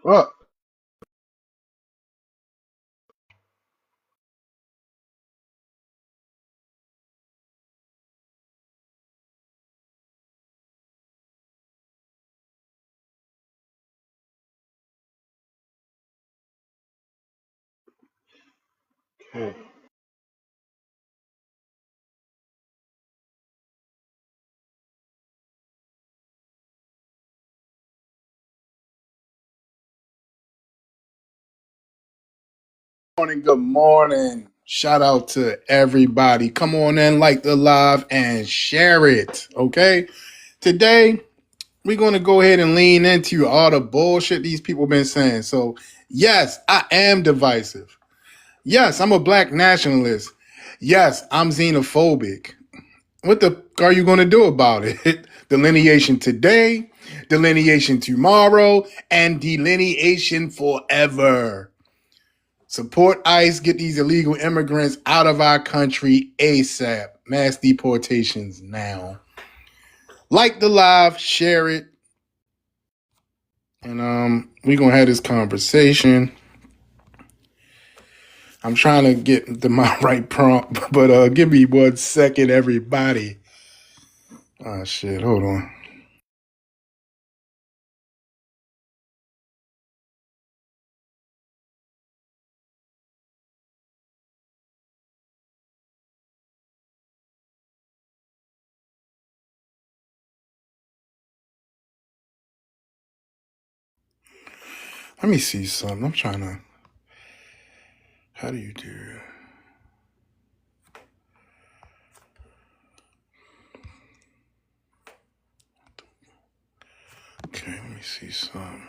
Well, okay. Morning, good morning. Shout out to everybody. Come on in, like the live, and share it. Okay. Today, we're going to go ahead and lean into all the bullshit these people been saying. So, yes, I am divisive. Yes, I'm a black nationalist. Yes, I'm xenophobic. What the are you going to do about it? Delineation today, delineation tomorrow, and delineation forever. Support ICE, get these illegal immigrants out of our country ASAP. Mass deportations now. Like the live, share it, and we're gonna have this conversation. I'm trying to get my right prompt, but give me 1 second, everybody. Oh shit, hold on. Let me see something. I'm trying to. How do you do? Okay, let me see something.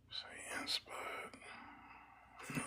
Say yes, but no.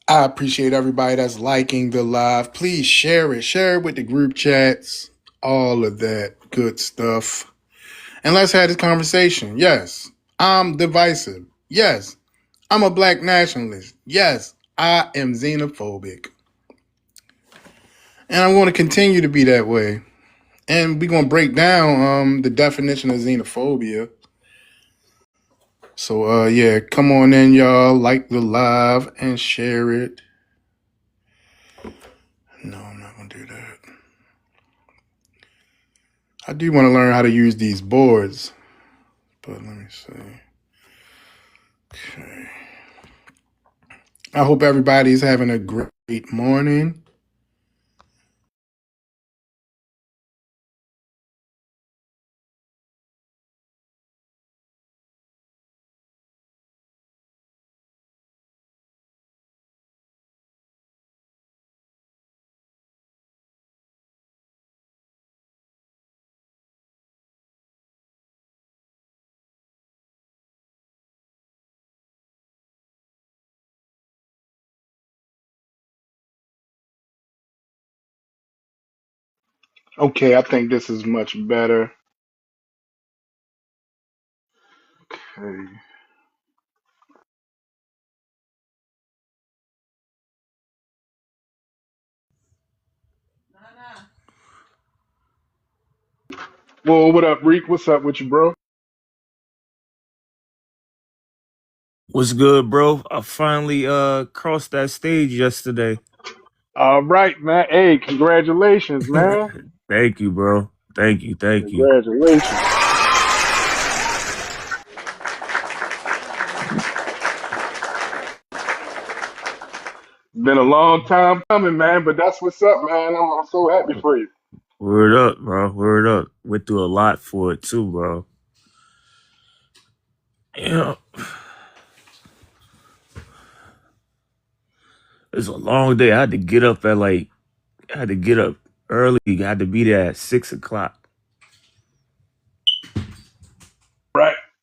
I appreciate everybody that's liking the live. Please share it. Share it with the group chats. All of that good stuff. And let's have this conversation. Yes, I'm divisive. Yes, I'm a black nationalist. Yes, I am xenophobic. And I'm going to continue to be that way. And we're going to break down the definition of xenophobia. So, yeah, come on in, y'all. Like the live and share it. No, I'm not going to do that. I do want to learn how to use these boards. But let me see. Okay. I hope everybody's having a great morning. Okay, I think this is much better. Okay. Well, what up, Reek? What's up with you, bro? What's good, bro? I finally crossed that stage yesterday. All right, man. Hey, congratulations, man. Thank you, bro. Thank you, thank you. Congratulations. Been a long time coming, man, but that's what's up, man. I'm so happy for you. Word up, bro. Word up. Went through a lot for it too, bro. You know, it's a long day. I had to get up early. I had to be there at 6 o'clock.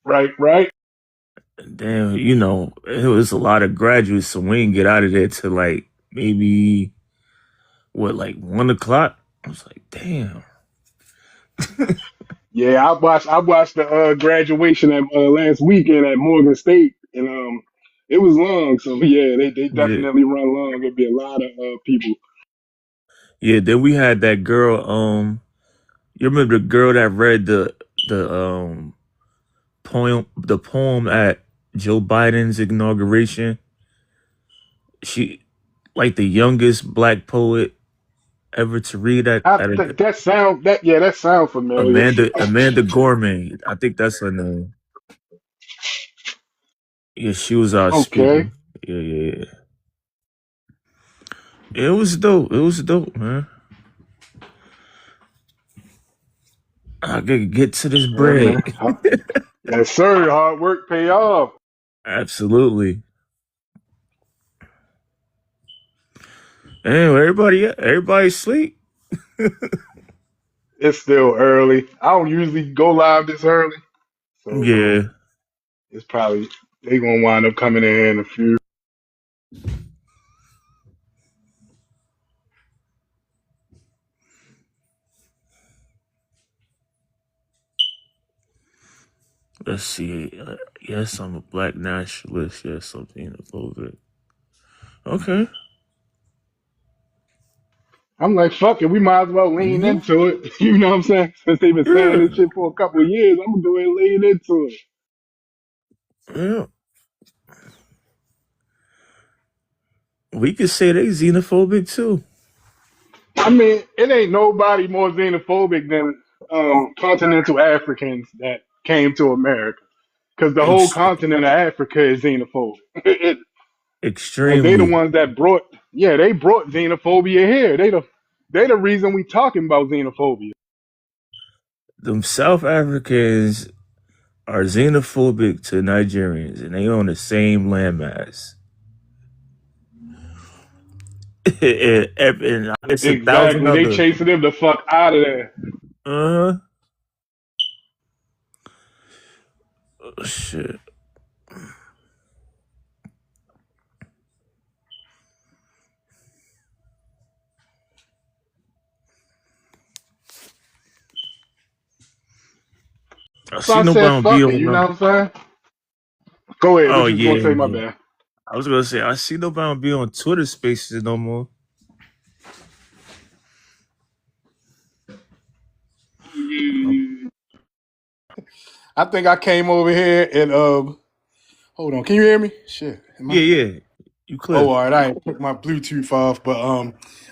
Right. Damn, it was a lot of graduates, so we didn't get out of there till like maybe like 1 o'clock. I was like, damn. Yeah, I watched the graduation at last weekend at Morgan State, and it was long. So yeah, they Yeah. definitely run long. It'd be a lot of people. Yeah, then we had that girl, you remember the girl that read the poem at Joe Biden's inauguration? She like the youngest black poet ever to read at a, That sound familiar. Amanda Gorman. I think that's her name. Yeah, she was our Okay. speaker. Yeah. It was dope. It was dope, man. I gotta get to this Yeah, bread. man. Yes, sir. Hard work pay off. Absolutely. Anyway, everybody sleep. It's still early. I don't usually go live this early, so Yeah. it's probably they gonna wind up coming in a few. Let's see. Yes, I'm a black nationalist. Yes, I'm xenophobic. Okay. I'm like, fuck it, we might as well lean Hmm. into it. You know what I'm saying? Since they've been saying Yeah. this shit for a couple of years, I'm gonna go ahead and lean into it. Yeah. We could say they xenophobic too. I mean, it ain't nobody more xenophobic than continental Africans that came to America, because the whole Ex- continent of Africa is xenophobic. And they the extremely. ones that they brought xenophobia here. They the reason we talking about xenophobia. Them South Africans are xenophobic to Nigerians, and they on the same landmass. And it's 1,000 Exactly. They other. chasing them the fuck out of there. Uh huh. Oh, shit. I So see I said, nobody be fuck it, on you know no. what I'm saying? Go ahead, Oh what you was gonna yeah, say, my yeah. bad. I was gonna say I see nobody be on Twitter Spaces no more. I think I came over here and hold on, can you hear me? Shit. Yeah. You Oh, clear? all right, I ain't took my Bluetooth off, but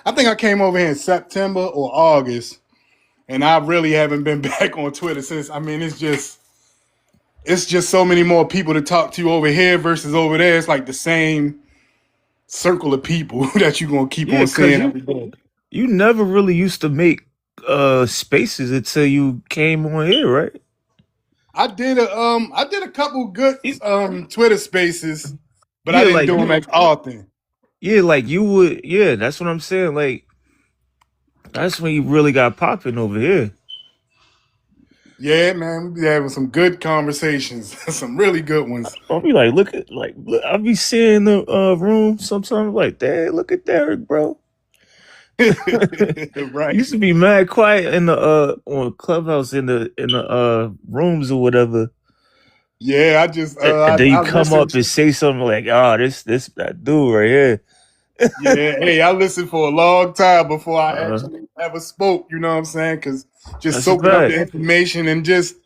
I think I came over here in September or August, and I really haven't been back on Twitter since. I mean, it's just so many more people to talk to over here versus over there. It's like the same circle of people that you're gonna keep Yeah, on cause seeing you every day. you never really used to make spaces until you came on here, right? I did a couple good You- Twitter spaces, but I yeah, didn't like do them as often. like you would. Yeah, that's what I'm saying. Like that's when you really got popping over here. Yeah, man, we be having some good conversations, some really good ones. I'll be like, I'll be seeing the room sometimes. Like, dang, look at Derek, bro. Right. Used to be mad quiet in the on Clubhouse in the rooms or whatever. Yeah, I just And then you I come up listened. and say something like, "Oh, this that dude right here." Yeah, hey, I listened for a long time before I Uh, actually ever spoke. You know what I'm saying? Because just that's a soaking up the fact. information and just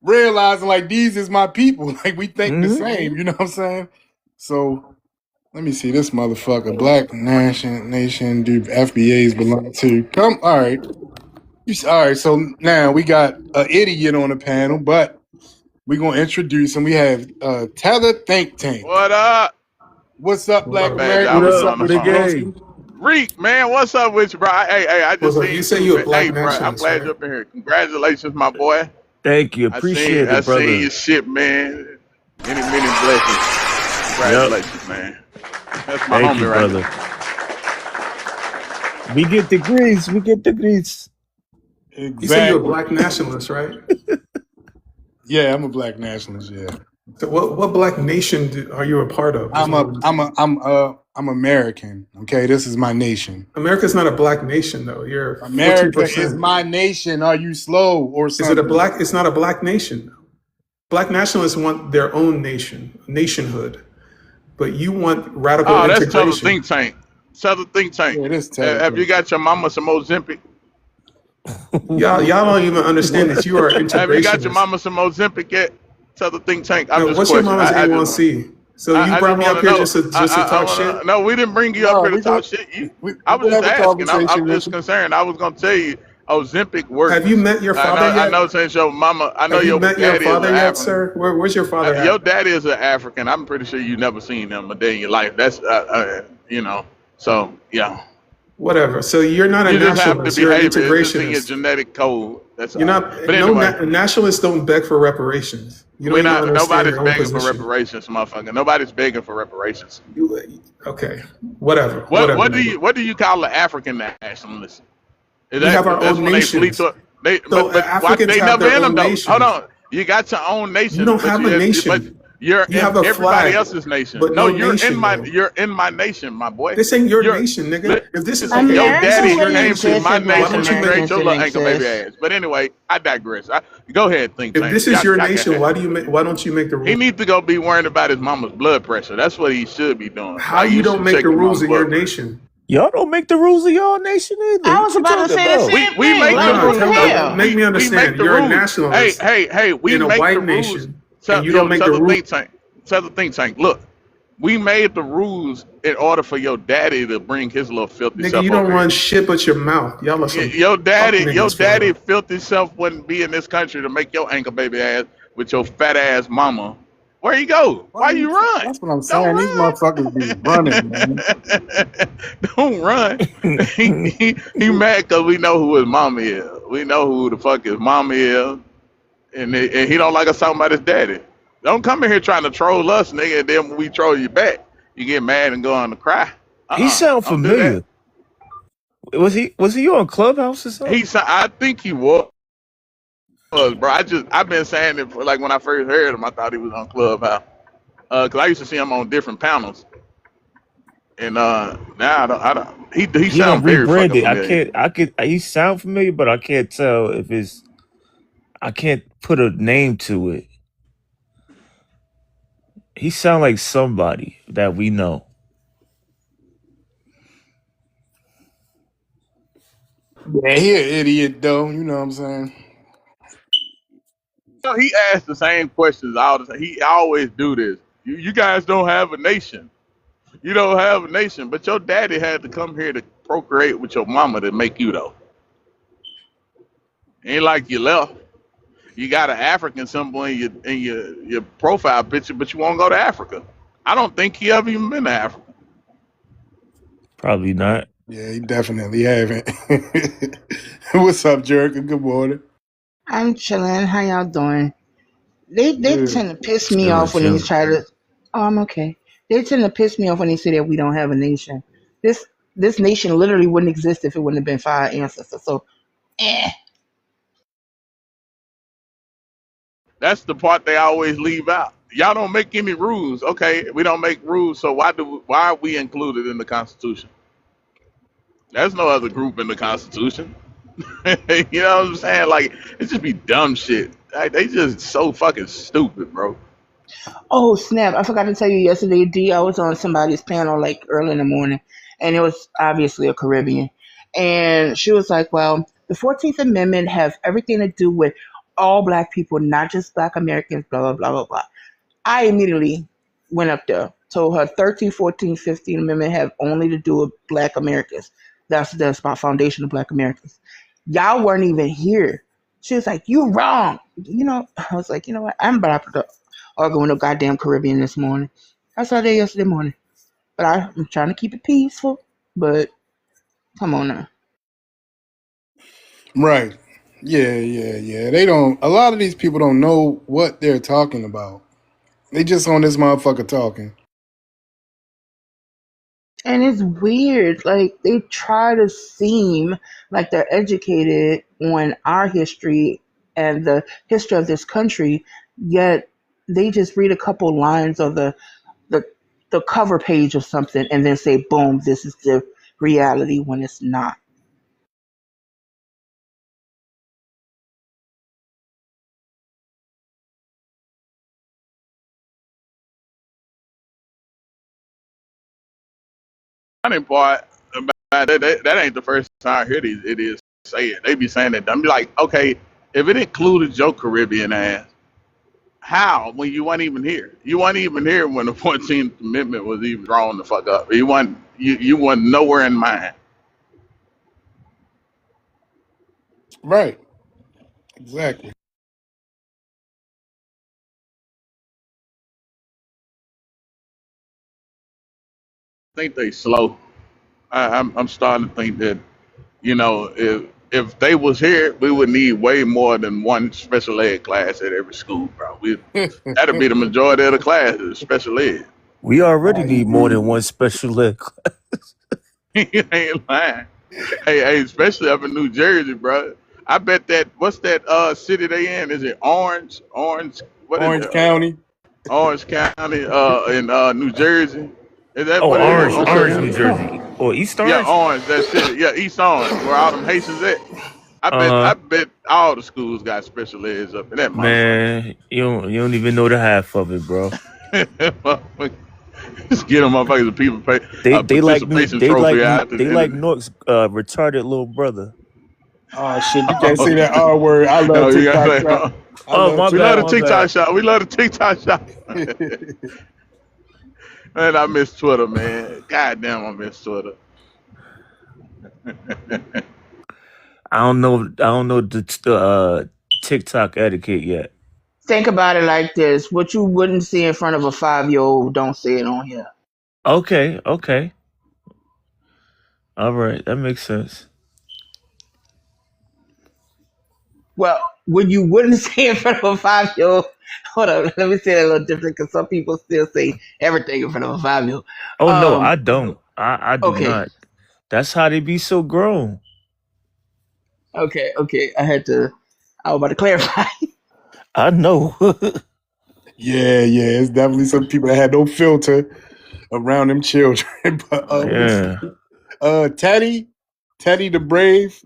realizing like these is my people. Like we think the Hmm. same. You know what I'm saying? So let me see this motherfucker. Black nation do FBAs belong to? Come, all right. All right. So now we got an idiot on the panel, but we're gonna introduce him. We have Tether Think Tank. What up? What's up, What Black up? My bad, America? y'all. I What was What's up, on up the with you, Big phone. A? broski? Reek, man, what's up with you, bro? I just What's up? seen You you say too, you a man. black Hey, bro, I'm nationalist, glad right? you're up in here. Congratulations, my boy. Thank you. I seen, Appreciate I it, seen brother. your shit, man. Many, many blessings. Yep. Congratulations, man. That's my Thank you, homie right brother. there. We get the grease. We get the grease. You say you're a Exactly. black nationalist, right? Yeah, I'm a black nationalist. Yeah, So what black nation are you a part of? I'm American. Okay, this is my nation. America's not a black nation though. You're America is 14%. my nation. Are you slow or Is it a something? black? It's not a black nation. Black nationalists want their own nation, nationhood, but you want radical Oh, that's Tether integration. think tank. Tether think tank. Yeah, this Tether Have you thing. got your mama some Ozempic? Y'all don't even understand that you are Have you got your integrationists. mama some Ozempic yet? Tether think tank. I'm No, just what's your questioning. mama's I just, A1C? So you I brought just me want up to here know. just to talk shit? No, we didn't bring you up No, here to we talk go. shit. We I was gonna just have a asking. conversation I'm with just you. concerned. I was gonna tell you, Ozempic works. Have you met your father I yet? know since your mama. I know Have you your met your daddy is an father yet, African. sir? Where's your father Your at? daddy is an African. I'm pretty sure you never seen him a day in your life. That's you know. So yeah, Whatever. So you're not a you just have to nationalist. You're an behave. It's just in your integrationist. genetic code. That's You're all. not. But No anyway, nationalists don't beg for reparations. You don't we're even not. understand Nobody's your own begging for position. reparations, motherfucker. Nobody's begging for reparations. Okay. Whatever. What Whatever. what do you call an African nationalist? We have our That's own when they flee nations. to they So but why Africans they have never their in them own though. Hold nations. on. You got your own You nation, don't have a but nation. you're You in have a everybody flag, else's nation. but No, no nation, though. you're in my nation, my boy. This ain't your You're nation, nigga. If this is listen, okay, your if this America is daddy your wouldn't came to nation, exist my if black why nation don't you and make? created Americans your didn't little ankle baby exist. ass. But anyway, I digress. Go ahead, think If tank. this is your Y'all nation, can, why don't you make the he rules? needs to go be worrying about his mama's blood pressure. That's what he should be doing. How Like you you don't should make check the your rules mama's in your blood pressure. nation? Y'all don't make the rules of y'all nation either. I What was you about to talking say the about? same We thing. make Like, the No, what rules. the tell me, No, hell? make me we make understand. the You're a rules. nationalist Hey, we in a make the white rules. nation, and you don't make Tell the the rules. think tank. Tell the think tank. Look, we made the rules in order for your daddy to bring his little filthy Nigga, you self don't over run here. shit but your mouth. Y'all are some fuck Your niggas for daddy real. filthy self wouldn't be in this country to make your ankle baby ass with your fat ass mama. Where you go? Why Why you? you run? That's what I'm Don't saying. These run. motherfuckers be running, man. Don't run. He mad because we know who his mama is. We know who the fuck his mama is, and he don't like us talking about his daddy. Don't come in here trying to troll us, nigga. And then when we troll you back, you get mad and go on to cry. He sound Don't do that. familiar. Was he on Clubhouse or something? I think he was, bro. I've been saying it for like when I first heard him. I thought he was on Clubhouse, cause I used to see him on different panels, and now I don't. He He don't sound very fucking rebranded. familiar. He sound familiar, but I can't tell if I can't put a name to it. He sound like somebody that we know. Yeah, he an idiot though. You know what I'm saying? You know, he asks the same questions all the time. He always do this. You guys don't have a nation. You don't have a nation, but your daddy had to come here to procreate with your mama to make you though. Ain't like you left. You got an African symbol in your profile picture, but you won't go to Africa. I don't think he ever even been to Africa. Probably not. Yeah, he definitely haven't. What's up, Jericho? Good morning. I'm chilling. How y'all doing? They Good. tend to piss me Chilling, off when they chilling. try to. Oh, I'm okay. They tend to piss me off when they say that we don't have a nation. This nation literally wouldn't exist if it wouldn't have been for our ancestors. So, eh. That's the part they always leave out. Y'all don't make any rules. Okay, we don't make rules, so why are we included in the Constitution? There's no other group in the Constitution. You know what I'm saying? Like it just be dumb shit. Like, they just so fucking stupid, bro. Oh snap! I forgot to tell you yesterday, D. I was on somebody's panel like early in the morning, and it was obviously a Caribbean, and she was like, "Well, the 14th Amendment has everything to do with all Black people, not just Black Americans." Blah blah blah blah blah. I immediately went up there, told her 13, 14, 15 Amendment have only to do with Black Americans. That's my foundation of Black Americans. Y'all weren't even here. She was like, "You wrong." I was like, you know what? I'm about to argue with a goddamn Caribbean this morning. I saw that yesterday morning. But I'm trying to keep it peaceful. But come on now. Right. Yeah. They don't. A lot of these people don't know what they're talking about. They just on this motherfucker talking. And it's weird. Like they try to seem like they're educated on our history and the history of this country, yet they just read a couple lines of the the cover page of something and then say, boom, this is the reality when it's not. Funny part about that ain't the first time I hear it is say it. They be saying that. I'm like, okay, if it included your Caribbean ass, how when you weren't even here? You weren't even here when the 14th Amendment was even drawn the fuck up. You weren't nowhere in mind. Right. Exactly. I think they slow. I'm starting to think that if they was here, we would need way more than one special ed class at every school, bro. That'd be the majority of the classes, special ed. We already I need more agree. than one special ed. You ain't lying. Hey, especially up in New Jersey, bro. I bet that what's that city they in? Is it Orange? Orange? What is it? Orange County. Orange County in New Jersey. Is that Oh, what it is? Orange, Okay. New Jersey, or East Yeah, Orange. Orange. That city. Yeah, East Orange, where all them Haitians at. I bet Uh, I bet all the schools got special eds up in that motherfucker. man, you don't even know the half of it, bro. Just get them motherfuckers a people pay They a they like new participation trophy out at they the end like of the Nork's retarded little brother. Oh shit, you can't Oh, say that R word. I love no, you gotta TikTok say, shop. I Oh, love my we love bad, the my TikTok. TikTok bad. shop. We love the TikTok shop. Yeah, Man, I miss Twitter, man. God damn, I miss Twitter. I don't know the TikTok etiquette yet. Think about it like this: what you wouldn't see in front of a 5-year old, don't say it on here. Okay, all right, that makes sense. Well, what you wouldn't say in front of a 5-year old. Hold on, let me say it a little different because some people still say everything in front of a 5-year old. Oh no, Um, I don't. I do okay, not. That's how they be so grown. okay. I was about to clarify. I know. yeah. It's definitely some people that had no filter around them children. But Yeah. Teddy the Brave.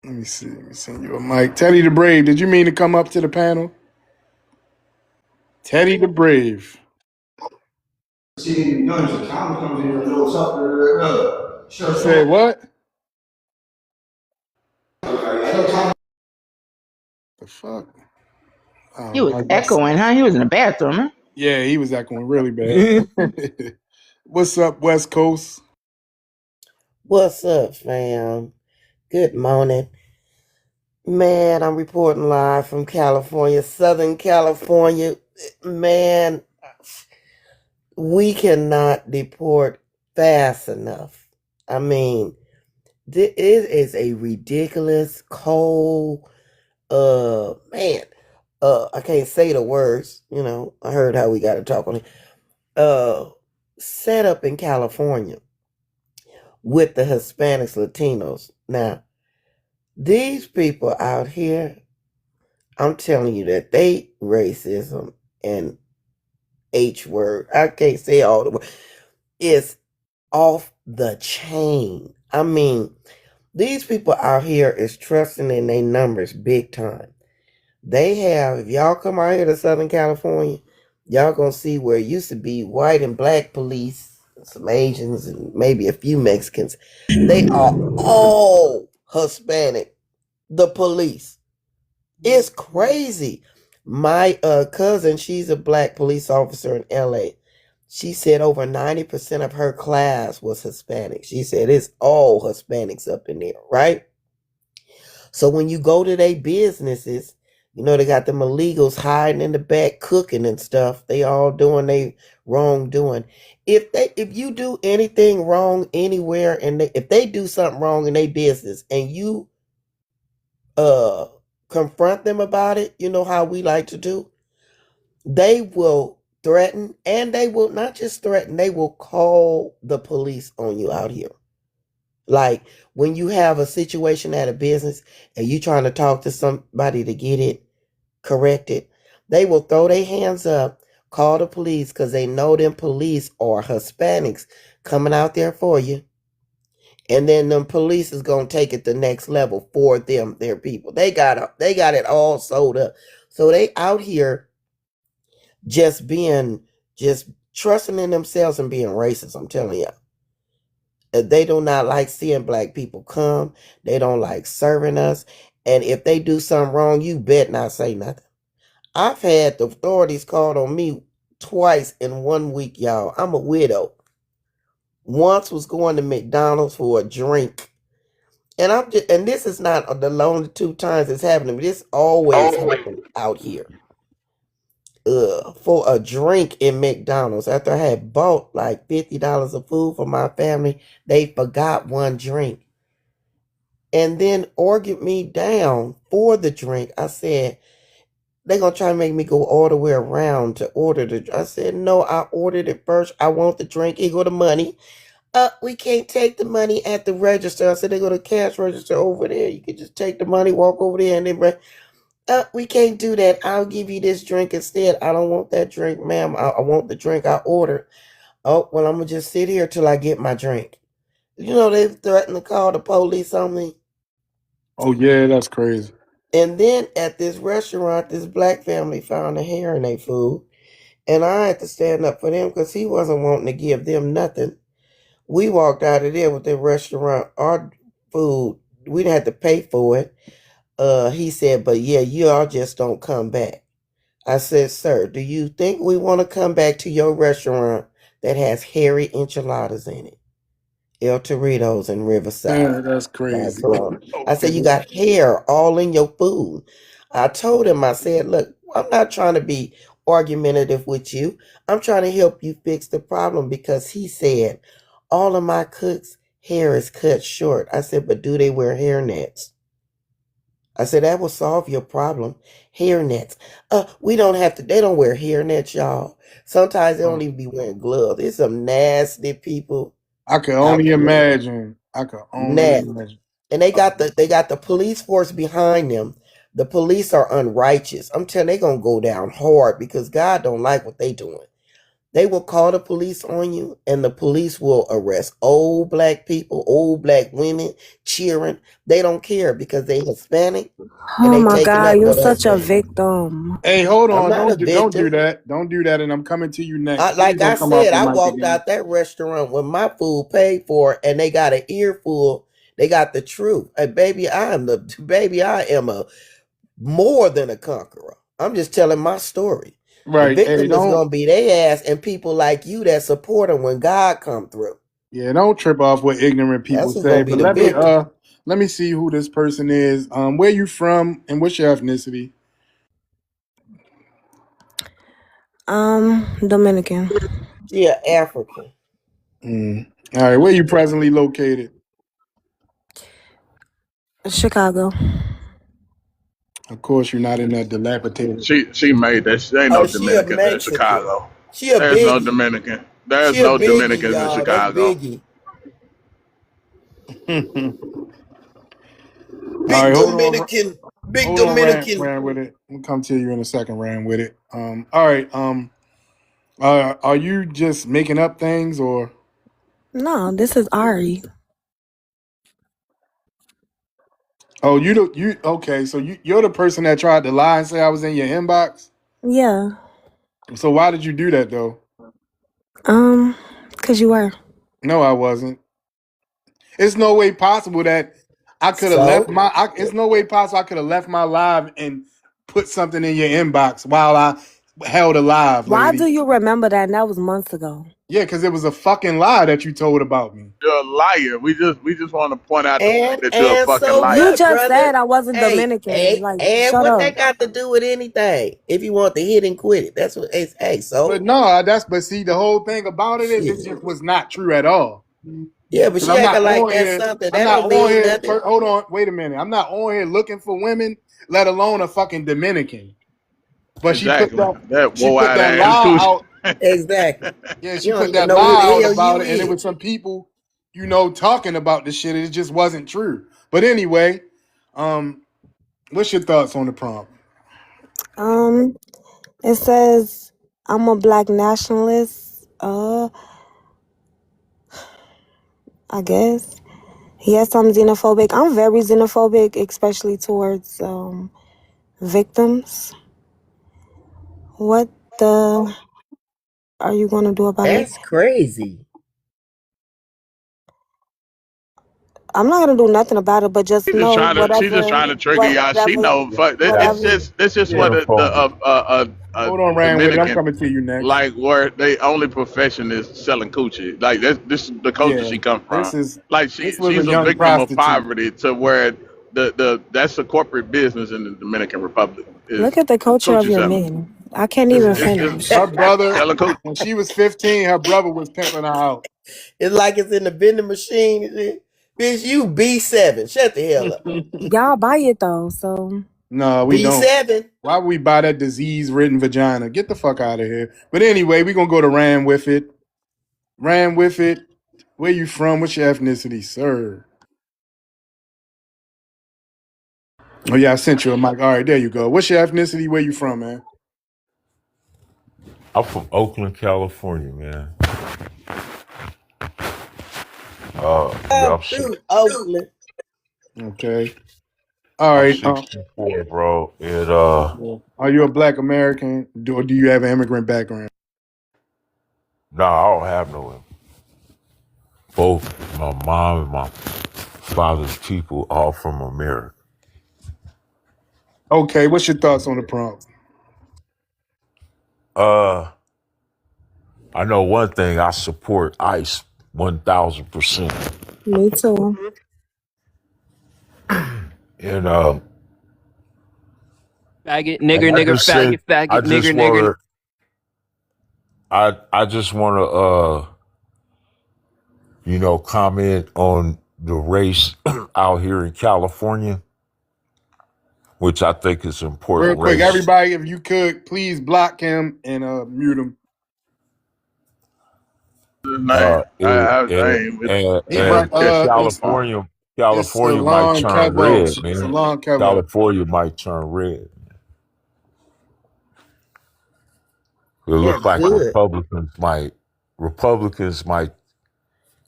Let me see. Let me send you a mic. Teddy the Brave. Did you mean to come up to the panel? Teddy the Brave. See, you know, the counter comes in and knows up You said what? The fuck? He Oh, was I guess. echoing, huh? He was in the bathroom, huh? Yeah, he was echoing really bad. What's up, West Coast? What's up, fam? Good morning. Man, I'm reporting live from California, Southern California. Man, we cannot deport fast enough. I mean, it is a ridiculous, cold, man, I can't say the words, I heard how we got to talk on it. Set up in California with the Hispanics, Latinos. Now, these people out here, I'm telling you that they racism and H word, I can't say all the word, is off the chain. I mean, these people out here is trusting in their numbers big time. They have, if y'all come out here to Southern California, y'all gonna see where it used to be white and black police, some Asians and maybe a few Mexicans. They are all Hispanic, the police. It's crazy. My cousin, she's a black police officer in LA. She said over 90% of her class was Hispanic. She said it's all Hispanics up in there, right? So when you go to their businesses, they got them illegals hiding in the back cooking and stuff. They all doing they wrongdoing. If you do anything wrong anywhere and if they do something wrong in their business and you uh confront them about it, you know how we like to do, they will threaten, and they will not just threaten, they will call the police on you out here. Like when you have a situation at a business and you trying to talk to somebody to get it corrected, They will throw their hands up, call the police because they know them police are Hispanics coming out there for you. And then them police is gonna take it the next level for them, their people. They got it all sold up. So they out here just trusting in themselves and being racist. I'm telling you. They do not like seeing black people come. They don't like serving us. And if they do something wrong, you bet not say nothing. I've had the authorities called on me twice in 1 week, y'all. I'm a widow. Once was going to McDonald's for a drink. And this is not the only 2 times it's happening, but this always happens out here. For a drink in McDonald's after I had bought like $50 of food for my family, they forgot one drink and then argued me down for the drink. I said, they're going to try to make me go all the way around to order the drink. I said, no, I ordered it first. I want the drink. Here go the money. We can't take the money at the register. I said, they go to cash register over there. You can just take the money, walk over there, and then we can't do that. I'll give you this drink instead. I don't want that drink, ma'am. I want the drink I ordered. Oh, well, I'm going to just sit here till I get my drink. You know, they threatened to call the police on me. Oh, yeah, that's crazy. And then at this restaurant, this black family found a hair in their food. And I had to stand up for them because he wasn't wanting to give them nothing. We walked out of there with the restaurant. Our food, we didn't have to pay for it. He said, but yeah, you all just don't come back. I said, sir, do you think we want to come back to your restaurant that has hairy enchiladas in it? El Torritos in Riverside. Yeah, that's crazy. I said, you got hair all in your food. I told him, I said, look, I'm not trying to be argumentative with you. I'm trying to help you fix the problem because he said, all of my cooks' hair is cut short. I said, but do they wear hair nets? I said, that will solve your problem. Hair nets. We don't have to, they don't wear hair nets, y'all. Sometimes they don't even be wearing gloves. There's some nasty people. I could only imagine. Imagine. And they got the police force behind them. The police are unrighteous. I'm telling you, they're gonna go down hard because God don't like what they doing. They will call the police on you, and the police will arrest old black people, old black women cheering. They don't care because they Hispanic. Oh my God, you're such a victim. Hey, hold on! Don't do that! Don't do that! And I'm coming to you next. Like I said, I walked out that restaurant with my food paid for, and they got an earful. They got the truth. Hey, baby, I am a more than a conqueror. I'm just telling my story. Right. The victim is gonna be their ass and people like you that support them when God come through. Yeah, don't trip off what ignorant people say. But let me see who this person is. Where you from and what's your ethnicity? Dominican. Yeah, African. All right, where you presently located? Chicago. Of course, you're not in that dilapidated. She made that. There ain't no Dominican in Chicago. There's no Dominican. There's no Dominicans in Chicago. Big Dominican. Big Dominican. Ran with it. We'll come to you in a second. Ran with it. All right. Are you just making up things or? No, this is Ari. Oh, okay? So you're the person that tried to lie and say I was in your inbox? Yeah. So why did you do that though? 'Cause you were. No, I wasn't. It's no way possible that I could have left my. It's no way possible I could have left my live and put something in your inbox while I held a live. Why do you remember that? And that was months ago. Yeah, because it was a fucking lie that you told about me. You're a liar. We just want to point out that you're a fucking liar. You just said I wasn't Dominican. Shut up. That got to do with anything? If you want to hit and quit it, that's what it's. Hey, so. But no, but see, the whole thing about it is it just was not true at all. Yeah, but she acting like that's something. That don't mean nothing. Hold on, wait a minute. I'm not on here looking for women, let alone a fucking Dominican. But exactly. she put that lie out. Exactly. Yeah, she put that lie out about it, and it was some people, talking about the shit. It just wasn't true. But anyway, what's your thoughts on the prompt? It says I'm a black nationalist. I guess. Yes, I'm xenophobic. I'm very xenophobic, especially towards victims. What the are you gonna do about it? That's crazy. I'm not gonna do nothing about it, but just know She's just trying to trigger y'all. She know, fuck. That's whatever. It's just what xenophobic. a Hold on, Ryan with it. I'm Dominican coming to you next. like where they only profession is selling coochie. Like this is the culture Yeah, she come from. Like this was a she's a young victim of prostitute. poverty to where that's a corporate business in the Dominican Republic Look is at the culture of coochie your selling. men. I can't even It's finish. Her brother, selling coochie. when she was 15, her brother was pimping her out. It's like it's in the vending machine. Bitch, you B7. Shut the hell up. Y'all buy it though, so No, we don't. B7. Why would we buy that disease-ridden vagina? Get the fuck out of here. But anyway, we're going to go to Ran with it. Ran with it. Where you from? What's your ethnicity, sir? Oh, yeah, I sent you a mic. All right, there you go. What's your ethnicity? Where you from, man? I'm from Oakland, California, man. Yeah, Up through Oakland. Okay. All I'm right. 64, bro. And Are you a black American? Or do you have an immigrant background? nah, I don't have no. Both my mom and my father's people all from America. Okay, what's your thoughts on the prompt? Uh, I know one thing. I support ICE 1,000%. me too. And Faggot, and nigger, I nigger, just say faggot, faggot, I just nigger, nigger. want to. I just want to comment on the race out here in California, which I think is an Real important quick, race. everybody, if you could, please block him and mute him. Name. I ain't with He And it's California might Salon turn Kevo. red, man. Salon Kevo. California might turn red. It That's look like good. Republicans might,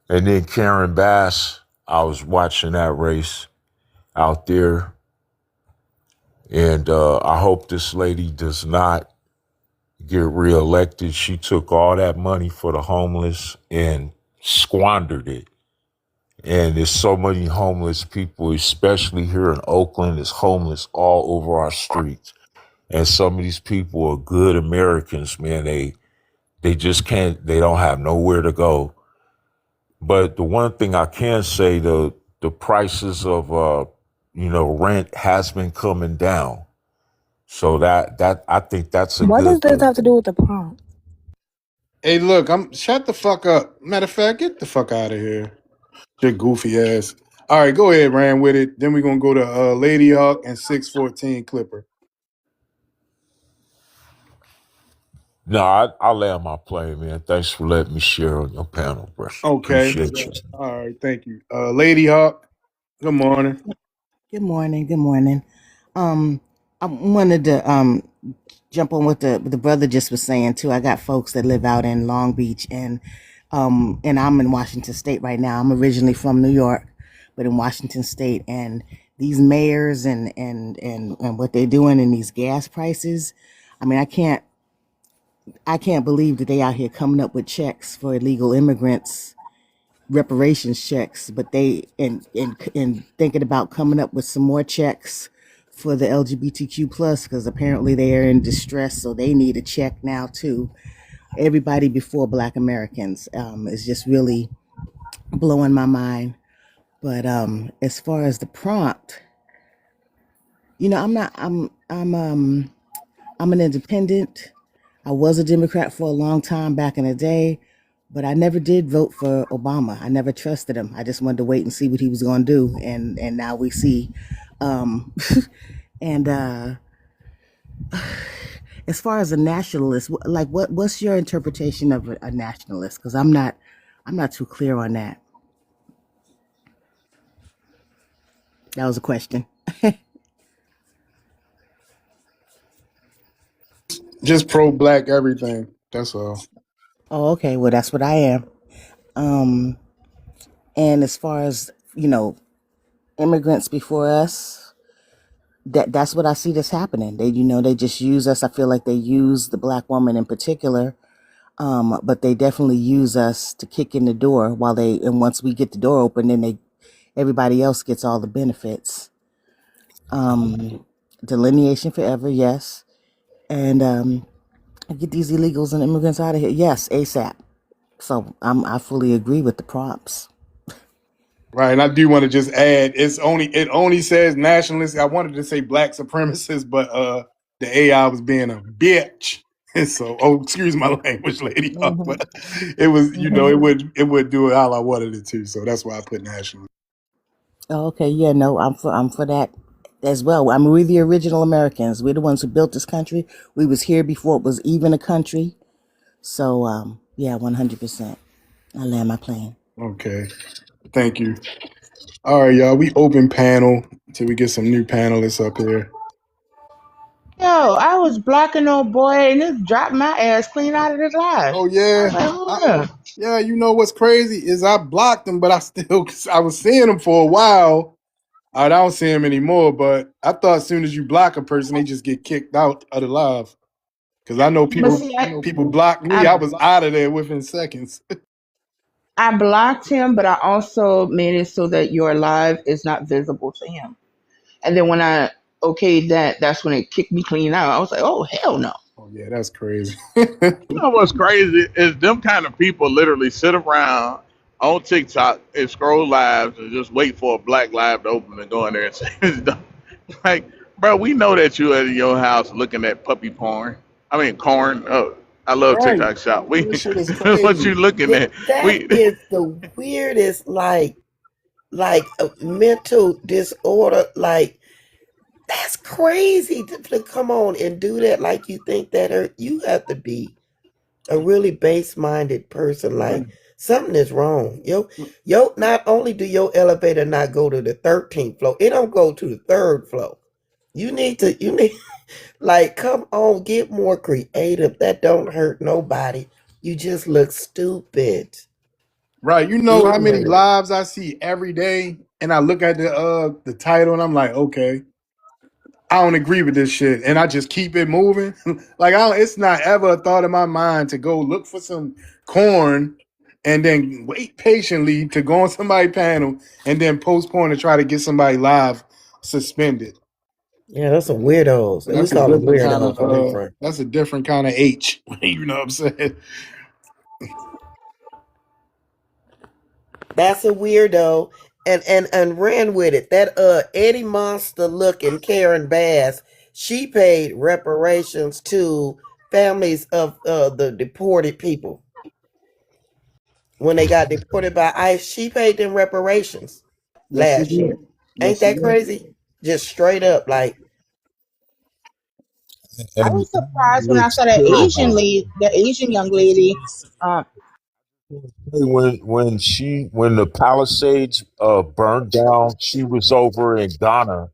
and then Karen Bass. I was watching that race out there, and I hope this lady does not get reelected. She took all that money for the homeless and squandered it. And there's so many homeless people, especially here in Oakland, is homeless all over our streets. And some of these people are good Americans, man. They just can't, they don't have nowhere to go. But the one thing I can say, the prices of rent has been coming down. So that I think that's a What does good this thing. have to do with the prompt? Hey, look, I'm shut the fuck up. Matter of fact, get the fuck out of here. Your goofy ass. All right, go ahead, Ran with it. Then we're gonna go to Lady Hawk and 614 Clipper. No, I land my plane, man. Thanks for letting me share on your panel, bro. Okay. Appreciate you. All right, thank you. Lady Hawk, good morning. Good morning. Good morning. I wanted to jump on what the brother just was saying too. I got folks that live out in Long Beach and I'm in Washington State right now. I'm originally from New York, but in Washington State, and these mayors and what they're doing in these gas prices. I mean, I can't believe that they out here coming up with checks for illegal immigrants, reparations checks, but they and thinking about coming up with some more checks for the LGBTQ plus, because apparently they are in distress, so they need a check now too. Everybody before Black Americans is just really blowing my mind. But as far as the prompt, I'm not. I'm an independent. I was a Democrat for a long time back in the day, but I never did vote for Obama. I never trusted him. I just wanted to wait and see what he was going to do, and now we see. Um, and as far as a nationalist, like what's your interpretation of a nationalist? Because I'm not too clear on that. That was a question. Just pro-black everything. That's all. Oh, okay. Well, that's what I am. Um, and as far as immigrants before us, that's what I see that's happening. They just use us. I feel like they use the black woman in particular, but they definitely use us to kick in the door and once we get the door open, then everybody else gets all the benefits. Delineation forever, yes, and get these illegals and immigrants out of here, yes, ASAP. So I fully agree with the prompts. Right, and I do want to just add, it only says nationalist. I wanted to say black supremacist, but the AI was being a bitch. And so, excuse my language, lady, Hmm. but it was, it would do it how I wanted it to. So that's why I put nationalist. Oh, okay, yeah, no, I'm for that as well. I mean, we're the original Americans. We're the ones who built this country. We was here before it was even a country. So yeah, 100%. I land my plane. Okay, thank you. All right, y'all. We open panel until we get some new panelists up here. Yo, I was blocking old boy and it dropped my ass clean out of this live. Oh I yeah, was like, hold up. yeah. You know what's crazy is I blocked him, but I was seeing him for a while. I don't see him anymore, but I thought as soon as you block a person, they just get kicked out of the live. Because I know But people see, people block me. I I was out of there within seconds. I blocked him, but I also made it so that your live is not visible to him. And then when I okayed that, that's when it kicked me clean out. I was like, oh hell no. Oh yeah, that's crazy. You know what's crazy is them kind of people literally sit around on TikTok and scroll lives and just wait for a black live to open and go in there and say it's done. Like, bro, we know that you at your house looking at puppy porn. I mean, corn. Oh, I love Right. TikTok shop. We That shit is what you crazy. looking at? That We is the weirdest, like a mental disorder. Like that's crazy to come on and do that. Like you think that you have to be a really base-minded person. Right. Like something is wrong. Yo, not only do your elevator not go to the 13th floor, it don't go to the 3rd floor. You need like, come on, get more creative. That don't hurt nobody. You just look stupid. Right. You know how many Ignorant. lives I see every day, and I look at the title and I'm like, okay, I don't agree with this shit, and I just keep it moving. Like it's not ever a thought in my mind to go look for some corn and then wait patiently to go on somebody's panel and then postpone to try to get somebody live suspended. Yeah, those some weirdos. And we That's a call them different kind of weirdos where they from. that's a different kind of H. You know what I'm saying? That's a weirdo. And ran with it. That Eddie Monster looking Karen Bass, she paid reparations to families of the deported people. When they got deported by ICE, she paid them reparations Yes, he last did. year. Ain't Yes, he that did. crazy? Just straight up, like, I And was surprised when I it's saw that terrible. The Asian young lady. When the Palisades burned down, she was over in Ghana.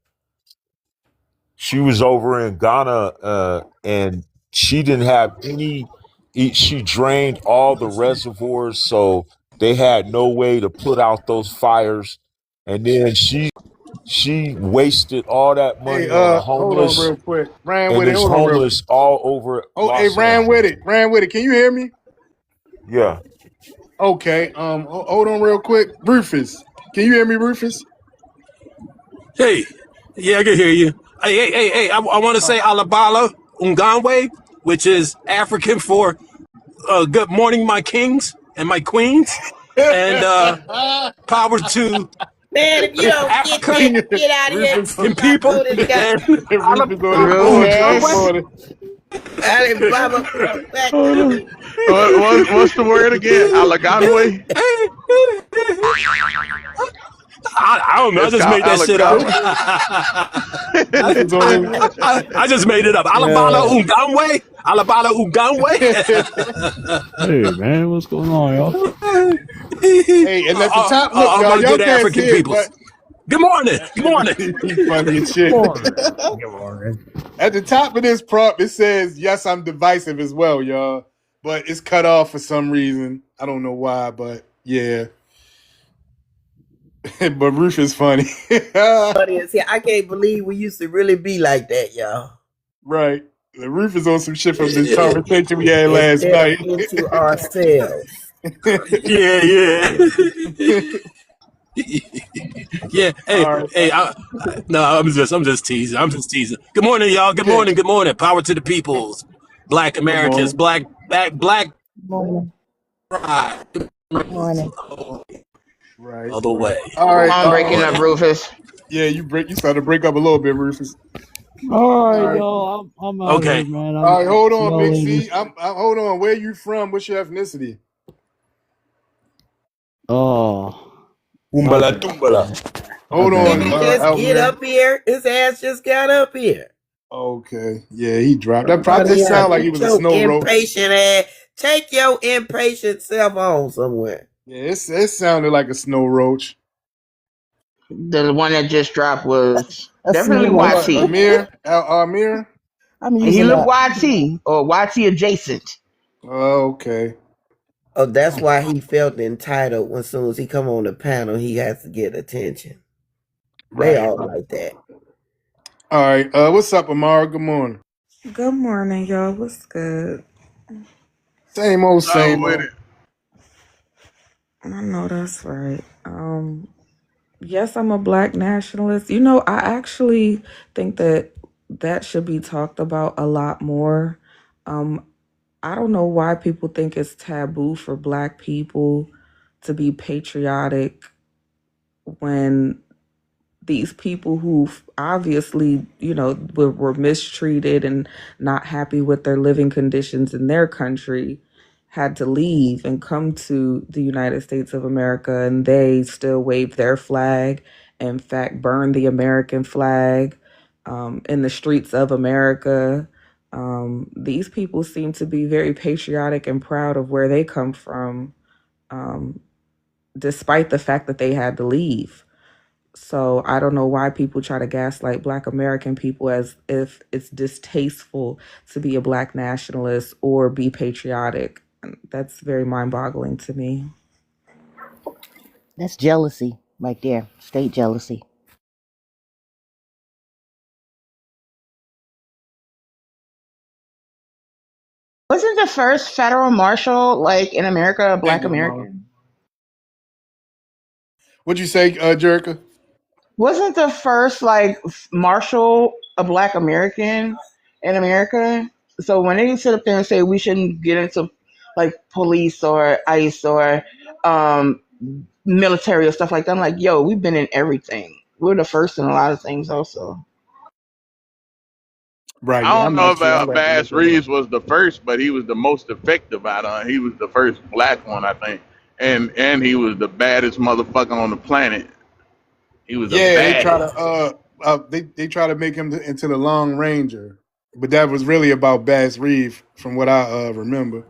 She was over in Ghana, and she didn't have any. She drained all the reservoirs, so they had no way to put out those fires. And then she wasted all that Hey, money on the hold on homeless, real quick. Ran and with it. there's Hold on real quick. homeless all over Oh, hey, Los ran with Angeles. it. Ran with it. Can you hear me? Yeah. Okay. Hold on real quick. Rufus, can you hear me, Rufus? Hey, yeah, I can hear you. Hey, I want to say Alabala Ungangwe, which is African for good morning, my kings and my queens, and power to man, if you don't get Africa that, get out of here. Rufus, and Stop people, doing this guy. and Rufus on his Alabala porch this Rufus. Ungangwe. morning. Alibaba, back. hold on. What's the word again? Alaganwe. I don't know. I It's just called made that shit up. Alaganwe. Rufus on his. I just made it up. Alabala Yeah. Ungangwe. Alabala Ungangwe. Hey man, what's going on, y'all? Hey, and at the top, look, All y'all, my y'all good can't see African it, but peoples. Good morning. Good morning. He funny as Good shit. morning. Good morning. At the top of this prompt, it says, "Yes, I'm divisive as well, y'all." But it's cut off for some reason. I don't know why, but yeah. But Ruth is funny. Funny as hell. I can't believe we used to really be like that, y'all. Right. The Ruth is on some shit from this conversation we had And last step night. into ourselves. Yeah. Yeah. Hey, All right. hey. No, I'm just teasing. I'm just teasing. Good morning, y'all. Good Yeah. morning. Good morning. Power to the peoples. Black Good Americans. morning. Black Morning. pride. Morning. Right. All the way. All right. I'm breaking up, Rufus. Yeah, you started to break up a little bit, Rufus. All All right, right. y'all. I'm out here, Okay. man. All right, hold on, Y'all Big ladies. C. I'm hold on. Where you from? What's your ethnicity? Oh, my Umbala bad, tumbala. man. My Hold Did bad. on, he just get Almir. up here? His ass just got up here. Okay. Yeah, he dropped. That probably Buddy, just sound like he get was a your snow roach. impatient ass. Take your impatient self on somewhere. Yeah, it sounded like a snow roach. The one that just dropped was A definitely snake. What? YT. Amir? Amir? I'm He using looked a. YT or YT adjacent. Okay. Oh, that's why he felt entitled when soon as he come on the panel, he has to get attention. They Right. all like that. All right. What's up, Amara? Good morning. Good morning, y'all. What's good? Same old, So same with old. it. I know that's right. Yes, I'm a black nationalist. You know, I actually think that that should be talked about a lot more. Um, I don't know why people think it's taboo for black people to be patriotic when these people who obviously, were mistreated and not happy with their living conditions in their country had to leave and come to the United States of America, and they still wave their flag. In fact, burn the American flag in the streets of America. These people seem to be very patriotic and proud of where they come from, um, despite the fact that they had to leave. So I don't know why people try to gaslight Black American people as if it's distasteful to be a Black nationalist or be patriotic. That's very mind-boggling to me. That's jealousy right there. State jealousy. Wasn't the first federal marshal like in America a Thank black you, Amara. American? What'd you say, Jerica? Wasn't the first like marshal a black American in America? So when they sit up there and say we shouldn't get into like police or ICE or um, military or stuff like that, I'm like, yo, we've been in everything. We're the first in a lot of things, also. Right. I Yeah, don't I'm know not if sure. I have to look Bass that up. Reeves was the first, but he was the most effective out of. He was the first black one, I think, and he was the baddest motherfucker on the planet. He was the Yeah, they try to baddest. they try to make him into the Long Ranger, but that was really about Bass Reeve, from what I remember.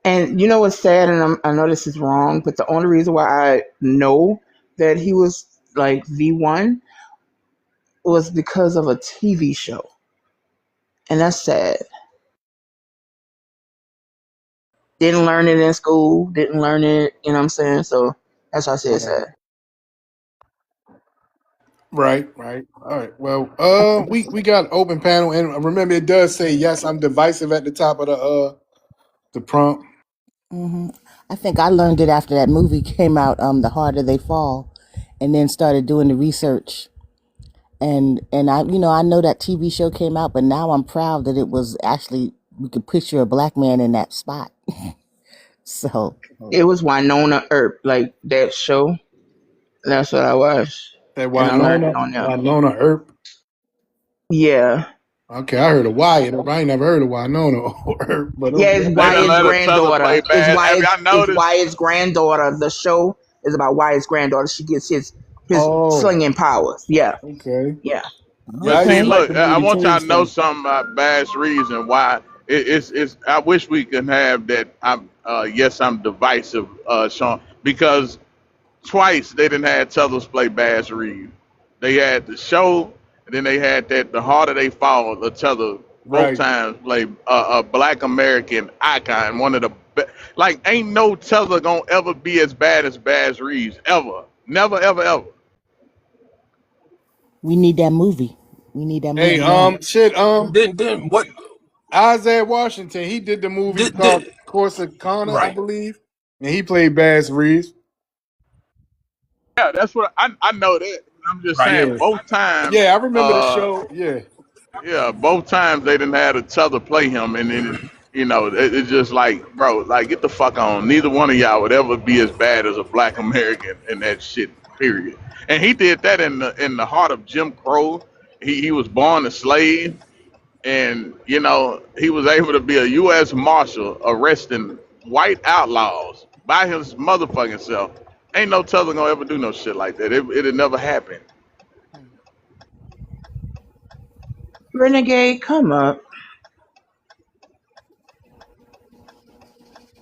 And you know what's sad, and I know this is wrong, but the only reason why I know that he was like V1 was because of a TV show, and that's sad. Didn't learn it in school. Didn't learn it. You know what I'm saying? So that's why I say it's Right. sad. Right, right. All right. Well, we got open panel, and remember, it does say yes. I'm divisive at the top of the prompt. Hmm. I think I learned it after that movie came out, The Harder They Fall, and then started doing the research. And I know that TV show came out, but now I'm proud that it was actually we could picture a black man in that spot. So It was Winona Earp, like that show. That's what I watched, That and I learned Winona it on there. Winona Earp. Yeah, Okay, I heard of Wyatt Earp. I ain't never heard of Winona Earp, but yeah. okay. It's They done Wyatt's let each other play granddaughter. It's bad. Have Wyatt's. y'all It's noticed? Wyatt's granddaughter. The show is about Wyatt's granddaughter. She gets his Oh, slinging powers. Yeah, okay. yeah. Yeah, But I see, used to okay. like look, the I movie want y'all to know Tombstone. something about Bass Reeves and why it's. I wish we could have that. Yes, I'm divisive, Sean, because twice they didn't have Tethers play Bass Reeves. They had the show, and then they had that the harder they fall, the Tether both Right. times play a Black American icon, one of the like ain't no Tether gonna ever be as bad as Bass Reeves ever, never ever ever. We need that movie. We need that Hey, movie now. Then what? Isaiah Washington, he did the movie called Did, Corsicana, I right. believe, and he played Bass Reeves. Yeah, that's what I know that. I'm just Right. saying Yeah, both times. yeah, I remember the show. Yeah, Yeah, both times they didn't have each other play him, and then it's just like, bro, like get the fuck on. Neither one of y'all would ever be as bad as a Black American in that shit. Period. And he did that in the heart of Jim Crow. He was born a slave, and he was able to be a U.S. Marshal arresting white outlaws by his motherfucking self. Ain't no Tether gonna ever do no shit like that. It'd never happen. Renegade, come up.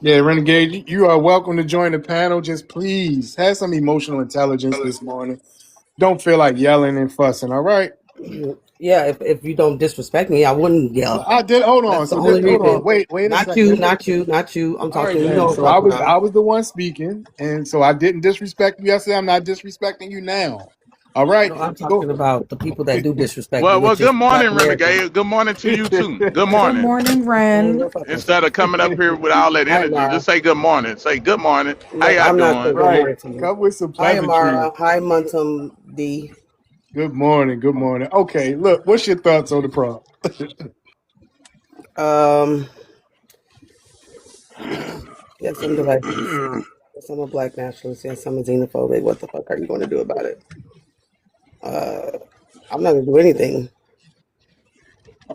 yeah, Renegade, you are welcome to join the panel. Just please have some emotional intelligence this morning. Don't feel like yelling and fussing. All right. Yeah, if you don't disrespect me, I wouldn't yell. I did. Hold on. That's the So only hold on. reason. Wait a Not second. you, not you, not you. I'm All right, talking. You know then. what So I'm I talking was about. the one speaking, and so I didn't disrespect you yesterday. I'm not disrespecting you now. All right. No, I'm Go. talking about the people that do disrespect you, Well, which is good Black morning, Americans. Renegade. Good morning to you too. Good Good morning. morning, Man, go Ren. fuck yourself. Instead of coming up here with all that Hi, energy, Mara. just say good morning. Say good morning. How No, y'all I'm not saying doing? good Right. morning to you. Come with some Hi, pleasantries. Amara. Hi, Muntum D. Good morning. Good morning. Okay. Look, what's your thoughts on the prompt? Um, yes, I'm divisive. Yes, I'm a Black nationalist. Yes, I'm a xenophobic. What the fuck are you going to do about it? I'm not going to do anything.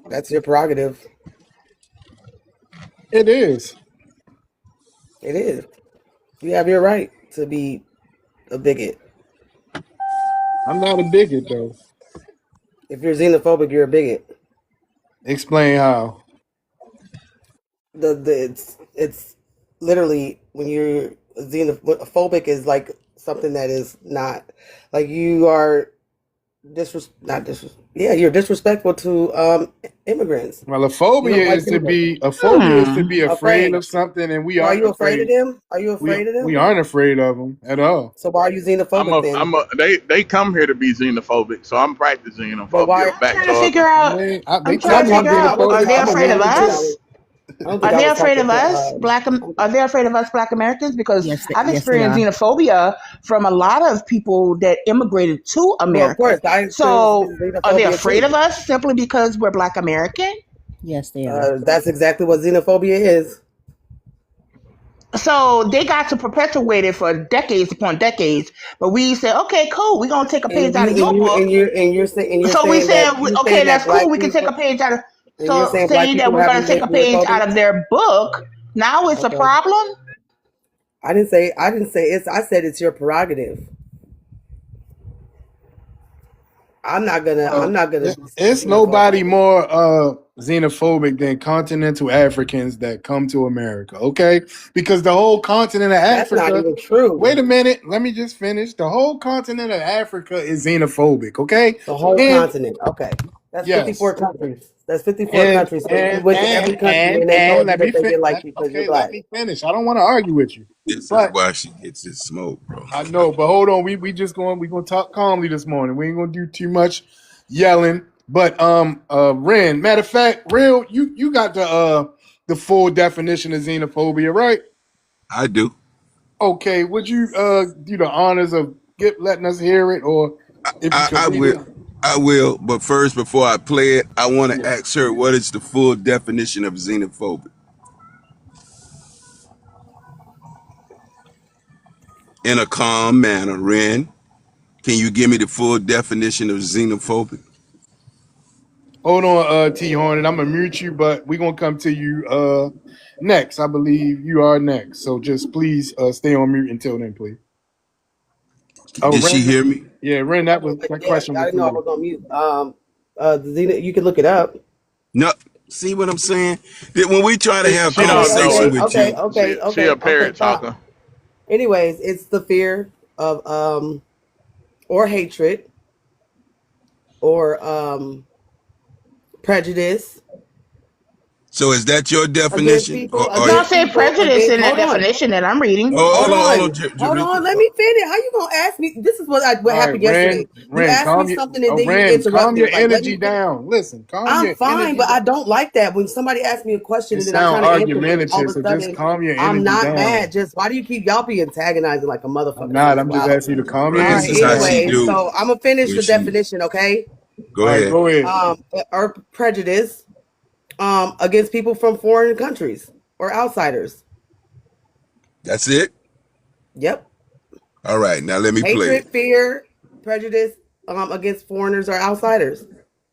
That's your prerogative. It is. It is. You have your right to be a bigot. I'm not a bigot though. If you're xenophobic, you're a bigot. Explain how. It's literally when you're xenophobic is like something that is not like you are you're disrespectful to immigrants. Well, a You phobia don't like is to immigrants. be afraid Afraid. of something, and we Well, are aren't you afraid of afraid. them? Are you afraid of We them? aren't afraid of them at all. So why are you xenophobic then? They come here to be xenophobic, so I'm practicing But why? xenophobia I'm back trying to towards figure them. I out. mean, they I'm No, trying tell to me I'm figure out. xenophobic. Are they I'm a afraid of man too. us? I don't think Are I they was afraid talking of to. us, Are they afraid of us, Black Americans? Because I've Yes, they experienced are. xenophobia from a lot of people that immigrated to Well, of America. course, I experienced So, are they xenophobia afraid too. of us simply because we're Black American? Yes, they are. That's exactly what xenophobia is. So they got to perpetuate it for decades upon decades. But we said, okay, cool. We're gonna take a And page out you of and your you book. and you're So we saying that said, you're okay, saying that that's cool. black We can take a people page out of. and you're So saying black saying that people we're gonna haven't take been a page xenophobic. out of their book. Now it's a Okay, problem. I didn't say it's. I said it's your prerogative. I'm not gonna be It's xenophobic. nobody more xenophobic than continental Africans that come to America, okay? Because the whole continent of That's not Africa, even true. wait a minute, let me just finish. The whole continent of Africa is xenophobic, okay? The whole And continent. Okay, that's yes, 54 countries. That's 54 countries. So if you went to every country and they and told you let me that they didn't like you because you're let black. me finish. I don't want to argue with you. This is But why she gets his smoke, bro. I know, but hold on. We just going. We gonna talk calmly this morning. We ain't gonna do too much yelling. But Ren. Matter of fact, real. You got the full definition of xenophobia, right? I do. Okay. Would you do the honors of letting us hear it, or if you could I read will. it? I will. But first, before I play it, I want to Yeah. ask her what is the full definition of xenophobic in a calm manner. Ren, can you give me the full definition of xenophobic? Hold on, T Hornet. I'm gonna mute you, but we're gonna come to you next. I believe you are next. So just please stay on mute until then, please. Oh, Did she Ren. hear me? Yeah, Ren. That Yeah, question I was didn't for know I you. was on mute. You can look it up. No. See what I'm saying? That when we try to have She Okay, don't know conversation okay, it. with okay, you, okay, She a okay, okay. parrot Stop. talker. Anyways, it's the fear of or hatred or prejudice So is that your against definition? people, It Don't against say people, prejudice against in that hold on. definition that I'm reading. Hold Hold on, on. Hold on. Jaretha. Let me finish. How you gonna ask me? This is what All right, happened yesterday. You Ren, asked me calm your something and then you Calm your interrupted. Like, let energy me finish. down. Listen, calm I'm your fine, energy but down. I don't like that when somebody asks me a question It and then I'm sound trying to answer it and all argumentative, of a so just sudden calm your I'm energy not mad. down. Just why do you keep y'all be antagonizing like a I'm motherfucker? So not. it's I'm just wild. asking you to calm Well, your All this right. energy is how down. she Anyway, do so I'm gonna finish when the she definition. Okay. go All right, ahead. go ahead. Or prejudice against people from foreign countries or outsiders. That's it. Yep. All right, now let me play Hatred, it. fear, prejudice against foreigners or outsiders.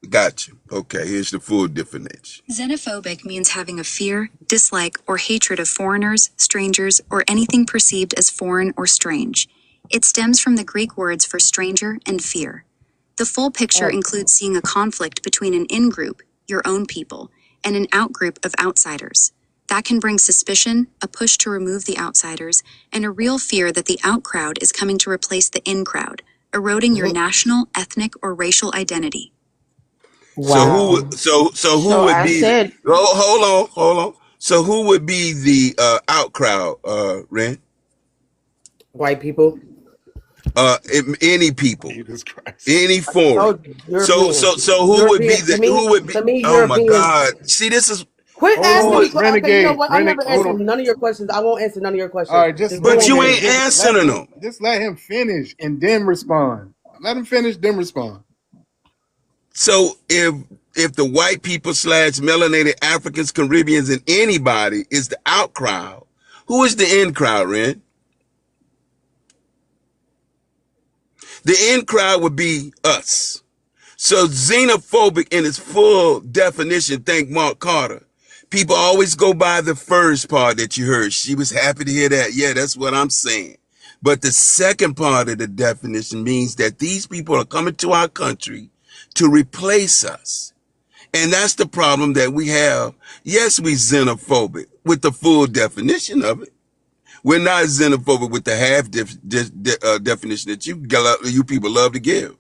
Got you. Okay, here's the full definition. Xenophobic means having a fear, dislike, or hatred of foreigners, strangers, or anything perceived as foreign or strange. It stems from the Greek words for stranger and fear. The full picture Oh, includes seeing a conflict between an in-group, your own people, and an out-group of outsiders. That can bring suspicion, a push to remove the outsiders, and a real fear that the out-crowd is coming to replace the in-crowd, eroding your national, ethnic, or racial identity. So Wow. who So would I be the said, hold on. So who would be the out crowd, Ren? white people. Any people, Jesus Christ. any I just foreign. told you, Europeans. So who would be European the who would be to me, oh my Europeans. God. See, this is Quit Hold asking who me. would on, Okay, you know renegade, what? I'm never hold answering on. none of your questions. I won't answer none of your All questions. right, just Just go but on you mute. renegade. ain't answering them. Just let him finish and then respond. Let him finish, then respond. So if the white people / melanated Africans, Caribbeans, and anybody is the out crowd, who is the in crowd, Ren? The in crowd would be us. So xenophobic in its full definition, thank Mark Carter. People always go by the first part that you heard. She was happy to hear that. Yeah, that's what I'm saying. But the second part of the definition means that these people are coming to our country to replace us. And that's the problem that we have. Yes, we xenophobic with the full definition of it. We're not xenophobic with the half definition that you people love to give.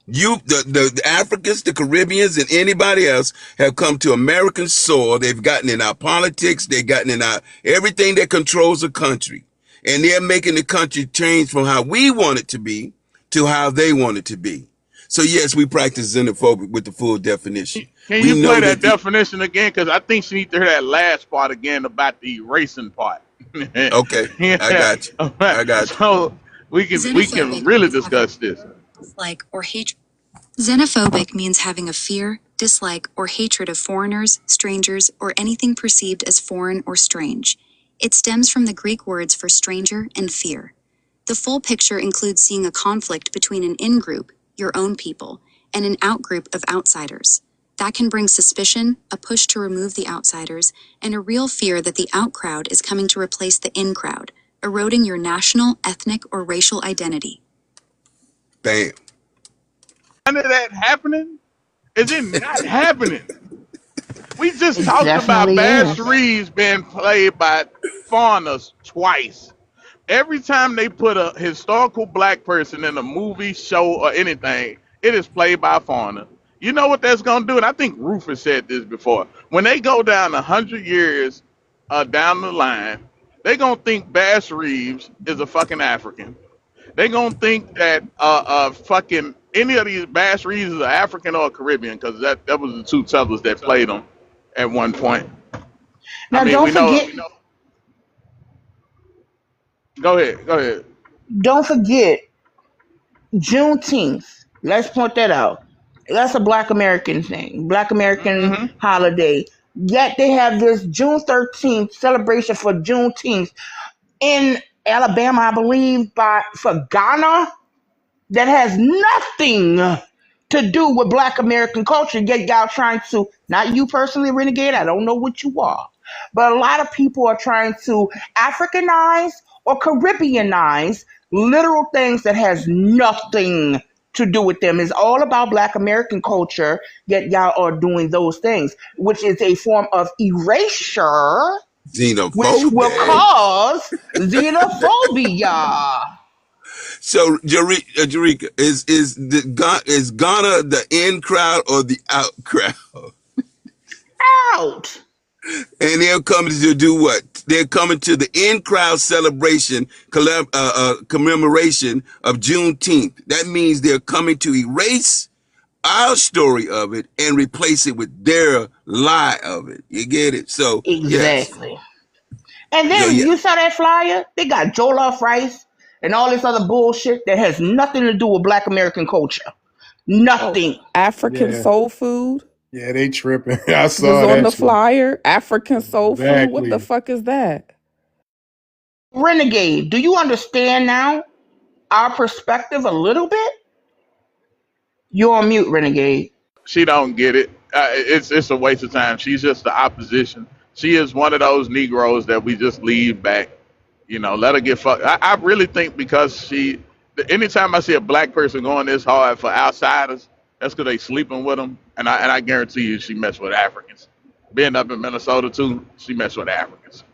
The Africans, the Caribbeans, and anybody else have come to American soil. They've gotten in our politics. They've gotten in our everything that controls a country. And they're making the country change from how we want it to be to how they want it to be. So yes, we practice xenophobic with the full definition. Can you We play know that that the, definition again? Because I think she needs to hear that last part again about the erasing part. okay, I Yeah. got you. I got you. So we can Xenophobic really means having discuss this. dislike or hatred. Xenophobic means having a fear, dislike, or hatred of foreigners, strangers, or anything perceived as foreign or strange. It stems from the Greek words for stranger and fear. The full picture includes seeing a conflict between an in-group, your own people, and an out-group of outsiders. That can bring suspicion, a push to remove the outsiders, and a real fear that the out-crowd is coming to replace the in-crowd, eroding your national, ethnic, or racial identity. Bam. None of that happening? Is it not happening? We just it talked about definitely Bass is. Reeves being played by foreigners twice. Every time they put a historical black person in a movie, show, or anything, it is played by a foreigner. You know what that's gonna do? And I think Rufus said this before. When they go down 100 years down the line, they gonna think Bass Reeves is a fucking African. They gonna think that fucking any of these Bass Reeves is an African or a Caribbean because that was the two tellers that played them at one point. I Now mean, don't we know. forget, Go ahead. Go ahead. don't forget Juneteenth. Let's point that out. That's a Black American thing, Black American Hmm. holiday. Yet they have this June 13th celebration for Juneteenth in Alabama, I believe, for Ghana that has nothing to do with Black American culture. Yet y'all trying to, not you personally, Renegade, I don't know what you are, but a lot of people are trying to Africanize or Caribbeanize literal things that has nothing to do with them. It's all about Black American culture, yet y'all are doing those things, which is a form of erasure, which will Xenophobia. cause xenophobia. So, Jarika, is Ghana the in crowd or the out crowd? Out. And they're coming to do what? They're coming to the in crowd celebration, commemoration of Juneteenth. That means they're coming to erase our story of it and replace it with their lie of it. You get it? So, yes. Exactly. And So, then yeah. you saw that flyer? They got jollof rice and all this other bullshit that has nothing to do with Black American culture. Oh, Nothing. African Yeah, soul food yeah, they tripping. I was saw on that the shit. flyer. African soul food. What the Exactly. fuck is that? Renegade, do you understand now our perspective a little bit? You're on mute, Renegade. She don't get it. It's a waste of time. She's just the opposition. She is one of those Negroes that we just leave back. You know, let her get fucked. I really think because anytime I see a black person going this hard for outsiders, that's because they sleeping with them. And I guarantee you, she messed with Africans. Being up in Minnesota too, she messed with Africans.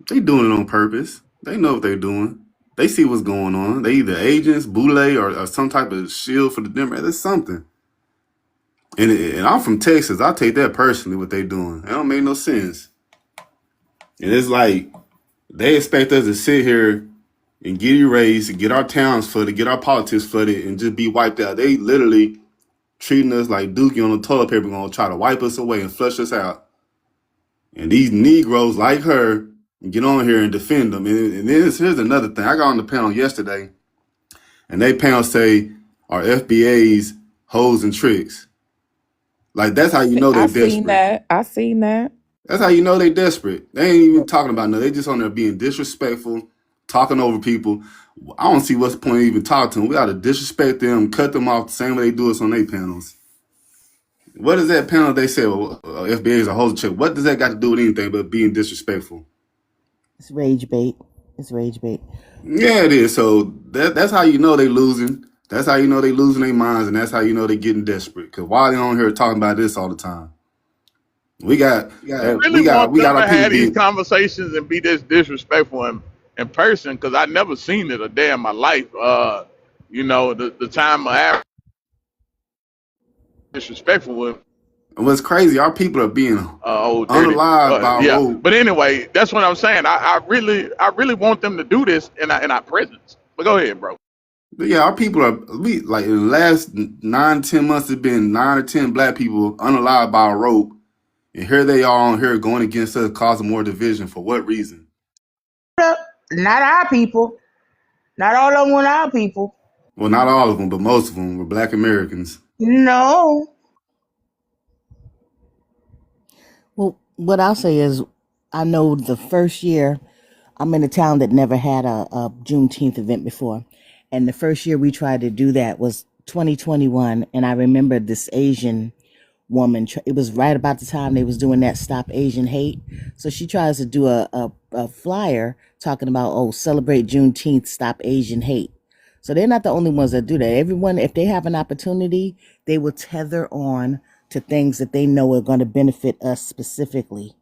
They doing it on purpose. They know what they're doing. They see what's going on. They either agents, boule, or some type of shield for the Democrats. There's something. And I'm from Texas. I take that personally, what they doing. It don't make no sense. And it's like they expect us to sit here and get erased, get our towns flooded, get our politics flooded, and just be wiped out. They literally treating us like Dookie on the toilet paper, gonna try to wipe us away and flush us out. And these Negroes like her get on here and defend them. And here's another thing. I got on the panel yesterday, and they panel say our FBA's hoes and tricks. Like that's how you know I they seen desperate. that. I seen that. That's how you know they desperate. They ain't even talking about nothing. They just on there being disrespectful, talking over people. I don't see what's the point of even talking to them. We got to disrespect them, cut them off the same way they do us on their panels. What is that panel they say, well, FBA is a hoes and tricks? What does that got to do with anything but being disrespectful? It's rage bait. It's rage bait. Yeah, it is. So that's how you know they losing. That's how you know they losing their minds, and that's how you know they getting desperate. Cause why they on here talking about this all the time? We got I really want we them got to our people have these being. conversations and be this disrespectful in person because I never seen it a day in my life. You know, the time of Africa disrespectful with And what's crazy, our people are being old dirty. unalived by Yeah, road. but anyway, that's what I'm saying. I really want them to do this in our presence. But go ahead, bro. But yeah, our people are we like in the last 9 to 10 months, it's been 9 or 10 black people unalived by a rope, and here they are on here going against us, causing more division for what reason? Not our people. Not all of them were our people. Well, not all of them, but most of them were black Americans. No. Well, what I'll say is, I know the first year I'm in a town that never had a Juneteenth event before, and the first year we tried to do that was 2021, and I remember this Asian woman. It was right about the time they was doing that Stop Asian Hate, so she tries to do a flyer talking about, oh, celebrate Juneteenth, stop Asian hate. So they're not the only ones that do that. Everyone, if they have an opportunity, they will tether on to things that they know are going to benefit us specifically.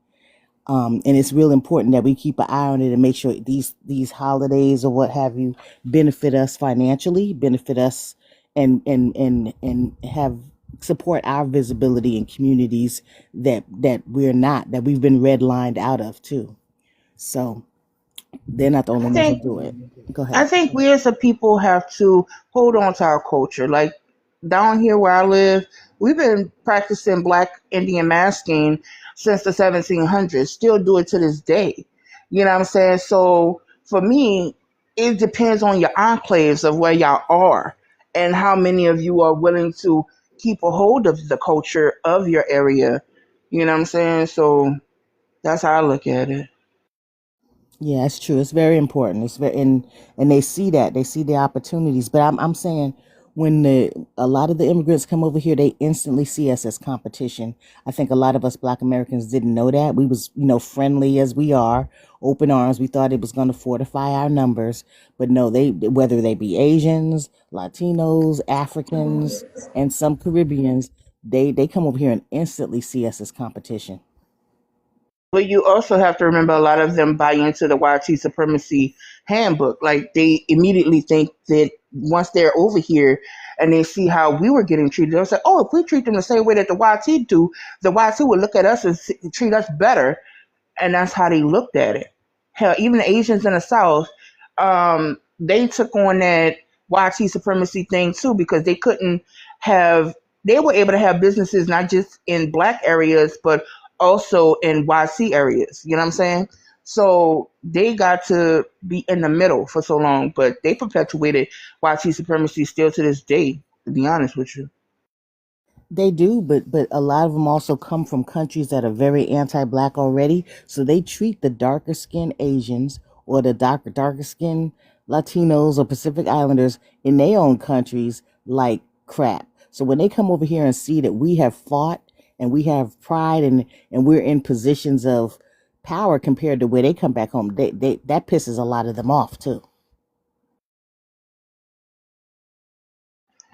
And it's real important that we keep an eye on it and make sure these holidays or what have you benefit us financially, benefit us, and have support our visibility in communities that we've been redlined out of too. So they're not the I only ones that think do it. Go I ahead. think we as a people have to hold on to our culture. Like down here where I live, we've been practicing Black Indian masking since the 1700s. Still do it to this day. You know what I'm saying? So for me, it depends on your enclaves of where y'all are and how many of you are willing to keep a hold of the culture of your area. You know what I'm saying? So that's how I look at it. Yeah, it's true. It's very important. It's very and they see the opportunities. But I'm saying when a lot of the immigrants come over here, they instantly see us as competition. I think a lot of us Black Americans didn't know that. We was, friendly as we are, open arms. We thought it was going to fortify our numbers, but no, they whether they be Asians, Latinos, Africans, and some Caribbeans, they come over here and instantly see us as competition. But you also have to remember a lot of them buy into the YT supremacy handbook. Like they immediately think that once they're over here and they see how we were getting treated, they'll say, "Oh, if we treat them the same way that the YT do, the YT would look at us and treat us better." And that's how they looked at it. Hell, even the Asians in the South, they took on that YT supremacy thing too because they couldn't have. They were able to have businesses not just in black areas, but also in YC areas. You know what I'm saying? So they got to be in the middle for so long, but they perpetuated YT supremacy still to this day. To be honest with you. They do, but a lot of them also come from countries that are very anti-black already. So they treat the darker skinned Asians or the darker skinned Latinos or Pacific Islanders in their own countries like crap. So when they come over here and see that we have fought and we have pride and we're in positions of power compared to where they come back home, they that pisses a lot of them off too.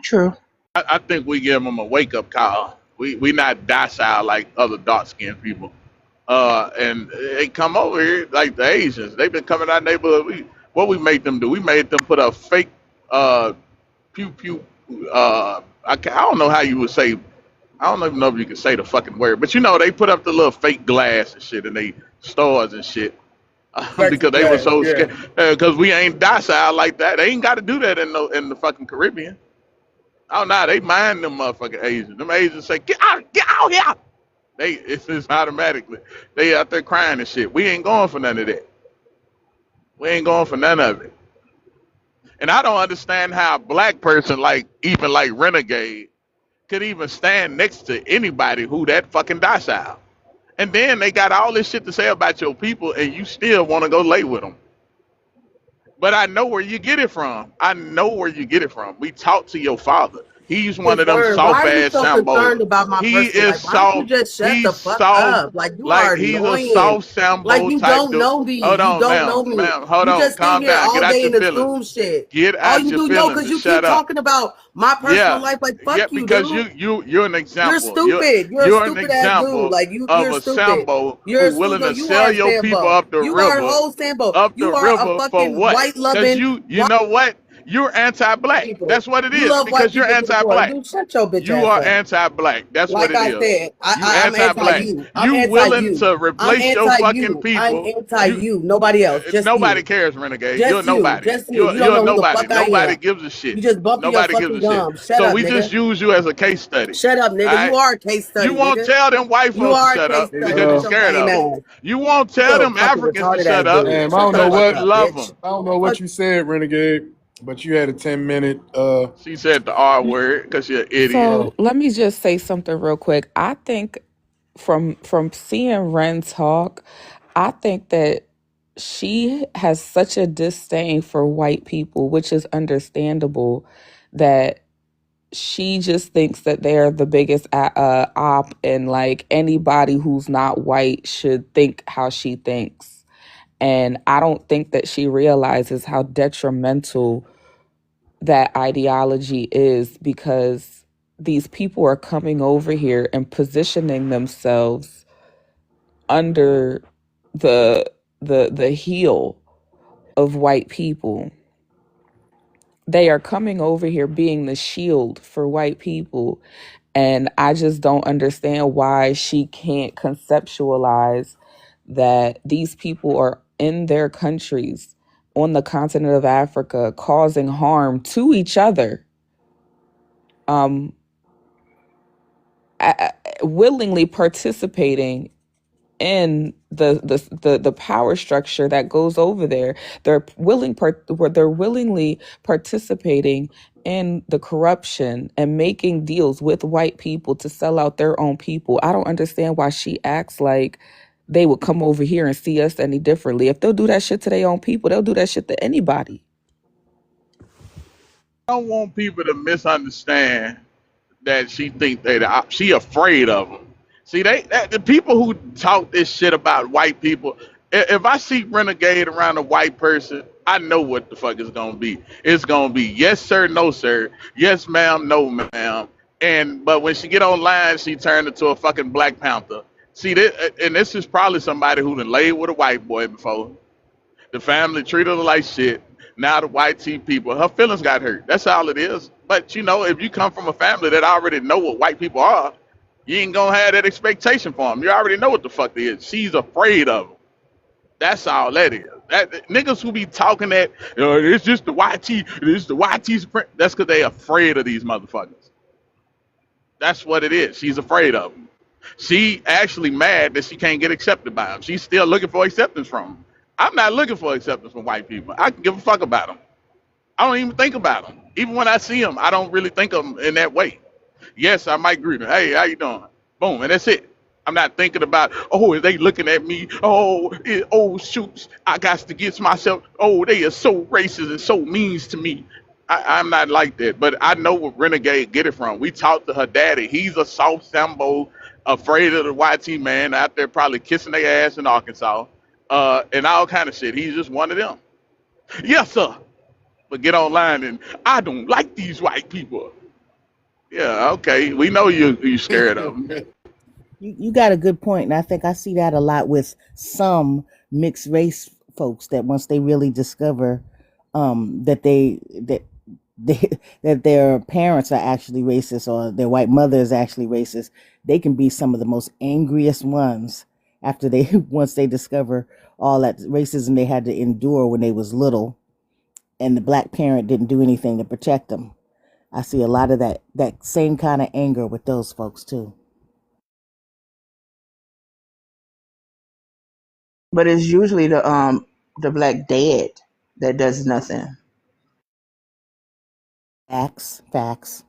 True. I think we give them a wake up call. We not docile like other dark skinned people. And they come over here like the Asians. They've been coming out neighborhood. What we made them do? We made them put a fake pew pew. I don't know how you would say. I don't even know if you can say the fucking word, but you know they put up the little fake glass and shit in they stores and shit because they were Plexiglass, so yeah. scared. Because we ain't docile like that. They ain't got to do that in the fucking Caribbean. Oh no, they mind them motherfucking Asians. Them Asians say, get out here. It's just automatically. They out there crying and shit. We ain't going for none of that. We ain't going for none of it. And I don't understand how a black person even like Renegade could even stand next to anybody who that fucking docile. And then they got all this shit to say about your people and you still want to go lay with them. But I know where you get it from. I know where you get it from. We talked to your father. He's one His of them word. Why soft are you ass so Sambos. concerned about my He personal is life? Why don't you soft. just shut He's the fuck soft. up? Like you Like are he's a annoying. soft Sambo Like you type don't dude. know me. Hold You on, don't know ma'am. me. Ma'am, hold You on. just sit Calm here down. Get all out day your and feelings. assume shit. Get All out you your do, no, feelings because and you shut keep up. talking about my personal Yeah. life. Like Yeah, fuck you, because dude. you're an You're example. stupid. You're a You're an stupid ass dude. example Like of you're a stupid. Sambo You're who a stupid. willing No, to you are sell a your people Sambo. up the You are a river whole Sambo. You are a for fucking what? white Because loving you know what? You're white anti-black. people. That's what it You is. love white Because you're people to the core. anti-black. Dude, shut your bitch You ass are up. anti-black. That's what Like it I is. said, You I'm anti anti-black. you. I'm You anti willing you. to I'm replace your anti fucking you. I'm people. anti You you. Nobody else. Just nobody you. cares, renegade. You're Just you. nobody. Just you. You don't You're know who the nobody. fuck I Nobody am. gives a shit. You just bumping your Nobody gives fucking a shit. gums. Shut So up, we just nigga. use you as a case study. Shut up, All nigga. You right. are a case You study, won't nigga. tell them white You folks to are a shut case up Hey, study because you're with your scared lame of them. ass. You won't tell Little them fucking Africans to retarded shut ass up dude. damn, I Shut don't the know because fuck you what up, love bitch. them. I don't know what Fuck you said, Renegade, but you had a 10 minute. She said the R word because you're an idiot. Oh, So let me just say something real quick. I think from seeing Ren talk, I think that she has such a disdain for white people, which is understandable, that she just thinks that they're the biggest op, and like anybody who's not white should think how she thinks. And I don't think that she realizes how detrimental that ideology is, because these people are coming over here and positioning themselves under the the heel of white people. They are coming over here being the shield for white people. And I just don't understand why she can't conceptualize that these people are in their countries on the continent of Africa causing harm to each other, um, willingly participating in the power structure that goes over there. They're willingly participating in the corruption and making deals with white people to sell out their own people. I don't understand why she acts like they would come over here and see us any differently. If they'll do that shit to their own people, they'll do that shit to anybody. I don't want people to misunderstand that she afraid of them. See, the people who talk this shit about white people. If I see renegade around a white person, I know what the fuck it's gonna be. It's gonna be yes sir, no sir, yes ma'am, no ma'am. But when she get online, she turned into a fucking Black Panther See that, and this is probably somebody who done laid with a white boy before. The family treated her like shit. Now the white tea people, her feelings got hurt. That's all it is. But you know, if you come from a family that already know what white people are, you ain't gonna have that expectation for them. You already know what the fuck they is. She's afraid of them. That's all that is. That niggas who be talking that, it's just the YT, it's the YT supreme. That's because they afraid of these motherfuckers. That's what it is. She's afraid of them. She actually mad that she can't get accepted by them. She's still looking for acceptance from them. I'm not looking for acceptance from white people. I can give a fuck about them. I don't even think about them. Even when I see them, I don't really think of them in that way. Yes, I might greet them. Hey, how you doing? Boom, and that's it. I'm not thinking about, oh, is they looking at me? Oh, oh, shoots, I got to get myself. Oh, they are so racist and so mean to me. I'm not like that, but I know where Renegade get it from. We talked to her daddy. He's a soft Sambo, afraid of the YT man out there probably kissing their ass in Arkansas, and all kind of shit. He's just one of them. Yes, sir. But get online and I don't like these white people. Yeah, okay. We know you scared of them. You got a good point, and I think I see that a lot with some mixed race folks that once they really discover that they that their parents are actually racist or their white mother is actually racist, they can be some of the most angriest ones after they once they discover all that racism they had to endure when they was little and the black parent didn't do anything to protect them. I see a lot of that same kind of anger with those folks too. But it's usually the black dad that does nothing. Facts.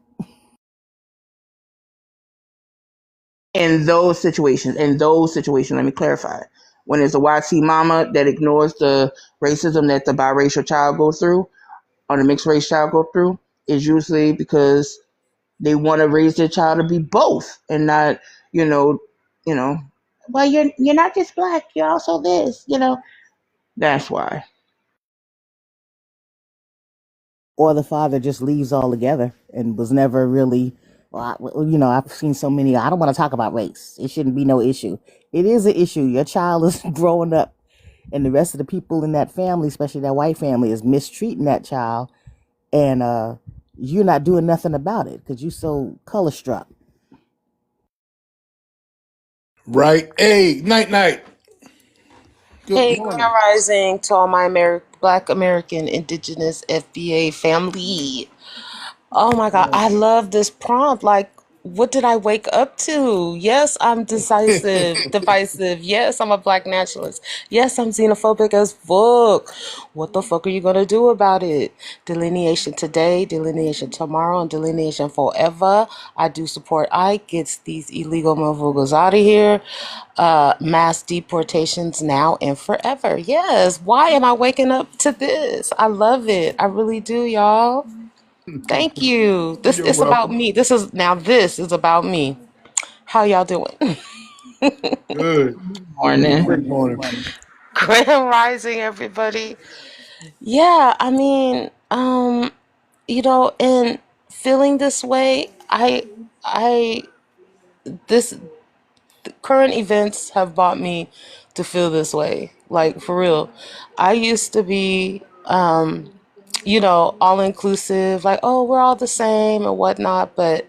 In those situations, let me clarify. When it's a YT mama that ignores the racism that the biracial child goes through or the mixed race child go through, is usually because they want to raise their child to be both and not, you know, you know, well, you're not just black, you're also this, That's why. Or the father just leaves altogether and was never really, I've seen so many. I don't want to talk about race. It shouldn't be no issue. It is an issue. Your child is growing up, and the rest of the people in that family, especially that white family, is mistreating that child, and you're not doing nothing about it because you're so color struck. Right. Hey, night. Good Hey, Grand morning. Rising to all my Black American Indigenous FBA family. Oh my God, I love this prompt. Like, what did I wake up to? Yes, I'm divisive. Yes, I'm a Black nationalist. Yes, I'm xenophobic as fuck. What the fuck are you gonna do about it? Delineation today, delineation tomorrow, and delineation forever. I do support Ike. Gets these illegal motherfuckers out of here. Mass deportations now and forever. Yes. Why am I waking up to this? I love it. I really do, y'all. Thank you. This You're is about welcome. me. This is about me. How y'all doing? Good. Morning. Great morning. Grand Rising, everybody. Yeah, I mean, and feeling this way, I this current events have brought me to feel this way. Like for real. I used to be all inclusive, like, oh, we're all the same and whatnot, but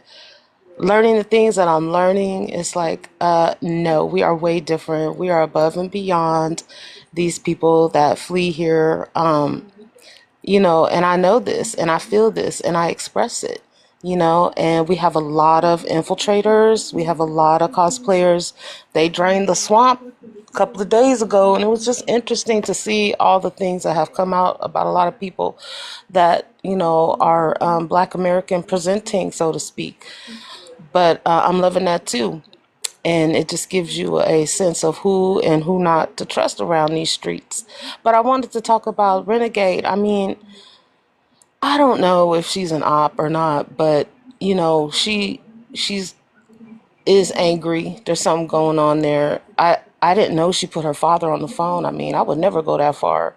learning the things that I'm learning, it's like, no, we are way different. We are above and beyond these people that flee here. And I know this and I feel this and I express it, and we have a lot of infiltrators. We have a lot of cosplayers. They drained the swamp a couple of days ago, and it was just interesting to see all the things that have come out about a lot of people that, are Black American presenting, so to speak. But I'm loving that too. And it just gives you a sense of who and who not to trust around these streets. But I wanted to talk about Renegade. I mean, I don't know if she's an op or not, but she's is angry. There's something going on there. I didn't know she put her father on the phone. I mean, I would never go that far.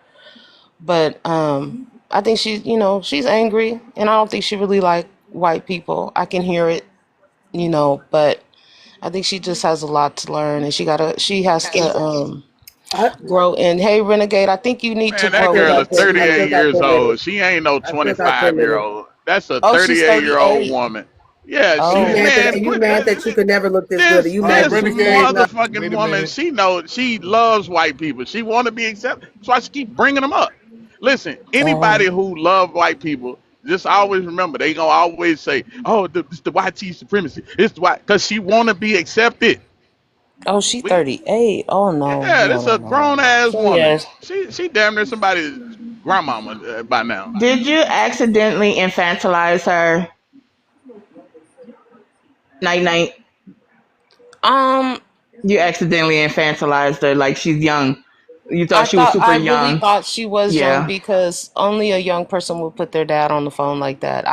But I think she's angry, and I don't think she really like white people. I can hear it, but I think she just has a lot to learn, and she has to I, grow. And hey, Renegade, I think you need to Man, I that grow still girl got is up 10. I too. 38 still got years 10 old. minutes. She ain't no I still got 10 minutes. 25-year-old. That's a Oh, she's 38-year-old 38. woman. Yeah, You she Oh, mad that man, you quit mad that she could never look this good? Or this you All right, mad this that she said Renegade. no? motherfucking Wait a woman. minute. She knows she loves white people. She want to be accepted. That's why she keep bringing them up. Listen, anybody dang. who love white people, just always remember they gonna always say, "Oh, it's the white supremacy." It's the white because she want to be accepted. Oh, she We 38. Oh no, Yeah, no, this no, a no, no, grown no. ass So woman. yes. She damn near somebody's grandmama by now. Did you accidentally infantilize her? Night night. Um, You accidentally infantilized her like she's young. You thought she was super I really young. thought she was young Yeah. because only a young person would put their dad on the phone like that.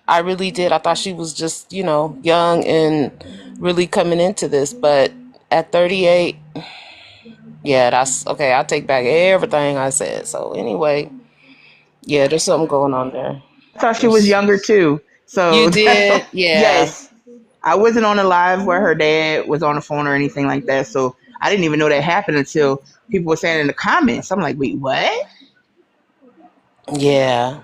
I really did. I thought she was just, young and really coming into this. But at 38, yeah, that's okay. I take back everything I said. So anyway, yeah, there's something going on there. I thought she was There's, younger too. you So that's did, yeah, yes. I wasn't on the live where her dad was on the phone or anything like that. So I didn't even know that happened until people were saying in the comments. I'm like, wait, what? yeah.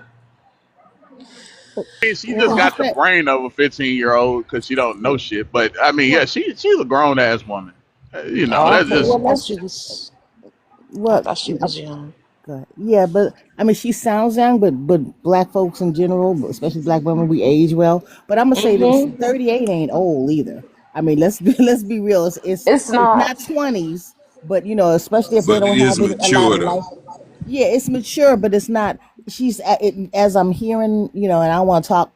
I mean, she Well, just to be got the fair, brain of a 15-year-old because she don't know shit. But I mean, yeah, well, she's a grown ass woman. Oh, That's okay. just I well, thought let's she was. I well. thought she was young. Good. Yeah, but I mean, she sounds young, but black folks in general, especially black women, we age well. But I'm gonna say this: Mm-hmm. 38 ain't old either. I mean, let's be let's be real. It's It's not. not 20s, but especially if they But it don't is have a lot mature of though. life. Yeah, it's mature, but it's not. As I'm hearing, and I want to talk,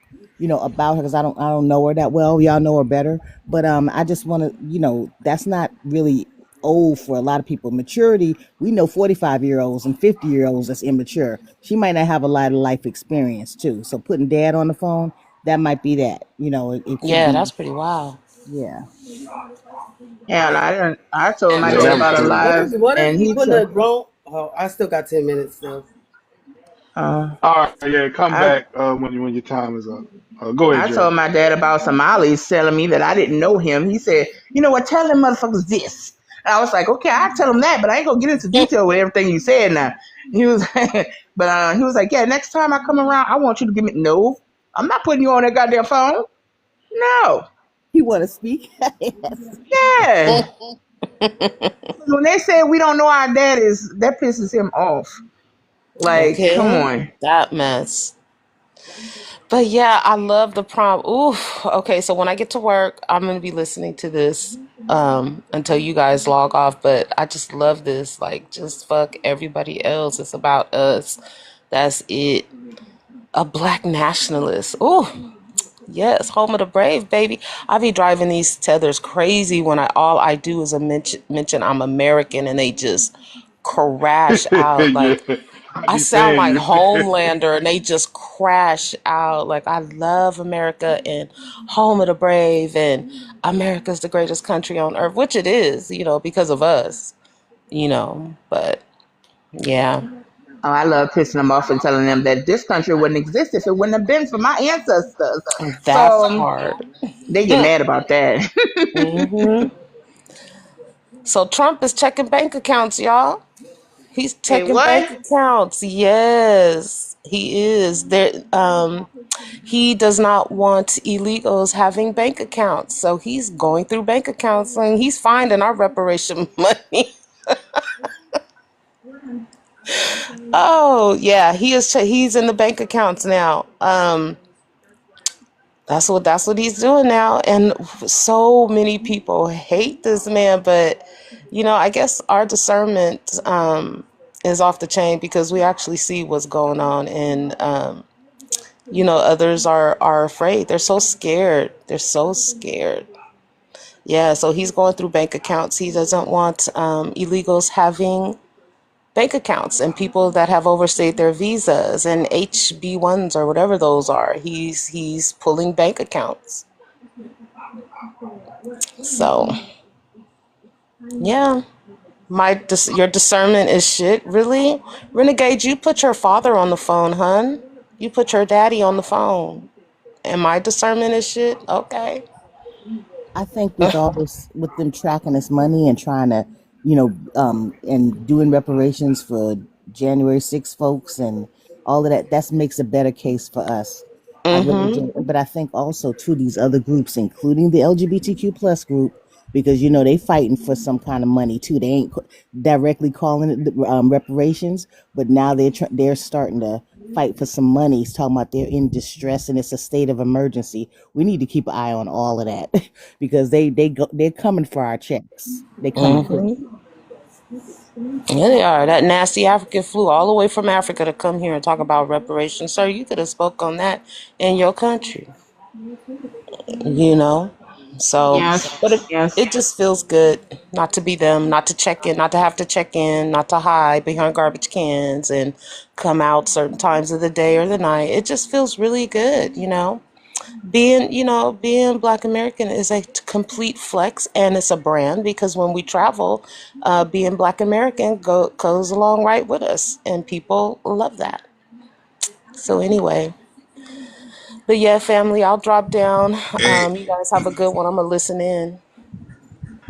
about her because I don't know her that well. Y'all know her better, but I just want to, that's not really old for a lot of people. Maturity, we know 45-year-olds and 50-year-olds that's immature. She might not have a lot of life experience too. So putting dad on the phone, that might be that. It could Yeah, be, that's pretty wild. yeah. And I told my Yeah, dad that was about it crazy. live What if and you he putting told a grown? Oh, I still got 10 minutes still. uh All right, yeah, come I back when your time is up. Go ahead, I Jerry. told my dad about Somalis telling me that I didn't know him. He said, you know what, tell them motherfuckers this. And I was like, okay, I'll tell them that, but I ain't gonna get into detail with everything you said now. He was but he was like, yeah, next time I come around, I want you to give me no. I'm not putting you on that goddamn phone. No. You want to speak? Yes. Yeah. When they say we don't know our daddies, that pisses him off. Like, come Okay, on. that mess. But yeah, I love the prompt. Ooh, okay. So when I get to work, I'm gonna be listening to this until you guys log off. But I just love this. Like, just fuck everybody else. It's about us. That's it. A black nationalist. Ooh, yes, home of the brave, baby. I be driving these tethers crazy when all I do is mention I'm American and they just crash out. Yeah, Like, I I be sound paying like you. Homelander and they just crash out. Like, I love America and home of the brave and America's the greatest country on earth, which it is, because of us, but yeah, Oh, I love pissing them off and telling them that this country wouldn't exist if it wouldn't have been for my ancestors. that So part. they get mad about that. hmm So Trump is checking bank accounts, y'all. He's Wait, checking bank what? accounts. Yes, he is. He does not want illegals having bank accounts. So he's going through bank accounts and he's finding our reparation money. Oh, yeah, he's in the bank accounts now. That's what he's doing now. And so many people hate this man, but I guess our discernment is off the chain because we actually see what's going on and others are afraid. They're so scared. They're so scared. Yeah, so he's going through bank accounts. He doesn't want illegals having bank accounts and people that have overstayed their visas and HB1s or whatever those are. He's pulling bank accounts. So, yeah. Your discernment is shit. Really? Renegade, you put your father on the phone, hun. You put your daddy on the phone. And my discernment is shit? Okay. I think with all this, with them tracking this money and trying to, and doing reparations for January 6 folks and all of that, that makes a better case for us. I really Mm-hmm. do. But I think also to these other groups, including the LGBTQ plus group, because they fighting for some kind of money too. They ain't directly calling it reparations, but now they're starting to fight for some money. He's talking about they're in distress and it's a state of emergency. We need to keep an eye on all of that because they're coming for our checks. They coming quick. Mm-hmm. Yeah, they are. That nasty African flew all the way from Africa to come here and talk about reparations. Sir, you could have spoke on that in your country, you know? So, Yes, but yes. it just feels good not to be them, not to check in, not to have to check in, not to hide behind garbage cans and come out certain times of the day or the night. It just feels really good, you know? Being Black American is a complete flex, and it's a brand because when we travel, being Black American goes along right with us, and people love that. So anyway, but yeah, family, I'll drop down. Hey, You guys have a good one. I'm gonna listen in.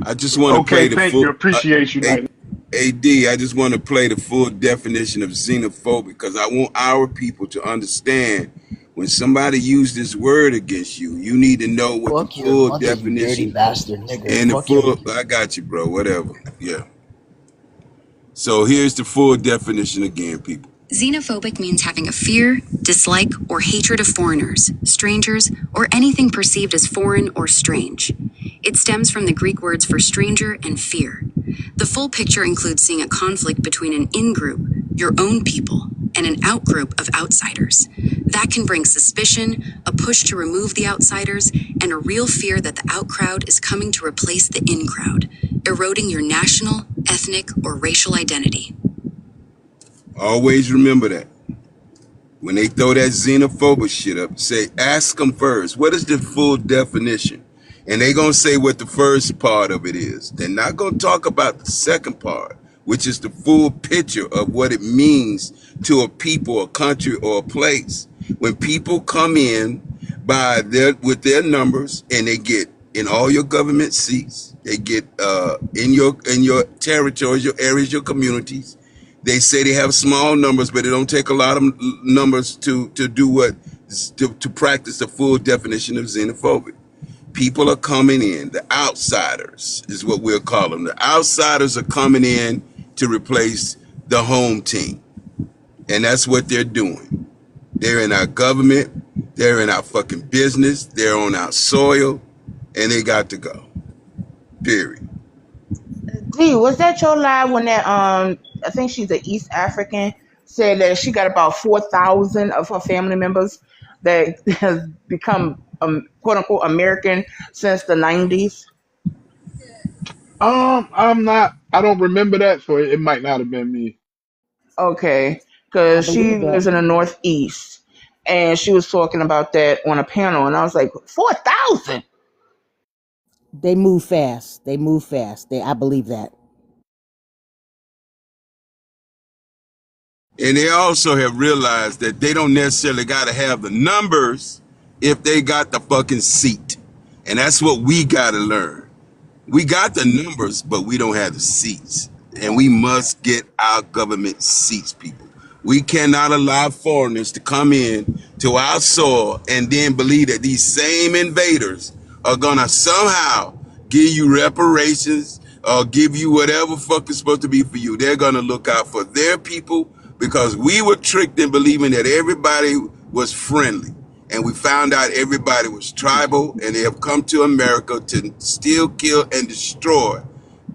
I just want to Okay, play the thank you. full. Appreciate you, A- Night. AD, I just want to play the full definition of xenophobic because I want our people to understand when somebody uses this word against you, you need to know what the Fuck your full mother, you dirty definition bastard, nigger. and the Fuck your full. mother. I got you, bro. Whatever. Yeah. So here's the full definition again, people. Xenophobic means having a fear, dislike, or hatred of foreigners, strangers, or anything perceived as foreign or strange. It stems from the Greek words for stranger and fear. The full picture includes seeing a conflict between an in-group, your own people, and an out-group of outsiders. That can bring suspicion, a push to remove the outsiders, and a real fear that the out-crowd is coming to replace the in-crowd, eroding your national, ethnic, or racial identity. Always remember that. When they throw that xenophobic shit up, say, ask them first, what is the full definition? And they gonna say what the first part of it is. They're not gonna talk about the second part, which is the full picture of what it means to a people, a country, or a place. When people come in with their numbers and they get in all your government seats, they get in your territories, your areas, your communities. They say they have small numbers, but it don't take a lot of numbers to do to practice the full definition of xenophobic. People are coming in. The outsiders is what we'll call them. The outsiders are coming in to replace the home team. And that's what they're doing. They're in our government. They're in our fucking business. They're on our soil. And they got to go. Period. D, was that your live when that I think she's an East African said that she got about 4,000 of her family members that has become quote unquote American since the 90s? I'm not. I don't remember that, so it might not have been me. Okay, I because she believe that. lives in the Northeast, and she was talking about that on a panel, and I was like, 4,000. They move fast. They move fast. I believe that. And they also have realized that they don't necessarily got to have the numbers if they got the fucking seat. And that's what we got to learn. We got the numbers, but we don't have the seats. And we must get our government seats, people. We cannot allow foreigners to come in to our soil and then believe that these same invaders are going to somehow give you reparations or give you whatever fuck is supposed to be for you. They're going to look out for their people because we were tricked in believing that everybody was friendly. And we found out everybody was tribal, and they have come to America to steal, kill, and destroy,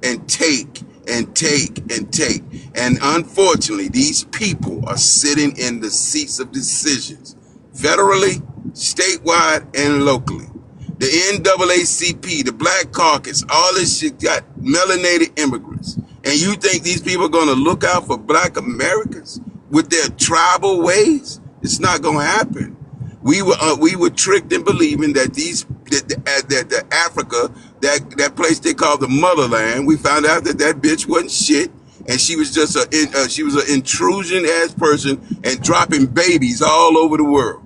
and take, and take, and take. And unfortunately, these people are sitting in the seats of decisions, federally, statewide, and locally. The NAACP, the Black Caucus, all this shit got melanated immigrants. And you think these people are going to look out for Black Americans with their tribal ways? It's not going to happen. We were tricked in believing that that Africa, that place they call the motherland, we found out that bitch wasn't shit, and she was just she was an intrusion ass person and dropping babies all over the world,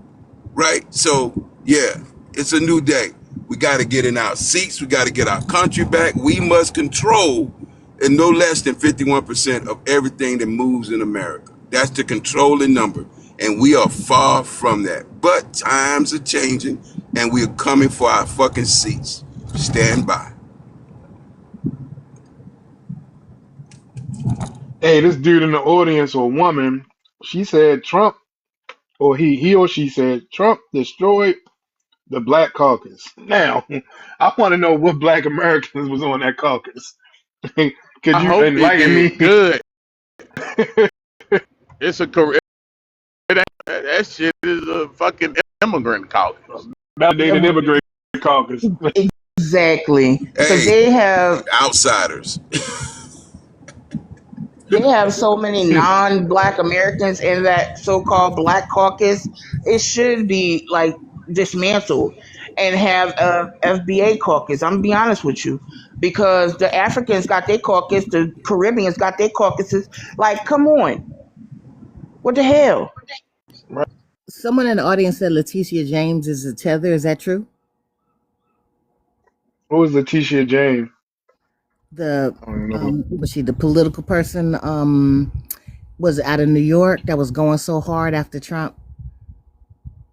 right? So yeah, it's a new day. We got to get in our seats. We got to get our country back. We must control and no less than 51% of everything that moves in America. That's the controlling number. And we are far from that. But times are changing and we're coming for our fucking seats. Stand by. Hey, this dude in the audience or woman, she said Trump, or he or she said Trump destroyed the Black Caucus. Now, I want to know what Black Americans was on that caucus. Could I you hope it enlighten did me? good. It's a career. That shit is a fucking immigrant caucus. Validated Yeah, immigrant caucus. exactly. Because Hey, they have outsiders. so many non-black Americans in that so-called Black Caucus. It should be like dismantled and have a FBA caucus. I'm gonna be honest with you, because the Africans got their caucus, the Caribbeans got their caucuses. Like, come on, what the hell? Right. Someone in the audience said Leticia James is a tether. Is that true? Who was Letitia James? The I don't know. was she the political person? Was out of New York that was going so hard after Trump.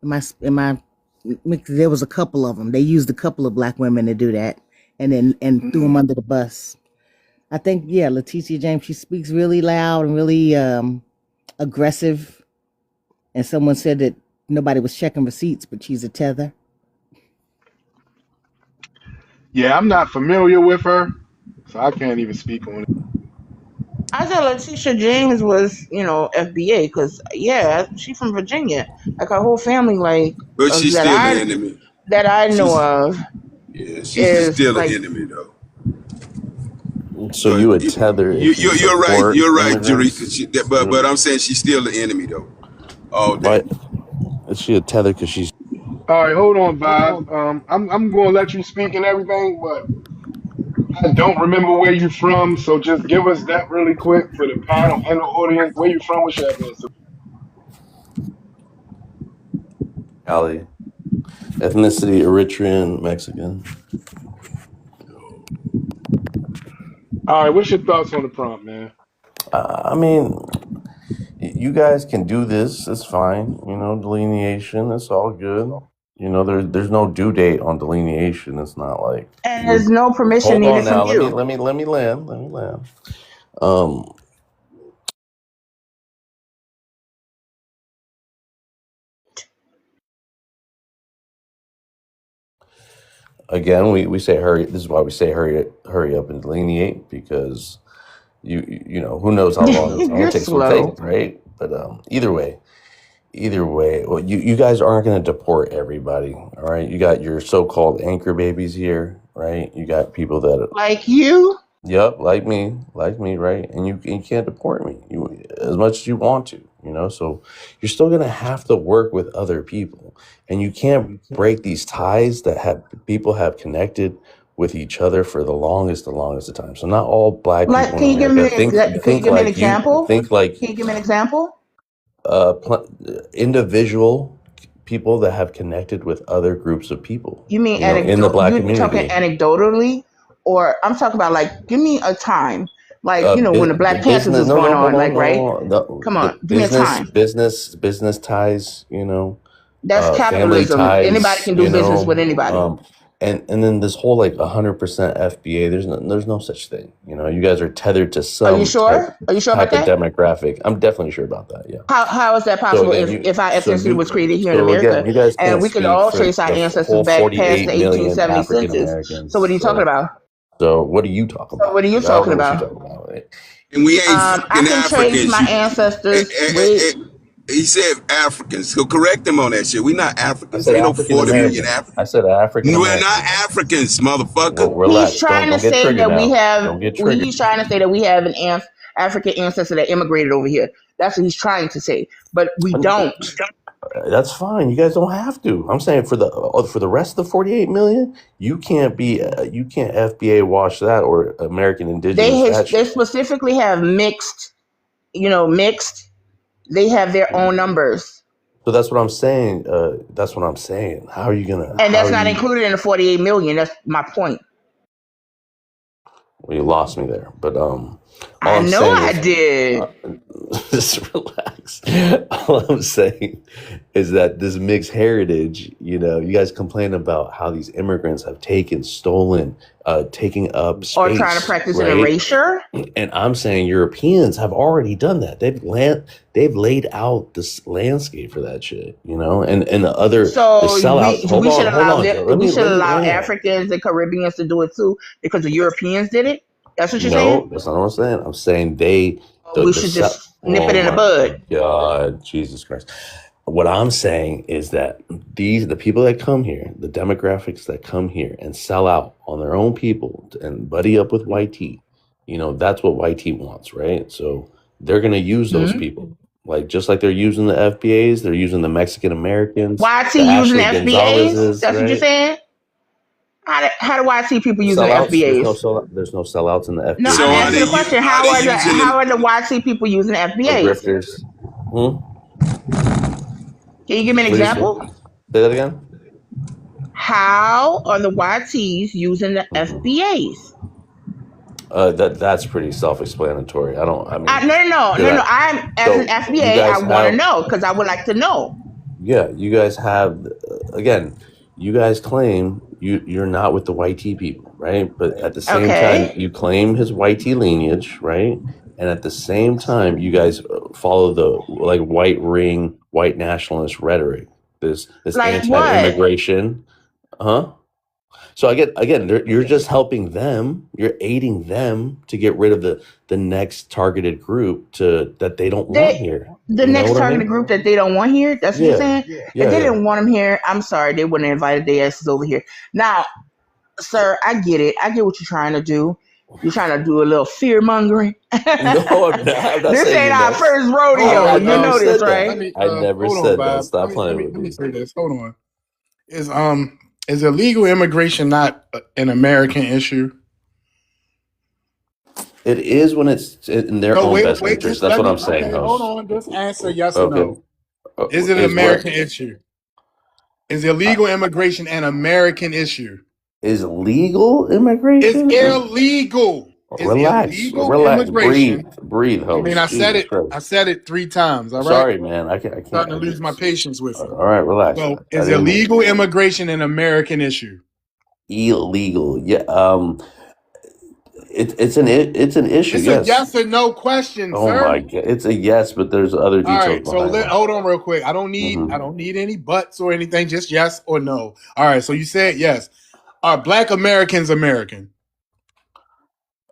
Am I? There was a couple of them. They used a couple of black women to do that, and then threw them under the bus. I think, yeah, Leticia James. She speaks really loud and really aggressive. And someone said that nobody was checking receipts, but she's a tether. Yeah, I'm not familiar with her, so I can't even speak on it. I thought Letitia James was, FBA, because yeah, she from Virginia. Like her whole family, like But she's that still the I enemy. know She's of Yeah, she's is still an like, enemy though. So you But would tether if you you're right. support You're right, immigrants? Jerika. But I'm saying she's still the enemy though, all day. Why is she a tether? Because she's All right, hold on, Bob. I'm going to let you speak and everything, but I don't remember where you from, so just give us that really quick for the panel and the audience. Where you from? What's your ethnicity? Ali. Ethnicity Eritrean Mexican. All right, what's your thoughts on the prompt, man? I mean, you guys can do this. It's fine. You know, delineation. It's all good. You know, there's no due date on delineation. It's not like and you're. there's no permission Hold needed on from now. you. Let me land. Let me land. Um, Again, we say hurry. This is why we say hurry up and delineate, because you know, who knows how long You're it takes to take, slow. right? But either way, well, you guys aren't going to deport everybody, all right? You got your so-called anchor babies here, right? You got people that, Like you? yep, like me, right? And you can't deport me, as much as you want to, you know. So you're still going to have to work with other people, and you can't break these ties that people have connected with each other for the longest of time. So not all black Like, people in can you give America me can you give me an example? think like Can you give me an example? uh, individual people that have connected with other groups of people, You mean you know, in the anecdote? black You talking community. anecdotally, or I'm talking about like, give me a time, like when the Black Panthers Business, was no, going no, hold on, on, like, right? no, Come on, give me a time. business ties, you know, That's family capitalism. Anybody ties, can do you business with know, anybody. and then this whole like 100% FBA. There's no such thing. You know, you guys are tethered to Are you some sure? Are you sure about type of that? demographic. I'm definitely sure about that. Yeah. How is that So possible again, if our ethnicity was created here in again, America, you guys and can't we could speak all for trace our the ancestors whole back past 48 the million 1870 African census? So what Americans. are you talking about? So what are you talking So what about? are you Like, I don't talking know what you're about? talking about. Right? And we ain't I fucking can trace Africans. my ancestors. Wait, He said Africans. So correct him on that shit. We not I Africans. said Ain't no African 40 million American. Africans. I said African We're not American. Africans, motherfucker. Relax. Don't get triggered now. Don't get triggered. he's trying to say that we have an African ancestor that immigrated over here. That's what he's trying to say, but we don't. That's fine. You guys don't have to. I'm saying for the rest of the 48 million, you can't FBA wash that or American indigenous that They shit. specifically have mixed. They have their own numbers. So that's what I'm saying. That's what I'm saying. How are you gonna? And How that's are not you? included in the 48 million. That's my point. Well, you lost me there. But all I I'm know saying I is, did. just relax. All I'm saying is that this mixed heritage, you guys complain about how these immigrants have stolen, taking up Or trying to space, practice an right? erasure. And I'm saying Europeans have already done that. They've laid out this landscape for that shit, and the So sellouts. Hold we should on, hold allow on, them, Joe. we should allow Hold on. Africans and Caribbeans to do it too because the Europeans did it. That's what you're saying. No, that's not what I'm saying. I'm saying We should just nip it oh in the my bud. God, Jesus Christ. What I'm saying is that the people that come here, the demographics that come here and sell out on their own people and buddy up with YT, that's what YT wants, right? So they're gonna use those Hmm? people. Like just like they're using the FBAs, they're using the Mexican Americans, YT the using the Ashley FBAs. Gonzalez's, That's what you're right? saying. How do YT people The using the sellouts, FBAs? there's no sellouts in the No, FBA I'm So asking the community. question. are they using How the are the YT people using the The FBAs? grifters. Hmm? Can you give me an What do you say? example? Say that again? How are the YTs using the FBAs? That's pretty self-explanatory. I mean, No. that, I'm as an so you FBA. I guys want to have, know because I would like to know. yeah, you guys have, again, you guys claim you're not with the YT people, right? But at the same time, Okay, you claim his YT lineage, right? And at the same time, you guys follow the like white ring, white nationalist rhetoric, this like what? anti-immigration, huh? So again, you're just helping them. You're aiding them to get rid of the next targeted group that they don't want They here. the You know next what I targeted mean? group that they don't want here. That's what you're Yeah, saying. If yeah, they yeah. didn't want them here, I'm sorry, they wouldn't have invited their asses over here. Now, sir, I get it. I get what you're trying to do. You're trying to do a little fear mongering. No, I'm not. I'm not This saying ain't you're our next. first Hold rodeo. I on. You never know this, said right? that. Let me I never hold on, said that. Bob. Stop playing with Let me me. say this. Hold on. Is is illegal immigration not an American issue? It is when it's in their So own wait, best wait, interest. just That's let what me. I'm saying, Okay, hold host. on. Just answer yes or Okay. no. Is it an Is what? American issue? Is Uh, illegal immigration an American issue? is legal It's immigration? illegal. It's Relax, illegal relax, breathe, immigration. breathe, I mean, host. Jesus I Christ. said it 3 times. All right. Sorry, man. I can't. Starting to lose my patience with you. All right, relax. So, I is didn't mean illegal immigration an American issue? illegal. Yeah. It's an issue. It's a Yes. yes or no question, Oh my sir. God. It's a yes, but there's other All details right. So behind that. hold on real quick. I Hmm. don't need any buts or anything. Just yes or no. All right. So you said yes. Are Black Americans American?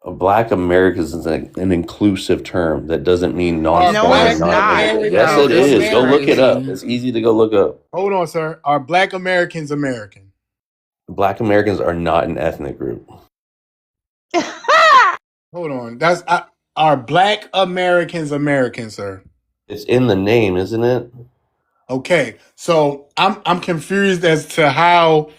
Black Americans is an inclusive term that doesn't mean Are No, non-foreign, it's Black not. non-immigrant. Yes, Yo, it Americans this is. is Go look it American? up. crazy. It's easy to go look up. Hold on, sir. Are Black Americans American? Black Americans are not an ethnic group. Hold on. Are Black Americans American, sir? It's in the name, isn't it? Okay. So I'm confused as to how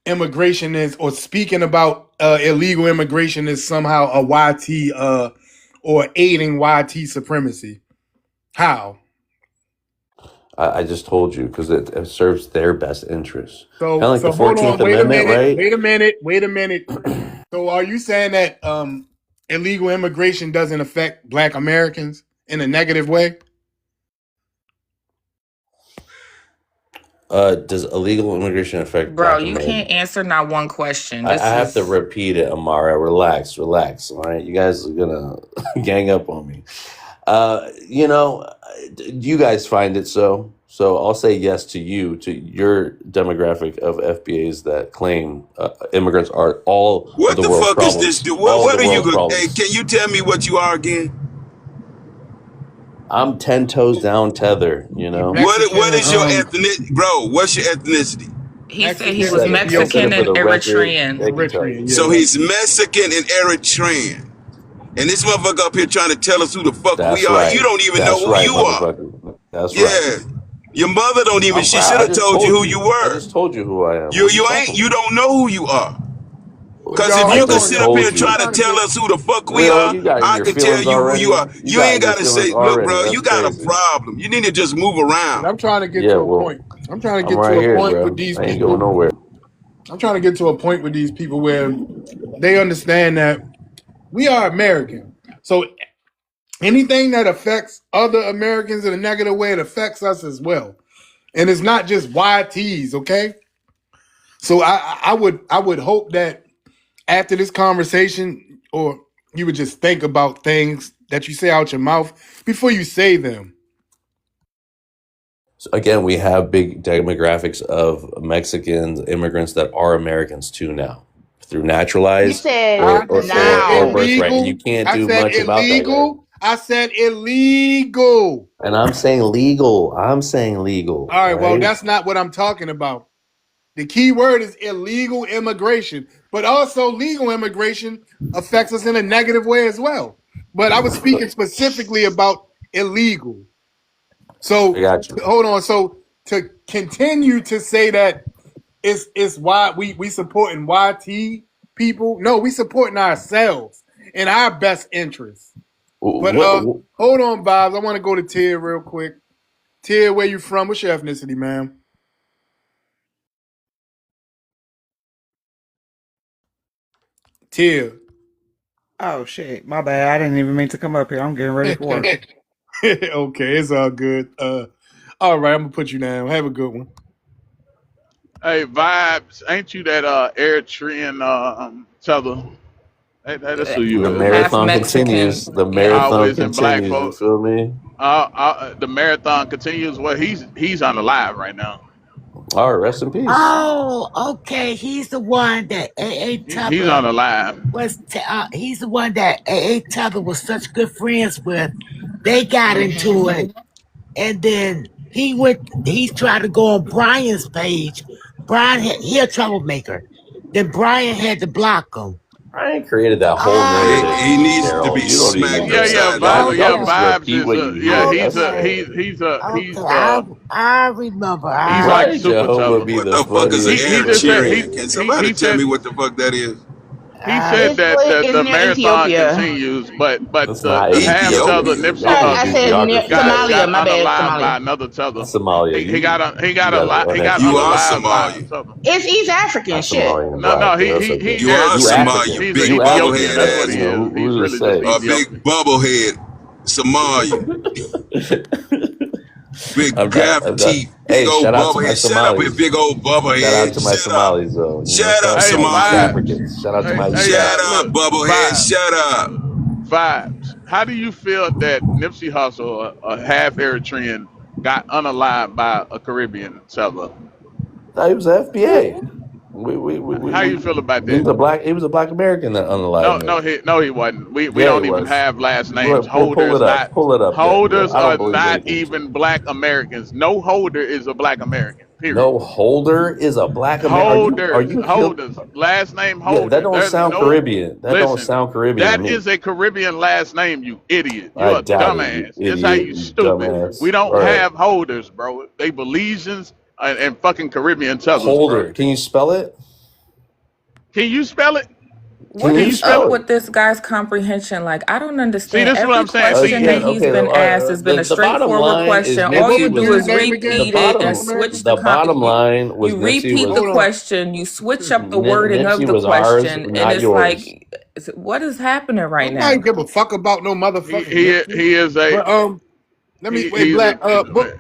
immigration is, or speaking about illegal immigration is somehow a YT or aiding YT supremacy. How? I just told you because it serves their best interests. Kind of So like the hold 14th on. Wait a Amendment, minute. right? Wait a minute. Wait a minute. So are you saying that illegal immigration doesn't affect Black Americans in a negative way? Does illegal immigration affect Bro, Black you can't Americans? answer not one question. I This have to is repeat it, Amara. Relax, relax. All right, you guys are gonna gang up on me. You know, you guys find it so. So I'll say yes to your demographic of FBAs that claim immigrants are all of what the the world's fuck is this? problems. Dude? All of the What are you? world's Hey, problems. can you tell me what you are again? I'm 10 toes down tether, A What Mexican is your ethnic, bro? What's your ethnicity? he said He he Mexican was said it. He said Mexican it Ethiopian. for and the record. Eritrean. They can tell Eritrean, you. So yeah. he's Mexican and Eritrean. And this motherfucker up here trying to tell us who the fuck we That's are. You right. don't even know That's who right, you are. motherfucker. That's right. Yeah. Your mother don't even, she should I have just told you told who you you. I were. just told you who I am. You What are you you talking ain't, you about? don't know who you are. But Cause y'all, if I you hold could just on, sit up y'all. here told and I'm try you. to trying to tell get. us who the fuck we Will, are, you got in I your can tell feelings you who you already? are. You You got ain't in your gotta feelings say, look, already. bro, you That's got a crazy. problem. You need to just move And around. I'm trying to get Yeah, to a well, point. I'm trying to I'm get to right a here, point with bro. these I ain't going people. nowhere. I'm trying to get to a point with these people where they understand that we are American. So anything that affects other Americans in a negative way, it affects us as well. And it's not just YTs, okay? So I would hope that after this conversation, or you would just think about things that you say out your mouth before you say them. So again, we have big demographics of Mexicans, immigrants that are Americans too now, through You naturalized said I said or now. birthright, and you illegal. can't I do said much about that yet. illegal. I said illegal. And I'm saying legal. I'm saying legal, All right, well, right? that's not what I'm talking about. The key word is illegal immigration, but also legal immigration affects us in a negative way as well. But I was speaking specifically about illegal. I So got you. hold on. So to continue to say that it's why we supporting YT people, no, we supporting ourselves in our best interest. But What hold on, Bobs. I want to go to Tia real quick. Tia, where you from? What's your ethnicity, ma'am? Tia. Oh shit, my bad. I didn't even mean to come up here. I'm getting ready for work. Okay, it's all good. All right, I'm gonna put you down. Have a good one. Hey, Vibes, ain't you that Eritrean tether? That's who the you is, ain't Half you? marathon Mexican. continues. The Yeah. marathon Always in black continues. You folk. feel me? The marathon continues. Well, he's on the live right now. All right, rest in peace. Oh, okay. He's the one that A.A. He's on Tubber the live. he's the one that A.A. Tubber was such good friends with. They got Mm-hmm. into it. And then he's trying to go on Brian's page. He a troublemaker. Then Brian had to block him. I ain't created that whole narrative, He needs to Daryl. be You don't even smacked need Yeah, to. yeah, upside the Y'all, vibe, head. y'all yeah. just Vibes repeat is what a you yeah. hear. He's That's a it. he, he's a Okay, he's I remember. he's like Brian super Joe would tough. be What the the fuck is an He funniest just said shit. Eritrean? Can somebody he tell said me what the fuck that is? he said It's that like it's the near marathon Ethiopia. continues, but That's not the half tether Ethiopia. Nipsey Y'all need I to do Hussle said near geography Somalia. got My bad, unalived by Somalia. another tether. That's Somalia. He You gotta run he that got You shit are back. unalived by a Somalian. tether. It's East African Not shit. Somalian No, black, but that's he okay. You are You Eritrean. Somalian, African. He's an big You Ethiopian. bubblehead African That's though. what ass he You know nigga. is. He's who's to really just say? A big Ethiopian. bubblehead Somalian. Big gaff I'm not. teeth. Big Hey, old shout out to my bubblehead. Shut up here, Somalis. big old Shout out bubblehead. to my Shut up. Somalis though. You know, Shut shout up, out to Hey, my East Somalian. vibes. Africans. Shout out to my Hey, East Shut up, look, Africans. bubblehead. vibes, Shut up. vibes. How do you feel that Nipsey Hussle, a half Eritrean, got unalived by a Caribbean settler? No, he was a FBA. How you feel about He that? was a black. He was a black American that unalived him. No, he wasn't. We Yeah, he don't even was. have last names. Pull it up. Pull it up, Dale. Holders I don't are believe not anything. even Black Americans. No holder is a Black American. Period. No holder is a black American. Are you here? Holders, last name Yeah, that holder. don't There's sound no Caribbean. That don't listen. sound Caribbean to That me. is a Caribbean last name, you idiot. I You're a doubt it, you dumbass. That's how idiot, you you stupid. We dumbass. All don't right. have holders, bro. They Belizeans and fucking Caribbean tethers, bro. Holder. Can you spell it? Can you spell it? Can What Can you you is spell spell up it? it? with this guy's comprehension? Like, I don't See, understand. this is what Every I'm saying. See, question that he he's Okay. been asked has been a The bottom straightforward line is question. And All what Nipsey you was do was his is name again? the repeat it and bottom. switch The bottom line was you Nipsey repeat was the Hold on. question, you switch up the wording of Nipsey the was ours, question, and not it's yours. like, what is happening right Nobody now? give a fuck about no motherfucking Nipsey. he is a But let me wait, he's a Black.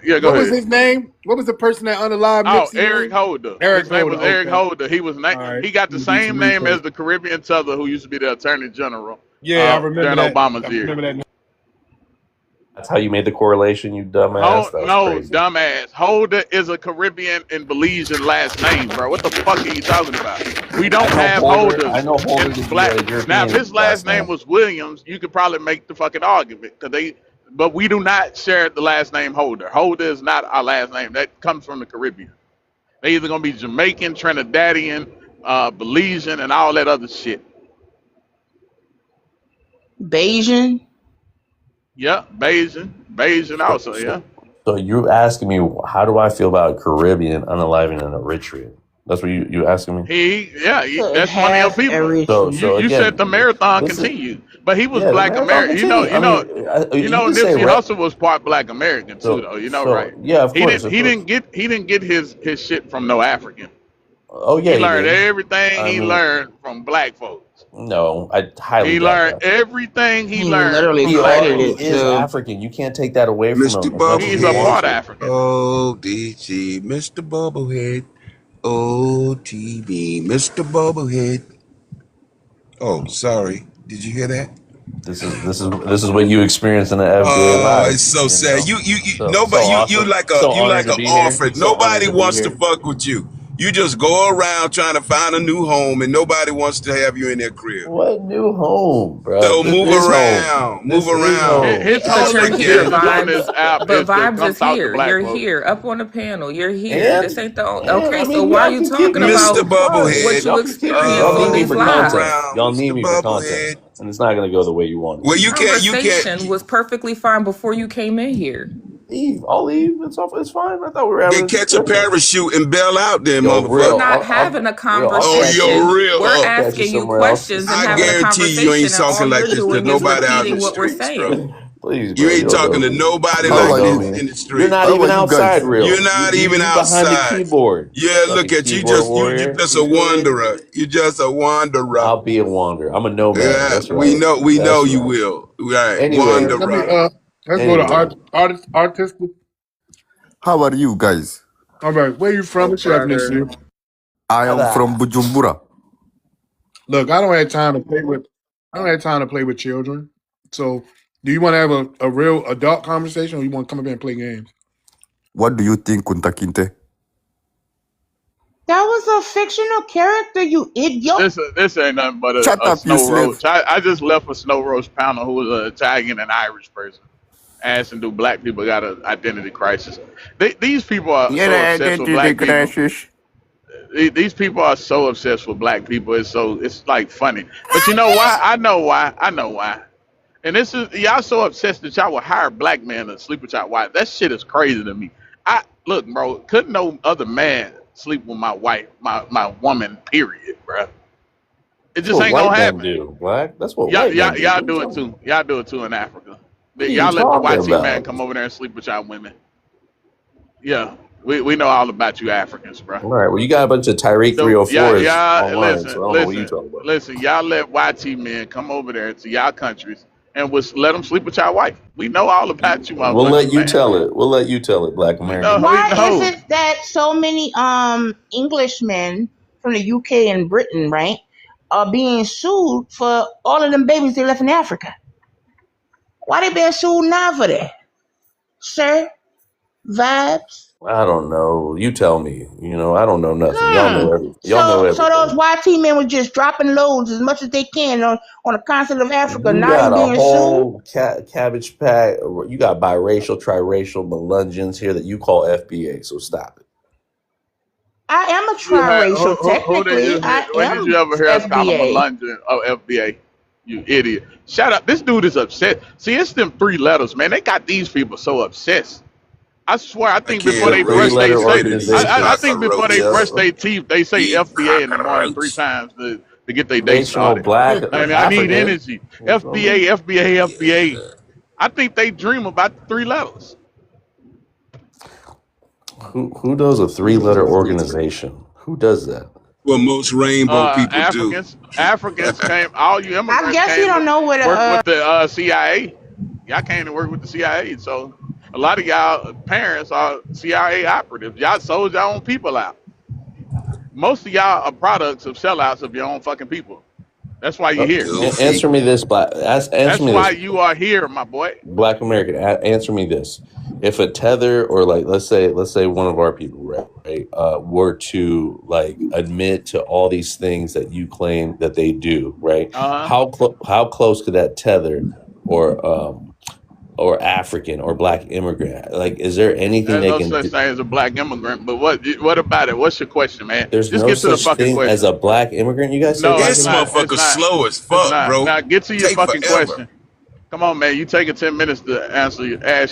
yeah. Go What was ahead. his name? What was the person that unalived Oh, Nipsey Eric name? Holder. Eric His name Holder. was Eric Okay. Holder. All right. He got Let the me do some same name research. as the Caribbean tether who used to be the Attorney General Yeah, I remember during that. Obama's I year. remember that. That's how you made the correlation, you dumbass. That was No, crazy. dumbass. Holder is a Caribbean and Belizean last name, bro. What the fuck are you talking about? We don't have I holders know Holder in to be black. a Now, if his European last last name name. was Williams, you could probably make the fucking argument but we do not share the last name Holder. Holder is not our last name. That comes from the Caribbean. They either gonna be Jamaican, Trinidadian, Belizean, and all that other shit. Bayesian. Yeah, Bayesian So, also. so, Yeah. so you asking me how do I feel about Caribbean unaliving an Eritrean? That's what you asking me. So it That's one of your has people. everything. You said the Again, marathon this is continued, but he was yeah, the Black marathon American. continue. I mean, you can say Nipsey Hussle was part Black American too, though. Right? yeah, of He course, didn't of he course. didn't get he didn't get his shit from no African. Oh yeah, He he learned did. everything I he mean, learned from Black folks. no, I highly He doubt learned that. everything he He learned literally from Black cited He it folks. is too. African. You can't take that away from Mr. him as much as He's you a want part Bubblehead. to. African. ODG. Mr. Bubblehead. OTB. Mr. Bubblehead. Oh, sorry. Did you hear that? This is what you experience in the FBA Oh, live. it's so You sad. know, You so nobody awesome. So you honored like to a be here. orphan. So honored Nobody to be wants to here. fuck with you. You just go around trying to find a new home and nobody wants to have you in their crib. What new home, bro? So This move is home. around. Move This is around. home. His But whole you're Stick here, there. existence on this vibes. app But is to vibes come is talk to here. Black You're folks. here, up on the panel. You're here. This And ain't the and okay. I So mean, why are y'all you can keep talking me. Mr. about Bubblehead. what you Y'all can keep me. Y'all experience need on me these for Move content. lives? around, Y'all Mr. need me for content, Bubblehead. and it's not gonna go the way you want it Well, to. Conversation was perfectly fine before you came in here. Leave. I'll leave. It's fine. I thought we were having then a catch a discussion. parachute and bail out there, Yo, We're real. motherfucker. not having a Oh, Catch conversation. you. you're real. We're I'll catch you asking you somewhere else. questions and I having a guarantee you ain't conversation, and all talking like you're this to doing is nobody out in the repeating what we're streets, bro. saying. Please, You bro. You ain't don't know talking to me. nobody You How don't like are know this you? me. in the You're not streets. How are even you outside, guys? You're real. not even You behind the outside. keyboard. Yeah, look Fucking at you. keyboard You warrior. just You a feel me? wanderer. You just a wanderer. I'll be a wanderer. I'm a nomad. Yeah, That's right. we know That's you right. will. Right, Anyway, Let me wanderer. let's go to anyway. artistic. How are you guys? All right, where you from? Hey, What's your brother. ethnicity? I am from Tada. Bujumbura. Look, I don't have time to play with. I don't have time to play with children. So, do you want to have a real adult conversation, or you want to come up here and play games? What do you think, Kunta Kinte? That was a fictional character, you idiot. This ain't nothing but Shut a up, you snow slave. roach. I just left a snow roach panel who was an Italian and Irish person. Asking, do black people got an identity crisis? These people are You're so an obsessed with identity black people. crisis. These people are so obsessed with black people. It's like funny. But you know why? I know why. I know why. And this is y'all so obsessed that y'all will hire black men to sleep with y'all wife. That shit is crazy to me. I look, bro. Couldn't no other man sleep with my wife, my woman. Period, bro. It That's just what ain't gonna white men happen. do, Black. That's what Y'all, white men y'all, do. y'all What are you do it talking too. about? Y'all do it too in Africa. What are you Y'all let the talking YT man about? come over there and sleep with y'all women. Yeah, we know all about you Africans, bro. All right. Well, you got a bunch of Tyreek So y'all, 304s y'all online, listen, so I don't know what you're listen, talking about. listen. Y'all let YT men come over there to y'all countries and let them sleep with y'all wife. We know all about you, We'll let motherfuckers, you man. tell it. We'll let you tell it, Black We American. know, we Why is know. it that so many Englishmen from the UK and Britain, right, are being sued for all of them babies they left in Africa? Why they being sued now for that? Sir, vibes. I don't know. You tell me. I don't know nothing. Y'all Hmm. know everything. Y'all know So those everything. YT men were just dropping loads as much as they can on the continent of Africa. You Now they got a being sued. whole cabbage patch. You got biracial, triracial Melungeons here that you call FBA. So stop it. I am a You had triracial. who did Technically, you I when did am you ever hear us call him a FBA. London or FBA? You idiot! Shut up! This dude is upset. See, it's them three letters, man. They got these people so obsessed. I swear, I I think It's before a can't they brush raise their three-letter these say, later, these I organization. think before they Yeah. brush cockroaches. their teeth, they say You FBA in the morning three cockroach. times to get their day Foundational started. Black And I need African. energy. You feel me? FBA, FBA, FBA. Yeah. I think they dream about the three letters. Who does a three-letter organization? Who does that? What most rainbow people do. Africans came. All you I immigrants guess you came don't to know what work with the CIA. Y'all came to work with the CIA. So a lot of y'all parents are CIA operatives. Y'all sold your own people out. Most of y'all are products of sellouts of your own fucking people. That's why you're here. Goofy. Answer me this, Black. Answer That's me why this, you are here, my boy. Black American. Answer me this: if a tether, or like, let's say one of our people, right, were to like admit to all these things that you claim that they do, right? Uh huh. How close could that tether, or African or Black immigrant, like, is there anything There's they no can such do? thing as a black immigrant. But what about it? What's your question, man? There's Just no get to the such fucking thing as question. a Black immigrant. You guys say No, Black it's This not. immigrant? It's motherfucker's not. slow as It's fuck, not. bro. Now get to your Take fucking forever. question. Come on, man. You taking 10 minutes to ask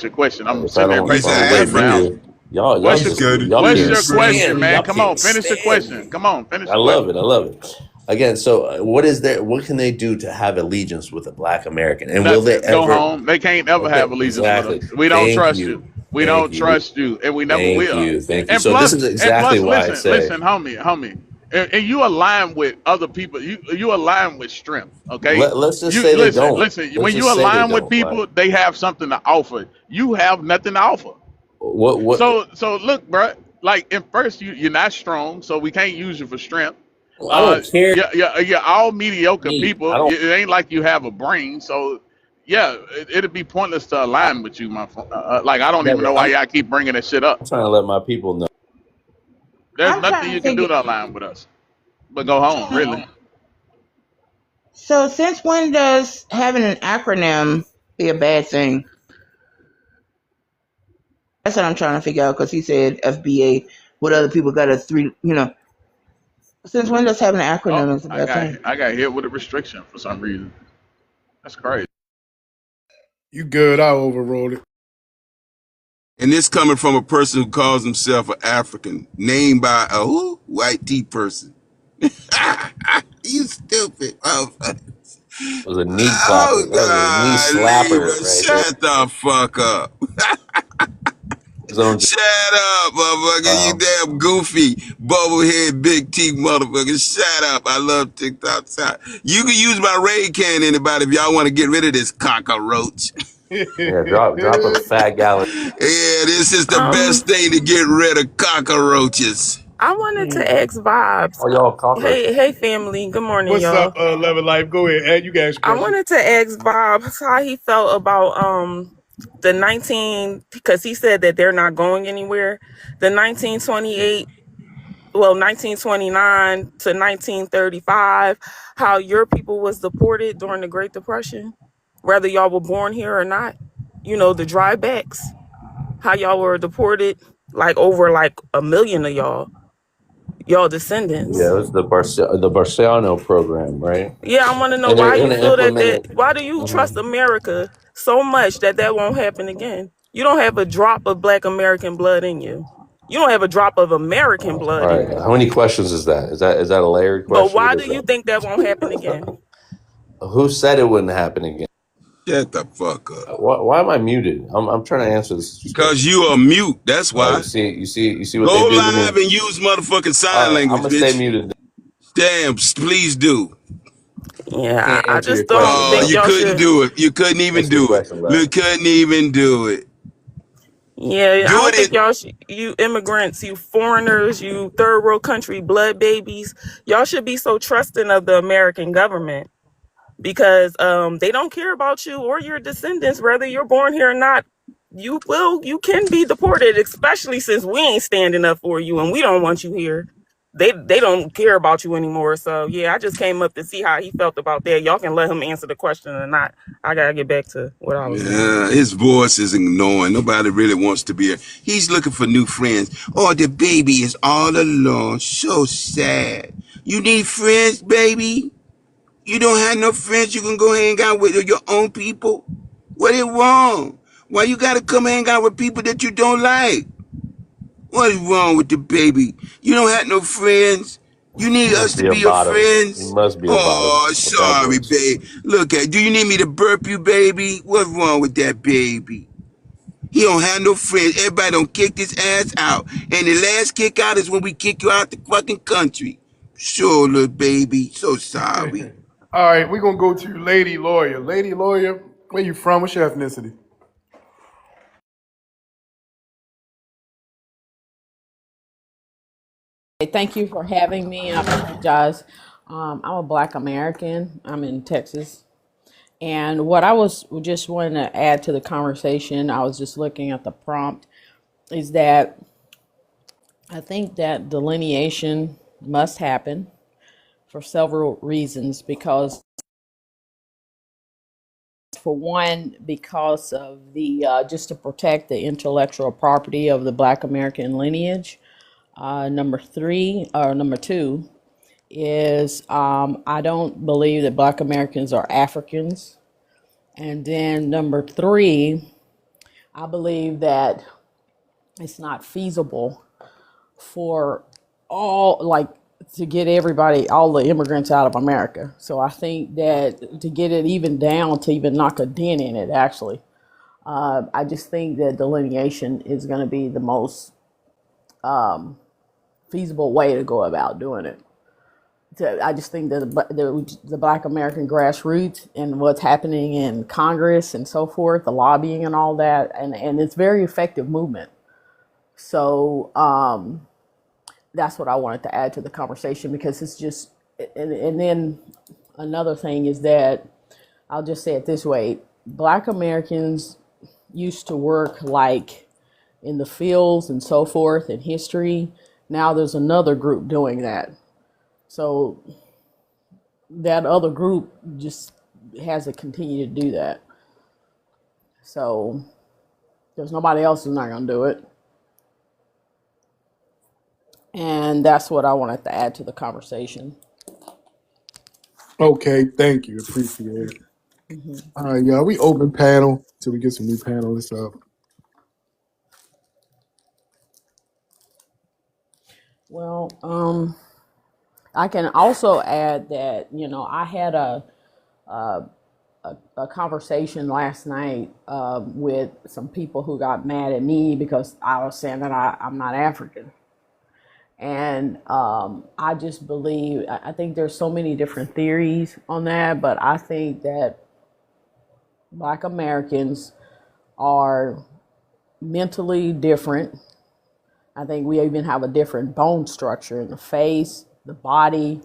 your question. I'm If I sitting here don't, if Raise I patiently an don't wait waiting for to African. answer. you, Y'all What's He's your just got it. y'all What's can't your question, stand man? y'all Come on, can't finish the stand question. me. Come on, finish I the love question. it. I love it. Again, so what is there? What can they do to have allegiance with a Black American? And will they Nothing. Go ever? home. They can't ever have Okay, allegiance with exactly. us. We don't Thank trust you. you. We Thank don't you. trust you, and we never Thank will. you. Thank you. And So this plus, is exactly why I say listen, homie, and you align with other people. You align with strength. Okay. let's just You say they listen, don't. listen. Let's When you just say they align with don't. Like people, they have something to offer. You have nothing to offer. what? So look, bro. Like in first, you're not strong, so we can't use you for strength. I don't care. You're all mediocre I people. don't. It ain't like you have a brain, so yeah, it'd be pointless to I align with you, my friend. Like I don't even never. know why y'all keep bringing that shit up. I'm trying to let my people know. There's I'm nothing trying to you can do figure. to align with us, but go home, really. So since when does having an acronym be a bad thing? That's what I'm trying to figure out because he said FBA. What other people got a three? Since when does having an Oh, acronym is a bad thing? I got hit with a restriction for some reason. That's crazy. You good? I overrode it. And this coming from a person who calls himself an African, named by a who? White tea person. You stupid motherfucker. It was a knee Oh, clapper. That was a knee God, slapper Libra, right there. shut the fuck up. Zone. Shut up, motherfucker. You Wow. damn goofy, bubblehead, big teeth motherfucker. Shut up. I love TikTok. You can use my Ray can, anybody, if y'all want to get rid of this cockroach. Yeah. Drop a fat gallon. Yeah, this is the Um, best thing to get rid of cockroaches. I wanted to ask Vibes. All y'all cockroaches. Hey, family. Good morning, What's up, y'all. Love and Life? Go ahead, Ed. You got a I question? wanted to ask Vibes how he felt about the 19 because he said that they're not going anywhere. The 1928, well, 1929 to 1935, how your people was deported during the Great Depression, whether y'all were born here or not. You know, the dry backs, how y'all were deported, like over like a million of y'all Yeah, descendants. it was the Barciano program, right? Yeah, I want to know And why they're you gonna feel implement that it. why do you trust America so much that won't happen again? You don't have a drop of Black American blood in you. You don't have a drop of American All blood in right. you. How many questions is that? Is that a layered But question? What why is do you that? think that won't happen again? Who said it wouldn't happen again? Shut the fuck up. Why am I muted? I'm trying to answer this Because question. you are mute, that's Oh, why. you see what they Go did to live me. and use motherfucking All sign right, I'm language, gonna stay bitch. muted. Damn, please do. I Yeah, can't I answer your just don't question, Oh, think love. you y'all couldn't should. do it. You couldn't even Answer your do it. question, love. You couldn't even do it. Yeah, I Do don't think it. y'all should, you immigrants, you foreigners, you third world country blood babies, y'all should be so trusting of the American government because they don't care about you or your descendants, whether you're born here or not. You can be deported, especially since we ain't standing up for you and we don't want you here. They don't care about you anymore. So yeah, I just came up to see how he felt about that. Y'all can let him answer the question or not. I gotta get back to what I was doing. Yeah, his voice is annoying. Nobody really wants to be here. He's looking for new friends. Oh, the baby is all alone. So sad. You need friends, baby? You don't have no friends you can go hang out with your own people? What is wrong? Why you gotta come hang out with people that you don't like? What is wrong with the baby? You don't have no friends. You You need us must to be a be your bottom. You friends. must be a bottom Oh, with that sorry, voice. babe. Look at, do you need me to burp you, baby? What's wrong with that baby? He don't have no friends. Everybody don't kick his ass out. And the last kick out is when we kick you out the fucking country. Sure, little baby. So sorry. All right, we're gonna go to Lady Lawyer. Lady Lawyer, where you from? What's your ethnicity? Hey, thank you for having me. I apologize. I'm a Black American. I'm in Texas. And what I was just wanting to add to the conversation, I was just looking at the prompt, is that I think that delineation must happen for several reasons. Because, for one, because of the just to protect the intellectual property of the Black American lineage. Number two, is I don't believe that Black Americans are Africans. And then number three, I believe that it's not feasible for all, like, to get everybody, all the immigrants out of America. So I think that to get it even down, to even knock a dent in it, actually, I just think that delineation is going to be the most feasible way to go about doing it. I just think that the Black American grassroots and what's happening in Congress and so forth, the lobbying and all that, and it's very effective movement. So that's what I wanted to add to the conversation, because it's just, and then another thing is that, I'll just say it this way: Black Americans used to work like in the fields and so forth in history. Now there's another group doing that. So that other group just has to continue to do that. So there's nobody else who's not going to do it. And that's what I wanted to add to the conversation. Okay, thank you. Appreciate it. All right, y'all. We open panel till we get some new panelists up. Well, I can also add that, I had a conversation last night with some people who got mad at me because I was saying that I'm not African. And I just believe, I think there's so many different theories on that, but I think that Black Americans are mentally different. I think we even have a different bone structure in the face, the body,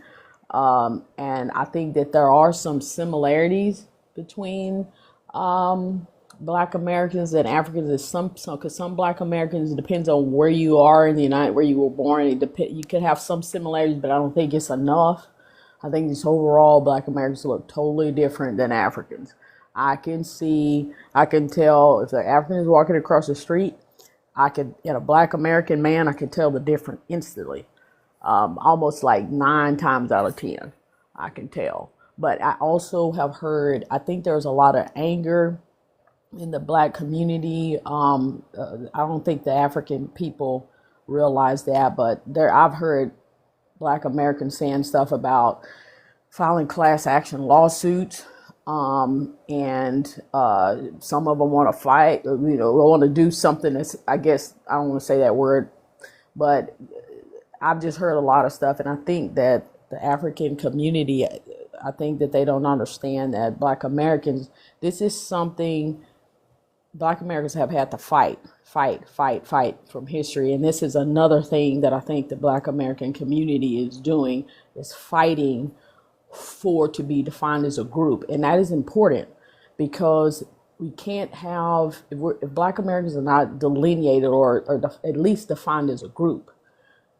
and I think that there are some similarities between Black Americans and Africans. Is some because some Black Americans, it depends on where you are in the where you were born. You could have some similarities, but I don't think it's enough. I think just overall Black Americans look totally different than Africans. I can tell if the African is walking across the street, in a Black American man, I can tell the difference instantly. Almost like 9 times out of 10, I can tell. But I also have heard, I think there's a lot of anger in the Black community. I don't think the African people realize that, but I've heard Black Americans saying stuff about filing class action lawsuits. And some of them want to fight, want to do something that's, I guess, I don't want to say that word, but I've just heard a lot of stuff. And I think that the African community, I think that they don't understand that Black Americans, this is something Black Americans have had to fight from history. And this is another thing that I think the Black American community is doing, is fighting to be defined as a group. And that is important, because we can't have, if Black Americans are not delineated or at least defined as a group,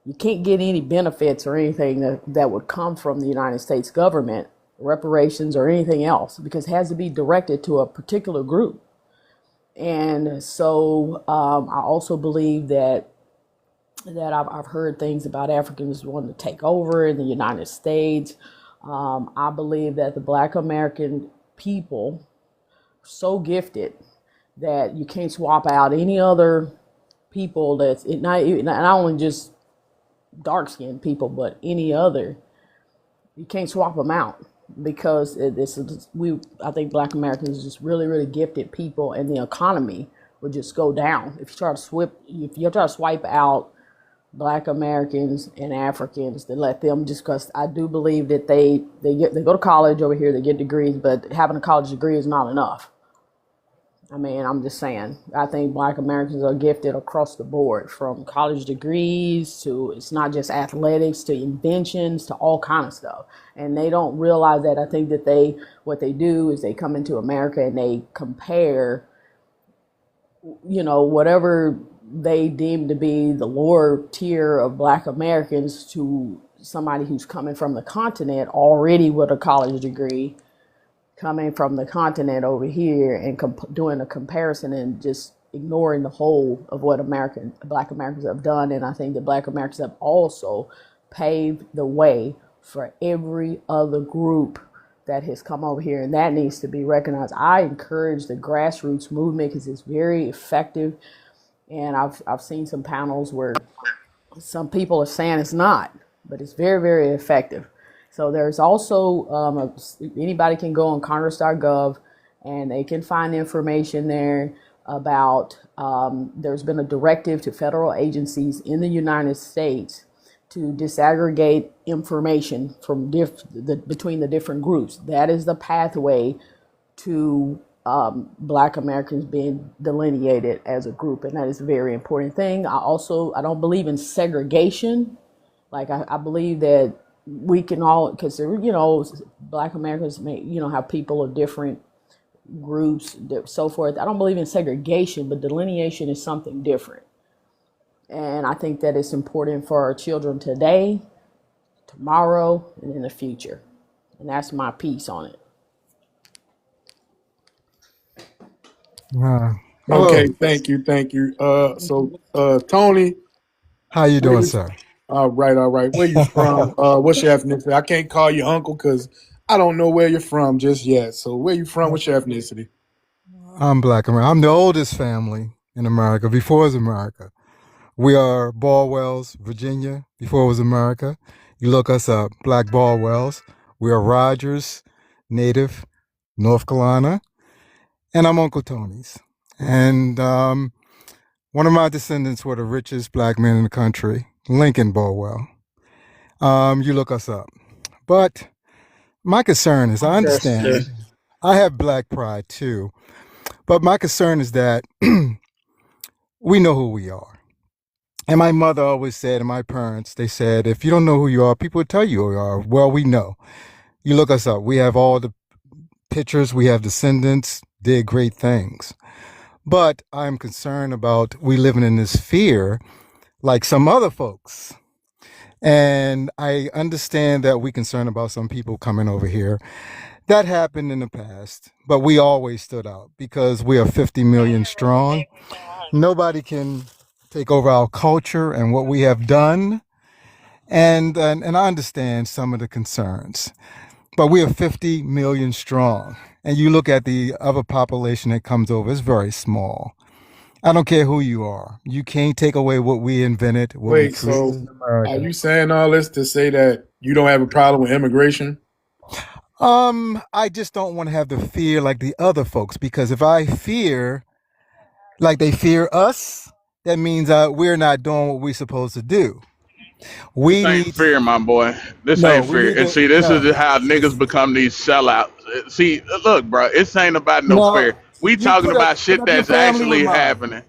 you can't get any benefits or anything that would come from the United States government, reparations or anything else, because it has to be directed to a particular group. And so I also believe that I've heard things about Africans wanting to take over in the United States. I believe that the Black American people are so gifted that you can't swap out any other people not only just dark-skinned people, but any other. You can't swap them out, because I think Black Americans are just really, really gifted people, and the economy would just go down if you try to swipe out Black Americans and Africans, to let them, just because I do believe that they go to college over here, they get degrees, but having a college degree is not enough. I mean, I'm just saying, I think Black Americans are gifted across the board, from college degrees to, it's not just athletics, to inventions, to all kind of stuff. And they don't realize that. I think that what they do is they come into America and they compare, whatever they deem to be the lower tier of Black Americans to somebody who's coming from the continent already with a college degree, coming from the continent over here, and doing a comparison and just ignoring the whole of what Black Americans have done. And I think that Black Americans have also paved the way for every other group that has come over here, and that needs to be recognized. I encourage the grassroots movement because it's very effective. And I've seen some panels where some people are saying it's not, but it's very, very effective. So there's also anybody can go on Congress.gov and they can find information there about there's been a directive to federal agencies in the United States to disaggregate information from between the different groups. That is the pathway to Black Americans being delineated as a group, and that is a very important thing. I don't believe in segregation. Like I believe that we can all, because Black Americans may have people of different groups, so forth. I don't believe in segregation, but delineation is something different, and I think that it's important for our children today, tomorrow, and in the future. And that's my piece on it. Okay, Hello. thank you. Tony, How you where doing, you? sir? All right, all right. Where you from? What's your ethnicity? I can't call you uncle because I don't know where you're from just yet. So where you from? What's your ethnicity? I'm Black American. I'm the oldest family in America before it was America. We are Baldwells, Virginia, before it was America. You look us up, Black Baldwells. We are Rogers, native, North Carolina, and I'm Uncle Tony's. And one of my descendants were the richest Black man in the country, Lincoln Baldwell. You look us up. But my concern is I understand I have Black pride too. But my concern is that we know who we are. And my mother always said, and my parents, they said, if you don't know who you are, people will tell you who you are. Well, we know. You look us up. We have all the pictures. We have descendants, did great things. But I'm concerned about we living in this fear like some other folks. And I understand that we concerned about some people coming over here. That happened in the past, but we always stood out because we are 50 million strong. Nobody can take over our culture and what we have done. And I understand some of the concerns, but we are 50 million strong. And you look at the other population that comes over, it's very small. I don't care who you are. You can't take away what we invented, what we Wait, created so in are America. you saying all this to say that you don't have a problem with immigration? I just don't want to have the fear like the other folks, because if I fear like they fear us, that means we're not doing what we're supposed to do. This We ain't need to, fear, my boy. This no, ain't we fear. need And to, see, this no, is how niggas it's, become these sellouts. See, look, bro, this ain't about no no, fear. We you talking about put shit up your that's family with actually mine. happening.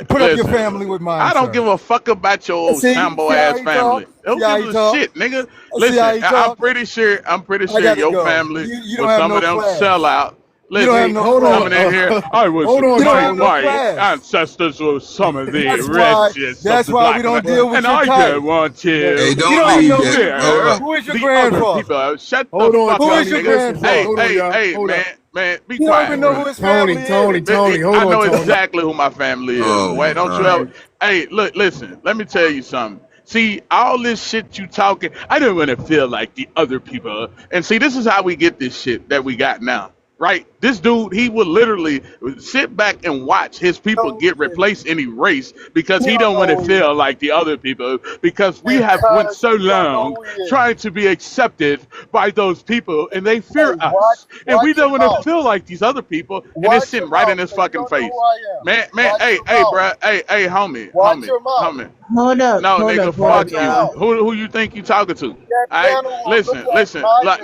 Put up your family Listen, with mine, I don't sir. give a fuck about your old See Sambo how ass he family. talk? See Who how gives he a talk? shit, nigga? See how Listen, he I'm talk? pretty sure. I'm pretty I sure gotta your go. family You don't was have some of no them class. sellout. You don't have Wait, Listen, no hold coming in class. here. I was hold on, You don't my have no Tony. my class. ancestors were some of the That's richest of that's the why we black don't Americans, deal But with and your I type. don't want Hey, to You don't don't even know leave yet. Hold fear up. who is your the other grandfather. people. Shut the hold on, fuck Who up, is Tony. your nigga. Listen, Hey, grandfather? hold on, hey, y'all. hey, Hold up. man, be You don't quiet, even know bro. who his Tony, family Tony, is. Tony. Hold I on, know Tony. exactly who my family is, Oh boy. my Don't you God. All ever. right. Hey, look, listen. Let me tell you something. See, all this shit you talking, I don't want to feel like the other people. And see, this is how we get this shit that we got now. Right? This dude, he would literally sit back and watch his people get replaced and erased because he don't want to feel like the other people. Because we have went so long trying to be accepted by those people, and they fear us, and we don't want to feel like these other people. And it's sitting right in his fucking face, man. Hey, bro. Hey, homie. No, nigga, Hold up, fuck you. y'all. Who you think you talking to? Alright, listen.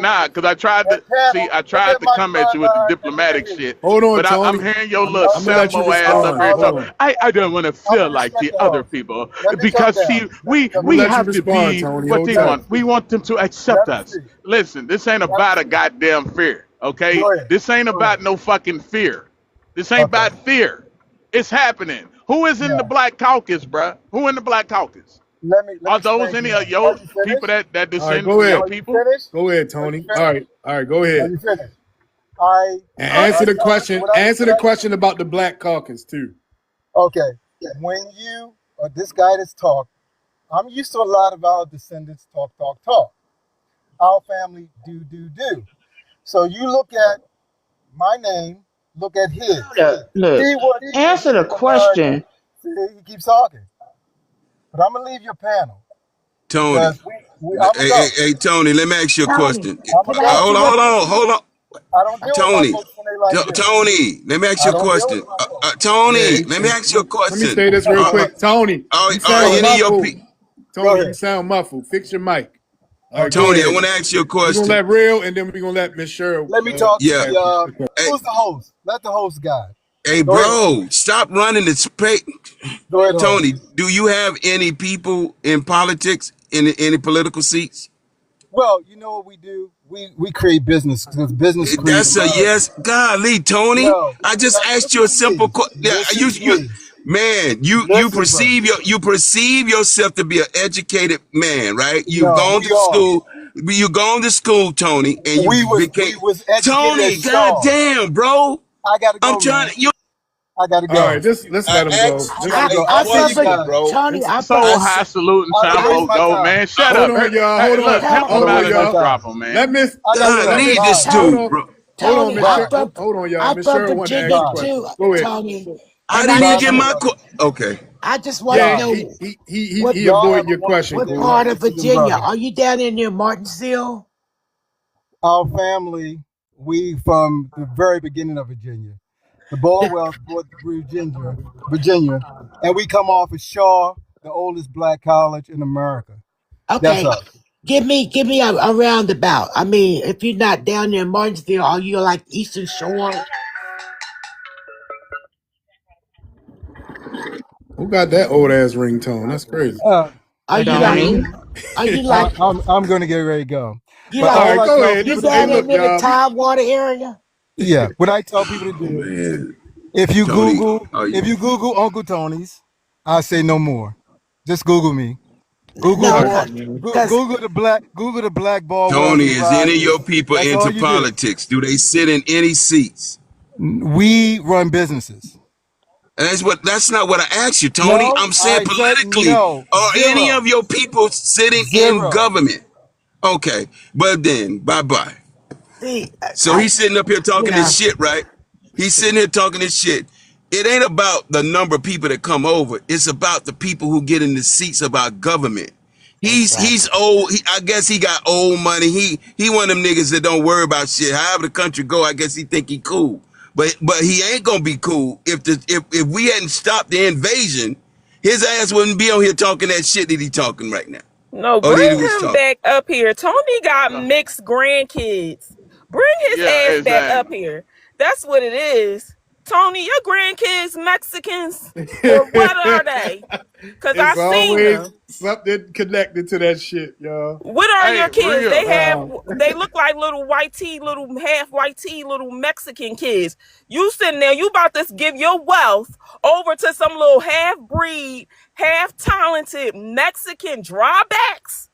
Nah, cause I tried to come at you with the diplomatic shit, Hold on, but I'm Tony. hearing your I'm little gonna let you Sambo ass up respond. here Hold talk. on. I don't want to feel like the other people because see, I'm gonna we let you have to respond, be Tony. what Hold they tight. want. We want them to accept us. Listen, this ain't about a goddamn fear, okay? This ain't about no fucking fear. This ain't about fear. It's happening. Who is in the Black Caucus, bruh? Who in the Black Caucus? Are those any of your people that All right, descend go from your ahead. people? Go ahead, Tony. All right, go ahead. And answer the question. Answer the question about the Black Caucus too. Hold up. Look, answer the question. See, he keeps talking. But I'm gonna leave your panel Tony. because I'm gonna go. Hey, Tony, let me ask you a Tony, question. I'm gonna can I go. ask you what? Hold on. I don't deal with my Tony, folks when they like this. Tony, let me ask I you a don't deal question. with my folks. Yeah, Tony, let me ask you a let me question. say this real quick. Tony, you Are Go sound ahead. any of your muffled. people, Go Tony, you ahead. sound muffled. Fix your mic. All right, go Okay. Tony, I ahead. want to ask you a We're gonna question. let real, and then we're gonna let Miss Cheryl Let me talk to Yeah. the ask the question. Hey, who's the host? Let the host guy. hey, Go ahead. bro, stop running the space. Go ahead, host. Tony, do you have any people in politics in any political seats? Well, you know what we do? We create business because business creates That's a America. yes. Golly, Tony. No, I just asked you listen a to me. simple question. Listen, please. Man, Listen, brother. you perceive yourself to be an educated man, right? You've No, gone we to are. school. You've gone to school, Tony, and you became We was educated Tony. at Shaw. Goddamn, bro. I gotta I'm go, trying man. to. You. I gotta All right, go. just let's I let him go. asked Just you I a I I love you prefer question, guys. bro. Tony. It's this old high saluting I don't trying to waste my go, time. man. Shut hold up. on, y'all. Hey, Hold on. look, help I him Hold don't out on, of waste my this y'all. time. problem, man. Let Miss. I gotta Hold on. go. Let Golly, Miss. this Bye. Hold dude, on. bro. Hold on, Tony, Miss Bye. Cheryl. Hold on, y'all. I'm Miss from Cheryl wanted to ask Virginia a Bye. question. too, Go ahead. Tony. I And I didn't even Bye, just get my want my brother. okay. I just want to Yeah, Bye. know what he Y'all have avoiding a your wonderful question, what day. cool. part I'm of Mexican Virginia brother. are you down in near Martinsville? Our family, we from the very beginning of Virginia. The Baldwells brought Virginia, and we come off of Shaw, the oldest black college in America. That's Okay, us. give me a roundabout. I mean, if you're not down near Martinsville, are you like Eastern Shore? Who got that old ass ringtone? That's crazy. Are you Don't like we? are you like I'm going to get ready to go. you But All like all right, I go tell ahead. you people Just to hey, down do, look, in the y'all. Tidewater area? yeah, what I tell people to do, Man, if you Tony, Google, are you? if you Google Uncle Tony's, I say no more. Just Google me. No, All Google right, man. cause Google the black Baldwells Tony, and is any of Rogers. your people That's all into you do. politics? Do they sit in any seats? We run businesses. And that's not what I asked you, Tony. No, I'm saying I said politically. no. Are any Zero. of your people sitting in Zero. government? Okay, but then bye bye. see, So he's sitting up here you talking know, this shit, right? He's sitting here talking this shit. It ain't about the number of people that come over. It's about the people who get in the seats of our government. He's exactly. old. I guess he got old money. He one of them niggas that don't worry about shit. However the country go, I guess he think he cool. But he ain't gonna be cool if we hadn't stopped the invasion. His ass wouldn't be on here talking that shit that he talking right now, No, or bring that he was him talking. back up here. Tony got mixed grandkids. Bring his Yeah, ass back up exactly. here. That's what it is. Tony, your grandkids Mexicans or what are they? Cause I It's seen always them. something connected to that shit, y'all. What are Hey, your kids? real. They look like little white tea, little half white tea, little Mexican kids. You sitting there, you about to give your wealth over to some little half breed, half talented Mexican drawbacks?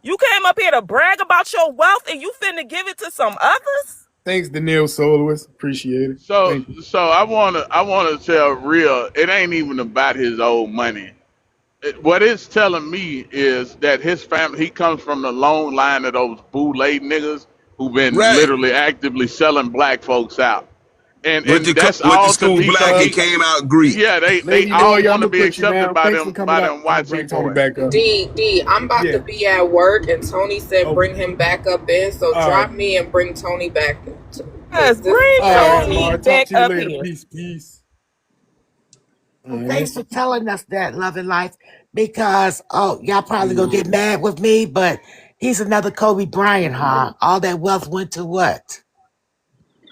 You came up here to brag about your wealth and you finna give it to some others? Thanks, Daniil Soloist. Appreciate it. So, Thank you. I wanna tell real. It ain't even about his old money. What it's telling me is that his family, he comes from the long line of those boule niggas who've been Right. literally actively selling black folks out, Went and to that's went to all to school be so black and he, came out Greek. yeah, they Lady all Lawyer, I'm want to gonna be put you accepted down. by Thanks for them coming up. I'm gonna white bring people Tony boys. back up. D, I'm about to Yeah. be at work, and Tony said Okay. bring him back up in. So All right. drop me and bring Tony back, Yes, because this is bring All right, crazy. Tony Amar. Talk back to you up later. here. Peace, peace. All Well, right. thanks for telling us that, Love and Life, because y'all probably gonna Yeah. get mad with me, but he's another Kobe Bryant, huh? All that wealth went to what?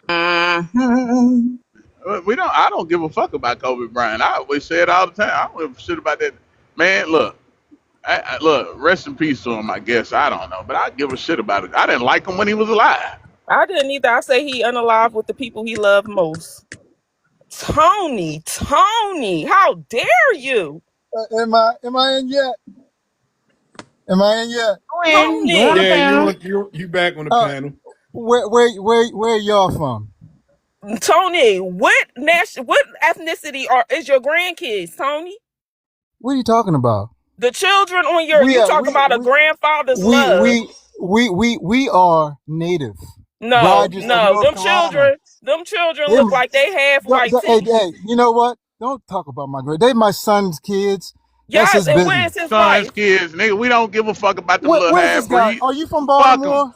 Mhm. We don't. I don't give a fuck about Kobe Bryant. I always say it all the time. I don't give a shit about that man. Look, look. Rest in peace to him. I guess I don't know, but I give a shit about it. I didn't like him when he was alive. I didn't either. I say he unalive with the people he loved most. Tony, how dare you? Am I in yet? Am I in yet? When you on the Tony. Yeah, panel? you back on the Uh, panel. where y'all from? Tony, what ethnicity is your grandkids, Tony? What are you talking about? The children on We you are talk about a grandfather's we love. we we are native. No, Rogers of no, North Carolina. them children look Them, like they half white hey, tea. hey, you know what? Don't talk about my great. They my son's kids. That's Yes, his and business. where's his Sons, wife? kids, nigga. We don't give a fuck about them little Where's this half guy? breeds. Are you from Fuck them. Baltimore?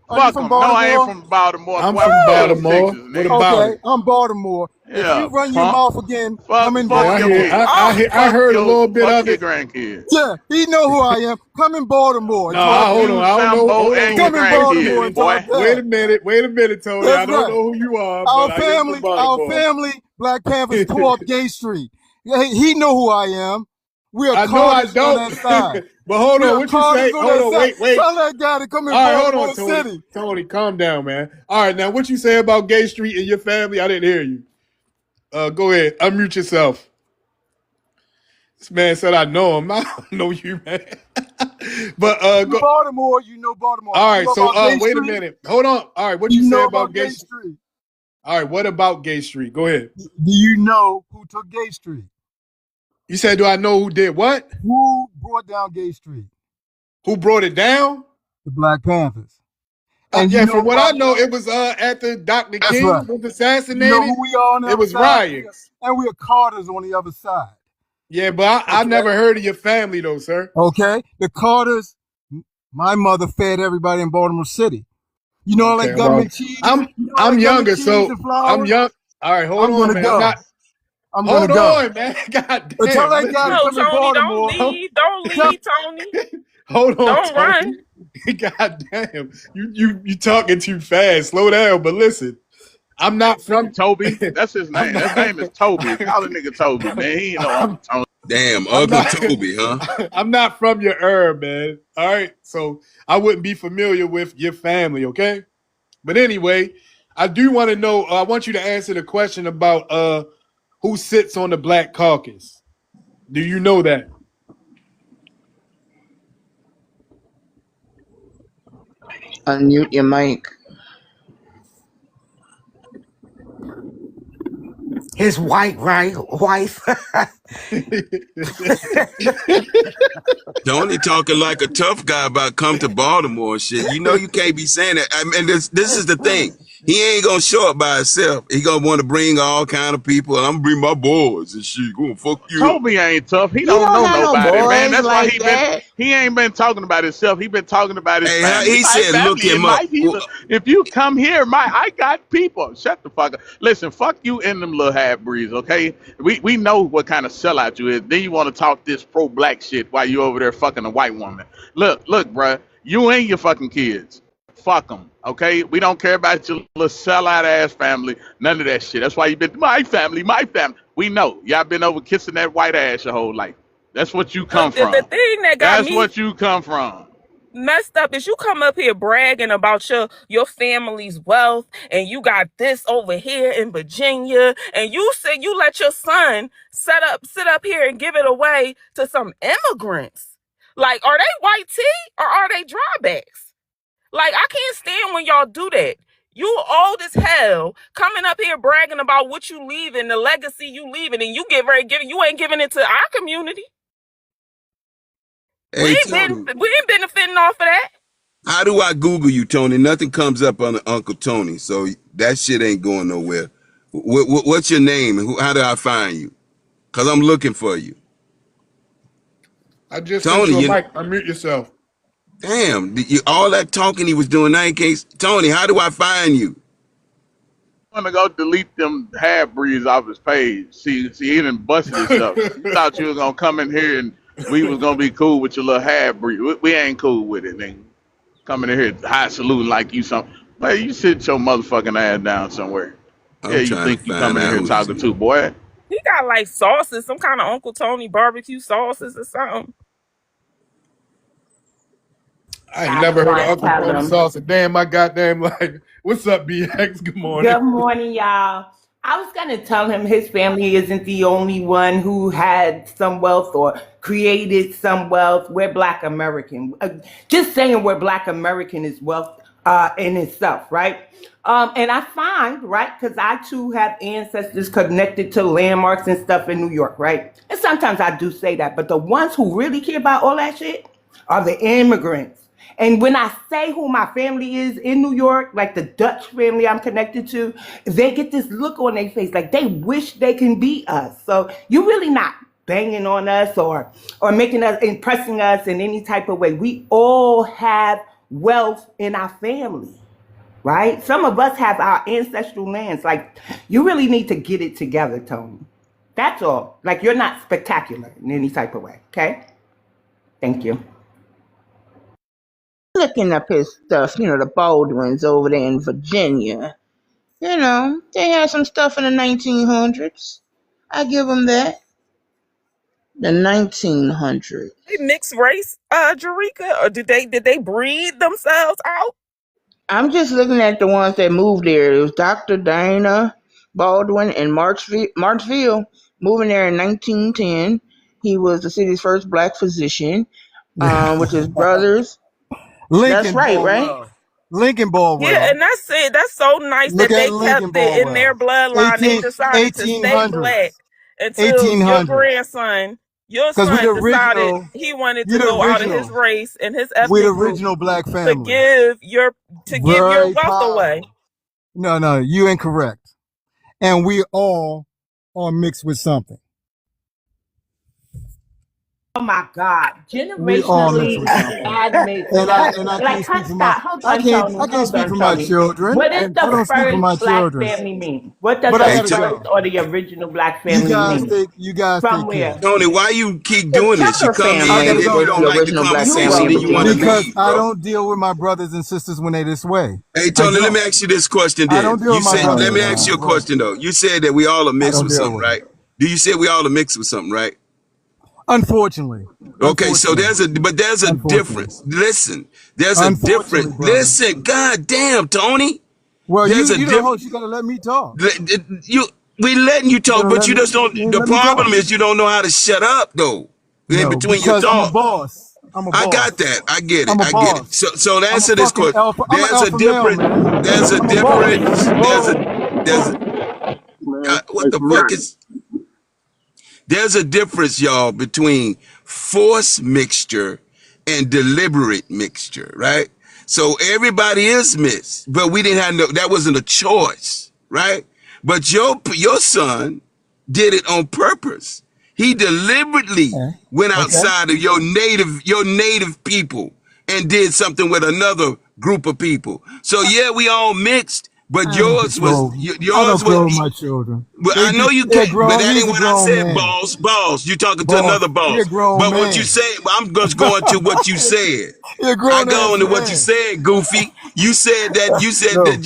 Are you Fuck from them. No, I ain't Baltimore? from Baltimore. I'm Boy, I'm from from them No. Baltimore. sixes, What nigga. about Okay, it? I'm Baltimore. If Yeah, you run your punk. mouth again, come in Fuck Yeah, I your hear. Baltimore. kids. Oh, I heard a little bit Fuck of your it. grandkids. Yeah, he know who I am. Come in Baltimore and No, talk Fuck hold that. on. you, I don't know. Sambo, Hold and on. your Come in Baltimore grandkids, and boy. talk that. Wait a minute, Tony. I That's don't right. know who you are, Our but I am from family, our Baltimore. family, Black Panthers tore up Gay Street. Yeah, he know who I am. We are I know I Carters on don't. that side. But hold We on. are What you Carters say? on Hold that on. side. Wait. Tell that guy to come in All right, hold on, Baltimore Tony. City. Tony, calm down, man. All right, now what you say about Gay Street and your family? I didn't hear you. Go ahead. Unmute yourself. This man said I know him. I don't know you, man. But You go. Baltimore, you know Baltimore. All You right, know so about Gay wait a Street? minute. Hold on. All right, what you You say know about about Gay Gay Street? Street. All right, what about Gay Street? Go ahead. Do you know who took Gay Street? You said, do I know who did what? Who brought down Gay Street? Who brought it down? The Black Panthers. And you Yeah, know from who what I I know, am? it was after Dr. That's right. King was You know assassinated. who we are on the It other was side? riots. And we are Carters on the other side. Yeah, but I Okay? never heard of your family though, sir. Okay? The Carters, my mother fed everybody in Baltimore City. You know all that Okay, well, government cheese? I'm You know all I'm that government younger, cheese so and I'm flowers? young. All right, hold I'm on, gonna man. I'm go. not. I'm gonna Hold go. on, man. God But tell damn. that guy to Listen. no, come in Tony, don't Baltimore. leave. Don't Tell leave, Tony. Hold on, Don't Tony. run. God damn. You talking too fast. Slow down. But listen, I'm not from. Toby, that's his I'm name. His not. name is Toby. Call the nigga Toby, man. He ain't no I'm, Uncle Tony. Damn, I'm Uncle not. Toby, huh? I'm not from your herb, man. All right, so I wouldn't be familiar with your family. Okay, but anyway, I do want to know. I want you to answer the question about who sits on the Black Caucus. Do you know that? Unmute your mic. His white right wife. Tony talking like a tough guy about come to Baltimore and shit. You know you can't be saying that. I mean, this is the thing. He ain't gonna show up by himself. He gonna want to bring all kind of people, and I'm gonna bring my boys and shit. Gonna fuck you up. Toby ain't tough. He He don't don't know have no nobody, man. boys That's why like that. he ain't been talking about himself. He been talking about his Hey, family. he My said, look family and him up. my people. If you come here, I got people. Shut the fuck up. Listen, fuck you and them little half breeds, okay? We know what kind of sellout you is. Then you want to talk this pro black shit while you over there fucking a white woman. Look, bruh. You and your fucking kids. Fuck them, okay? We don't care about your little sellout ass family. None of that shit. That's why you been my family, my family. We know y'all been over kissing that white ass your whole life. That's what you come The from. thing that got That's me what you come from. messed up is you come up here bragging about your family's wealth and you got this over here in Virginia and you said you let your son sit up here and give it away to some immigrants. Like, are they white tea or are they drawbacks? Like, I can't stand when y'all do that. You old as hell coming up here bragging about what you leaving, the legacy you leaving, and you you ain't giving it to our community. Hey, Tony, We ain't benefiting off of that. how do I Google you, Tony? Nothing comes up on Uncle Tony, so that shit ain't going nowhere. What's your name? How do I find you? Cause I'm looking for you, I just sent Tony. you a You mic. Unmute yourself. damn. All that talking he was doing, I ain't case. Tony, how do I find you? I'm gonna go delete them half breeds off his page. See, he done busted himself. You thought you was gonna come in here and we was gonna be cool with your little half breed. We ain't cool with it, nigga. Coming in here high saluting like you some. Man, you sit your motherfucking ass down somewhere. Yeah, I'm you trying to think you find coming in out here who this talking is. to, boy? He got like sauces, some kind of Uncle Tony barbecue sauces or something. I ain't I never heard of can't Uncle tell Tony them. Sauce. Damn, my goddamn life. What's up, BX? Good morning. Good morning, y'all. I was going to tell him his family isn't the only one who had some wealth or created some wealth. We're Black American. Just saying we're Black American is wealth in itself, right? And I find, right, because I too have ancestors connected to landmarks and stuff in New York, right? And sometimes I do say that, but the ones who really care about all that shit are the immigrants. And when I say who my family is in New York, like the Dutch family I'm connected to, they get this look on their face like they wish they can be us. So you're really not banging on us or making us, impressing us in any type of way. We all have wealth in our family, right? Some of us have our ancestral lands. Like, you really need to get it together, Tony. That's all. Like, you're not spectacular in any type of way, okay? Thank you. Looking up his stuff, the Baldwins over there in Virginia. They had some stuff in the 1900s. I give them that. The 1900s. They mixed race, Jerika, or did they breed themselves out? I'm just looking at the ones that moved there. It was Dr. Dana Baldwin in Marksville, moving there in 1910. He was the city's first black physician, with his brothers. That's Lincoln right, right? Baldwell. Lincoln Yeah, Baldwell. and that's it. That's so nice Look that at they Lincoln kept it in their Baldwell. bloodline. They decided to stay 1800s. black until your 1800s. grandson, your Because we son the decided original, he wanted you to the go out of his original. race and his We the ethnic group original black to family. give your Very wealth away. powerful. No, you incorrect. And we all are mixed with something. Oh my God! We all mixed Generationally with something. admixed. And I Like, can't speak for my Hold I on, can't Tony. I can't Hold speak on, for my Tony. children. What does And I the don't speak for first my black children. family mean? What does But I the Hey, gotta first go. or the original black You family guys mean? take From care. where? Tony, why you keep The doing this? You Tucker come I in family and gotta then you was go. don't the like the original black family conversation, in then you want to Virginia. Because leave, I bro. don't deal with my brothers and sisters when they this way. Hey, I Tony, let me don't. ask you this question I then. don't deal You with my said, brothers let me when they ask you this a way. question though. You said that we all are I mixed don't with deal something, with them. right? Do you say we all are mixed with something, right? Unfortunately. Okay, so Unfortunately. there's a Unfortunately. difference. Listen, there's a difference. Unfortunately, brother. Listen, god damn, Tony. Well, There's a you the difference. host. You gotta let me talk. You we letting you You talk, gotta but let you me. just don't. You The let me problem talk. is you don't know how to shut up though. In No, between your because I'm a talk. boss. I'm a I got boss. that. I get it. I'm a I get it. boss. So to I'm a answer this fucking question, alpha. I'm an there's a alpha male, difference. man. There's a I'm a boss. difference. There's man. what Like the for fuck real. is there's a difference, y'all, between forced mixture and deliberate mixture, right? So everybody is mixed, but we didn't have no, that wasn't a choice, right? But your son did it on purpose. He deliberately Okay. went Okay. outside of your native people and did something with another group of people. So yeah, we all mixed, but I don't yours was. control my children. Well, I know you They're can't, but grown. that He's ain't a what I grown said, man. boss. You talking to Boss. another He a boss. grown But what you man. said, I'm just going to what you said. He a I grown go ass into what you man. said, Goofy. You said that No,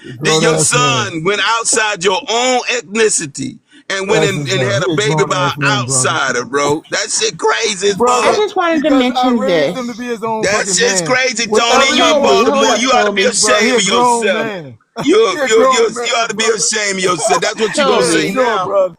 that grown your ass man. son went outside your own ethnicity and went That's in his and love. had He a a baby grown by ass an man, brother. outsider, bro. That shit crazy as I Brother, fuck. just wanted to because I mention raised him to this. be his own That fucking shit's man. crazy, With Tony. So You in Toby, hold Baltimore, up, you ought to be Toby. bro, he ashamed a of grown yourself. man. You He a you grown you man, you ought to be brother. ashamed of yourself. That's what you gonna Yeah, say Toby, sure, now. brother.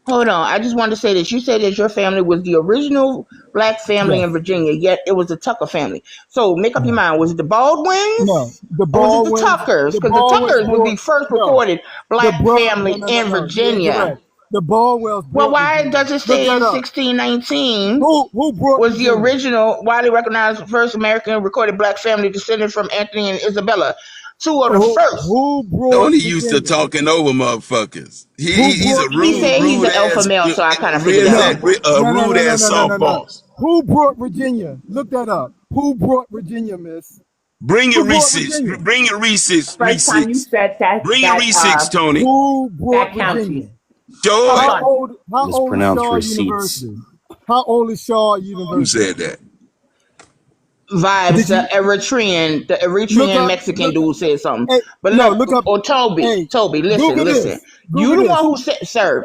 hold on. I just wanted to say this. You said that your family was the original black family Yes. in Virginia, yet it was the Tucker family. So make up your No, mind. Was it the Baldwins no. The or was it the Baldwins, Tuckers? the Because the Baldwins Tuckers was the brought, first no, recorded the black bro, family in no. You're Virginia. incorrect. The Baldwells Well, brought why Virginia. does it Look say that in up. 1619 Who brought was the Virginia? original, widely recognized first American recorded black family descended from Anthony and Isabella? Two of the first. Who brought Tony used to Virginia? talking over motherfuckers. Who He's a brought He Virginia? said he's rude an alpha ass, male, so I kind of figured that No, out. rude ass soft no. boss. Who brought Virginia? Look that up. Who brought Virginia, miss? Bring your Who brought receipts. Virginia? Bring your receipts. First time you said Bring your receipts, Tony. Who brought that county. Virginia? Show Hold it. on. How It's old is pronounced Shaw receipts. University? How old is Shaw Who University? said that? Vibes, Did you the look Eritrean up Mexican dude said something. hey But no, look, look up or Toby, hey, listen, Google listen. this. You Google the one this. who said,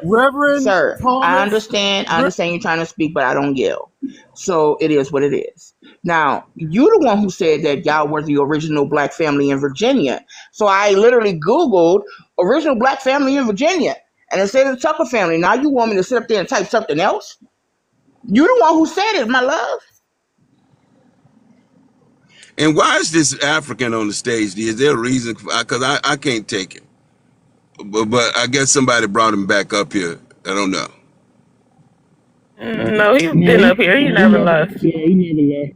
Reverend sir, Thomas I understand you're trying to speak, but I don't yell. So it is what it is. Now, you the one who said that y'all were the original black family in Virginia. So I literally Googled original black family in Virginia. And it said the Tucker family. Now you want me to sit up there and type something else? You the one who said it, my love. And why is this African on the stage? Is there a reason? Because I can't take it. But I guess somebody brought him back up here. I don't know. No, he's been up here. He never left. Yeah, he never left.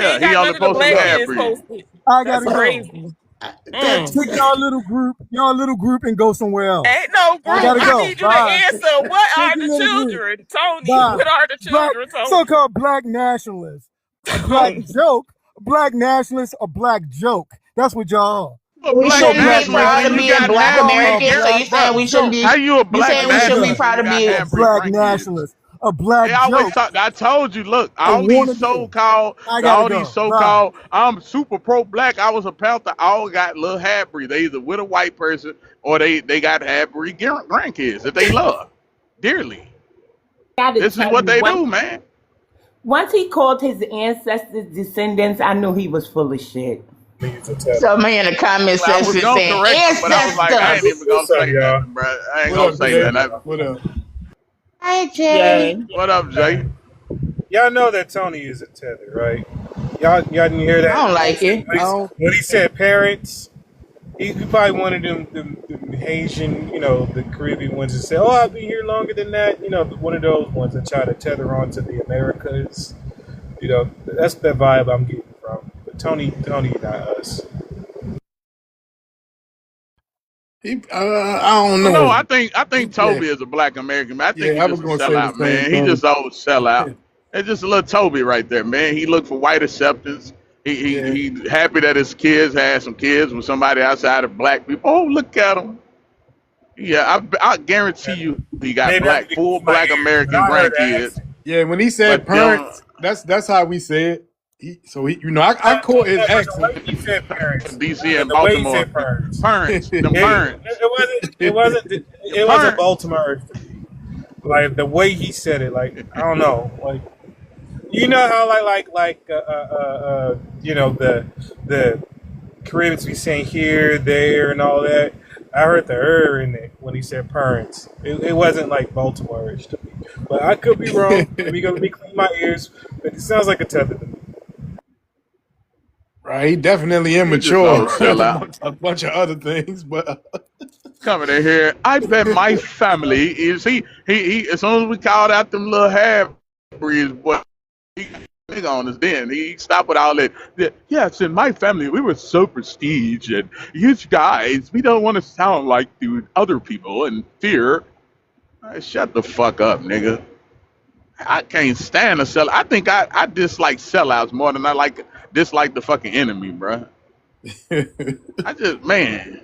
They Yeah, ain't he got only none of the posts some black Look, half kids breed. posted. I gotta That's go. crazy. That Pick y'all little group and go somewhere else. Ain't no I group. gotta I go. need you to Bye. answer. What Pick are your the little group. children, Tony? Bye. What are the Black, children, Tony? so-called black nationalists. A black joke. Black nationalists, a black joke. That's what y'all are. A We black You're a shouldn't black be nationalist proud and of you nationalist. being got black half Y'all breed a Americans. So black you bro. saying we shouldn't joke. be? How you a You black saying we There you shouldn't be go. nationalist and proud you of got being? A half breed black grandkids? nationalist. A black They always joke. talk. I told you, look, A all these wannabe. so-called, I gotta all these go. Bye. so-called, I'm super pro-black. I was a Panther. All got little half breed. They either with a white person or they got half breed grandkids that they love dearly. Gotta This is tell what you they one do, man. Once he called his ancestors descendants, I knew he was full of shit. Somebody in the comment Well, I was section gonna saying correct him, but I was like, I ain't ancestors. even gonna What's up, say y'all? nothing, bro. I ain't What gonna up, say Jay? nothing. What up? Hi, Yay. Jay. What up, Jay? Y'all know that Tony is a tether, right? Y'all didn't hear I don't that? like it. Oh, When he said parents, he probably one of them Haitian, the Caribbean ones that say, "Oh, I've been here longer than that." One of those ones that try to tether on to the Americas. That's the vibe I'm getting from. But Tony, not us. I don't Well, no, know. I think Yeah, Toby is a black American, man. I think yeah. he's I was just a gonna say the sellout, same man. He thing. just old sellout. It's just a little Toby right there, man. He looked for white acceptance. Yeah. He happy that his kids had some kids with somebody outside of black people. Oh, look at him. Yeah, I guarantee you he got Maybe I need black, to full cover my black ears, but American I heard the grandkids. accent. Yeah, when he said But them, parents, that's how we say it. I No, caught his but the accent. way he said parents, DC and the way he Baltimore, said parents, parents, them parents, it wasn't, your it wasn't parents. Baltimore to me. Like the way he said it, like I don't know, like how the Caribbeans be saying here, there, and all that. I heard the in it when he said parents. It wasn't like Baltimore-ish to me, but I could be wrong. Let me clean my ears, but it sounds like a tether to me. Right, he definitely He just immature old sellout. amongst a bunch of other things, but Coming in here, I bet my family is he. As soon as we called out them little half breeds, boy, he big on us. Then he stopped with all that. Yes, in my family, we were so prestige, and you guys, we don't want to sound like the other people and fear. Shut the fuck up, nigga. I can't stand a sell. I think I dislike sellouts more than I dislike the fucking enemy, bro. I just man.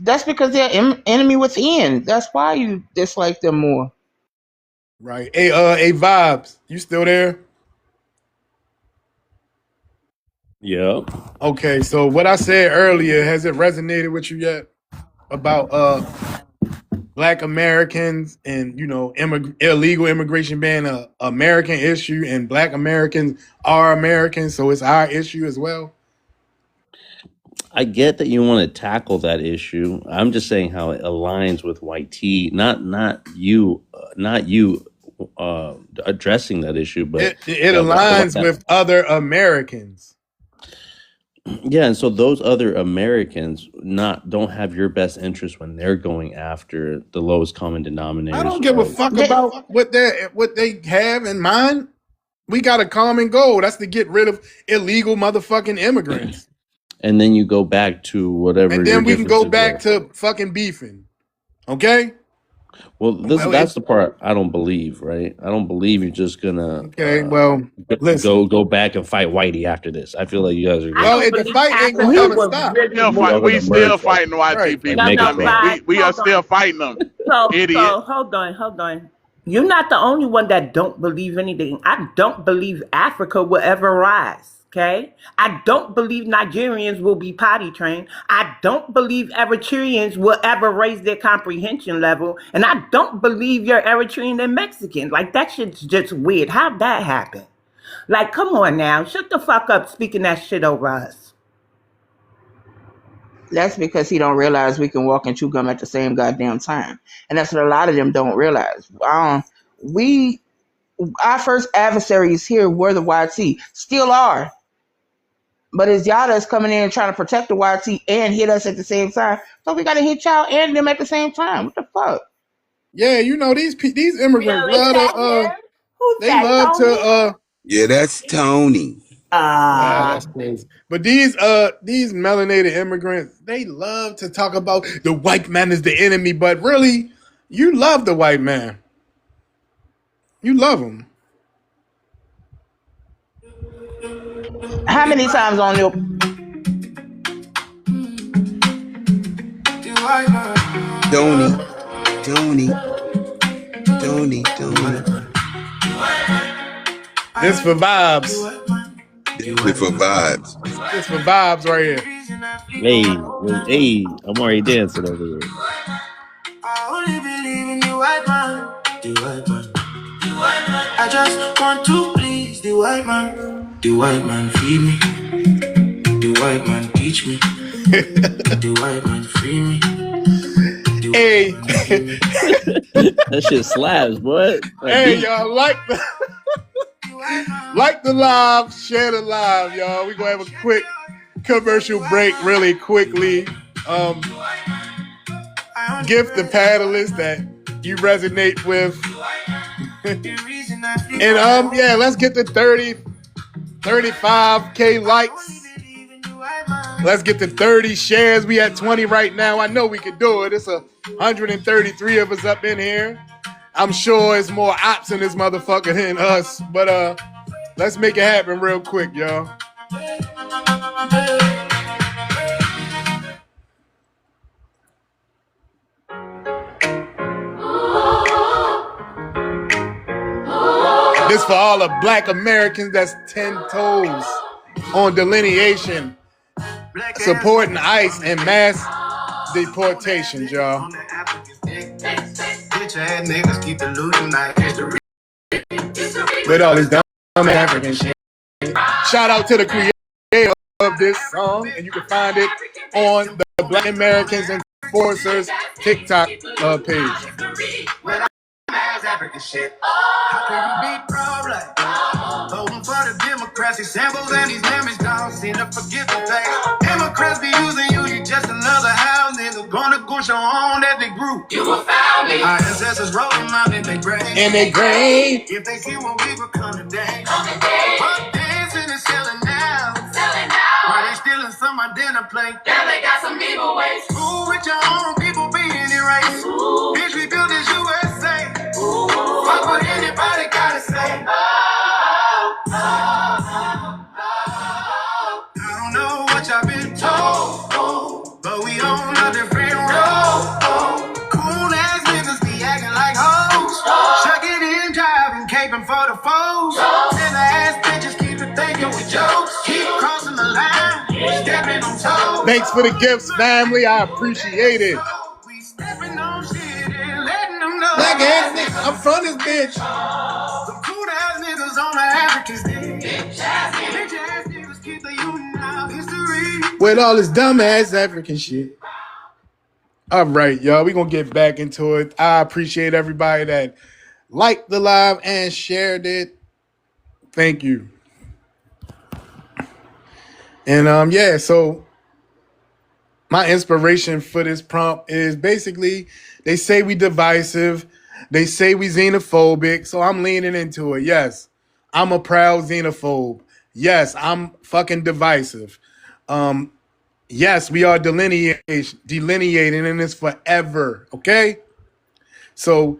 that's because they're enemy within. That's why you dislike them more. right. Hey, vibes, you still there? Yeah. Okay, so what I said earlier, has it resonated with you yet about black Americans and illegal immigration being a American issue and black Americans are Americans, so it's our issue as well? I get that you want to tackle that issue. I'm just saying how it aligns with YT, not you addressing that issue, but It that aligns with other Americans. yeah, and so those other Americans not don't have your best interest when they're going after the lowest common I denominators don't give a of fuck about what they have in mind. We got a common goal. That's to get rid of illegal motherfucking immigrants. and then you go back to whatever And your then we can go differences back were. to fucking beefing. Okay? Well, Well, that's the part I don't believe, right? I don't believe you're just gonna okay, well, listen. go back and fight Whitey after this. I feel like you guys are I gonna Well, don't the believe fight ain't gonna Africa ever was stop. really y'all We gonna moving. still merge fighting YT Right. like people. No, make no, a I mean, crime. Bob, we are hold still on. fighting them, idiot. Hold on. You're not the only one that don't believe anything. I don't believe Africa will ever rise. Okay? I don't believe Nigerians will be potty trained. I don't believe Eritreans will ever raise their comprehension level. And I don't believe you're Eritrean and Mexican. Like, that shit's just weird. How'd that happen? Like, come on now. Shut the fuck up speaking that shit over us. That's because he don't realize we can walk and chew gum at the same goddamn time, and that's what a lot of them don't realize. We Our first adversaries here were the YT, still are. But it's y'all that's coming in trying to protect the YT and hit us at the same time. So we got to hit y'all and them at the same time. What the fuck? Yeah, these immigrants Real, is love that to him? Who's they that, love Tony? to Yeah, that's Tony. that's crazy. But these melanated immigrants, they love to talk about the white man is the enemy, but really, you love the white man. You love him. How many times on your Tony, Tony, Tony, Tony. This for vibes. This for vibes. This for vibes right here. Hey, I'm already dancing over here. I only believe in the white man. The white man. I just want to please the white man. The white man feed me. The white man teach me. The white man free me. Hey, That shit slaps, boy. That hey, beat. y'all like the live, share the live, y'all. We gonna have a quick commercial break, really quickly. Gift the panelists that you resonate with, and yeah, let's get to 35K likes. Let's get to 30 shares. We at 20 right now. I know we could do it. It's 133 of us up in here. I'm sure it's more ops in this motherfucker than us, but let's make it happen real quick, y'all. This for all the black Americans that's 10 toes on delineation, supporting ICE and mass deportations, y'all. With all this dumb African shit. Shout out to the creator of this song, and you can find it on the Black Americans Enforcers TikTok page. African shit. How can you be pro-black? Voting for the democracy, samples and these lemons don't seem to forget the fact. Democrats be using you just another house, nigga. Gonna go show on ethnic group. You will found me. Our ancestors wrote them out in their grave. In their grave. If they see what we become today. But dancing and selling now. Selling now. Why they stealing some identity plate? Now they got some evil ways. Ooh, with your own people being erased. Ooh. Bitch, we built this USA. Fuck what anybody gotta say. I don't know what y'all been told, but we on a different road. Cool ass niggas be acting like hoes. Shucking in, driving, caping for the foes. Silly ass bitches keep it thinking we jokes. Keep crossing the line, stepping on toes. Thanks for the gifts, family. I appreciate it. We stepping on shit and letting them know. Black ass niggas, I'm from this bitch. Some cool ass niggas on the African stick. Bitch ass niggas keep the union out history. With all this dumb ass African shit. All right, y'all, we gonna get back into it. I appreciate everybody that liked the live and shared it. Thank you. And yeah, so my inspiration for this prompt is basically they say we divisive, they say we xenophobic, so I'm leaning into it. Yes, I'm a proud xenophobe. Yes, I'm fucking divisive. Yes, we are delineating in this forever, okay? So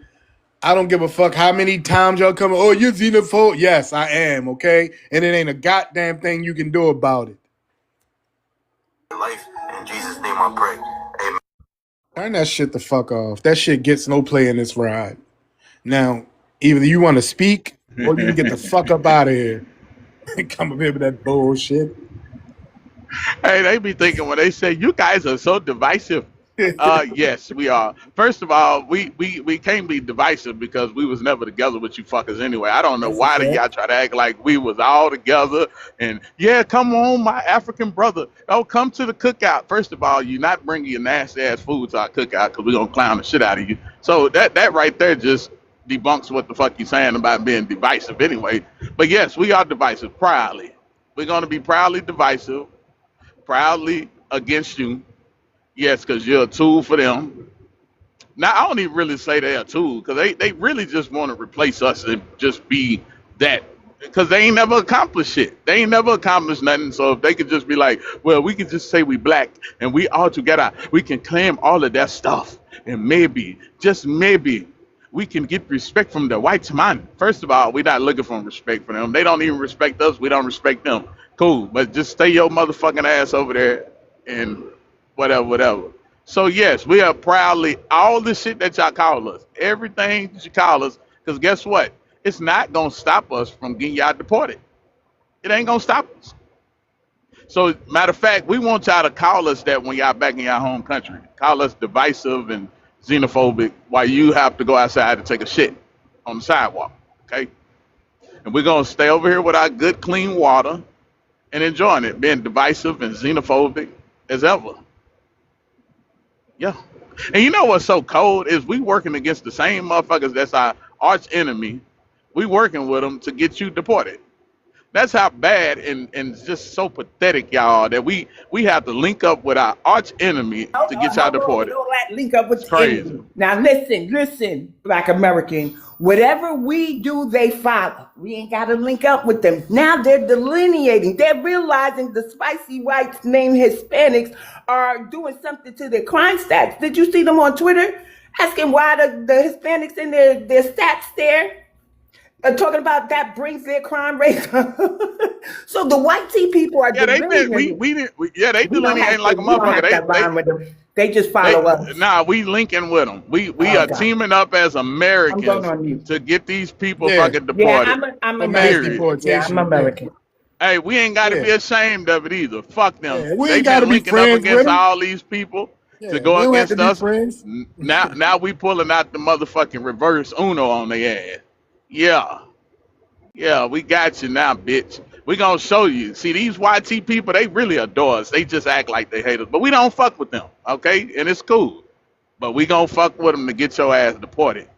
I don't give a fuck how many times y'all come, oh, you're xenophobe. Yes, I am, okay? And it ain't a goddamn thing you can do about it. Life, in Jesus' name I pray. Amen. Turn that shit the fuck off. That shit gets no play in this ride. Now, either you want to speak or you can get the fuck up out of here. Come up here with that bullshit. Hey, they be thinking when they say you guys are so divisive. Yes, we are. First of all, we can't be divisive because we was never together with you fuckers anyway. I don't know That's a why fact. y'all try to act like we was all together and yeah, come on, my African brother. Oh, come to the cookout. First of all, you're not bringing your nasty ass food to our cookout because we're gonna clown the shit out of you. So that right there just debunks what the fuck you saying about being divisive anyway. But yes, we are divisive proudly. We're gonna be proudly divisive, proudly against you. Yes, because you're a tool for them. Now, I don't even really say they're a tool because they really just want to replace us and just be that because they ain't never accomplished shit. They ain't never accomplished nothing. So if they could just be like, well, we could just say we black and we all together, we can claim all of that stuff. And maybe, just maybe, we can get respect from the white man. First of all, we're not looking for respect from them. They don't even respect us. We don't respect them. Cool. But just stay your motherfucking ass over there and whatever. So yes, we are proudly all the shit that y'all call us, everything that you call us, because guess what? It's not gonna stop us from getting y'all deported. It ain't gonna stop us. So matter of fact, we want y'all to call us that when y'all back in your home country. Call us divisive and xenophobic while you have to go outside to take a shit on the sidewalk. okay? And we're gonna stay over here with our good, clean water and enjoying it, being divisive and xenophobic as ever. Yeah. And you know what's so cold is we working against the same motherfuckers that's our arch enemy. We working with them to get you deported. That's how bad and just so pathetic y'all are that we have to link up with our arch enemy to get y'all Hold on with deported. all that link up with It's the crazy. enemy. Now listen, Black American. Whatever we do, they follow. We ain't got to link up with them. Now they're delineating. They're realizing the spicy whites named Hispanics are doing something to their crime stats. Did you see them on Twitter asking why the Hispanics in their stats there? Talking about that brings their crime rate. So the white tea people are Yeah, they been delineating. they We don't have delineating like to. a We don't have to motherfucker. align with them. They just They follow us. nah, we linking with them. We Oh are God, teaming up as I'm going Americans on mute. to get these people Yeah, fucking Yeah, deported. I'm for mass American. Period. Yeah, I'm deportation. Yeah, American. Hey, we ain't got to yeah, be ashamed of it either. Fuck them. yeah. We They ain't got to been be linking up friends with against them. all these people to Yeah, go we don't have to against be us. friends. Now we pulling out the motherfucking reverse Uno on their ass. Yeah, yeah, we got you now, bitch. We gonna show you. See, these YT people, they really adore us. They just act like they hate us, but we don't fuck with them, okay? And it's cool. But we gonna fuck with them to get your ass deported.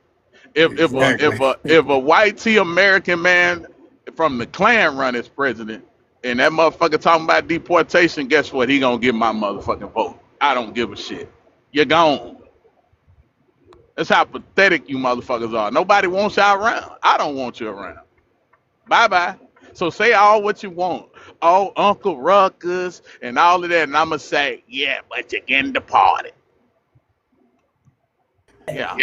Exactly. If a white T American man from the Klan run as president, and that motherfucker talking about deportation, guess what? He gonna get my motherfucking vote. I don't give a shit. You're gone. That's how pathetic you motherfuckers are. Nobody wants y'all around. I don't want you around. Bye bye. So say all what you want. Oh, Uncle Ruckus and all of that, and I'ma say, yeah, but you're getting deported. Yeah,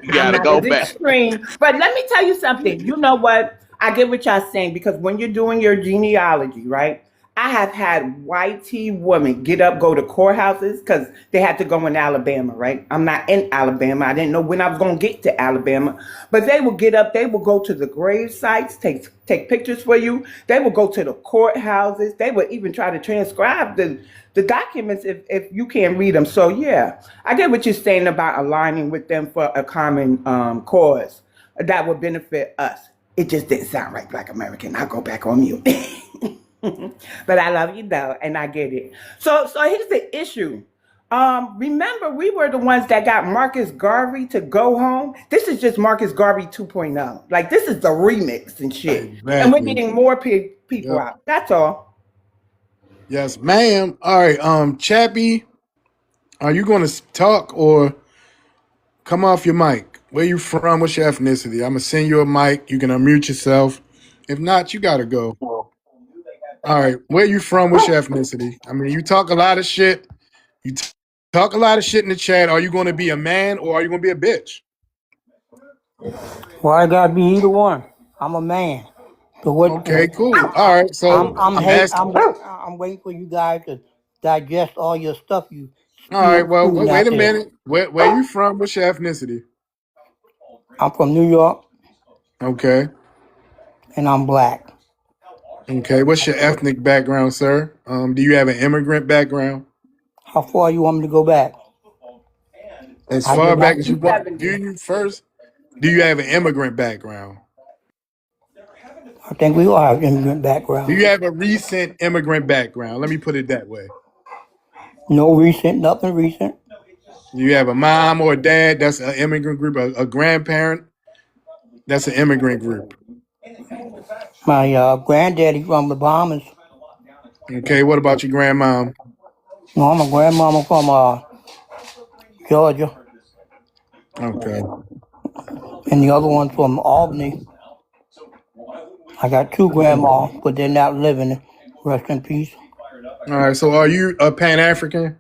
you I'm gotta not go as back. extreme, but let me tell you something. You know what? I get what y'all saying because when you're doing your genealogy, right? I have had white tea women get up, go to courthouses because they had to go in Alabama, right? I'm not in Alabama. I didn't know when I was going to get to Alabama, but they would get up. They would go to the grave sites, take pictures for you. They would go to the courthouses. They would even try to transcribe the documents if you can't read them. So yeah, I get what you're saying about aligning with them for a common cause that would benefit us. It just didn't sound right, Black American. I'll go back on mute. But I love you though, and I get it. So here's the issue. Remember, we were the ones that got Marcus Garvey to go home. This is just Marcus Garvey 2.0. Like this is the remix and shit, and we're Exactly. getting more people Yep. out. That's all. Yes, ma'am. All right, Chappie, are you going to talk or come off your mic? Where you from? What's your ethnicity? I'm gonna send you a mic. You can unmute yourself. If not, you gotta go. All right, where you from? What's your ethnicity? I mean, you talk a lot of shit. You talk a lot of shit in the chat. Are you going to be a man or are you going to be a bitch? Well, I gotta be either one. I'm a man. So what? Okay, cool. All right, so I'm I'm hate. asking. I'm waiting for you guys to digest all your stuff you All right, well, spewing wait out a there. minute. Where you from? What's your ethnicity? I'm from New York Okay. and I'm black. Okay. What's your ethnic background, sir? Do you have an immigrant background? How far you want me to go back? As I far did back not. as you want. Do you first? Do you have an immigrant background? I think we all have immigrant Do background. you have a recent immigrant background? Let me put it that way. No recent, nothing recent. You have a mom or a dad, that's an immigrant group, a grandparent, that's an immigrant group. My granddaddy from the Bahamas. Okay, what about your grandmom? No, my grandmama from Georgia, Okay. and the other one from Albany. I got two grandmas, but they're not living. Rest in peace. All right, so are you a Pan-African?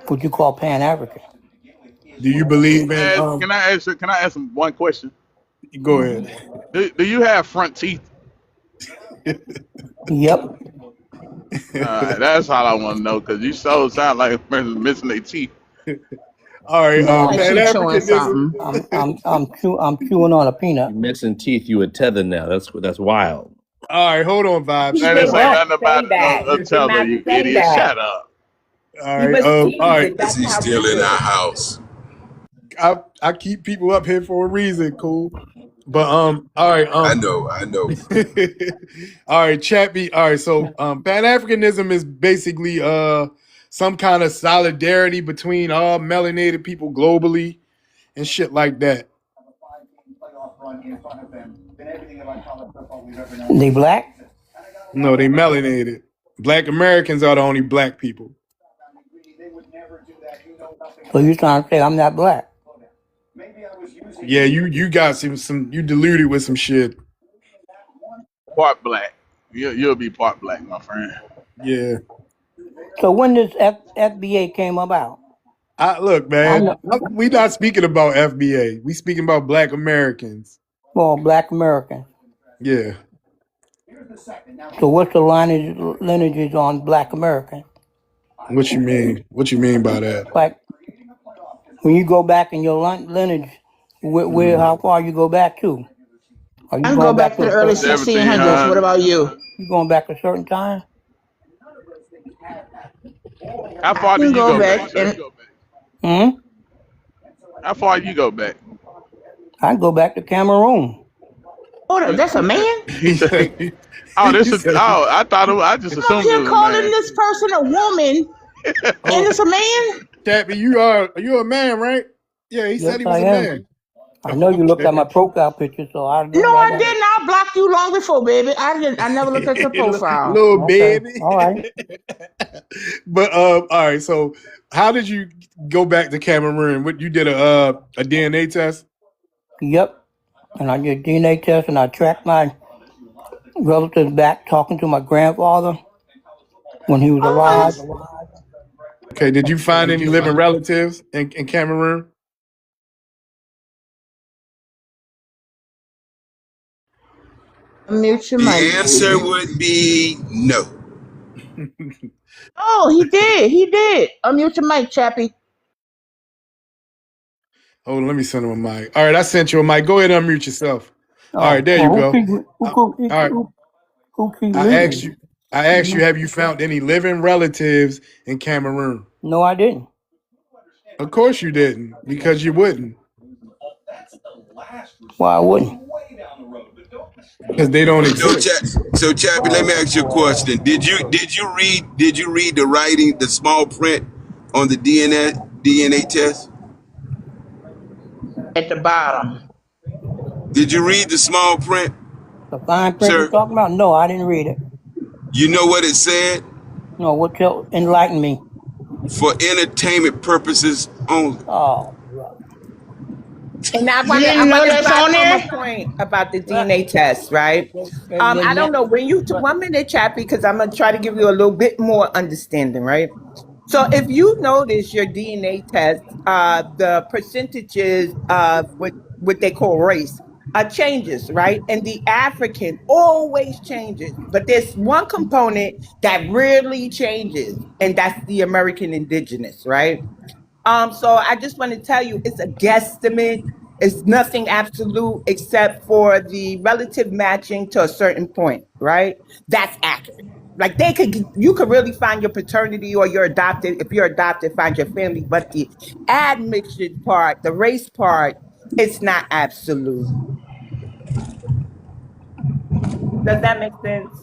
What you call Pan African? Do you believe in, Can I ask him one question? go ahead. Do you have front teeth? Yep. That's all I want to know because you so sound like a person missing their teeth. All right, No, Like she chewing Pan-Africanism. something. I'm chewing on a peanut. You missing teeth. You a tether now. That's wild. All right, hold on, Vibes. He Man, did this ain't not nothing say about that. a He did tether, not you say idiot. that. Shut up. All He right, was all right. teasing. Is That's he how he still in did our it. house? I keep people up here for a reason, cool. But all right, I know, I know. all right, Chappie. All right, so Pan Africanism is basically some kind of solidarity between all melanated people globally and shit like that. They black? No, they melanated. Black Americans are the only black people. So you trying to say I'm not black? Yeah, you got some you diluted with some shit. Part black. You'll be part black, my friend. Yeah. So when this FBA came about? Look, I'm man, not, we not speaking about FBA. We speaking about Black Americans. well, black American. Yeah. So what's the lineages on black American? What you mean? What you mean by that? Like when you go back in your lineage, where Mm. how far you go back to? Are you I can go going back back to to the a early certain? 1600s. What 1700. about you? You going back a certain time? How I far do can you go go back, back sir? and Hmm. How far you go back? I can go back to Cameroon. oh, that's a man. he said, Oh, this he is. said, Oh, I thought it, I just I'm up assumed it here was a calling man. this person a woman, and "Oh, it's a man. Chappie, you a man, right?" Yeah, he Yes, said he I was a am. man. I know you looked at my Okay. profile picture, so I No, know that. I didn't. I blocked you long before, baby. I didn't. I never looked at your profile. Little Okay, baby. all right. But all right. So, how did you go back to Cameroon? What you did a DNA test? Yep. And I did DNA test, and I tracked my relatives back, talking to my grandfather when he was alive. Oh, Okay. Did you find any living relatives in Cameroon? mute your mic, The answer baby. would be no. Oh, he did. He did. Unmute your mic, Chappie. Oh, let me send him a mic. All right, I sent you a mic. Go ahead and unmute yourself. All right, Oh, there you well, go. All right, who keep I leaving? asked you. I asked you, have you found any living relatives in Cameroon? No, I didn't. Of course you didn't, because you wouldn't, Why I wouldn't? because they don't exist. So Chappie, let me ask you a question. Did you read the writing, the small print on the DNA test? At the bottom. Did you read the small print, The fine print you sir? talking about? No, I didn't read it. You know what it said? No, what tell enlighten me? For entertainment purposes only. Oh, brother. And I You want to didn't I know want to that's drive on home a there? point about the DNA test, right? I don't know when you 1 minute, Chappie, because I'm gonna try to give you a little bit more understanding, right? So if you notice your DNA test, the percentages of what they call race changes, right? And the African always changes, but there's one component that rarely changes, and that's the American indigenous, right? So I just want to tell you, it's a guesstimate. It's nothing absolute except for the relative matching to a certain point, right? That's accurate. Like you could really find your paternity or your adopted, if you're adopted, find your family. But the admixture part, the race part, it's not absolute. Does that make sense?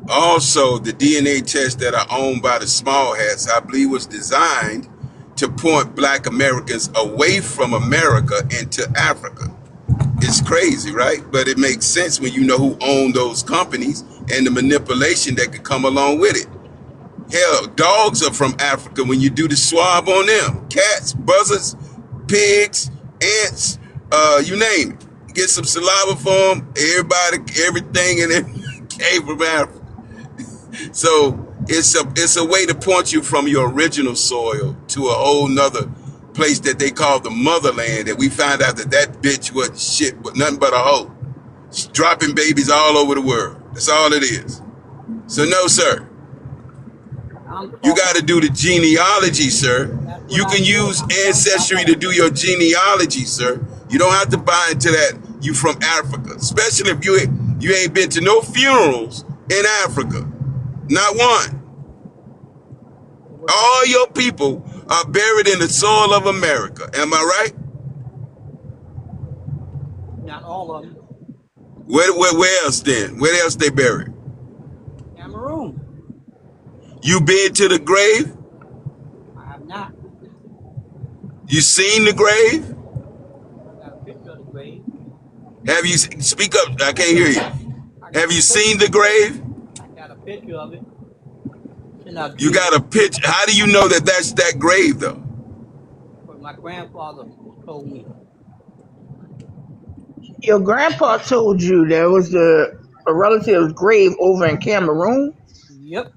Also, the DNA tests that are owned by the small hats, I believe, was designed to point black Americans away from America into Africa. It's crazy, right? But it makes sense when you know who owned those companies and the manipulation that could come along with it. Hell, dogs are from Africa when you do the swab on them. Cats, buzzards, pigs, ants, you name it. Get some saliva for them. Everybody, everything in it came from Africa. So it's a way to point you from your original soil to a whole nother place that they call the motherland. And we found out that bitch wasn't shit, but nothing but a hoe. She's dropping babies all over the world. That's all it is. So no, sir. I'm You talking. got to do the genealogy, sir. That's what You I can did. use Ancestry to do your genealogy, sir. You don't have to buy into that you from Africa, especially if you ain't been to no funerals in Africa. Not one. All your people are buried in the soil of America. Am I right? Not all of them. Where else then? Where else they buried? Cameroon. You been to the grave? I have not. You seen the grave? I got a picture of the grave. Have you speak up? I can't hear you. I got Have a you picture. seen the grave? I got a picture of it. It's in You Algeria. got a picture. How do you know that that's that grave though? But my grandfather told me. Your grandpa told you there was a relative's grave over in Cameroon. Yep.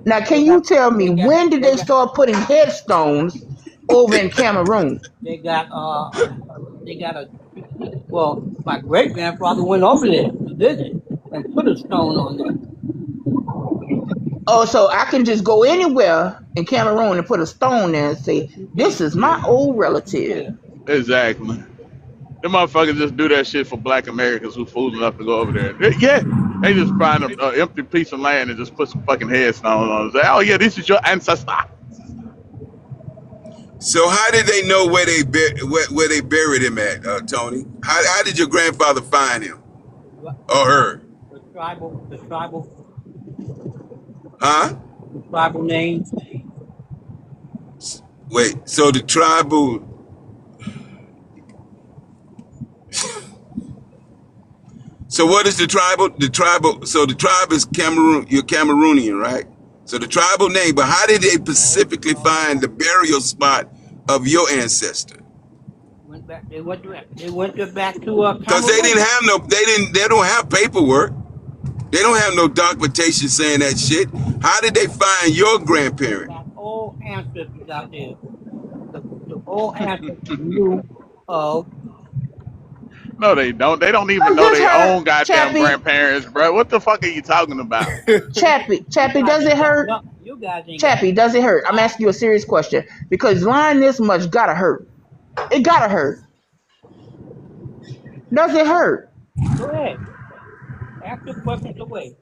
Now, They can you got. tell me They got. when did They they got. start putting headstones over in Cameroon? They got. They got a. Well, my great grandfather went over there to visit and put a stone on there. Oh, so I can just go anywhere in Cameroon and put a stone there and say, You "This can. is my old relative." Yeah. Exactly. Them motherfuckers just do that shit for black Americans who fool enough to go over there. Yeah, they just find an empty piece of land and just put some fucking headstone on it. Say, oh yeah, this is your ancestor. So how did they know where where they buried him at, Tony? How did your grandfather find him or her? The tribal. Huh? The tribal name. Wait. So the tribal. So what is the tribal? The tribal. So the tribe is Cameroon. You're Cameroonian, right? So the tribal name. But how did they specifically find the burial spot of your ancestor? Went back. They went back to Because they Cameroon. didn't have no. They don't have paperwork. They don't have no documentation saying that shit. How did they find your grandparent? Got old ancestors out there. The old ancestors knew of. No, they don't. They don't even I know just their heard, own goddamn Chappie, grandparents, bro. What the fuck are you talking about? Chappie, does it hurt? You guys ain't got Chappie, does it hurt? I'm asking you a serious question because lying this much gotta hurt. It gotta hurt. Does it hurt? Go ahead. Ask your questions away.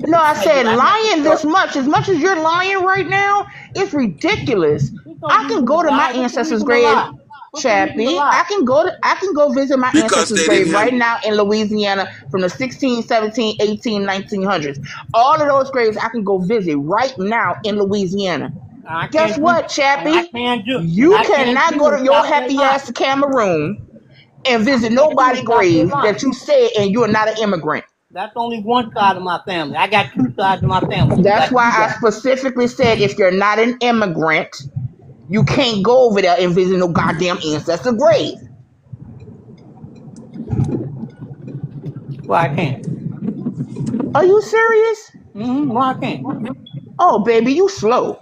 No, I Because said I got the lying this story. much, as much as you're lying right now, it's ridiculous. What's no I can reason to go to my lie? What's the ancestors' reason to grave, lie? What's the reason to Chappie. lie? I can go visit my Because ancestors' they grave didn't have. right now in Louisiana from the 16, 17, 18, 1900s. All of those graves I can go visit right now in Louisiana. I Guess can't do, what, and I Chappie? can't do, and You I can't cannot do go is to your stop their happy lie. ass to Cameroon and I visit can't do is nobody stop their grave lie. that you said and you're not an immigrant. That's only one side of my family. I got two sides of my family, just That's like why you I got. specifically said if you're not an immigrant, you can't go over there and visit no goddamn ancestor grave. Well, I can't. Are you serious? Well, I can't. Oh, baby, you slow.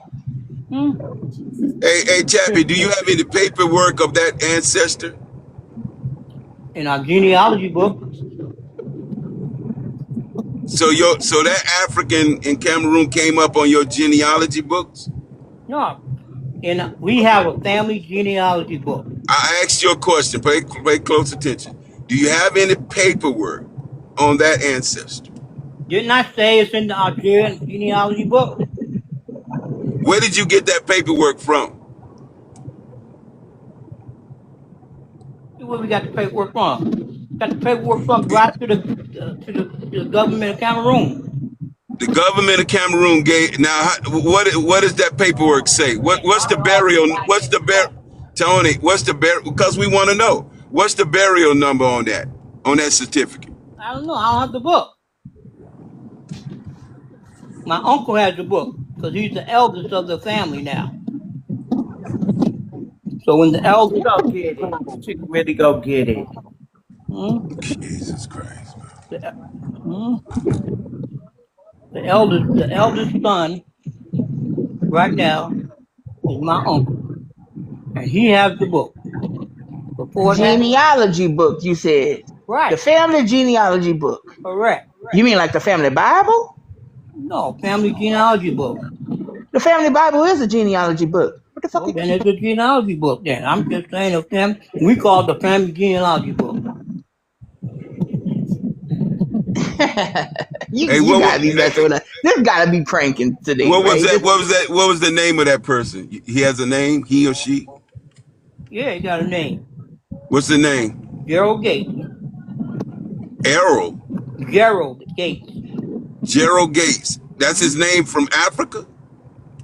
Hey, Chappie, do you have any paperwork of that ancestor? In our genealogy book, So that African in Cameroon came up on your genealogy books? no, we have a family genealogy book. I asked you a question. Pay close attention. Do you have any paperwork on that ancestor? Didn't I say it's in our genealogy book? Where did you get that paperwork from? Where we got the paperwork from? Got the paperwork from right to the government of Cameroon. The government of Cameroon gave. Now, what does that paperwork say? What's the burial? Tony? What's the burial? Because we want to know. What's the burial number on that certificate? I don't know. I don't have the book. My uncle has the book because he's the eldest of the family now. So when the eldest Go get it. She can really go get it. Jesus Christ, the eldest son right now is my uncle, and he has the book. Before that, Genealogy book, you said. right? The family genealogy book. Correct. You mean like the family Bible? No, family genealogy book. The family Bible is a genealogy book. What the fuck? Well, then it's a genealogy book. Then I'm just saying the family. We call it the family genealogy book. you gotta be messing with us. This gotta be pranking today. What was right? that? What was the name of that person? He has a name. He or she? Yeah, he got a name. What's the name? Gerald Gates. Errol. Gerald Gates. Gerald Gates. That's his name from Africa?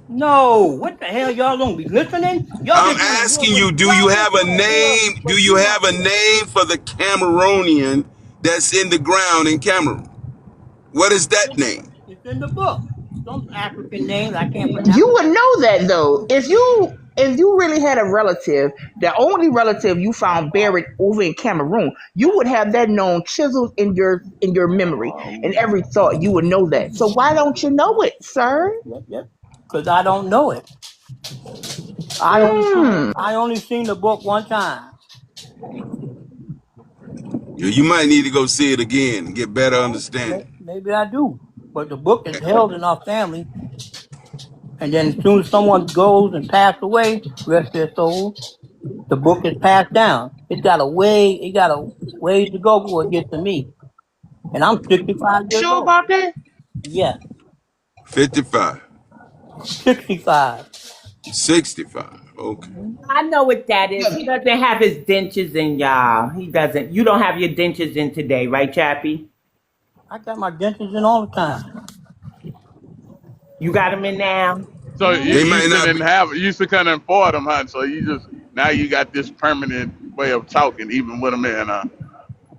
No, what the hell y'all don't be listening? Y'all I'm just want to hear asking what you, do you y'all have just a want to hear name? Do what you you want. have a name for the Cameroonian that's in the ground in Cameroon? What is that name? It's in the book. Some African names I can't pronounce. You would know that though. If you really had a relative, the only relative you found buried over in Cameroon, you would have that known chiseled in your memory. And every thought you would know that. So why don't you know it, sir? Yep. Because I don't know it. Hmm. I only seen the book one time. You might need to go see it again and get better Well, understanding. maybe I do. But the book is held in our family, and then as soon as someone goes and passes away, rest their soul, the book is passed down. It got a ways to go before it gets to me. And I'm 65 years Sure old. about that? Yes, 55, 65. 65. Okay. I know what that is. He doesn't have his dentures in, y'all. He doesn't. You don't have your dentures in today, right, Chappie? I got my dentures in all the time. You got them in now? So you They used might to not didn't be. have used to couldn't afford them, huh? So you just now you got this permanent way of talking, even with them in.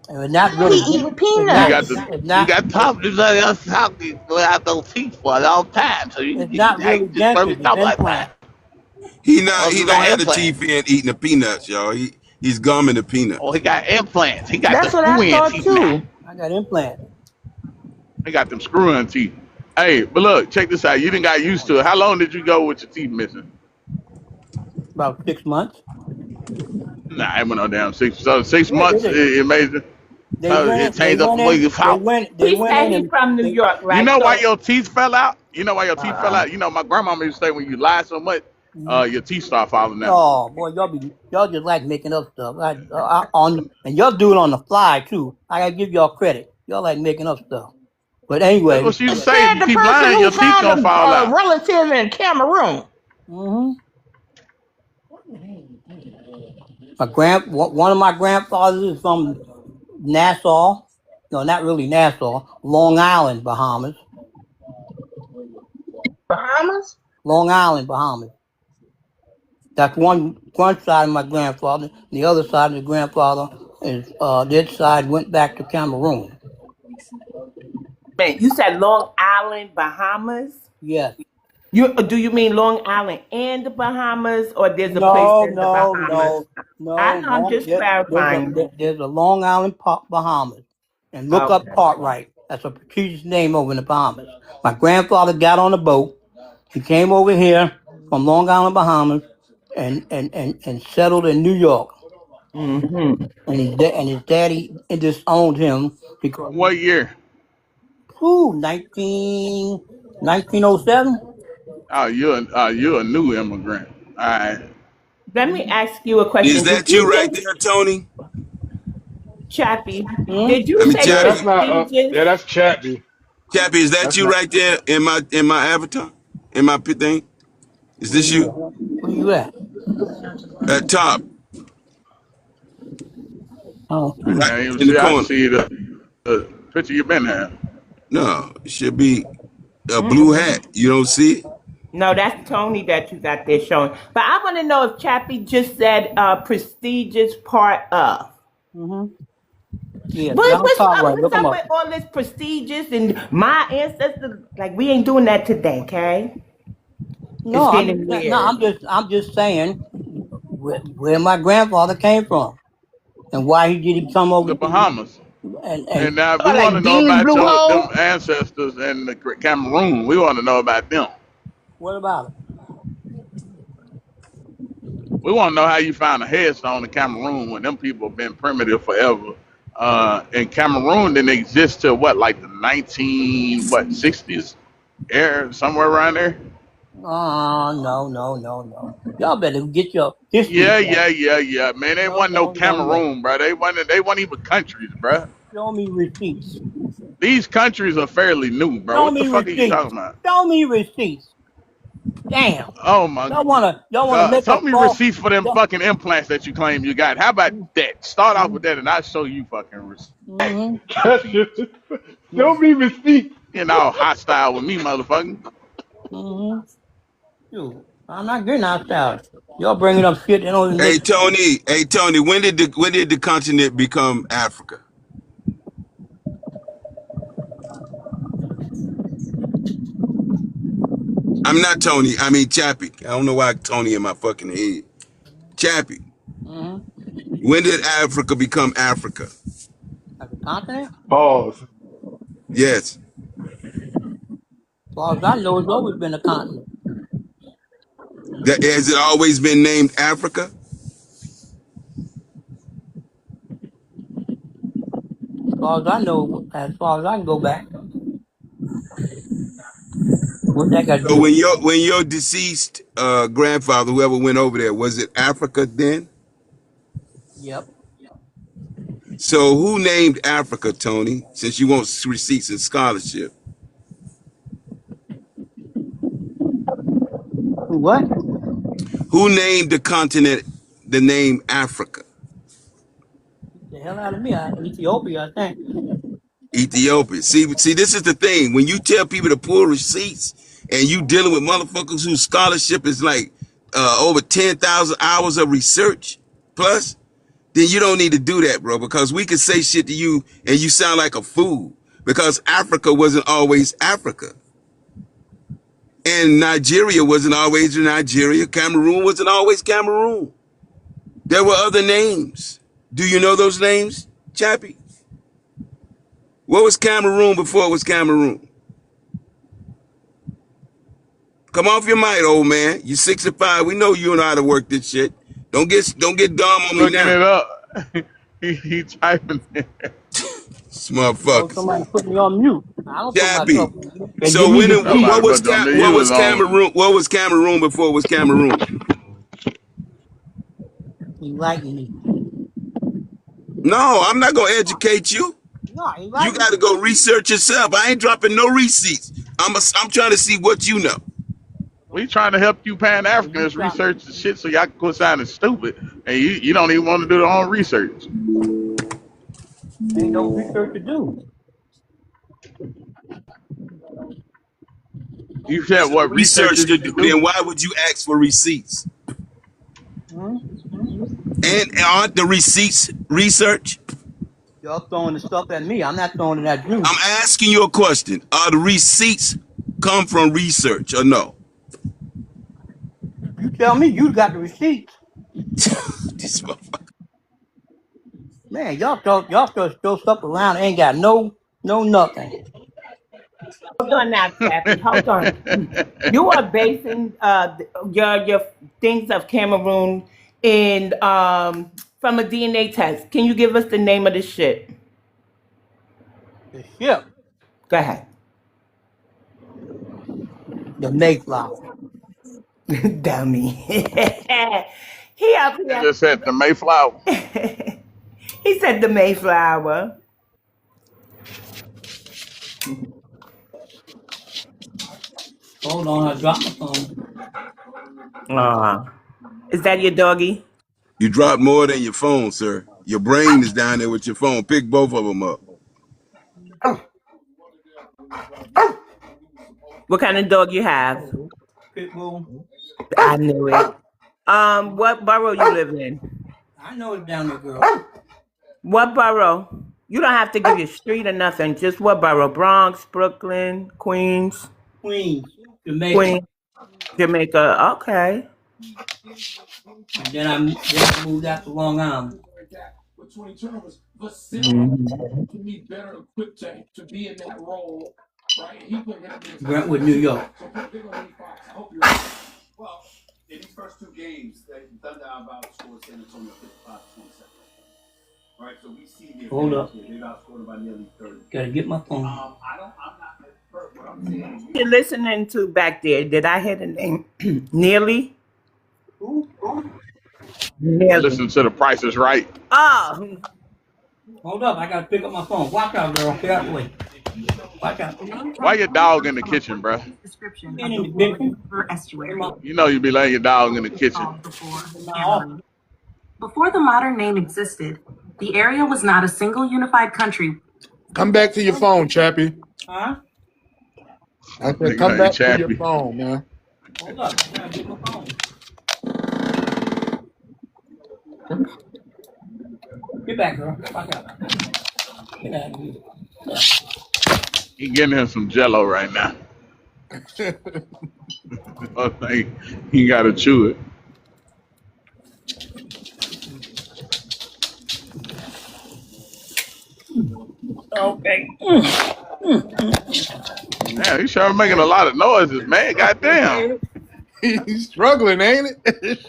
And it's not He really, eating it's You not, got peanuts. the it's you not, got talk just like us talking without those teeth for a long time. So it's you not I really just dentures, perfect it's talk like implants. that. He not. Oh, He you don't got have the implants. teeth in eating the peanuts, y'all. He's gumming the Oh, peanuts. he got implants. He got the That's what I screw in thought teeth now. too. I got implants. He got them screw in teeth. Hey, but look, check this out. You didn't got used to it. How long did you go with your teeth missing? About 6 months. Nah, I went no damn six. So 6 months, Yeah, it made it. they So went it in, they changed up went the way in, you they talk. went, they He went said in he's and from New they, York, You right? know why So, your teeth fell out? You know why your teeth fell out? You know, my grandmama used to say when you lie so much, mhm. your teeth start falling out. Oh boy, y'all just like making up stuff. And y'all do it on the fly too. I gotta give y'all credit. Y'all like making up stuff. But That's anyway, what she used to say. If Said you the keep person lying, who your teeth found gonna fall a out. relative in Cameroon. hmm one of my grandfathers is from Nassau. No, not really Nassau. Long Island, Bahamas. Bahamas? Long Island, Bahamas. That's one side of my grandfather. The other side of the grandfather is this side went back to Cameroon. man, you said Long Island, Bahamas? Yes. Do you mean Long Island and the Bahamas, or there's a place No, in the no, Bahamas? no, I no. know, I'm just clarifying. There's a Long Island, Bahamas, and look up Okay. Cartwright. That's a prestigious name over in the Bahamas. My grandfather got on a boat. He came over here from Long Island, Bahamas, and settled in New York. Mm-hmm. And his daddy disowned him because What year? ooh, 1907. Oh, you're a new immigrant. All right. Let me ask you a Is question. Did that you you right just, there, Tony? Chappie, Hmm? did you I mean, say Yeah, that's Chappie. not. prestigious? Yeah, that's Chappie. Chappie, is that That's you not. right there in my avatar? In my thing? Is Where this you you? at? Where you at? At top, Oh, right I ain't even in the see. I corner. see the picture you been had. No, it should be a blue Mm-mm. hat. You don't see it? No, that's Tony that you got there showing. But I want to know if Chappie just said prestigious part of. mm-hmm. Yeah, John What's up? Cartwright. What's Look him up up. with all this prestigious and my ancestors? Like we ain't doing that today, okay? It's No, getting weird. I'm just saying where my grandfather came from and why he did come over The to Bahamas. and And now we Or want to like know Beans about Blue them Hole? ancestors in the Cameroon. We want to know about them. what about it? We want to know how you found a headstone in Cameroon when them people have been primitive forever. And Cameroon didn't exist till what, like the 60s era, somewhere around there. Oh, no. Y'all better get your history back. Yeah. Man, they wasn't no No. Cameroon, bro. They weren't even countries, bro. Show me receipts. These countries are fairly new, bro. Show What the me fuck are you receipts. talking about? Show me receipts. Damn. Oh my Y'all wanna God. make Show up me false. receipts for them Y'all, fucking implants that you claim you got. How about that? Start off with that and I'll show you fucking receipts. mm-hmm. Show me receipts. Getting all hostile with me, motherfucker. Mm-hmm. Shoot, I'm not getting outside. Y'all bringing up shit that don't even make sense. Hey Tony, when did the continent become Africa? I'm not Tony. I mean Chappie. I don't know why Tony in my fucking head. Chappie. Mm-hmm. When did Africa become Africa? As a continent, Pause. Yes. as far as I know, it's always been a continent. Has it always been named Africa? As far as I know, as far as I can go back, what that got to do So with when it? your deceased grandfather, whoever went over there, was it Africa then? Yep. So who named Africa, Tony? Since you want receipts and scholarship, What? who named the continent the name Africa? The hell out of me. Ethiopia, I think. Ethiopia. See, this is the thing. When you tell people to pull receipts and you dealing with motherfuckers whose scholarship is like over 10,000 hours of research plus, then you don't need to do that, bro, because we could say shit to you and you sound like a fool because Africa wasn't always Africa. And Nigeria wasn't always Nigeria. Cameroon wasn't always Cameroon. There were other names. Do you know those names, Chappie? What was Cameroon before it was Cameroon? Come off your mic, old man. You 65. We know you know how to work this shit. Don't get dumb on me Looking now. it up. he typing it. Told Motherfuckers. somebody to put me on mute. I don't put myself Chappie. on mute. And give So me Nobody receipts. but them. what You was was on. Cameroon? What was Cameroon before it was Cameroon? Enlighten me. No, I'm not gonna educate you. No, You enlighten got to me. go research yourself. I ain't dropping no receipts. I'm trying to see what you know. We trying to help you Pan Well, you Africans try. research the shit so y'all can quit sounding stupid. And you don't even want to do their own research. Ain't no research to do. You said There's no what research research is to you do. to do? Then why would you ask for receipts? Hmm? And aren't the receipts research? Y'all throwing the stuff at me. I'm not throwing it at you. I'm asking you a question. Are the receipts come from research or no? You tell me you got the receipts. This motherfucker. Man, y'all throw stuff around and ain't got no nothing. Hold on now, Chappie. Hold on. You are basing your things of Cameroon in from a DNA test. Can you give us the name of the shit? The ship, Go ahead. the Mayflower. Dummy. He up You just said the Mayflower. here. He said the Mayflower. Hold on, I dropped my phone. Aw. Is that your doggy? You dropped more than your phone, sir. Your brain is down there with your phone. Pick both of them up. What kind of dog you have? Pitbull. I knew it. What borough you live in? I know it's down there, girl. What borough? You don't have to give your street or nothing. Just what borough? Bronx, Brooklyn, Queens, Queens, Jamaica. Queens, Jamaica. Okay. And then I moved out to Long Island. Brentwood, New York. Hold up. Gotta get my phone. You're listening to back there. Did I hear the name? Nearly? Who? Nearly. Listen to the Price is Right. Oh, Hold up, I gotta pick up my phone. Watch out, girl. Get out the way. Watch out. Why your dog in the kitchen, bro? Description of the Wouri River estuary. You know you be letting your dog in the kitchen. Before Cameroon. Before the modern name existed, the area was not a single unified country. Come back to your phone, Chappie. Huh? I said, come Nigga ain't back to your chappy. phone, man. Hold up. I gotta get my phone. Get back, girl. Fuck out. Get out of here. He getting him some jello right now. Oh, he gotta chew it. Okay. Damn, he's sure making a lot of noises, man. Goddamn. He's struggling, ain't it?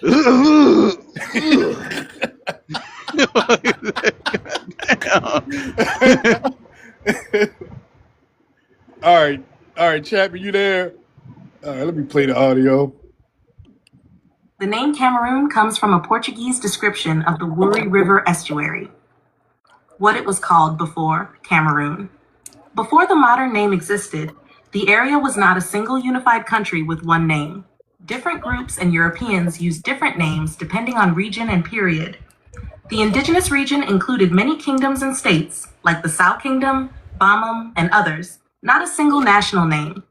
All right, Chappie, you there? All right, let me play the audio. The name Cameroon comes from a Portuguese description of the Wouri River estuary, what it was called before Cameroon. Before the modern name existed, the area was not a single unified country with one name. Different groups and Europeans used different names depending on region and period. The indigenous region included many kingdoms and states, like the Sao Kingdom, Bamum, and others, not a single national name.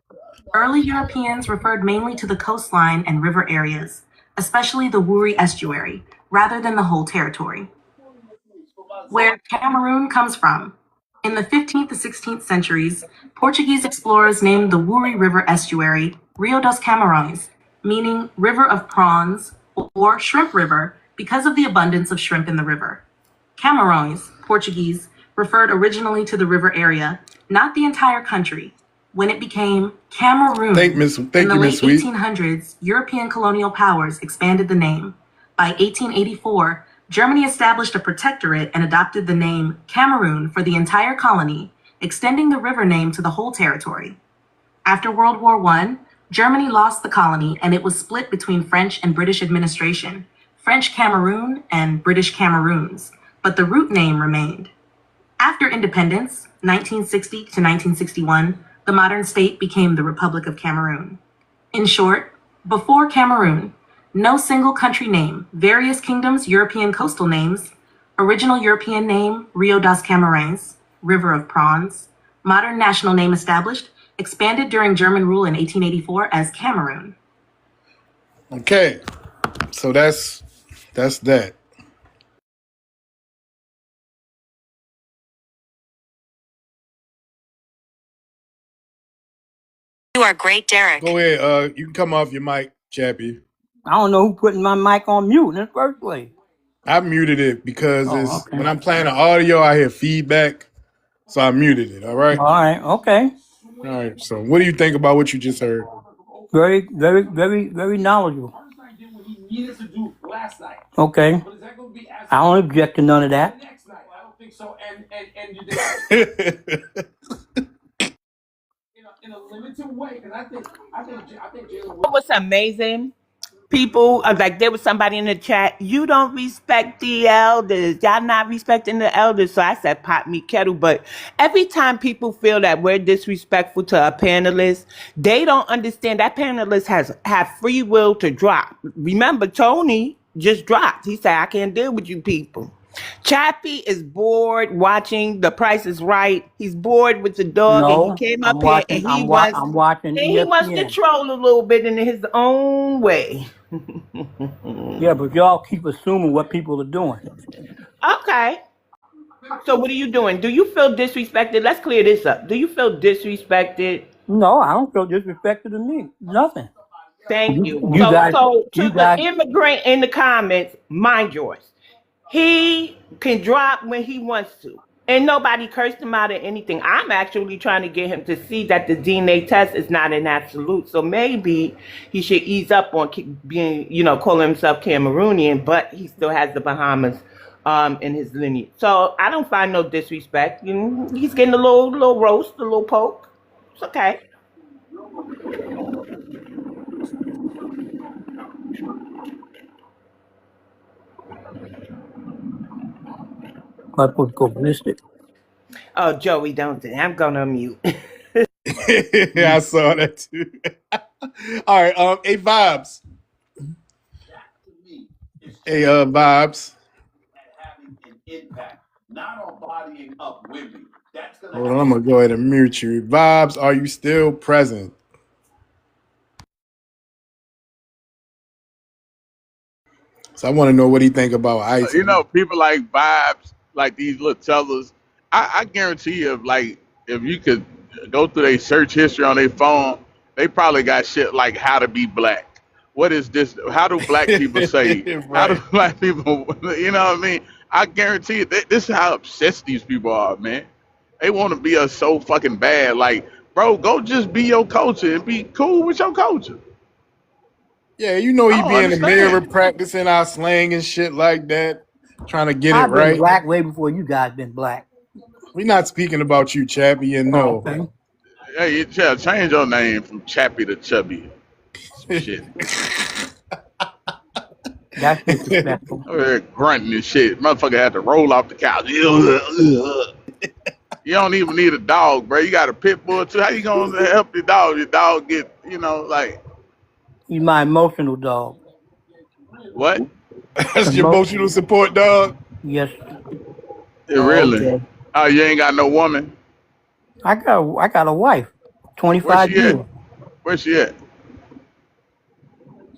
Early Europeans referred mainly to the coastline and river areas, especially the Wouri estuary, rather than the whole territory. Where Cameroon comes from. In the 15th to 16th centuries, Portuguese explorers named the Wouri River estuary Rio dos Camarões, meaning river of prawns or shrimp river because of the abundance of shrimp in the river. Camarões, Portuguese, referred originally to the river area, not the entire country. When it became Cameroon Thank in the you, late Miss Sweet. 1800s, European colonial powers expanded the name. By 1884, Germany established a protectorate and adopted the name Cameroon for the entire colony, extending the river name to the whole territory. After World War I, Germany lost the colony and it was split between French and British administration, French Cameroon and British Cameroons, but the root name remained. After independence, 1960 to 1961, the modern state became the Republic of Cameroon. In short, before Cameroon, no single country name, various kingdoms, European coastal names, original European name, Rio das Camarões, River of Prawns, modern national name established, expanded during German rule in 1884 as Cameroon. Okay, so that's that. You are great, Derek. Go ahead. You can come off your mic, Chappie. I don't know who putting my mic on mute in the first place. I muted it because Okay. when I'm playing the audio, I hear feedback, so I muted it. All right. All right. Okay. All right. So, what do you think about what you just heard? Very, very, very, very knowledgeable. Okay. I don't object to none of that. What's amazing? People like there was somebody in the chat. You don't respect the elders. Y'all not respecting the elders. So I said, "Pot me kettle." But every time people feel that we're disrespectful to a panelist, they don't understand that panelist have free will to drop. Remember, Tony just dropped. He said, "I can't deal with you people." Chappie is bored watching The Price is Right. He's bored with the dog, and he No, came I'm up here and watching. I'm watching he wants to ESPN. troll a little bit in his own way. Yeah, but y'all keep assuming what people are doing. Okay. So what are you doing? Do you feel disrespected? Let's clear this up. Do you feel disrespected? No, I don't feel disrespected to me. Nothing. Thank you. You guys. So You to the guys. immigrant in the comments, mind yours. He can drop when he wants to. And nobody cursed him out or anything. I'm actually trying to get him to see that the DNA test is not an absolute. So maybe he should ease up on being, calling himself Cameroonian, but he still has the Bahamas in his lineage. So I don't find no disrespect. He's getting a little roast, a little poke. It's okay. I put go ballistic. Oh, Joey, don't do that. I'm gonna mute. I saw that too. All right, hey vibes. Hey vibes. Hold on, I'm gonna go ahead and mute you. Vibes, are you still present? So I want to know what he think about You ICE. know, people like vibes, like these little tellers. I guarantee you, if you could go through their search history on their phone, they probably got shit like how to be black. What is this? How do black people say? How do Right. black people? You know what I mean? I guarantee you, this is how obsessed these people are, man. They want to be us so fucking bad. Like, bro, go just be your culture and be cool with your culture. Yeah, you know I he don't be in the mirror understand. practicing our slang and shit like that, trying to get it I've been right. black way before you guys been black. We're not speaking about you, Chappie, and Oh, no. okay. Hey, yeah, change your name from Chappie to Chubby. Some shit. That's disrespectful. Grunting and shit. Motherfucker had to roll off the couch. You don't even need a dog, bro. You got a pit bull too. How you gonna help your dog? Your dog get, like He's my emotional dog. what? That's your Emotional. emotional support, dog. Yes, Yeah, Oh, really? okay. Oh, you ain't got no woman? I got a wife. Where 25 she at? years. Where she at?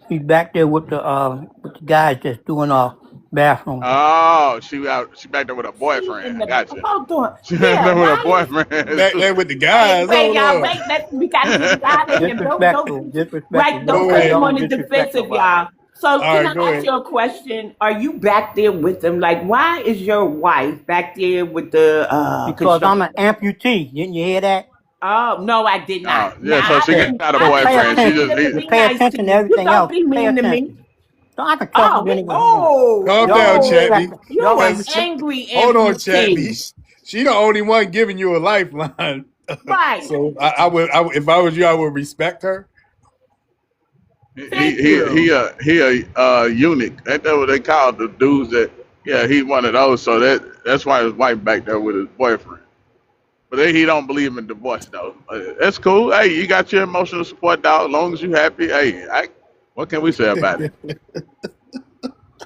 She's back there with the guys that's doing bathroom. Oh, she out. She back there with her She in boyfriend. the Gotcha. hold on. She back Yeah, there with her why? boyfriend. Back there with the Wait, guys. wait, Hold y'all, on. wait. We gotta get it out of him. Disrespectful. Don't, Disrespectful. right? Don't Go put him ahead. on Don't the disrespect defensive, nobody. y'all. So, All can right, I go ask ahead. you a question? Are you back there with them? Like, why is your wife back there with the Because I'm construction? an amputee. Didn't you hear that? Oh no, I did not. Oh, yeah. So Now she Yeah. got a So pay boyfriend. She I just attention. didn't he, You be pay nice to attention to you. You everything don't else. be Pay mean to me. attention. So I can talk Oh, with we, anybody. oh, Calm Y'all down, don't oh, Chappie. respect. you Y'all an don't Cause respect. angry hold on, Chappie. amputee, She the only one giving you a lifeline. right? So I would, if I was you, I would respect her. Thank you. he a eunuch. Ain't that what they call the dudes that? Yeah, he one of those. So that's why his wife back there with his boyfriend. But he don't believe in divorce though. That's cool. Hey, you got your emotional support dog. As long as you happy. Hey, what can we say about it?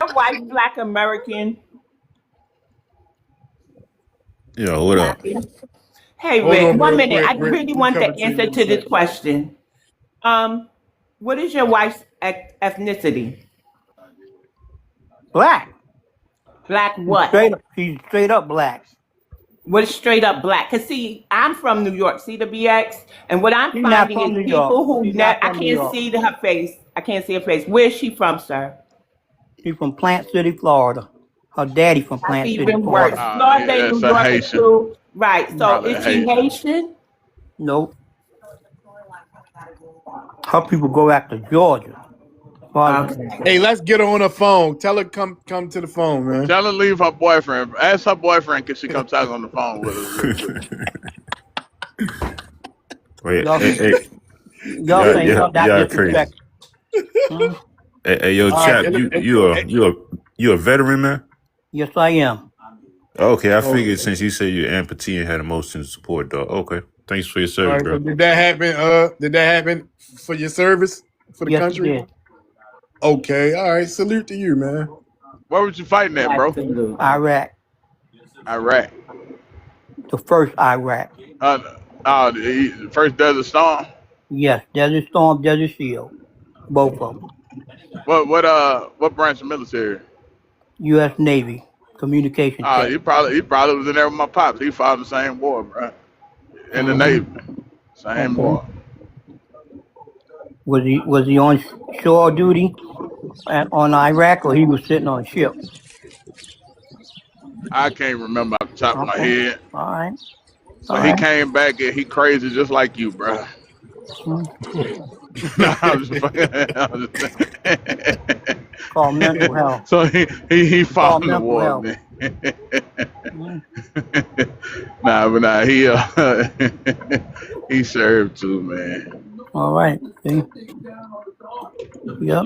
Your wife, Black American, Yo, what up? happy. Hey, Hold Rick, on, one real minute. quick, I Rick. really We want the coming to answer you in a to this second. question. What is your wife's ethnicity? Black. Black what? She's straight up black. What is straight up black? Cause see, I'm from New York, see the BX, and what I'm She's not finding from is New York. people who She's not I from New can't York. see her face. I can't see her face. Where's she from, sir? She's from Plant City, Florida. Her daddy from That's Plant City, even worse. Florida. Florida Yeah, and that's New a York are Haitian. two. Right. So Probably a is she Haitian. Haitian? Nope. Her people go back to Georgia. Okay. Hey, let's get her on the phone. Tell her come to the phone, man. Tell her to leave her boyfriend. Ask her boyfriend can she come talk on the phone with us real quick. Wait, Y'all, y'all yeah, saying yeah, that yeah, crazy. disrespect. Hmm? Hey, yo, All right. chap, you a veteran, man? Yes, I am. Okay, I Okay. figured since you said you're amputee and had emotional support, dog. Okay, thanks for your All service, right. So bro. did that happen? Did that happen for your service for the Yes, it country? did. Okay. All right. Salute to you, man. Where was you fighting at, bro? Absolutely. Iraq. Iraq. The first Iraq. The first Desert Storm. Yes, Desert Storm, Desert Shield. Both of them. What branch of military? U.S. Navy. Communication tech. He probably was in there with my pops. He fought in the same war, bro. In the Mm-hmm. Navy, same Okay. war. Was he on shore duty on Iraq, or he was sitting on a ship? I can't remember off the top of my Okay. head. All right. So All he right. came back and he crazy just like you, bro. Mm. No, I'm just fucking. I'm just- Called mental health. so he fought Called in the mental war, health. man. Mm. He he served too, man. All right. See? Yep.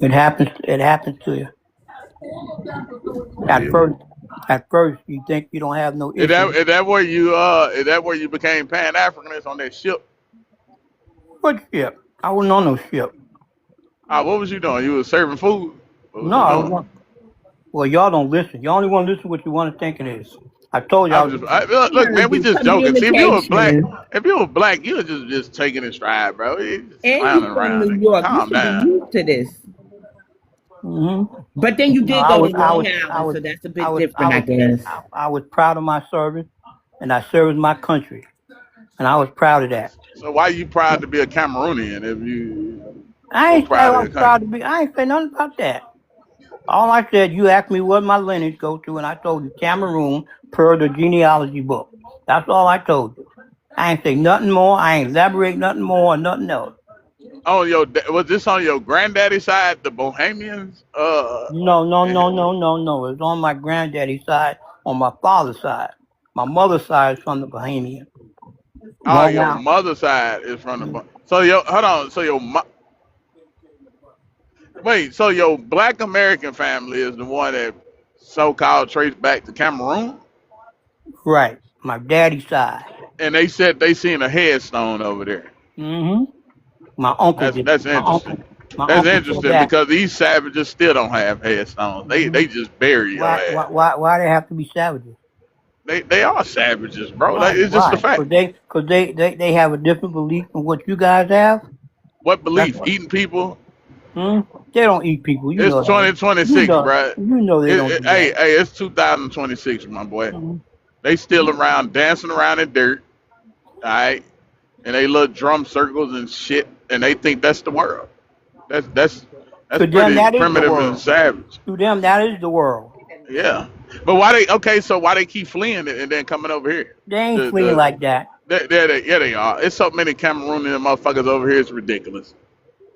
It happens. It happens to you. At Yeah, first, At first, you think you don't have no Is issue. that where you became Pan Africanist on that ship? What ship? I wasn't on no ship. What was you doing? You was serving food? What was No, you I was doing? on. Well, y'all don't listen. You only want to listen what you want to think it is. I told I y'all. was look, man. We just joking. See, Communication. if you were black, you were just taking it stride, bro. You just And you clowning from around. New Nigga. York. You Calm should be down. used to this. Mm-hmm. But then you No, did I go to was, I Long was, I Island, was, so that's a I bit was, I different, I was, guess. I was proud of my service, and I served my country, and I was proud of that. So why you proud to be a Cameroonian if you I so ain't say I proud of was your proud country? to be. I ain't say nothing about that. All I said, you asked me what my lineage go to, and I told you Cameroon per the genealogy book. That's all I told you. I ain't say nothing more. I ain't elaborate nothing more or nothing else. Was this on your granddaddy side, the Bohemians? No, no, no, no, no, no. It's on my granddaddy's side, on my father's side. My mother's side is from the Bohemian. Oh, Long your Island. mother's side is from the. So your hold on. So wait. So your Black American family is the one that so-called traced back to Cameroon, Right. My daddy's side. and they said they seen a headstone over there. Mm-hmm. My uncle did. That's My interesting. uncle. My That's uncle said interesting that. because these savages still don't have headstones. Hmm. They just bury your Why? ass. Why? Why they have to be savages? They are savages, bro. Why? It's just a Why? fact. Cause they have a different belief than what you guys have. What That's belief? what. Eating people? Hmm? They don't eat people. You It's know that. You 2026, know. bro. You know they don't do Hey, that. hey, it's 2026, my boy. Hmm. They still around dancing around in dirt, all right, and they little drum circles and shit, and they think that's the world. That's To them, pretty that is the primitive and world. savage. To them, that is the world. Yeah, but why they okay? So why they keep fleeing it and then coming over here? They ain't fleeing The like that. yeah, they are. It's so many Cameroonian motherfuckers over here. It's ridiculous.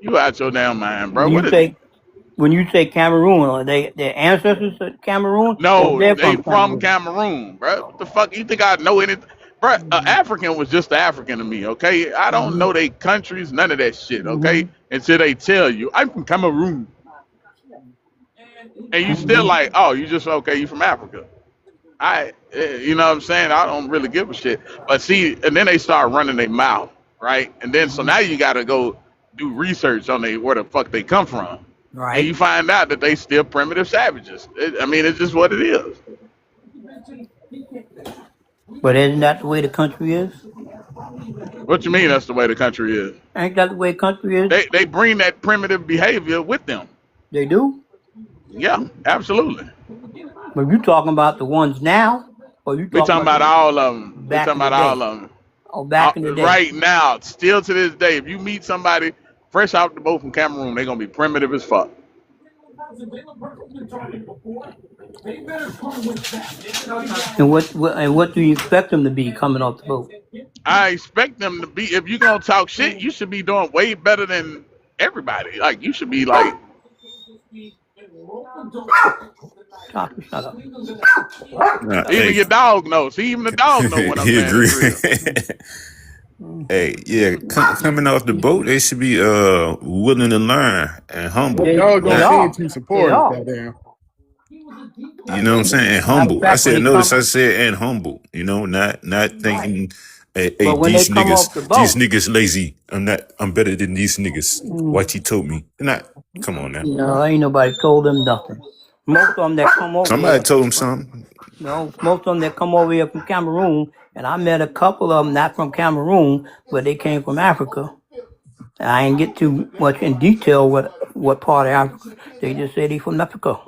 You out your damn mind, bro. When What you is? say when you say Cameroon, are they their ancestors are Cameroon or No, they're they from from Cameroon? Cameroon, bro. What the fuck? You think I know anything? Bro, African was just an African to me, okay? I don't Mm-hmm. know they countries, none of that shit, okay? Mm-hmm. Until they tell you, I'm from Cameroon. And you still Mm-hmm. like, oh, you just, okay, you from Africa. You know what I'm saying? I don't really give a shit. But see, and then they start running their mouth, right? And then, so Mm-hmm. now you got to go do research on where the fuck they come from. And Right. you find out that they still primitive savages. I mean, it's just what it is. But isn't that the way the country is? What you mean that's the way the country is? Ain't that the way the country is? They bring that primitive behavior with them. They do. Yeah, absolutely. But you talking about the ones now, or you We talking talking about about the all of them. We back talking in the about all day? of them. Or back in the day? Right now, still to this day, if you meet somebody fresh out the boat from Cameroon, they're gonna be primitive as fuck. And what do you expect them to be coming off the boat? I expect them to be. If you're gonna talk shit, you should be doing way better than everybody. Like you should be like Shut up. Nah, Shut up. even hey, your dog knows. See, even the dog know when a he man agree. is real. Hey, yeah, coming off the boat, they should be willing to learn and humble. They Y'all gonna they Not, seem are. too They supportive, are. goddamn. you know what I'm saying? And Matter of humble. I fact, when said they notice I come said and humble. You know, not right, thinking, hey, but when they come off the these boat, niggas lazy. I'm better than these niggas. mm, White he told me. Not come on now. ain't nobody told them nothing. Most of them that come over Somebody here, told him something. most of them that come over here from Cameroon, and I met a couple of them not from Cameroon, but they came from Africa. I ain't get too much in detail what part of Africa. They just say they from Africa.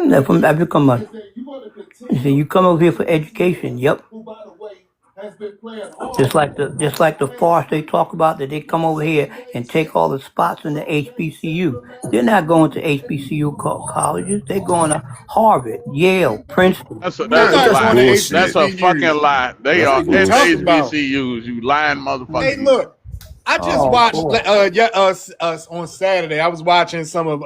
They're from Africa, man. They say you come over here for education. Yep. Just like the farce they talk about that they come over here and take all the spots in the HBCU. They're not going to HBCU colleges. They're going to Harvard, Yale, Princeton. That's a Everybody That's going lie. to That's bullshit. a HBCUs. fucking lie. They That's What are are you at the talking bullshit. about? HBCUs. You lying motherfucker. Hey, You. look, I just Oh watched boy. us on Saturday. I was watching some of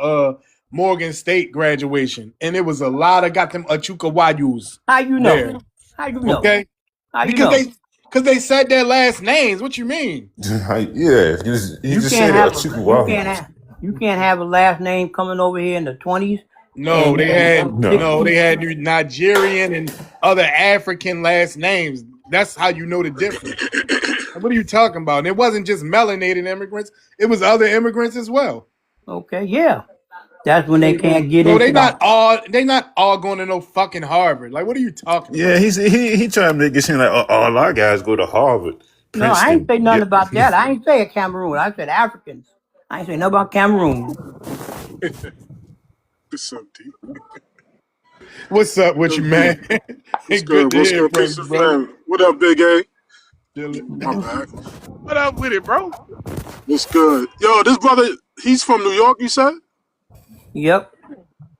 Morgan State graduation, and it was a lot of got them Achukawayus How you know? there. How you know? Okay, How you because know? they said their last names. What you mean? Yeah, he You just can't said have Chicken you Wahoo. can't have you can't have a last name coming over here in the 20s No, they had No. Nigerian and other African last names. That's how you know the difference. What are you talking about? And it wasn't just melanated immigrants; it was other immigrants as well. Okay, yeah. That's when they So, can't get so into the. they not all going to no fucking Harvard. Like, what are you talking Yeah, about? he trying to make it seem like all our guys go to Harvard, No, I ain't Princeton. say Yeah. nothing about that. I ain't say Cameroon. I said Africans. I ain't say nothing about Cameroon. What's up, D? What's up with you, Good. man? What's Good good? to What's hear good? from Peace you, and brother. family. What up, Big A? My Chilling. bad. What up with it, bro? What's good? Yo, this brother, he's from New York, you said? Yep.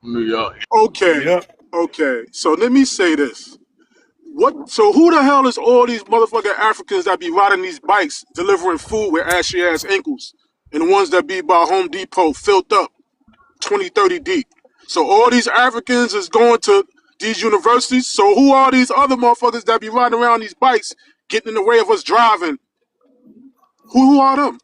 New York. Okay. Yep. Okay. So let me say this. What? So who the hell is all these motherfucking Africans that be riding these bikes delivering food with ashy ass ankles, and the ones that be by Home Depot filled up 20, 30 deep? So all these Africans is going to these universities. So who are these other motherfuckers that be riding around these bikes, getting in the way of us driving? Who are them?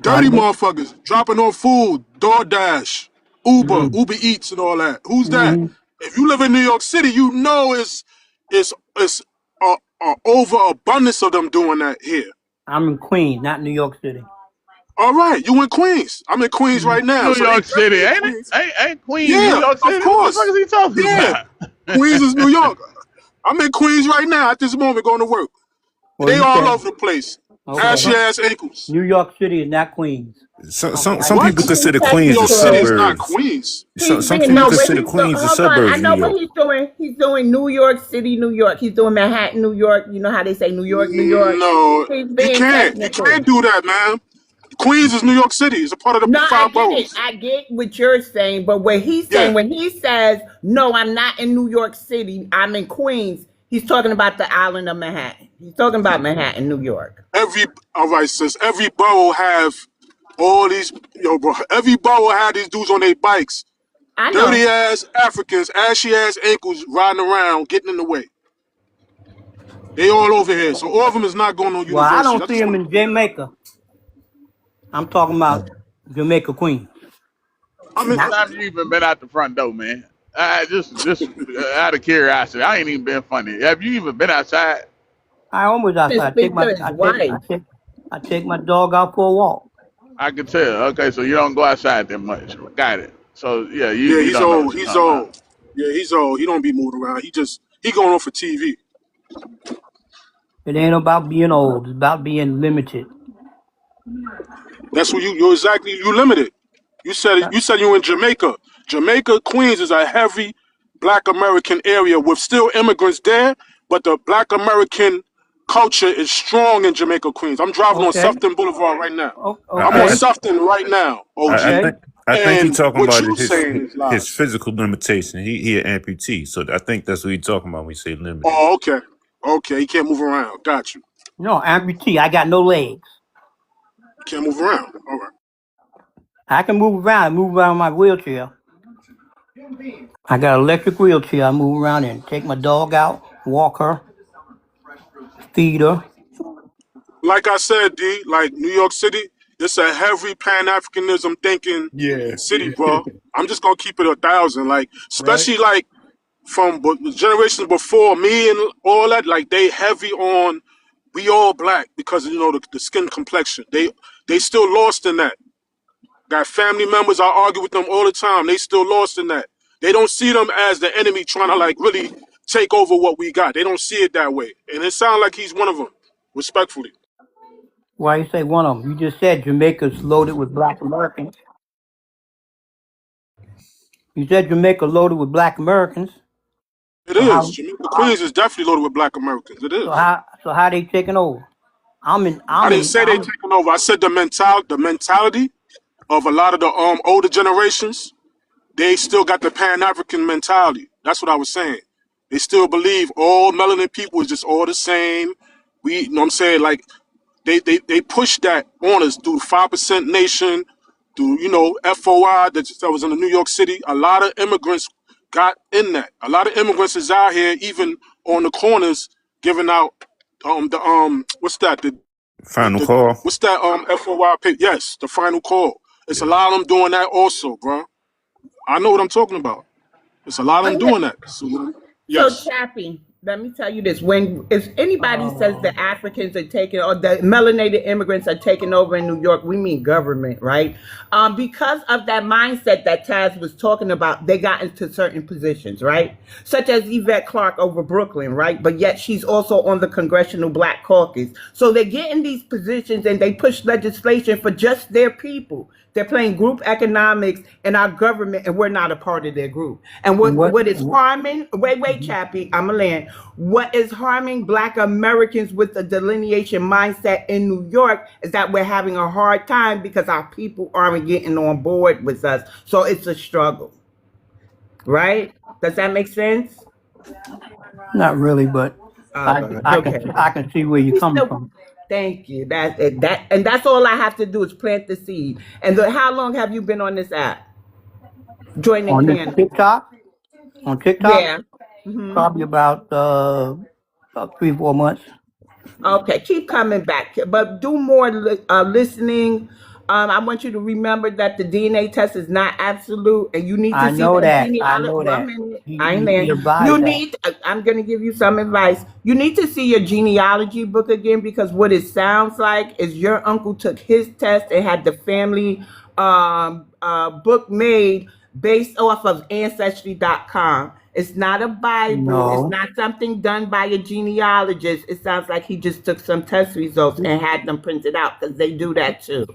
Dirty They, motherfuckers dropping off food, DoorDash, Uber, mm, Uber Eats, and all that. Who's that? mm, If you live in New York City, you know it's a overabundance of them doing that here. I'm in Queens, not New York City. All right, you in Queens? I'm in Queens Mm. right now, New so they York City, definitely in ain't it? Queens. Ain't Queens New Yeah, York of City? What the fuck course. is he talking Yeah, about? Queens is New York. I'm in Queens right now at this moment going to work. Well, They you all said over the place. okay. Ashy ass ankles. New York City is not Queens. Some What? people Too consider New Queens the York City is technical. not suburbs. Queens. Some Being people no, but consider he's Queens the hold on. I suburbs of New know what York. he's doing. He's doing New York City, New York. He's doing Manhattan, New York. You know how they say New York, New York. No, He's you being can't. You technical. can't do that, man. Queens is New York City. It's a part of the No, I five get it. boroughs. I get what you're saying, but what he's Yeah. saying when he says, "No, I'm not in New York City. I'm in Queens." He's talking about the island of Manhattan. He's talking about Manhattan, New York. Every all right, sis. Every borough have all these bro. Every borough had these dudes on their bikes. I Dirty know. ass Africans, ashy ass ankles riding around, getting in the way. They all over here. So all of them is not going on Well, I universities. I don't see just them want in Jamaica. I'm talking about Jamaica, Queens. I mean What time you even been out the front door, man? Just out of curiosity, I ain't even been funny. Have you even been outside? I always To outside. speak to his wife. I take my dog out for a walk. I can tell. Okay, so you don't go outside that much. Got it. So yeah, yeah, you he's don't know what old. you're He's talking about. old. Yeah, he's old. He don't be moving around. He going on for TV. It ain't about being old. It's about being limited. That's what you're exactly you limited. You said you in Jamaica. Jamaica, Queens is a heavy black American area with still immigrants there, but the black American culture is strong in Jamaica, Queens. I'm driving on Okay. Sufton Boulevard right now. I I'm on Okay. Sufton right now, OG. I, I Okay. think I think he And talking what about you saying is his lies. physical limitation. He an amputee, so I think that's what he talking about when we say limited. Oh, okay. Okay, he can't move around. Got you. No, amputee. I got no legs. Can't move around. All right. I can move around. I move around in my wheelchair. I got an electric wheelchair. I move around and take my dog out, walk her, feed her. Like I said, D, like New York City, it's a heavy Pan Africanism thinking Yeah. city, bro. I'm just gonna keep it 1,000. Like, Right. especially like from generations before me and all that, like they heavy on we all black because the skin complexion. They still lost in that. Got family members, I argue with them all the time. They still lost in that. They don't see them as the enemy trying to like really take over what we got. They don't see it that way. And it sounds like he's one of them, respectfully. Why you say one of them? You just said Jamaica's loaded with black Americans. You said Jamaica loaded with black Americans. It So is. how Jamaica Queens is definitely loaded with black Americans. It so is. how so how they taking over? I didn't say they taking over. I said the mentality of a lot of the older generations, they still got the Pan African mentality. That's what I was saying. They still believe all melanin people is just all the same. You know what I'm saying? Like they push that on us through 5% Nation, through FOI that was in the New York City. A lot of immigrants got in that. A lot of immigrants is out here, even on the corners, giving out what's that Final the call. what's that FOI pay? Yes, the final call. It's a Yeah. lot of them doing that also, bro. I know what I'm talking about. It's a lot of them Okay. doing that. So, So, yes. Chappie, let me tell you this: when if anybody says the Africans are taking or the melanated immigrants are taking over in New York, we mean government, right? Because of that mindset that Taz was talking about, they got into certain positions, right? Such as Yvette Clarke over Brooklyn, right? But yet she's also on the Congressional Black Caucus. So they get in these positions and they push legislation for just their people. They're playing group economics in our government, and we're not a part of their group. And And what is harming? Wait, Chappie, I'm a land. What is harming Black Americans with the delineation mindset in New York is that we're having a hard time because our people aren't getting on board with us. So it's a struggle, right? Does that make sense? not really, but Oh God. Okay. I can see where you're We coming still from. thank you. And that's all I have to do is plant the seed. And how long have you been on this app? Joining On this panel. TikTok, Yeah. Hmm. probably about 3-4 months. Okay, keep coming back, but do more listening. I want you to remember that the DNA test is not absolute, and you need to I see know that that. I genealogy. know One that. minute, I ain't He there. You advised that. need. I'm going to give you some advice. You need to see your genealogy book again because what it sounds like is your uncle took his test and had the family book made based off of ancestry.com. It's not a Bible. It's No, not something done by a genealogist. It sounds like he just took some test results and had them printed out because they do that too.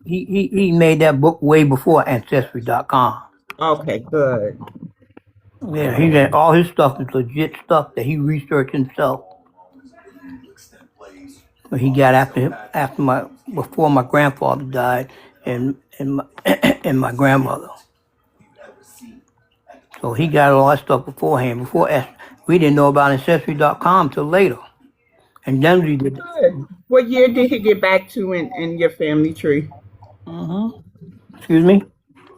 he made that book way before Ancestry.com. Okay, good. Yeah, he got all his stuff is legit stuff that he researched himself. But he got after my before my grandfather died and my, and my grandmother. So he got all that stuff beforehand. We didn't know about Ancestry.com till later. And then we did. Good. What year did he get back to in your family tree? Excuse me?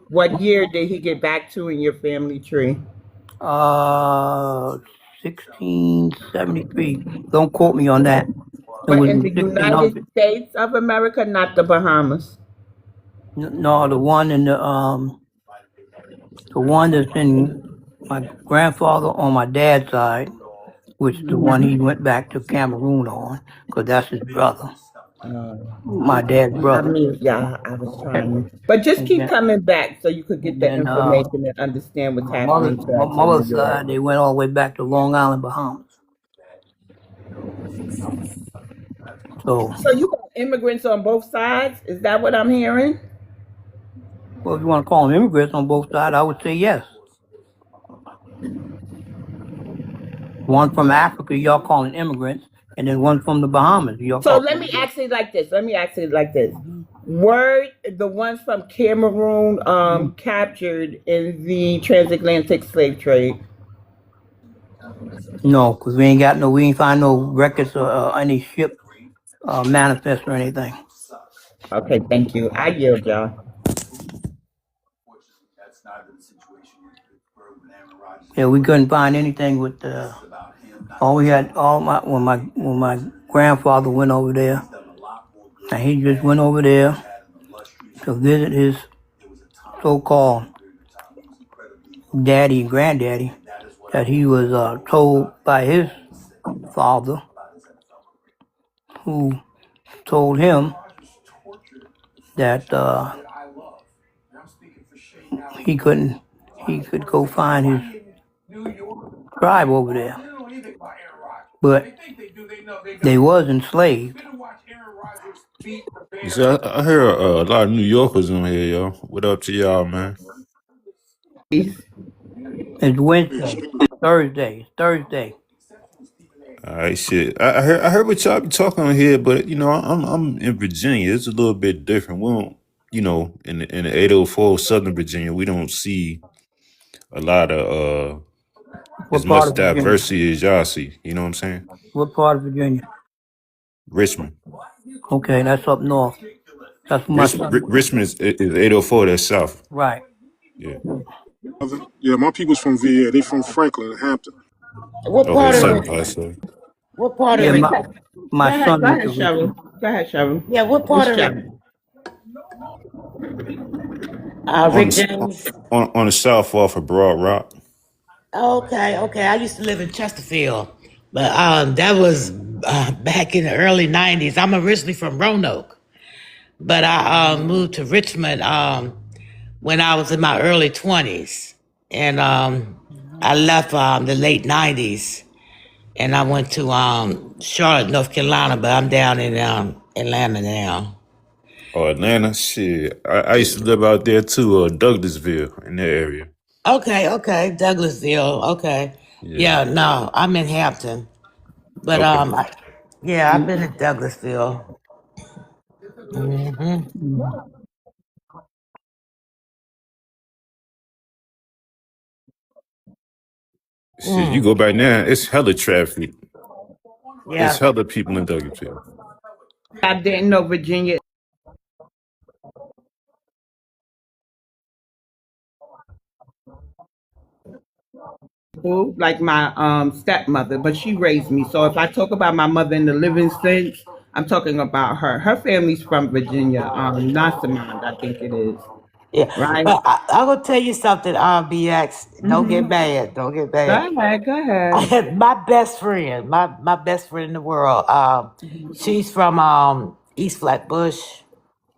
What year did he get back to in your family tree? 1673. Don't quote me on that. It But was in in the United 1600. States of America, not the Bahamas. No, the one in the one that's in my grandfather on my dad's side, which the one he went back to Cameroon on, because that's his brother, my dad's I brother. mean, yeah, I was And, trying. But just and keep then, coming back so you could get and the then information and understand what's happening to my us in New mother's York. side, they went all the way back to Long Island, Bahamas. So, So you got immigrants on both sides? Is that what I'm hearing? well, if you want to call them immigrants on both sides, I would say yes. One from Africa, y'all calling immigrants, and then one from the Bahamas, y'all So calling let me immigrants. ask it like this. Were the ones from Cameroon captured in the transatlantic slave trade? No, because we ain't find no records or any ship manifest or anything. Okay, thank you. I yield, y'all. Yeah, we couldn't find anything with all we had. All my when my grandfather went over there, and he just went over there to visit his so-called daddy and granddaddy, that he was told by his father, who told him that he couldn't he could go find his tribe over there, but they was enslaved. You see, I hear a lot of New Yorkers in here, yo. What up to y'all, man? It's Wednesday, Thursday. All right, shit. I heard what y'all be talking on here, but you know, I'm in Virginia. It's a little bit different. We don't, you know, in the 804 Southern Virginia, we don't see a lot of as What part much of Virginia? diversity as y'all see. You know what I'm saying? What part of Virginia? Richmond. Okay, that's up north. That's my son. Richmond is 804. That's south. Right. Yeah. Yeah, my people's from VA. They from Franklin and Hampton. What Okay, part of something Richmond? I say. What part of Yeah, Richmond? my son Go went ahead, to Richmond. Cheryl. Go ahead, Cheryl. Yeah, what part It's of Cheryl. Richmond? on Rick the James. on the south off of Broad Rock. Okay, okay. I used to live in Chesterfield, but that was back in the early '90s. I'm originally from Roanoke, but I moved to Richmond when I was in my early 20s, and I left the late '90s, and I went to Charlotte, North Carolina. But I'm down in Atlanta now. Oh, Atlanta, shit. I used to live out there too, Douglasville in that area. Okay, okay, Douglasville. Okay, Yeah. yeah. No, I'm in Hampton, but Okay. yeah, I've been in Douglasville. Hmm. Shit, you Mm, go back now, it's hella traffic. It's yeah. hella people in Douglasville. I didn't know Virginia like my stepmother, but she raised me. So if I talk about my mother in the living sense, I'm talking about her. Her family's from Virginia, Nasamond, I think it is. Yeah, Right? but I will tell you something, BX. Don't get Mm-hmm. mad. Don't get mad. Go ahead, go ahead. My best friend, my best friend in the world, she's from East Flatbush,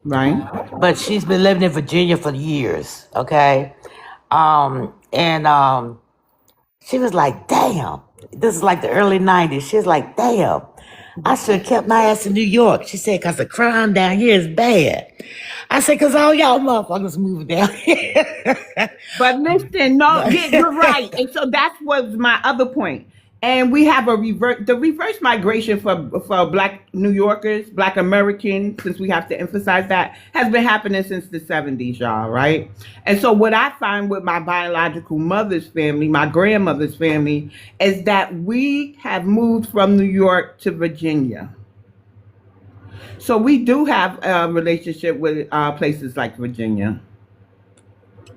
Right? but she's been living in Virginia for years. Okay, and she was like, "Damn, this is like the early '90s." She was like, "Damn, I should have kept my ass in New York." She said, "Cause the crime down here is bad." I said, "Cause all y'all motherfuckers moving down here." But listen, no, But yeah, you're right. And so that was my other point. And we have the reverse migration for Black New Yorkers, Black Americans, since we have to emphasize that, has been happening since the 70s, y'all, right? And so what I find with my biological mother's family, my grandmother's family, is that we have moved from New York to Virginia. So we do have a relationship with places like Virginia.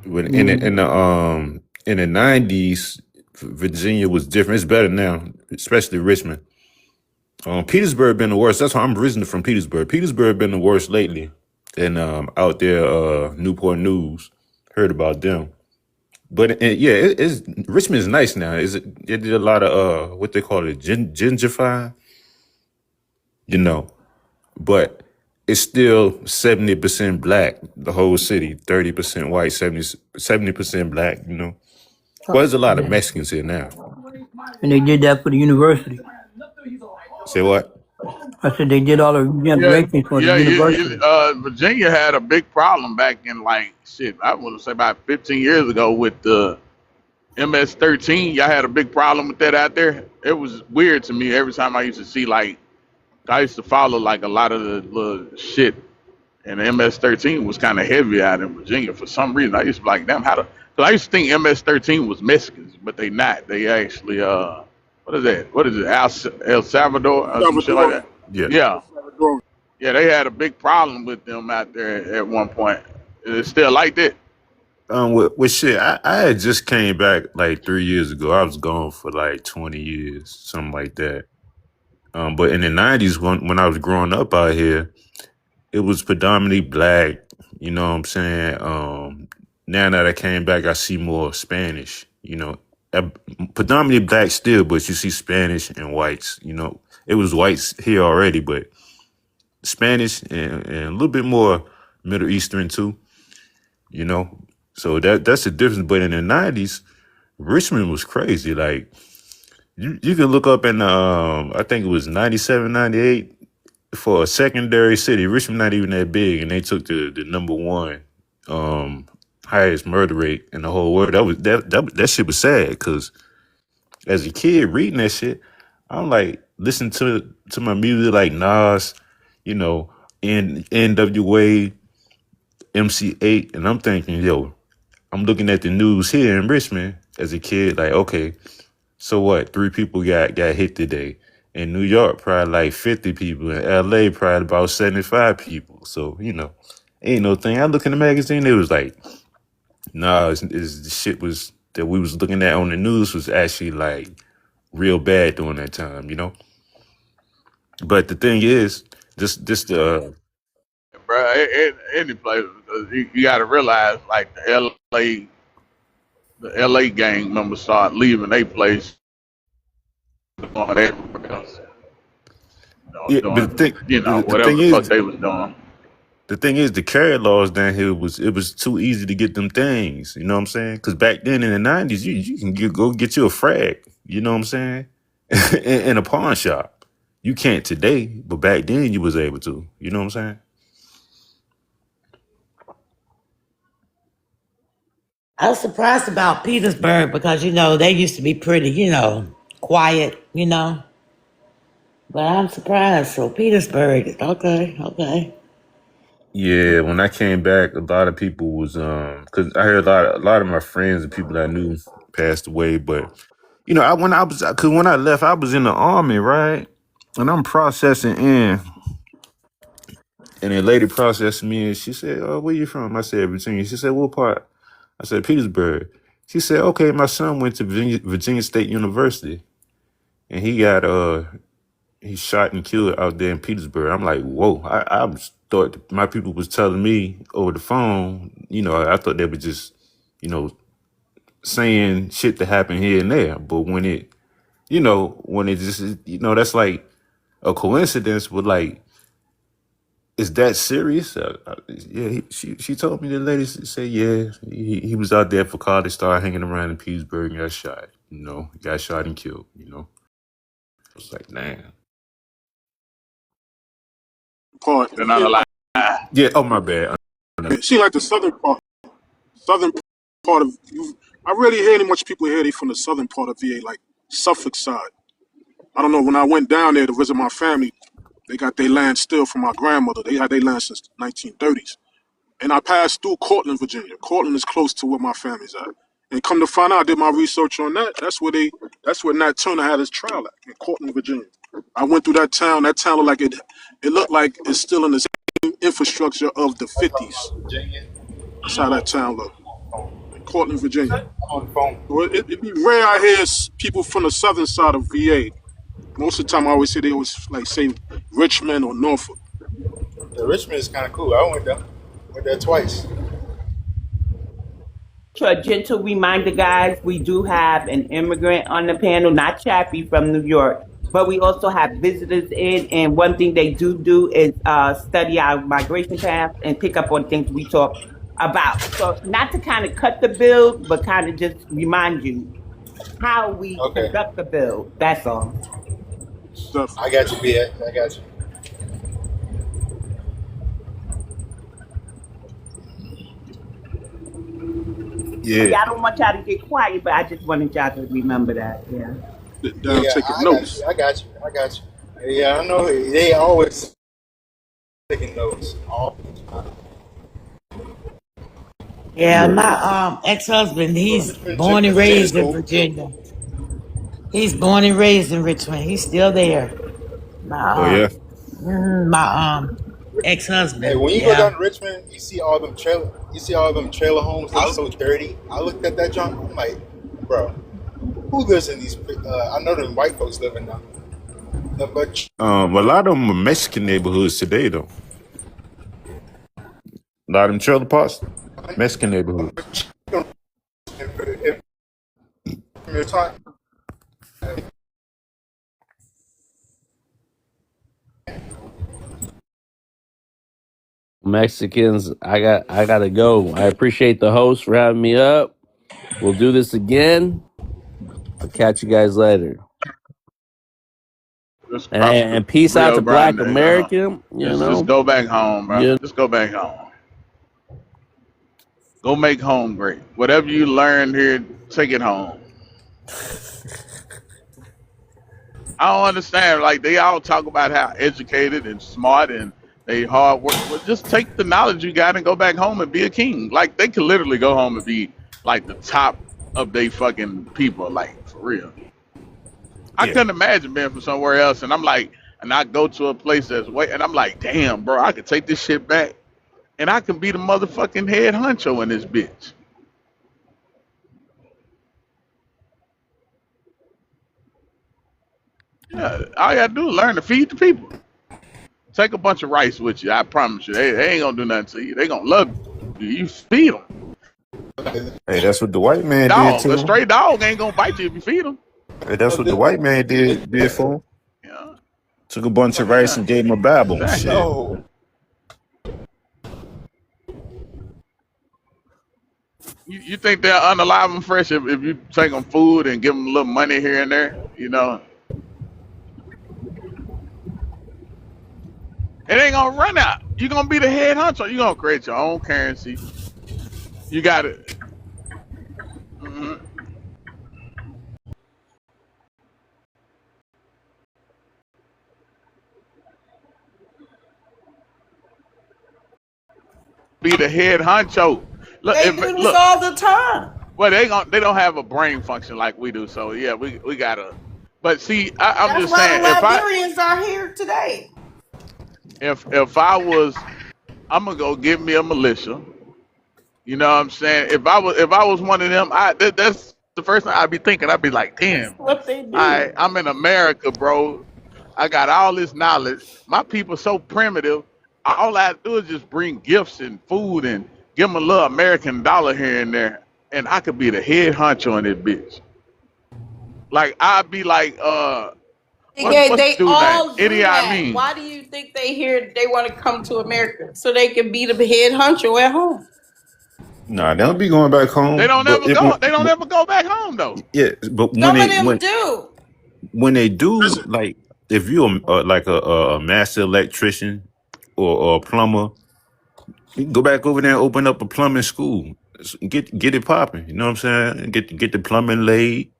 When Mm. in the '90s, Virginia was different. It's better now, especially Richmond. Petersburg been the worst. That's why I'm originally from Petersburg. Petersburg been the worst lately. And out there, Newport News, heard about them. But yeah, it's Richmond is nice now. It did a lot of what they call it, gentrify, you know. But it's still 70% black. The whole city, 30% white, 70% black. You know. Well, there's a lot of Mexicans here now. And they did that for the university. Say what? I said they did all the Yeah, regeneration for the yeah. university. Virginia had a big problem back in like shit. I want to say about 15 years ago with the MS-13. Y'all had a big problem with that out there. It was weird to me every time I used to see like I used to follow like a lot of the little shit, and the MS-13 was kind of heavy out in Virginia for some reason. I used to be like, damn, how to? Cause I used to think MS-13 was Mexicans, but they not. They actually what is that? What is it? El Salvador or some shit like Salvador. that. Yeah. Yeah. Salvador. Yeah, they had a big problem with them out there at one point. It's still like that. With shit, I had just came back like 3 years ago. I was gone for like 20 years, something like that. But in the '90s, when I was growing up out here, it was predominantly black. You know what I'm saying? Now that I came back, I see more Spanish. You know, Uh, predominantly black still, but you see Spanish and whites. You know, it was whites here already, but Spanish and a little bit more Middle Eastern too. You know, so that's the difference. But in the '90s, Richmond was crazy. Like you can look up in I think it was 97, 98 for a secondary city. Richmond not even that big, and they took the number one highest murder rate in the whole world. That shit was sad because as a kid reading that shit, I'm like listening to my music like Nas, you know, NWA, MC8, and I'm thinking, yo, I'm looking at the news here in Richmond as a kid, like, okay, so what? 3 people got hit today. In New York, probably like 50 people. In LA, probably about 75 people. So, you know, ain't no thing. I look in the magazine, it was like, nah, the shit was that we was looking at on the news was actually like real bad during that time, you know? But the thing is, this Bro, any place. You got to realize, like the LA gang members start leaving their place, going everywhere else, Yeah, but doing the whatever thing the fuck is, they was doing. the carry laws down here was too easy to get them things. You know what I'm saying? Because back then in the '90s, you can go get you a frag. You know what I'm saying? in a pawn shop. You can't today, but back then you was able to. You know what I'm saying? I was surprised about Petersburg because, they used to be pretty, quiet, But I'm surprised. So Petersburg, okay, okay. Yeah, when I came back, a lot of people was because I heard a lot of my friends and people I knew passed away. But when I left, I was in the army, right? And I'm processing in, and a lady processed me, and she said, "Oh, where you from?" I said, "Virginia." She said, "What part?" I said, "Petersburg." She said, "Okay, my son went to Virginia State University, and he shot and killed out there in Petersburg." I'm like, whoa. Thought my people was telling me over the phone, I thought they were just, saying shit to happen here and there. But when it just, that's like a coincidence, but like, is that serious? Yeah, she told me, the lady said, yeah, he was out there for college, started hanging around in Petersburg and got shot, got shot and killed, I was like, damn. Part. They're not allowed. Yeah, oh, my bad. It seemed like the southern part of. I rarely hear any much people here. They from the southern part of VA, like Suffolk side. I don't know. When I went down there to visit my family, they got their land still from my grandmother. They had their land since the 1930s. And I passed through Cortland, Virginia. Cortland is close to where my family's at. And come to find out, I did my research on that. That's where Nat Turner had his trial at, in Cortland, Virginia. I went through that town. That town looked like it looked like it's still in the same infrastructure of the 50s. That's how that town looked. In Cortland, Virginia. So it'd be rare I hear people from the southern side of VA. Most of the time, I always say they always like say Richmond or Norfolk. Yeah, Richmond is kind of cool. I went there twice. To a gentle reminder, guys, we do have an immigrant on the panel, not Chappie from New York, but we also have visitors in. And one thing they do is study our migration path and pick up on things we talk about. So not to kind of cut the build, but kind of just remind you how we Okay, conduct the build. That's all. I Definitely. got you, B. I got you. And Yeah. y'all don't want y'all to get quiet, but I just wanted y'all to remember that. Yeah. Yeah, Down taking I got notes. you. I got you. I got you. Yeah, I know they always taking notes. All the time. Yeah, Yeah. my ex-husband, he's born and Virginia's raised in cool. Virginia. He's born and raised in Richmond. He's still there. Oh, My yeah. my Hey, ex-husband. when you go Yeah. down to Richmond, you see all them trailer homes. They so dirty. I looked at that junk. I'm like, bro, who lives in these? I know them white folks living now. But A lot of them are Mexican neighborhoods today, though. A lot of them trailer parks, Mexican neighborhoods. if you're talking, Mexicans, I gotta go. I appreciate the host for having me up. We'll do this again. I'll catch you guys later. Just And cross the and peace out Rio to Black Grande. American. Just go back home, bro. Just go back home. Go make home great. Whatever you learned here, take it home. I don't understand. Like they all talk about how educated and smart and they hard work. Well, just take the knowledge you got and go back home and be a king. Like they could literally go home and be like the top of they fucking people. Like for real. I Yeah. couldn't imagine being from somewhere else. And I'm like, and I go to a place that's way, and I'm like, damn, bro, I could take this shit back and I can be the motherfucking head honcho in this bitch. Yeah, all you gotta do is learn to feed the people. Take a bunch of rice with you. I promise you, they ain't gonna do nothing to you. They gonna love you. You feed them. Hey, that's what the white man did Dog, to a him. stray dog ain't gonna bite you if you feed him. Hey, that's what the white man did for him. Yeah, Took a bunch of rice yeah, and gave him a Bible. exactly. Shit. No. You think they'll unalive them fresh if you take them food and give them a little money here and there? You know, it ain't gonna run out. You're gonna be the head honcho. You're gonna create your own currency. You got to be the head honcho. Look, They if do this look, all the time. well, they don't have a brain function like we do. So yeah, we gotta. But see, I'm That's just why saying, the Liberians are here today. if I was, I'm gonna go get me a militia. You know what I'm saying? If I was one of them, that's the first thing I'd be thinking. I'd be like, That's damn, what they do. I'm in America, bro. I got all this knowledge. My people so primitive. All I do is just bring gifts and food and give them a little American dollar here and there, and I could be the head honcho on this bitch. Like I'd be like, what's the They dude name? all do Idi that. Amin. Why do you think they want to come to America? So they can be the head honcho at home. Nah, they don't be going back They home. don't ever go. They don't ever go back home though. Yeah, but when Some of they them do. when they do, Listen, like if you're like a master electrician or a plumber, you can go back over there and open up a plumbing school. Get it popping. You know what I'm saying? Get the plumbing laid.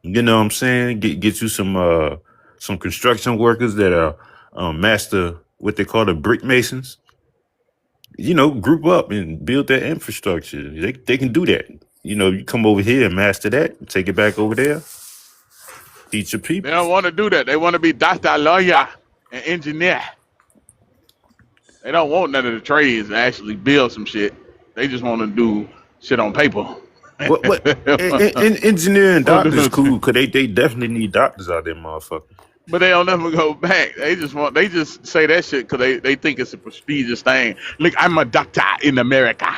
You know what I'm saying? Get you some construction workers that are master what they call the brick masons. You know, group up and build that infrastructure. They can do that. You know, you come over here and master that, take it back over there, teach your They people. don't want to do that. They want to be doctor, lawyer, and engineer. They don't want none of the trades and actually build some shit. They just want to do shit on paper. What engineering Wanna do doctors no- cool because they definitely need doctors out there, motherfucker. But they don't never go back. They just say that shit because they think it's a prestigious thing. Look, I'm a doctor in America.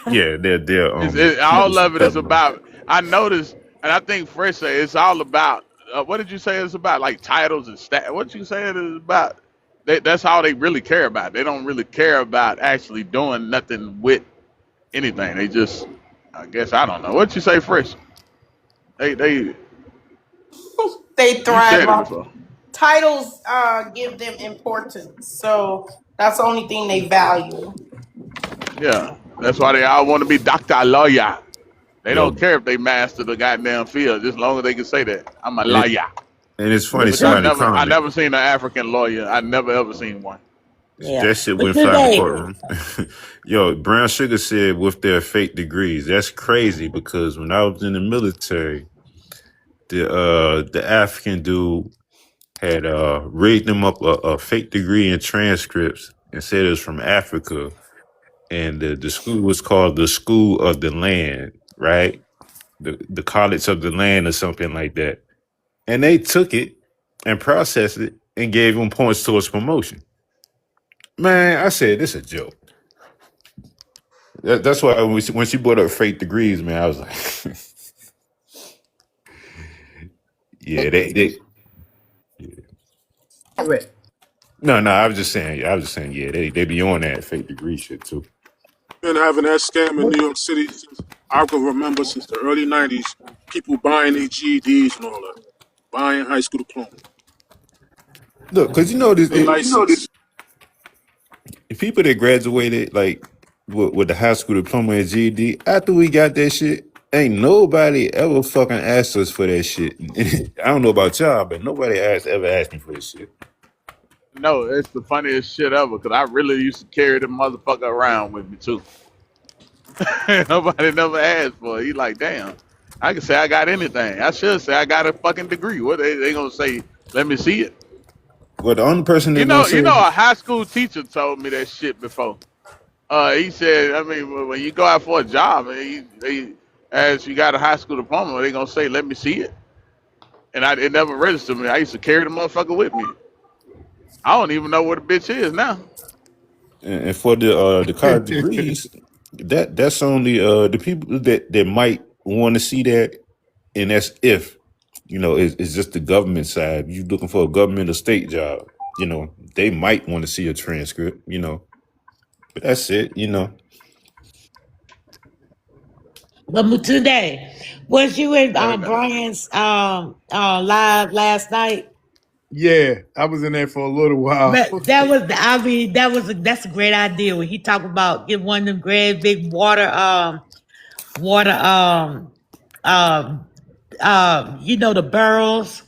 Yeah, they're All of it is federal. about. I noticed, and I think Fresh say it's all about. What did you say it's about? Like titles and stat. What you say it is about? That's all they really care about. They don't really care about actually doing nothing with anything. They just, I guess, I don't know. What you say, Fresh? They They you thrive said it off before. titles. Give them importance. So that's the only thing they value. Yeah, that's why they all want to be doctor, lawyer. They Yo, don't care if they master the goddamn field, just as long as they can say that. I'm a and, lawyer. and it's funny. Which I Somebody never, I comment never seen an African lawyer. I never ever seen one. Yeah. that shit But went fly in the today, courtroom. Yo, Brown Sugar said with their fake degrees. That's crazy because when I was in the military, the African dude had rigged them up a fake degree in transcripts and said it was from Africa. And the school was called the School of the Land, right? The College of the Land or something like that. And they took it and processed it and gave him points towards promotion. Man, I said, this is a joke. That's why when she brought up fake degrees, man, I was like, yeah, they no, I was just saying, yeah, they be on that fake degree shit too. been having that scam in New York City since I can remember since the early '90s. People buying their GEDs and all that, buying high school diploma, Look, because you know this, their license. people that graduated like with the high school diploma and GED after we got that shit, ain't nobody ever fucking asked us for that shit. I don't know about y'all, but nobody ever asked me for this shit. No, it's the funniest shit ever because I really used to carry the motherfucker around with me too. Nobody never asked for it. He like, damn, I can say I got anything. I should say I got a fucking degree. What they gonna say? Let me see it. Well, the only person they're gonna You say, know, a high school teacher told me that shit before. He said, I mean, when you go out for a job, and they as you got a high school diploma, they gonna say, "Let me see it," and it never registered me. I used to carry the motherfucker with me. I don't even know what a bitch is now. and for the college degrees, That's only the people that might want to see that, and that's if it's just the government side. You looking for a government or state job, they might want to see a transcript, but that's it. But Mutunde, was you in What I got? Brian's live last night? Yeah, I was in there for a little while. But that was, I mean, that's a great idea when he talked about get one of them great big water the barrels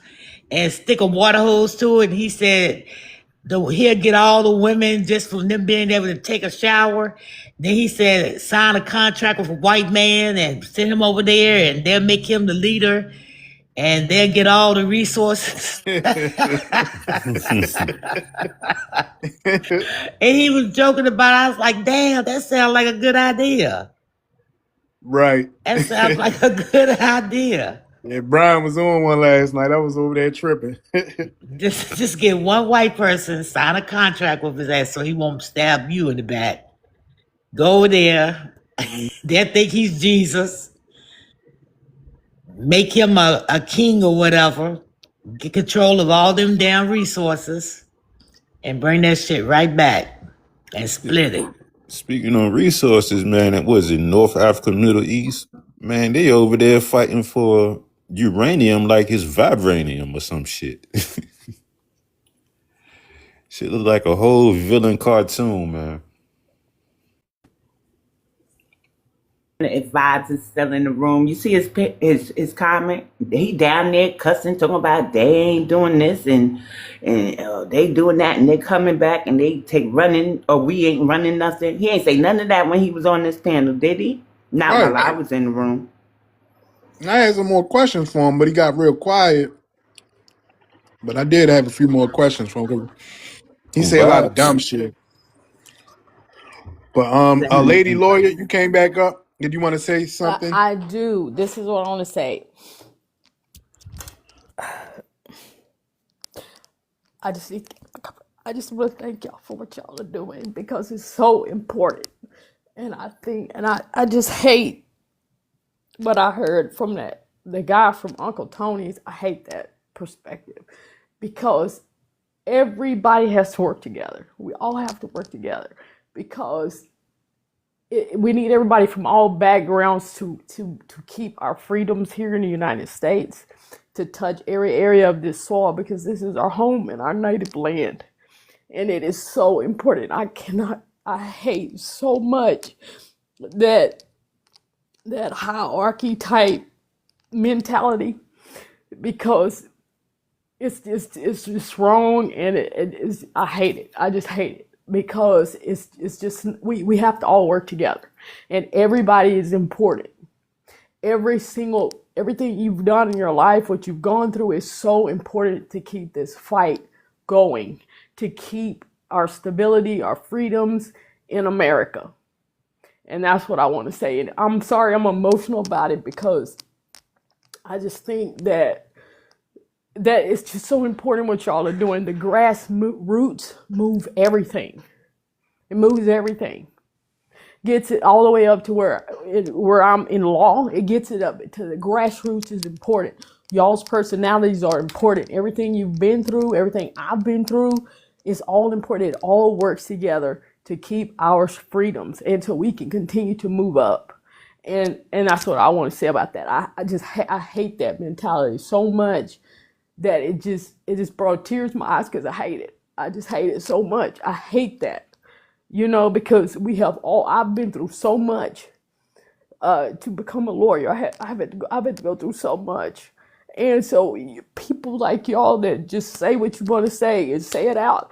and stick a water hose to it. And he said he'll get all the women just from them being able to take a shower. Then he said sign a contract with a white man and send him over there, and they'll make him the leader, and they'll get all the resources. And he was joking about it. I was like, damn, that sounds like a good idea. Right. That sounds like a good idea. Yeah, Brian was on one last night. I was over there tripping. Just get one white person, sign a contract with his ass so he won't stab you in the back. Go there. They'll think he's Jesus. Make him a king or whatever. Get control of all them damn resources and bring that shit right back and split it. Speaking on resources, man, it was in North Africa, Middle East. Man, they over there fighting for uranium like it's vibranium or some shit. Shit look like a whole villain cartoon, man. If Vibes is still in the room, you see his comment. He down there cussing, talking about they ain't doing this and they doing that, and they coming back and they take running, or we ain't running nothing. He ain't say none of that when he was on this panel, did he? Not Right. while I was in the room. I had some more questions for him, but he got real quiet. But I did have a few more questions for him. He said a lot of dumb shit. But Lady Lawyer, you came back up. Did you want to say something? I do. This is what I want to say. I just want to thank y'all for what y'all are doing, because it's so important. And I just hate what I heard from the guy from Uncle Tony's. I hate that perspective, because everybody has to work together. We all have to work together, because we need everybody from all backgrounds to keep our freedoms here in the United States, to touch every area of this soil, because this is our home and our native land. And it is so important. I hate so much that hierarchy type mentality, because it's just wrong, and it is, I hate it. I just hate it, because it's just, we have to all work together, and everybody is important. Everything you've done in your life, what you've gone through, is so important to keep this fight going, to keep our stability, our freedoms in America. And that's what I want to say. And I'm sorry I'm emotional about it, because I just think that it's just so important what y'all are doing. The roots move everything. It moves everything. Gets it all the way up to where I'm in law. It gets it up to the grassroots is important. Y'all's personalities are important. Everything you've been through, everything I've been through, is all important. It all works together to keep our freedoms, and so we can continue to move up. And that's what I want to say about that. I hate that mentality so much that it just brought tears to my eyes, because I hate it. I just hate it so much. I hate that. Because I've been through so much to become a lawyer. I've had to go through so much. And so people like y'all that just say what you want to say and say it out,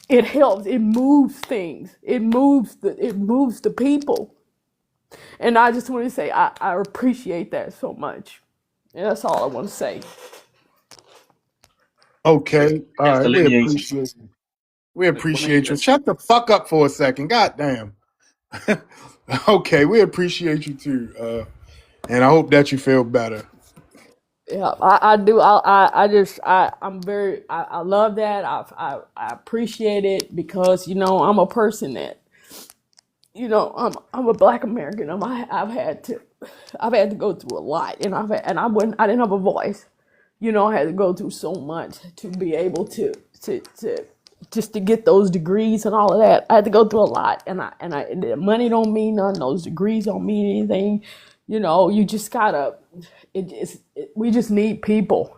it helps. It moves things. It moves the people. And I just want to say I appreciate that so much. And that's all I want to say. Okay. All That's the right. lineage. We appreciate you. Shut the fuck up for a second. God damn. Okay, we appreciate you too. And I hope that you feel better. Yeah, I do. I'm very, I love that. I appreciate it, because, I'm a person that I'm a Black American. I've had to go through a lot, and I didn't have a voice. I had to go through so much to be able to just to get those degrees and all of that. I had to go through a lot, and the money don't mean nothing. Those degrees don't mean anything. You just gotta. We just need people.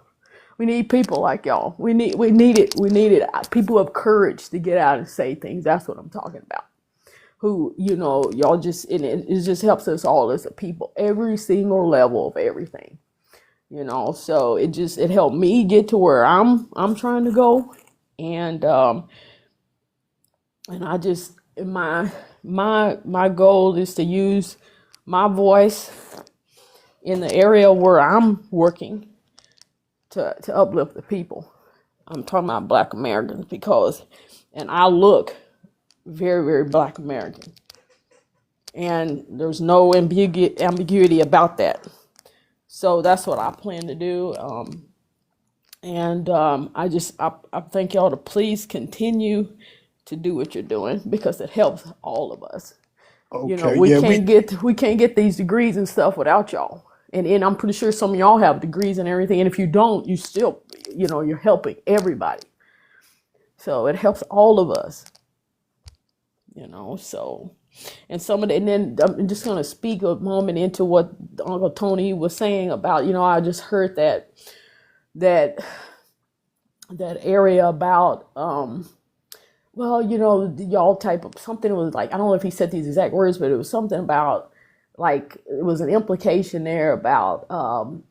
We need people like y'all. We need it. We need it. People of courage to get out and say things. That's what I'm talking about. Who, y'all just, and it just helps us all as a people, every single level of everything. So it helped me get to where I'm trying to go. And I just, my goal is to use my voice in the area where I'm working to uplift the people. I'm talking about Black Americans and I look very, very Black American. And there's no ambiguity about that. So that's what I plan to do. I thank y'all to please continue to do what you're doing because it helps all of us. Okay, We yeah, can't get these degrees and stuff without y'all. And I'm pretty sure some of y'all have degrees and everything. And if you don't, you still, you're helping everybody. So it helps all of us. So, and then I'm just going to speak a moment into what Uncle Tony was saying about, I just heard that area about, y'all type of something was like, I don't know if he said these exact words, but it was something about, like, it was an implication there about,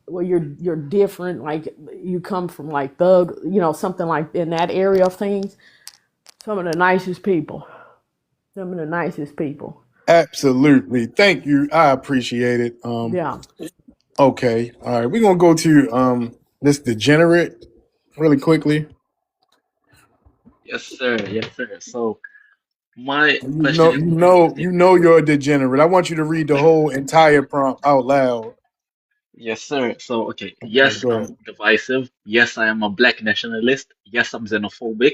well, you're different, like you come from like thug, something like in that area of things. Some of the nicest people. absolutely. Thank you. I appreciate it. Yeah. Okay, all right. We're gonna go to this degenerate really quickly. Yes, sir. Yes, sir. So my You question know, is you going to know, be you know, you're a degenerate. I want you to read the whole entire prompt out loud. yes, sir. So okay, Okay, yes, go I'm ahead. divisive. Yes, I am a black nationalist. Yes, I'm xenophobic.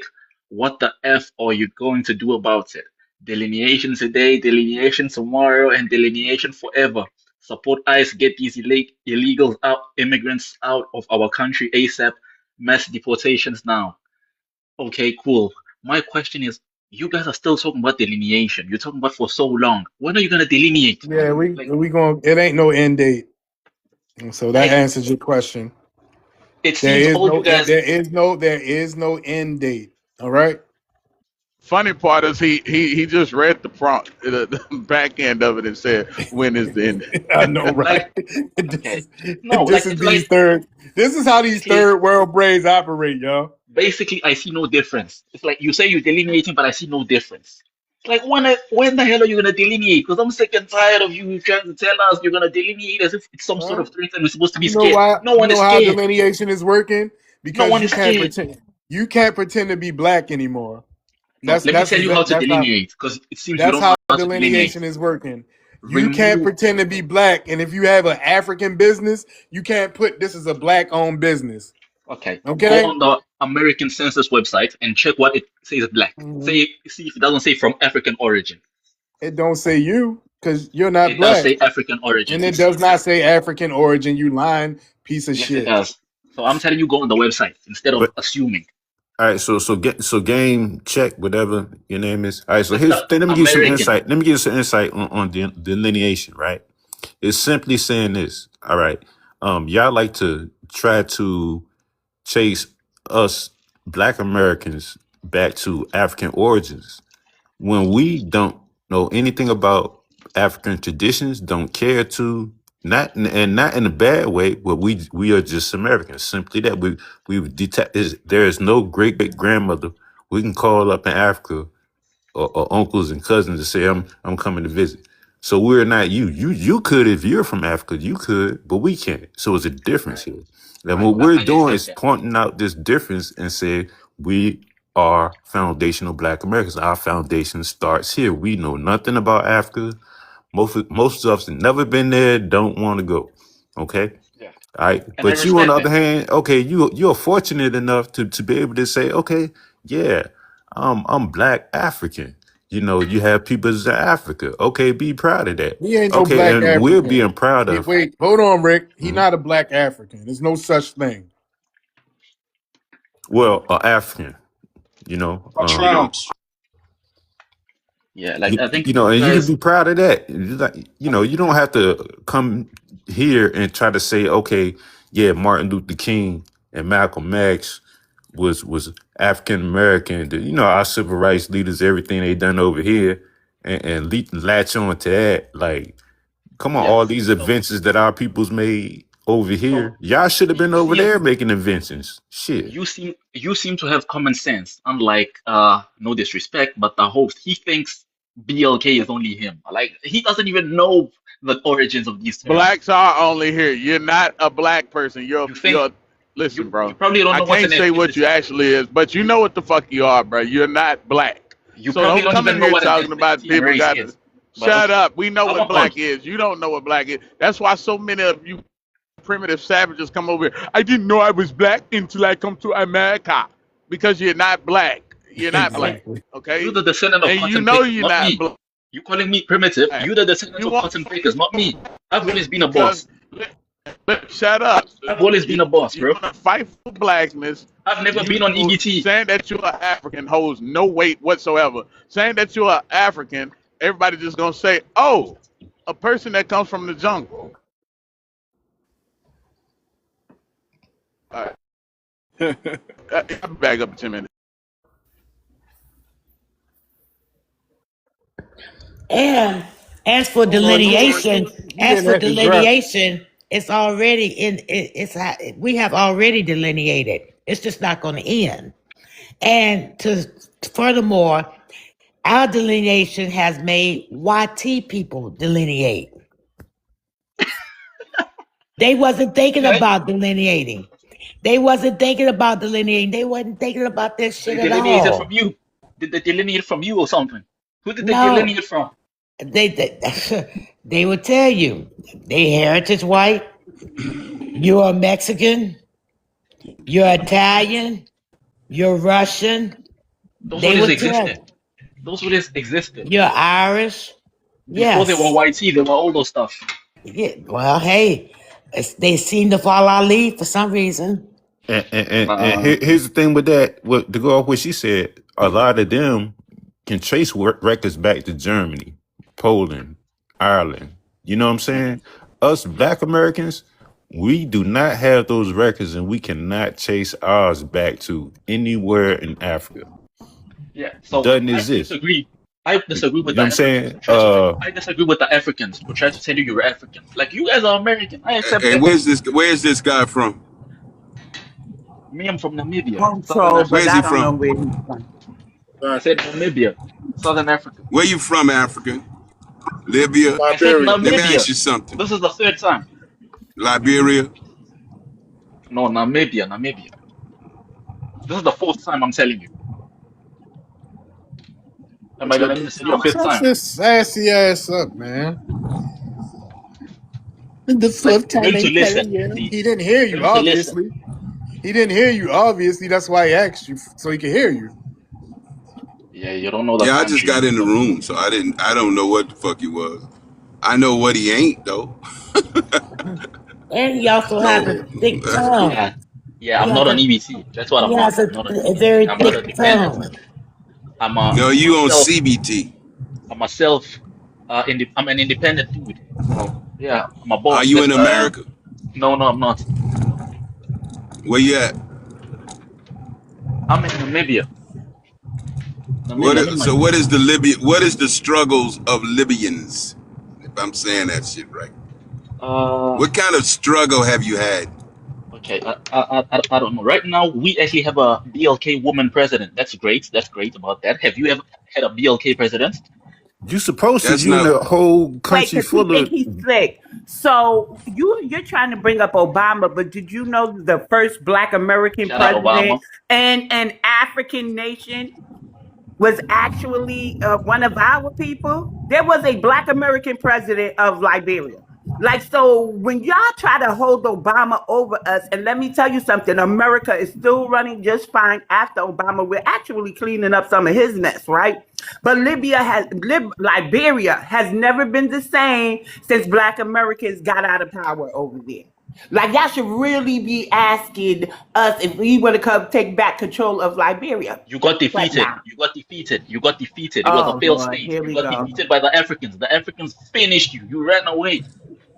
What the F are you going to do about it? Delineation today, delineation tomorrow, and delineation forever. Support ICE, get these illegals out, immigrants out of our country ASAP. Mass deportations now. Okay, cool. My question is, you guys are still talking about delineation. You're talking about for so long. When are you gonna delineate? Yeah, we Like, we going. It ain't no end date, so that like answers your question. it There seems is all no you guys. there is no end date. All right. Funny part is he just read the prompt, the back end of it, and said, "When is the end?" I know, right? Like, this okay, is no, like it's like This is how these basically, third world brains operate, y'all. basically, I see no difference. It's like you say you're delineating, but I see no difference. It's like when the hell are you gonna delineate? Because I'm sick and tired of you trying to tell us you're gonna delineate as if it's some sort Huh? of threat and we're supposed to be You know scared. why? No You one know is how scared. delineation is working No because one is scared. you can't pretend to be black anymore. No, let me tell you how to That's how delineate because it seems you don't know how how to delineate. delineation is working. You can't Remove, pretend to be black, and if you have an African business, you can't put this is a black-owned business. okay, go Okay? on the American Census website and check what it says black. Mhm. Say, see if it doesn't say from African origin. It don't say you because you're not It does black, say African origin. and it does not say African origin. You lying piece of Yes, it shit. does. So I'm telling you, go on the website instead of But assuming. all right, so game check whatever your name is. All right, so That's the let me give you some American. insight. Let me give you some insight on delineation. Right, it's simply saying this. All right, y'all like to try to chase us Black Americans back to African origins when we don't know anything about African traditions, don't care to, not and not in a bad way, but we are just Americans. Simply that we've detected there is no great grandmother we can call up in Africa or uncles and cousins to say I'm coming to visit. So we're not you. You could if you're from Africa, you could, but we can't. So it's a difference Right, here. And right. what we're I doing accept is that. pointing out this difference and say we are foundational Black Americans. Our foundation starts here. We know nothing about Africa. Most of us have never been there, don't want to go. Okay. Yeah, All right. and I But you on the respect other that. hand, okay, you're fortunate enough to be able to say, okay, yeah, I'm Black African. You know, you have people in Africa. Okay, be proud of that. He ain't no Okay, black and we're African. being proud Hey, of. wait, hold on, Rick. He Mhm. not a black African. There's no such thing. Well, African. You know, Watch rounds. Yeah, like I think you know, you and you can guys. be proud of that. You know, you don't have to come here and try to say, okay, yeah, Martin Luther King and Malcolm X was African American. You know, our civil rights leaders, everything they done over here, and latch on to that. Like, come on, Yeah. all these So inventions that our people's made over so here, y'all should have been you over seem there making inventions. Shit. you seem to have common sense. Unlike no disrespect, but the host, he thinks BLK is only him. Like he doesn't even know the origins of these terms. Blacks are only here. You're not a black person. You think You're listen, you bro. probably don't I know what's can't an say what you ethnicity. actually is, but you know what the fuck you are, bro. You're not black. You So probably don't don't come in even know here what an talking about ethnicity and people race got to is. But shut okay, up. We know I what won't hold black you. is. You don't know what black is. That's why so many of you primitive savages come over here. I didn't know I was black until I come to America. Because you're not black. You're not I mean, black. Exactly. you Okay? the descendant of And you cotton know pickers, you're not not me. black. You calling me primitive? You the descendant You of want to cotton fight pickers, not for me. I've always been a because boss. shut up. I've always You been a boss, you bro. want to fight for blackness. I've never You been on EBT. saying that you're an African holds no weight whatsoever. Saying that you're an African, everybody just gonna say, "Oh, a person that comes from the jungle." All right, I'll be back up in 10 minutes. And as for Hold on, delineation, you didn't have to drop. it's already we have already delineated. It's just not going to end. And furthermore, our delineation has made YT people delineate. They wasn't thinking Okay. about delineating. They wasn't thinking about delineating. They wasn't thinking about this They shit at delineated from all. you. Did they delineate from you or something? Who did they No, delineate from? they would tell you they heritage white. You're a Mexican. You're Italian. You're Russian. Those They always would tell you existed. Those always existed. you're Irish. Before they were Yes. YT, they were all those stuff. Yeah. Well, hey, they seem to follow our lead for some reason. And Nah. here's the thing with that. What to go off what she said, a lot of them can trace records back to Germany, Poland, Ireland. You know what I'm saying? Us Black Americans, we do not have those records, and we cannot chase ours back to anywhere in Africa. Yeah. So Doesn't exist. I disagree You with know the what I'm Africans saying? who try to. I disagree with the Africans who try to tell you you're African. Like you guys are American. I accept And that. where's this guy from? Me, I'm from Namibia, Southern Control, but Where's Africa. he I don't know from? where he's from. I said Namibia, Southern Africa. Where you from, African? Libya? I said Liberia. Let me ask Namibia. you something. This is the third time. Liberia? No, Namibia, Namibia. This is the fourth time I'm telling you. Am I gonna need to tell you a fifth Shut time? this sassy ass up, man. The Like, fifth you time need to ain't listen. telling you. See, He didn't hear you you, need to listen. obviously. He didn't hear you, obviously. That's why he asked you, so he could hear you. Yeah, you don't know the Yeah, I just country, got man. in the room, so I don't know what the fuck he was. I know what he ain't though. And he also has a So thick tongue. Yeah, yeah. He I'm has not a on EBT. That's what I'm he not. has I'm not on a EBT. very I'm not a thick dependent. tongue. no, I'm a you on self. CBT. I'm a self. I'm an independent dude. So yeah, I'm a Are boss. you That's in what I am. America? No, no, I'm not. Where you at? I'm in Namibia. What? Namibia. I'm in my What country. is the Libya? What is the struggles of Libyans? If I'm saying that shit right, Uh, what kind of struggle have you had? okay. I don't know. Right now, we actually have a BLK woman president. That's great. That's great about that. Have you ever had a BLK president? You supposed to. That's You in not. a whole Wait, country because he full think of. he's slick. So you're trying to bring up Obama, but did you know the first Black American Shout out president Obama. and an African nation was actually one of our people? There was a Black American president of Liberia. Like, so when y'all try to hold Obama over us, and let me tell you something, America is still running just fine after Obama. We're actually cleaning up some of his mess, right? But Liberia has never been the same since Black Americans got out of power over there. Like, y'all should really be asking us if we want to come take back control of Liberia. You got But defeated. nah. You got defeated. You got defeated. It was a Oh failed Lord, state. here You we got go. defeated by the Africans. The Africans finished you. You ran away.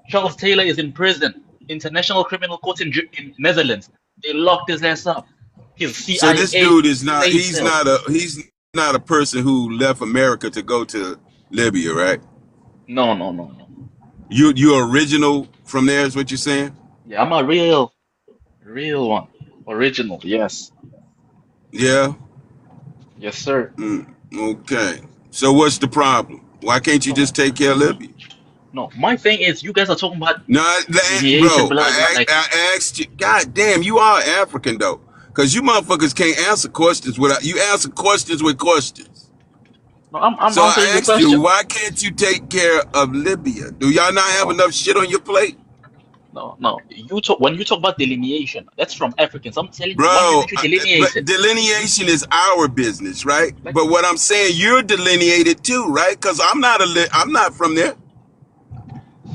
Charles Taylor is in prison. International Criminal Court in Netherlands. They locked his ass up. His So this CIA dude is not. slave cell. He's not a person who left America to go to Libya, right? No, no, no, no. You're original from there, is what you're saying? Yeah, I'm a real one. Original. Yes. Yeah. Yes, sir. Okay. So what's the problem? Why can't you No, just take care of Libya? no. My thing is, you guys are talking about No, delineation, bro. blah blah. Like, I asked you. God damn, you are African though, because you motherfuckers can't answer questions without you answer questions with questions. no, I'm So answering I your asked you, question. why can't you take care of Libya? Do y'all not have No, enough shit on your plate? no, no. You talk when you talk about delineation. That's from Africans. I'm telling you, why Bro, haven't you delineated? but delineation is our business, right? Like, But what I'm saying, you're delineated too, right? Because I'm not from there.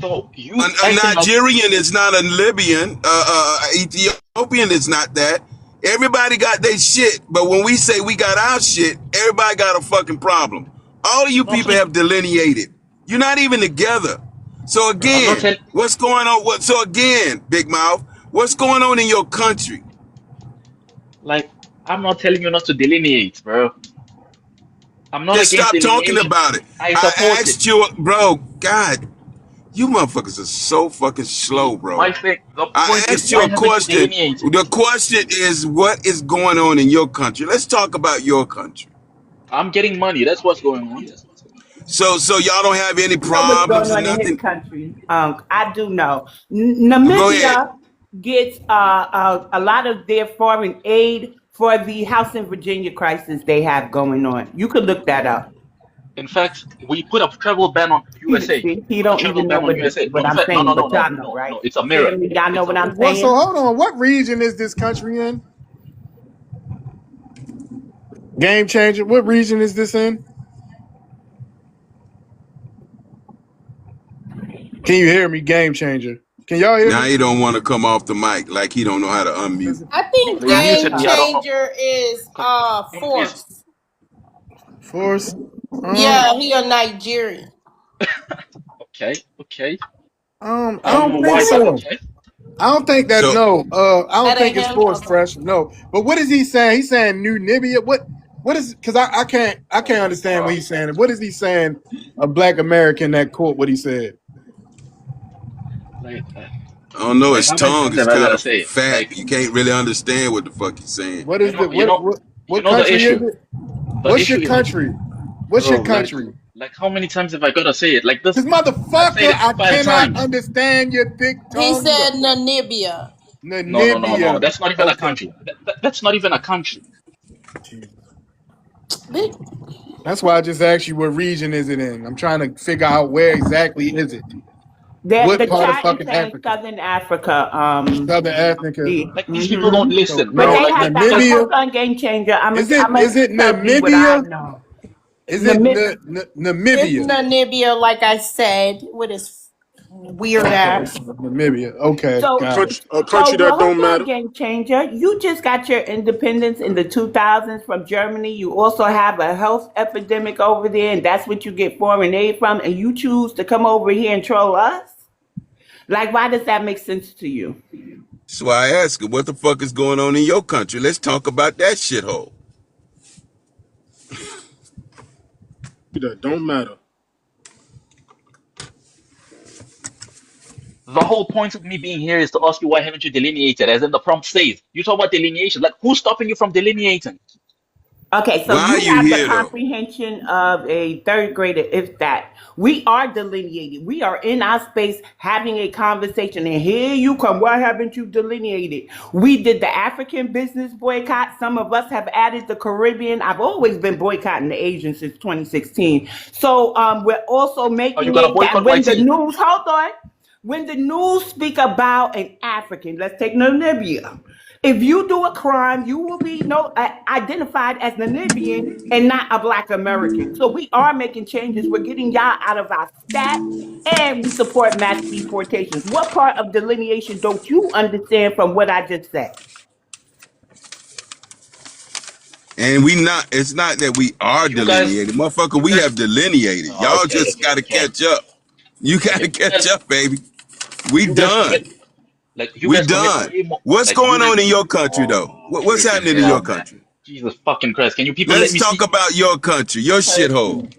so you A acting like Nigerian is not a Libyan. Ethiopian is not that. Everybody got their shit, but when we say we got our shit, everybody got a fucking problem. All of you no, I'm people saying have delineated. You're not even together. So no, I'm not again, telling what's going on? So again, Big Mouth, what's going on in your country? like I'm not telling you not to delineate, bro. I'm not Just against stop talking delineation. about it. I I support it. asked you, bro. God, you motherfuckers are so fucking slow, My bro. thing, the I point is, asked you why a haven't you question. delineated? The question is, what is going on in your country? Let's talk about your country. I'm getting money. That's what's going on. So y'all don't have any Know what's problems going or on in his nothing? country. I do know. Go ahead. Namibia gets a lot of their foreign aid for the House in Virginia crisis they have going on. You could look that up. In fact, we put a travel ban on USA. We He put a don't travel even know ban on USA. No, what in I'm fact, no, saying, no, no, but no, y'all know, no, right? no. It's a mirror. Family, y'all know It's what a I'm What? So saying? hold on. What region is this country in? Game changer. What region is this in? Can you hear me? Game changer. Can y'all hear Now me? he don't want to come off the mic like he don't know how to unmute. I think no. You muted game me. I Africa. don't know. changer is Please. force. Force. Yeah, he a Nigerian. Okay, okay. I I don't know don't think why, but so. okay. I don't think that. So No. I don't That think ain't it's him. force Okay. fresh. No. But what is he saying? He's saying New Nibia. What is? Because I can't understand what he's saying. What is he saying? A black American that quote what he said. Like, I don't know. His how many tongue times is have I kind gotta of say it? fat. Like, You can't really understand what the fuck he's saying. What is the you what know the country is issue. it? The What's your issue is, country? What's your bro. country? Like, how many times have I gotta say it? Like this, This I've said motherfucker, it I 5 times. cannot understand your thick He tongue. said Namibia. No, no, no, no. Namibia. That's not even a Okay. country. That's not even a country. Big- That's why I just asked you what region is it in. I'm trying to figure out where exactly is it. What The part of chat is fucking saying Africa? Southern Africa. Southern Africa. Like these people don't So listen, But bro. no, they Like, have that. because Namibia. Hold on, game changer. Is it Tell you what I Namibia? know. Is it Namib- It's Namibia? Namibia, like I said, with his weird Okay, ass. Namibia. Okay, So, got it. A country but that hold don't on, matter. game changer. You just got your independence in the 2000s from Germany. You also have a health epidemic over there, and that's what you get foreign aid from. And you choose to come over here and troll us. Like, why does that make sense to you? That's why I ask him, what the fuck is going on in your country? Let's talk about that shithole. That don't matter. the whole point of me being here is to ask you why haven't you delineated, as in the prompt says. You talk about delineation. Like, who's stopping you from delineating? Okay, so Why are you you have the here though? comprehension of a third grader, if that. We are delineated. We are in our space having a conversation, and here you come. Why haven't you delineated? We did the African business boycott. Some of us have added the Caribbean. I've always been boycotting the Asian since 2016. So we're also Are you making gonna it that boycott when the YT? news, hold on. When the news speak about an African, let's take Namibia. If you do a crime, you will be identified as Namibian and not a Black American. So we are making changes. We're getting y'all out of our stats, and we support mass deportations. What part of delineation don't you understand from what I just said? And it's not that we are You guys, delineated. Motherfucker, you we guys. have delineated. Y'all Okay, just okay, gotta okay, catch up. You okay. gotta catch up, baby. We You guys done. commit you We guys commit done. way more. What's Like you going guys. on in your country though? Oh, What's freaking happening in your hell, man! country? Jesus fucking Christ! Can you people let Let's me talk speak? about your country, your Like, shithole.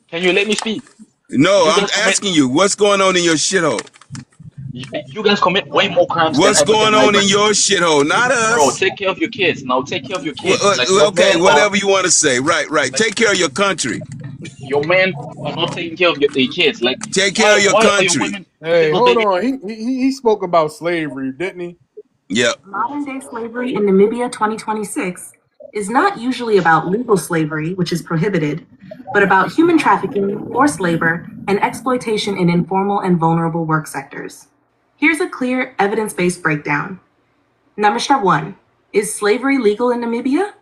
can you let me speak? No, You I'm guys commit. asking you, what's going on in your shithole? You guys commit way more crimes than What's African going on in migrants. your shithole? Not Bro, us. take care of your kids. Now take care of your kids. Like Okay, whatever you want to say. Right, right. like Take care of your country. your men are not taking care of their kids. Like Take care of your why are your country. women Hey, hold segregated? on. He spoke about slavery, didn't he? Yep. Modern day slavery in Namibia 2026 is not usually about legal slavery, which is prohibited, but about human trafficking, forced labor, and exploitation in informal and vulnerable work sectors. Here's a clear, evidence based breakdown. Namaskar 1. Is slavery legal in Namibia?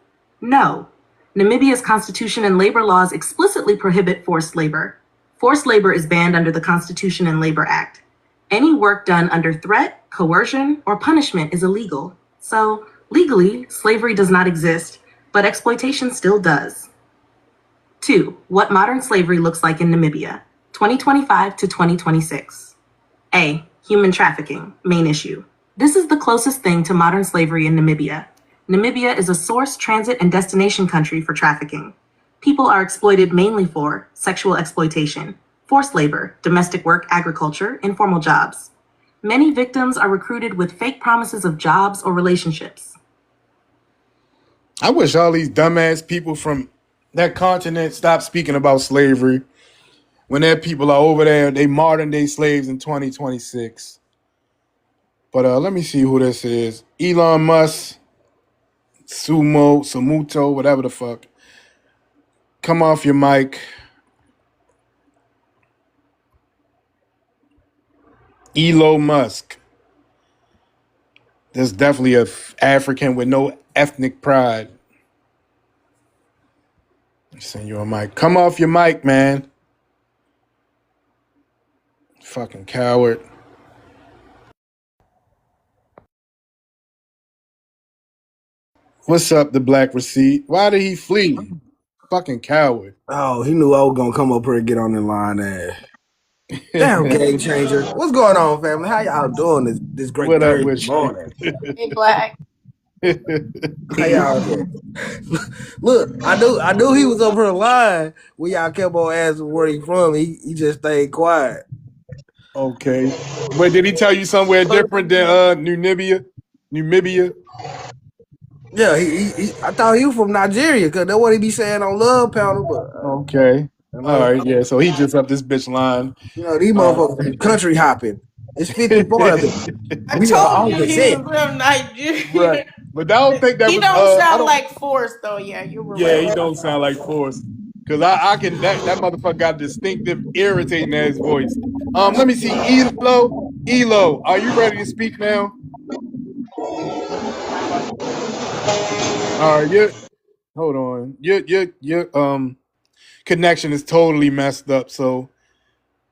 No. Namibia's constitution and labor laws explicitly prohibit forced labor. Forced labor is banned under the Constitution and Labor Act. Any work done under threat, coercion, or punishment is illegal. So, legally, slavery does not exist, but exploitation still does. 2. What modern slavery looks like in Namibia, 2025 to 2026. A. Human trafficking, main issue. This is the closest thing to modern slavery in Namibia. Namibia is a source, transit, and destination country for trafficking. People are exploited mainly for sexual exploitation, forced labor, domestic work, agriculture, informal jobs. Many victims are recruited with fake promises of jobs or relationships. I wish all these dumbass people from that continent stop speaking about slavery when their people are over there. They modern day slaves in 2026. But let me see who this is. Elon Musk, Sumuto, whatever the fuck. Come off your mic. Elon Musk. There's definitely a African with no ethnic pride. Send you a mic. Come off your mic, man. Fucking coward. What's up, the black receipt? Why did he flee? Fucking coward. Oh, he knew I was gonna come up here and get on the line. Damn, game changer. What's going on, family? How y'all doing this great What up Thursday with you? morning? Hey, Black. How y'all doing? Look, I knew he was up here lying when y'all kept on asking where he from. He just stayed quiet. Okay. But did he tell you somewhere different than Namibia? Namibia? Yeah, I thought he was from Nigeria because that's what he be saying on Love Panel, but Okay. you All know, right, yeah. So he just up this bitch line. these Uh, motherfuckers be country hopping. It's 54 of them. I We are the told you he was opposite. from right. Nigeria. But I don't think that He was don't I sound don't like Forrest though. Yeah, you were yeah, right he about don't sound like Force. Cause I can that motherfucker got distinctive irritating ass voice. Let me see. Elo, are you ready to speak now? All right, hold on. Your connection is totally messed up. So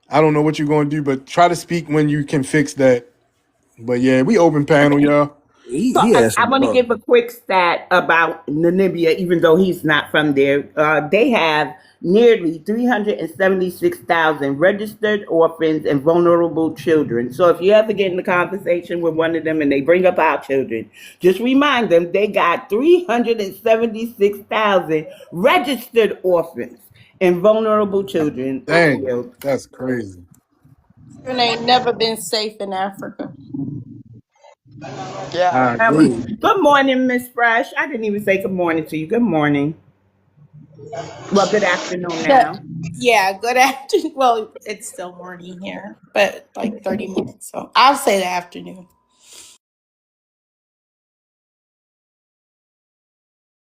I don't know what you're gonna do, but try to speak when you can fix that. But yeah, we open panel, y'all. So He had I some want to give a quick stat about Namibia, even though he's not from there. They have nearly 376,000 registered orphans and vulnerable children. So if you ever get in a conversation with one of them and they bring up our children, just remind them they got 376,000 registered orphans and vulnerable children. I Dang, yield. that's crazy. it. Ain't never been safe in Africa. I Yeah. agree. Good morning, Miss Fresh. I didn't even say good morning to you. Good morning. Well, good afternoon But, now. yeah, good afternoon. Well, it's still morning here, but like 30 minutes. So I'll say the afternoon.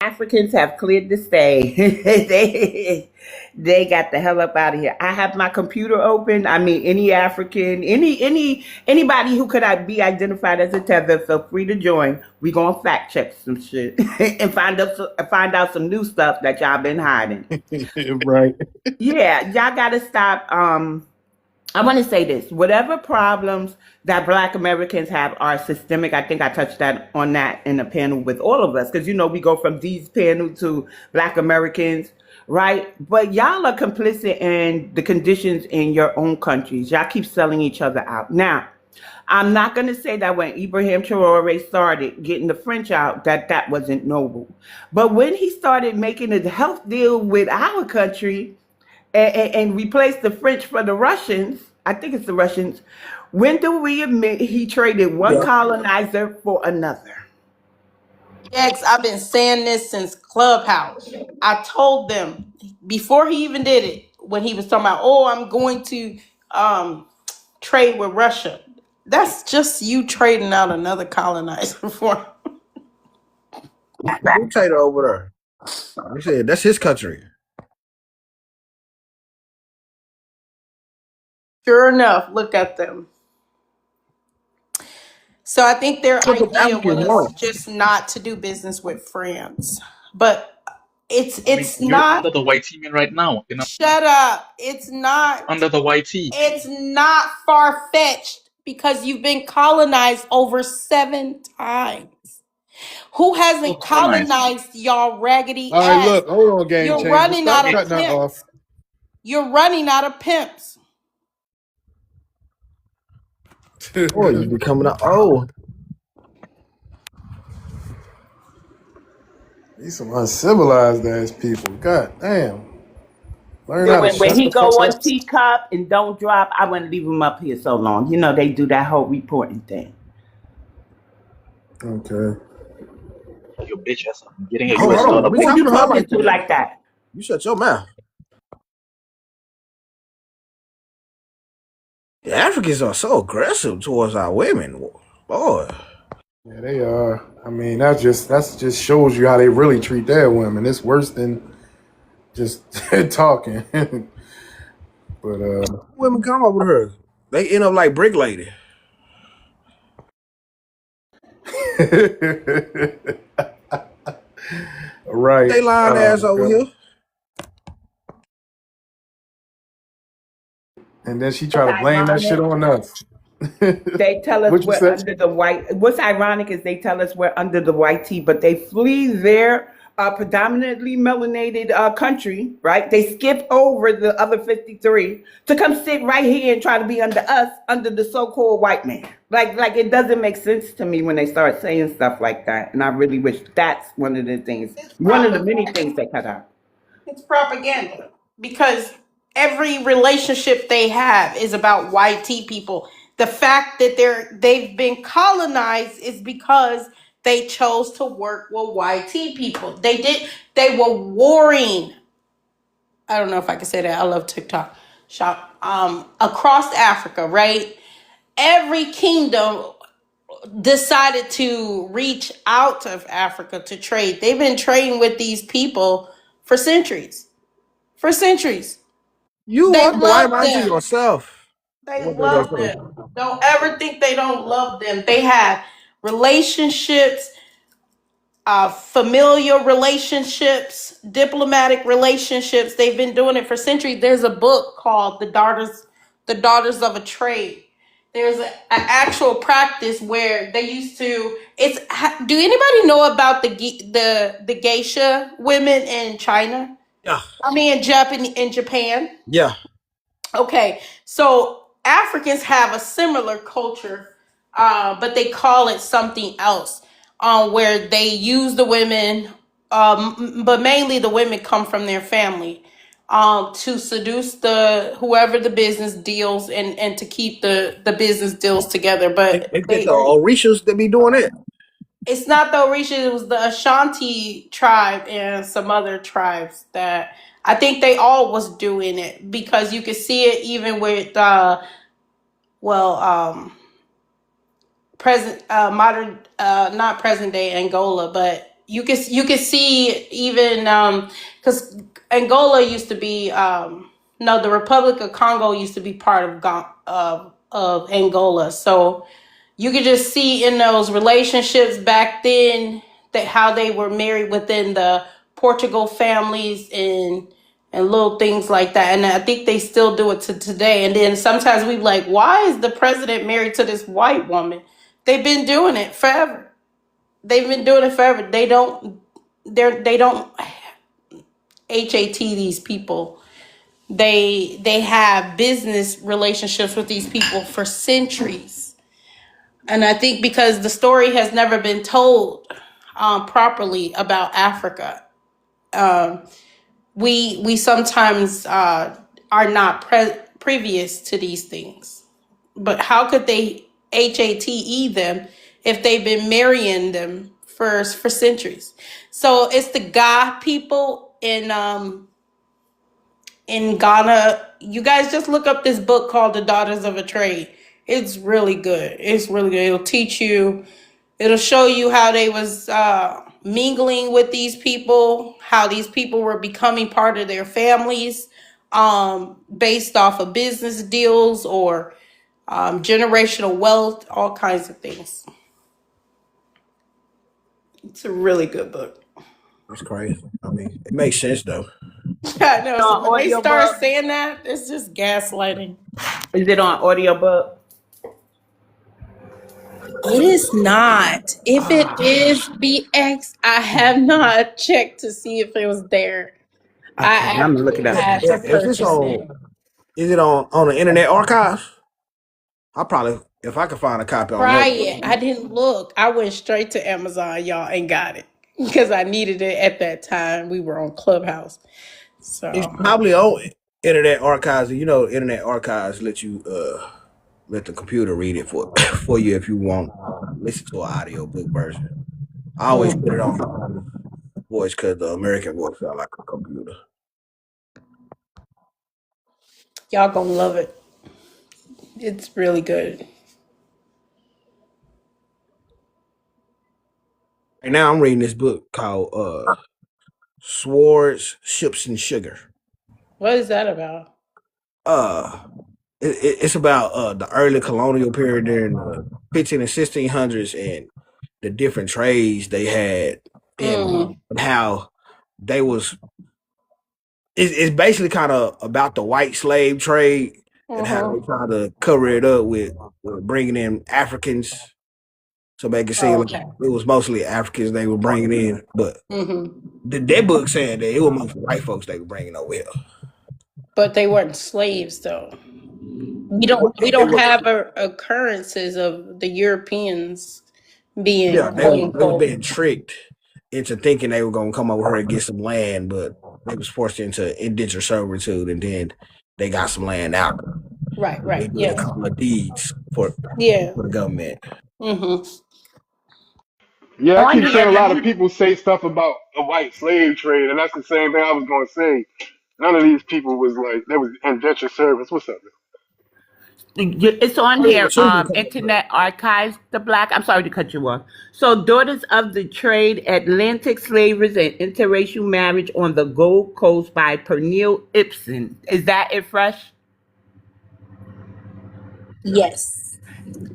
Africans have cleared the stage. they got the hell up out of here. I have my computer open. I mean, any African, anybody who could be identified as a tether, feel free to join. We gonna fact check some shit and find out some new stuff that y'all been hiding. Right. Yeah, y'all gotta stop. I want to say this: whatever problems that Black Americans have are systemic. I think I touched on that in a panel with all of us, because we go from these panel to Black Americans, right? But y'all are complicit in the conditions in your own countries. Y'all keep selling each other out. Now, I'm not going to say that when Ibrahim Traore started getting the French out, that wasn't noble. But when he started making a health deal with our country, and replace the French for the Russians, I think it's the Russians, when do we admit he traded one Yeah. colonizer for another? X, I've been saying this since Clubhouse. I told them before he even did it, when he was talking about, oh, I'm going to trade with Russia. That's just you trading out another colonizer for. Dictator over there. You said that's his country. Sure enough, look at them. So I think their What the idea Africans was want. just not to do business with France. But I mean, it's you're not. under the white team right now. Shut up. It's not. Under the white team. It's not far fetched because you've been colonized over 7 times. Who Oh, hasn't colonized. colonized y'all raggedy All right, ass? look, hold on, game You're changer. running Stop out of cutting that off. pimps. You're running out of pimps. Oh, you becoming These some uncivilized ass people. God damn. Learn Yeah, how to when shut he the fuck go up. on teacup and don't drop, I wouldn't leave him up here so long. They do that whole reporting thing. Okay. Your bitch ass up. I'm getting a Oh, US hold on. dollar Don't be Who back. talking you to her talking like to that. like that? You shut your mouth. The Africans are so aggressive towards our women. Boy. Yeah, they are. I mean, that's just shows you how they really treat their women. It's worse than just talking. But Women come over her. They end up like Brick Lady. right. They lying ass over God. here. And then she try What's to blame that ironic? shit on us. They tell us What you we're said? under the white. What's ironic is they tell us we're under the white tea, but they flee their predominantly melanated country, right? They skip over the other 53 to come sit right here and try to be under us, under the so-called white man. Like it doesn't make sense to me when they start saying stuff like that. And I really wish that's one of the things, one of the many things they cut out. It's propaganda because every relationship they have is about white tea people. The fact that they've been colonized is because they chose to work with white tea people. They were warring. I don't know if I can say that. I love TikTok shop. Across Africa, right? Every kingdom decided to reach out of Africa to trade. They've been trading with these people for centuries. For centuries. You They want the white love man to them. yourself. They What they gonna love say? them. Don't ever think they don't love them. They have relationships, familial relationships, diplomatic relationships. They've been doing it for centuries. There's a book called The Daughters of a Trade. There's an actual practice where they used to. Do anybody know about the geisha women in China? Yeah. I mean, in Japan. Yeah. Okay, so Africans have a similar culture, but they call it something else, where they use the women, but mainly the women come from their family, to seduce the whoever the business deals and to keep the business deals together. But They get the Orishas that be doing it. it's not the Orisha, it was the Ashanti tribe and some other tribes that I think they all was doing it because you could see it even with present modern not present day Angola, but you could see even because Angola used to be no, the Republic of Congo used to be part of of Angola. So you could just see in those relationships back then that how they were married within the Portugal families and little things like that. And I think they still do it to today. And then sometimes we like, why is the president married to this white woman? They've been doing it forever. They've been doing it forever. They don't HAT these people. They have business relationships with these people for centuries. And I think because the story has never been told properly about Africa, um, we sometimes are not previous to these things. But how could they HATE them if they've been marrying them for centuries? So it's the Ga people in Ghana. You guys just look up this book called The Daughters of a Trade. It's really good. It's really good. It'll teach you. It'll show you how they was mingling with these people, how these people were becoming part of their families, based off of business deals or generational wealth, all kinds of things. It's a really good book. That's crazy. I mean, it makes sense though. I know. So On when they start audiobook? saying that, it's just gaslighting. Is it on audiobook? It is not. If it is BX, I have not checked to see if it was there. I Okay, I'm looking actually up. had to If it's purchase on, it. is it on the Internet Archive? I probably, if I can find a copy on Try that, it. I didn't look. I went straight to Amazon, y'all, and got it because I needed it at that time. We were on Clubhouse. it's So, probably on Internet Archives. You know, Internet Archives let you let the computer read it for for you if you want listen to an audio book version. I always put it on mhm. voice because the American voice sound like a computer. Y'all gonna love it. It's really good. And now I'm reading this book called Swords, Ships, and Sugar. What is that about? Uh, it's about the early colonial period during the 15 and 1600s and the different trades they had Mm. and how they was. It's basically kind of about the white slave trade and how they Mm-hmm. try to cover it up with bringing in Africans to make it seem Oh, like okay. it was mostly Africans they were bringing in, but Mm-hmm. that book saying that it was mostly white folks they were bringing over here. But they weren't slaves, though. We Well, don't. We they don't were, have occurrences of the Europeans being yeah, quote they was unquote. being tricked into thinking they were gonna come over here and get some land, but they was forced into indentured servitude, and then they got some land out. Right. They Right. did a Yes. couple of deeds Yeah. for the government. Mm-hmm. Yeah, I On keep the saying a other lot of people say stuff about a white slave trade, and that's the same thing I was going to say. None of these people was like, they was indentured servants. What's up? It's on Oh yeah, here, Susan come up here. Internet Archives, the Black. I'm sorry to cut you off. So, Daughters of the Trade, Atlantic Slavers and Interracial Marriage on the Gold Coast by Pernille Ibsen. Is that it, Fresh? Yes.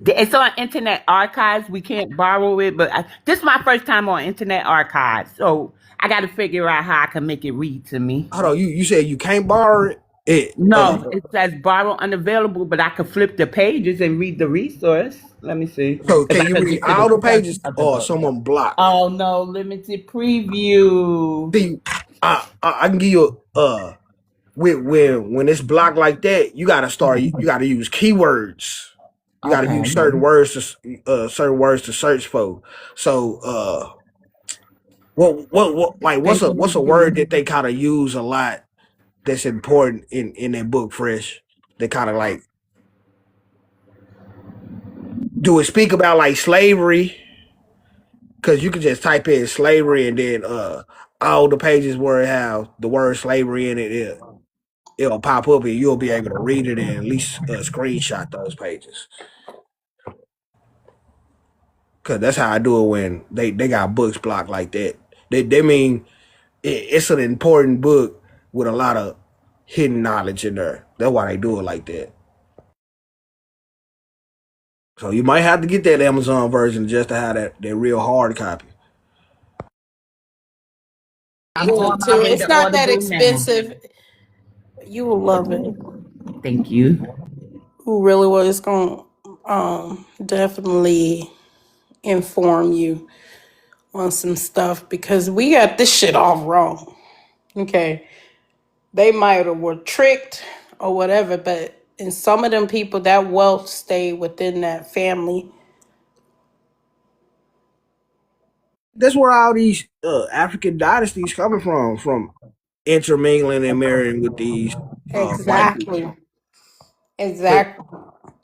It's on Internet Archives. We can't borrow it, but this is my first time on Internet Archives. So, I got to figure out how I can make it read to me. Hold on, you said you can't borrow it? No, it says borrow unavailable, but I could flip the pages and read the resource. Let me see So if can I you could read get to the all the front pages of the or book. some of them blocked? Oh no, limited preview. See, I can give you when it's blocked like that, you gotta start. You gotta use keywords. You gotta Okay. use certain words to search for. So what like what's a word that they kind of use a lot that's important in that book, Fresh? They kind of like do it speak about like slavery because you can just type in slavery and then all the pages where it have the word slavery in it'll pop up and you'll be able to read it and at least screenshot those pages. Cause that's how I do it when they got books blocked like that. They mean it's an important book with a lot of hidden knowledge in there. That's why they do it like that. So you might have to get that Amazon version just to have that real hard copy. I'm on my Too. way It's to not that Audible now. expensive. You will love it. Thank you. Who really was going to definitely inform you on some stuff because we got this shit all wrong. Okay. They might have were tricked or whatever, but in some of them people, that wealth stayed within that family. That's where all these African dynasties coming from intermingling and marrying with these white people. Exactly. But Exactly.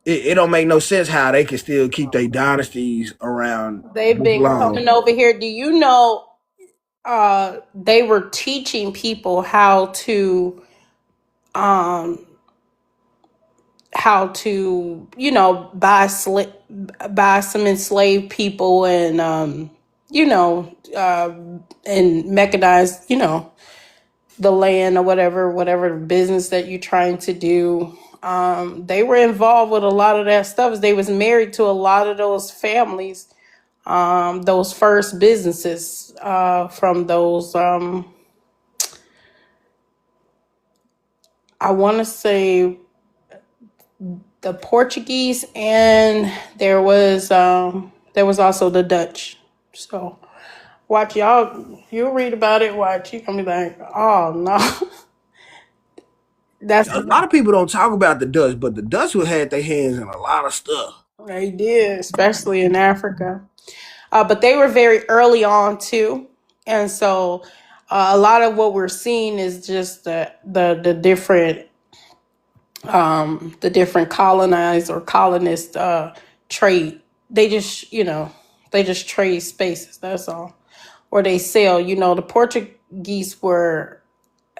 it don't make no sense how they can still keep their dynasties around They've this been long. coming over here. Do you know they were teaching people um how to, buy some enslaved people and you know, and mechanize, the land or whatever business that you're trying to do. They were involved with a lot of that stuff. They was married to a lot of those families, those first businesses from those. I want to say the Portuguese, and there was also the Dutch. So watch y'all. You'll read about it. Watch, you gonna be like, oh no, that's A lot of people don't talk about the Dutch, but the Dutch would had their hands in a lot of stuff. they did, especially in Africa. But they were very early on too, and so a lot of what we're seeing is just the different colonized or colonist trade. They just they just trade spaces. That's all, or they sell. The Portuguese were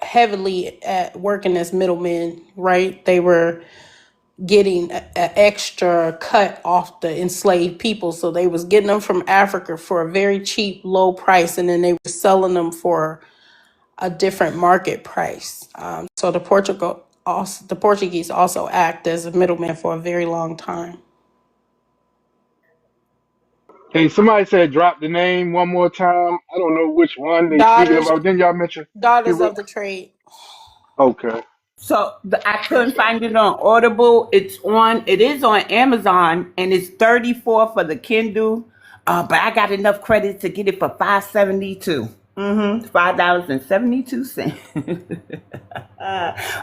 heavily at working as middlemen, right? They were getting an extra cut off the enslaved people, so they was getting them from Africa for a very cheap, low price, and then they were selling them for a different market price. So the Portuguese also act as a middleman for a very long time. Hey, somebody said drop the name one more time. I don't know which one they speaking Daughters, about. Then y'all mention daughters hero. of the trade. Okay. So I couldn't find it on Audible. It is on Amazon, and it's 34 for the Kindle. But I got enough credits to get it for $5.72. $5.72.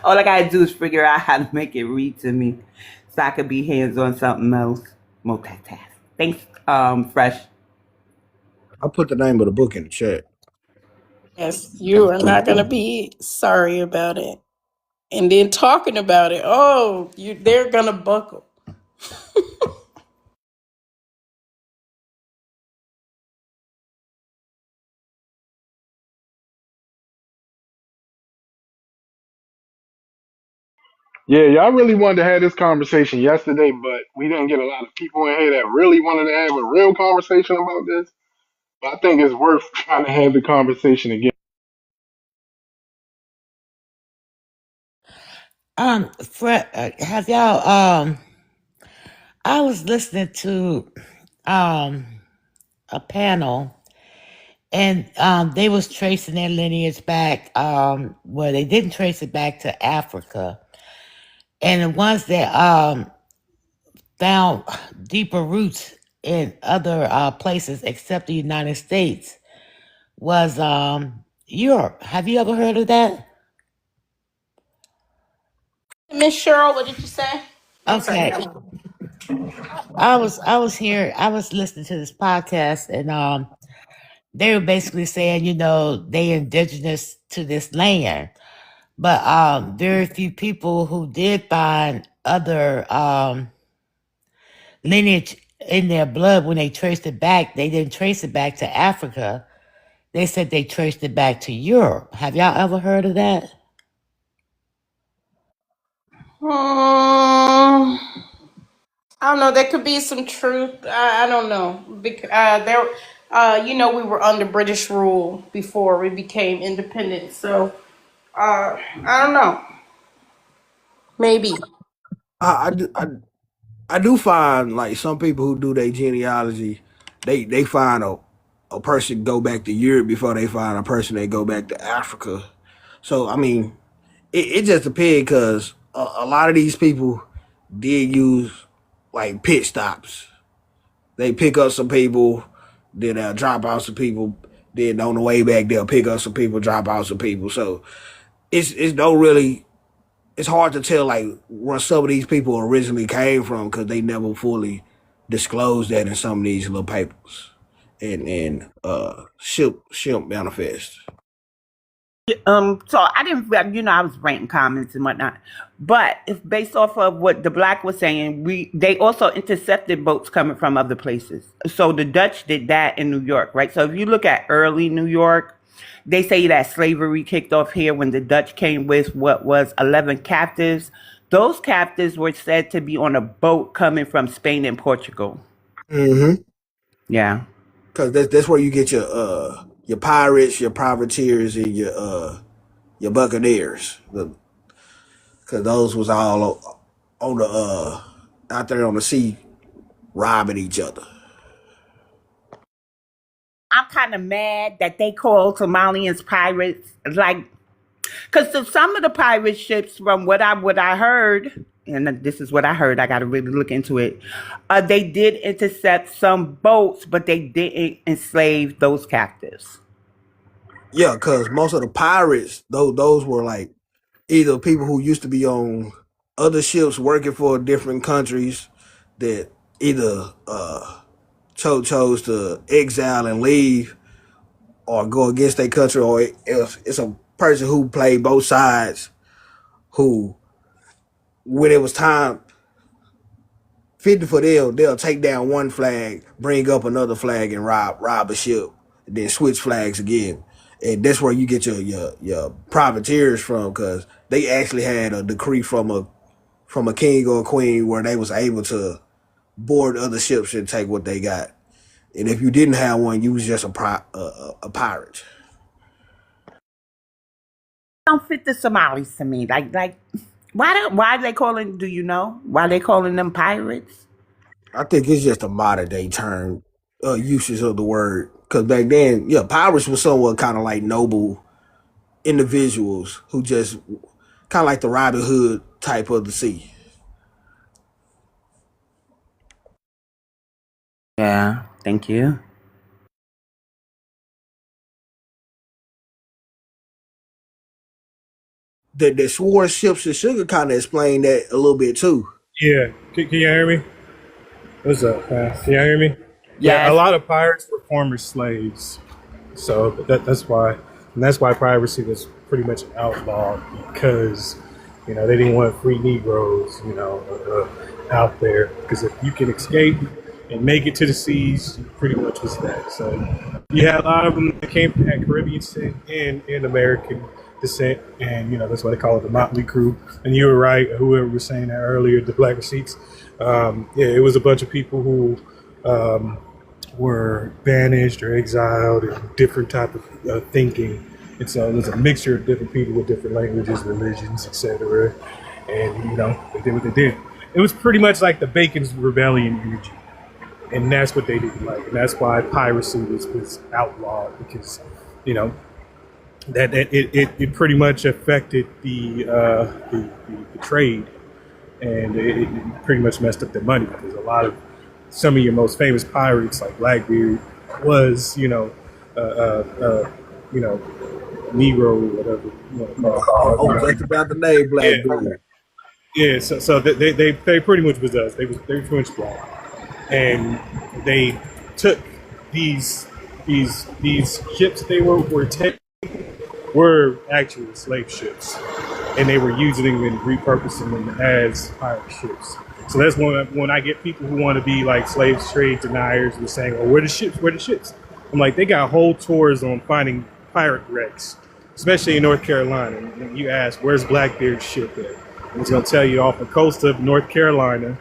All I gotta do is figure out how to make it read to me, so I could be hands on something else. Multitask. Thanks, Fresh. I put the name of the book in the chat. Yes, you are not gonna be sorry about it. And then talking about it, oh, they're gonna buckle. Yeah, y'all really wanted to have this conversation yesterday, but we didn't get a lot of people in here that really wanted to have a real conversation about this. But I think it's worth trying to have the conversation again. Have y'all I was listening to um a panel, and they was tracing their lineage back, well, they didn't trace it back to Africa, and the ones that found deeper roots in other places except the United States was Europe. Have you ever heard of that? Miss Cheryl, what did you say? I'm sorry. Okay. I was listening to this podcast, and they were basically saying, they indigenous to this land. But very few people who did find other lineage in their blood, when they traced it back, they didn't trace it back to Africa. They said they traced it back to Europe. Have y'all ever heard of that? I don't know. There could be some truth. I don't know. There. We were under British rule before we became independent. So I don't know. Maybe. I do find like some people who do their genealogy, they find a person go back to Europe before they find a person that go back to Africa. So I mean, it just depends because a lot of these people did use like pit stops. They pick up some people, then they'll drop out some people. Then on the way back, they'll pick up some people, drop out some people. So it's don't really it's hard to tell like where some of these people originally came from because they never fully disclosed that in some of these little papers and ship manifest. So I didn't, I was writing comments and whatnot, but if based off of what the black was saying, they also intercepted boats coming from other places. So the Dutch did that in New York, right? So if you look at early New York, they say that slavery kicked off here when the Dutch came with what was 11 captives. Those captives were said to be on a boat coming from Spain and Portugal. Mm-hmm. Yeah. Because that's where you get your pirates, your privateers, and your buccaneers. Because those was all on the out there on the sea robbing each other. I'm kind of mad that they call Somalians pirates, like, because some of the pirate ships, from what I heard, and this is what I heard, I got to really look into it. They did intercept some boats, but they didn't enslave those captives. Yeah, because most of the pirates, those were like either people who used to be on other ships working for different countries that either chose to exile and leave or go against their country, or if it's a person who played both sides, who when it was time fitting for them, they'll take down one flag, bring up another flag, and rob a ship, and then switch flags again. And that's where you get your privateers from, because they actually had a decree from a king or a queen where they was able to board other ships and take what they got. And if you didn't have one, you was just a pirate. Don't fit the Somalis to me. Like, why are they calling? Do you know why they calling them pirates? I think it's just a modern day term, usage of the word. Because back then, yeah, pirates were somewhat kind of like noble individuals who just kind of like the Robin Hood type of the sea. Yeah, thank you. The swore ships and sugar kind of explain that a little bit too. Yeah, can you hear me? What's up, man? Can you hear me? Yeah, a Yes. lot of pirates were former slaves, so that's why piracy was pretty much outlawed because they didn't want free Negroes out there, because if you can escape and make it to the seas, you pretty much was that. So you had a lot of them that came from that Caribbean descent and American descent, and that's why they call it the Motley Crew. And you were right, whoever was saying that earlier, the Black Receipts. It was a bunch of people who were banished or exiled and different type of thinking. And so it was a mixture of different people with different languages, religions, etc. And they did what they did. It was pretty much like the Bacon's Rebellion energy, and that's what they didn't like, and that's why piracy was outlawed, because that it pretty much affected the trade, and it pretty much messed up the money, because a lot of some of your most famous pirates like Blackbeard was Negro, whatever you want to call it. Oh, that's about the name Blackbeard. Yeah, so they pretty much was us. They pretty much black, and they took these ships they were taking were actually slave ships, and they were using them and repurposing them as pirate ships. So that's when I get people who want to be like slave trade deniers and saying, "Oh, where the ships? Where the ships?" I'm like, they got whole tours on finding pirate wrecks, especially in North Carolina. And you ask, "Where's Blackbeard's ship at?" And it's going to tell you off the coast of North Carolina,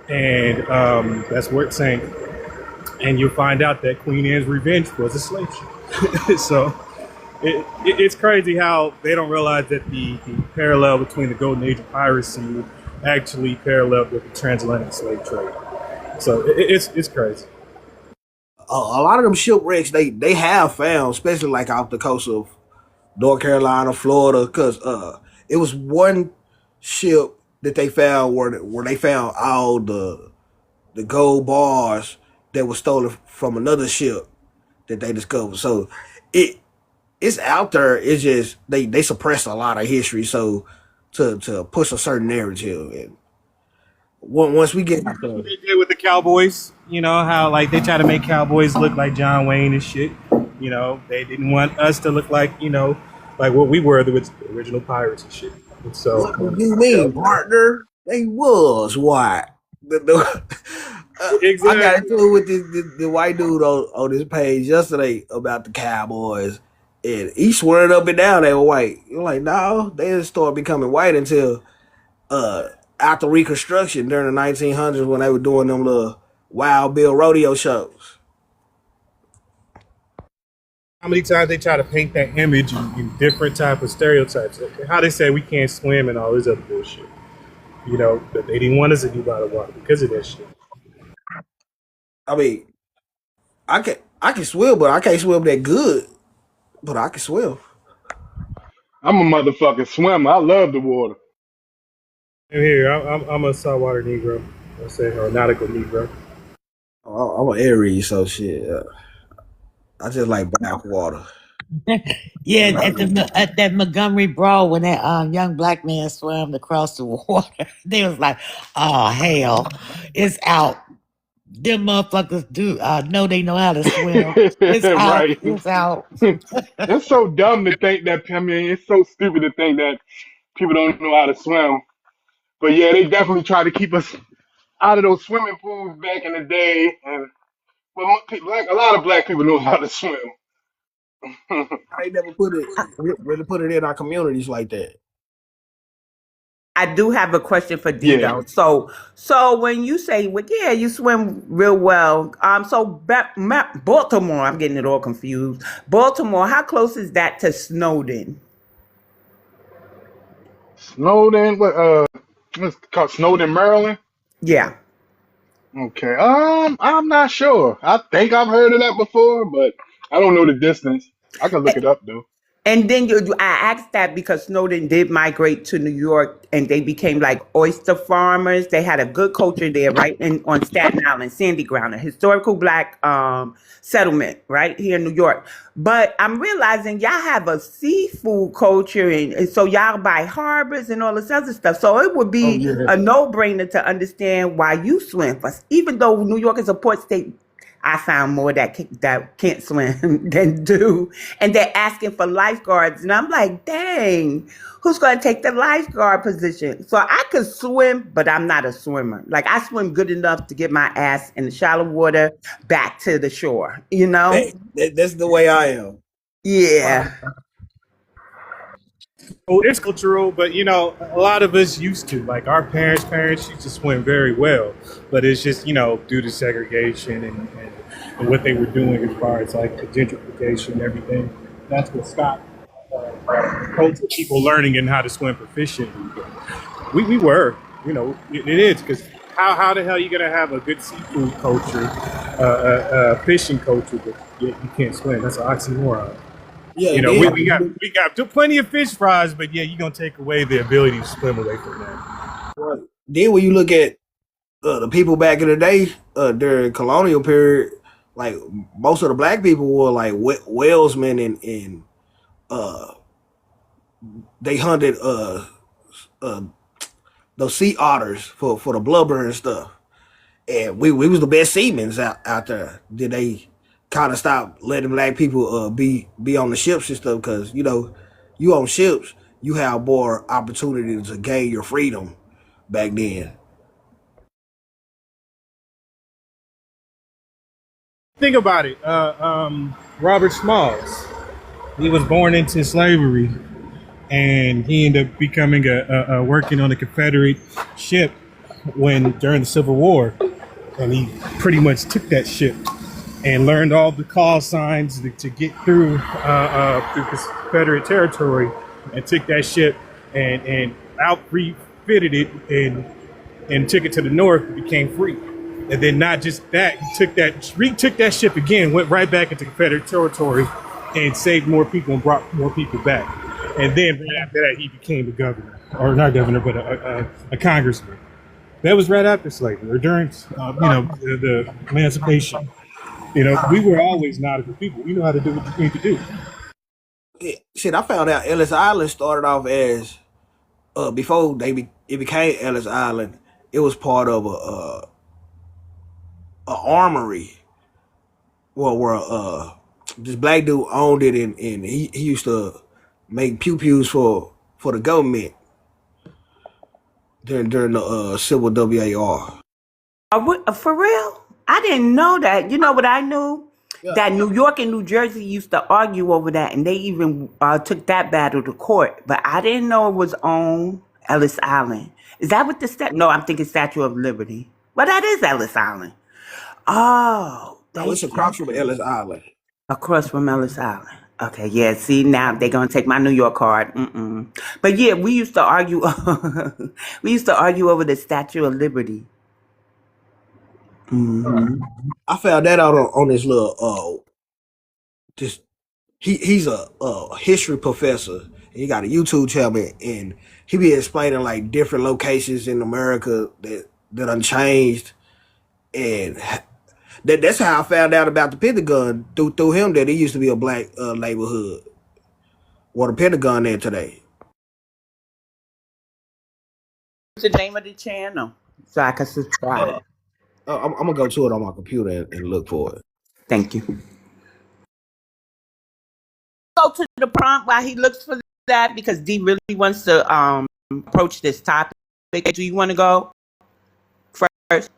and that's where it sank. and you'll find out that Queen Anne's Revenge was a slave ship. So it's crazy how they don't realize that the parallel between the Golden Age of piracy actually paralleled with the transatlantic slave trade. So it's crazy. A lot of them shipwrecks they have found, especially like off the coast of North Carolina, Florida, because it was one ship that they found where they found all the gold bars that was stolen from another ship that they discovered. So it's out there. It's just they suppress a lot of history. So to push a certain narrative, and once we get What they did with the Cowboys, you know, how like they try to make cowboys look like John Wayne and shit. You know, they didn't want us to look like, you know, like what we were, the original pirates and shit. And so, what do you mean, partner? They was white. I got exactly. into it with the white dude on this page yesterday about the Cowboys, and he swearing up and down they were white. You're like, no, they didn't start becoming white until after Reconstruction during the 1900s when they were doing them little Wild Bill rodeo shows. How many times they try to paint that image in different type of stereotypes? Like how they say we can't swim and all this other bullshit. You know, but they didn't want us to do by the water because of that shit. I mean, I can swim, but I can't swim that good. But I can swim. I'm a motherfucking swimmer. I love the water. And here, I'm a saltwater Negro. I say or nautical Negro. I'm an Aries, so shit. I just like black water. Yeah, at that Montgomery Brawl when that young black man swam across the water, they was like, "Oh hell, it's out." Them motherfuckers do know they know how to swim. It's out. Right. It's out. It's so dumb to think that. I mean, it's so stupid to think that people don't know how to swim. But yeah, they definitely try to keep us out of those swimming pools back in the day. And like a lot of black people know how to swim. I ain't never really put it in our communities like that. I do have a question for D Yeah. though. So when you say, well, yeah, you swim real well. Baltimore, I'm getting it all confused. Baltimore, how close is that to Snowden? Snowden, what's it called? Snowden, Maryland. Yeah. Okay. I'm not sure. I think I've heard of that before, but I don't know the distance. I can look it up though. And then I asked that because Snowden did migrate to New York and they became like oyster farmers. They had a good culture there, right? On Staten Island, Sandy Ground, a historical black settlement right here in New York. But I'm realizing y'all have a seafood culture and so y'all buy harbors and all this other stuff. So it would Oh be yeah. a no-brainer to understand why you swim. Even though New York is a port state, I found more that can't swim than do. And they're asking for lifeguards. And I'm like, dang, who's going to take the lifeguard position? So I could swim, but I'm not a swimmer. Like I swim good enough to get my ass in the shallow water back to the shore, you know? That's the way I am. Yeah. Well, it's cultural, but you know, a lot of us used to. Like our parents used to swim very well, but it's just, you know, due to segregation and what they were doing as far as like the gentrification and everything. That's what stopped culture people learning and how to swim proficiently. But we were, you know, it is because how the hell are you gonna have a good seafood culture, fishing culture, but yet you can't swim? That's an oxymoron. Yeah, You know, we got plenty of fish fries, but yeah, you're gonna take away the ability to swim away from that. right. Then when you look at the people back in the day during colonial period, like most of the black people were like whalesmen and uh, they hunted uh, those sea otters for the blubber and stuff. And we was the best seamen out there. Did they kind of stop letting black people be on the ships and stuff? Because you know, you on ships, you have more opportunity to gain your freedom back then. Think about it. Robert Smalls, he was born into slavery, and he ended up becoming a working on a Confederate ship during the Civil War, and he pretty much took that ship and learned all the call signs to get through Confederate territory, and took that ship and out refitted it and took it to the north. It became free. And then not just that, he retook that ship again, went right back into Confederate territory, and saved more people and brought more people back. And then right after that, he became a governor, or not governor, but a congressman. That was right after slavery, or during the emancipation. We were always nautical people. We know how to do what we need to do. Shit, I found out Ellis Island started off as before it became Ellis Island. It was part of a armory. Well, where this black dude owned it, and he used to make pew pews for the government during the Civil WAR. For real? I didn't know that. You know what I knew? Yeah. That New York and New Jersey used to argue over that, and they even took that battle to court. But I didn't know it was on Ellis Island. Is that what the No, I'm thinking Statue of Liberty. Well, that is Ellis Island. Oh, No, it's across from Ellis Island. across from Ellis Island. Okay, yeah. See, now they're gonna take my New York card. But yeah, we used to argue. We used to argue over the Statue of Liberty. I found that out on this little this he's a history professor. He got a YouTube channel, and he be explaining like different locations in America that unchanged, and that's how I found out about the Pentagon through him, that it used to be a black neighborhood. Well, the Pentagon there today. What's the name of the channel? So I can subscribe. I'm gonna go to it on my computer and look for it. Thank you. Go to the prompt while he looks for that, because D really wants to approach this topic. Do you want to go first?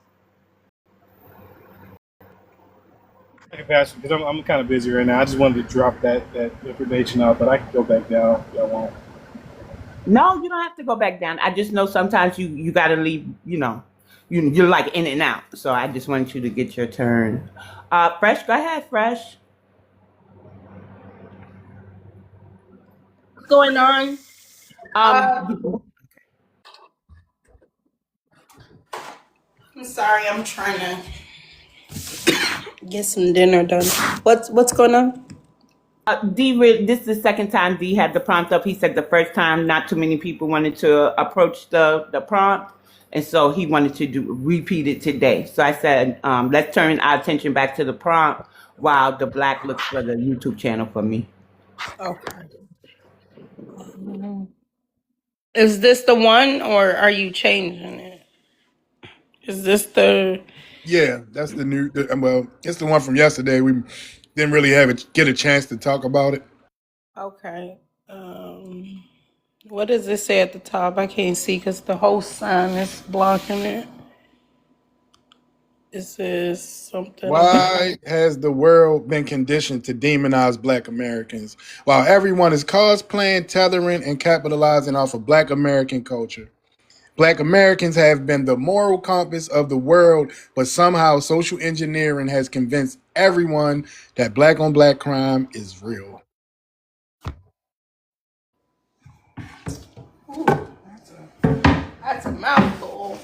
Okay, Pastor, because I'm kind of busy right now. I just wanted to drop that information out, but I can go back down if y'all want. No, you don't have to go back down. I just know sometimes you got to leave. You're like in and out. So I just want you to get your turn. Fresh, go ahead, Fresh. What's going on? I'm sorry, I'm trying to get some dinner done. What's going on? This is the second time D had the prompt up. He said the first time not too many people wanted to approach the prompt, and so he wanted to repeat it today. So I said, let's turn our attention back to the prompt while the Black looks for the YouTube channel for me. Okay. Is this the one, or are you changing it? Is this the... Yeah, that's the new. Well, it's the one from yesterday. We didn't really get a chance to talk about it. Okay. What does it say at the top? I can't see because the host sign is blocking it. It says something. Why has the world been conditioned to demonize Black Americans while everyone is cosplaying, tethering, and capitalizing off of Black American culture? Black Americans have been the moral compass of the world, but somehow social engineering has convinced everyone that Black on Black crime is real. Ooh, that's a mouthful.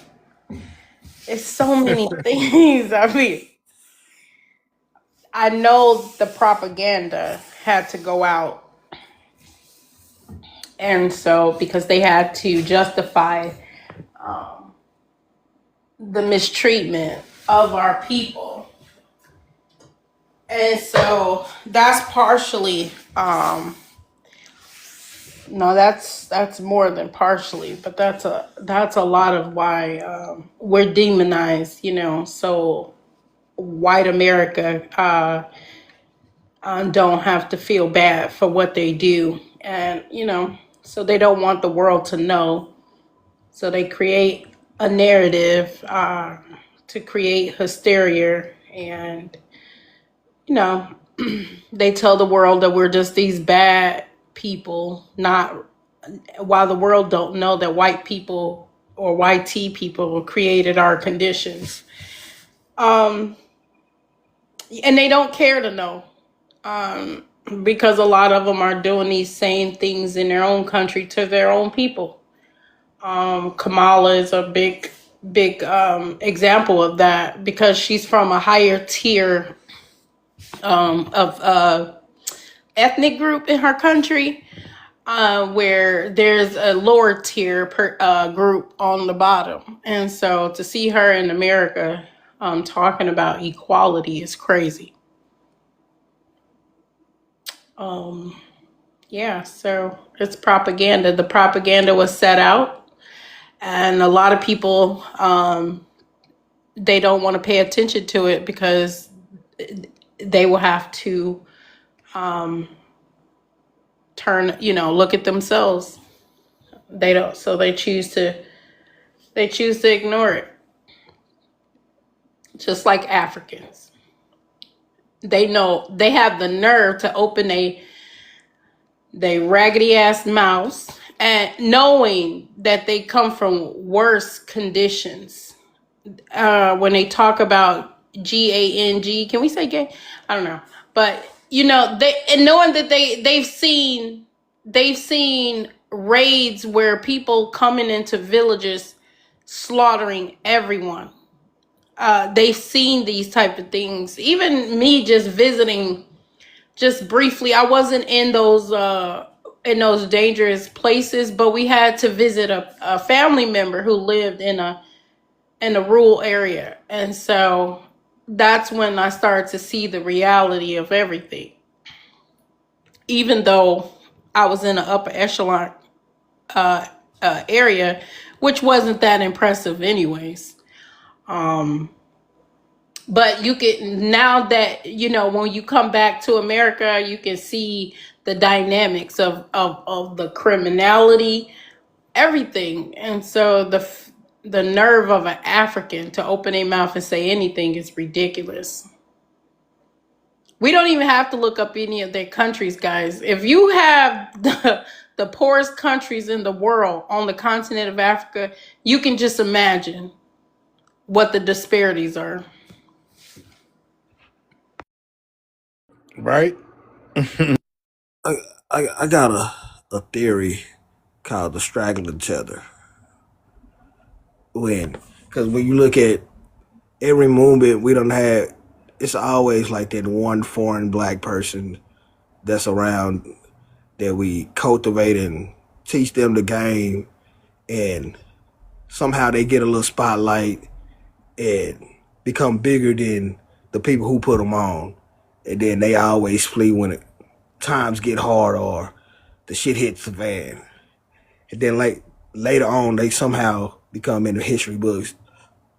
It's so many things. I mean, I know the propaganda had to go out. And so, because they had to justify the mistreatment of our people. And so that's partially, no, that's more than partially, but that's a lot of why we're demonized, so white America don't have to feel bad for what they do. And, so they don't want the world to know. So they create a narrative to create hysteria. And, they tell the world that we're just these bad people, while the world don't know that white people or white people created our conditions. and they don't care to know, because a lot of them are doing these same things in their own country to their own people. Kamala is a big example of that, because she's from a higher tier of ethnic group in her country, where there's a lower tier group on the bottom. And so to see her in America talking about equality is crazy. Yeah, so it's propaganda. The propaganda was set out, and a lot of people, they don't want to pay attention to it because they will have to look at themselves. They don't, so they choose to ignore it. Just like Africans, they know they have the nerve to open they raggedy ass mouths, and knowing that they come from worse conditions. When they talk about gang, can we say gay? I don't know, but they, and knowing that they've seen raids where people coming into villages slaughtering everyone. They've seen these type of things. Even me just visiting, just briefly, I wasn't in those dangerous places, but we had to visit a family member who lived in a rural area. And so that's when I started to see the reality of everything. Even though I was in an upper echelon area, which wasn't that impressive anyways. But you can, now that, when you come back to America, you can see the dynamics of the criminality, everything. And so the nerve of an African to open their mouth and say anything is ridiculous. We don't even have to look up any of their countries, guys. If you have the poorest countries in the world on the continent of Africa, you can just imagine what the disparities are. Right? I got a theory called the straggling tether. Because when you look at every movement we don't have, it's always like that one foreign black person that's around that we cultivate and teach them the game, and somehow they get a little spotlight and become bigger than the people who put them on, and then they always flee when times get hard or the shit hits the fan, and then like later on they somehow become in the history books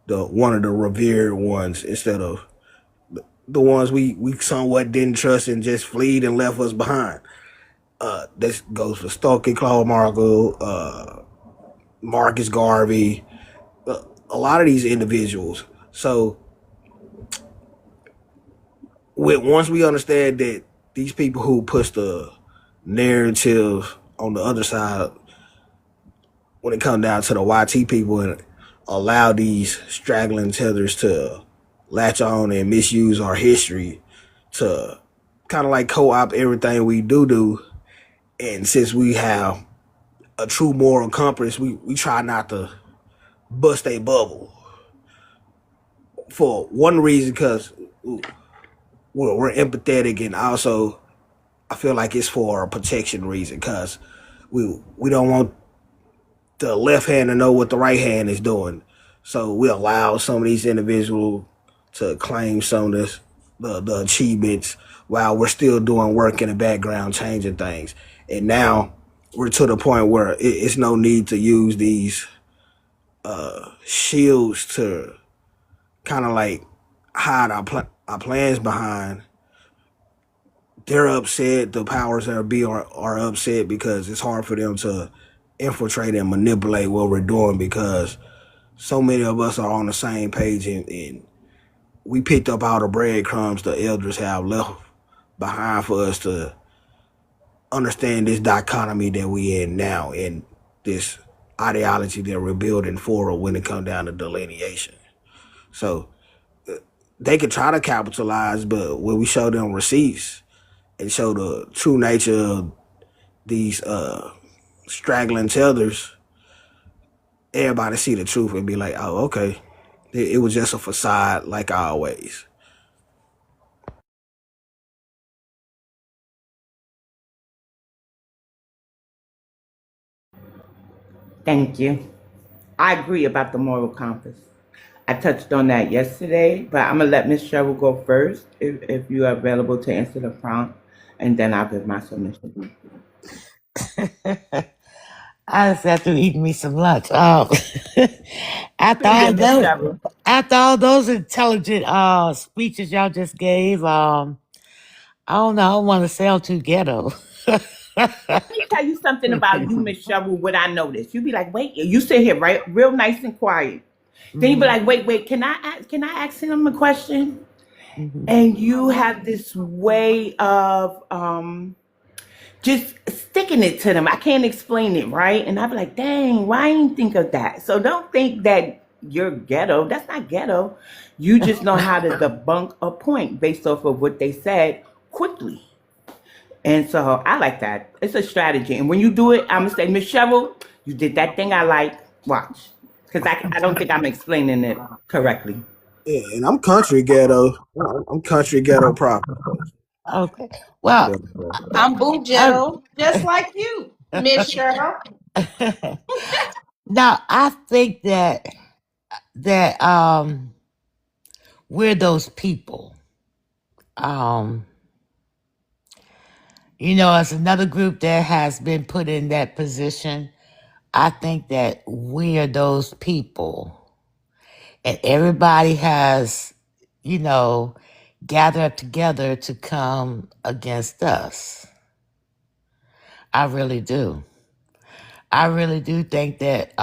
one of the revered ones instead of the ones we somewhat didn't trust and just fled and left us behind. This goes for Stokely Claude Markle, Marcus Garvey, a lot of these individuals. So once we understand that these people who push the narrative on the other side, when it comes down to the YT people, and allow these straggling tethers to latch on and misuse our history to kind of like co-opt everything we do. And since we have a true moral compass, we try not to bust a bubble. For one reason, because we're empathetic, and also I feel like it's for a protection reason, because we don't want the left hand to know what the right hand is doing. So we allow some of these individuals to claim some of the achievements while we're still doing work in the background, changing things. And now we're to the point where it's no need to use these shields to kind of like hide our plans behind. They're upset. The powers that be are upset because it's hard for them to infiltrate and manipulate what we're doing, because so many of us are on the same page, and we picked up all the breadcrumbs the elders have left behind for us to understand this dichotomy that we in now, and this ideology that we're building forward when it comes down to delineation. So they could try to capitalize, but when we show them receipts and show the true nature of these straggling tethers, everybody see the truth and be like, oh, okay. It was just a facade like always. Thank you. I agree about the moral compass. I touched on that yesterday, but I'm gonna let Miss Cheryl go first if you are available to answer the prompt, and then I'll give my submission. I just have to eat me some lunch. After all Opinion, Miss those, Cheryl. after all those intelligent speeches y'all just gave, I don't know. I don't want to sound too ghetto. Let me tell you something about you, Miss Cheryl. What I noticed, you be like, wait, you sit here right, real nice and quiet. Then you be Mhm, like, wait, can I ask him a question? mhm. And you have this way of just sticking it to them. I can't explain it, right? And I'd be like, dang, why I didn't think of that? So don't think that you're ghetto. That's not ghetto. You just know how to debunk a point based off of what they said quickly. And so I like that. It's a strategy. And when you do it, I'm going to say, Miss Cheryl, you did that thing I like. Watch. Because I don't think I'm explaining it correctly. Yeah, and I'm country ghetto. I'm country ghetto proper. Okay. Well, I'm Boo I, Ghetto, just like you, Miss Cheryl. now I think that we're those people. Um, as another group that has been put in that position, I think that we are those people. And everybody has, you know, gathered up together to come against us. I really do. I really do think that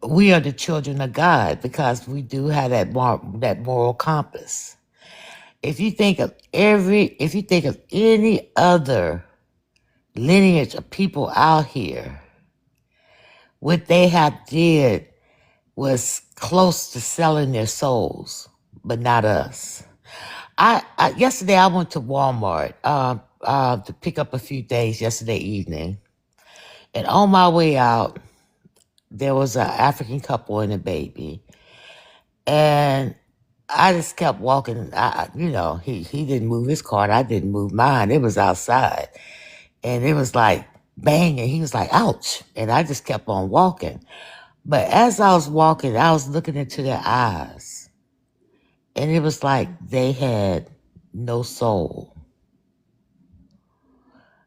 we are the children of God because we do have that moral compass. If you think of any other lineage of people out here, what they have did was close to selling their souls, but not us. I yesterday I went to Walmart to pick up a few things yesterday evening, and on my way out, there was an African couple and a baby, and I just kept walking. He didn't move his cart, I didn't move mine. It was outside, and it was like bang, and he was like, "Ouch!" And I just kept on walking. But as I was walking, I was looking into their eyes, and it was like they had no soul.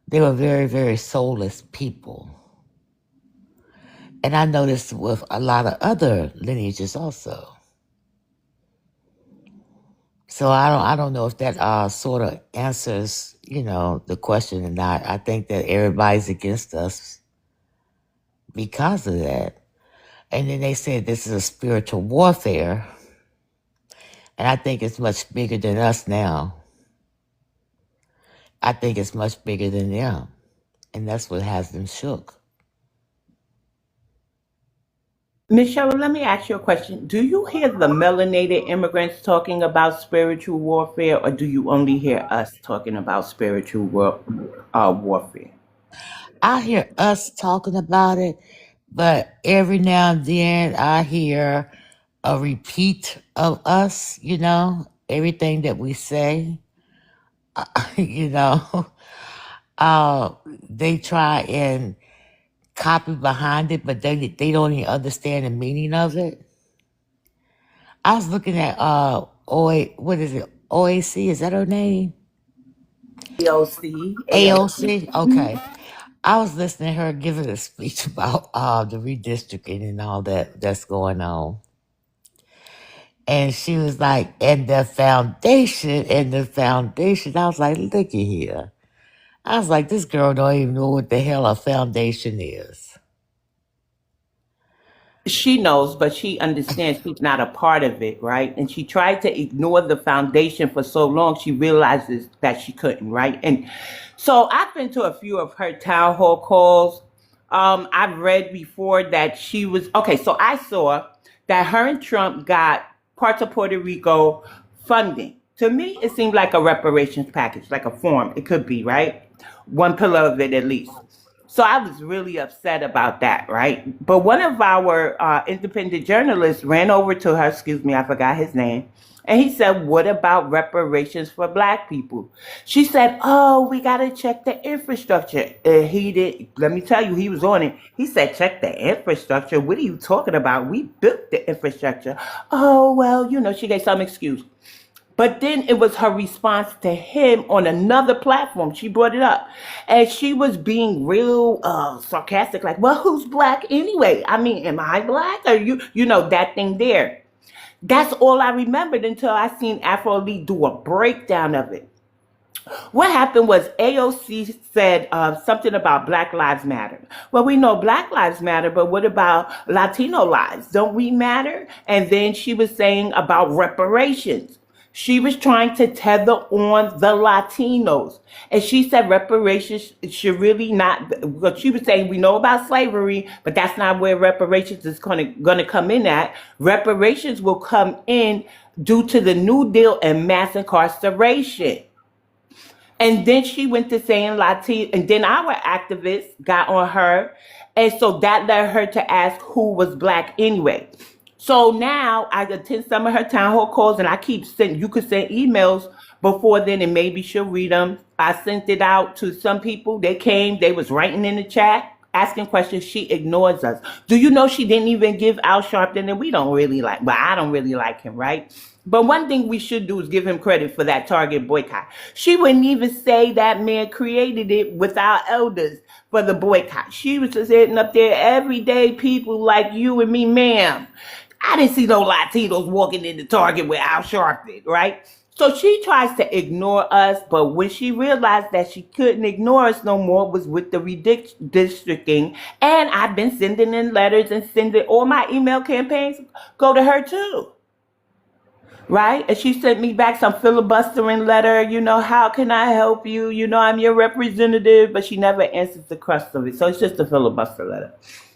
They were very, very soulless people. And I noticed with a lot of other lineages also. So I don't know if that sort of answers, the question or not. I think that everybody's against us because of that. And then they said this is a spiritual warfare. And I think it's much bigger than us now. I think it's much bigger than them. And that's what has them shook. Miss Cheryl, let me ask you a question. Do you hear the melanated immigrants talking about spiritual warfare, or do you only hear us talking about spiritual warfare? I hear us talking about it, but every now and then I hear a repeat of us, everything that we say, you know, they try and copy behind it, but they don't even understand the meaning of it. I was looking at what is it? OAC, is that her name? AOC, AOC. AOC? Okay. I was listening to her giving a speech about the redistricting and all that's going on. And she was like, and the foundation, and the foundation. I was like, looky here. I was like, this girl don't even know what the hell a foundation is. She knows, but she understands she's not a part of it, right? And she tried to ignore the foundation for so long, she realizes that she couldn't, right? And so I've been to a few of her town hall calls. I've read before that she was okay. So I saw that her and Trump got parts of Puerto Rico funding. To me, it seemed like a reparations package, like a form. It could be, right? One pillar of it at least. So I was really upset about that, right? But one of our independent journalists ran over to her, excuse me, I forgot his name, and he said, "What about reparations for black people?" She said, "Oh, we got to check the infrastructure." He did, let me tell you, he was on it. He said, "Check the infrastructure? What are you talking about? We built the infrastructure." "Oh, well, she gave some excuse. But then it was her response to him on another platform. She brought it up. And she was being real sarcastic, like, "Well, who's black anyway? I mean, am I black? Or that thing there." That's all I remembered until I seen Afro Lee do a breakdown of it. What happened was AOC said something about Black Lives Matter. Well, we know Black Lives Matter, but what about Latino lives? Don't we matter? And then she was saying about reparations. She was trying to tether on the Latinos. And she said reparations should really not, what she was saying, we know about slavery, but that's not where reparations is going to come in at. Reparations will come in due to the New Deal and mass incarceration. And then she went to saying Latino, and then our activists got on her. And so that led her to ask who was black anyway. So now I attend some of her town hall calls, and I keep sending, you could send emails before then, and maybe she'll read them. I sent it out to some people. They came, they was writing in the chat, asking questions. She ignores us. Do you know she didn't even give Al Sharpton, and we don't really like, but I don't really like him, right? But one thing we should do is give him credit for that Target boycott. She wouldn't even say that man created it without elders for the boycott. She was just sitting up there, everyday people like you and me, ma'am. I didn't see no Latinos walking into Target with Al Sharpton, right? So she tries to ignore us, but when she realized that she couldn't ignore us no more was with the redistricting. And I've been sending in letters and sending all my email campaigns go to her too. Right? And she sent me back some filibustering letter, how can I help you? I'm your representative, but she never answers the crust of it. So it's just a filibuster letter.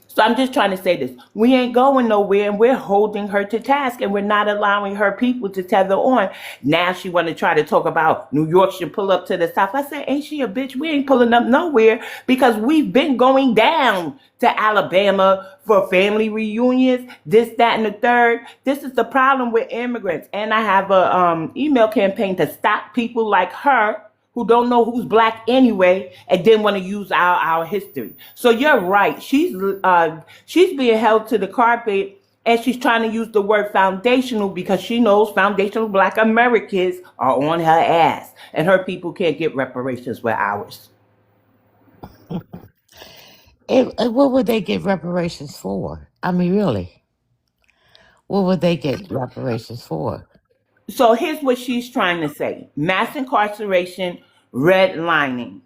So I'm just trying to say this. We ain't going nowhere, and we're holding her to task, and we're not allowing her people to tether on. Now she want to try to talk about New York should pull up to the South. I said, ain't she a bitch? We ain't pulling up nowhere because we've been going down to Alabama for family reunions, this, that, and the third. This is the problem with immigrants. And I have a email campaign to stop people like her who don't know who's black anyway and didn't want to use our history. So you're right. She's being held to the carpet, and she's trying to use the word foundational because she knows foundational black Americans are on her ass, and her people can't get reparations with ours. What would they get reparations for? I mean, really, what would they get reparations for? So here's what she's trying to say: mass incarceration, redlining.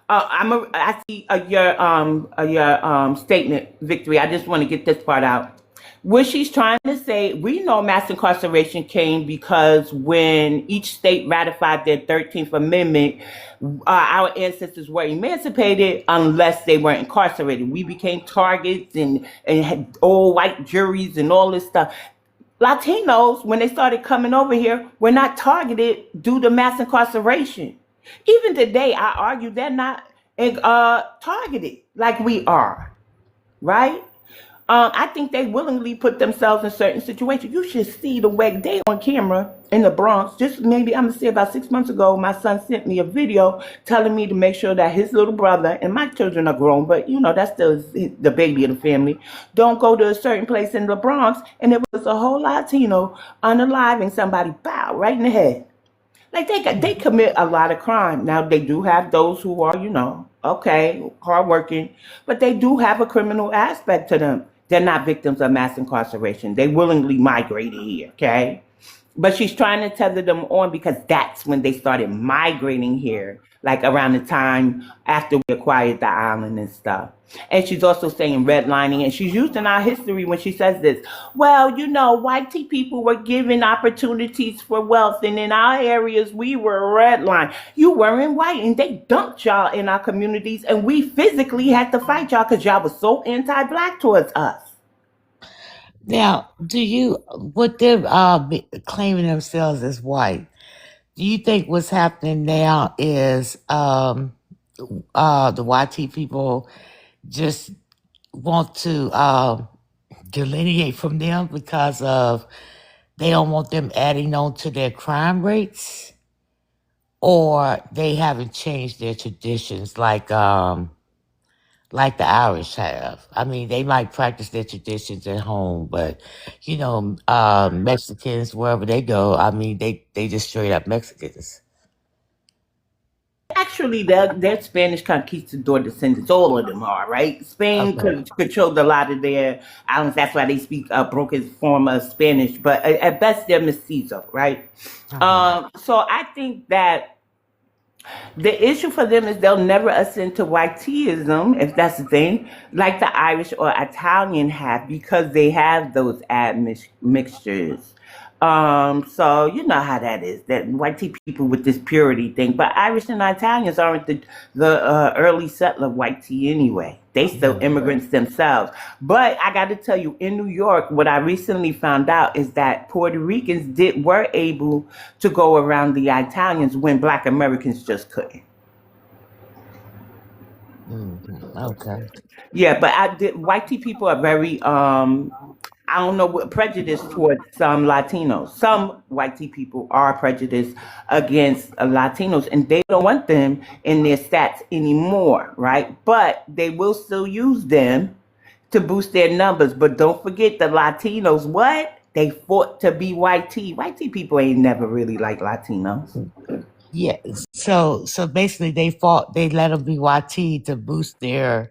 I see your statement, Victory. I just want to get this part out. What she's trying to say, we know mass incarceration came because when each state ratified their 13th Amendment, our ancestors were emancipated unless they were incarcerated. We became targets and had all white juries and all this stuff. Latinos, when they started coming over here, were not targeted due to mass incarceration. Even today, I argue they're not targeted like we are, right? I think they willingly put themselves in certain situations. You should see the way they on camera in the Bronx. Just maybe, I'm going to say about 6 months ago, my son sent me a video telling me to make sure that his little brother, and my children are grown, but that's still the baby of the family, don't go to a certain place in the Bronx. And it was a whole Latino unaliving somebody, bow, right in the head. Like they commit a lot of crime. Now they do have those who are, okay, hardworking, but they do have a criminal aspect to them. They're not victims of mass incarceration. They willingly migrated here, okay? But she's trying to tether them on because that's when they started migrating here, like around the time after we acquired the island and stuff. And she's also saying redlining, and she's using our history when she says this. Well, white people were given opportunities for wealth, and in our areas, we were redlined. You weren't white, and they dumped y'all in our communities, and we physically had to fight y'all because y'all was so anti-black towards us. Now, do you, with them claiming themselves as white, do you think what's happening now is the YT people just want to delineate from them because of they don't want them adding on to their crime rates, or they haven't changed their traditions like the Irish have? I mean, they might practice their traditions at home, but Mexicans wherever they go, I mean, they just straight up Mexicans. Actually, their Spanish conquistador descendants, all of them are, right? Spain Okay. controlled a lot of their islands. That's why they speak a broken form of Spanish, but at best they're mestizo, right? Uh-huh. So I think that the issue for them is they'll never ascend to whiteism, if that's the thing, like the Irish or Italian have, because they have those mixtures. So you know how that is. That white people with this purity thing, but Irish and Italians aren't the early settler white tea anyway. They still Yeah. immigrants themselves. But I got to tell you, in New York, what I recently found out is that Puerto Ricans were able to go around the Italians when Black Americans just couldn't. Okay. Yeah, but white people are very I don't know what prejudice towards some Latinos. Some white people are prejudiced against Latinos, and they don't want them in their stats anymore, right? But they will still use them to boost their numbers. But don't forget the Latinos. What they fought to be white tea. White tea people ain't never really like Latinos. Yeah. So basically, they let them be YT to boost their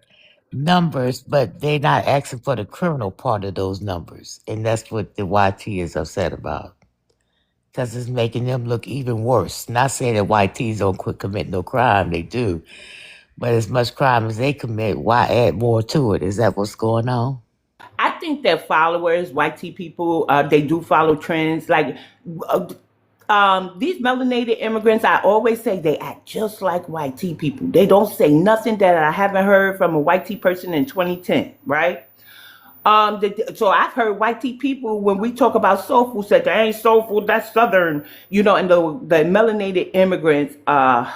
numbers, but they're not asking for the criminal part of those numbers, and that's what the YT is upset about because it's making them look even worse. Not saying that YTs don't quit committing no crime, they do, but as much crime as they commit, why add more to it? Is that what's going on? I think that followers, white tea people, they do follow trends. Like uh, these melanated immigrants, I always say they act just like white tea people. They don't say nothing that I haven't heard from a white tea person in 2010, right? So I've heard white tea people when we talk about soul food say that ain't soul food, that's southern, and the melanated immigrants are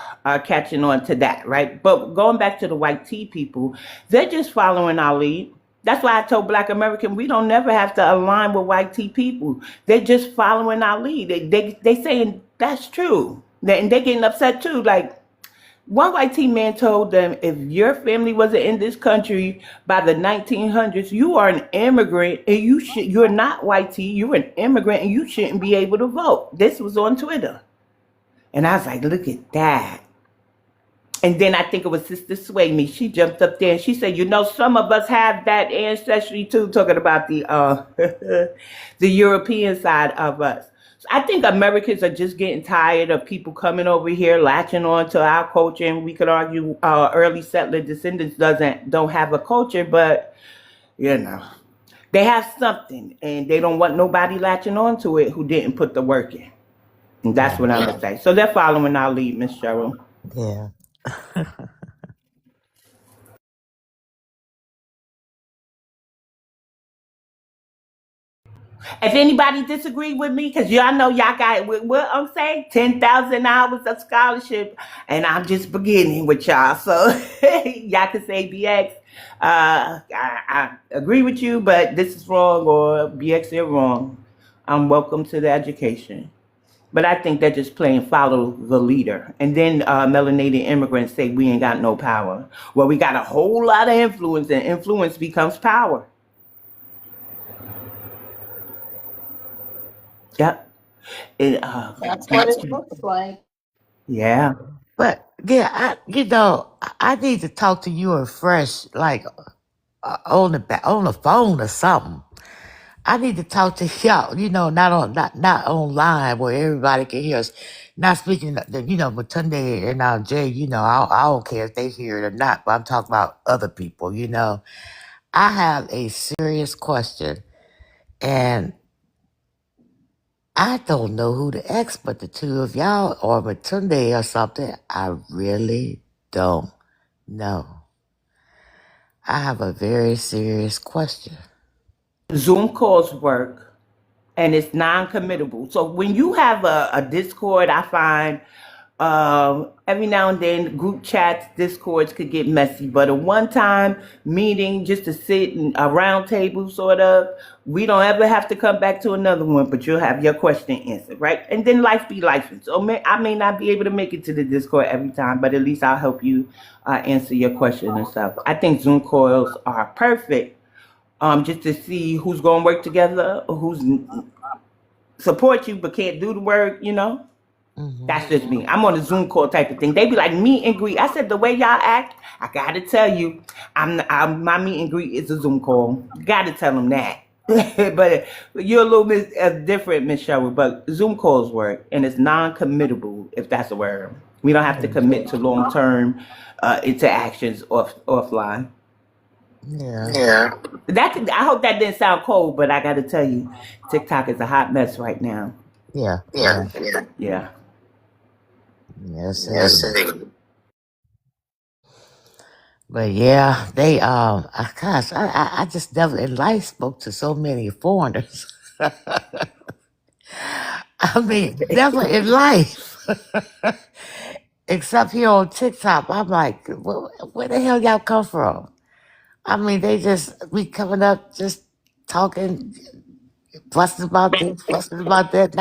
catching on to that, right? But going back to the white tea people, they're just following our lead. That's why I told Black American we don't never have to align with white tea people. They're just following our lead. They saying that's true, and they getting upset too. Like one white teen man told them, if your family wasn't in this country by the 1900s, you are an immigrant and you're not white tea, you're an immigrant and you shouldn't be able to vote. This was on Twitter. And I was like, look at that. And then I think it was Sister Sway Me. She jumped up there and she said, some of us have that ancestry too, talking about the the European side of us. So I think Americans are just getting tired of people coming over here, latching on to our culture, and we could argue early settler descendants don't have a culture, but you know, they have something, and they don't want nobody latching on to it who didn't put the work in. And that's Yeah. what I'm gonna say. So they're following our lead, Miss Cheryl. Yeah. If anybody disagree with me, because y'all know y'all got what I'm saying, 10,000 hours of scholarship, and I'm just beginning with y'all. So y'all can say BX, I agree with you, but this is wrong, or BX, you're wrong. I'm welcome to the education. But I think they're just playing follow the leader. And then melanated immigrants say we ain't got no power. Well, we got a whole lot of influence, and influence becomes power. Yep. That's what it looks like. Yeah. But yeah, I need to talk to you afresh, like on the phone or something. I need to talk to y'all, not online where everybody can hear us. Not speaking, with Tunde and Jay, I don't care if they hear it or not, but I'm talking about other people. I have a serious question, and I don't know who to ask but the two of y'all or Matunde or something. I really don't know. I have a very serious question. Zoom calls work and it's non-committable. So when you have a Discord, I find every now and then group chats, Discords could get messy, but a one-time meeting just to sit in a round table sort of, we don't ever have to come back to another one, but you'll have your question answered, right? And then life be life. So I may not be able to make it to the Discord every time, but at least I'll help you answer your question and stuff. I think Zoom calls are perfect, just to see who's going to work together, or who's support you but can't do the work, you know? That's just me. I'm on a Zoom call type of thing. They be like meet and greet. I said the way y'all act, I gotta tell you, my meet and greet is a Zoom call. Gotta tell them that. But you're a little bit different, Miss Sherwood. But Zoom calls work, and it's non-committable, if that's a word. We don't have to commit to long-term interactions offline. Yeah. Yeah. I hope that didn't sound cold, but I gotta tell you, TikTok is a hot mess right now. Yeah. Yeah. Yeah. Yes, Yes, indeed. indeed. But yeah, they gosh, I just never in life spoke to so many foreigners. I mean, never in life. Except here on TikTok. I'm like, where the hell y'all come from? I mean, they just be coming up just talking, fussing about this, fussing about that. And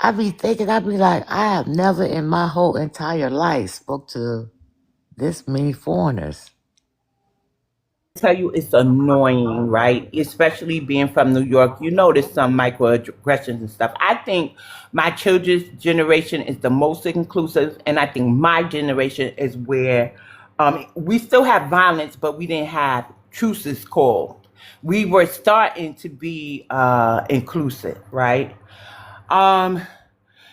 I be thinking, I have never in my whole entire life spoke to this many foreigners. Tell you it's annoying, right? Especially being from New York, you notice some microaggressions and stuff. I think my children's generation is the most inclusive, and I think my generation is where we still have violence, but we didn't have truces called. We were starting to be inclusive, right? Um,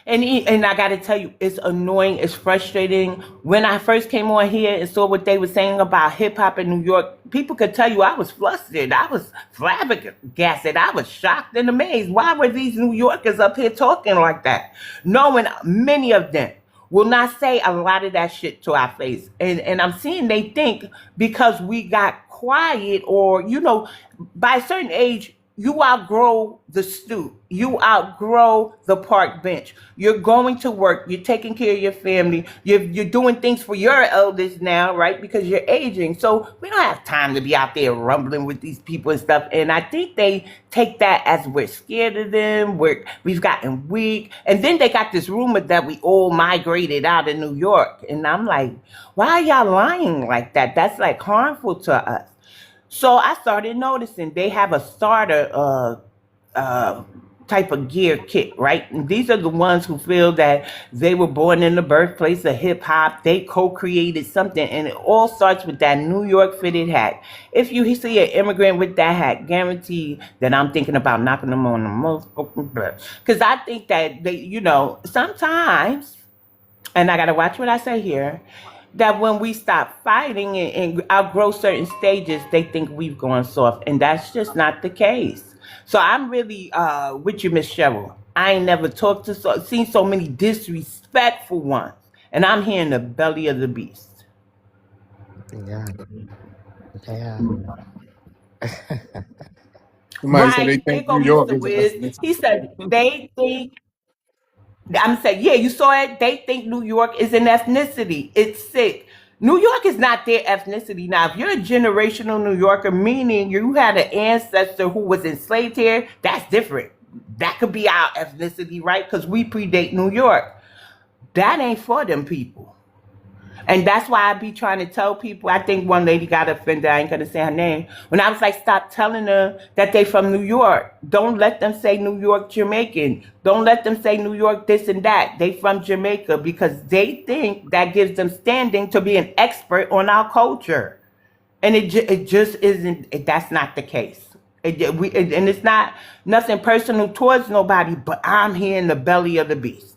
and I got to tell you, it's annoying. It's frustrating. When I first came on here and saw what they were saying about hip hop in New York, people could tell you I was flustered. I was flabbergasted. I was shocked and amazed. Why were these New Yorkers up here talking like that? Knowing many of them will not say a lot of that shit to our face. And I'm seeing they think because we got quiet, or, you know, by a certain age, you outgrow the stoop. You outgrow the park bench. You're going to work. You're taking care of your family. You're doing things for your elders now, right? Because you're aging. So we don't have time to be out there rumbling with these people and stuff. And I think they take that as we're scared of them. We've gotten weak. And then they got this rumor that we all migrated out of New York. And I'm like, why are y'all lying like that? That's like harmful to us. So I started noticing they have a starter type of gear kit, right? And these are the ones who feel that they were born in the birthplace of hip hop. They co-created something, and it all starts with that New York fitted hat. If you see an immigrant with that hat, guarantee that I'm thinking about knocking them on the motherfucking butt. Because I think that they, you know, sometimes, and I gotta watch what I say here, that when we stop fighting and outgrow certain stages, they think we've gone soft, and that's just not the case. So I'm really with you, Miss Cheryl. I ain't never seen so many disrespectful ones, and I'm here in the belly of the beast. Yeah. Yeah. Somebody said they Right, think there go New York Mr. is an Wiz. He ethnicity. said they think I'm saying, yeah, you saw it. They think New York is an ethnicity. It's sick. New York is not their ethnicity. Now, if you're a generational New Yorker, meaning you had an ancestor who was enslaved here, that's different. That could be our ethnicity, right? Because we predate New York. That ain't for them people. And that's why I be trying to tell people. I think one lady got offended. I ain't gonna say her name. When I was like, stop telling them that they from New York. Don't let them say New York Jamaican. Don't let them say New York this and that. They from Jamaica, because they think that gives them standing to be an expert on our culture. And it just isn't. That's not the case. And it's not nothing personal towards nobody. But I'm here in the belly of the beast.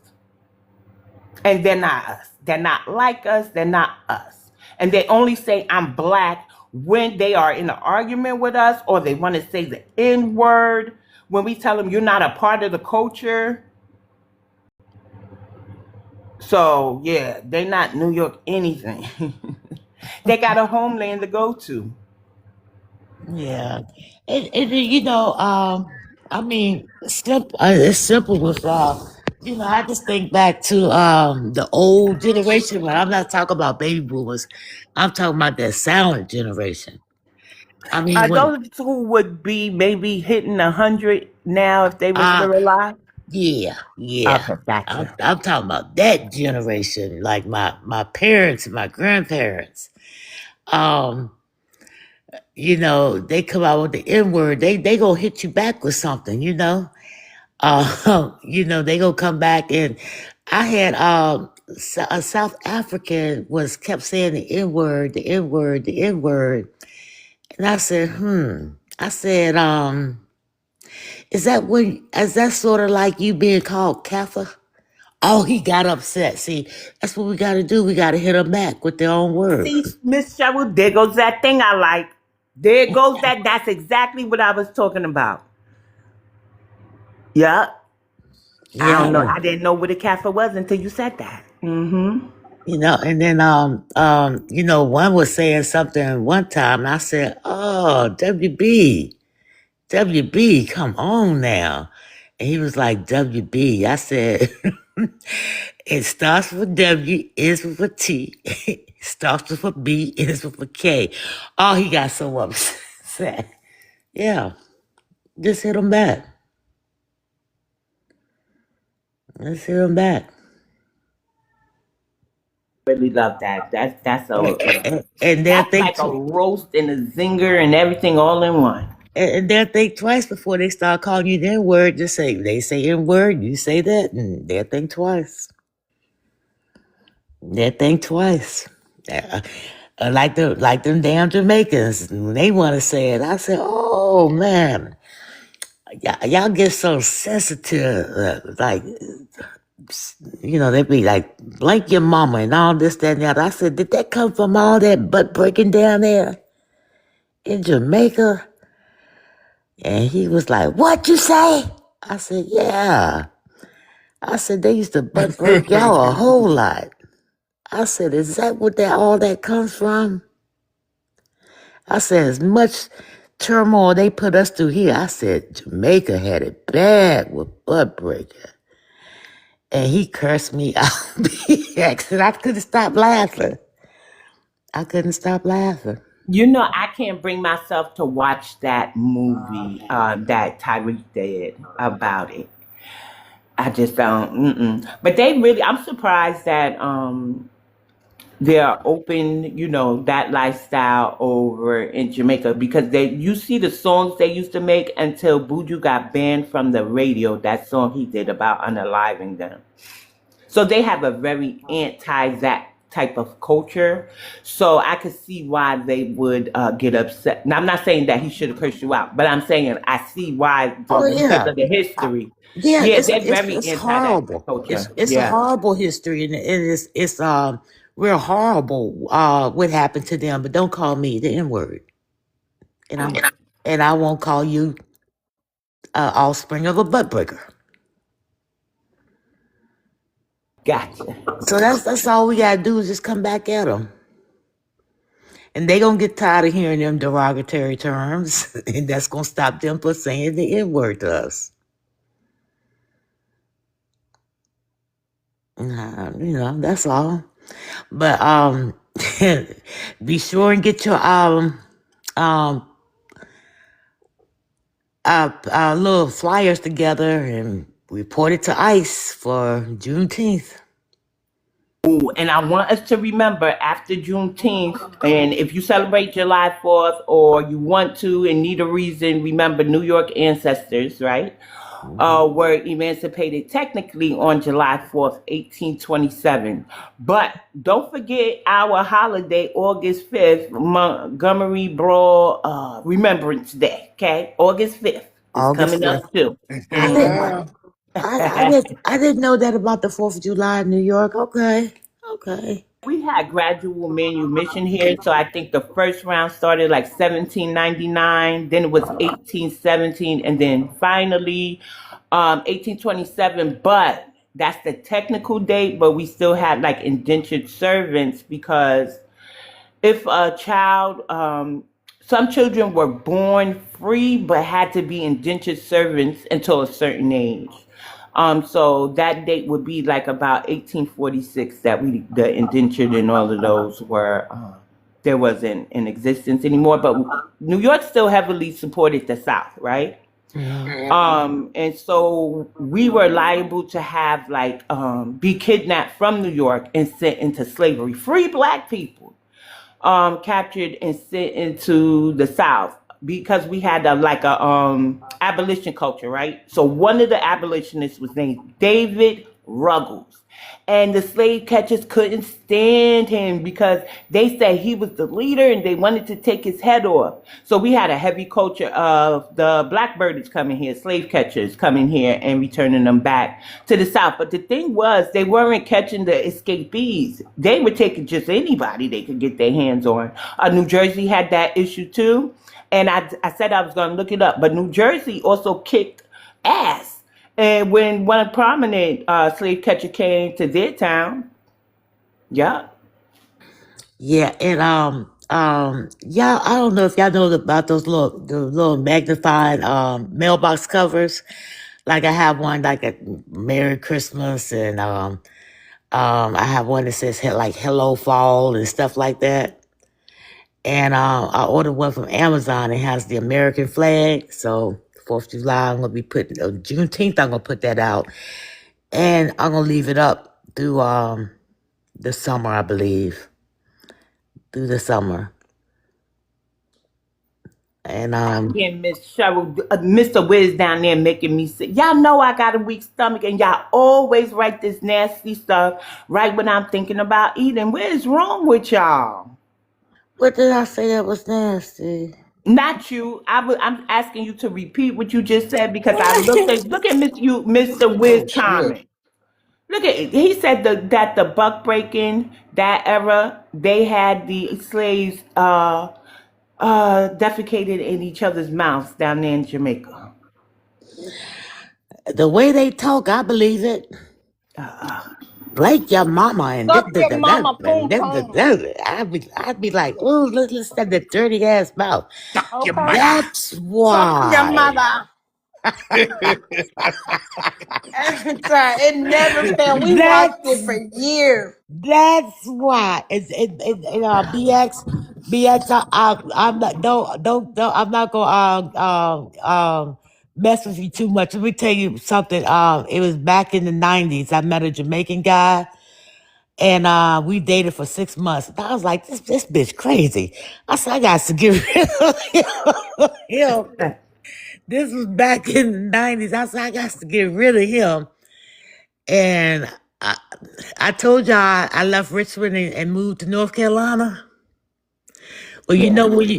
And they're not us. They're not like us. They're not us. And they only say I'm black when they are in an argument with us, or they want to say the N word. When we tell them you're not a part of the culture. So yeah, they're not New York anything. They got a homeland to go to. Yeah, and you know, I mean, it's simple with you know, I just think back to the old generation, but I'm not talking about baby boomers. I'm talking about that silent generation. I mean, Are when those who would be maybe hitting 100 now if they were uh, still alive? yeah, yeah, Okay, gotcha. I'm talking about that generation, like my parents and my grandparents. Um, you know, they come out with the N word, they gonna hit you back with something, you know. You know, they gonna come back and I had a South African was kept saying the N word, the N word, the N word, and I said, I said, is that sort of like you being called Kaffir? Oh, he got upset. See, that's what we got to do. We got to hit them back with their own See, words. Miss Cheryl, there goes that thing I like. There goes that. That's exactly what I was talking about. Yeah. I Yeah, don't know. I didn't know what a kaffir was until you said that. Mm-hmm. you know, and then you know, one was saying something one time, and I said, "Oh, WB, come on now," and he was like, "WB." I said, "It starts with W, ends with a T, starts with a B, ends with a K." Oh, he got so upset. Yeah, just hit him back. Let's hit him back. Really love that. And they'll That's think like a roast and a zinger and everything all in one. and they'll think twice before they start calling you the N word. Just say they say N word, you say that, and they'll think twice. They'll think twice. Uh, like them damn Jamaicans when they want to say it. I say, oh man, y'all get so sensitive. Like you know, they be like, blank your mama and all this, that, and the other. I said, did that come from all that butt breaking down there in Jamaica? And he was like, what you say? I said, yeah. I said, they used to butt break y'all a whole lot. I said, is that what all that comes from? I said, as much turmoil they put us through here, I said, Jamaica had it bad with butt breaking. And he cursed me out. I couldn't stop laughing. I couldn't stop laughing. You know, I can't bring myself to watch that movie that Tyreek did about it. I just don't. But they really, I'm surprised that they're open, you know, that lifestyle over in Jamaica because you see the songs they used to make until Buju got banned from the radio. That song he did about unaliving them. So they have a very anti that type of culture. So I could see why they would get upset. Now I'm not saying that he should have cursed you out, but I'm saying I see why Oh because yeah. of the history. Yeah, Yeah, they're very it's anti that horrible. culture. It's a Yeah. horrible history, and it's real horrible. What happened to them? But don't call me the N word, and I won't call you offspring of a butt breaker. Gotcha. So that's all we gotta do is just come back at them, and they gonna get tired of hearing them derogatory terms, and that's gonna stop them from saying the N word to us. You know, that's all. But be sure and get your um little flyers together and report it to ICE for Juneteenth. Ooh, and I want us to remember after Juneteenth, and if you celebrate July 4th or you want to and need a reason, remember New York ancestors, right? Mhm. Were emancipated technically on July 4th, 1827. But don't forget our holiday, August 5th, Montgomery Brawl Remembrance Day, okay? August 5th is August coming up 5th. too. I didn't Yeah. I didn't know that about the 4th of July in New York. Okay. Okay. We had gradual manumission here, so I think the first round started like 1799, then it was 1817, and then finally 1827. But that's the technical date, but we still had like indentured servants because if a child some children were born free but had to be indentured servants until a certain age. So that date would be like about 1846 that the indentured and all of those were there wasn't in existence anymore. But New York still heavily supported the South, right? Mhm. And so we were liable to have like be kidnapped from New York and sent into slavery. Free black people captured and sent into the South because we had a abolition culture, right? So one of the abolitionists was named David Ruggles. And the slave catchers couldn't stand him because they said he was the leader and they wanted to take his head off. So we had a heavy culture of the blackbirders coming here, slave catchers coming here and returning them back to the South. But the thing was, they weren't catching the escapees. They were taking just anybody they could get their hands on. New Jersey had that issue too. And I said I was going to look it up. But New Jersey also kicked ass. And when one prominent slave catcher came to their town, yeah. Yeah, and y'all, I don't know if y'all know about the little magnified mailbox covers. Like I have one like a Merry Christmas, and I have one that says like Hello Fall and stuff like that. And I ordered one from Amazon. It has the American flag. So 4th of July, I'm gonna be putting Juneteenth. I'm gonna put that out, and I'm gonna leave it up through the summer, I believe, through the summer. And Again, Miss Cheryl, Mr. Wiz down there making me sick. Y'all know I got a weak stomach, and y'all always write this nasty stuff right when I'm thinking about eating. What is wrong with y'all? what did I say that was nasty? Not you. I'm asking you to repeat what you just said because I look at Mr. Wiz Oh shit. comment. Look at it. He said that the buck breaking that era they had the slaves defecated in each other's mouths down there in Jamaica. The way they talk, I believe it. Like your mama and Suck your mama poom poom. I'd be like, oh, let's have that dirty ass mouth. Your Okay. mother. That's Suck your why. mother. Every time. It never failed. We watched it for That's years. that's why. BX. I'm not. Don't. I'm not gonna mess with you too much. Let me tell you something. It was back in the '90s. I met a Jamaican guy, and we dated for 6 months. And I was like, this bitch crazy. I said, I got to get rid of him. This was back in the '90s. I said, I got to get rid of him. And I told y'all I left Richmond and moved to North Carolina. Well, you know when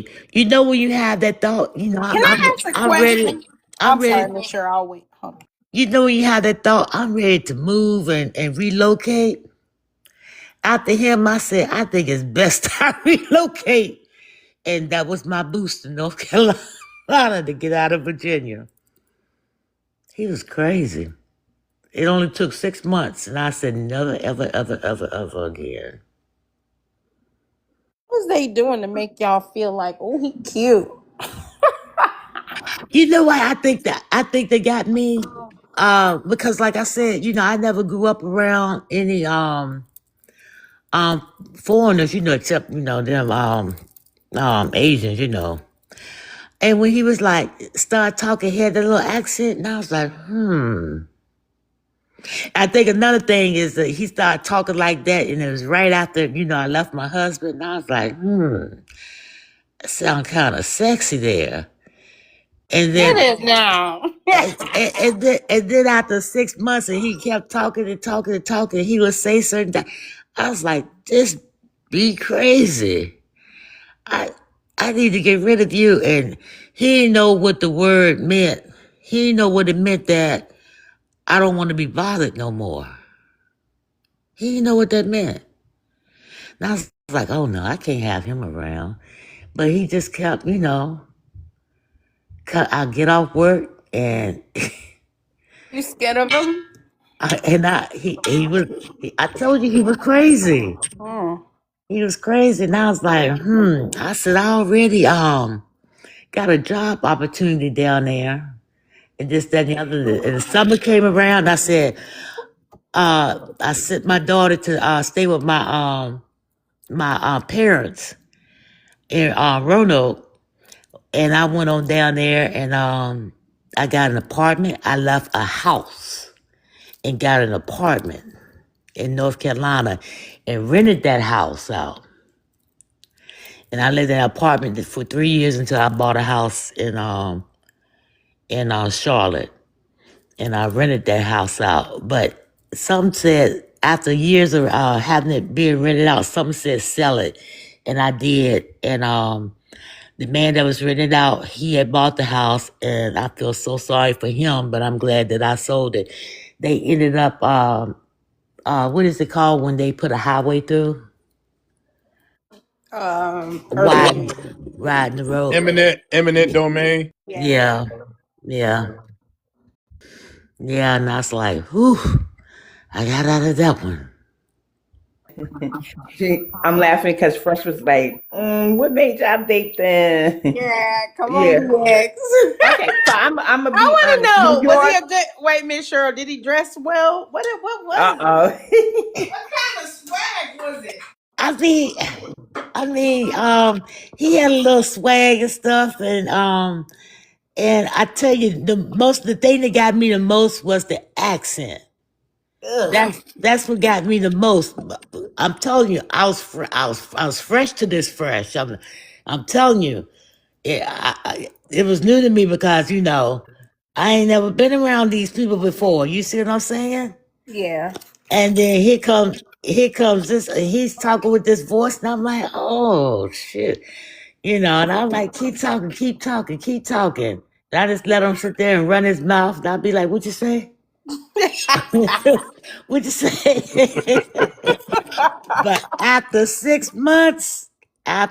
you have that thought, Can I ask a I'm ready. question? I'm I'm sorry, ready. Miss Cheryl. I'll wait. Hold on. You know when you have that thought, I'm ready to move and relocate. After him, I said, I think it's best I relocate. And that was my boost to North Carolina to get out of Virginia. He was crazy. It only took 6 months, and I said, never, ever, ever, ever, ever again. What was they doing to make y'all feel like, oh, he cute? You know why I think that? I think they got me. Because like I said, I never grew up around any um foreigners, except, them Asians. And when he was like, start talking, he had that little accent, and I was like, I think another thing is that he started talking like that, and it was right after, I left my husband, and I was like, that sound kind of sexy there. And It then is now. and then after 6 months, and he kept talking and talking and talking, he would say certain things. I was like, "This be crazy. I I need to get rid of you." And he didn't know what the word meant. He didn't know what it meant that I don't want to be bothered no more. He didn't know what that meant. And I was like, "Oh no, I can't have him around." But he just kept, I'll get off work and You scared of him? he was. I told you he was crazy. Mm. He was crazy. And I was like, I said, I already got a job opportunity down there. And this, that, and the other. And the summer came around, I said, I sent my daughter to stay with my parents in Roanoke. And I went on down there and I got an apartment. I left a house and got an apartment in North Carolina and rented that house out. And I lived in that apartment for 3 years until I bought a house in Charlotte. And I rented that house out. But some said after years of having it being rented out, some said sell it. And I did. And the man that was renting it out, he had bought the house, and I feel so sorry for him, but I'm glad that I sold it. They ended up, what is it called when they put a highway through? Urban. Riding the road. Eminent domain. Yeah, yeah, yeah. And I was like, whew, I got out of that one. I'm laughing because Fresh was like, what made y'all date then? Yeah, come Yeah. on, Lex. Okay, so I'm gonna be I want to know. New Was he York. a good? Wait, Miss Cheryl, did he dress well? What was it? Uh-oh. What kind of swag was it? I mean, he had a little swag and stuff, and I tell you, the thing that got me the most was the accent. That's what got me the most. I'm telling you, I was fresh to this fresh. I'm telling you, it was new to me because I ain't never been around these people before. You see what I'm saying? Yeah. And then here comes this. He's talking with this voice, and I'm like, oh shit, and I'm like, keep talking, keep talking, keep talking. And I just let him sit there and run his mouth, and I'll be like, what you say? What'd you say? But after 6 months, I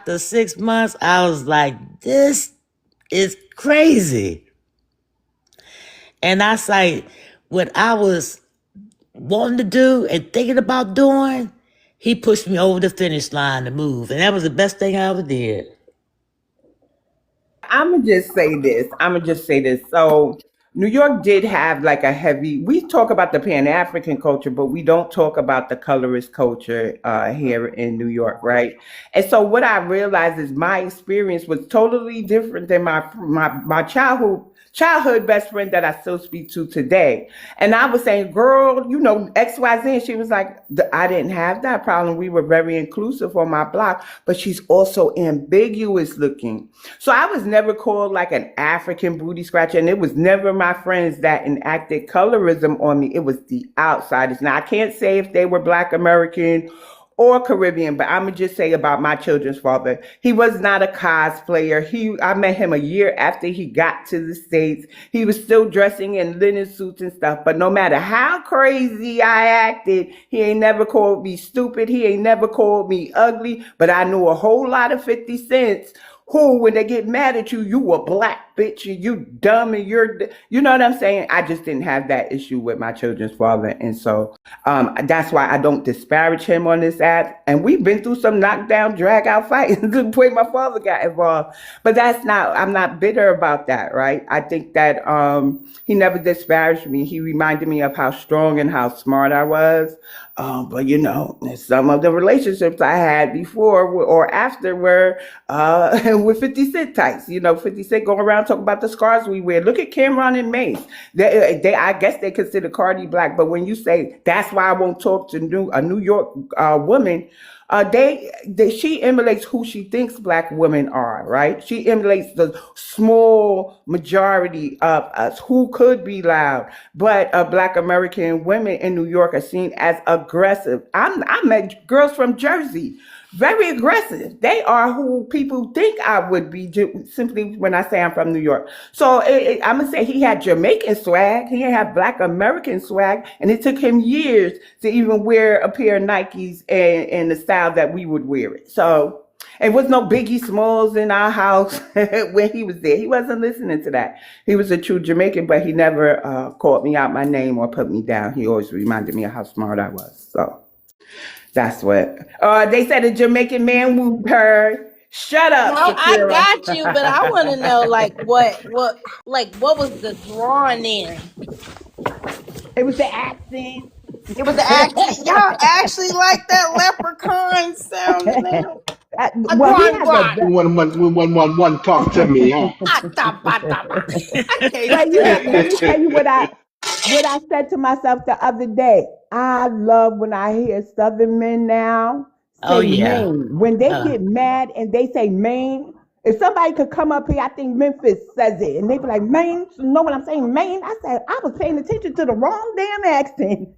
was like, this is crazy. And I say, what I was wanting to do and thinking about doing, he pushed me over the finish line to move. And that was the best thing I ever did. I'm gonna just say this. So New York did have like a heavy. We talk about the Pan African culture, but we don't talk about the colorist culture here in New York, right? And so what I realized is my experience was totally different than my childhood best friend that I still speak to today. And I was saying, girl, XYZ. And she was like, I didn't have that problem. We were very inclusive on my block, but she's also ambiguous looking. So I was never called like an African booty scratcher. And it was never my friends that enacted colorism on me. It was the outsiders. Now, I can't say if they were Black American or Caribbean, but I'm gonna just say about my children's father, he was not a cosplayer. I met him a year after he got to the States. He was still dressing in linen suits and stuff, but no matter how crazy I acted, he ain't never called me stupid. He ain't never called me ugly, but I knew a whole lot of 50 cents who, when they get mad at you, you a black bitch, you dumb, and you know what I'm saying? I just didn't have that issue with my children's father. And so that's why I don't disparage him on this app. And we've been through some knockdown, drag out fights to the point my father got involved. But I'm not bitter about that, right? I think that he never disparaged me. He reminded me of how strong and how smart I was. But some of the relationships I had before or after were with 50 Cent types. 50 Cent going around talking about the scars we wear. Look at Cameron and Mace. I guess they consider Cardi Black, but when you say that's why I won't talk to a New York woman, she emulates who she thinks Black women are, right? She emulates the small majority of us who could be loud, but Black American women in New York are seen as aggressive. I met girls from Jersey, very aggressive. They are who people think I would be simply when I say I'm from New York. So I'm going to say he had Jamaican swag. He had Black American swag. And it took him years to even wear a pair of Nikes in the style that we would wear it. So it was no Biggie Smalls in our house when he was there. He wasn't listening to that. He was a true Jamaican, but he never called me out my name or put me down. He always reminded me of how smart I was. So. That's what. They said a Jamaican man wooed her. Shut up, No, I Shakira. got you, but I want to know what was the drawing in? It was the accent. It was the accent. Y'all actually like that leprechaun sound now. A Well, he guan has a. guan. One, talk to me, huh? Atabadaba. I can't But you know, stand let that. me tell you what I said to myself the other day. I love when I hear Southern men now Oh say yeah. Maine. When they get mad and they say Maine, if somebody could come up here, I think Memphis says it, and they be like, Maine, you know what I'm saying? Maine. I said, I was paying attention to the wrong damn accent.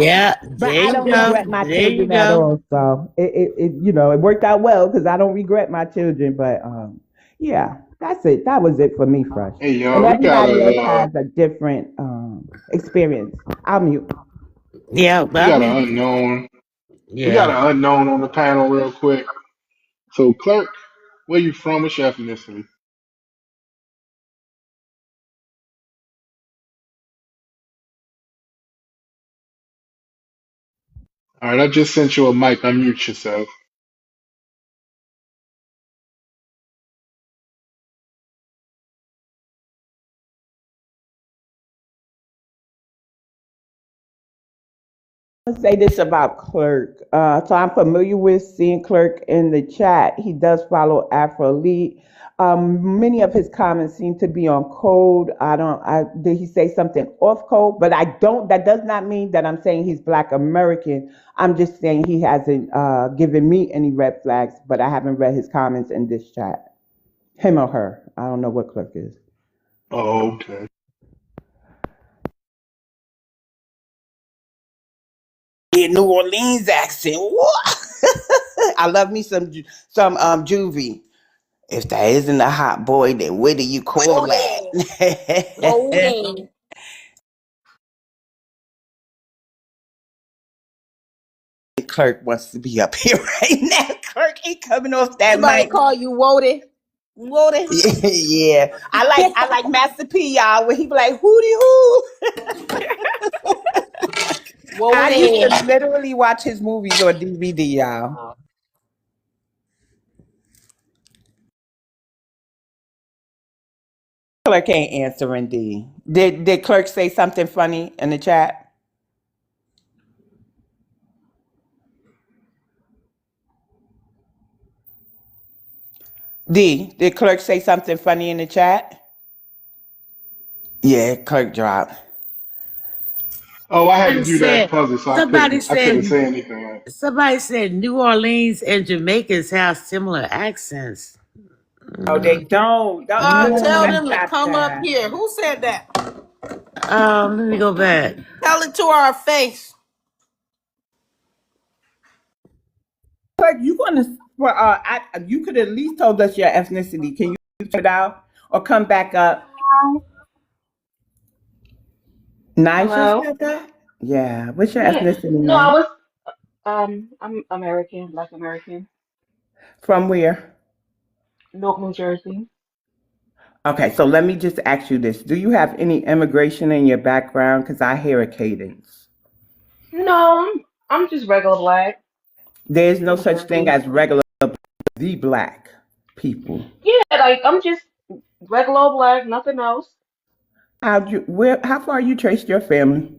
Yeah. But There I you don't go. regret my There you children at go. all. So it worked out well because I don't regret my children. But yeah, that's it. That was it for me, Fresh. Hey, And yo, everybody else has a different experience. I'll mute. Yeah, we but I got mean, an unknown. We got yeah. an unknown on the panel real quick. So, Clerk, where you from? What's your ethnicity? All right, I just sent you a mic. Unmute yourself. To say this about Clerk. So I'm familiar with seeing Clerk in the chat. He does follow Afro Elite. Many of his comments seem to be on code. Did he say something off code? But I don't. That does not mean that I'm saying he's Black American. I'm just saying he hasn't given me any red flags. But I haven't read his comments in this chat. Him or her. I don't know what Clerk is. Oh, okay. Yeah, New Orleans accent. What? I love me some juvie. If that isn't a hot boy, then what do you call Go ahead. Go that? ahead. Clerk wants to be up here right now. Clerk ain't coming off that Somebody mic. call you Woody. Woody. Yeah, I like Master P, y'all. When he be like hootie hoo. I used to Woody. literally watch his movies on DVD, y'all. Clerk ain't answering D. Did Clerk say something funny in the chat? D, did Clerk say something funny in the chat? Yeah, Clerk dropped. Oh, I had to Somebody do that said, puzzle, so somebody I couldn't said, say anything. somebody said New Orleans and Jamaicans have similar accents. Oh, they don't. No Tell one them to stopped come up that. here. Who said that? Let me go back. Tell it to our face. Clerk, you gonna well, you could at least told us your ethnicity. Can you spit it out or come back up? Nisha Hello? said that. Yeah. What's your Yeah. ethnicity, No, I man? was I'm American, Black American, From where? Newark, New Jersey. Okay, so let me just ask you this: do you have any immigration in your background? Because I hear a cadence. No, I'm just regular black There's no from such thing Jersey. as regular the black people. Yeah, like I'm just regular black, nothing else. How far you traced your family?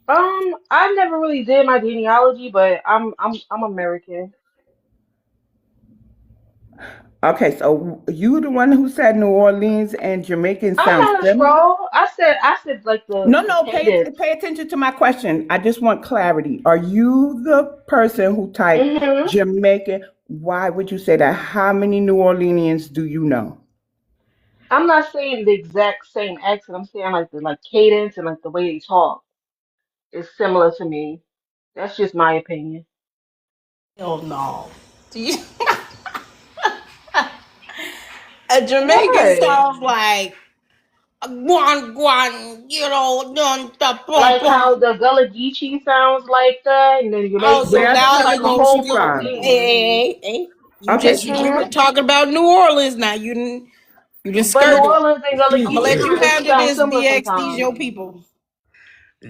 I never really did my genealogy, but I'm American. Okay, so you the one who said New Orleans and Jamaican I'm sound not a similar? troll. I said like No, the no, cadence. pay attention to my question. I just want clarity. Are you the person who typed hmm Jamaican? Why would you say that? How many New Orleanians do you know? I'm not saying the exact same accent. I'm saying like the cadence and like the way they talk is similar to me. That's just my opinion. Hell no. Do you, a Jamaican What? sounds like guan guan, dun da bum Like bum. how the Gullah Geechee sounds like that, and then you Oh, make so Where the now it's Gullah you're like a gonna whole Geechee skip. full from? thing. Hey. Okay, You hmm were talking about New Orleans. Now you didn't But New skirt it. Orleans and Gullah I'm gonna let Geechee you kind of handle sound this. similar DX, these sometimes. your people.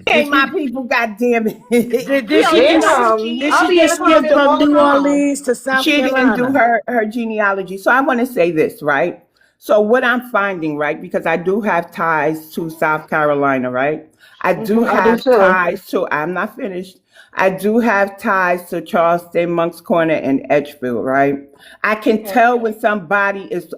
Ain't my people, goddamn it. Did We she don't just do Damn, did I'll she be in the just skip comments from all the New time. Orleans to South She didn't do Carolina? her genealogy. So I want to say this, right? So what I'm finding, right, because I do have ties to South Carolina, right? I do I do have too. ties to, I'm not finished. I do have ties to Charleston, Moncks Corner, and Edgefield, right? I can Okay. tell when somebody is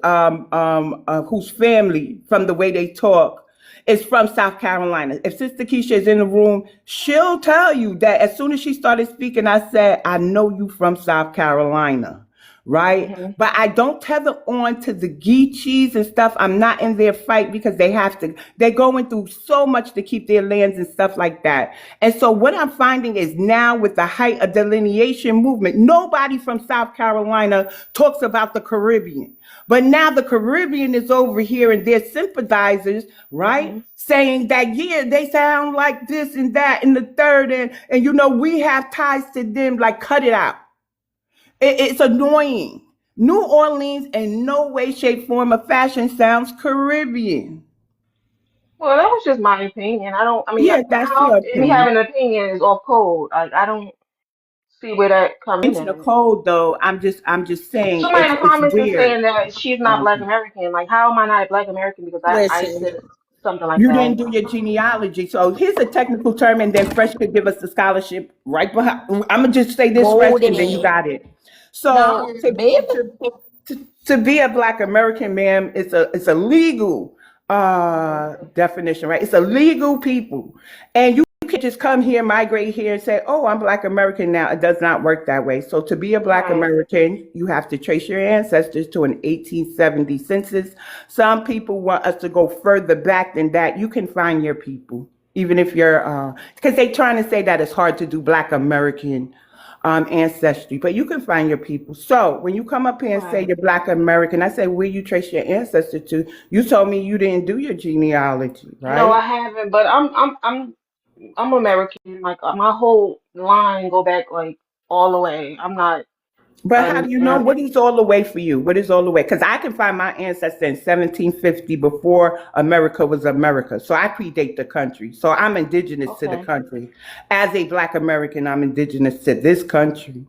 whose family from the way they talk is from South Carolina. If Sister Keisha is in the room, she'll tell you that as soon as she started speaking, I said, I know you from South Carolina, right? Mhm. But I don't tether on to the Geechees and stuff. I'm not in their fight because they have to, they're going through so much to keep their lands and stuff like that. And so what I'm finding is now with the height of delineation movement, nobody from South Carolina talks about the Caribbean. But now the Caribbean is over here and they're sympathizers, right? Mhm. Saying that, yeah, they sound like this and that and the third. And you know, we have ties to them, like cut it out. It's annoying. New Orleans in no way, shape, form, or fashion sounds Caribbean. Well, that was just my opinion. I don't. I mean, Yeah, that's how your me opinion. having an opinion is off code. Like I don't see where that come in Into the at. code though, I'm just saying Somebody in the it's comments is weird. saying that she's not Black American. Like, how am I not Black American because I Listen, said something like You that? didn't do your genealogy. So here's a technical term, and then Fresh could give us the scholarship right behind. I'm gonna just say this, Fresh, go and then you there. got it. No, So baby. to be a Black American, ma'am, it's a legal Mhm. definition, right? It's a legal people, and you can't just come here, migrate here, and say, "Oh, I'm Black American now." It does not work that way. So to be a Black Right. American, you have to trace your ancestors to an 1870 census. Some people want us to go further back than that. You can find your people, even if you're, because they're trying to say that it's hard to do Black American ancestry, but you can find your people. So when you come up here and say Right. you're Black American, I say, where you trace your ancestor to? You told me you didn't do your genealogy, No, I right? haven't. But I'm American. Like my whole line go back like all the way. I'm not. But how do you know what is all the way for you? What is all the way? Because I can find my ancestor in 1750 before America was America. So I predate the country. So I'm indigenous to the Okay. country. As a Black American, I'm indigenous to this country.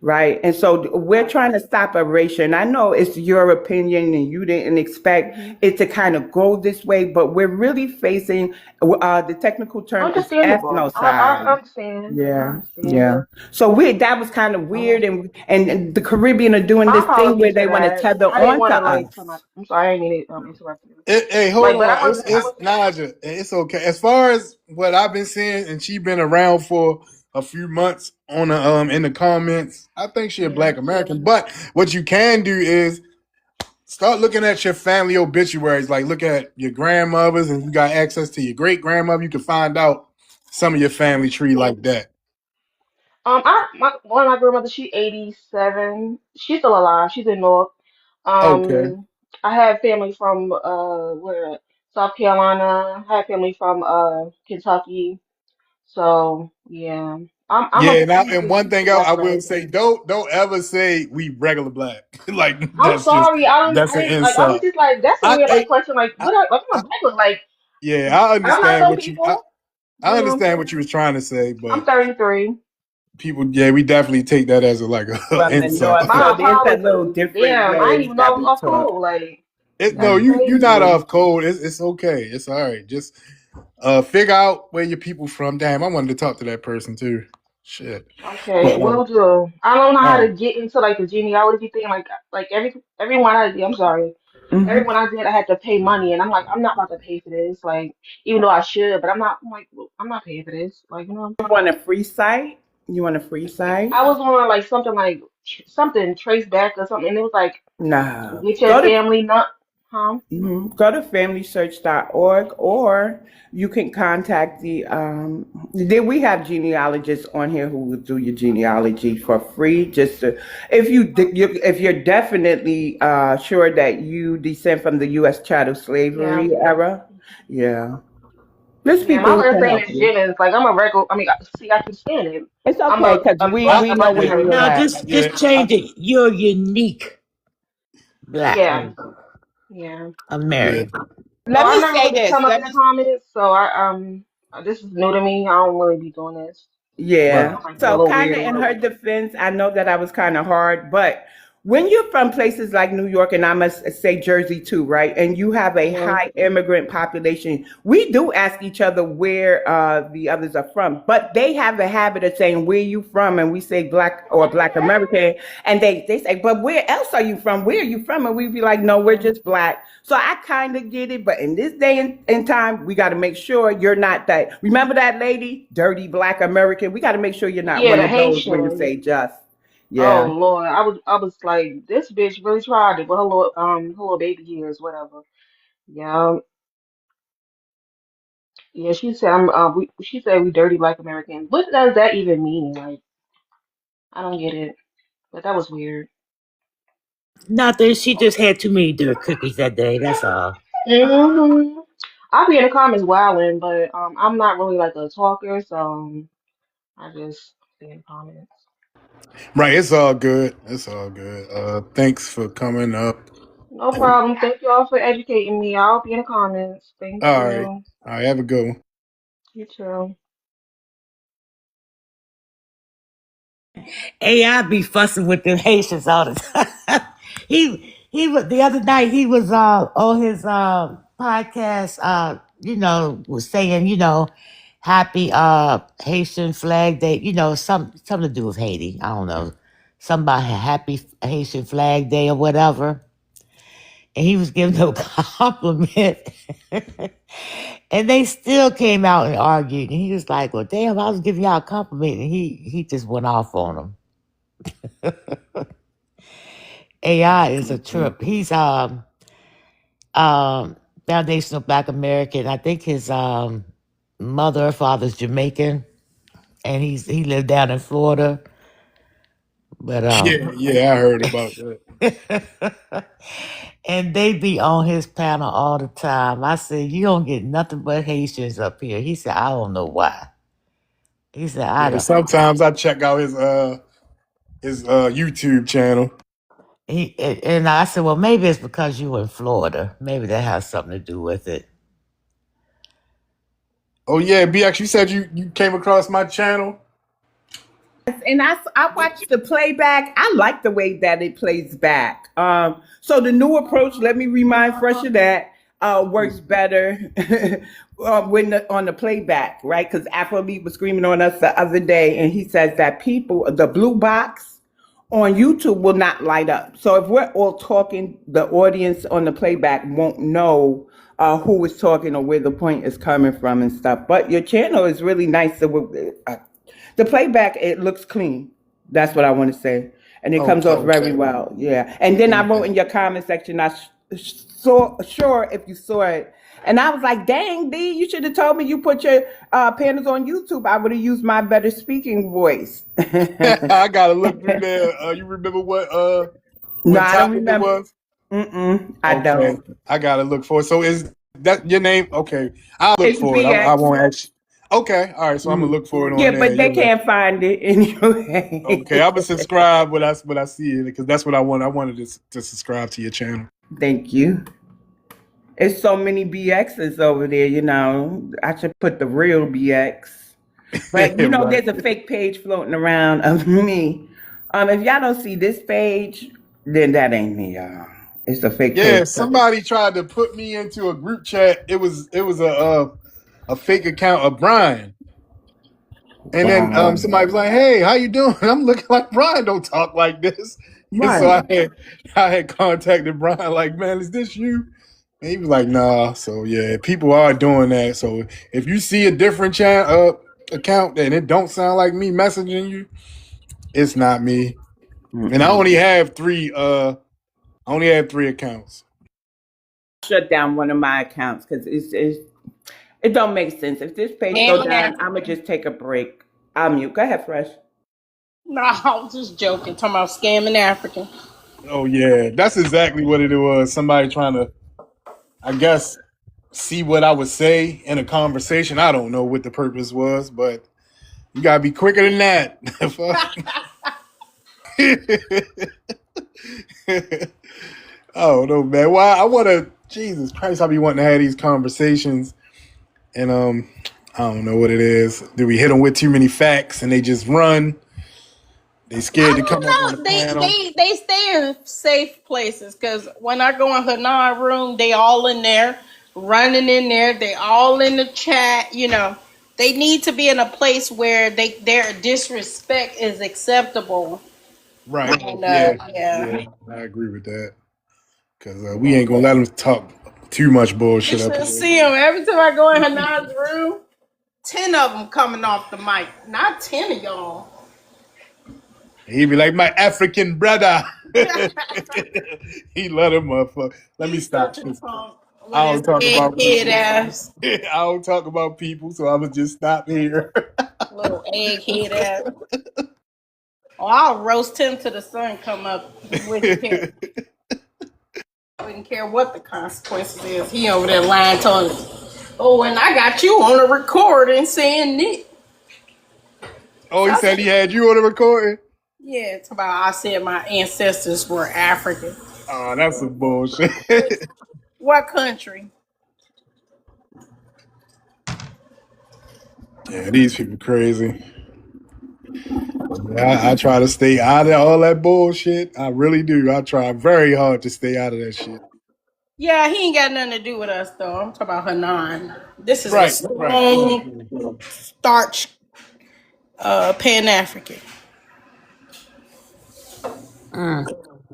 Right. And so we're Right. trying to stop erasure. And I know it's your opinion and you didn't expect Hmm. it to kind of go this way, but we're really facing the technical term is Understandable. I ethnocide. understand. I Yeah. understand. Yeah. So that was kind of weird. And the Caribbean are doing My this thing where apologies they for want to that. tether I didn't on want to to like us. come up. I'm sorry, I didn't mean to interrupt you. Hey, hold Like, but on. I was, I It's was. Naja. It's okay. As far as what I've been seeing, and she been around for a few months on the in the comments. I think she a Yeah. Black American. But what you can do is start looking at your family obituaries. Like look at your grandmothers, and you got access to your great grandmother. You can find out some of your family tree like that. One of my grandmothers, she's 87. She's still alive. She's in North. Okay. I have family from where South Carolina. I have family from Kentucky. So yeah, I'm Yeah, a and one thing Black I will American. say, don't ever say we regular black. Like I'm sorry. that's I an didn't like. I was insult. just like, that's a I, weird like I, question. Like, I, what? Like, I'm I a black look like. yeah, I I'm not understand some what people. I You know. understand what you was trying to say, I'm but 33. people, yeah, we definitely take that as a like a From the insult. north. So My there's a little apologies. different Damn, I didn't ways even know that I was we off talk. code. Like, No, that's Mhm. you're not crazy. off code. It's okay. It's all right. Just figure out where your people from. Damn, I wanted to talk to that person too. Shit. Okay, But will do. I don't know how all to right. get into like the genealogy thing. Like everyone I did, I'm sorry. Mhm. Everyone I did, I had to pay money, and I'm like, I'm not about to pay for this. Like, even though I should, but I'm not. I'm like, well, I'm not paying for this. Like, you know. You want a free site? You want a free site? I was on like something like something trace back or something, and it was like, No. get your Go to family not, huh? Go to familysearch.org or you can contact we have genealogists on here who will do your genealogy for free. Just to, if you're definitely sure that you descend from the U.S. chattel Yeah, slavery era, yeah, there's yeah. My people who last can name help is you. Jennings. Like, I'm a regular. I mean, see, I keep saying it. It's I'm okay because I, we know Black where yeah, you're No, American. at. just yeah. change it. You're unique black Yeah, person, yeah. Yeah. American. So Let I me never say really this. come up in the comments. So This is new to me. I don't really be doing this. Right. Yeah. I might be a So, little kind weird of a in little her bit. defense, I know that I was kind of hard, but when you're from places like New York, and I must say Jersey too, right? And you have a Hmm. high immigrant population, we do ask each other where the others are from, but they have a habit of saying, "Where you from?" And we say black or black American, and they say, "But where else are you from? Where are you from?" And we be like, "No, we're just black." So I kind of get it, but in this day and time, we got to make sure you're not that. Remember that lady, dirty black American? We got to make sure you're not Yeah, one the of those when you Haitian. say just. Oh Yeah. Lord, I was like, this bitch really tried it with her little baby years, whatever. Yeah, yeah. She said she said we dirty black Americans. What does that even mean? Like, I don't get it. But that was weird. Nothing. She just had too many dirt cookies that day. That's all. Hmm. I'll be in the comments wilding, but I'm not really like a talker, so I just be in the comments. Right. It's all good. It's all good. Thanks for coming up. No problem. Thank you all for educating me. I'll be in the comments. Thank All right. you. All right. Have a good one. You too. AI be fussing with them Haitians all the time. he was the other night. He was on his podcast. Was saying happy Haitian Flag Day. Something to do with Haiti. I don't know. Somebody happy Haitian Flag Day or whatever. And he was giving them a compliment. And they still came out and argued. And he was like, "Well, damn, I was giving y'all a compliment." And he just went off on them. AI is a trip. He's foundational Black American. I think his mother or father's Jamaican, and he lived down in Florida. But Yeah. Yeah. I heard about that. and they be on his panel all the time. I said, "You don't get nothing but Haitians up here." He said, "I don't know why." He said, "I Yeah. don't." Sometimes I check out his YouTube channel. And I said, "Well, maybe it's because you in Florida. Maybe that has something to do with it." Oh yeah, BX, you said you came across my channel. And I watched the playback. I like the way that it plays back. So the new approach, let me remind fresh of that, works better on the playback, right? Because Afrobeat was screaming on us the other day, and he says that the blue box on YouTube will not light up. So if we're all talking, the audience on the playback won't know who is talking or where the point is coming from and stuff. But your channel is really nice. The playback, it looks clean. That's what I want to say. And it comes off very Okay. well. Yeah. And then I wrote in your comment section, saw sure if you saw it. And I was like, dang, D, you should have told me you put your panels on YouTube. I would have used my better speaking voice. I gotta look through there. You remember No, what I don't topic it remember. was? I Okay, don't. I gotta look for it. So is that your name? Okay, I'll look It's for it. I BX. won't ask. Okay, all right. So I'm gonna look for it on Yeah, there. but they Yeah. can't find it Okay, I'm anyway. gonna subscribe when I see it because that's what I want. I wanted to subscribe to your channel. Thank you. It's so many BXs over there, I should put the real BX. But Right. there's a fake page floating around of me. If y'all don't see this page, then that ain't me, y'all. It's a fake Yeah, page. somebody tried to put me into a group chat. It was a fake account of Brian. And then somebody was like, "Hey, how you doing?" I'm looking like Brian don't talk like this. And so Right. I had contacted Brian like, "Man, is this you?" And he was like, "Nah." So yeah, people are doing that. So if you see a different account and it don't sound like me messaging you, it's not me. And I only have three accounts. Shut down one of my accounts because it don't make sense. If this page go Scamming down, I'm Africa. gonna just take a break. I'll mute. Go ahead, Fresh. No, I was just joking. Talking about scamming Africa. Oh yeah, that's exactly what it was. Somebody trying to, I guess, see what I would say in a conversation. I don't know what the purpose was, but you gotta be quicker than that. Oh no, man. Why I wanna Jesus Christ, I be wanting to have these conversations. And I don't know what it is. Do we hit them with too many facts and they just run? They scared I to come up on the don't know. panel. They stay in safe places because when I go in the non room, they all in there, running in there. They all in the chat. You know, they need to be in a place where their disrespect is acceptable. Right. And Yeah. yeah, Yeah. I agree with that. Because we ain't going to let them talk too much you bullshit up should here. see them every time I go in Hanan's room. 10 of them coming off the mic, not 10 of y'all. He be like, my African brother. He let him motherfucker. Let me He's stop. such a punk I with his don't talk about egghead people. ass. I don't talk about people, so I'm going to just stop here. Little egghead ass. Oh, I'll roast him till the sun come up. He wouldn't care. Wouldn't care what the consequences is. He over there lying to us. Oh, and I got you on a recording saying this. Oh, So he I said said, he had you on the recording? yeah, it's about I said my ancestors were African. Oh, that's some bullshit. What country? Yeah, these people crazy. I try to stay out of all that bullshit. I really do. I try very hard to stay out of that shit. Yeah, he ain't got nothing to do with us though. I'm talking about Hanan. This is a Right, right. strong starch Pan African. Mm.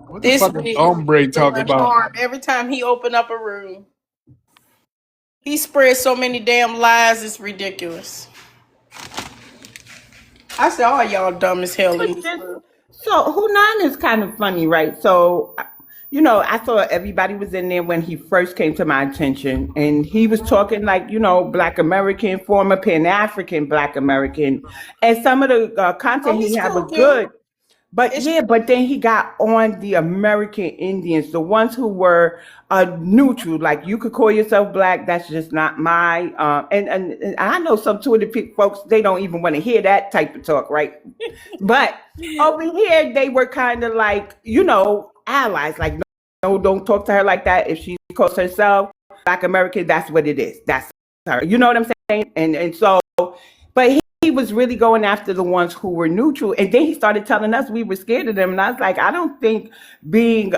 What the This fuck is nigga Ombre talk doing about? harm every time he open up a room. He spreads so many damn lies, it's ridiculous. I said, all y'all dumb as hell in this room. So Hunan is kind of funny, right? So, I saw everybody was in there when he first came to my attention, and he was talking like, Black American, former Pan African Black American, and some of the Oh, content he he's had cool, was Q. good. But It's yeah, but then he got on the American Indians, the ones who were neutral. Like you could call yourself black, that's just not my. And I know some Twitter folks, they don't even want to hear that type of talk, right? But over here, they were kind of like, allies. Like, no, don't talk to her like that. If she calls herself Black American, that's what it is. That's her. You know what I'm saying? And so, but he was really going after the ones who were neutral. And then he started telling us we were scared of them. And I was like, I don't think being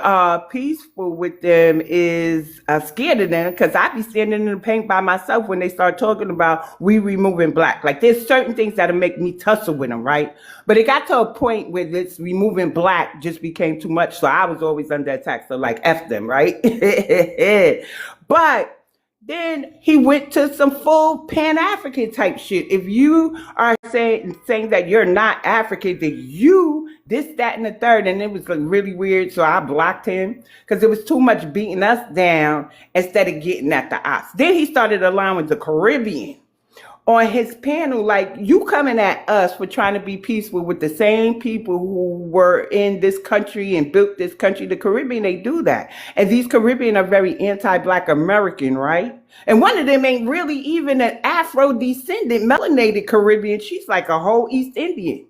peaceful with them is scared of them, because I be standing in the paint by myself when they start talking about we removing black. Like there's certain things that'll make me tussle with them, right? But it got to a point where this removing black just became too much. So I was always under attack. So like F them, right? But then he went to some full Pan African type shit. If you are saying that you're not African, then you this, that, and the third, and it was like really weird. So I blocked him because it was too much beating us down instead of getting at the ops. Then he started allowing the Caribbean on his panel, like you coming at us for trying to be peaceful with the same people who were in this country and built this country. The Caribbean, they do that. And these Caribbean are very anti-Black American, right? And one of them ain't really even an Afro-descendant, melanated Caribbean. She's like a whole East Indian.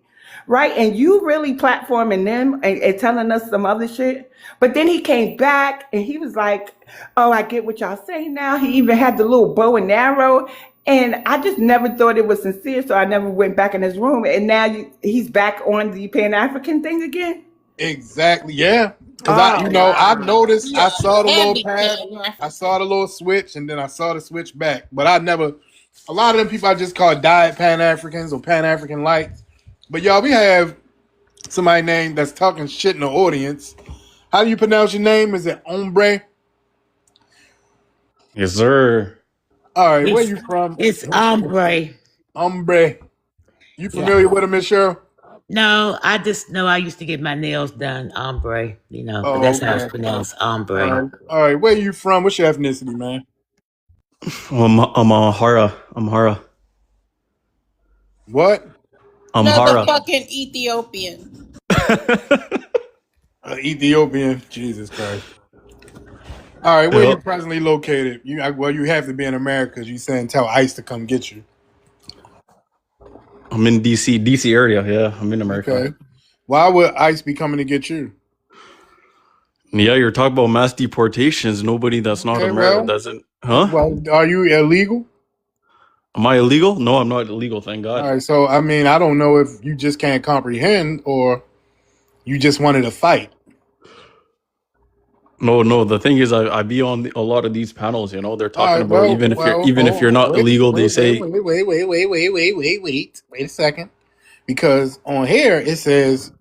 Right? And you really platforming them and telling us some other shit. But then he came back and he was like, oh, I get what y'all saying now. He even had the little bow and arrow. And I just never thought it was sincere, so I never went back in his room. And now he's back on the Pan African thing again. Exactly. Yeah. Because Oh I wow! noticed, I yeah, saw the little heavy pad, Pan I African. saw the little switch, and then I saw the switch back. But I never, a lot of them people I just call diet Pan Africans or Pan African lights. But y'all, we have somebody named that's talking shit in the audience. How do you pronounce your name? Is it Ombre? Yes, sir. All right, where It's you from? it's ombre. Ombre. You Yeah. familiar with him, Miss Cheryl? No, I just know I used to get my nails done, ombre, but Oh, that's how it's okay. pronounced, All ombre. right. All right. Where you from? What's your ethnicity, man? I'm Hara. I'm Hara. What? I'm Another Hara. fucking Ethiopian. Ethiopian. Jesus Christ. All right. Where you Yep. presently located? Well, you have to be in America because you saying tell ICE to come get you. I'm in DC area. Yeah, I'm in America. Okay. Why would ICE be coming to get you? Yeah, you're talking about mass deportations. Nobody that's not Okay. American Well, doesn't. Huh? are you illegal? Am I illegal? No, I'm not illegal. Thank All God. right, so I mean, I don't know if you just can't comprehend or you just wanted to fight. No, no. The thing is, I be on a lot of these panels. You know, they're All talking right, about even if you're not illegal, they say wait a second. Because on here it says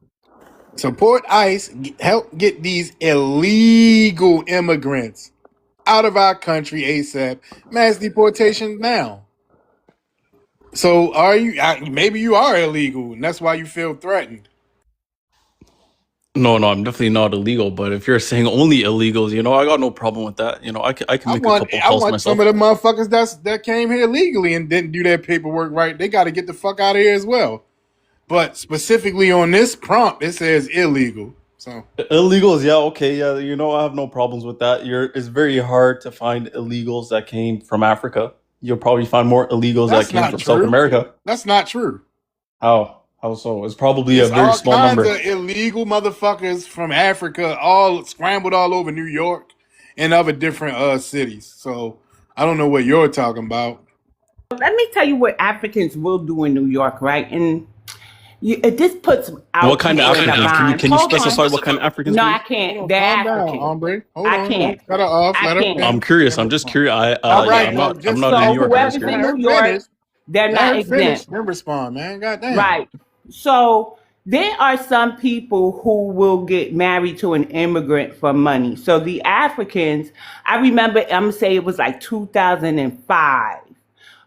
support ICE, help get these illegal immigrants out of our country ASAP, mass deportation now. So are you? Maybe you are illegal, and that's why you feel threatened. no, no. I'm definitely not illegal. But if you're saying only illegals, you know, I got no problem with that. You know, I can make a couple I calls want some of myself. the motherfuckers that came here legally and didn't do their paperwork right. They got to get the fuck out of here as well. But specifically on this prompt, it says illegal. So Illegals, yeah, okay, yeah. You know, I have no problems with that. It's very hard to find illegals that came from Africa. You'll probably find more illegals that that's came not from South true. America. That's not true. How? How so? It's probably a It's very all small kinds number. of illegal motherfuckers from Africa, all scrambled all over New York and other different cities. So I don't know what you're talking about. Let me tell you what Africans will do in New York, right? And this puts What our kind of people in a Africans? bind. Can you Hold on. specify what kind of Africans, No, I please? Hold can't. on, They're calm down, African. hombre. Hold I on, can't. don't cut her off. I Let her can't. I'm finish. curious. Then I'm just respond. curious. All Yeah, right, I'm well, not. I'm just not a New So Yorker. I'm just whoever's in let curious. her New York, finish. they're Let not her finish. exempt. Then respond, man. Goddamn. Right. So there are some people who will get married to an immigrant for money. So the Africans, I remember, I'm gonna say it was like 2005.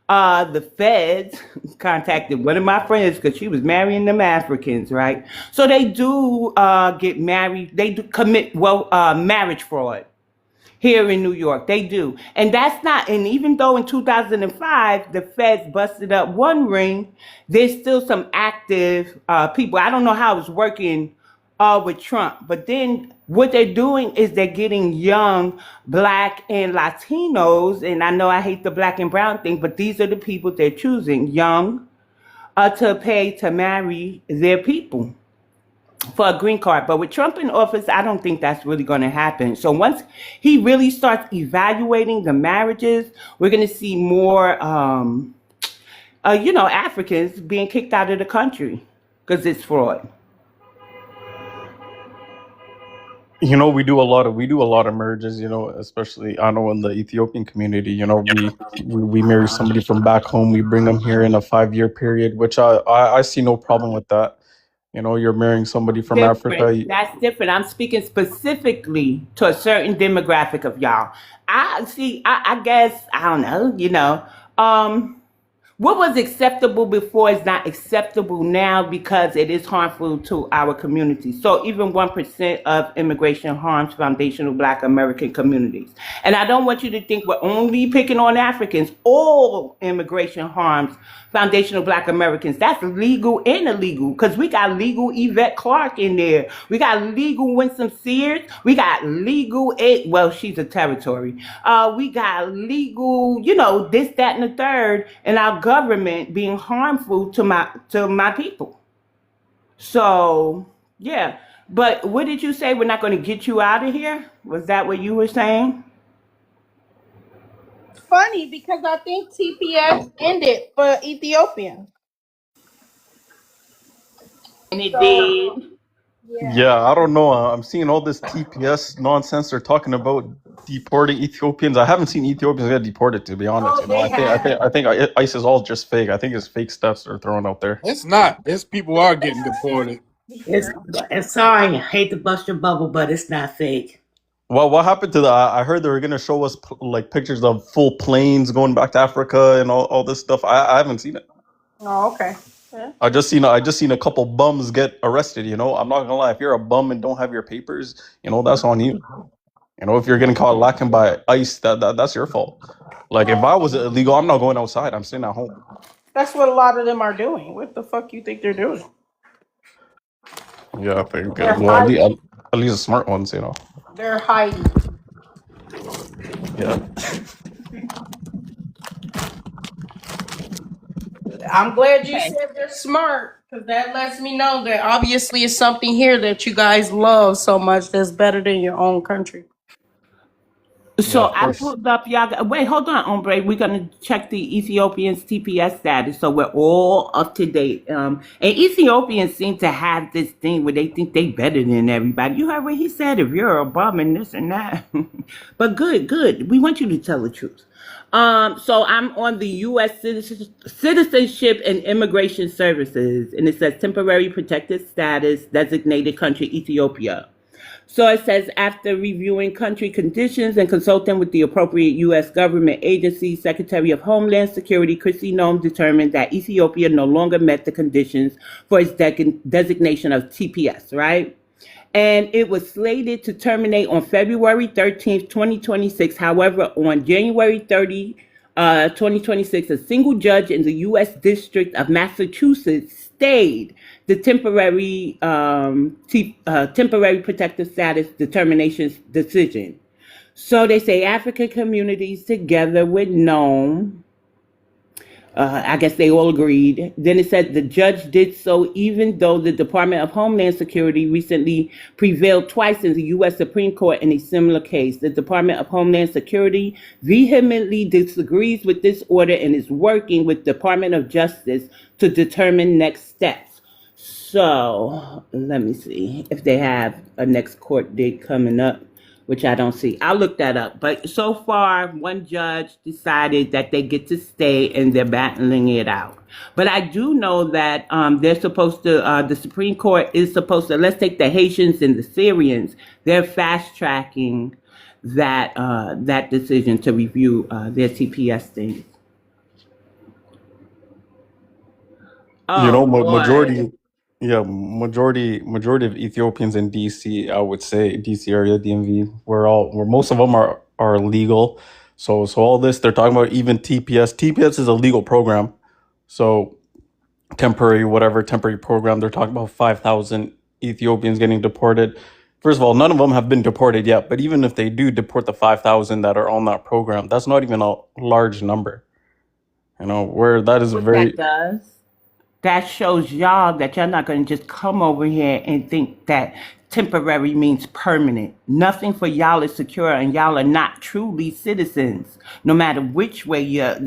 The feds contacted one of my friends because she was marrying them Africans, right? So they do get married. They do commit marriage fraud here in New York. They do. And that's not, and even though in 2005, the feds busted up one ring, there's still some active people. I don't know how it's working with Trump, but then what they're doing is they're getting young black and Latinos, and I know I hate the black and brown thing, but these are the people they're choosing, young, to pay to marry their people for a green card. But with Trump in office, I don't think that's really going to happen. So once he really starts evaluating the marriages, we're going to see more, Africans being kicked out of the country because it's fraud. You know, we do a lot of marriages. You know, especially I know in the Ethiopian community. You know, we marry somebody from back home. We bring them here in a 5 year period, which I see no problem with that. You know, you're marrying somebody from Different. Africa. That's different. I'm speaking specifically to a certain demographic of y'all. I see. I guess I don't know. What was acceptable before is not acceptable now because it is harmful to our community. So even 1% of immigration harms foundational Black American communities. And I don't want you to think we're only picking on Africans. All immigration harms foundational Black Americans. That's legal and illegal because we got legal Yvette Clarke in there. We got legal Winsome Sears. We got legal, well, she's a territory. We got legal, this, that, and the third, and our government being harmful to my people. So, yeah. But what did you say? We're not going to get you out of here? Was that what you were saying? Funny because I think TPS ended for Ethiopia. And it So did. yeah. Yeah, I don't know. I'm seeing all this TPS nonsense. They're talking about deporting Ethiopians. I haven't seen Ethiopians get deported, to be honest. Oh, You know, they have. I think ICE is all just fake. I think it's fake stuff they're throwing out there. It's not. It's people are getting deported. It's sorry, I hate to bust your bubble, but it's not fake. Well, what happened to the? I heard they were gonna show us like pictures of full planes going back to Africa and all this stuff. I haven't seen it. Oh, okay. Yeah. I just seen a couple bums get arrested. You know, I'm not gonna lie. If you're a bum and don't have your papers, you know that's on you. You know, if you're getting caught lacking by ICE, that's your fault. Like if I was illegal, I'm not going outside. I'm staying at home. That's what a lot of them are doing. What the fuck you think they're doing? Yeah, I think. They're Well, hiding. at least the smart ones, you know. They're hiding. Yeah. I'm glad you Okay. said they're smart because that lets me know that obviously it's something here that you guys love so much that's better than your own country. Yeah, So of I course. pulled up y'all. Wait, hold on, Ombre. We're gonna check the Ethiopians' TPS status, so we're all up to date. And Ethiopians seem to have this thing where they think they better than everybody. You heard what he said? If you're a bum and this and that, but good, good. We want you to tell the truth. So I'm on the U.S. Citizenship and Immigration Services, and it says temporary protected status, designated country Ethiopia. So it says, after reviewing country conditions and consulting with the appropriate U.S. government agency, Secretary of Homeland Security Chrissy Noem determined that Ethiopia no longer met the conditions for its designation of TPS, right? And it was slated to terminate on February 13th, 2026. However, on January 30, 2026, a single judge in the U.S. District of Massachusetts stayed the temporary protective status determination decision. So they say African communities together with NOM, I guess they all agreed. Then it said the judge did so even though the Department of Homeland Security recently prevailed twice in the U.S. Supreme Court in a similar case. The Department of Homeland Security vehemently disagrees with this order and is working with Department of Justice to determine next steps. So let me see if they have a next court date coming up, which I don't see. I'll look that up. But so far, one judge decided that they get to stay and they're battling it out. But I do know that they're supposed to, the Supreme Court is supposed to, let's take the Haitians and the Syrians, they're fast tracking that decision to review their TPS things. You Oh know, boy. majority of Ethiopians in DC, I would say DC area, DMV, where most of them are legal. So all this they're talking about, even TPS. TPS is a legal program. So temporary program. They're talking about 5,000 Ethiopians getting deported. First of all, none of them have been deported yet. But even if they do deport the 5,000 that are on that program, that's not even a large number. You know, where that is What that very does, that shows y'all that y'all not going to just come over here and think that temporary means permanent. Nothing for y'all is secure, and y'all are not truly citizens, no matter which way you're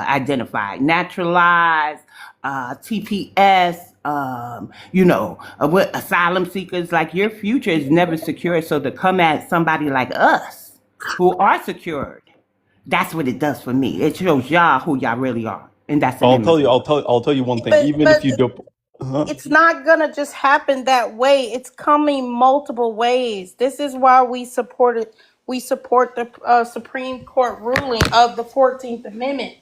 identified. Naturalized, TPS, with asylum seekers, like your future is never secure. So to come at somebody like us who are secured, that's what it does for me. It shows y'all who y'all really are, and that's an immigrant. I'll tell you one thing. Even if But you do, it's not gonna just happen that way. It's coming multiple ways. This is why we support it. We support the Supreme Court ruling of the 14th Amendment.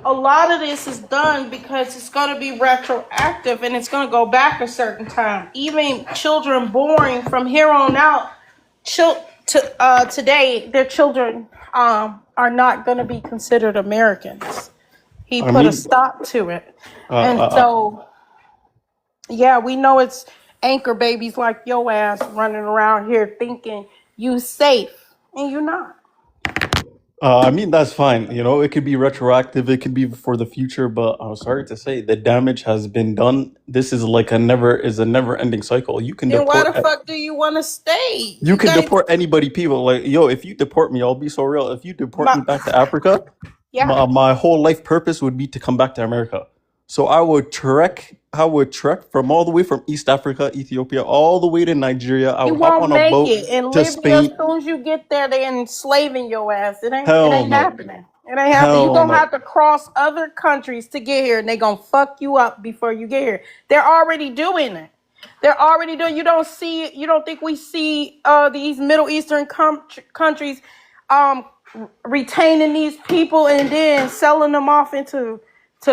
A lot of this is done because it's going to be retroactive and it's going to go back a certain time. Even children born from here on out, today, their children are not going to be considered Americans. He I put a mean, stop to it. uh, And uh, so, yeah, we know it's anchor babies like your ass running around here thinking you safe, and you're not. I mean that's fine. You know, it could be retroactive. It could be for the future. But I'm sorry to say, the damage has been done. This is like a never ending cycle. Then why the fuck do you want to stay? You You can guys, deport anybody. People like, yo, if you deport me, I'll be so real. If you deport my, me back to Africa, yeah. my whole life purpose would be to come back to America. So I would trek from all the way from East Africa, Ethiopia, all the way to Nigeria. I You would hop won't on a make boat it. In to Libya, as Spain. soon as you get there, they enslaving your ass. It Hell ain't no. happening. It ain't happening. You Hell gonna no. have to cross other countries to get here, and they gonna fuck you up before you get here. They're already doing it. They're already doing. You don't see. You don't think we see these Middle Eastern countries um, retaining these people and then selling them off into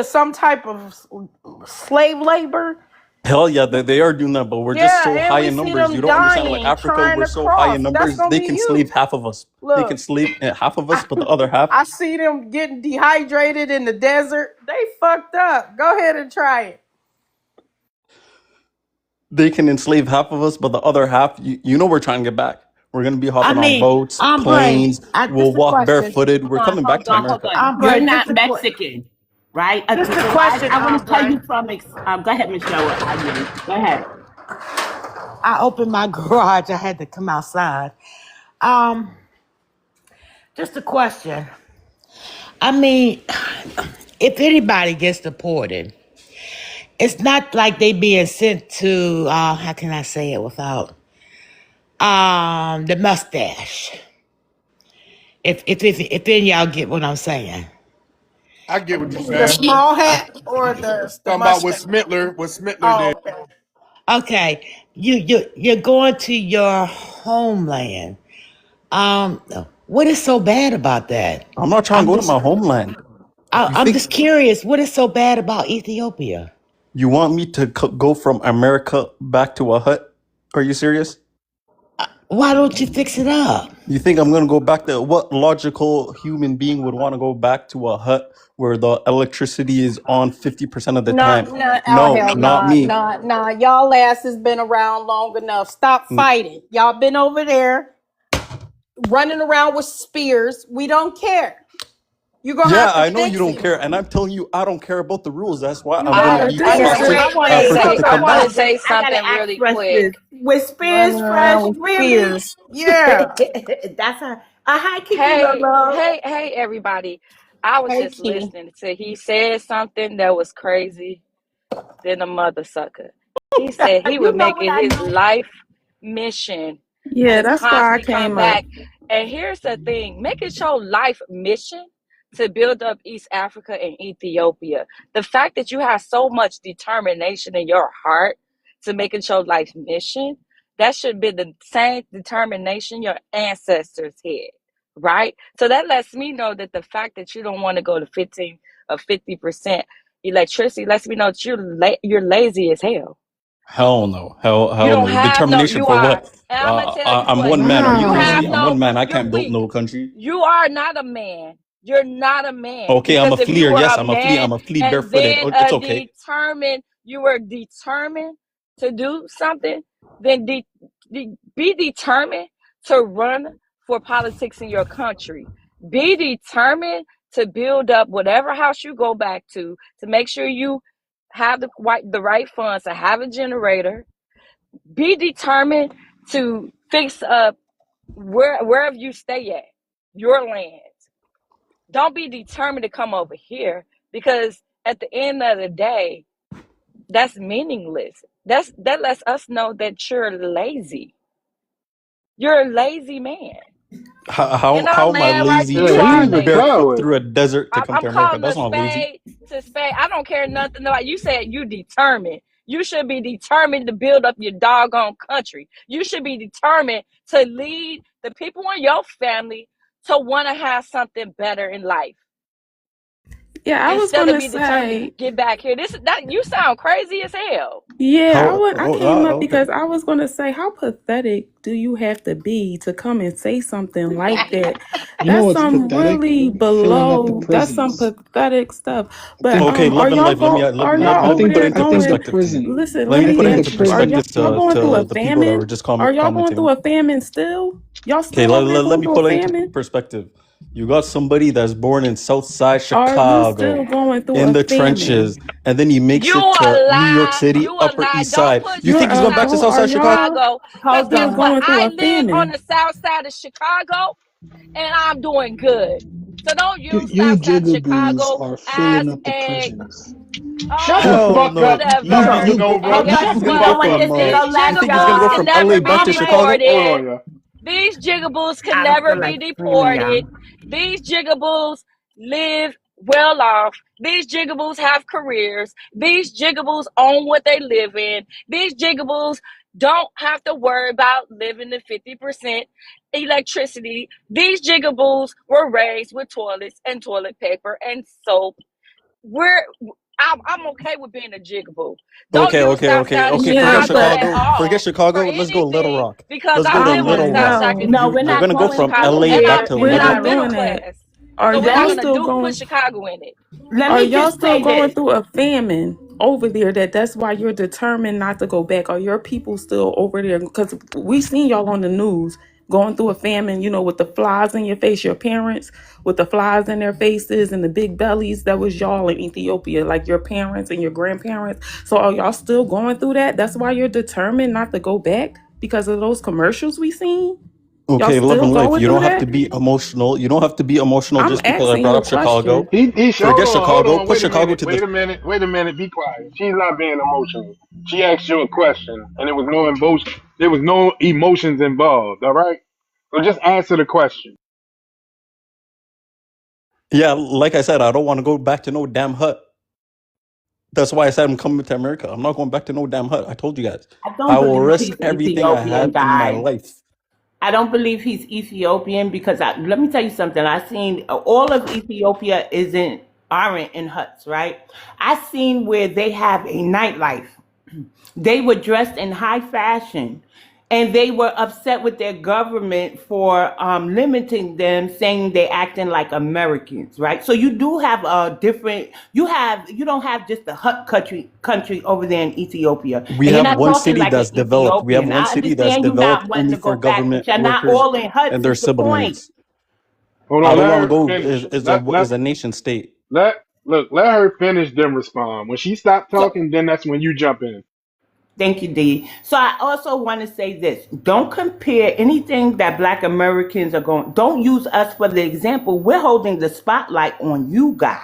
some type of slave labor? Hell yeah, they are doing that, but we're just Yeah, so and high we in see numbers. You them don't understand. Like dying Africa, trying we're to so high in cross. That's numbers. gonna They be can slave you. half of us. They can Look, slave half of us, but the other half, I see them getting dehydrated in the desert. They fucked up. Go ahead and try it. they can enslave half of us, but the other half, you know, we're trying to get back. We're gonna be I hopping on mean, boats, Ombre, planes. just We'll a walk question. barefooted. We're coming back to Hold America. on. You're Ombre, not Mexican, right? just a So question, I want to tell Ombre. you from, go ahead, Michelle. Go ahead. I opened my garage. I had to come outside. Um, Just a question. I mean, if anybody gets deported, it's not like they being sent to how can I say it without the mustache. If any of y'all get what I'm saying. I get what you're The saying. small hat or the Talking about what mustache? Smittler did. Oh, okay. Okay, you're going to your homeland. Um, what is so bad about that? I'm not trying to I'm go to just my homeland. You I'm think just curious. What is so bad about Ethiopia? you want me to go from America back to a hut? Are you serious? Why don't you fix it up? You think I'm going to go back to what logical human being would want to go back to a hut where the electricity is on 50% of the Nah, time? nah, oh No, hell not nah, me. nah, nah. Y'all ass has been around long enough. Stop fighting. Y'all been over there running around with spears. We don't care. You're gonna Yeah, have to I know you fix don't it. care, and I'm telling you, I don't care about the rules. That's why You I'm gonna gotta be I This gotta is forced a ask to Fresh. hey, to I come want back. to say I gotta something ask really Fresh this. quick. With running spears, Fresh, around with really? spears. Yeah. That's a hi Kiki Hey, Lolo. hey, everybody. I was Hey, just Key. listening to he said something that was crazy than a mother sucker. He said he You would know make what it I his know? life mission Yeah, to that's why I constantly come came up. back. And here's the thing, make it your life mission to build up East Africa and Ethiopia. The fact that you have so much determination in your heart to make it your life mission, that should be the same determination your ancestors had, right? So that lets me know that the fact that you don't want to go to 15 or 50% electricity lets me know that you're lazy as hell. Hell no, You hell don't no. have no, Determination you for are, what? and I'm gonna tell you I'm what, one man. Are you you have crazy? Wow. I'm one no, man. I you're can't build weak. no country. You are not a man. You're not a man. Okay, I'm a Because if you fleer. were Yes, a I'm a flea. man I'm a flea and barefooted. then It's okay. you were determined to do something, then be determined to run for politics in your country. Be determined to build up whatever house you go back to make sure you have the right funds to have a generator. Be determined to fix up wherever you stay at, your land. Don't be determined to come over here because at the end of the day, that's meaningless. That lets us know that you're lazy. You're a lazy man. And How I'll am I land right there. lazy You Yeah, are trekking he's a lazy. barefoot coward. through a desert to come I'm to America? calling a That's not lazy. spade to spade. I don't care nothing about you. Said you determined. You should be determined to build up your doggone country. You should be determined to lead the people in your family to want to have something better in life Yeah, I was instead of gonna be determined to say. get back here. That you sound crazy as hell. Yeah, How? I Oh, came up okay. because I was gonna say, how pathetic do you have to be to come and say something like that? You know That's what's some pathetic? really Filling up the below. That's some prisons. pathetic stuff. I But think Okay, are love and y'all life. go? Are I, y'all I over think Put the there into I think the going? perspective to me. prison Listen, Let let me I me put think the into ask you. Are y'all perspective prisons. going through a to the people that were famine? just Are y'all going through commenting. a famine still? Y'all Okay, still over there let going me through a put it into famine? perspective. You got somebody that's born in Southside Are you still Chicago, going through in a the famine? trenches, and then he makes You it a to New York lie. City, You a Upper lie. East Don't Side. put You You're think he's a going back to go. Are Southside Chicago? y'all? Chicago. Because Hold guess Still on. what? going through I a live on famine. the south side of Chicago and I'm doing good. So don't use You south side of jigaboos Chicago are as filling up the a prisons. Shut the oh Hell fuck up, no. you You whatever. you Casanova. And you guess Shut the We what? don't fuck want up. this to jigaboos. go These You left, think he's going to jigaboos go y'all. can from never LA be back to Hold Chicago? deported. on, yeah. These jigaboos can I never feel be like screaming, deported. y'all. These jigaboos live well off. These jigaboos have careers. These jigaboos own what they live in. These jigaboos don't have to worry about living in 50% electricity. These jigaboos were raised with toilets and toilet paper and soap. We're I'm okay with being a jigaboo. Don't use South Side of Yeah, Forget Chicago at but Chicago. Forget all for Chicago. Let's go Little anything Rock. because Let's I go to live on the Little South Rock. Side. no. No, we're You're not going to go Put going from through Chicago LA and back I to We're and Little I'm not Rock. middle doing that. class. Are So what y'all I'm let gonna me still do? going? Put Chicago in it. let Are me y'all just still say going this. through a famine over there? That's why you're determined not to go back. Are your people still over there? Because we seen y'all on the news going through a famine. You know, with the flies in your face. Your parents with the flies in their faces and the big bellies. That was y'all in Ethiopia, like your parents and your grandparents. So are y'all still going through that? That's why you're determined not to go back because of those commercials we seen. Y'all Okay, love still and life. going You through don't have to that? be emotional. You don't have to be emotional I'm just because I asking brought you a up Chicago. question. Forget Hold Chicago. on, Put wait a Chicago minute, to the. wait a minute, be quiet. She's not being emotional. She asked you a question, and there was no emotion. There was no emotions involved. All right, so just answer the question. Yeah, like I said, I don't want to go back to no damn hut. That's why I said I'm coming to America. I'm not going back to no damn hut. I told you guys. I I don't will believe risk he's everything I Ethiopian, have in my guys. life. I don't believe he's Ethiopian because let me tell you something. I seen all of Ethiopia aren't in huts, right? I seen where they have a nightlife. They were dressed in high fashion, and they were upset with their government for limiting them, saying they acting like Americans, right? So you do have a different. You don't have just the hut country over there in Ethiopia, We and you're have not one talking city like an that's developed. We have Ethiopian. one I city that's understand you not developed wanting only to for go back, but government you're not workers all in huts. and their Is the point? siblings. Hold I on, don't let want to her go finish. as a nation state. Let her finish, then respond. When she stopped So talking, then that's when you jump in. thank you, Dee. So I also want to say this. Don't compare anything that Black Americans are going. Don't use us for the example. We're holding the spotlight on you guys.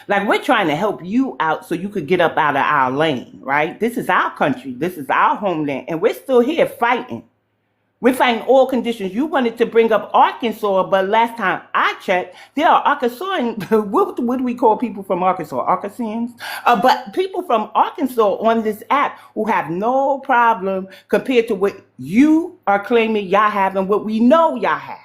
Like we're trying to help you out so you could get up out of our lane, right? This is our country. This is our homeland. And we're still here fighting. We're fighting all conditions. You wanted to bring up Arkansas, but last time I checked, there are Arkansans. What do we call people from Arkansas? Arkansans? But people from Arkansas on this app who have no problem compared to what you are claiming y'all have and what we know y'all have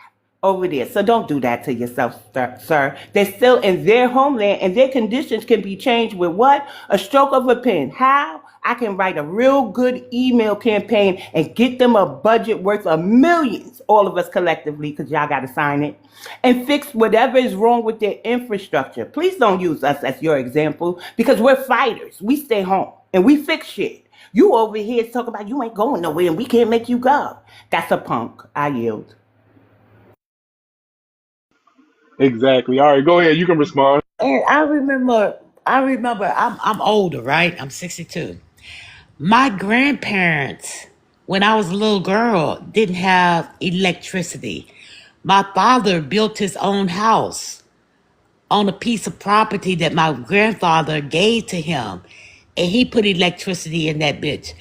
over there. So don't do that to yourself, sir. They're still in their homeland and their conditions can be changed with what? A stroke of a pen. How? I can write a real good email campaign and get them a budget worth of millions, all of us collectively, because y'all got to sign it, and fix whatever is wrong with their infrastructure. Please don't use us as your example because we're fighters. We stay home and we fix shit. You over here talking about you ain't going nowhere and we can't make you go. That's a punk. I yield. Exactly. All right, go ahead. You can respond. And I remember, I'm older, right? I'm 62. My grandparents, when I was a little girl, didn't have electricity. My father built his own house on a piece of property that my grandfather gave to him, and he put electricity in that bitch.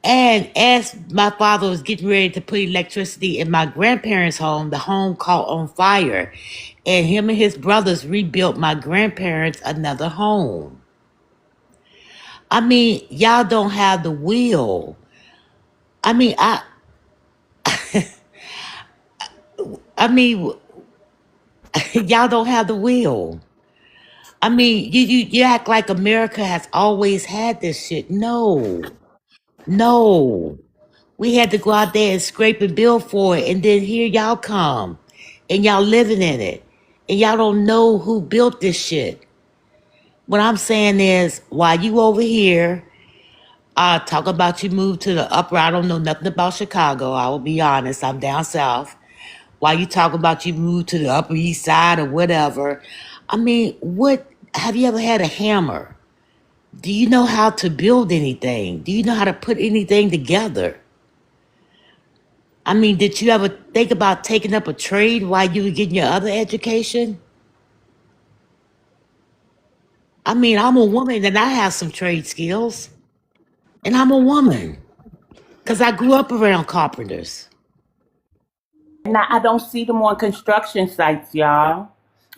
And as my father was getting ready to put electricity in my grandparents' home, the home caught on fire. And him and his brothers rebuilt my grandparents another home. I mean, y'all don't have the will. I mean, I mean, y'all don't have the will. I mean, you act like America has always had this shit. No, no. We had to go out there and scrape and build for it, and then here y'all come, and y'all living in it, and y'all don't know who built this shit. What I'm saying is, while you over here, talk about you moved to the upper. I don't know nothing about Chicago. I will be honest. I'm down south. While you talk about you moved to the Upper East Side or whatever, I mean, what have you ever had a hammer? Do you know how to build anything? Do you know how to put anything together? I mean, did you ever think about taking up a trade while you were getting your other education? I mean, I'm a woman and I have some trade skills, and I'm a woman because I grew up around carpenters. Now I don't see them on construction sites, y'all.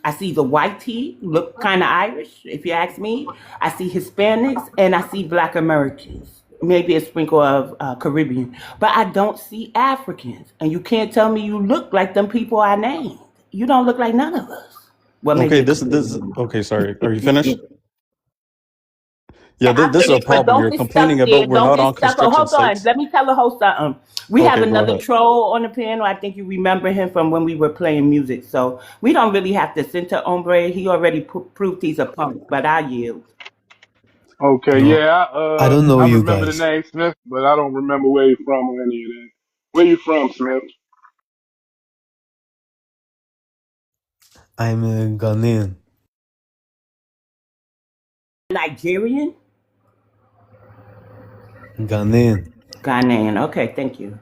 I see the white tee, look kind of Irish, if you ask me. I see Hispanics and I see Black Americans, maybe a sprinkle of Caribbean, but I don't see Africans. And you can't tell me you look like them people I named. You don't look like none of us. Well, maybe Okay, a this. Caribbean. Okay, sorry. Are you finished? Yeah, Yeah, I'm this is a finished, but problem. don't You're get stuck complaining there. about we're Don't not get on stuck. construction Hold on. sites. Let me tell the host something. We have Okay, go another ahead. troll on the panel. I think you remember him from when we were playing music. So we don't really have to center Ombre. He already proved he's a punk, but I yield. Okay, No, yeah, I don't know I you remember the guys. name Smith, but I don't remember where you from or any of that. Where you from, Smith? I'm a Ghanaian. Nigerian? Ghanaian. Ghanaian. Okay, thank you.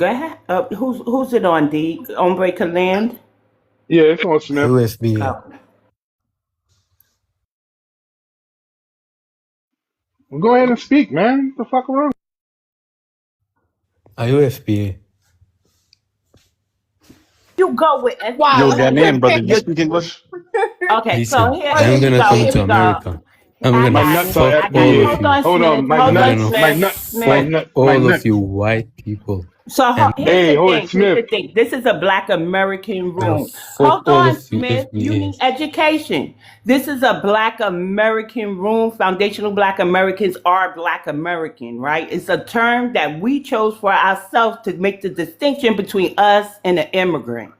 Go ahead. Who's it on? D. Hombre can land. Yeah, it's on Smith. UFBA. Oh. Well, go ahead and speak, man. What the fuck wrong? UFBA. You go with Yo, Wow. FBA. Ghanaian brother, you You speak English? okay? So Listen, here, I'm here we gonna go. come Here to we go. America. I'm I gonna My got nuts it. are fuck I got all it. of FBA. Hold you. on, Hold on, Smith. my Hold I'm on, nuts, gonna my Smith. nuts, my Smith. fuck nuts, my all of you nuts. white people. So And here's Hey, the hold it, thing. Here's Smith. the thing. This is a Black American I'm gonna room. fuck Hold all on, of you Smith. You need FBAs. education. This is a Black American room. Foundational Black Americans are Black American, right? It's a term that we chose for ourselves to make the distinction between us and an immigrant.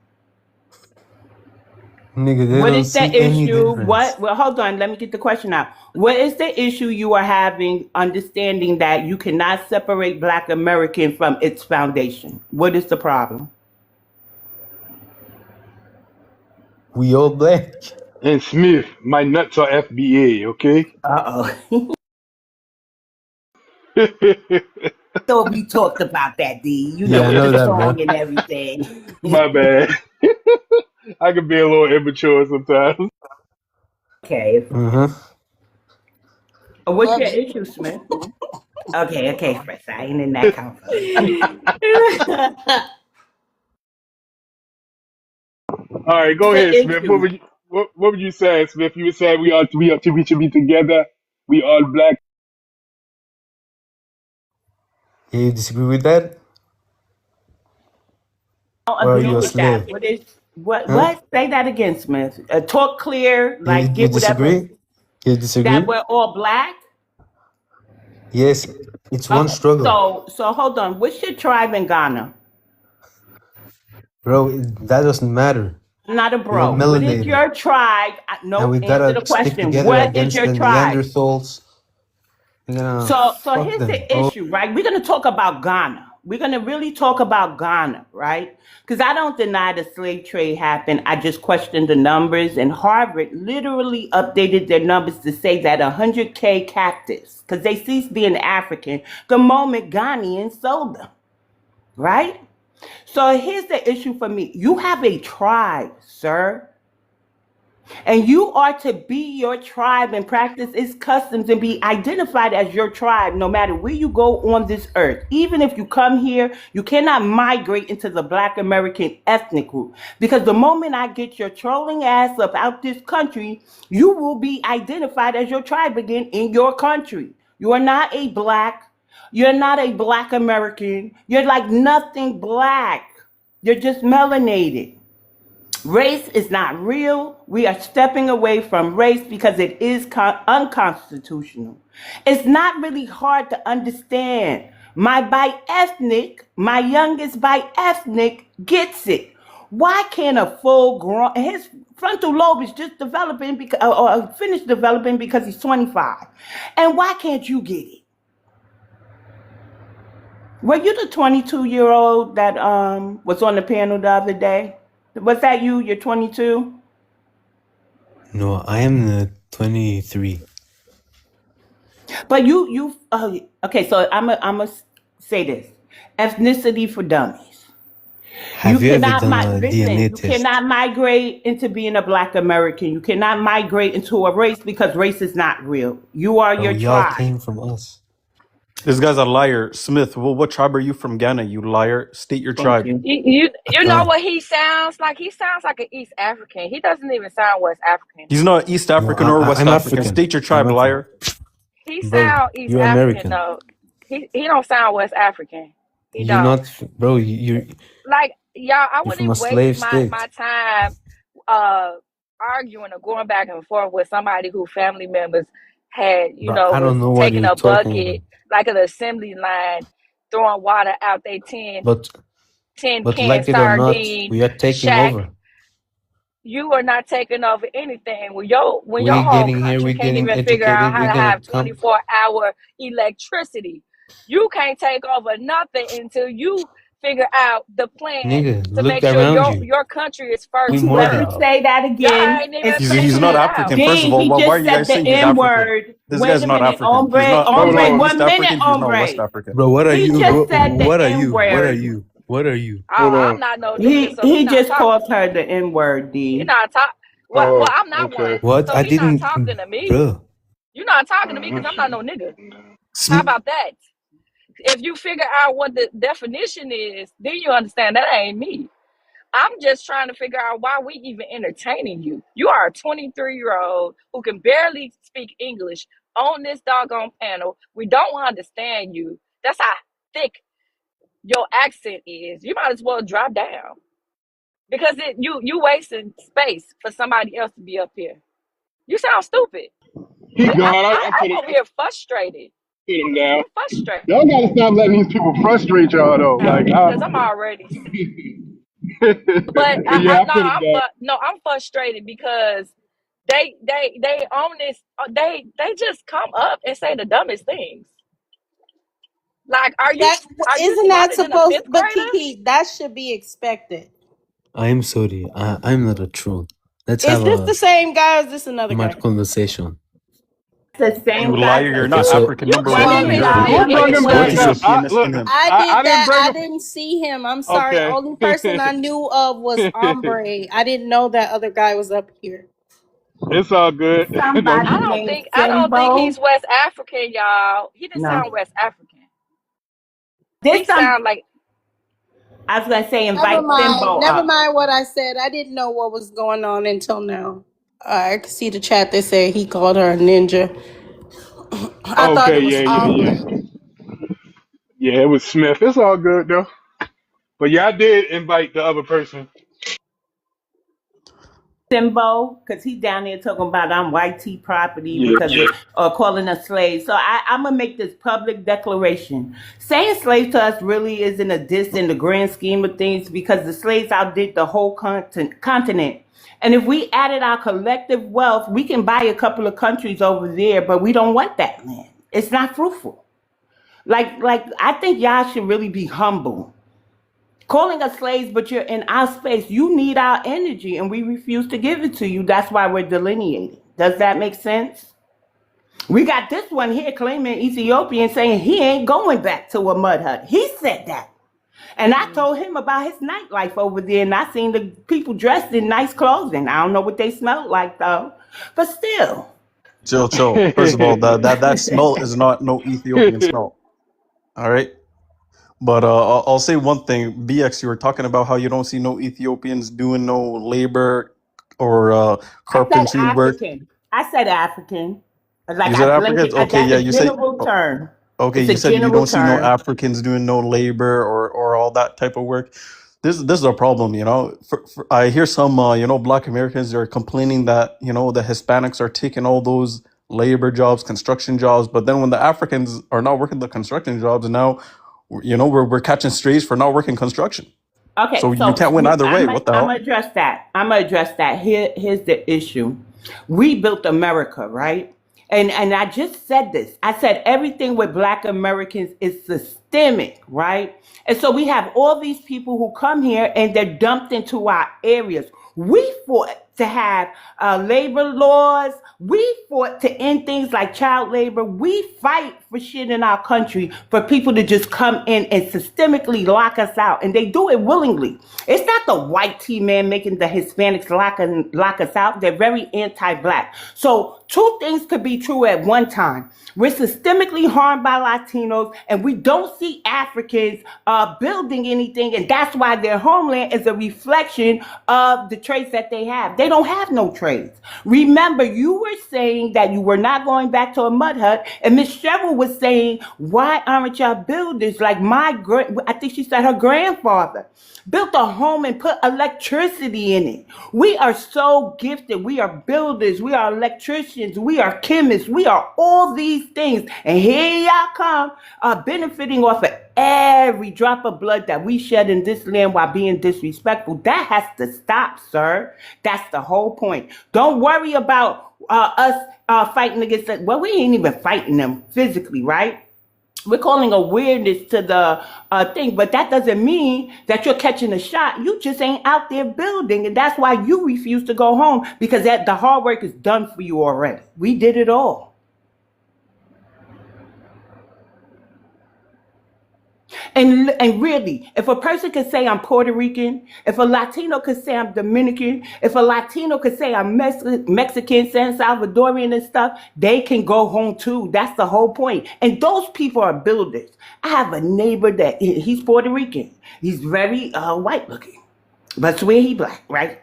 Nigga, they What don't is the see any issue? difference. What? Well, hold on. Let me get the question out. What is the issue you are having understanding that you cannot separate Black American from its foundation? What is the problem? We all black. And Smith, my nuts are FBA, okay? Uh-oh. Thought we talked about that, D. You know, Yeah, I with know the that, bro. song and everything. My bad. I can be a little immature sometimes. Okay. Uh-huh. What's your issue, Smith? Okay, Fritz. I ain't in that comfort. All right, go The ahead, Smith. issue. What would you say, Smith? You would say we should be together. We all black. Yeah, you disagree with that? I don't Or are agree you a with that. slave? What is what? Huh? What? Say that again, Smith. Talk clear. Like You get whatever. disagree? You That disagree? we're all black. Yes, it's one Okay. struggle. So hold on. What's your tribe in Ghana? Bro, that doesn't matter. Not a We are bro. What is melanated. your tribe? And No, we answer gotta the stick question. together What is against your the tribe? Neanderthals. We're gonna So fuck here's them. the Oh, issue, right? We're gonna talk about Ghana. We're gonna really talk about Ghana, right? Because I don't deny the slave trade happened. I just questioned the numbers, and Harvard literally updated their numbers to say that 100K captives, because they ceased being African the moment Ghanaians sold them, right? So here's the issue for me. You have a tribe, sir. And you are to be your tribe and practice its customs and be identified as your tribe no matter where you go on this earth. Even if you come here, you cannot migrate into the Black American ethnic group. Because the moment I get your trolling ass up out this country, you will be identified as your tribe again in your country. You are not a black. You're not a Black American. You're like nothing black. You're just melanated. Race is not real. We are stepping away from race because it is unconstitutional. It's not really hard to understand. My bi-ethnic, my youngest bi-ethnic gets it. Why can't a full grown, his frontal lobe is just developing because, or finished developing because he's 25. And why can't you get it? Were you the 22-year-old that was on the panel the other day? Was that you? You're 22? no, I am the 23. But okay, so I'm a say this. Ethnicity for dummies. You Have you ever cannot, done a listen, DNA you test? cannot migrate into being a Black American. You cannot migrate into a race because race is not real. You are Bro, your y'all tribe. came from us. This guy's a liar. Smith, well, what tribe are you from Ghana, you liar? State your Thank tribe. you. You know Accra. what he sounds like? He sounds like an East African. He doesn't even sound West African. He's not East No, African or West I'm African. African. State your I'm tribe, African. liar. He Bro, sound East you're African American. though. He don't sound West African. He You're don't. not, bro, Like y'all, I you're wouldn't from a even waste slave my state. time uh arguing or going back and forth with somebody who family members had, Bro, I was don't know what taking you're a talking about. bucket like an assembly line, throwing water out they But, tin but can like it or not, sardine we are taking shack. over. You are not taking over anything when your We're whole getting here, country we're can't getting even figure out educated, how we're to gonna have come. 24-hour electricity. You can't take over nothing until you figure out the plan Nigga, to look make sure around your you. your country is first We more Let me than. world. say that Y'all again. ain't even He's figured not it Especially out. African. First of Dean, all, he why are just you said guys the saying he's N African? word. This Wait guy's a not minute, African. He's hombre, not Hold hombre, not on. East 1 minute, African. He's not West hombre. African. Bro, what are He you, just bro? said the What are N you? What are word. you? What are you? Hold I'm on. not no nigga, so he He not just talking called to her me. the N word, He D. not talk. Well, Oh, I'm not okay. one, What? so I he not didn't, talking to me. bro. You not talking to me because I'm not no nigga. How Sm- about that? If you figure out what the definition is, then you understand that ain't me. I'm just trying to figure out why we even entertaining you. You are a 23-year-old who can barely speak English on this doggone panel. We don't understand you. That's how thick your accent is. You might as well drop down because you wasting space for somebody else to be up here. You sound stupid. He gone. I I'm put over here frustrated. put him I'm down. frustrated Y'all gotta stop letting these people frustrate y'all though. Like, because I'm already. But yeah, I put him down. I'm frustrated because they own this. They just come up and say the dumbest things. Like, That are you isn't that smarter than a supposed? fifth But grader? Kiki, that should be expected. I'm sorry. I'm not a troll. Let's Is have this a the same guy or is this another smart guy? conversation. The You same guy liar, you're from Okay, not so African. You Number Wait a one, claim and it minute, you're all. Who wait a brought minute, him more back wait a up? minute. I Ethiopianist look. than him. I I did didn't that. bring I him. didn't see him. I'm sorry. Okay. Only person I knew of was Ombre. I didn't know that other guy was up here. It's all good. No, Somebody named I don't think Simbo. he's West African, y'all. He didn't No. sound West African. This He some sound like I was gonna say Never invite mind. Simbo Never up. mind what I said. I didn't know what was going on until now. I could see the chat. They said he called her a ninja. I thought okay. it was Yeah. Yeah. Yeah. Ombre. Yeah. It was Smith. It's all good though. But yeah, I did invite the other person. Simbo, because he's down there talking about I'm white tea property Yeah. because of calling us slaves. So I'm gonna make this public declaration. Saying slave to us really isn't a diss in the grand scheme of things because the slaves outdid the whole continent. And if we added our collective wealth, we can buy a couple of countries over there, but we don't want that land. It's not fruitful. Like I think y'all should really be humble. Calling us slaves, but you're in our space. You need our energy, and we refuse to give it to you. That's why we're delineating. Does that make sense? We got this one here claiming Ethiopian, saying he ain't going back to a mud hut. He said that. And I told him about his nightlife over there, and I seen the people dressed in nice clothing. I don't know what they smelled like, though. But still. Chill, chill. First of all, that smell is not no Ethiopian smell. All right. But I'll say one thing. BX, you were talking about how you don't see no Ethiopians doing no labor or I said carpentry work. African. I said African. Like You said I blanket. Africans? Okay, That's yeah. a You say general term. okay. It's a You said you general don't see no term. Africans doing no labor or all that type of work. This is a problem, you know. I hear some Black Americans are complaining that the Hispanics are taking all those labor jobs, construction jobs, but then when the Africans are not working the construction jobs, now we're catching strays for not working construction. Okay, So you so can't win either way. What the I'm gonna hell? address that. I'm gonna address that. Here's the issue. We built America, right? And I just said this. I said everything with Black Americans is systemic, right? And so we have all these people who come here and they're dumped into our areas. We fought to have labor laws. We fought to end things like child labor. We fight for shit in our country for people to just come in and systemically lock us out. And they do it willingly. It's not the white tea man making the Hispanics lock us out. They're very anti-Black. So two things could be true at one time. We're systemically harmed by Latinos, and we don't see Africans building anything, and that's why their homeland is a reflection of the traits that they have. They don't have no traits. Remember, you were saying that you were not going back to a mud hut, and Miss Cheryl was saying, why aren't y'all builders? Like I think she said her grandfather built a home and put electricity in it. We are so gifted. We are builders. We are electricians. We are chemists. We are all these things. And here y'all come benefiting off of every drop of blood that we shed in this land while being disrespectful. That has to stop, sir. That's the whole point. Don't worry about us fighting against it. Well, we ain't even fighting them physically, right? We're calling awareness to the thing, but that doesn't mean that you're catching a shot. You just ain't out there building, and that's why you refuse to go home, because the hard work is done for you already. We did it all. And really, if a person could say I'm Puerto Rican, if a Latino could say I'm Dominican, if a Latino could say I'm Mexican, San Salvadorian and stuff, they can go home too. That's the whole point. And those people are builders. I have a neighbor that he's Puerto Rican. He's very white looking, but swear he black, right?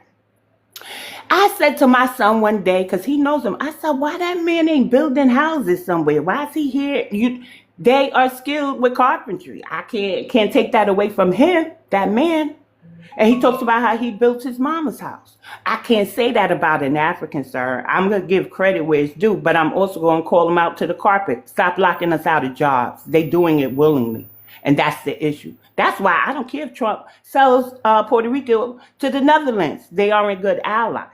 I said to my son one day, because he knows him, I said, why that man ain't building houses somewhere? Why is he here? They are skilled with carpentry. I can't take that away from him, that man. And he talks about how he built his mama's house. I can't say that about an African, sir. I'm going to give credit where it's due, but I'm also going to call them out to the carpet. Stop locking us out of jobs. They doing it willingly. And that's the issue. That's why I don't care if Trump sells Puerto Rico to the Netherlands. They aren't good allies.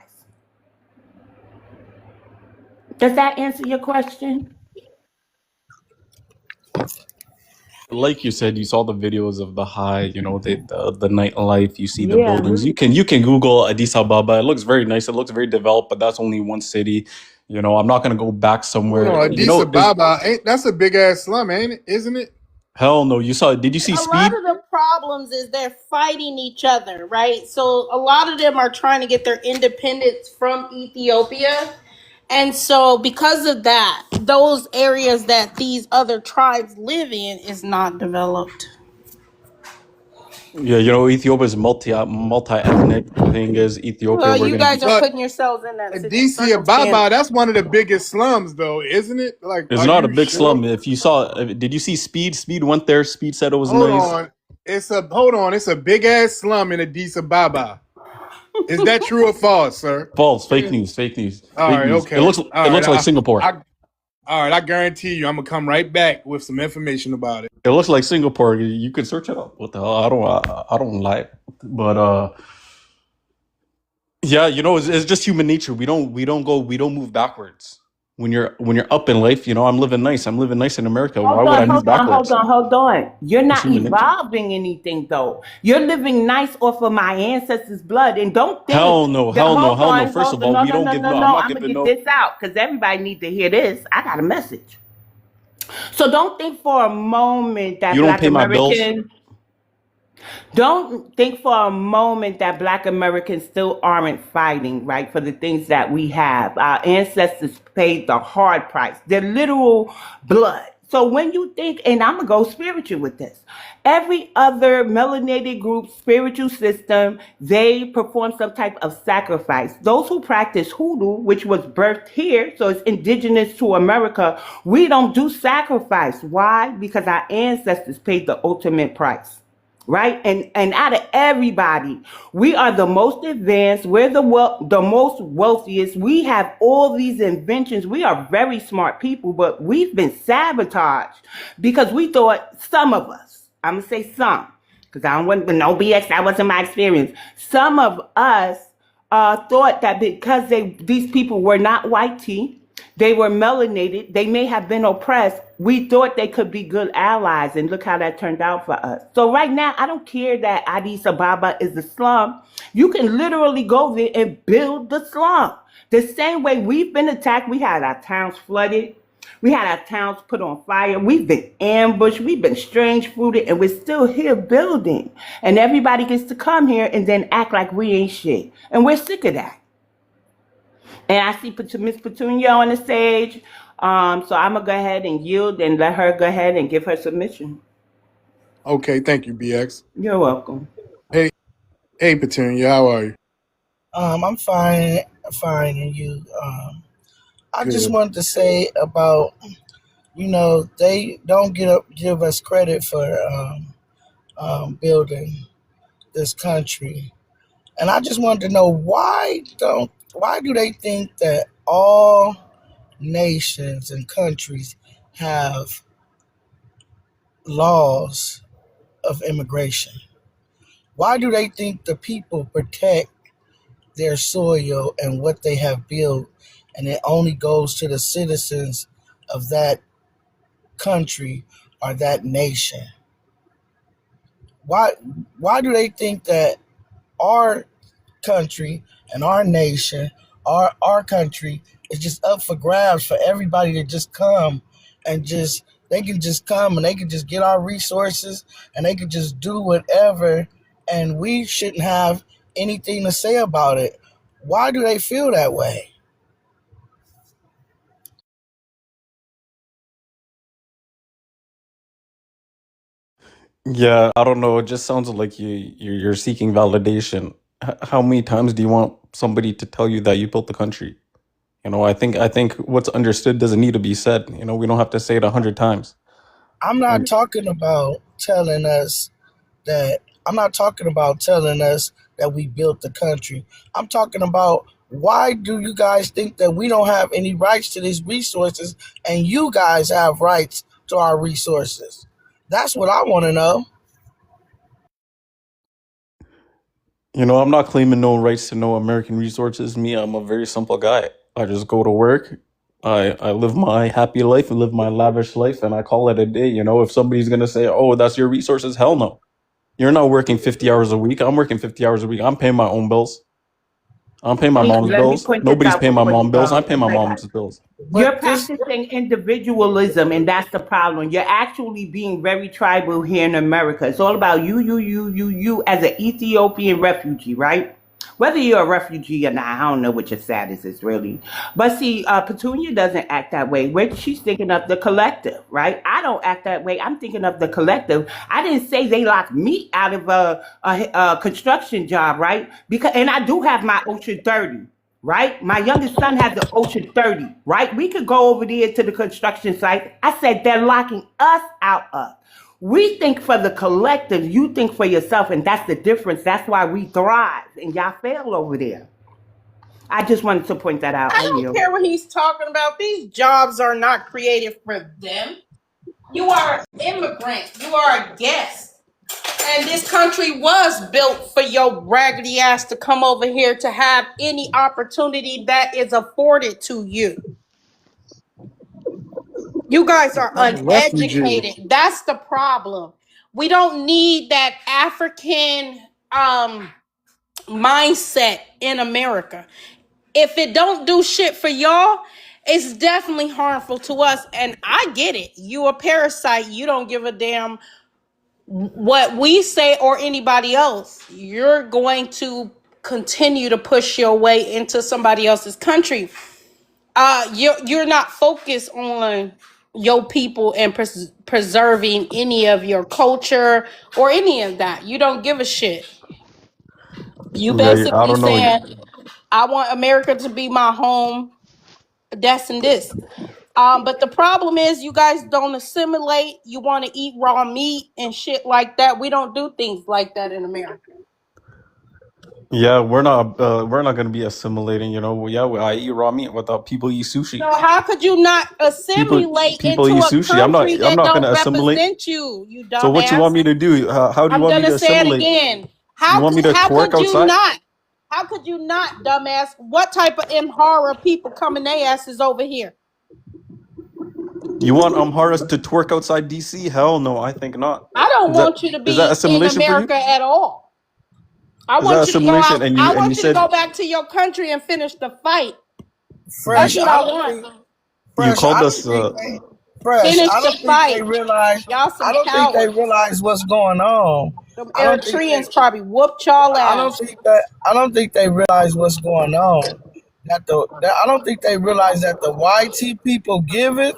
Does that answer your question? Like you said, you saw the videos of the high, the nightlife. You see the Yeah. buildings. You can Google Addis Ababa. It looks very nice. It looks very developed, but that's only one city. I'm not gonna go back Hold somewhere. on, Addis Ababa, that's a big ass slum, ain't it? Isn't it? Hell no. Did you see A lot Speed? of the problems is they're fighting each other, right? So a lot of them are trying to get their independence from Ethiopia. And so because of that, those areas that these other tribes live in is not developed. Yeah, Ethiopia is multi-ethnic. The thing is, Ethiopia, Well, we're you gonna be. guys are But putting yourselves in that Addis circumstance. Ababa, that's one of the biggest slums, though, isn't it? Like, It's are not a you big sure? slum. If you saw, did you see Speed? Speed went there. Speed said it was Hold nice. on. It's a big ass slum in Addis Ababa. Is that true or false, sir? False. Fake news. Fake news. All Fake right, news. It okay. looks. All It right. looks like Singapore. All right, I guarantee you I'm gonna come right back with some information about it. It looks like Singapore. You can search it up. What the hell? I don't lie. But yeah, it's just human nature. We don't move backwards. When you're up in life, I'm living nice. I'm living nice in America. Why Hold would I on, move hold on, hold backwards? on, hold on. You're It's not human nature. evolving anything though. You're living nice off of my ancestors' blood. And don't think Hell no. that, Hell no. hold Hell no. on, First hold of on, all, no, we no, don't no, give no, no. I'm no. not I'm gonna giving get no. this out because everybody need to hear this. I got a message. So don't think for a moment that You don't Black pay my bills. Americans don't think for a moment that Black Americans still aren't fighting, right, for the things that we have. Our ancestors paid the hard price, their literal blood. So when you think, and I'm going to go spiritual with this, every other melanated group, spiritual system, they perform some type of sacrifice. Those who practice hoodoo, which was birthed here, so it's indigenous to America, we don't do sacrifice. Why? Because our ancestors paid the ultimate price, right? And out of everybody, we are the most advanced. We're the most wealthiest. We have all these inventions. We are very smart people, but we've been sabotaged because we thought, some of us, I'm gonna say some, because I don't want no BX. That wasn't my experience. Some of us thought that because these people were not white tea, they were melanated, they may have been oppressed. We thought they could be good allies, and look how that turned out for us. So right now, I don't care that Addis Ababa is a slum. You can literally go there and build the slum. The same way we've been attacked, we had our towns flooded. We had our towns put on fire. We've been ambushed. We've been strange fruited, and we're still here building. And everybody gets to come here and then act like we ain't shit. And we're sick of that. And I see Miss Petunia on the stage. So I'm going to go ahead and yield and let her go ahead and give her submission. Okay, thank you, BX. You're welcome. Hey, Petunia, how are you? I'm fine, and you. I just Good. wanted to say about, they don't give us credit for building this country, and I just wanted to know why do they think that all nations and countries have laws of immigration? Why do they think the people protect their soil and what they have built, and it only goes to the citizens of that country or that nation? Why do they think that our country and our nation, our country is just up for grabs for everybody to just come and just they can just come and they can just get our resources and they can just do whatever, and we shouldn't have anything to say about it. Why do they feel that way? Yeah, I don't know. It just sounds like you're seeking validation. How many times do you want somebody to tell you that you built the country? I think what's understood doesn't need to be said. We don't have to say it 100 times. I'm not And talking about telling us that I'm not talking about telling us that we built the country. I'm talking about, why do you guys think that we don't have any rights to these resources and you guys have rights to our resources? That's what I want to know. I'm not claiming no rights to no American resources. Me, I'm a very simple guy. I just go to work. I live my happy life and live my lavish life, and I call it a day. If somebody's gonna say, "Oh, that's your resources," hell no. You're not working 50 hours a week. I'm working 50 hours a week. I'm paying my own bills. I'm paying my mom's Let me bills. point this Nobody's out paying real my quick. mom's bills. I'm paying my mom's bills. You're But this, practicing individualism, and that's the problem. You're actually being very tribal here in America. It's all about you as an Ethiopian refugee, right? Whether you're a refugee or not, I don't know what your status is really. But see, Petunia doesn't act that way. She's thinking of the collective, right? I don't act that way. I'm thinking of the collective. I didn't say they locked me out of a construction job, right? And I do have my Ocean 30, right? My youngest son has the Ocean 30, right? We could go over there to the construction site. I said they're locking us out of. We think for the collective, you think for yourself, and that's the difference. That's why we thrive, and y'all fail over there. I just wanted to point that out. I I don't yield. care what he's talking about. These jobs are not created for them. You are an immigrant. You are a guest. And this country was built for your raggedy ass to come over here to have any opportunity that is afforded to you. You guys are I'm a refugee. uneducated. That's the problem. We don't need that African mindset in America. If it don't do shit for y'all, it's definitely harmful to us. And I get it. You a parasite. You don't give a damn what we say or anybody else. You're going to continue to push your way into somebody else's country. You're not focused on your people and preserving any of your culture or any of that. You don't give a shit. You Yeah, I basically don't know. saying, I want America to be my home, that's and this. But the problem is you guys don't assimilate. You want to eat raw meat and shit like that. We don't do things like that in America. Yeah, we're not gonna be assimilating. Yeah, I eat raw meat without people eat sushi. So how could you not People assimilate people into eat a sushi. I'm not country I'm that not gonna don't assimilate. represent you, you So what you dumbass? want me to do? How do you I'm want me gonna to say it assimilate? again. You want me to How twerk could you outside? not? How could you not, dumbass? What type of Imhara people coming their asses over here? You want Amharas to twerk outside DC? Hell no, I think not. I don't Is that want you to is that be in assimilation for you? America at all. I Is that want you to go assimilation? out. And you I and you want you to go said back to your country and finish the fight. That's Fresh, what I I don't think want. you Fresh, called I us. don't think they Fresh, Finish I the don't think they fight. realize. Y'all I some don't think they cowards. realize what's going on. Them I don't think they. Eritreans probably whooped y'all I don't ass. think that. I don't think they realize what's going on. I don't think they realize that the YT people give it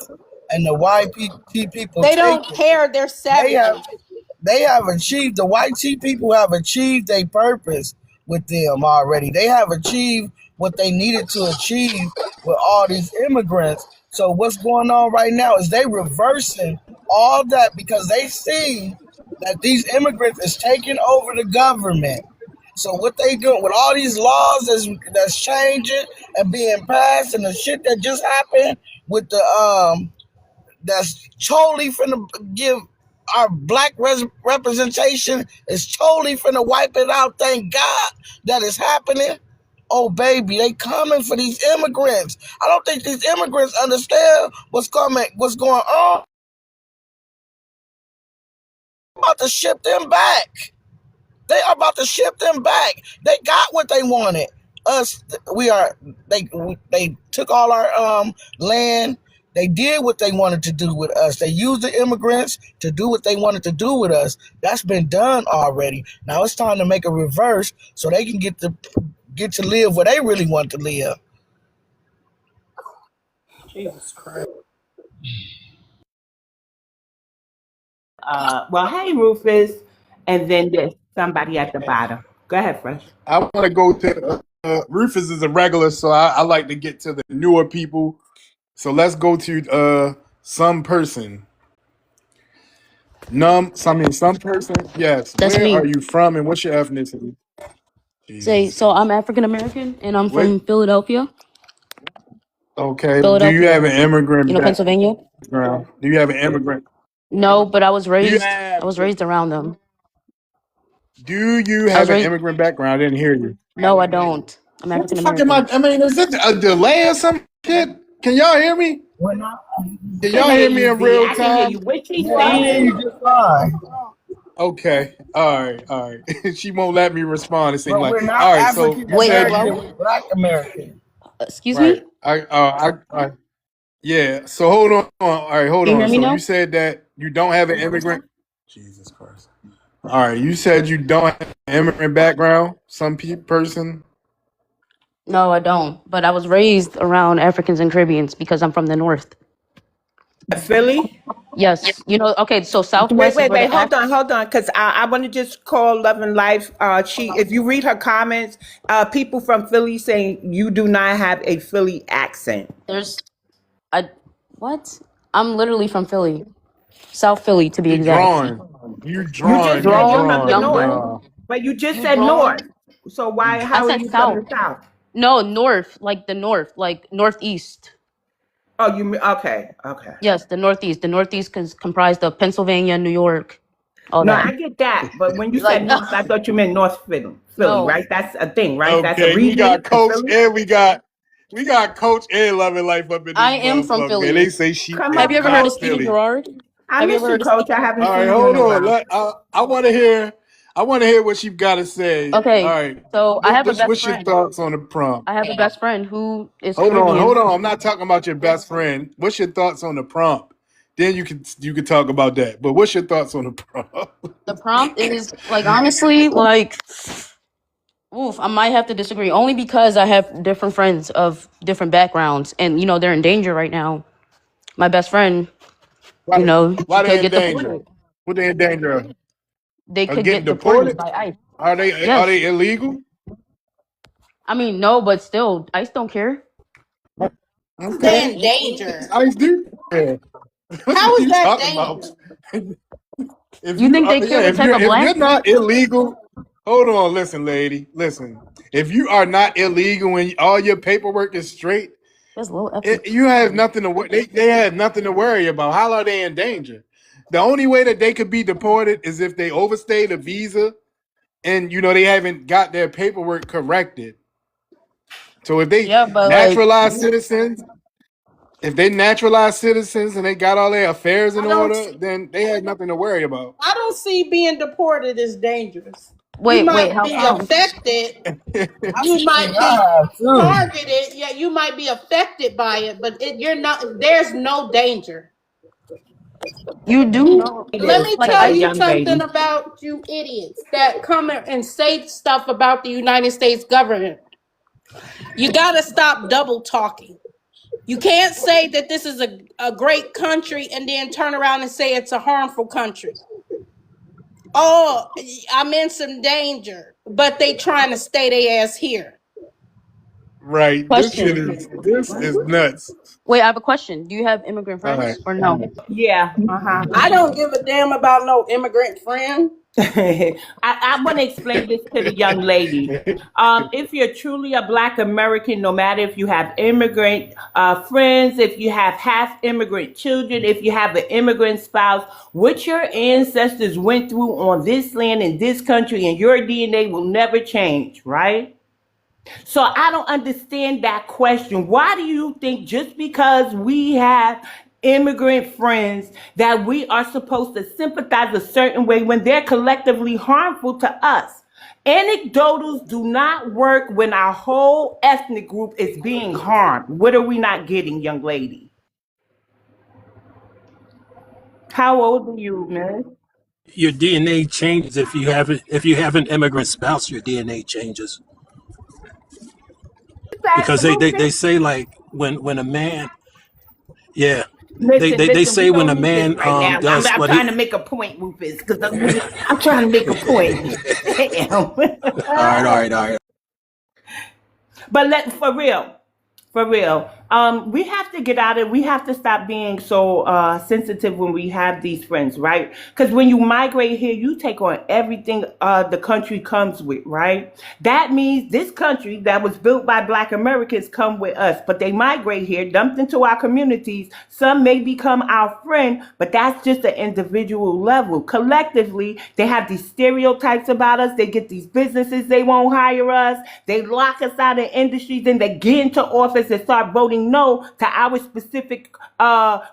and the YPT people They take don't it. care. They're They have savages. they have achieved, the white tea people have achieved their purpose with them already. They have achieved what they needed to achieve with all these immigrants. So what's going on right now is they reversing all that because they see that these immigrants is taking over the government. So what they doing with all these laws that's changing and being passed and the shit that just happened with the that's totally finna give our black representation is totally finna wipe it out. Thank God that is happening. Oh baby, they coming for these immigrants. I don't think these immigrants understand what's coming, what's going on. I'm about to ship them back. They are about to ship them back. They got what they wanted. Us, we are. They took all our land. They did what they wanted to do with us. They used the immigrants to do what they wanted to do with us. That's been done already. Now it's time to make a reverse so they can get to live where they really want to live. Jesus Christ. Well, hey, Rufus. And then there's somebody at the bottom. Go ahead, Fresh. I want to go to Rufus is a regular, so I like to get to the newer people. So let's go to some person. Some person. Yes. That's Where are me. you from, and what's your ethnicity? Say, Jesus. so I'm African American and I'm What? from Philadelphia. Okay. Do you have Philadelphia. an immigrant Pennsylvania? background? Do you have an immigrant? No, but Do you I have? was raised around them. Do you I was have an raised immigrant background? I didn't hear you. No, I don't. I'm What the African fuck am American. I mean, is it a delay or some shit? Can y'all hear me? We're not. Can I can y'all hear hear me you, in V. real I can hear you. time? What she Yeah, I hear saying? you just fine. Okay. All right. She won't let me respond. It seems But like. we're not All right. So African you Wait, said hello? American. you We're Black American. Excuse right. me? Yeah. So hold on. All right. Hold Can you on. hear me So you now? said that you don't have an immigrant. Jesus Christ. All right. You said you don't have an immigrant background. Person. No, I don't. But I was raised around Africans and Caribbeans because I'm from the north. Philly? Yes. Okay, so Wait, Southwest is wait, where wait. the Hold on. Because I want to just call Love and Life. If you read her comments, people from Philly saying you do not have a Philly accent. there's I what? I'm literally from Philly. South Philly to be You exact. drawing. You You just drawing. You said you're Drawn, from the young drawing. north, girl. No. but you just You said north. drawn? So You why? I How are said you from south. the south? No, north, like the north, like northeast. Oh, you mean okay, okay. Yes, the northeast. The northeast is comprised of Pennsylvania, New York, all No, that. I get that, but when you Like said north, I thought you meant North Philly, Philly, no, right? That's a thing, right? That's a Okay, we region got in Coach Philly. and we got Coach and Loving Life up in this I am from motherfucker, man. They Philly. say she Come Have from up, you ever heard of South coach. Stephen Philly. Gerrard? I Have you miss ever you, heard of coach. I All haven't right, seen you in hold a on. while. I want to hear. I want to hear what you've got to say. All Okay, right, so I have a best what's your friend. thoughts on the prompt? I have a best friend who is Hold Caribbean. on. I'm not talking about your best friend. What's your thoughts on the prompt? Then you can talk about that. But what's your thoughts on the prompt? The prompt is like honestly, like oof, I might have to disagree only because I have different friends of different backgrounds and they're in danger right now. My best friend, why she why they could in get danger? deported. What they in danger of? They Of could getting get deported deported? by ICE. Are Yes. they illegal? I mean, no, but still, ICE don't care. Okay. They're in danger. I do. Yeah. What How are is you that talking about? danger? If You you think they care to take a if black? you're not illegal, hold on, listen, lady, listen. If you are not illegal and all your paperwork is straight, That's low ethics. you have nothing to they have nothing to worry about. How are they in danger? The only way that they could be deported is if they overstayed a visa and they haven't got their paperwork corrected. So if they Yeah, but like, naturalized citizens, if they naturalized citizens and they got all their affairs in I don't order, see, then they had nothing to worry about. I don't see being deported as dangerous. You wait, might how be come? affected. You Shit, might be I have too. targeted. Yeah, you might be affected by it, but you're not. There's no danger. You do know, It Let is me like to the tell ICE. you young something lady. about you idiots that come and say stuff about the United States government. You got to stop double talking. You can't say that this is a great country and then turn around and say it's a harmful country. Oh, I'm in some danger, but they trying to stay their ass here. Right. Question. This is nuts. Wait, I have a question. Do you have immigrant All right. friends or no? Yeah, I don't give a damn about no immigrant friend. I want to explain this to the young lady. If you're truly a Black American, no matter if you have immigrant friends, if you have half immigrant children, if you have an immigrant spouse, what your ancestors went through on this land in this country and your DNA will never change, right? So I don't understand that question. Why do you think just because we have immigrant friends that we are supposed to sympathize a certain way when they're collectively harmful to us? Anecdotals do not work when our whole ethnic group is being harmed. What are we not getting, young lady? How old are you, man? Your DNA changes if you have an immigrant spouse. Your DNA changes because they Absolutely. say like when a man, yeah, they Listen, say we when a don't need this man right now. I'm, does I'm what trying he. to make a point, Rufus, because I'm trying to make a point. Damn. All right. But for real, we have to get out of. We have to stop being so sensitive when we have these friends, right? Because when you migrate here, you take on everything the country comes with, right? That means this country that was built by Black Americans come with us, but they migrate here, dumped into our communities. Some may become our friend, but that's just an individual level. Collectively, they have these stereotypes about us. They get these businesses, they won't hire us. They lock us out of industries, then they get into office and start voting no to our specific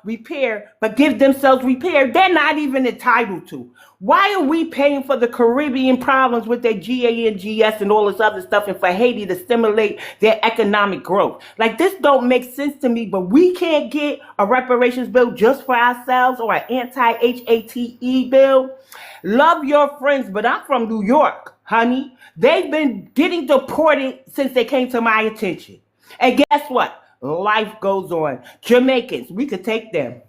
repair, but give themselves repair they're not even entitled to. Why are we paying for the Caribbean problems with their GANGS and all this other stuff and for Haiti to stimulate their economic growth? Like, this don't make sense to me, but we can't get a reparations bill just for ourselves or an anti-HATE bill. Love your friends, but I'm from New York, honey. They've been getting deported since they came to my attention. And guess what? Life goes on. Jamaicans, we could take them.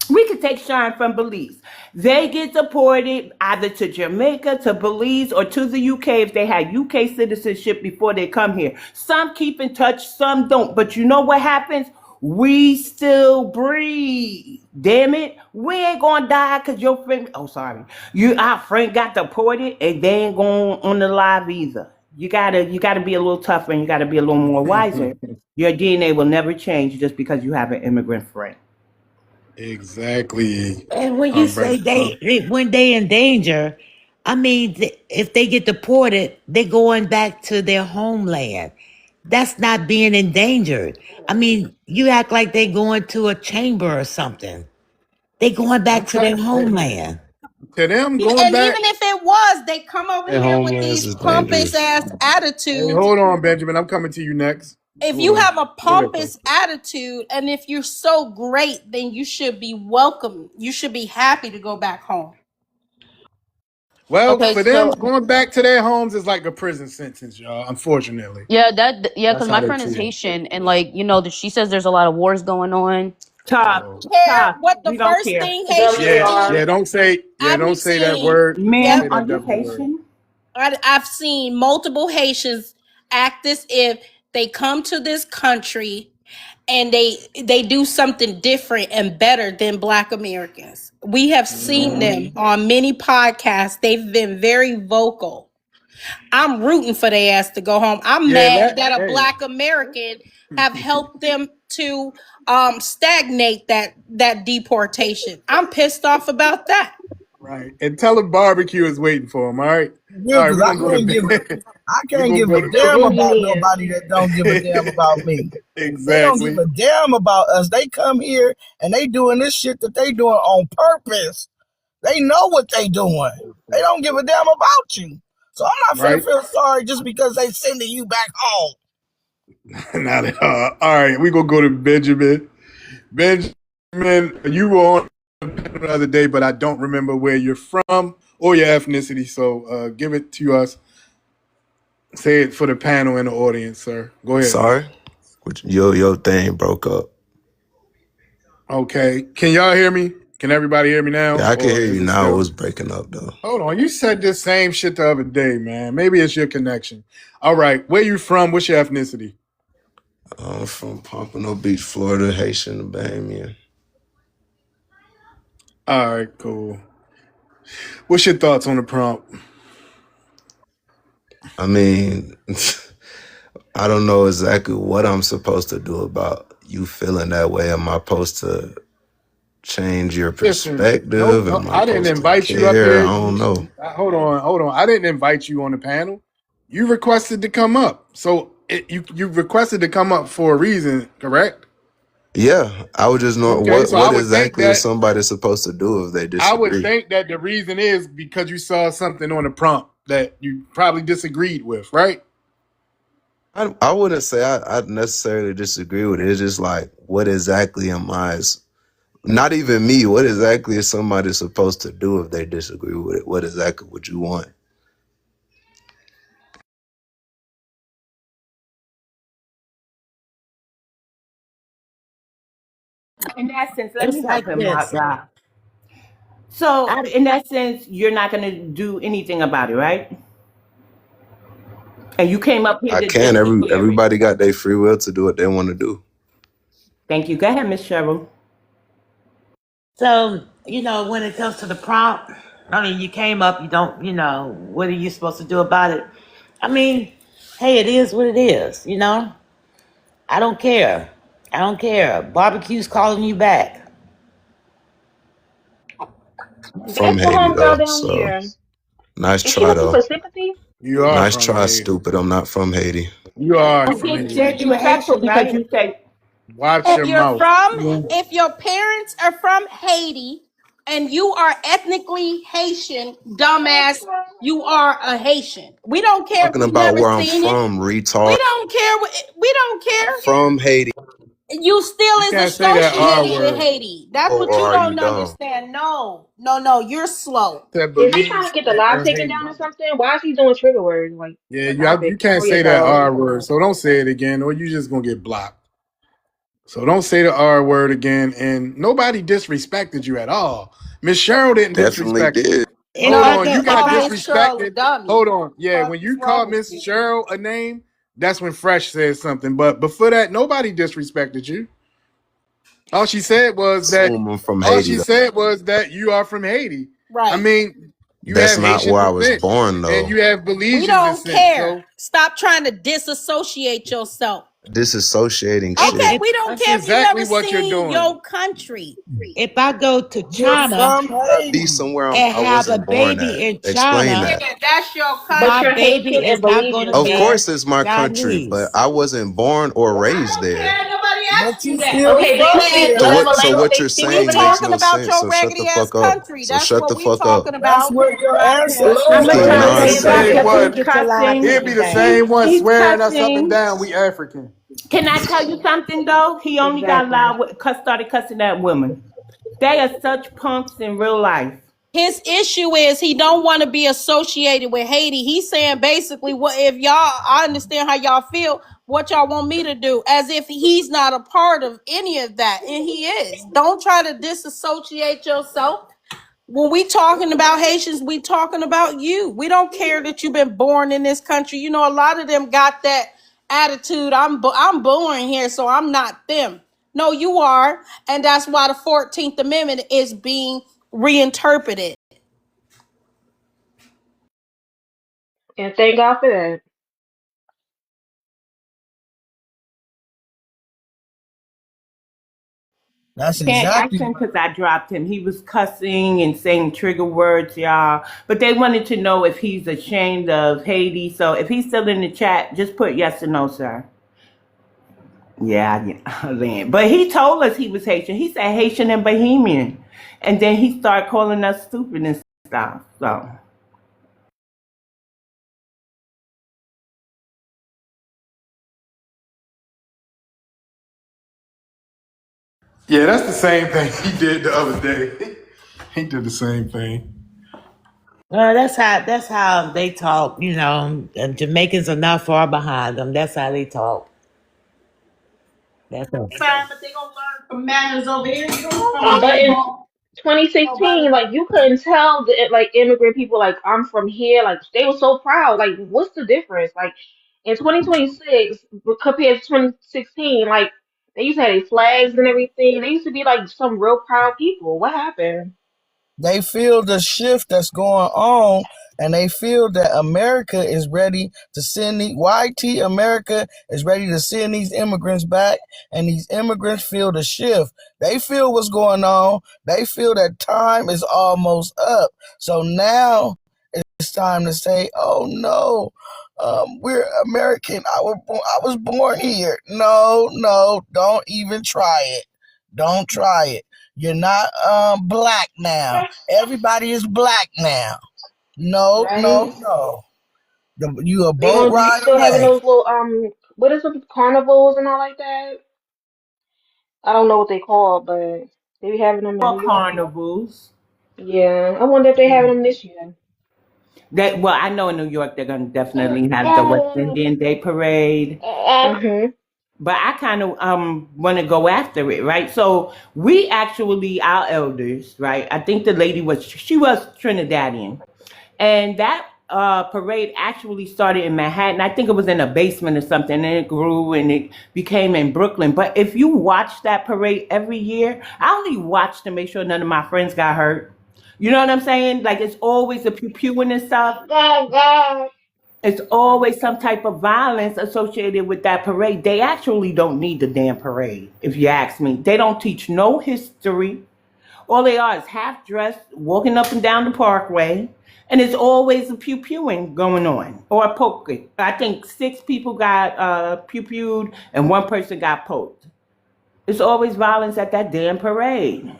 We could take Shine from Belize. They get deported either to Jamaica, to Belize, or to the UK if they had UK citizenship before they come here. Some keep in touch, some don't. But you know what happens? We still breathe. Damn it. We ain't gonna die because your friend, our friend got deported and they ain't going on the live either. You gotta be a little tougher and you gotta be a little more wiser. Your DNA will never change just because you have an immigrant friend. Exactly. And when you Brother. say when they in danger, I mean, if they get deported, they going back to their homeland. That's not being endangered. I mean, you act like they going to a chamber or something. They going back to Okay. their homeland. To them going And back. even if it was, they come over Their here with homelands these is pompous dangerous. ass Hey, attitudes. hold on, Benjamin. I'm coming to you next. If Hold you on. have a Go ahead, bro. pompous attitude and if you're so great, then you should be welcome. You should be happy to go back home. Well, Okay, for them, so going back to their homes is like a prison sentence, y'all. Unfortunately, yeah, that's because how my they friend is treat them. Haitian, and like she says there's a lot of wars going on. Tough, So, Care tough. what the We don't first care. thing Really, Haitians yeah, do. yeah. I Don't be say that seeing, word. Don't yep, say ma'am, are that you W word. Haitian? I've seen multiple Haitians act as if they come to this country and they do something different and better than Black Americans. We have seen Mhm. them on many podcasts. They've been very vocal. I'm rooting for their ass to go home. I'm Yeah, mad that. that a Hey, Black American have helped them to stagnate that deportation. I'm pissed off about that. right. And tell them barbecue is waiting for them. All right. Yeah, All right. because We're gonna go to bed. I We're can't gonna give go a to damn about Boogeyman. nobody that don't give a damn about me. They don't give exactly. a damn about us. They come here and they doing this shit that they doing on purpose. They know what they doing. They don't give a damn about you. So I'm not finna Right. feel sorry just because they sending you back home. Not at all. All right. We're gonna go to Benjamin. Benjamin, you were on the other day, but I don't remember where you're from or your ethnicity. So give it to us. Say it for the panel and the audience, sir. Go ahead, man. Sorry? Your thing broke up. Okay. Can y'all hear me? Can everybody hear me now? Yeah, I can Or hear is you it now. It still? was breaking up though. Hold on. You said this same shit the other day, man. Maybe it's your connection. All right. Where you from? What's your ethnicity? I'm from Pompano Beach, Florida, Haitian, Bahamian. All right, cool. What's your thoughts on the prompt? I mean, I don't know exactly what I'm supposed to do about you feeling that way. Am I supposed to change your Listen, no, perspective? no, Am I I didn't supposed to invite you up care? here. I don't know. Hold on. I didn't invite you on the panel. You requested to come up, so you requested to come up for a reason, correct? Yeah, I would just know Okay, so what exactly is somebody supposed to do if they I would disagree. think that the reason is because you saw something on the prompt that you probably disagreed with, right? I wouldn't say I necessarily disagree with it. It's just like, what exactly am I Not even me. What exactly is somebody supposed to do if they disagree with it? What exactly would you want? In that sense, let It's me help like him out, this. y'all. So, I in that sense, you're not going to do anything about it, right? And you came up here I to can. just to hear it. Everybody got their free will to do what they want to do. Thank you. Go ahead, Miss Cheryl. So, when it comes to the prompt, I mean, you came up, you don't, what are you supposed to do about it? I mean, hey, it is what it is. I don't care. I don't care. Barbecue's calling you back. From That's the Haiti homegirl though, down so there. nice Is she try looking though. for sympathy? You are Nice from try, Haiti. stupid. I'm not from Haiti. You are I'm from being You Haiti. said you were disrespectful Haitian, because right? you say, Watch If your you're mouth. from, Yeah. if your parents are from Haiti and you are ethnically Haitian, dumbass, you are a Haitian. We don't care if Talking we about never where I'm seen it. from, We retard. don't care. We don't I'm care. from Haiti. You still You is can't say that R associated with word. Haiti. That's what Or you are you don't dumb? understand. No, no, no. You're slow. That Is he trying to believes get the live in taken Haiti. down or something? Why is he doing trigger words like Yeah, a you topic? can't Carry say that yourself. R word. So don't say it again, or you just gonna get blocked. So don't say the R word again. And nobody disrespected you at all. Miss Cheryl didn't Definitely disrespect you. did. If Hold I No, on, go, you you got if call I, Miss Cheryl a disrespected. dummy. Hold on. Yeah, Fuck when is you call wrong with Miss you? Cheryl a name, that's when Fresh said something. But before that, nobody disrespected you. All she said was that Assume I'm from all Haiti she though. said was that you are from Haiti. I Right. mean, you That's have not Haitian where I was descent born and though. you have We Belizean don't descent. care. So Stop trying to disassociate yourself. Disassociating if, Okay, shit. if, we don't that's care if you never exactly what you're seen doing. your country. if I go to You're China from I be Haiti. somewhere and I have a wasn't born baby at. in Explain China, that. Yeah, that's your But my you're country. baby Haitian is and not going to Belizean Of though. be course it's my country, but Chinese. I wasn't born or I raised don't there. care. Nobody But asked you you that. still Okay, do We you from speak saying So there. whatever what so language what they you're speak we over saying there? makes talking no about sense. your So shut the raggedy ass fuck up. country. So That's shut what the we fuck up. talking That's about. where your I'm That's going the to ancestors tell one him of that the came he's from. going to same Listen, continue one. cussing. He'll be the listen. same one He's swearing us up and cussing. down. We African. Can I tell you something, though? He only got Exactly. loud with started cussing at women. They are such punks in real life. His issue is he don't want to be associated with Haiti. He's saying basically, what if y'all? I understand how y'all feel. What y'all want me to do? As if he's not a part of any of that, and he is. Don't try to disassociate yourself. When we talking about Haitians, we talking about you. We don't care that you've been born in this country. You know, a lot of them got that attitude. I'm born here, so I'm not them. No, you are, and that's why the 14th Amendment is being reinterpreted. And thank God for that. That's Can't ask exactly. him because I dropped him. He was cussing and saying trigger words, y'all. But they wanted to know if he's ashamed of Haiti. So if he's still in the chat, just put yes or no, sir. Yeah, Lynn. But he told us he was Haitian. He said Haitian and Bohemian. And then he started calling us stupid and stuff. So Yeah, that's the same thing he did the other day. He did the same thing. That's how they talk. And Jamaicans are not far behind them. That's how they talk. That's all. Fine, but they gonna learn from manners over here. You don't come over But here. in 2016, like you couldn't tell the like immigrant people like I'm from here. Like they were so proud. Like what's the difference? Like in 2026 compared to 2016, like they used to have their flags and everything. They used to be like some real proud people. What happened? They feel the shift that's going on, and they feel that America is ready to send the YT America is ready to send these immigrants back, and these immigrants feel the shift. They feel what's going on. They feel that time is almost up. So now it's time to say, "Oh no, we're American. I was born here. No, no, don't even try it. Don't try it. You're not black now. Everybody is black now. No, no, Right? no. You a They boat gonna be ride still having away. those little what is it, carnivals and all like that? I don't know what they call, but. They be having them in Or New York a lot. carnivals. Yeah, I wonder if they having them this year. That well, I know in New York they're gonna definitely have the West Indian Day Parade. Mhm. But I kind of want to go after it, right? So we actually, our elders, right? I think the lady was she was Trinidadian, and that parade actually started in Manhattan. I think it was in a basement or something, and it grew and it became in Brooklyn. But if you watch that parade every year, I only watch to make sure none of my friends got hurt. You know what I'm saying? Like it's always a pew pew and stuff. It's always some type of violence associated with that parade. They actually don't need the damn parade, if you ask me. They don't teach no history. All they are is half dressed, walking up and down the parkway, and it's always a pew pewing going on or a poking. I think 6 people got pew pewed and 1 person got poked. It's always violence at that damn parade.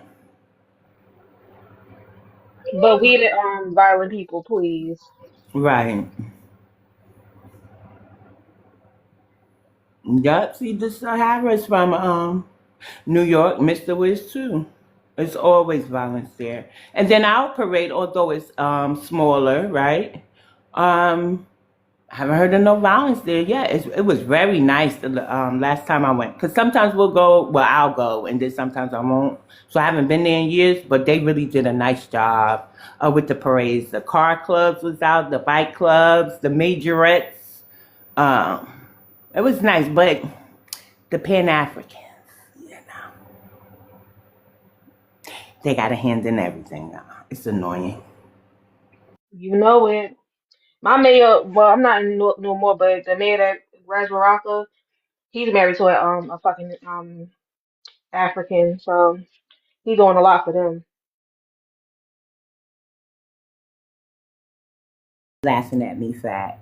But we the violent people, please. Right. Yup. See, the Sahara's from New York, Mr. Wiz too. It's always violence there. And then our parade, although it's smaller, right? I haven't heard of no violence there yet. It was very nice the last time I went. Because sometimes we'll go, well, I'll go, and then sometimes I won't. So I haven't been there in years, but they really did a nice job with the parades. The car clubs was out, the bike clubs, the majorettes. Um, it was nice, but the Pan Africans, you know, they got a hand in everything. It's annoying. You know it. My mayor, well, I'm not in no more, but the mayor that Ras Baraka, he's married to a fucking African, so he's doing a lot for them. Laughing at me, fat.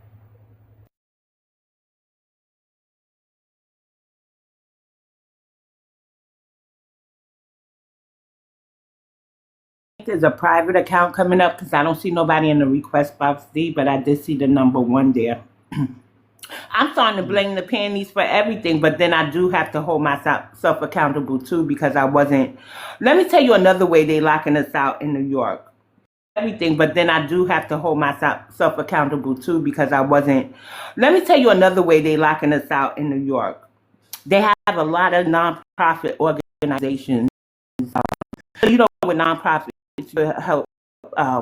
There's a private account coming up because I don't see nobody in the request box D, but I did see the number 1 there. I'm starting to blame the panties for everything, but then I do have to hold myself accountable too because I wasn't. Let me tell you another way they locking us out in New York. Everything, but then I do have to hold myself accountable too because I wasn't. Let me tell you another way they locking us out in New York. They have a lot of nonprofit organizations. You know, with nonprofits, to help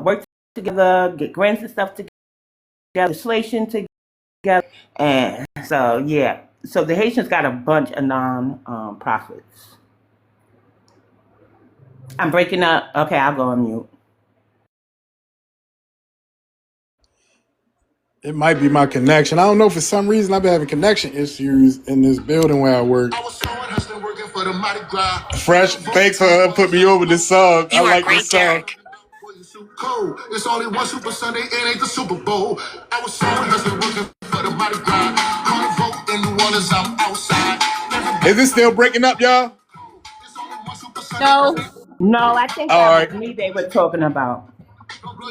work together, get grants and stuff together, legislation together, and so yeah. So the Haitians got a bunch of non-profits. I'm breaking up. Okay, I'll go on mute. It might be my connection. I don't know. For some reason, I've been having connection issues in this building where I work. Fresh, thanks for putting me over this song. I like this song. It's only one Super Sunday, it ain't the Super Bowl. I was so hustling, working for the Mardi Gras. Carnival in New Orleans, I'm outside. Is it still breaking up, y'all? No. No, I think All that right. was me they were talking about.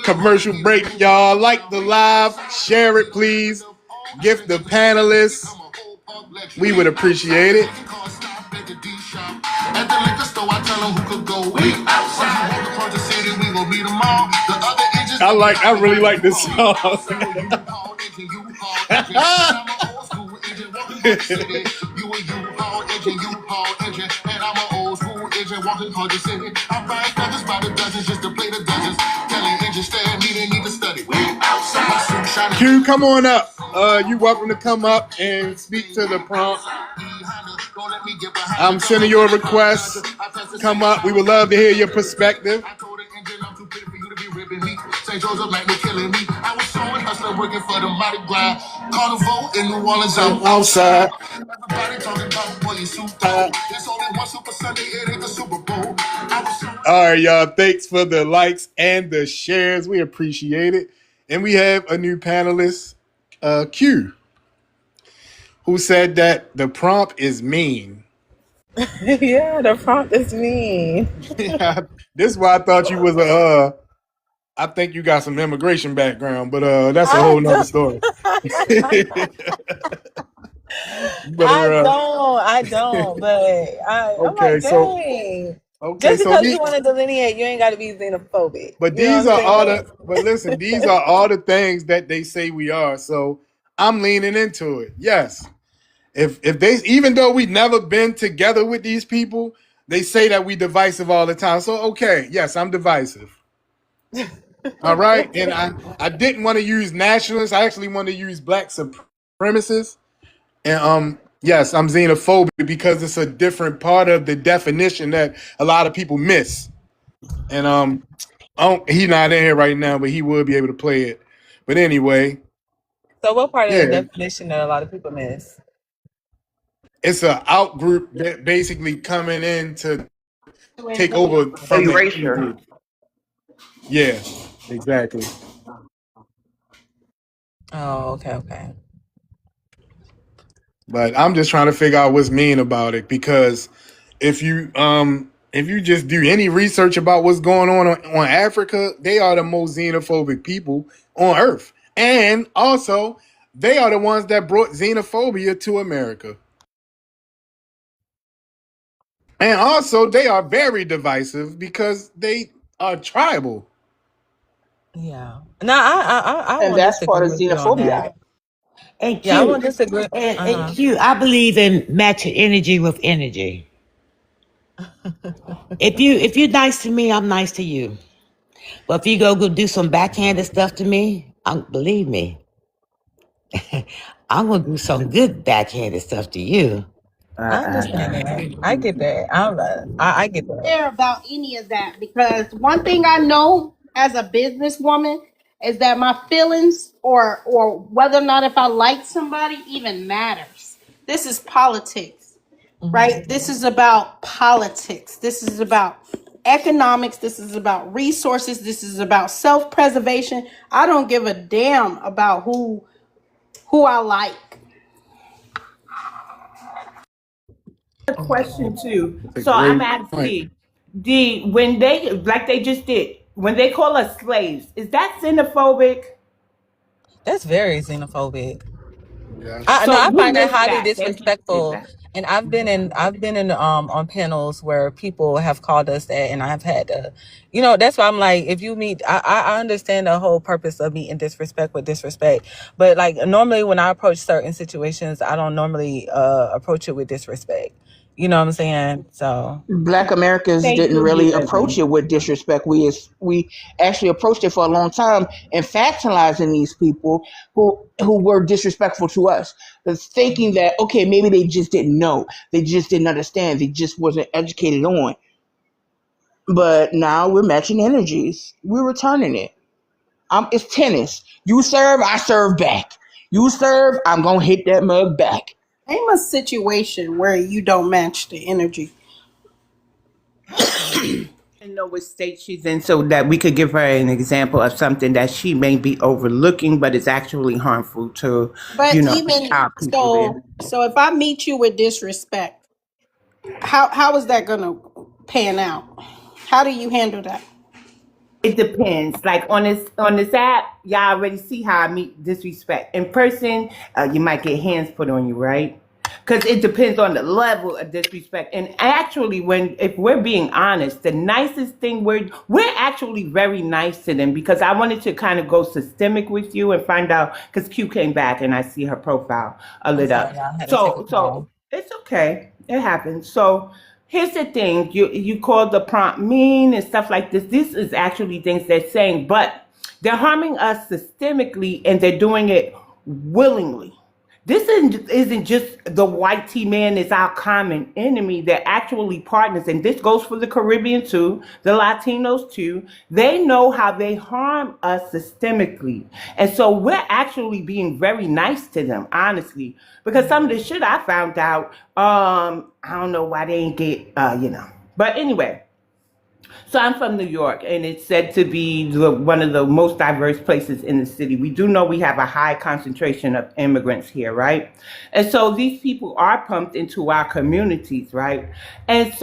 Commercial break, y'all. Like the live, share it, please. Gift the panelists. We would appreciate it. At the liquor store, I tell them who could go. We outside. I really like this song. Q, come on up. You welcome to come up and speak to the prompt. I'm sending your request. Come up. We would love to hear your perspective. St. Joseph like they killing me. I was showing hustler working for the Mardi Gras. Carnival in New Orleans, I'm outside. Everybody talking about boy, you Super Bowl. It's only one Super Sunday, it ain't the Super Bowl. All right, y'all. Thanks for the likes and the shares. We appreciate it. And we have a new panelist, Q, who said that the prompt is mean. Yeah, the prompt is mean. This is why I thought you was I think you got some immigration background, but that's a whole nother story. I don't, but I'm okay, like, dang. Okay, Just so because you want to delineate, you ain't got to be xenophobic. but You know these what I'm are all saying? the. But listen, these are all the things that they say we are. So I'm leaning into it. Yes, if they, even though we never been together with these people, they say that we divisive all the time. So okay, yes, I'm divisive. All right, and I didn't want to use nationalists. I actually want to use black supremacists. And yes, I'm xenophobic because it's a different part of the definition that a lot of people miss. And he's not in here right now, but he will be able to play it. But anyway, So, what part of the yeah, definition that a lot of people miss? it's a out group that basically coming in to take over from the in Erasure. group. Yeah, exactly. Oh, okay, okay. But I'm just trying to figure out what's mean about it because if you just do any research about what's going on Africa, they are the most xenophobic people on earth. And also, they are the ones that brought xenophobia to America. And also, they are very divisive because they are tribal. Yeah. No, I And won't that's part disagree of with you on xenophobia. that. And Yeah, I Q, won't disagree. and Q, I believe in matching energy with energy. If you're nice to me, I'm nice to you. But if you go do some backhanded stuff to me, believe me, I'm gonna do some good backhanded stuff to you. I understand that. I get that. I get that. Care about any of that because one thing I know as a businesswoman is that my feelings or whether or not if I like somebody even matters. This is politics, right? This is about politics. This is about economics. This is about resources. This is about self-preservation. I don't give a damn about who I like. A question too. It's a So I'm great point. asking, when they like they just did when they call us slaves, is that xenophobic? That's very xenophobic. I Yes. no, So I who find that missed highly that? That is disrespectful. that? And I've been in on panels where people have called us that, and I've had to, that's why I'm like, if you meet, I understand the whole purpose of meeting disrespect with disrespect, but like normally when I approach certain situations, I don't normally approach it with disrespect. You know what I'm saying? So Black Americans Thank didn't you, really Ulysses. approach it with disrespect. We actually approached it for a long time, infantilizing these people who were disrespectful to us, thinking that okay, maybe they just didn't know, they just didn't understand, they just wasn't educated on. But now we're matching energies. We're returning it. It's tennis. You serve, I serve back. You serve, I'm gonna hit that mug back. Name a situation where you don't match the energy. And know what state she's in so that we could give her an example of something that she may be overlooking, but it's actually harmful to, But even our people there. so if I meet you with disrespect, how is that gonna pan out? How do you handle that? It depends. Like on this app, y'all already see how I meet disrespect. In person, you might get hands put on you, right? Because it depends on the level of disrespect. And actually, if we're being honest, the nicest thing we're actually very nice to them because I wanted to kind of go systemic with you and find out because Q came back and I see her profile I'm lit up. sorry, y'all had to take a So call. it's okay. It happens. So here's the thing: you call the prompt mean and stuff like this. This is actually things they're saying, but they're harming us systemically, and they're doing it willingly. This isn't just the white T man is our common enemy. They're actually partners. And this goes for the Caribbean too, the Latinos too. They know how they harm us systemically. And so we're actually being very nice to them, honestly. Because some of the shit I found out, I don't know why they ain't get. But anyway, so I'm from New York, and it's said to be one of the most diverse places in the city. We do know we have a high concentration of immigrants here, right? And so these people are pumped into our communities, right? And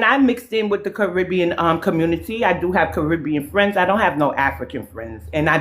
I mixed in with the Caribbean community. I do have Caribbean friends. I don't have no African friends, and I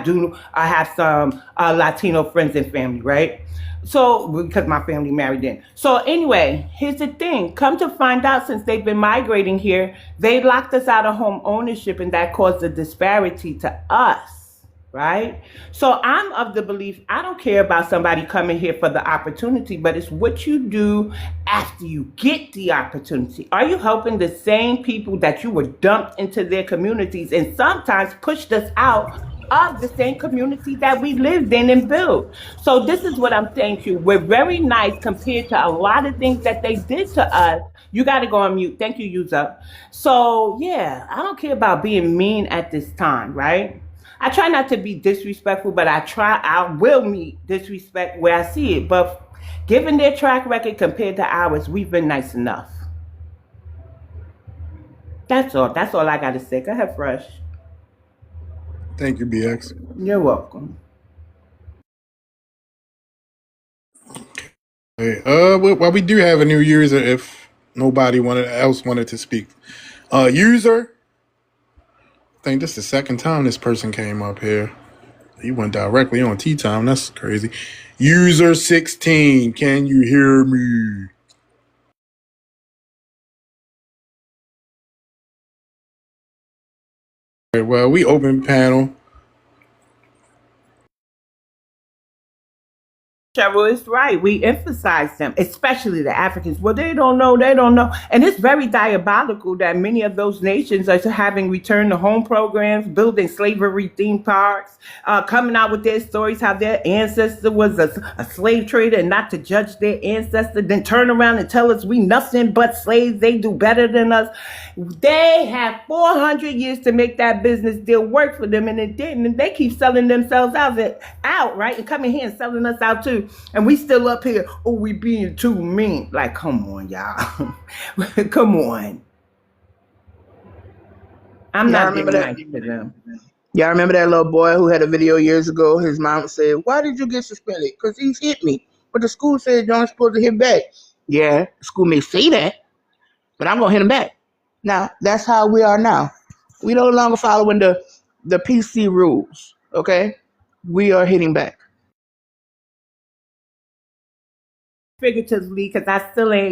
have some Latino friends and family, right? So, because my family married in. So, anyway, here's the thing. Come to find out, since they've been migrating here, they locked us out of home ownership, and that caused a disparity to us, right? So, I'm of the belief I don't care about somebody coming here for the opportunity, but it's what you do after you get the opportunity. Are you helping the same people that you were dumped into their communities and sometimes pushed us out of the same community that we lived in and built? So this is what I'm saying to you. We're very nice compared to a lot of things that they did to us. You got to go on mute. Thank you, user. So yeah, I don't care about being mean at this time, right? I try not to be disrespectful, but I will meet disrespect where I see it. But given their track record compared to ours, we've been nice enough. That's all. That's all I got to say. Go ahead, Fresh. Thank you, BX. You're welcome. Hey, well, we do have a new user. If nobody else wanted to speak, user. I think this is the second time this person came up here. He went directly on tea time. That's crazy. User 16, can you hear me? Well, we open panel. Cheryl is right. We emphasize them, especially the Africans. Well, they don't know. They don't know. And it's very diabolical that many of those nations are having return to home programs, building slavery theme parks, coming out with their stories how their ancestor was a slave trader and not to judge their ancestor, then turn around and tell us we nothing but slaves. They do better than us. They have 400 years to make that business deal work for them, and it didn't. And they keep selling themselves out, right? And coming here and selling us out too. And we still up here, oh, we being too mean. Like, come on, y'all. Come on. I'm Y'all not remember being that? nice to them. Y'all remember that little boy who had a video years ago? His mom said, "Why did you get suspended?" Because he's hit me. But the school said you're not supposed to hit back. Yeah, the school may say that, but I'm going to hit him back. Now, that's how we are now. We no longer following the PC rules, okay? We are hitting back. Figuratively, because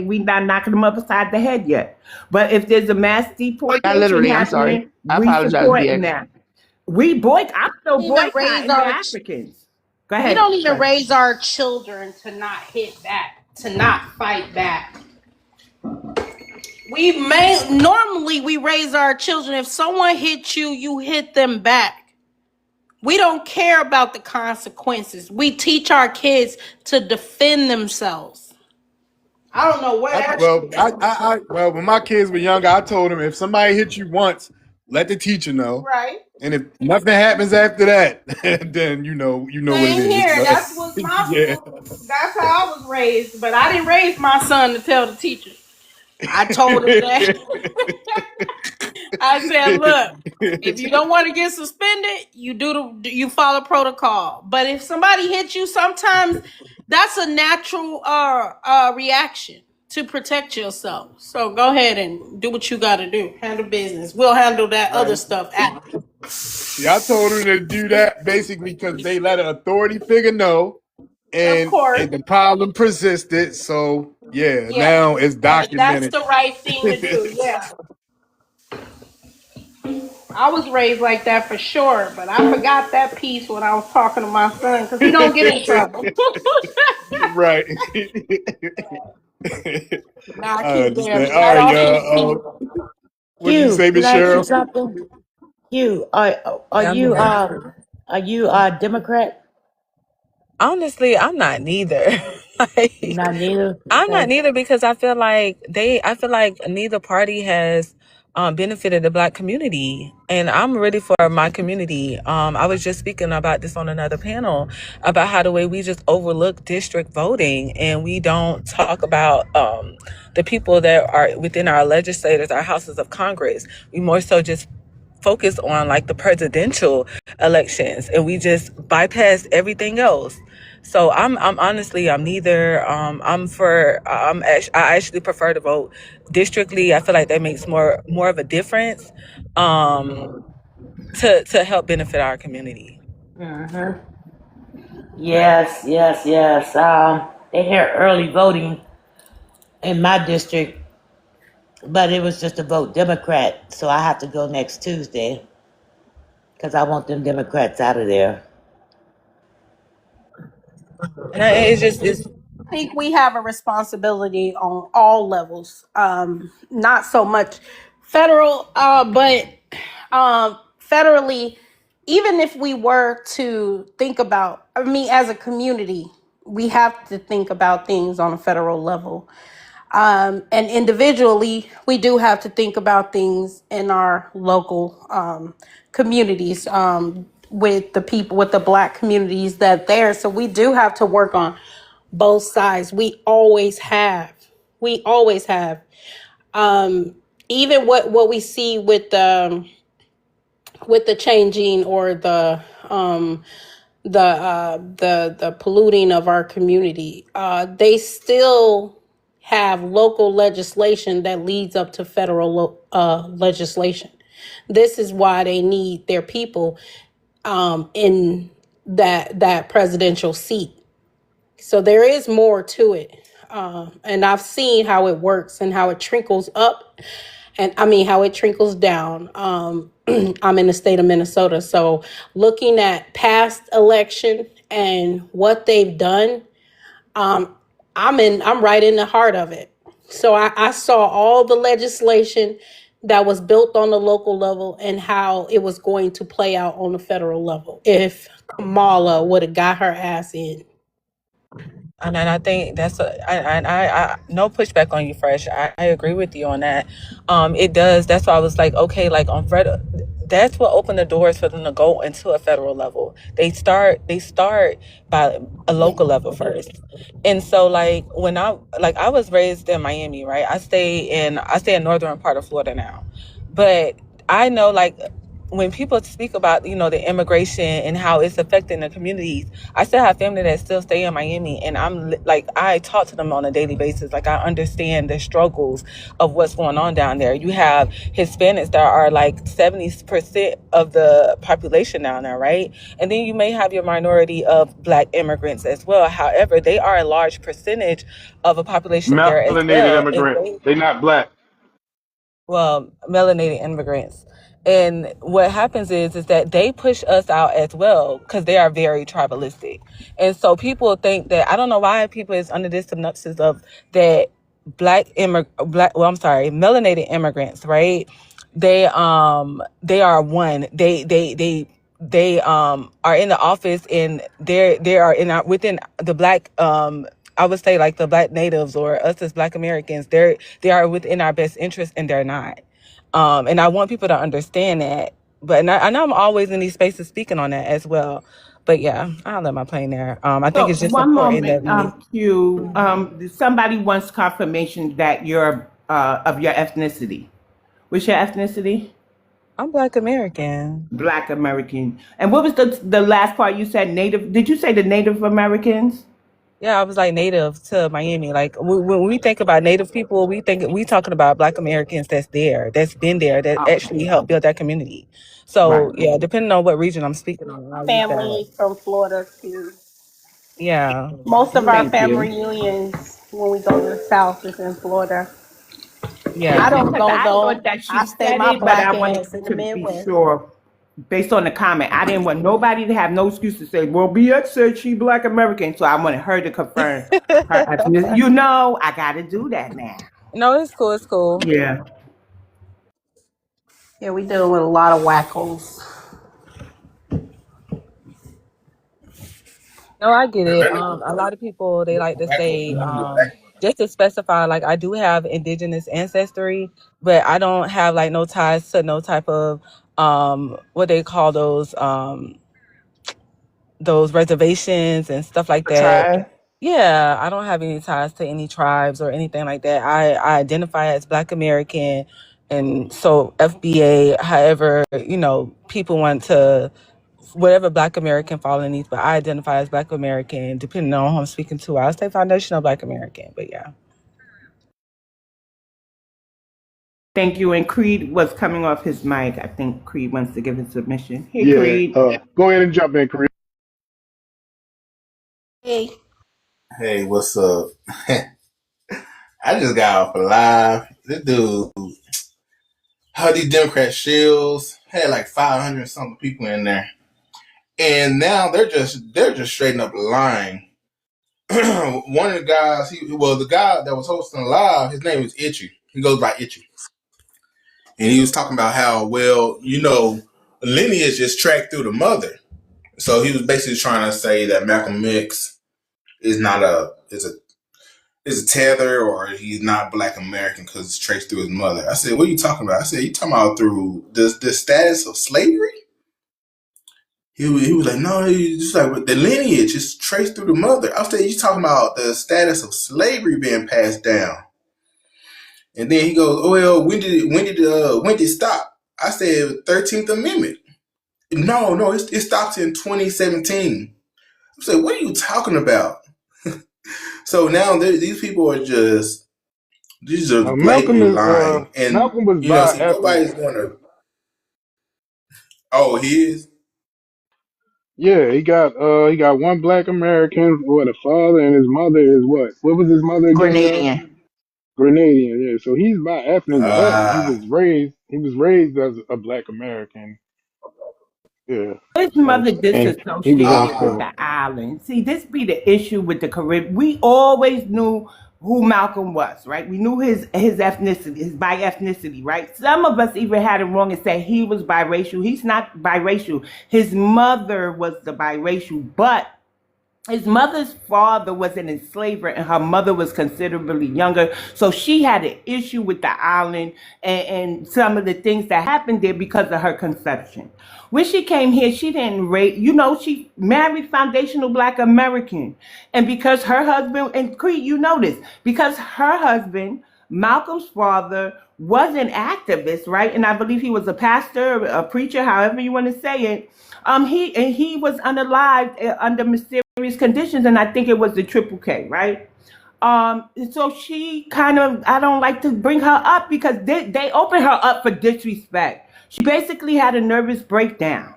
we not knocking them upside the head yet. But if there's a mass Not deportation literally, I'm sorry. happening, I we apologize, supporting BX. that. I'm still Even raise boycotting the our Africans. Go we ahead, don't even Fresh. raise our children to not hit back, to not fight back. Normally we raise our children. If someone hits you, you hit them back. We don't care about the consequences. We teach our kids to defend themselves. I don't know where Well, when my kids were younger, I told them if somebody hits you once, let the teacher know. right. And if nothing happens after that, then you know what it Same is. here. But That's what my yeah. that's how I was raised. But I didn't raise my son to tell the teacher. I told him that. I said, look, if you don't want to get suspended, you follow protocol. But if somebody hits you, sometimes that's a natural reaction to protect yourself. So go ahead and do what you got to do. Handle business. We'll handle that other Right. stuff after. See, I told them to do that basically because they let an authority figure know, Of and course. the problem persisted. So yeah, Yeah. now it's That's documented. the right thing to do. Yeah. I was raised like that for sure, but I forgot that piece when I was talking to my son because he don't get in trouble. Right. Nah, I I keep understand. that All right, off his y'all. feet. What do you Hugh, say, can Miss I ask you Cheryl? something? Hugh, Yeah, I'm here. are you a Democrat? Honestly, I'm not neither. Like, Not neither. I'm not Okay. neither because I feel like neither party has benefited the Black community, and I'm ready for my community. I was just speaking about this on another panel about how the way we just overlook district voting and we don't talk about the people that are within our legislators, our houses of Congress. We more so just focus on like the presidential elections and we just bypass everything else. So I'm honestly I'm neither. I actually prefer to vote districtly. I feel like that makes more of a difference to help benefit our community. Uh-huh. Yes, yes, yes. They had early voting in my district, but it was just a vote Democrat, so I have to go next Tuesday because I want them Democrats out of there. And it's just it's I think we have a responsibility on all levels. Not so much federal, but federally, even if we were to think about, I mean, as a community, we have to think about things on a federal level. And individually, we do have to think about things in our local communities, with the people, with the Black communities that there. So we do have to work on both sides. We always have. We always have. Even what we see with the changing or the polluting of our community, they still have local legislation that leads up to federal legislation. This is why they need their people in that presidential seat. So there is more to it. And I've seen how it works and how it trickles up, and I mean how it trickles down. I'm in the state of Minnesota, so looking at past election and what they've done, I'm right in the heart of it. So I saw all the legislation that was built on the local level and how it was going to play out on the federal level if Kamala would have got her ass in. and I think that's I no pushback on you, Fresh. I agree with you on that. It does. That's why I was like, okay, like on Fred, that's what opened the doors for them to go into a federal level. They start by a local level first. And so like when I was raised in Miami, right? I stay in northern part of Florida now. But I know like when people speak about, the immigration and how it's affecting the communities, I still have family that still stay in Miami, and like I talk to them on a daily basis. Like I understand the struggles of what's going on down there. You have Hispanics that are like 70% of the population down there, right? And then you may have your minority of Black immigrants as well. However, they are a large percentage of a population there as Melanated well, and immigrant. They not black. melanated immigrants. And what happens is that they push us out as well because they are very tribalistic. And so people think that, I don't know why people is under this synopsis of that melanated immigrants, right? They are one. They are in the office, and they are within the Black, I would say like the Black natives or us as Black Americans, they are within our best interest, and they're not. And I want people to understand that. But I know I'm always in these spaces speaking on that as well. But yeah, I'll let my plane there. I think So it's just one important that moment, we. Q. Somebody wants confirmation that you're of your ethnicity. What's your ethnicity? I'm Black American. Black American. And what was the last part you said? Native? Did you say the Native Americans? Yeah, I was like native to Miami. Like when we think about Native people, we talking about Black Americans that's been there, that Okay, actually helped build that community. right. So yeah, depending on what region I'm speaking on, I'll use that. Family from Florida too. Yeah, Most of our Thank family you. reunions when we go to the South is in Florida. I yeah. don't Because go I though. thought that I she stay said my it, but I black wanted ass in the to be Midwest. sure based on the comment. I didn't want nobody to have no excuse to say, well, BX said she Black American. So I wanted her to confirm her ethnicity. I got to do that now. No, it's cool. It's cool. Yeah. Yeah, we dealing with a lot of wackos. No, I get it. A lot of people they like to say, just to specify, like I do have indigenous ancestry, but I don't have like no ties to no type of what they call those reservations and stuff like that. Try. Yeah, I don't have any ties to any tribes or anything like that. I identify as Black American, and so FBA. However, people want to whatever Black American fall underneath, but I identify as Black American. Depending on who I'm speaking to, I'll say foundational Black American. But yeah, Thank you. And Creed was coming off his mic. I think Creed wants to give his submission. Hey, Yeah. Creed. Go ahead and jump in, Korea. Hey. Hey, what's up? I just got off a live. This dude, how these Democrat shills had like 500 something people in there, and now they're just straight up lying. One of the guys, the guy that was hosting live, his name is Itchy. He goes by Itchy, and he was talking about how lineage is tracked through the mother. So he was basically trying to say that Malcolm X is not is a tether, or he's not Black American because it's traced through his mother. I said, what are you talking about? I said, you talking about through the status of slavery? He was like, no, he's just like the lineage is traced through the mother. I said, you talking about the status of slavery being passed down? And then he goes, oh well, when did it stop? I said, 13th Amendment. No, it stopped in 2017. I said, what are you talking about? So now these people are just these are Malcolm blatantly is lying, and Malcolm was by see, ethnic. nobody's gonna. Oh, he is. Yeah, he got one Black American with a father, and his mother is what? What was his mother again? Grenadian. Grenadian. Yeah, so he's by ethnic, but he Ah, was raised as a Black American. Yeah. His So mother and he was disassociated with also the island. See, this be the issue with the Caribbean. We always knew who Malcolm was, right? We knew his ethnicity, his bi ethnicity, right? Some of us even had it wrong and said he was biracial. He's not biracial. His mother was the biracial, but his mother's father was an enslaver and her mother was considerably younger. So she had an issue with the island and some of the things that happened there because of her conception. When she came here, she didn't rate, she married foundational Black American. And because her husband, and Creed, you know this, because her husband, Malcolm's father, was an activist, right? And I believe he was a pastor, a preacher, however you want to say it. He was unalived under mysterious conditions, and I think it was the Triple K, right? So she kind of, I don't like to bring her up because they opened her up for disrespect. She basically had a nervous breakdown,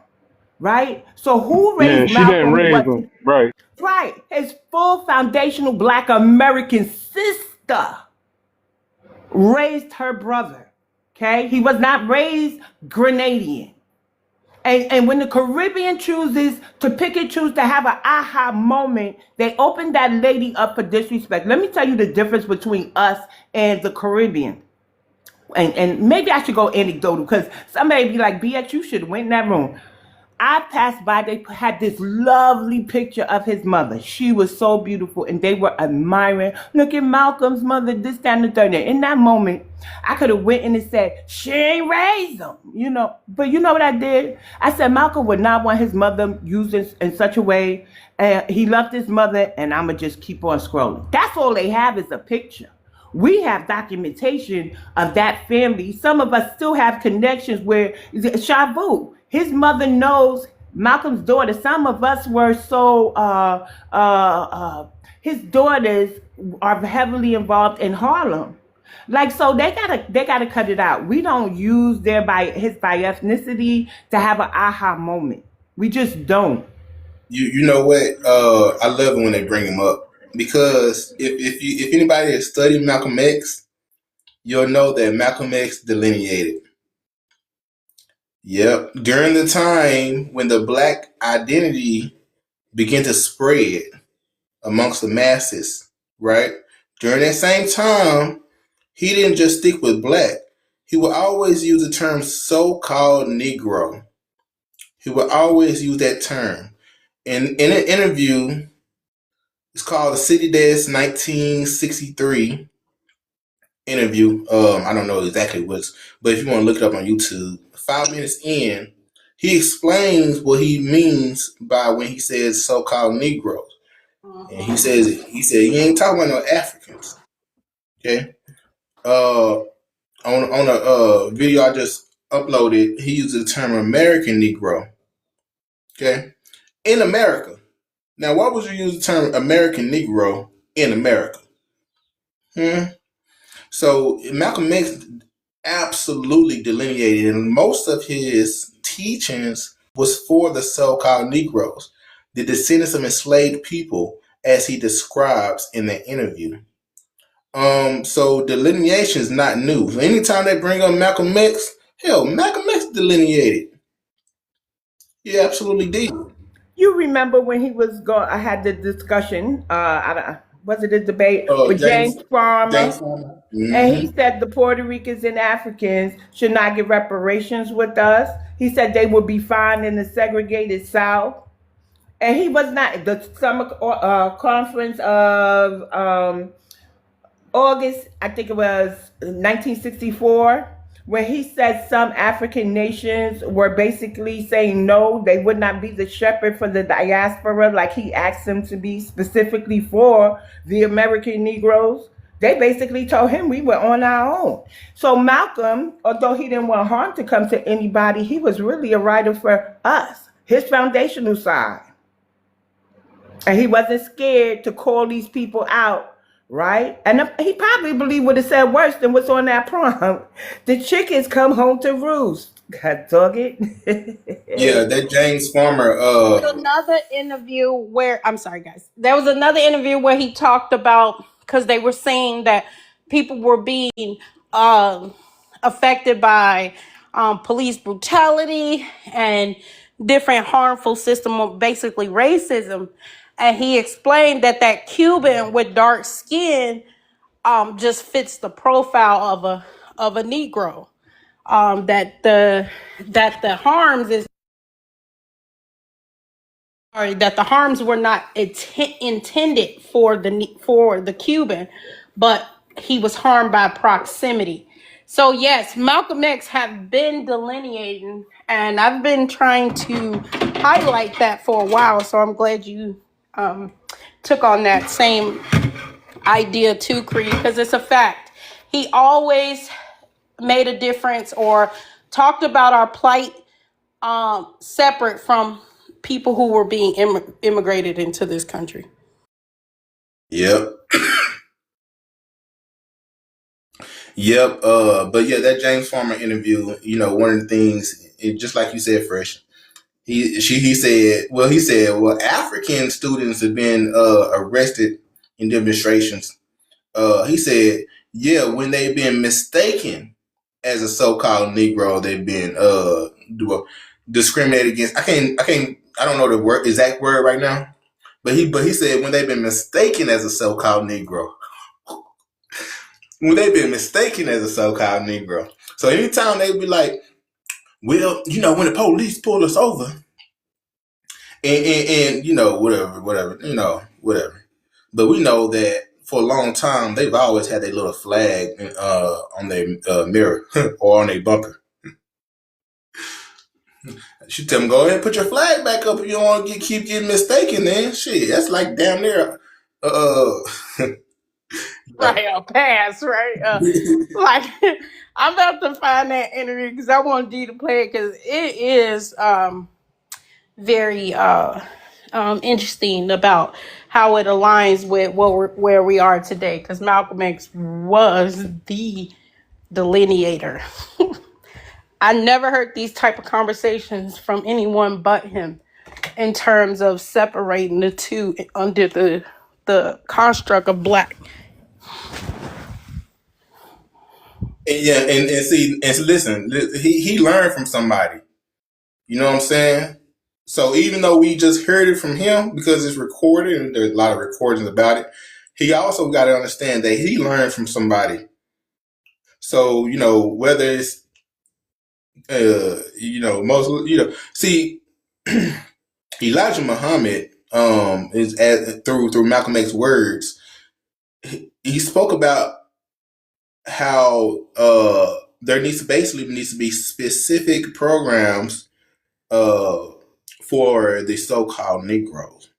right? So who yeah. raised She didn't Malcolm? Who raise was him right. right? His full foundational Black American sister raised her brother. Okay, he was not raised Grenadian. And when the Caribbean chooses to pick and choose to have an aha moment, they open that lady up for disrespect. Let me tell you the difference between us and the Caribbean. And maybe I should go anecdotal because somebody be like, BX, you should have went in that room. I passed by, they had this lovely picture of his mother. She was so beautiful, and they were admiring. Look at Malcolm's mother, this, that, and the third. And in that moment, I could have went in and said, she ain't raised him, But you know what I did? I said, Malcolm would not want his mother used in such a way. And he loved his mother, and I'm going to just keep on scrolling. That's all they have is a picture. We have documentation of that family. Some of us still have connections where Shavu, his mother knows Malcolm's daughter. Some of us were his daughters are heavily involved in Harlem. Like, so they gotta cut it out. We don't use his by ethnicity to have an aha moment. We just don't. you know what? I love it when they bring him up, because if anybody has studied Malcolm X, you'll know that Malcolm X delineated. Yep, during the time when the Black identity began to spread amongst the masses, right? During that same time, he didn't just stick with Black. He would always use the term so-called Negro. He would always use that term. In an interview, it's called the City Desk 1963 interview. I don't know exactly what's, but if you want to look it up on YouTube, 5 minutes in, he explains what he means by when he says so-called Negroes. And he ain't talking about no Africans. Okay. On a video I just uploaded, he uses the term American Negro. Okay. In America. Now, why would you use the term American Negro in America? So Malcolm X absolutely delineated, and most of his teachings was for the so-called Negroes, the descendants of enslaved people as he describes in the interview. So delineation is not new. So anytime they bring up Malcolm X, hell, Malcolm X delineated. He absolutely did. You remember when he was going? I had the discussion. Was it a debate with James James Farmer? Farmer. And he Mm-hmm. said the Puerto Ricans and Africans should not get reparations with us. He said they would be fine in the segregated South. And he was not the summer conference of August, I think it was 1964, where he said some African nations were basically saying no, they would not be the shepherd for the diaspora like he asked them to be specifically for the American Negroes. They basically told him we were on our own. So Malcolm, although he didn't want harm to come to anybody, he was really a writer for us, his foundational side. And he wasn't scared to call these people out, right? And he probably believed would have said worse than what's on that prompt. The chickens come home to roost. God dog it. Yeah, that James Farmer. Another interview where I'm sorry, guys. There was another interview where he talked about because they were saying that people were being um, affected by police brutality and different harmful system of basically racism, and he explained that that Cuban with dark skin just fits the profile of a Negro. That the harms is sorry, that the harms were not intended for the Cuban, but he was harmed by proximity. So yes, Malcolm X have been delineating, and I've been trying to highlight that for a while. So I'm glad you took on that same idea too, Creed, because it's a fact. He always made a difference or talked about our plight separate from people who were being immigrated into this country. Yep. Yep. But yeah, that James Farmer interview, one of the things, just like you said, Fresh, he said, well, African students have been arrested in demonstrations. He said, yeah, when they've been mistaken as a so-called Negro, they've been discriminated against. I don't know the exact word right now, but he said when they've been mistaken as a so-called Negro. When they've been mistaken as a so-called Negro. So anytime they be like, well, when the police pull us over, and whatever, whatever. But we know that for a long time they've always had their little flag on their mirror or on their bumper. She tell them, go ahead and put your flag back up if you don't want to keep getting mistaken. Then shit, that's like damn near. Right, a pass, right? Like, I'm about to find that interview because I want D to play it because it is very interesting about how it aligns with where we are today. Because Malcolm X was the delineator. I never heard these type of conversations from anyone but him in terms of separating the two under the construct of black. And yeah, and see, and listen, he learned from somebody. You know what I'm saying? So even though we just heard it from him because it's recorded and there's a lot of recordings about it, he also got to understand that he learned from somebody. So whether it's see Elijah Muhammad is through Malcolm X's words, he spoke about how there needs to be specific programs for the so-called Negroes,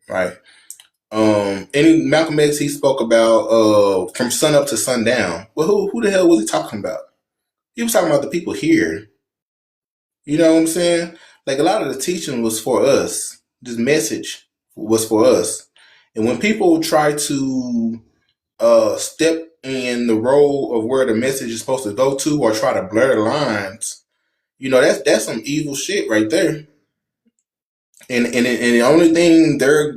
right? And Malcolm X, he spoke about from sun up to sundown. Well, who the hell was he talking about? He was talking about the people here. You know what I'm saying? Like a lot of the teaching was for us. This message was for us. And when people try to step in the role of where the message is supposed to go to, or try to blur the lines, that's some evil shit right there. and the only thing they're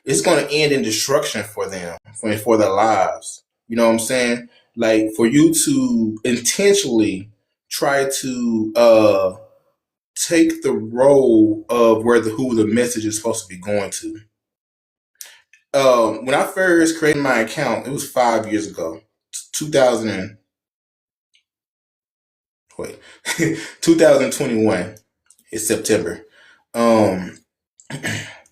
it's going to end in destruction for them, for their lives. You know what I'm saying? Like, for you to intentionally try to take the role of who the message is supposed to be going to. When I first created my account, it was 5 years ago, 2000 wait, 2021. It's September. Um,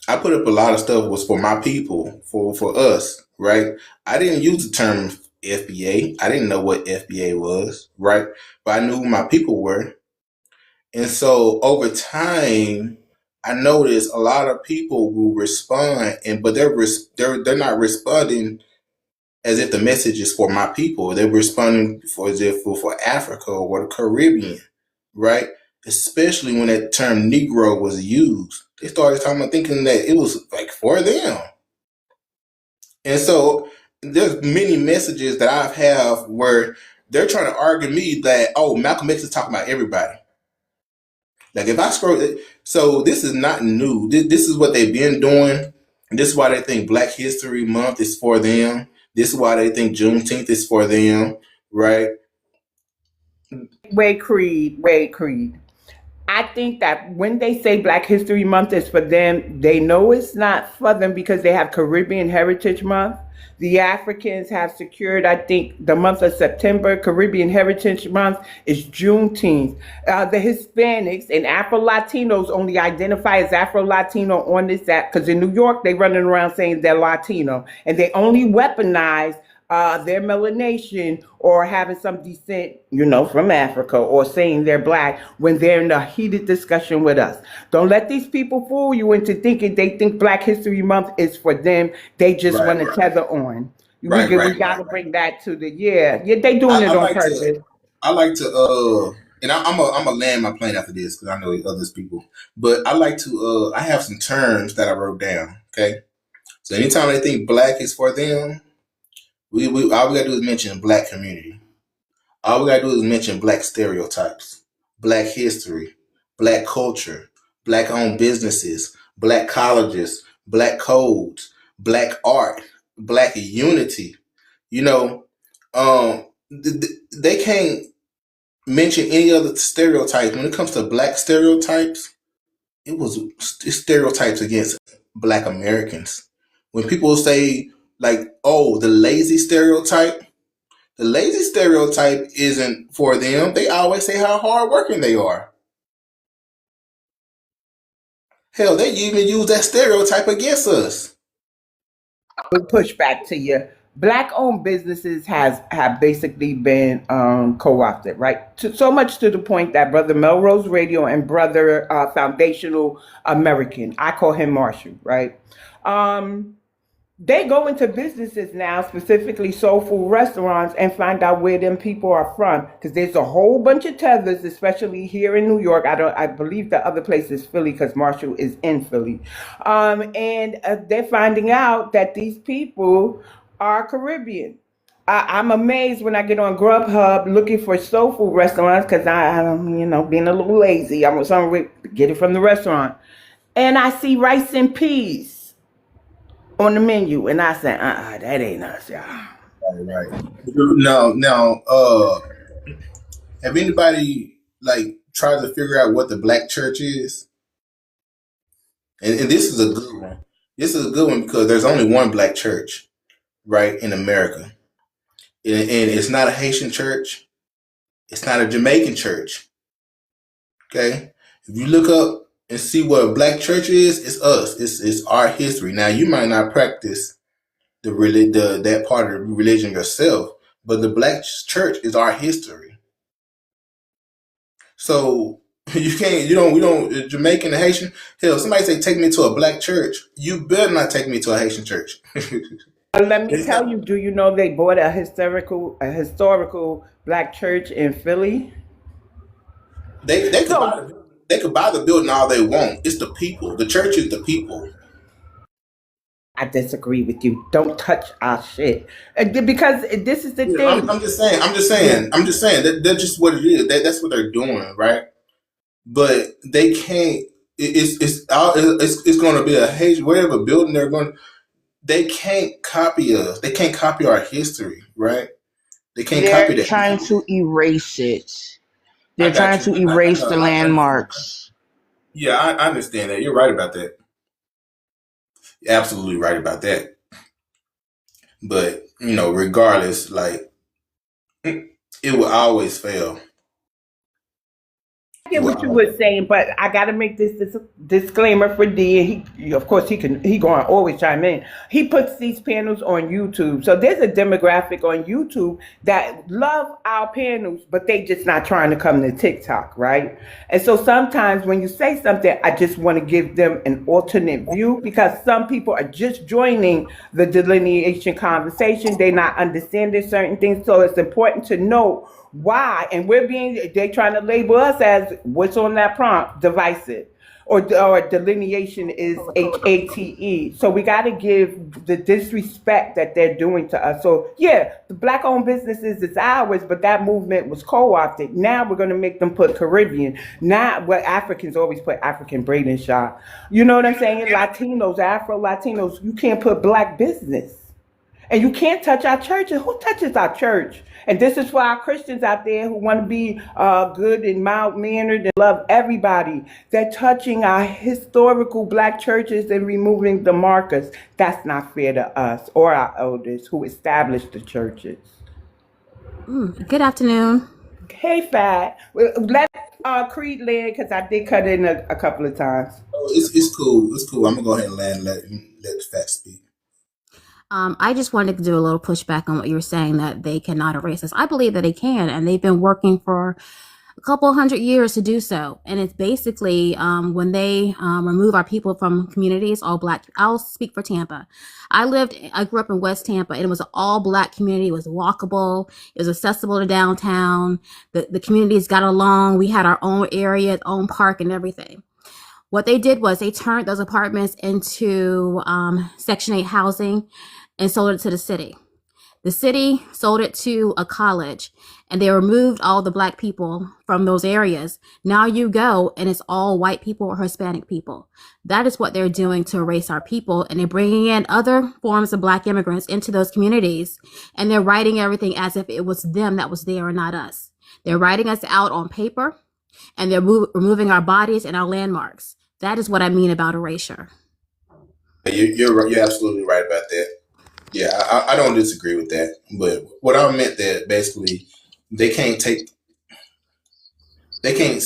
I put up a lot of stuff was for my people, for us, right? I didn't use the term FBA. I didn't know what FBA was, right? But I knew who my people were. And so over time, I noticed a lot of people will respond, but they're not responding as if the message is for my people. They're responding as if for Africa or the Caribbean, right? Especially when that term Negro was used, they started talking about thinking that it was like for them. And so there's many messages that I have where they're trying to argue me that, oh, Malcolm X is talking about everybody. Like, if I scroll, so this is not new. This is what they've been doing. This is why they think Black History Month is for them. This is why they think Juneteenth is for them, right? Wait, Creed. I think that when they say Black History Month is for them, they know it's not for them because they have Caribbean Heritage Month. The Africans have secured, I think, the month of September. Caribbean Heritage Month is Juneteenth. The Hispanics and Afro-Latinos only identify as Afro-Latino on this app because in New York, they running around saying they're Latino. And they only weaponize their melanation or having some descent, from Africa, or saying they're Black when they're in a heated discussion with us. Don't let these people fool you into thinking they think Black History Month is for them. They just want to tether on. We got to bring that to the they doing it on purpose. I like to and I'm a land my plane after this because I know others people, but I like to I have some terms that I wrote down. Okay, so anytime they think Black is for them, we all we gotta do is mention Black community. All we gotta do is mention Black stereotypes, Black history, Black culture, Black owned businesses, Black colleges, Black codes, Black art, Black unity. You know, they can't mention any other stereotypes. When it comes to Black stereotypes, it's stereotypes against Black Americans. When people say, like, oh, the lazy stereotype, the lazy stereotype isn't for them. They always say how hardworking they are. Hell, they even use that stereotype against us. We'll push back to you. Black-owned businesses have basically been co-opted, right? So much to the point that Brother Melrose Radio and Brother Foundational American, I call him Marshall, right? They go into businesses now, specifically soul food restaurants, and find out where them people are from. Because there's a whole bunch of tethers, especially here in New York. I believe the other place is Philly because Marshall is in Philly. And they're finding out that these people are Caribbean. I'm amazed when I get on Grubhub looking for soul food restaurants because I'm, being a little lazy. I'm sorry, get it from the restaurant. And I see rice and peas on the menu, and I said, that ain't us, y'all. Right. Now, have anybody like tried to figure out what the Black church is? And this is a good one. This is a good one because there's only one Black church, right, in America, and it's not a Haitian church. It's not a Jamaican church. Okay, if you look up and see what a Black church is, it's us. It's our history. Now, you might not practice that part of the religion yourself, but the Black church is our history. So we don't Jamaican and Haitian. Hell, somebody say take me to a Black church. You better not take me to a Haitian church. Let me tell you, do you know they bought a historical Black church in Philly? They could buy the building all they want. It's the people. The church is the people. I disagree with you. Don't touch our shit. Because this is the thing. I'm just saying. That's just what it is. That's what they're doing, right? But they can't. it's going to be a whatever building they're going. They can't copy us. They can't copy our history, right? They can't copy They're that. trying to erase it. I They're got trying you. to I erase know. the I understand. landmarks. Yeah, I understand that. You're right about that. You're absolutely right about that. But regardless, like it will always fail. I It get will what you were always. saying, but I got to make this disclaimer for D. And of course, he going to always chime in. He puts these panels on YouTube, so there's a demographic on YouTube that love our panels, but they just not trying to come to TikTok, right? And so sometimes when you say something, I just want to give them an alternate view because some people are just joining the delineation conversation. They not understanding certain things, so it's important to know why, and they're trying to label us as what's on that prompt, divisive, or delineation is HATE. So we got to give the disrespect that they're doing to us. So yeah, the black-owned businesses is ours, but that movement was co-opted. Now we're going to make them put Caribbean. Not what Africans always put African braid and shop. You know what I'm saying? Latinos, Afro Latinos, you can't put black business. And you can't touch our church. And who touches our church? And this is for our Christians out there who want to be good and mild mannered and love everybody. They're touching our historical black churches and removing the markers. That's not fair to us or our elders who established the churches. Good afternoon. Hey, Fat. Let Creed land because I did cut in a couple of times. Oh, it's cool. It's cool. I'm gonna go ahead and let the facts speak. I just wanted to do a little pushback on what you were saying that they cannot erase us. I believe that they can, and they've been working for a couple hundred years to do so. And it's basically when they remove our people from communities, all black. I'll speak for Tampa. I grew up in West Tampa, and it was an all black community. It was walkable. It was accessible to downtown. The communities got along. We had our own area, own park, and everything. What they did was they turned those apartments into Section 8 housing and sold it to the city. The city sold it to a college, and they removed all the black people from those areas. Now you go, and it's all white people or Hispanic people. That is what they're doing to erase our people, and they're bringing in other forms of black immigrants into those communities, and they're writing everything as if it was them that was there and not us. They're writing us out on paper, and they're removing our bodies and our landmarks. That is what I mean about erasure. You're absolutely right about that. Yeah, I don't disagree with that. But what I meant that basically they can't take they can't.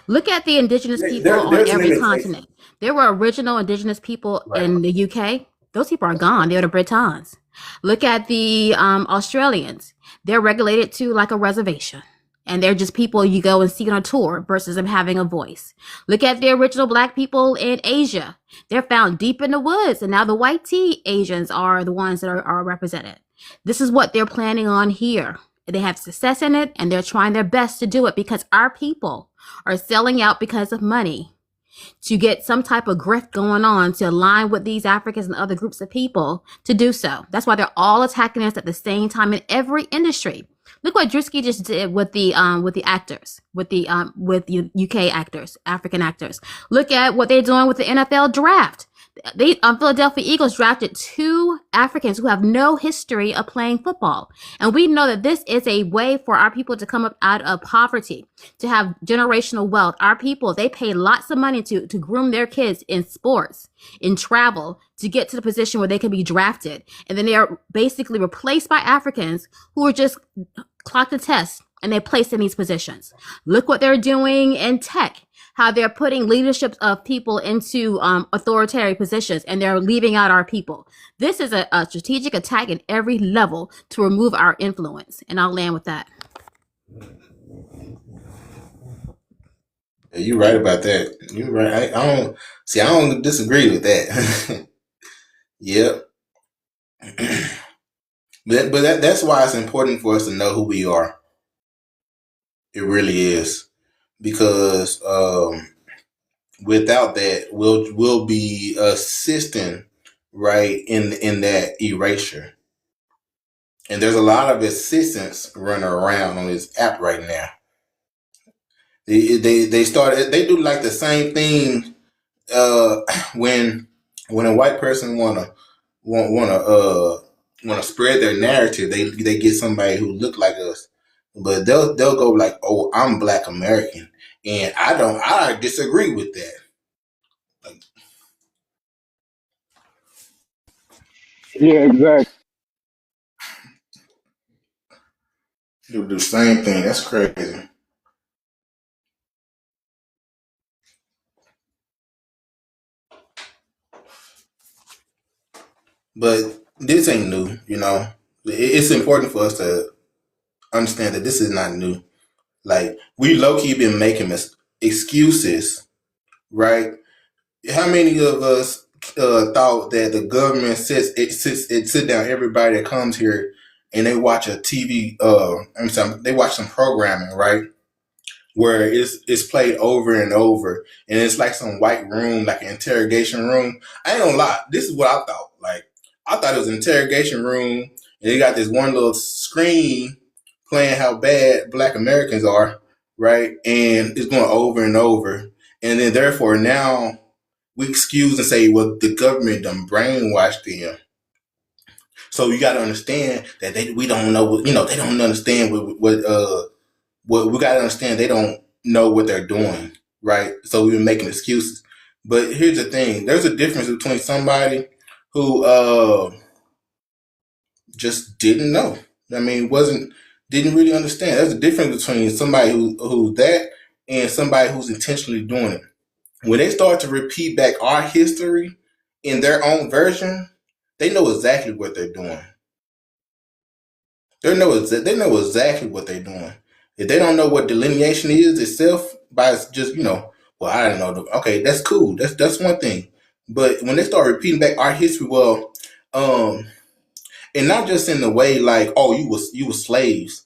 Look at the indigenous people on There's a every limitation. continent. There were original indigenous people Right. in the UK. Those people are gone. They're the Britons. Look at the Australians. They're regulated to like a reservation. And they're just people you go and see on a tour versus them having a voice. Look at the original black people in Asia. They're found deep in the woods. And now the white tea Asians are the ones that are represented. This is what they're planning on here. They have success in it, and they're trying their best to do it because our people are selling out because of money to get some type of grift going on to align with these Africans and other groups of people to do so. That's why they're all attacking us at the same time in every industry. Look what Drewski just did with the actors, with UK actors, African actors. Look at what they're doing with the NFL draft. They Philadelphia Eagles drafted 2 Africans who have no history of playing football. And we know that this is a way for our people to come up out of poverty, to have generational wealth. Our people, they pay lots of money to groom their kids in sports, in travel, to get to the position where they can be drafted. And then they are basically replaced by Africans who are just clock the test and they're placed in these positions. Look what they're doing in tech, how they're putting leadership of people into authoritarian positions, and they're leaving out our people. This is a strategic attack at every level to remove our influence. And I'll land with that. Yeah, you're right about that. You're right. I don't disagree with that. Yep. But that's why it's important for us to know who we are. It really is. Because without that, we'll be assisting right in that erasure. And there's a lot of assistance running around on this app right now. They started. They do like the same thing when a white person wanna spread their narrative. They get somebody who look like us, but they'll go like, oh, I'm Black American, and I disagree with that. Like, Yeah, exactly. do the same thing. That's crazy. But this ain't new, you know. It's important for us to understand that this is not new. Like, we low key been making excuses, right? How many of us thought that the government sit down everybody that comes here and they watch a TV? They watch some programming, right? Where it's played over and over, and it's like some white room, like an interrogation room. I ain't gonna lie, this is what I thought. Like, I thought it was an interrogation room, and they got this one little screen playing how bad Black Americans are, right? And it's going over and over, and then therefore now we excuse and say, well, the government done brainwashed them. So you got to understand that we don't know what, they don't understand what we got to understand. They don't know what they're doing, right? So we've been making excuses. But here's the thing: there's a difference between somebody who just didn't know. I mean, didn't really understand. There's a difference between somebody who's that and somebody who's intentionally doing it. When they start to repeat back our history in their own version, they know exactly what they're doing. They know exactly what they're doing. If they don't know what delineation is itself, by just well, I don't know. Okay, that's cool. That's one thing. But when they start repeating back our history, well, and not just in the way like, oh, you was slaves,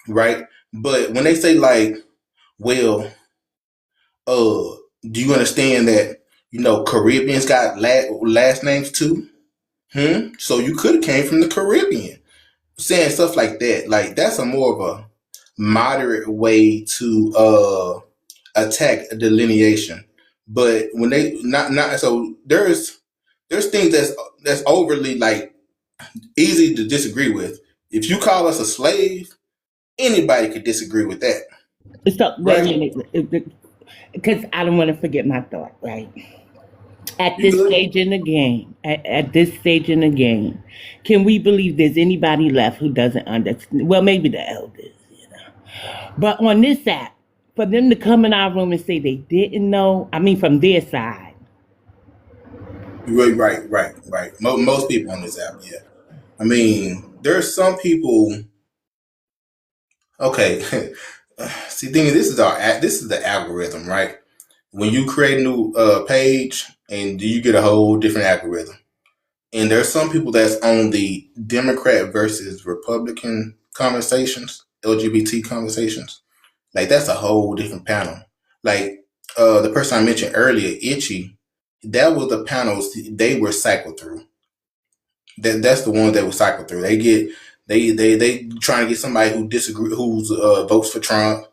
right? But when they say like, well, do you understand that Caribbeans got last names too? So you could have came from the Caribbean. Saying stuff like that, like that's a more of a moderate way to attack a delineation. But when they not so there's things that's overly like easy to disagree with. If you call us a slave, anybody could disagree with that, So wait a right? minute, because I don't want to forget my thought. Right at You this good? stage in the game, at this stage in the game, can we believe there's anybody left who doesn't understand? Well, maybe the elders, but on this app, for them to come in our room and say they didn't know, I mean, from their side. Right. Most people on this app, yeah. I mean, there's some people. Okay, see, thing is, this is the algorithm, right? When you create a new page, and you get a whole different algorithm. And there's some people that's on the Democrat versus Republican conversations, LGBT conversations. Like, that's a whole different panel. Like, the person I mentioned earlier, Itchy, that was the panels they were cycled through. That's the ones that were cycled through. They trying to get somebody who who's votes for Trump,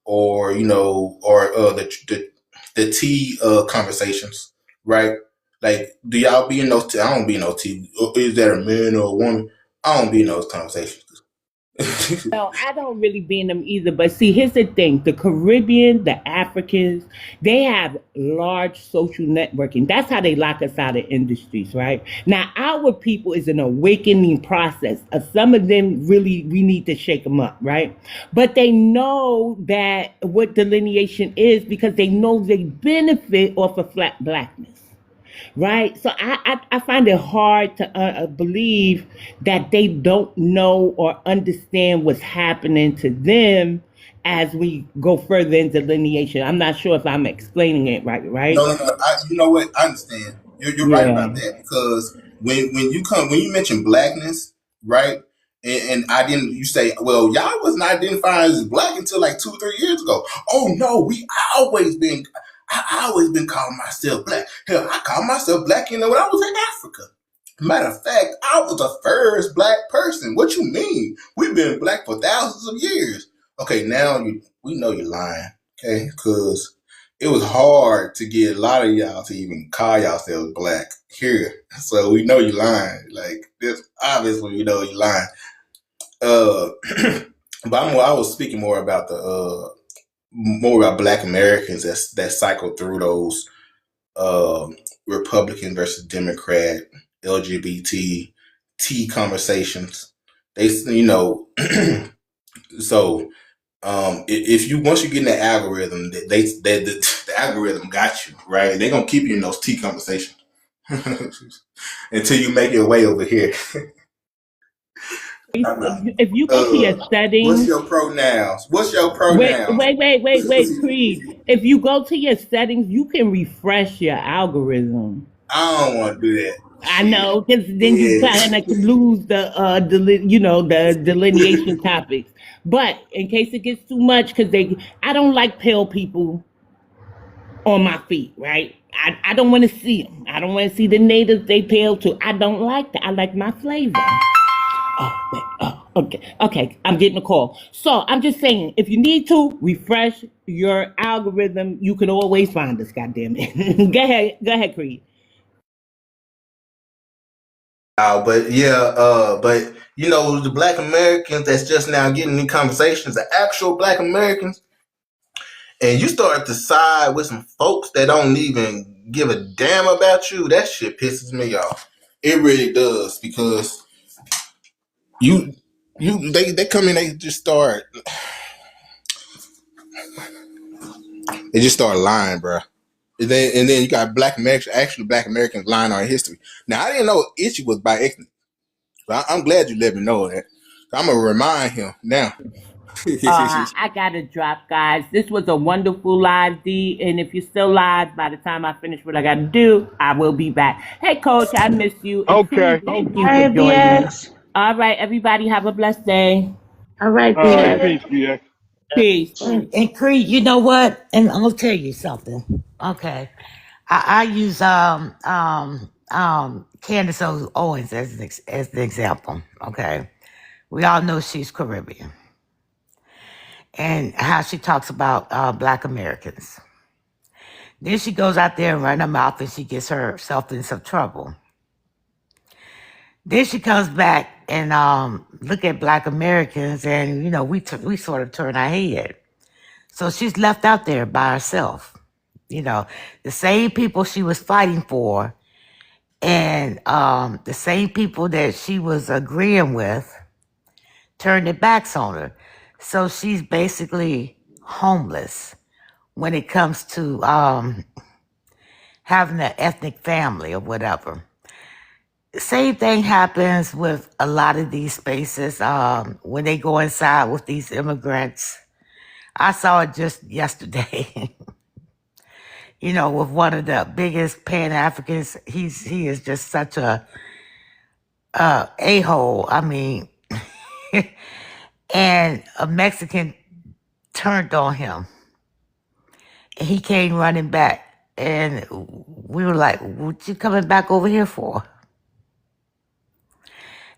or the tea conversations, right? Like, do y'all be in those? I don't be in those tea. Is that a man or a woman? I don't be in those conversations. No, I don't really be in them either. But see, here's the thing: the Caribbean, the Africans, they have large social networking. That's how they lock us out of industries, right? Now, our people is an awakening process. Some of them really, we need to shake them up, right? But they know that what delineation is because they know they benefit off of flat blackness. Right. So I find it hard to believe that they don't know or understand what's happening to them as we go further in delineation. I'm not sure if I'm explaining it right. Right. No. You know what? I understand. You're right Yeah. about that, because when you mention blackness, right? And I didn't. You say, well, y'all was not identifying as black until like 2 or 3 years ago. Oh no, I always been. I always been calling myself black. Hell, I called myself black, when I was in Africa. Matter of fact, I was the first black person. What you mean? We've been black for thousands of years. Okay, now we know you're lying. Okay, because it was hard to get a lot of y'all to even call yourselves black here. So we know you lying. Like this, obviously we know you lying. Uh, but I was speaking more about the more about Black Americans that cycle through those Republican versus Democrat, LGBT, T conversations. They, so if you once you get in the algorithm, the algorithm got you right. They're gonna keep you in those T conversations until you make your way over here. If you go to your What's settings, your pronouns? What's your wait, pronouns? wait, wait, wait, wait, Creed. If you go to your settings, you can refresh your algorithm. I don't want to do that. I Shit. know, because then you Yeah. kind of lose the the delineation topics. But in case it gets too much, because I don't like pale people on my feet, right? I don't want to see them. I don't want to see the natives they pale to. I don't like that. I like my flavor. Oh, wait, oh, okay, okay. I'm getting a call. So I'm just saying, if you need to refresh your algorithm, you can always find us. Goddamn it. Go ahead, Creed. But yeah, but the Black Americans that's just now getting in conversations, the actual Black Americans, and you start to side with some folks that don't even give a damn about you. That shit pisses me off. It really does because you they come in, they just start lying, bro. And then you got Black Americans, actually Black Americans lying on history. Now I didn't know Itchy was by ethnic, but I'm glad you let me know that. I'm gonna remind him now. I gotta drop, guys. This was a wonderful live, D. And if you're still live, by the time I finish what I gotta do, I will be back. Hey, Coach, I miss you. And Creed, Okay. thank you for Hey, joining. BX. All right, everybody, have a blessed day. All right, All right. BX. Peace, BX. Peace. And Creed, you know what? And I'm gonna tell you something. Okay. I use Candace Owens as the example. Okay. We all know she's Caribbean. And how she talks about Black Americans. Then she goes out there and run her mouth and she gets herself in some trouble. Then she comes back and look at Black Americans and, we sort of turn our head. So she's left out there by herself. The same people she was fighting for and the same people that she was agreeing with turned their backs on her. So she's basically homeless when it comes to having an ethnic family or whatever. The same thing happens with a lot of these spaces when they go inside with these immigrants. I saw it just yesterday. With one of the biggest Pan Africans. He is just such a hole. I mean, and a Mexican turned on him, and he came running back, and we were like, "What you coming back over here for?"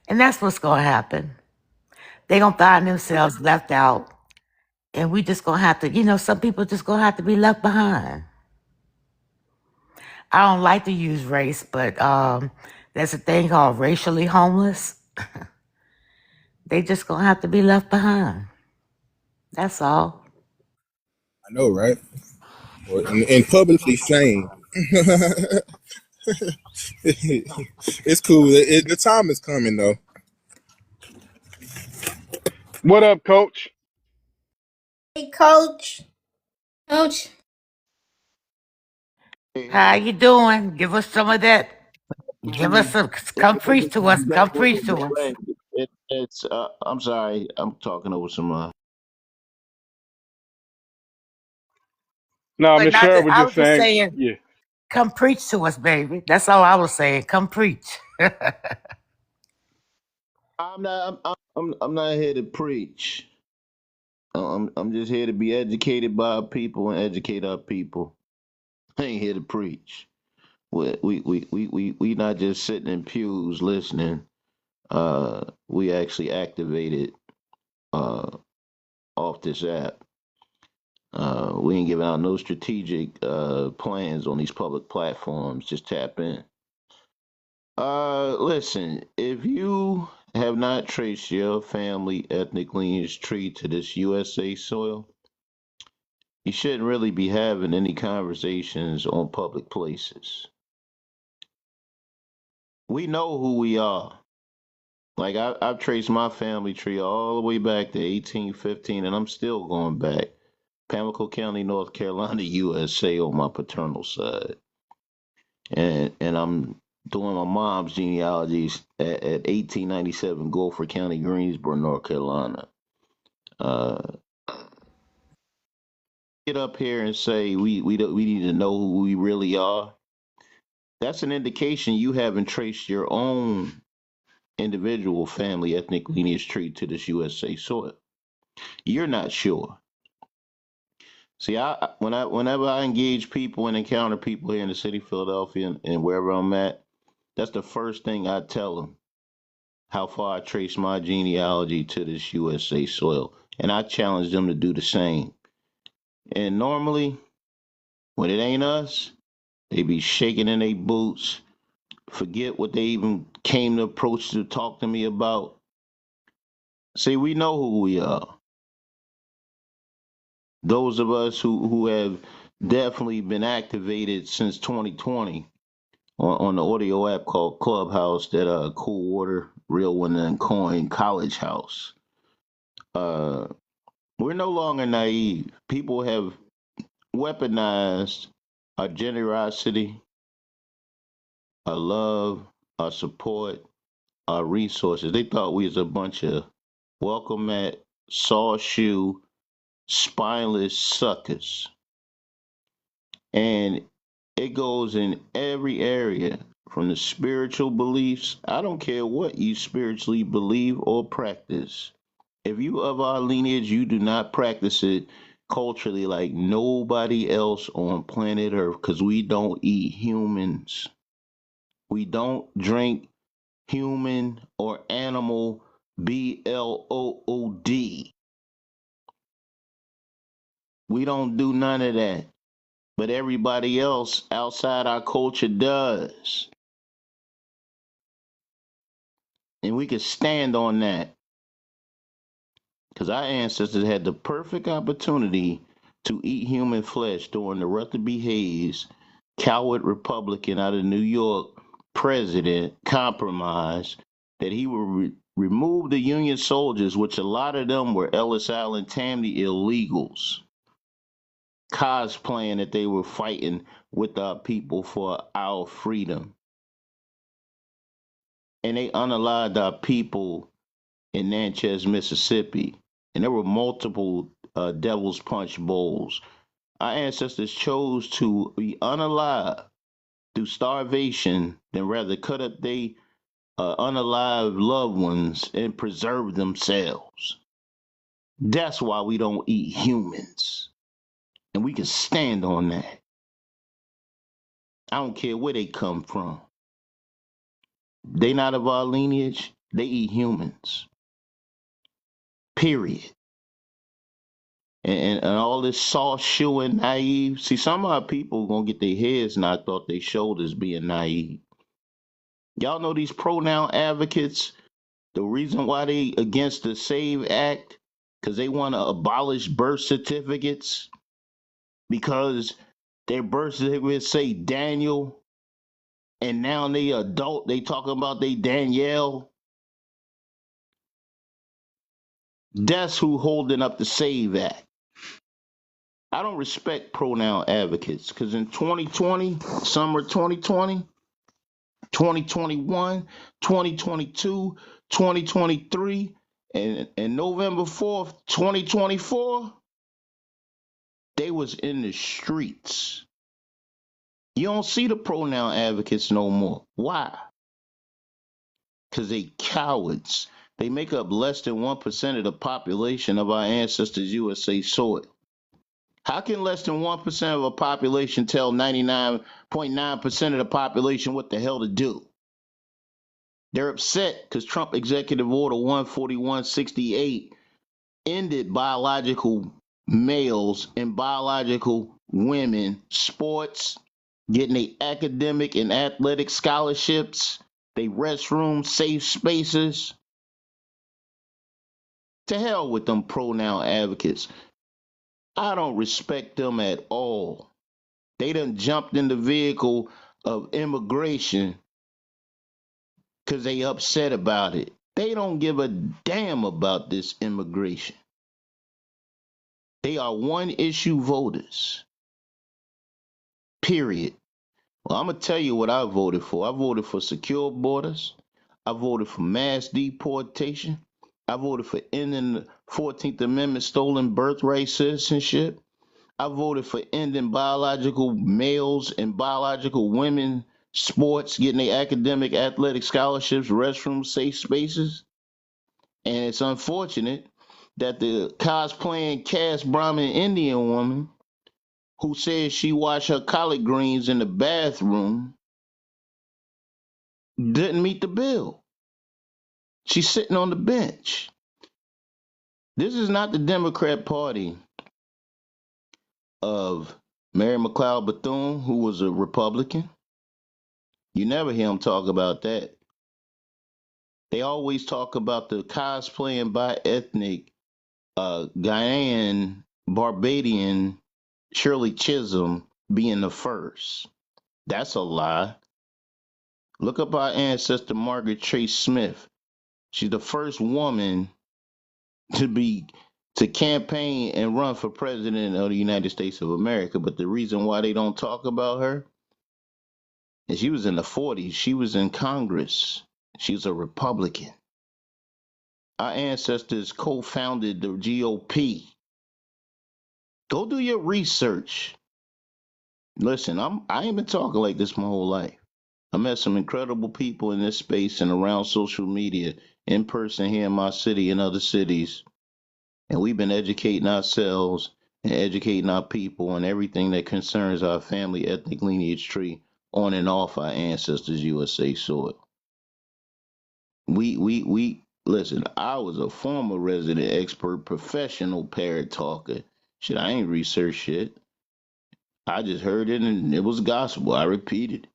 And that's what's gonna happen. They gonna find themselves left out, and we just gonna have to, some people just gonna have to be left behind. I don't like to use race, but there's a thing called racially homeless. They just gonna have to be left behind. That's all. I know, right? And publicly shamed. It's cool. The time is coming, though. What up, Coach? Hey, Coach. Coach. How you doing? Give us some of that. Give us some. Come preach to us. Come preach to us. I'm sorry, I'm talking over some. No, But Miss not Cheryl that. was I just was just saying, saying, yeah. come preach to us, baby. That's all I was saying. Come preach. I'm not here to preach. I'm just here to be educated by our people and educate our people. I ain't here to preach. We not just sitting in pews listening. We actually activated off this app. We ain't giving out no strategic plans on these public platforms. Just tap in. Listen, if you have not traced your family ethnic lineage tree to this USA soil, you shouldn't really be having any conversations on public places. We know who we are. Like I've traced my family tree all the way back to 1815, and I'm still going back. Pamlico County, North Carolina, USA on my paternal side, and I'm doing my mom's genealogies at 1897, Gulfport County, Greensboro, North Carolina. Uh, get up here and say we need to know who we really are. That's an indication you haven't traced your own individual family ethnic lineage tree to this USA soil. You're not sure. See, whenever I engage people and encounter people here in the city of Philadelphia and wherever I'm at, that's the first thing I tell them. How far I trace my genealogy to this USA soil, and I challenge them to do the same. And normally, when it ain't us, they be shaking in their boots, forget what they even came to approach to talk to me about. See, we know who we are. Those of us who have definitely been activated since 2020 on the audio app called Clubhouse that Cool Water, Real One and Coin College House. We're no longer naive. People have weaponized our generosity, our love, our support, our resources. They thought we was a bunch of welcome mat, saw shoe, spineless suckers. And it goes in every area from the spiritual beliefs. I don't care what you spiritually believe or practice. If you of our lineage, you do not practice it culturally like nobody else on planet Earth because we don't eat humans. We don't drink human or animal blood. We don't do none of that. But everybody else outside our culture does. And we can stand on that. Because our ancestors had the perfect opportunity to eat human flesh during the Rutherford B. Hayes, coward Republican out of New York president, compromise that he would remove the Union soldiers, which a lot of them were Ellis Island Tammany illegals, cosplaying that they were fighting with our people for our freedom. And they unalived our people in Natchez, Mississippi. And there were multiple Devil's Punch Bowls. Our ancestors chose to be unalive through starvation than rather cut up their unalive loved ones and preserve themselves. That's why we don't eat humans. And we can stand on that. I don't care where they come from. They not of our lineage. They eat humans. Period. And all this soft shoe and naive. See, some of our people gonna get their heads knocked off their shoulders being naive. Y'all know these pronoun advocates, the reason why they against the SAVE Act, because they want to abolish birth certificates, because their birth certificates say Daniel, and now they adult, they talking about they Danielle. That's who holding up the SAVE Act. I don't respect pronoun advocates because in 2020, summer 2020, 2021, 2022, 2023, and November 4th, 2024, they was in the streets. You don't see the pronoun advocates no more. Why? Because they cowards. They make up less than 1% of the population of our ancestors' USA soil. How can less than 1% of a population tell 99.9% of the population what the hell to do? They're upset because Trump Executive Order 14168 ended biological males and biological women, sports, getting their academic and athletic scholarships, they restrooms, safe spaces. To hell with them pronoun advocates. I don't respect them at all. They done jumped in the vehicle of immigration because they upset about it. They don't give a damn about this immigration. They are one issue voters. Period. Well, I'm going to tell you what I voted for. I voted for secure borders. I voted for mass deportation. I voted for ending the 14th Amendment stolen birthright citizenship. I voted for ending biological males and biological women sports, getting their academic athletic scholarships, restrooms, safe spaces. And it's unfortunate that the cosplaying Cass Brahmin Indian woman who says she washed her collard greens in the bathroom didn't meet the bill. She's sitting on the bench. This is not the Democrat Party of Mary McLeod Bethune, who was a Republican. You never hear them talk about that. They always talk about the cosplaying bi ethnic Ghanaian, Barbadian Shirley Chisholm being the first. That's a lie. Look up our ancestor Margaret Chase Smith. She's the first woman to campaign and run for president of the United States of America. But the reason why they don't talk about her is she was in the 40s. She was in Congress. She was a Republican. Our ancestors co-founded the GOP. Go do your research. Listen, I ain't been talking like this my whole life. I met some incredible people in this space and around social media, in person here in my city and other cities. And we've been educating ourselves and educating our people on everything that concerns our family ethnic lineage tree on and off our ancestors' USA soil. We listen, I was a former resident expert, professional parrot talker. Shit, I ain't researched shit. I just heard it and it was gospel. I repeated it.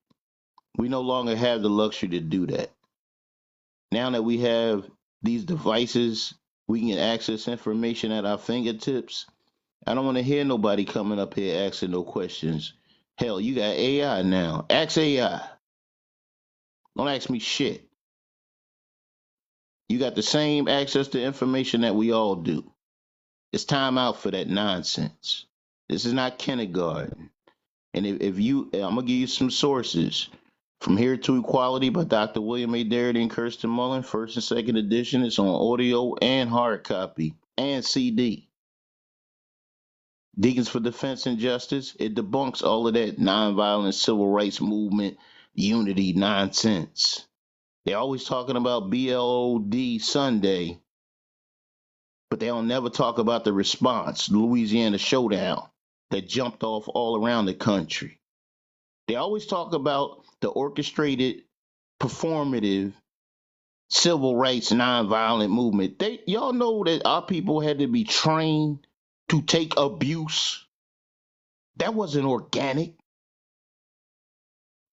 We no longer have the luxury to do that. Now that we have these devices, we can access information at our fingertips. I don't want to hear nobody coming up here asking no questions. Hell, you got AI now. Ask AI. Don't ask me shit. You got the same access to information that we all do. It's time out for that nonsense. This is not kindergarten. And if you, I'm going to give you some sources. From Here to Equality by Dr. William A. Darity and Kirsten Mullen, first and second edition. It's on audio and hard copy and CD. Deacons for Defense and Justice, it debunks all of that nonviolent civil rights movement unity nonsense. They're always talking about BLOD Sunday, but they don't never talk about the response, the Louisiana showdown that jumped off all around the country. They always talk about the orchestrated, performative civil rights nonviolent movement. Y'all know that our people had to be trained to take abuse. That wasn't organic.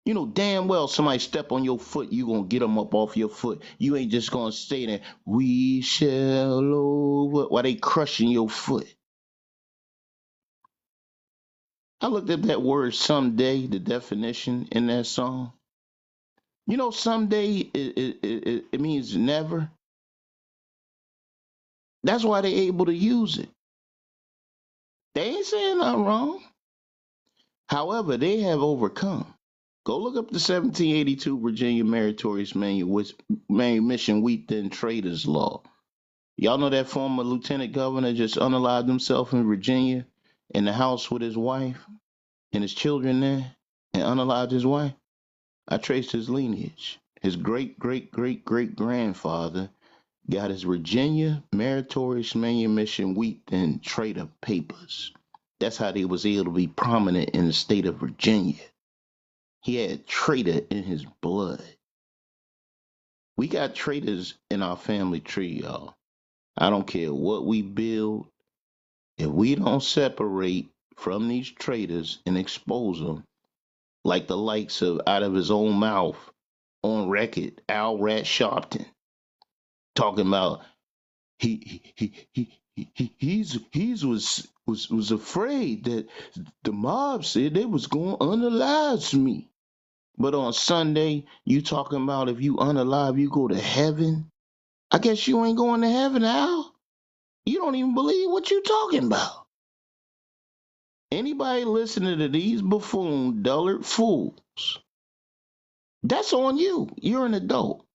You know damn well somebody step on your foot, you gonna get them up off your foot. You ain't just gonna stay there. We shall over while they crushing your foot. I looked at that word someday, the definition in that song. You know, someday it means never. That's why they able to use it. They ain't saying nothing wrong. However, they have overcome. Go look up the 1782 Virginia Meritorious Manumission Wheat Thin Traders Law. Y'all know that former lieutenant governor just unalived himself in Virginia in the house with his wife and his children there and unalived his wife? I traced his lineage. His great great great great grandfather got his Virginia Meritorious Manumission Wheat Thin Trader papers. That's how they was able to be prominent in the state of Virginia. He had traitor in his blood. We got traitors in our family tree, y'all. I don't care what we build. If we don't separate from these traitors and expose them, like the likes of out of his own mouth on record, Al Rat Sharpton talking about he's was afraid that the mob said they was going to unalive me. But on Sunday, you talking about if you unalive, you go to heaven. I guess you ain't going to heaven, Al. You don't even believe what you talking about. Anybody listening to these buffoon, dullard fools, that's on you. You're an adult.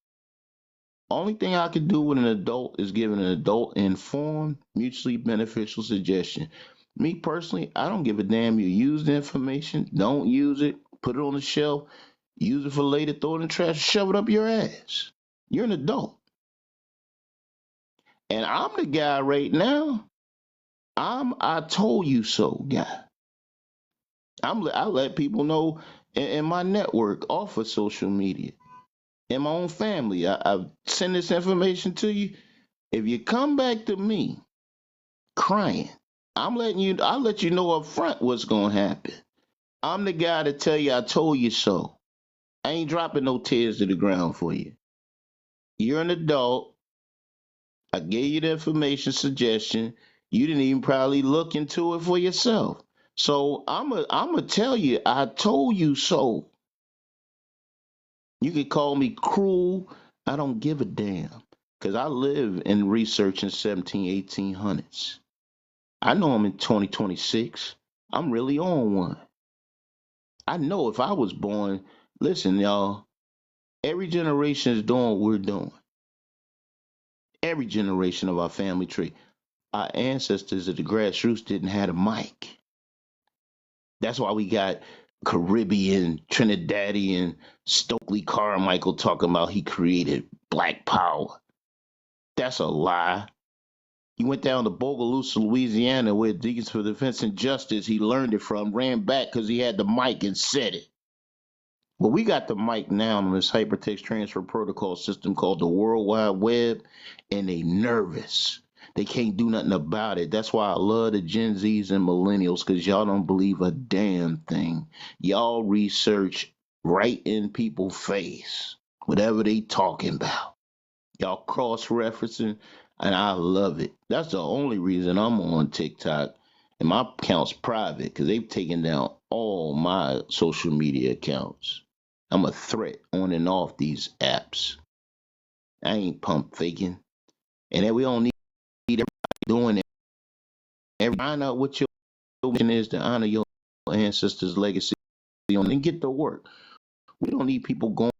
Only thing I can do with an adult is give an adult informed, mutually beneficial suggestion. Me personally, I don't give a damn. You use the information, don't use it, put it on the shelf, use it for later, throw it in the trash, shove it up your ass. You're an adult. And I'm the guy right now. I told you so guy. I let people know in my network off of social media, in my own family. I send this information to you. If you come back to me crying, I'll let you know up front what's gonna happen. I'm the guy to tell you I told you so. I ain't dropping no tears to the ground for you. You're an adult. I gave you the information suggestion. You didn't even probably look into it for yourself. So I'm gonna tell you, I told you so. You can call me cruel. I don't give a damn. Cause I live in research in 1800s. I know I'm in 2026. I'm really on one. I know if I was born, listen, y'all, every generation is doing what we're doing. Every generation of our family tree. Our ancestors at the grassroots didn't have a mic. That's why we got Caribbean, Trinidadian, Stokely Carmichael talking about he created black power. That's a lie. He went down to Bogalusa, Louisiana, where Deacons for Defense and Justice, he learned it from, ran back because he had the mic and said it. Well, we got the mic now on this hypertext transfer protocol system called the World Wide Web, and they nervous. They can't do nothing about it. That's why I love the Gen Zs and millennials, because y'all don't believe a damn thing. Y'all research right in people's face, whatever they talking about. Y'all cross-referencing, and I love it. That's the only reason I'm on TikTok, and my account's private, because they've taken down all my social media accounts. I'm a threat on and off these apps. I ain't pump faking. And then we don't need everybody doing it. Find out what your mission is to honor your ancestors' legacy and get to work. We don't need people going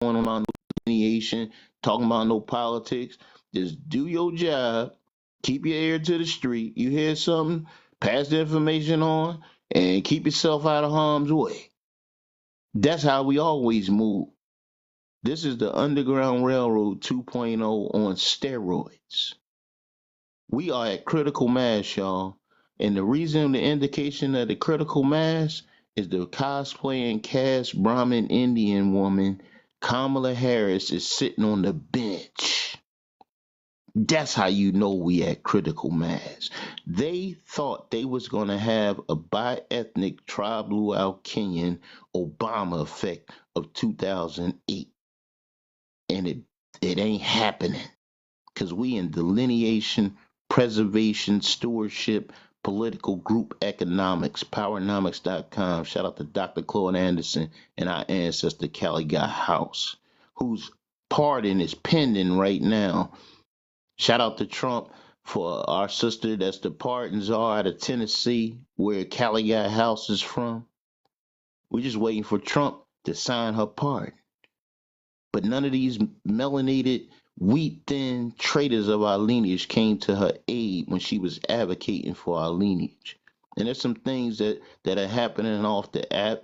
on no delineation, talking about no politics. Just do your job. Keep your ear to the street. You hear something, pass the information on, and keep yourself out of harm's way. That's how we always move. This is the Underground Railroad 2.0 on steroids. We are at critical mass, y'all. And the reason, the indication of the critical mass is the cosplaying caste Brahmin Indian woman, Kamala Harris, is sitting on the bench. That's how you know we at critical mass. They thought they was gonna have a bi-ethnic tribe luau Kenyan Obama effect of 2008. And it ain't happening. Cause we in delineation, preservation, stewardship, political group economics, powernomics.com. Shout out to Dr. Claude Anderson and our ancestor Callie Guy House, whose pardon is pending right now. Shout out to Trump for our sister that's the pardon czar out of Tennessee, where Callie Guy House is from. We're just waiting for Trump to sign her pardon. But none of these melanated, wheat thin traitors of our lineage came to her aid when she was advocating for our lineage. And there's some things that are happening off the app.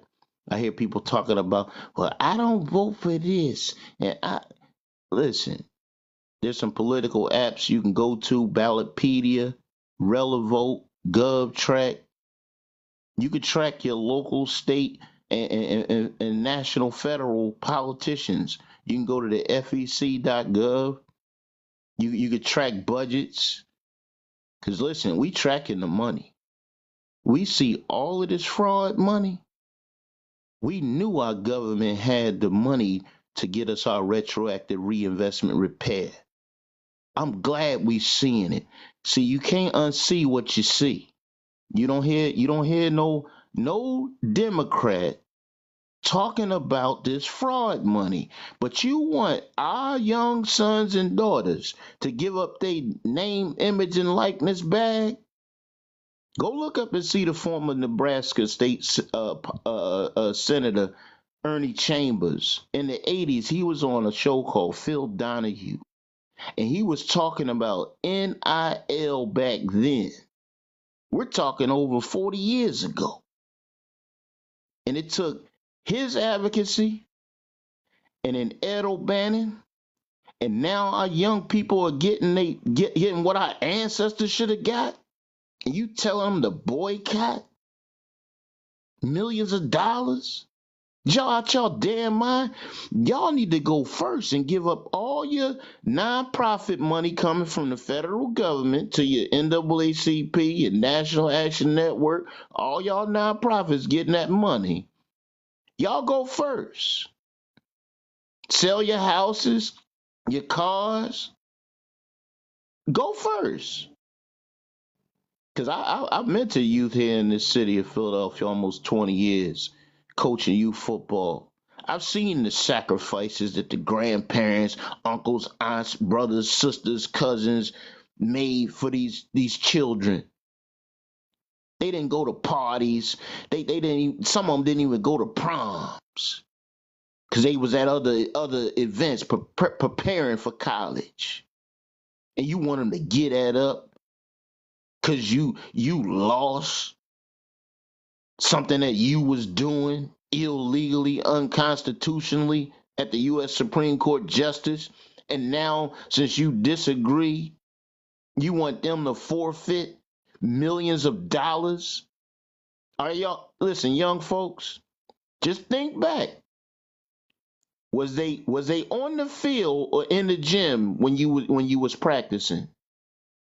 I hear people talking about, well, I don't vote for this. And I listen, there's some political apps you can go to, Ballotpedia, Relevote, GovTrack. You could track your local, state, and national, federal politicians. You can go to the FEC.gov. You could track budgets. Because listen, we tracking the money. We see all of this fraud money. We knew our government had the money to get us our retroactive reinvestment repair. I'm glad we seeing it. See, you can't unsee what you see. You don't hear no Democrat talking about this fraud money. But you want our young sons and daughters to give up their name, image, and likeness back? Go look up and see the former Nebraska state senator Ernie Chambers. In the 80s, he was on a show called Phil Donahue, and he was talking about NIL back then. We're talking over 40 years ago. And it took his advocacy and then Ed O'Bannon, and now our young people are getting what our ancestors should have got. And you tell them to boycott millions of dollars? Y'all out y'all damn mind? Y'all need to go first and give up all your nonprofit money coming from the federal government to your NAACP, your National Action Network, all y'all nonprofits getting that money. Y'all go first. Sell your houses, your cars. Go first. Because I've mentored youth here in this city of Philadelphia almost 20 years, coaching youth football. I've seen the sacrifices that the grandparents, uncles, aunts, brothers, sisters, cousins made for these children. They didn't go to parties. They didn't even, some of them didn't even go to proms because they was at other events preparing for college. And you want them to get that up because you lost something that you was doing illegally, unconstitutionally at the U.S. Supreme Court justice, and now since you disagree, you want them to forfeit millions of dollars? Are y'all listen, young folks? Just think back. Was they on the field or in the gym when you was practicing?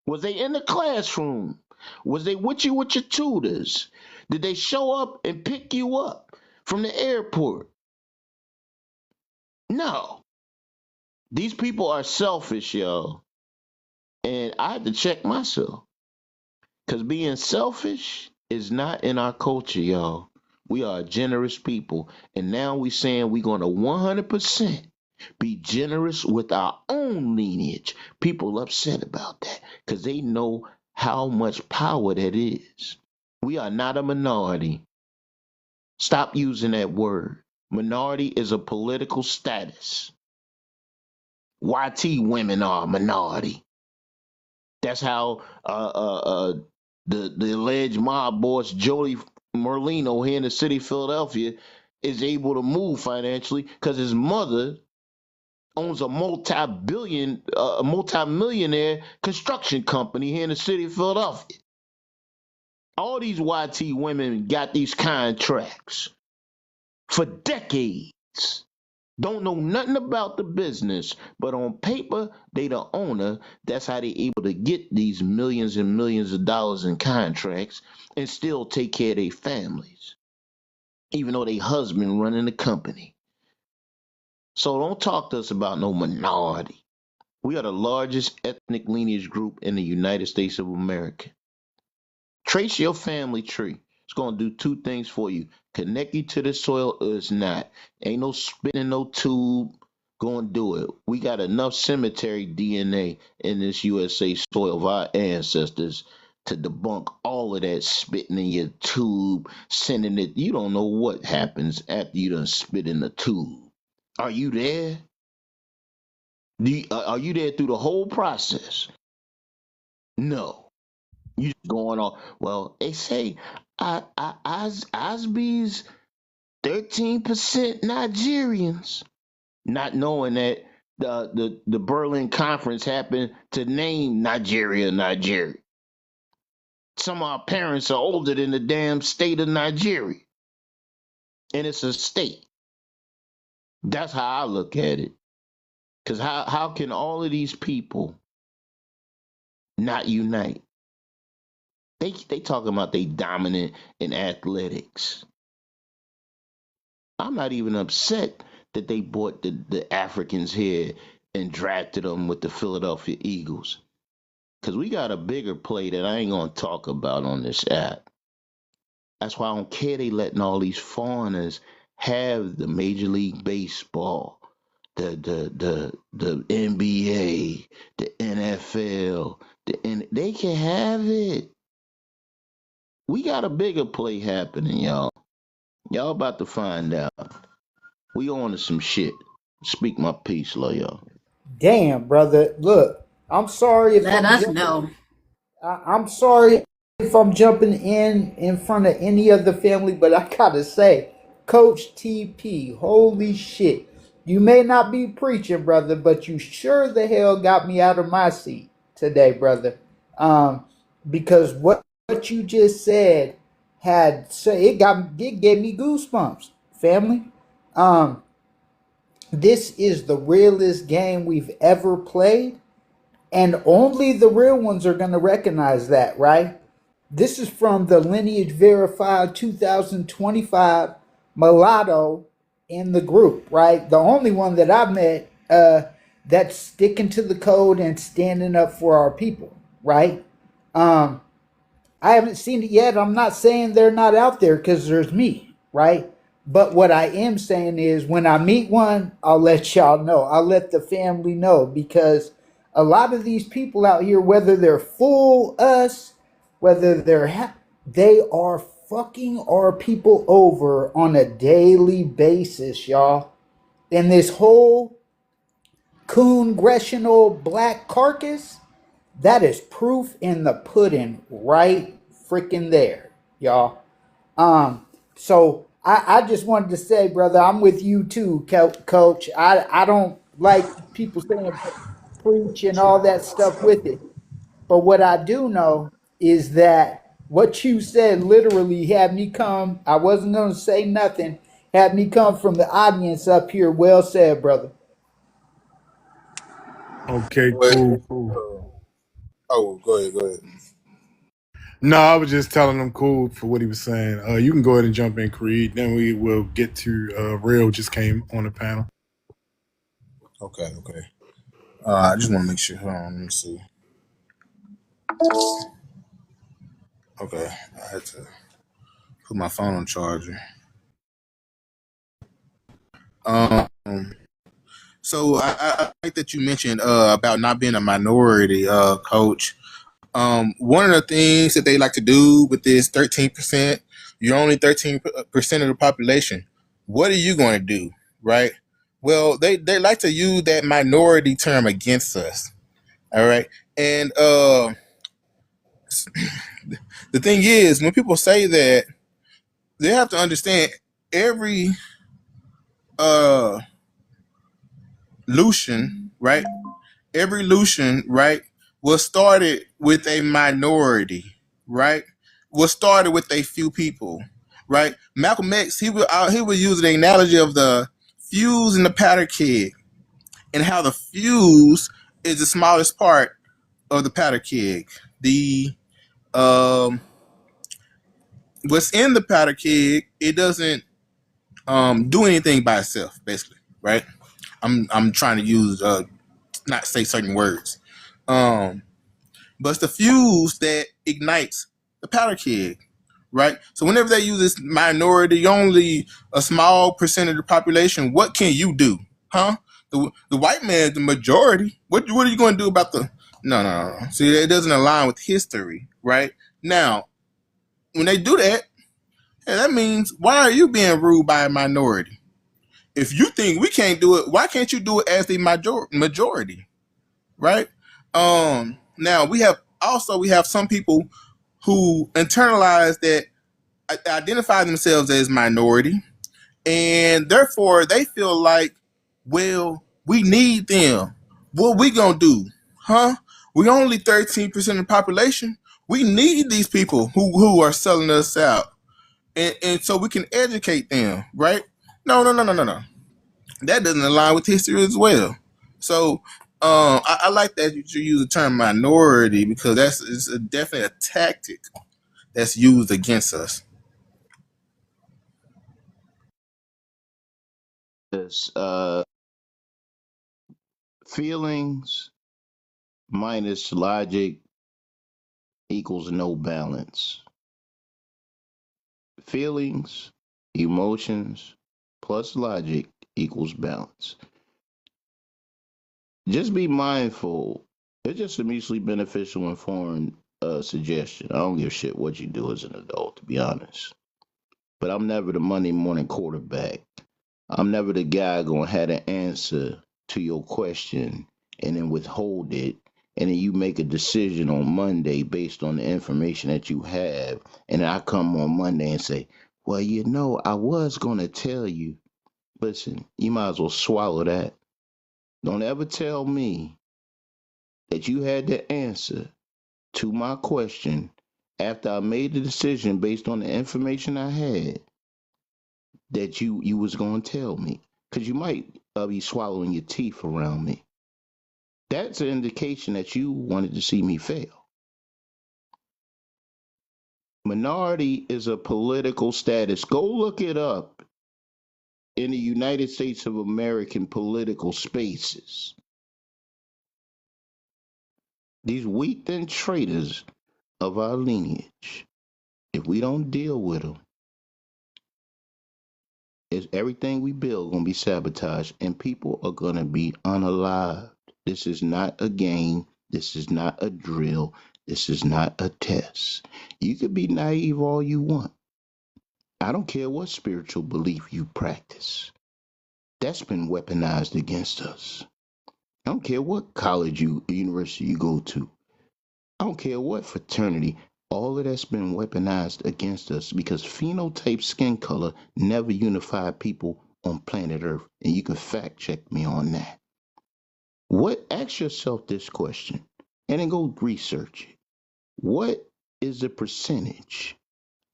Was they in the classroom? Was they with you with your tutors? Did they show up and pick you up from the airport? No. These people are selfish, y'all. And I had to check myself. Because being selfish is not in our culture, y'all. We are a generous people. And now we saying we're going to 100% be generous with our own lineage. People upset about that because they know how much power that is. We are not a minority. Stop using that word. Minority is a political status. YT women are a minority. That's how the alleged mob boss Joey Merlino here in the city of Philadelphia is able to move financially because his mother owns a multi-millionaire construction company here in the city of Philadelphia. All these YT women got these contracts for decades. Don't know nothing about the business, but on paper, they the owner. That's how they able to get these millions and millions of dollars in contracts and still take care of their families, even though they husband running the company. So don't talk to us about no minority. We are the largest ethnic lineage group in the United States of America. Trace your family tree. It's going to do two things for you. Connect you to the soil or it's not. Ain't no spinning no tube. Go and do it. We got enough cemetery DNA in this USA soil of our ancestors to debunk all of that spitting in your tube, sending it. You don't know what happens after you done spit in the tube. Are you there? Are you there through the whole process? No. You just going on. Well, they say Osby's 13% Nigerians, not knowing that the Berlin Conference happened to name Nigeria Nigeria. Some of our parents are older than the damn state of Nigeria, and it's a state. That's how I look at it. Because how can all of these people not unite? They talking about they dominant in athletics. I'm not even upset that they brought the Africans here and drafted them with the Philadelphia Eagles. Because we got a bigger play that I ain't going to talk about on this app. That's why I don't care they letting all these foreigners have the Major League Baseball, the NBA, the NFL, they can have it. We got a bigger play happening, y'all. Y'all about to find out. We on to some shit. Speak my peace, love y'all. Damn, brother. Look, I'm sorry if Let I'm us jumping. know. I'm sorry if I'm jumping in front of any of the family, but I gotta say, Coach TP, holy shit. You may not be preaching, brother, but you sure the hell got me out of my seat today, brother. Because what you just said it gave me goosebumps, family. Um, this is the realest game we've ever played, and only the real ones are going to recognize that, right? This is from the Lineage Verified 2025 Mulatto in the group, right? The only one that I met that's sticking to the code and standing up for our people, right? Um, I haven't seen it yet. I'm not saying they're not out there because there's me, right? But what I am saying is when I meet one, I'll let y'all know. I'll let the family know because a lot of these people out here, whether they're full us, whether they are fucking our people over on a daily basis, y'all. And this whole congressional black carcass, that is proof in the pudding right freaking there, y'all. So I just wanted to say, brother, I'm with you too, Coach. I don't like people saying preach and all that stuff with it. But what I do know is that what you said literally had me come. I wasn't going to say nothing. Had me come from the audience up here. Well said, brother. Okay, Wait, cool. oh, go ahead, go ahead. No, I was just telling him cool for what he was saying. You can go ahead and jump in, Creed. Then we will get to Real just came on the panel. Okay, okay. I just want to make sure. Hold on, let me see. Okay, I had to put my phone on charger. Um, so I like that you mentioned about not being a minority, Coach. One of the things that they like to do with this 13%, you're only 13% of the population. What are you going to do, right? Well, they like to use that minority term against us. All right, and the thing is, when people say that, they have to understand every uh Lucian, right? Every Lucian, right, was started with a minority, right? Was started with a few people, right? Malcolm X, he was using the analogy of the fuse and the powder keg, and how the fuse is the smallest part of the powder keg. The what's in the powder keg, it doesn't do anything by itself, basically, right? I'm trying to use not say certain words. But it's the fuse that ignites the powder keg, right? So whenever they use this minority, only a small percentage of the population, what can you do? Huh? The white man is the majority. What are you going to do about the no. See, it doesn't align with history, right? Now, when they do that, yeah, that means why are you being ruled by a minority? If you think we can't do it, why can't you do it as the majority, right? Now we have some people who internalize that, identify themselves as minority, and therefore they feel like, well, we need them. What we gonna do, huh? We only 13% of the population. We need these people who are selling us out, and so we can educate them, right? No. That doesn't align with history as well. So I like that you use the term minority because it's definitely a tactic that's used against us. This feelings minus logic equals no balance. Feelings, emotions plus logic equals balance. Just be mindful. It's just a mutually beneficial and foreign suggestion. I don't give a shit what you do as an adult, to be honest. But I'm never the Monday morning quarterback. I'm never the guy gonna have an answer to your question and then withhold it. And then you make a decision on Monday based on the information that you have. And then I come on Monday and say, well, I was gonna tell you. Listen, you might as well swallow that. Don't ever tell me that you had the answer to my question after I made the decision based on the information I had that you was gonna tell me, because you might be swallowing your teeth around me. That's an indication that you wanted to see me fail. Minority is a political status. Go look it up in the United States of American political spaces. These weak and traitors of our lineage, if we don't deal with them, is everything we build gonna be sabotaged and people are gonna be unalived. This is not a game. This is not a drill. This is not a test. You could be naive all you want. I don't care what spiritual belief you practice. That's been weaponized against us. I don't care what college university you go to. I don't care what fraternity. All of that's been weaponized against us because phenotype skin color never unified people on planet Earth. And you can fact check me on that. Ask yourself this question and then go research it. What is the percentage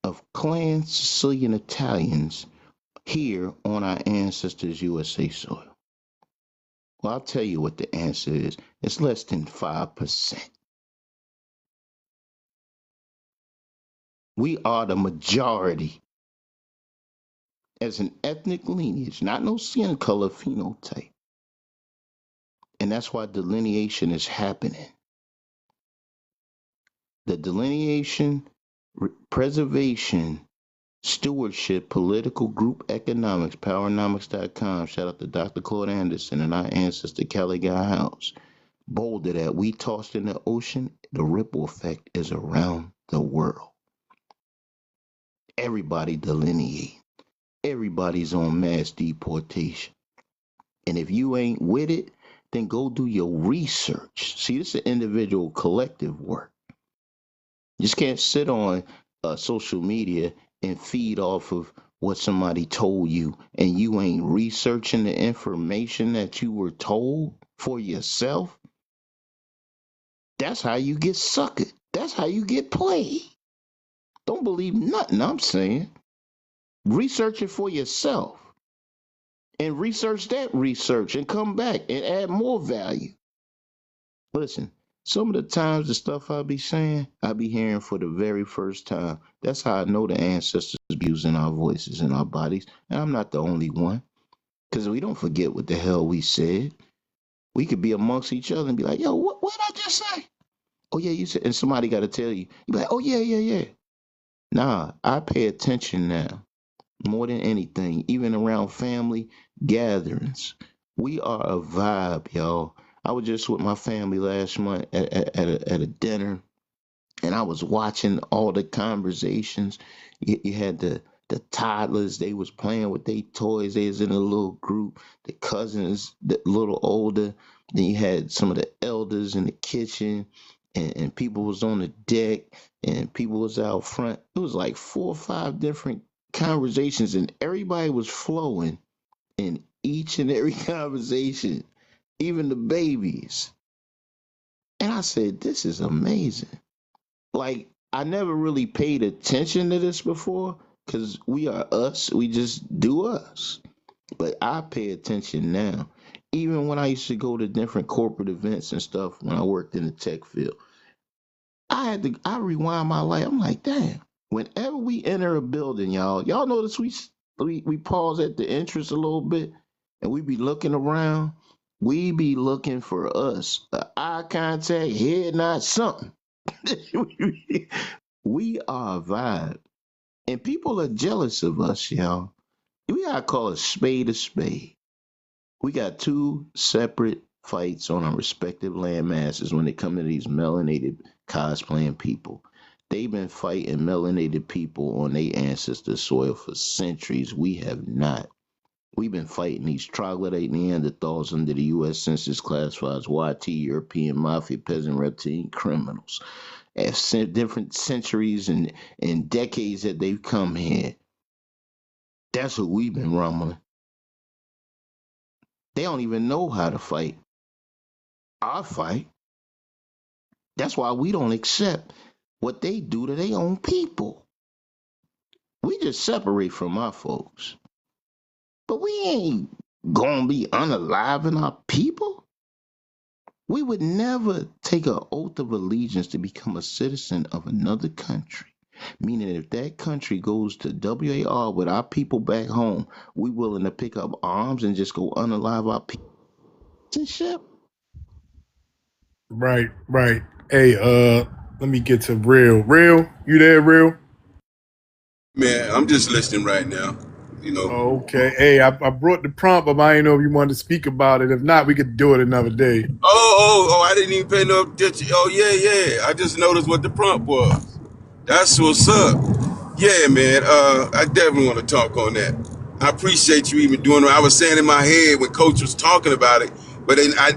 of clan Sicilian Italians here on our ancestors' USA soil? Well, I'll tell you what the answer is. It's less than 5%. We are the majority as an ethnic lineage, not no skin color phenotype. And that's why delineation is happening. The delineation, preservation, stewardship, political group economics, powernomics.com. Shout out to Dr. Claude Anderson and our ancestor Kelly Guy House. Boulder that we tossed in the ocean, the ripple effect is around the world. Everybody delineate. Everybody's on mass deportation. And if you ain't with it, then go do your research. See, this is an individual collective work. You just can't sit on social media and feed off of what somebody told you and you ain't researching the information that you were told for yourself. That's how you get suckered. That's how you get played. Don't believe nothing I'm saying. Research it for yourself and research that research and come back and add more value. Listen, some of the times the stuff I be saying, I be hearing for the very first time. That's how I know the ancestors be using our voices and our bodies. And I'm not the only one. Because we don't forget what the hell we said. We could be amongst each other and be like, yo, what did I just say? Oh, yeah, you said, and somebody got to tell you. You be like, oh, yeah, yeah, yeah. Nah, I pay attention now more than anything, even around family gatherings. We are a vibe, y'all. I was just with my family last month at a dinner, and I was watching all the conversations. You had the toddlers, they was playing with their toys. They was in a little group. The cousins, the little older. Then you had some of the elders in the kitchen, and people was on the deck, and people was out front. It was like 4 or 5 different conversations, and everybody was flowing in each and every conversation, even the babies. And I said, this is amazing. Like, I never really paid attention to this before because we are us. We just do us. But I pay attention now. Even when I used to go to different corporate events and stuff when I worked in the tech field, I rewind my life. I'm like, damn, Whenever we enter a building, y'all notice we pause at the entrance a little bit, and we be looking around. We be looking for us, eye contact, head nod, something. We are a vibe, and people are jealous of us, y'all. We gotta call a spade a spade. We got two separate fights on our respective land masses when it comes to these melanated cosplaying people. They've been fighting melanated people on their ancestors' soil for centuries. We have not. We've been fighting these troglodyte Neanderthals under the U.S. Census classifies YT, European Mafia, peasant reptilian criminals. At different centuries and decades that they've come here, that's what we've been rumbling. They don't even know how to fight our fight. That's why we don't accept what they do to their own people. We just separate from our folks. But we ain't gonna be unaliving our people. We would never take an oath of allegiance to become a citizen of another country. Meaning if that country goes to WAR with our people back home, we willing to pick up arms and just go unalive our people. Shit. Right, right. Hey, let me get to real. Real, you there, real? Man, I'm just listening right now. You know. Okay. Hey, I brought the prompt up. I didn't know if you wanted to speak about it. If not, we could do it another day. Oh! I didn't even pay no attention. Oh yeah. I just noticed what the prompt was. That's what's up. Yeah, man. I definitely want to talk on that. I appreciate you even doing it. I was saying in my head when Coach was talking about it, but then I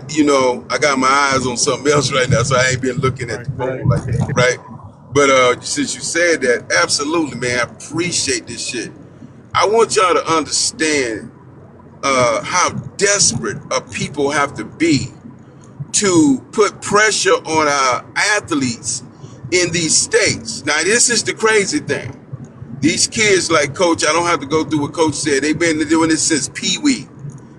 got my eyes on something else right now, so I ain't been looking at the phone like that, right? But since you said that, absolutely, man, I appreciate this shit. I want y'all to understand how desperate people have to be to put pressure on our athletes in these states. Now, this is the crazy thing. These kids, like Coach, I don't have to go through what Coach said. They've been doing this since Pee-wee.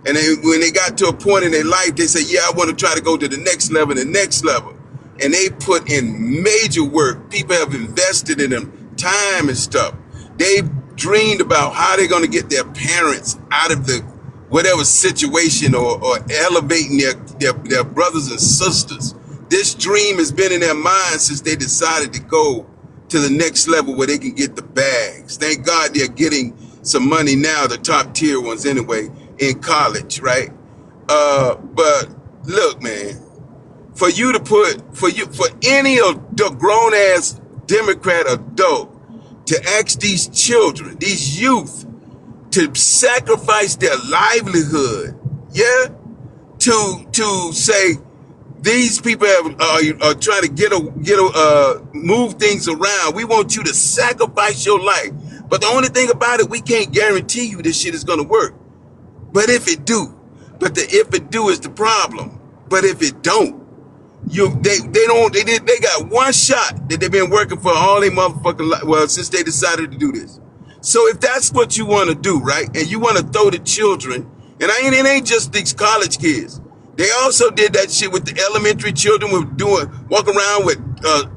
And when they got to a point in their life, they say, yeah, I want to try to go to the next level, And they put in major work. People have invested in them time and stuff. They've dreamed about how they're going to get their parents out of the whatever situation or elevating their brothers and sisters. This dream has been in their mind since they decided to go to the next level where they can get the bags. Thank God they're getting some money now, the top tier ones anyway, in college, right? But look, man, for any grown ass Democrat adult to ask these children, these youth, to sacrifice their livelihood, yeah, to say these people are trying to move things around. We want you to sacrifice your life, but the only thing about it, we can't guarantee you this shit is gonna work. But if it do, the if it do is the problem. But if it don't, they got one shot that they've been working for all their motherfucking life. Well, since they decided to do this. So if that's what you want to do, right, and you want to throw the children, and it ain't just these college kids. They also did that shit with the elementary children walking around with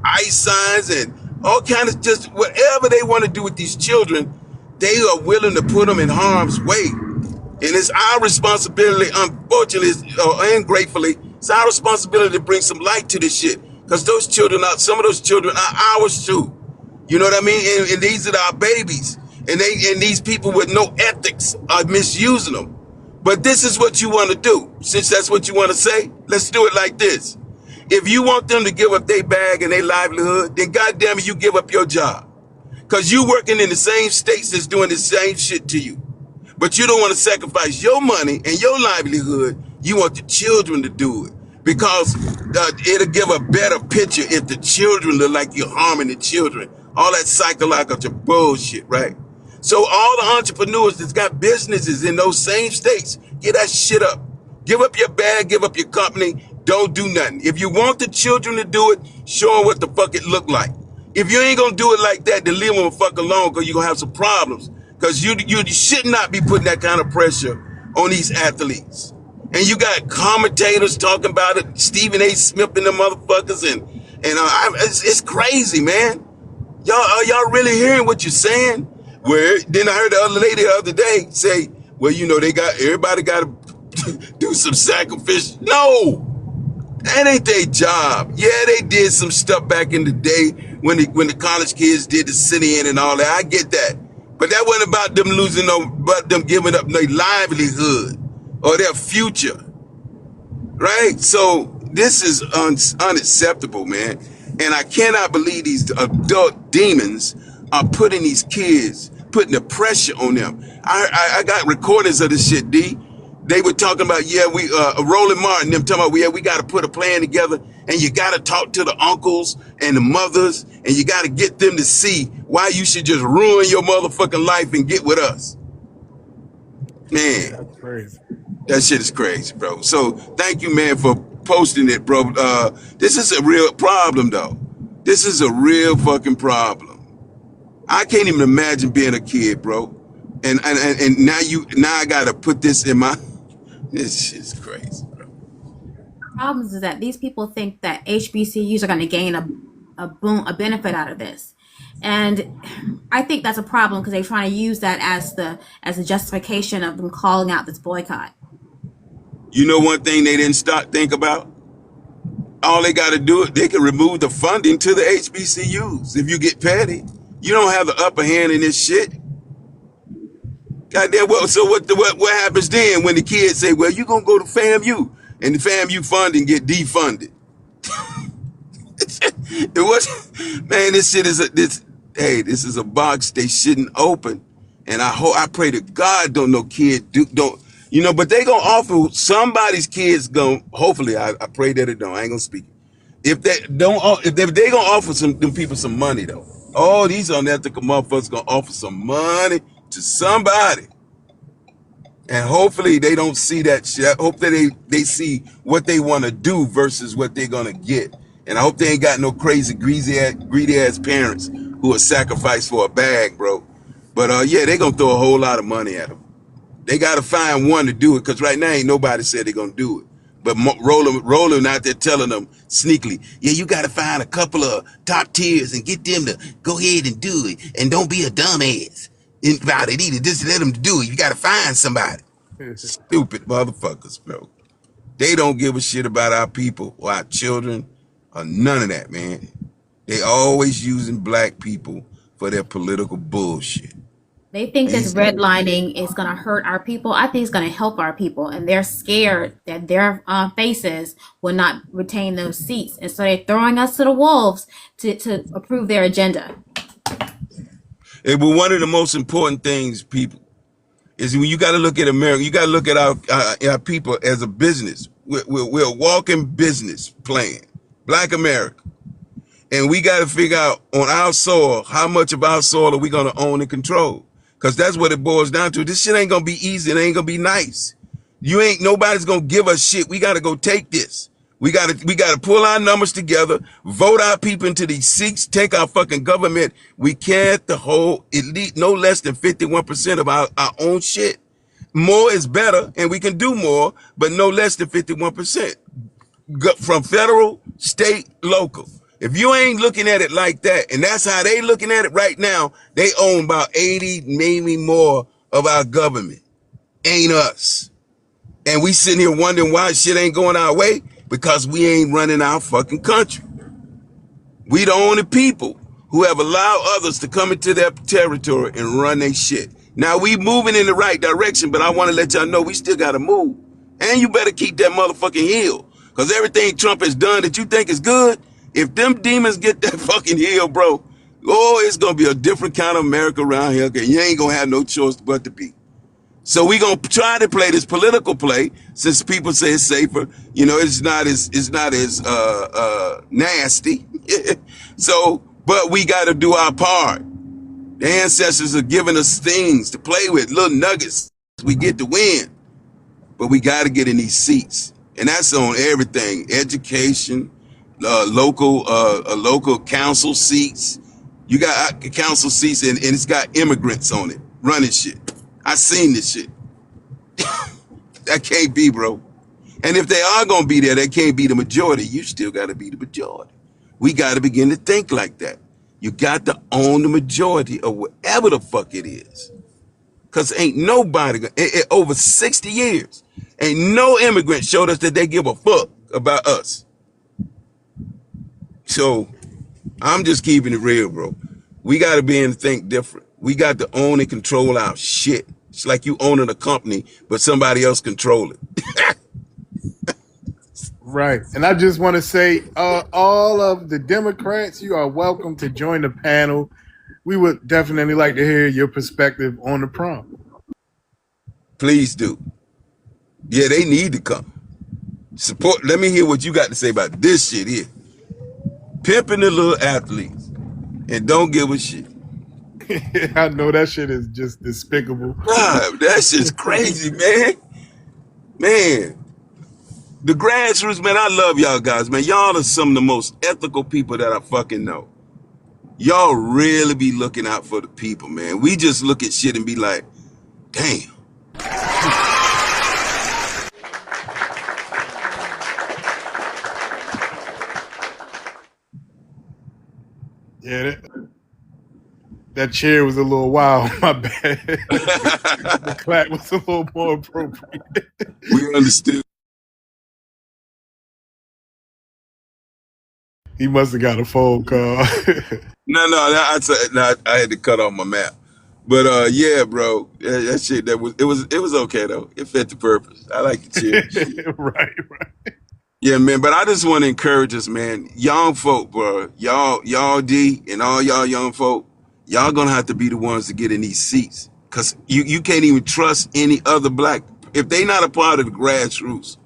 ice signs and all kind of just whatever they want to do with these children. They are willing to put them in harm's way. And it's our responsibility, unfortunately, and gratefully, it's our responsibility to bring some light to this shit. Because some of those children are ours too. You know what I mean? And these are our babies. And these people with no ethics are misusing them. But this is what you want to do. Since that's what you want to say, let's do it like this. If you want them to give up their bag and their livelihood, then goddamn it, you give up your job. Because you working in the same states that's doing the same shit to you. But you don't want to sacrifice your money and your livelihood. You want the children to do it. Because it'll give a better picture if the children look like you're harming the children. All that psychological bullshit, right? So all the entrepreneurs that's got businesses in those same states, get that shit up. Give up your bag, give up your company. Don't do nothing. If you want the children to do it, show them what the fuck it look like. If you ain't gonna do it like that, then leave them the fuck alone, because you're gonna have some problems. Because you should not be putting that kind of pressure on these athletes. And you got commentators talking about it, Stephen A. Smith and the motherfuckers, and it's crazy, man. Y'all, are y'all really hearing what you're saying? Where then I heard the other lady the other day say, well, you know, everybody got to do some sacrifice. No, that ain't their job. Yeah, they did some stuff back in the day when the college kids did the sit-in and all that. I get that, but that wasn't about them losing no, but them giving up their livelihood or their future. Right? So this is unacceptable, man. And I cannot believe these adult demons are putting these kids, putting the pressure on them. I got recordings of this shit, D. They were talking about, yeah, Roland Martin, them talking about, yeah, we got to put a plan together and you got to talk to the uncles and the mothers and you got to get them to see why you should just ruin your motherfucking life and get with us. Man. That's crazy. That shit is crazy, bro. So thank you, man, for posting it, bro. This is a real problem, though. This is a real fucking problem. I can't even imagine being a kid, bro. And now I gotta put this in my. This shit's crazy, bro. Problems is that these people think that HBCUs are going to gain a benefit out of this, and I think that's a problem because they're trying to use that as a justification of them calling out this boycott. You know one thing they didn't think about? All they got to do is they can remove the funding to the HBCUs. If you get petty, you don't have the upper hand in this shit. Goddamn, well, so what happens then when the kids say, well, you gonna go to FAMU and the FAMU funding get defunded? It was, man, this shit is this is a box they shouldn't open. And I pray to God don't no kid don't, you know, but they gonna offer somebody's kids hopefully I pray that it don't, I ain't gonna speak. If they gonna offer them people some money though. Oh, these unethical motherfuckers gonna offer some money to somebody. And hopefully they don't see that shit. I hope that they see what they want to do versus what they're going to get. And I hope they ain't got no crazy, greedy ass parents who are sacrificed for a bag, bro. But yeah, they going to throw a whole lot of money at them. They got to find one to do it because right now ain't nobody said they're going to do it. But Roland out there telling them sneakily, yeah, you got to find a couple of top tiers and get them to go ahead and do it. And don't be a dumbass about it either. Just let them do it. You got to find somebody. Stupid motherfuckers, bro. They don't give a shit about our people or our children or none of that, man. They always using black people for their political bullshit. They think this redlining is going to hurt our people. I think it's going to help our people, and they're scared that their faces will not retain those seats, and so they're throwing us to the wolves to approve their agenda. But one of the most important things, people, is when you got to look at America, you got to look at our people as a business. We're a walking business plan, Black America. And we got to figure out on our soil, how much of our soil are we going to own and control? Because that's what it boils down to. This shit ain't going to be easy. It ain't going to be nice. Nobody's going to give us shit. We got to go take this. We got to pull our numbers together, vote our people into these seats, take our fucking government. We can't hold at least no less than 51% of our own shit. More is better, and we can do more, but no less than 51%. From federal, state, local. If you ain't looking at it like that, and that's how they looking at it right now, they own about 80, maybe more of our government. Ain't us. And we sitting here wondering why shit ain't going our way, because we ain't running our fucking country. We the only people who have allowed others to come into their territory and run their shit. Now we moving in the right direction, but I want to let y'all know we still got to move. And you better keep that motherfucking heel. Because everything Trump has done that you think is good, if them demons get that fucking heel, bro, it's going to be a different kind of America around here. Okay? You ain't going to have no choice but to be. So we going to try to play this political play, since people say it's safer. You know, it's not as nasty. So, but we got to do our part. The ancestors are giving us things to play with, little nuggets. We get to win. But we got to get in these seats. And that's on everything. Education, local council seats. You got council seats and it's got immigrants on it running shit. I seen this shit. That can't be, bro. And if they are going to be there, they can't be the majority. You still got to be the majority. We got to begin to think like that. You got to own the majority of whatever the fuck it is. Because ain't nobody, over 60 years, ain't no immigrant showed us that they give a fuck about us. So I'm just keeping it real, bro. We got to be able to think different. We got to own and control our shit. It's like you owning a company, but somebody else control it. Right. And I just want to say, all of the Democrats, you are welcome to join the panel. We would definitely like to hear your perspective on the prompt. Please do. Yeah, they need to come. Support. Let me hear what you got to say about this shit here. Pimping the little athletes and don't give a shit. I know that shit is just despicable. God, that shit's crazy, man. Man, the grassroots, man, I love y'all guys, man. Y'all are some of the most ethical people that I fucking know. Y'all really be looking out for the people, man. We just look at shit and be like, damn. Yeah, that chair was a little wild. My bad. The clap was a little more appropriate. We understood. He must have got a phone call. No, I had to cut off my map. But yeah, bro, that shit it was okay though. It fit the purpose. I like the chair. Shit. Right. Yeah, man. But I just want to encourage us, man. Young folk, bro. Y'all D and all y'all young folk, y'all gonna have to be the ones to get in these seats. Cause you can't even trust any other black if they not a part of the grassroots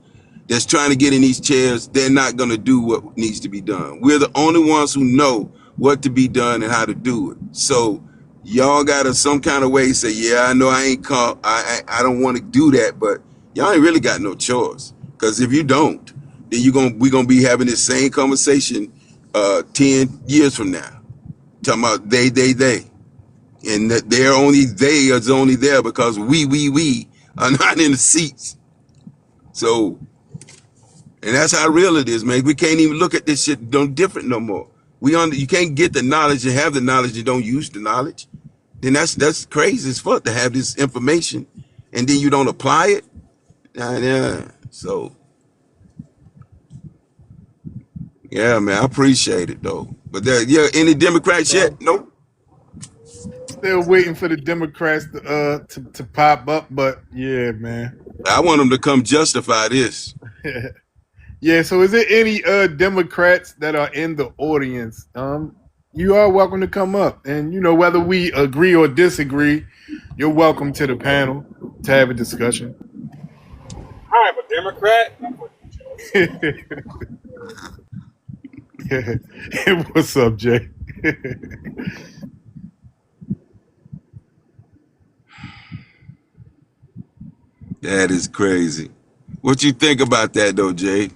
that's trying to get in these chairs, they're not going to do what needs to be done. We're the only ones who know what to be done and how to do it. So y'all got to some kind of way say, yeah, I know I ain't called, I don't want to do that, but y'all ain't really got no choice. Because if you don't, then we're going to be having this same conversation 10 years from now. Talking about they. And they're only, they is only there because we are not in the seats. So, and that's how real it is, man. We can't even look at this shit no different no more. You can't get the knowledge and have the knowledge and don't use the knowledge. Then that's crazy as fuck to have this information and then you don't apply it. Yeah. So yeah, man, I appreciate it though. But any Democrats yet? Nope. Still waiting for the Democrats to pop up, but yeah, man. I want them to come justify this. Yeah, so is there any Democrats that are in the audience? You are welcome to come up. And whether we agree or disagree, you're welcome to the panel to have a discussion. I'm a Democrat. What's up, Jay? That is crazy. What you think about that though, Jay?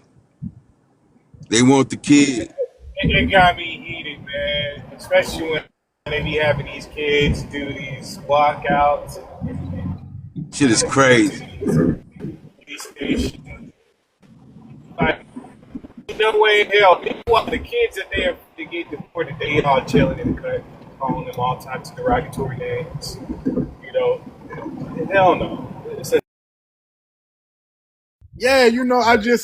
They want the kid. It got me heated, man. Especially when they be having these kids do these walkouts. Shit is crazy. These stations. Like, no way in hell. They want the kids that they get deported, they all chilling in the cut, calling them all types of derogatory names. Hell no. Yeah,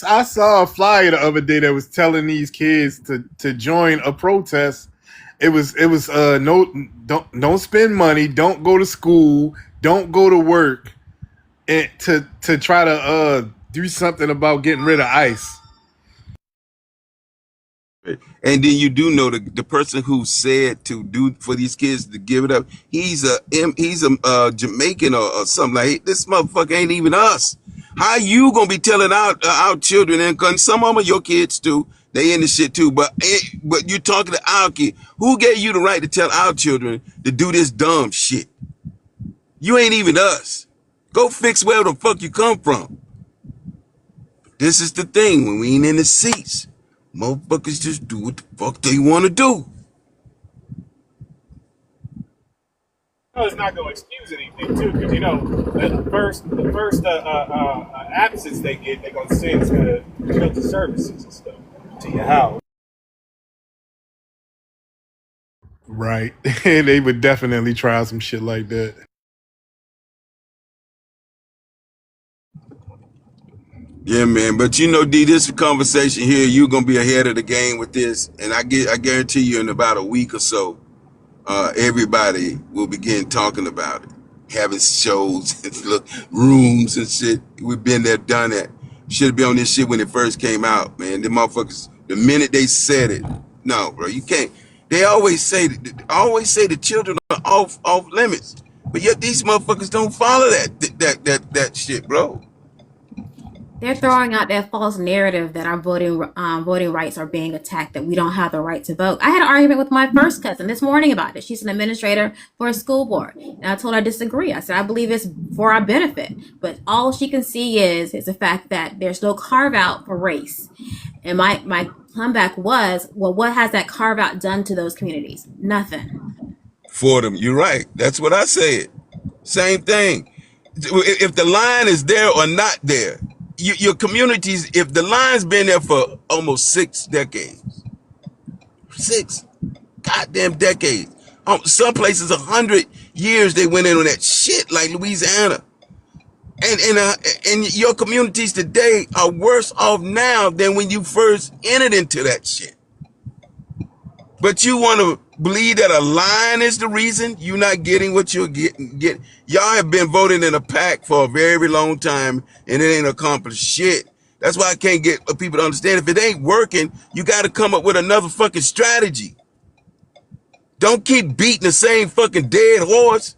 I saw a flyer the other day that was telling these kids to join a protest. It was no, don't spend money, don't go to school, don't go to work, and to try to do something about getting rid of ICE. And then you do know the person who said to do for these kids to give it up. He's a Jamaican or something like this. Motherfucker ain't even us. How you gonna be telling our children and some of them are your kids too? They in the shit too. But you talking to our kid. Who gave you the right to tell our children to do this dumb shit? You ain't even us. Go fix where the fuck you come from. This is the thing when we ain't in the seats. Motherfuckers just do what the fuck they want to do. It's not going to excuse anything too, because the first absence they get, they're going to send to shelter services and stuff to your house. Right. They would definitely try some shit like that. Yeah, man. But you know, D, this conversation here, you're gonna be ahead of the game with this, and I guarantee you, in about a week or so, everybody will begin talking about it, having shows and look rooms and shit. We've been there, done that. Should be on this shit when it first came out, man. The motherfuckers, the minute they said it, no, bro, you can't. They always say the children are off limits, but yet these motherfuckers don't follow that shit, bro. They're throwing out that false narrative that our voting rights are being attacked, that we don't have the right to vote. I had an argument with my first cousin this morning about it. She's an administrator for a school board. And I told her I disagree. I said, I believe it's for our benefit. But all she can see is the fact that there's no carve out for race. And my comeback was, well, what has that carve out done to those communities? Nothing. For them, you're right. That's what I said. Same thing. If the line is there or not there, your communities, if the line's been there for almost 6 decades, 6 goddamn decades, some places 100 years they went in on that shit, like Louisiana. And your communities today are worse off now than when you first entered into that shit. But you want to believe that a line is the reason you're not getting what you're getting. Y'all have been voting in a pack for a very long time, and it ain't accomplished shit. That's why I can't get people to understand. If it ain't working, you got to come up with another fucking strategy. Don't keep beating the same fucking dead horse.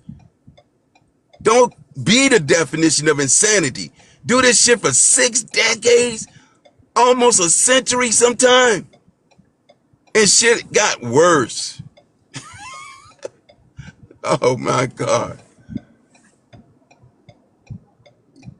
Don't be the definition of insanity. Do this shit for 6 decades, almost a century sometime. And shit got worse. Oh my God.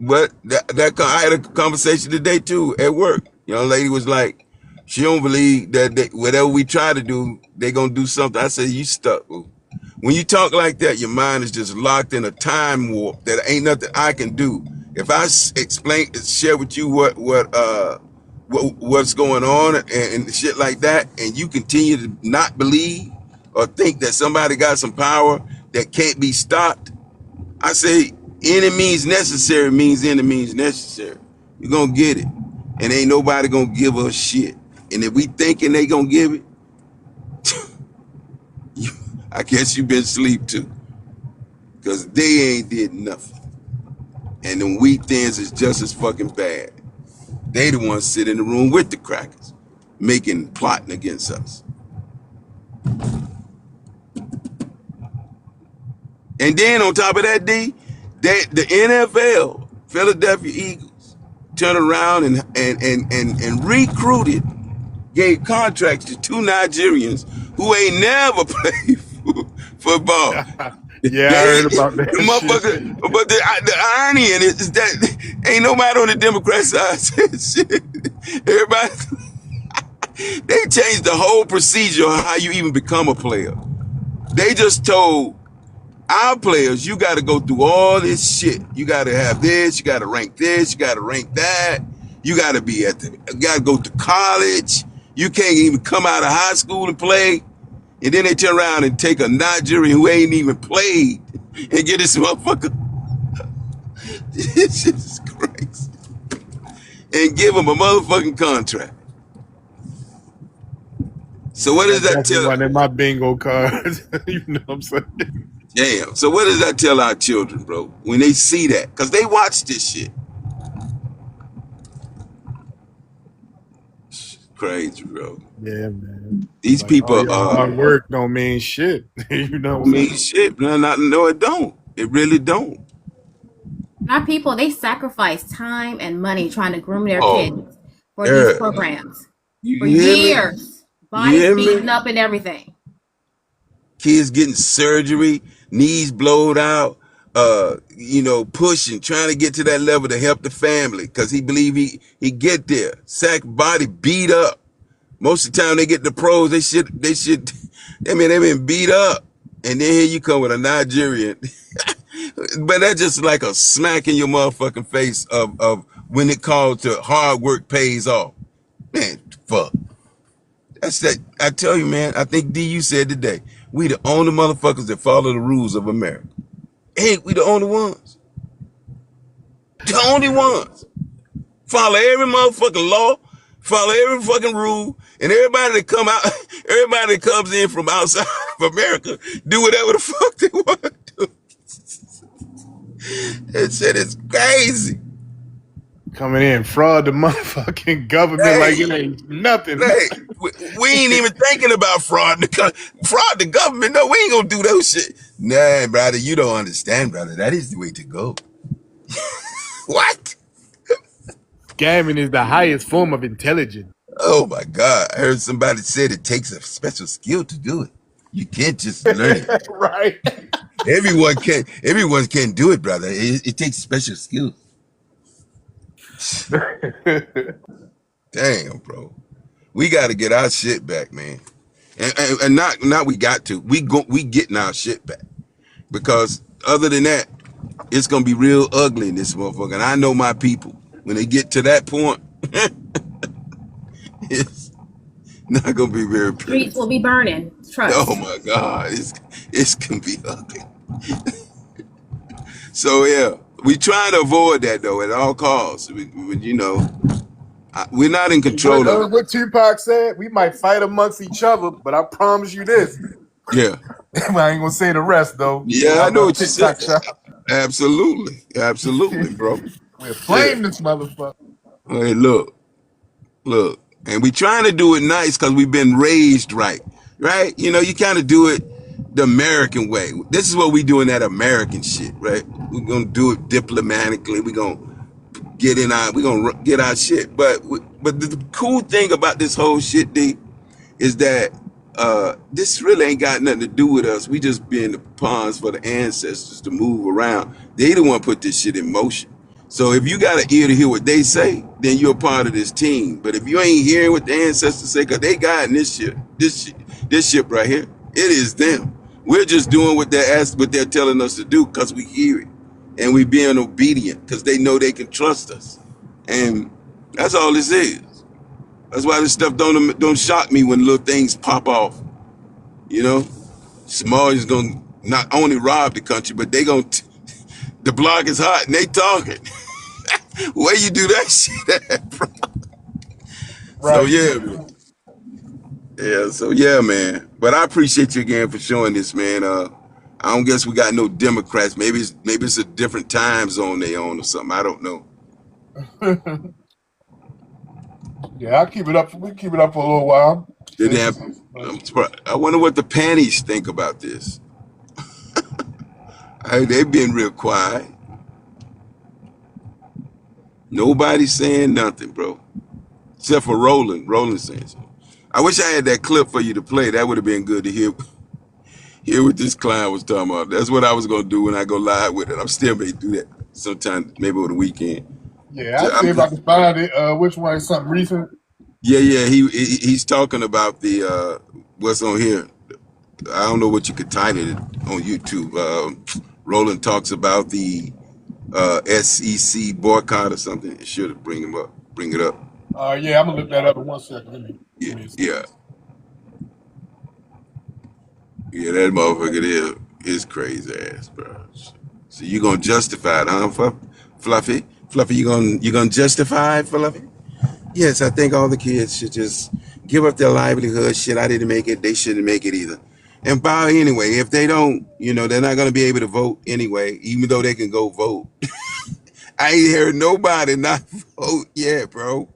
But I had a conversation today too at work. Young lady was like, she don't believe that whatever we try to do, they gonna do something. I said, you stuck. When you talk like that, your mind is just locked in a time warp that ain't nothing I can do. If I share with you what's going on and shit like that, and you continue to not believe or think that somebody got some power that can't be stopped, I say any means necessary means any means necessary. You're gonna get it, and ain't nobody gonna give us shit. And if we thinking they gonna give it, I guess you been asleep too, because they ain't did nothing. And them wheat thins is just as fucking bad. They the ones sit in the room with the crackers, plotting against us. And then on top of that, the NFL, Philadelphia Eagles, turned around and recruited, gave contracts to 2 Nigerians who ain't never played football. Yeah, I heard about that The shit. motherfucker, but the irony in it is that ain't nobody on the Democrat side said shit. Everybody, they changed the whole procedure of how you even become a player. They just told our players, you got to go through all this shit. You got to have this, you got to rank this, you got to rank that. You got to got to go to college. You can't even come out of high school and play. And then they turn around and take a Nigerian who ain't even played and get this motherfucker. This shit is crazy. And give him a motherfucking contract. So what does that Definitely tell? one of my bingo cards. You know what I'm saying? Damn. So what does that tell our children, bro, when they see that? Because they watch this shit. Crazy, bro. Yeah, man. These Like all people your hard work don't mean shit. You know what don't I'm mean saying? shit. No, it don't. It really don't. Our people, they sacrifice time and money trying to groom their kids Oh, for these yeah. programs You for hear me? years. You Bodies hear beaten me? up and everything. Kids getting surgery, knees blowed out, pushing, trying to get to that level to help the family because he believe he get there. Sack body beat up. Most of the time they get the pros, they been beat up. And then here you come with a Nigerian. But that's just like a smack in your motherfucking face of when it calls to hard work pays off. Man, fuck. That's that. I tell you, man, I think D, you said today, We the only motherfuckers that follow the rules of America. Ain't we the only ones? The only ones. Follow every motherfucking law, follow every fucking rule, and everybody that come out, everybody that comes in from outside of America, do whatever the fuck they want to do. That shit is crazy. Coming in, fraud the motherfucking government like Hey, it ain't nothing. hey, we ain't even thinking about fraud. Fraud the government. No, we ain't gonna do those shit. Nah, brother, you don't understand, brother. That is the way to go. What? Scamming is the highest form of intelligence. Oh my God. I heard somebody said it takes a special skill to do it. You can't just learn it. Right. Everyone can do it, brother. It takes special skills. Damn, bro. We got to get our shit back, man. And not we got to. We getting our shit back. Because other than that, it's gonna be real ugly in this motherfucker. And I know my people. When they get to that point, it's not gonna be very pretty. Streets will be burning. Oh Trust. my God, it's gonna be ugly. So yeah, we trying to avoid that though at all costs. You know, we're not in control of it. What Tupac said, we might fight amongst each other, but I promise you this. Yeah. I ain't gonna say the rest though. Yeah, I know what you said. TikTok shop. Absolutely, bro. We'll Yeah. flame this motherfucker. Hey, look, and we trying to do it nice because we've been raised right? You know, you kind of do it the American way. This is what we doing, that American shit, right? We're gonna do it diplomatically. We're gonna get our shit. But the cool thing about this whole shit, D, is that this really ain't got nothing to do with us. We just being the pawns for the ancestors to move around. They the one put this shit in motion. So if you got an ear to hear what they say, then you're a part of this team. But if you ain't hearing what the ancestors say, because they guiding this ship right here, it is them. We're just doing what they're telling us to do because we hear it. And we being obedient because they know they can trust us. And that's all this is. That's why this stuff don't shock me when little things pop off. You know, Somalia's gonna not only rob the country, but they gonna the block is hot and they talking. Where you do that shit at, bro? Right. So yeah, man. Yeah. So yeah, man. But I appreciate you again for showing this, man. I don't guess we got no Democrats. Maybe it's a different time zone they on or something. I don't know. Yeah, I'll keep it up. We keep it up for a little while. I wonder what the panties think about this. They've been real quiet. Nobody's saying nothing, bro. Except for Roland. Roland saying something. I wish I had that clip for you to play. That would have been good to hear what this client was talking about. That's what I was going to do when I go live with it. I'm still may do that sometime, maybe over the weekend. Yeah, I'll see if I can find it. Which one is something recent? Yeah. He's talking about the what's on here. I don't know what you could title it on YouTube. Roland talks about the SEC boycott or something. It should bring it up. Yeah, I'm gonna look that up in 1 second. Yeah, that motherfucker is crazy ass, bro. So you gonna justify it, huh, Fluffy? Fluffy, you gonna justify it, Fluffy? Yes, I think all the kids should just give up their livelihood. Shit, I didn't make it. They shouldn't make it either. And by anyway, if they don't, they're not gonna be able to vote anyway, even though they can go vote. I ain't heard nobody not vote yet, bro.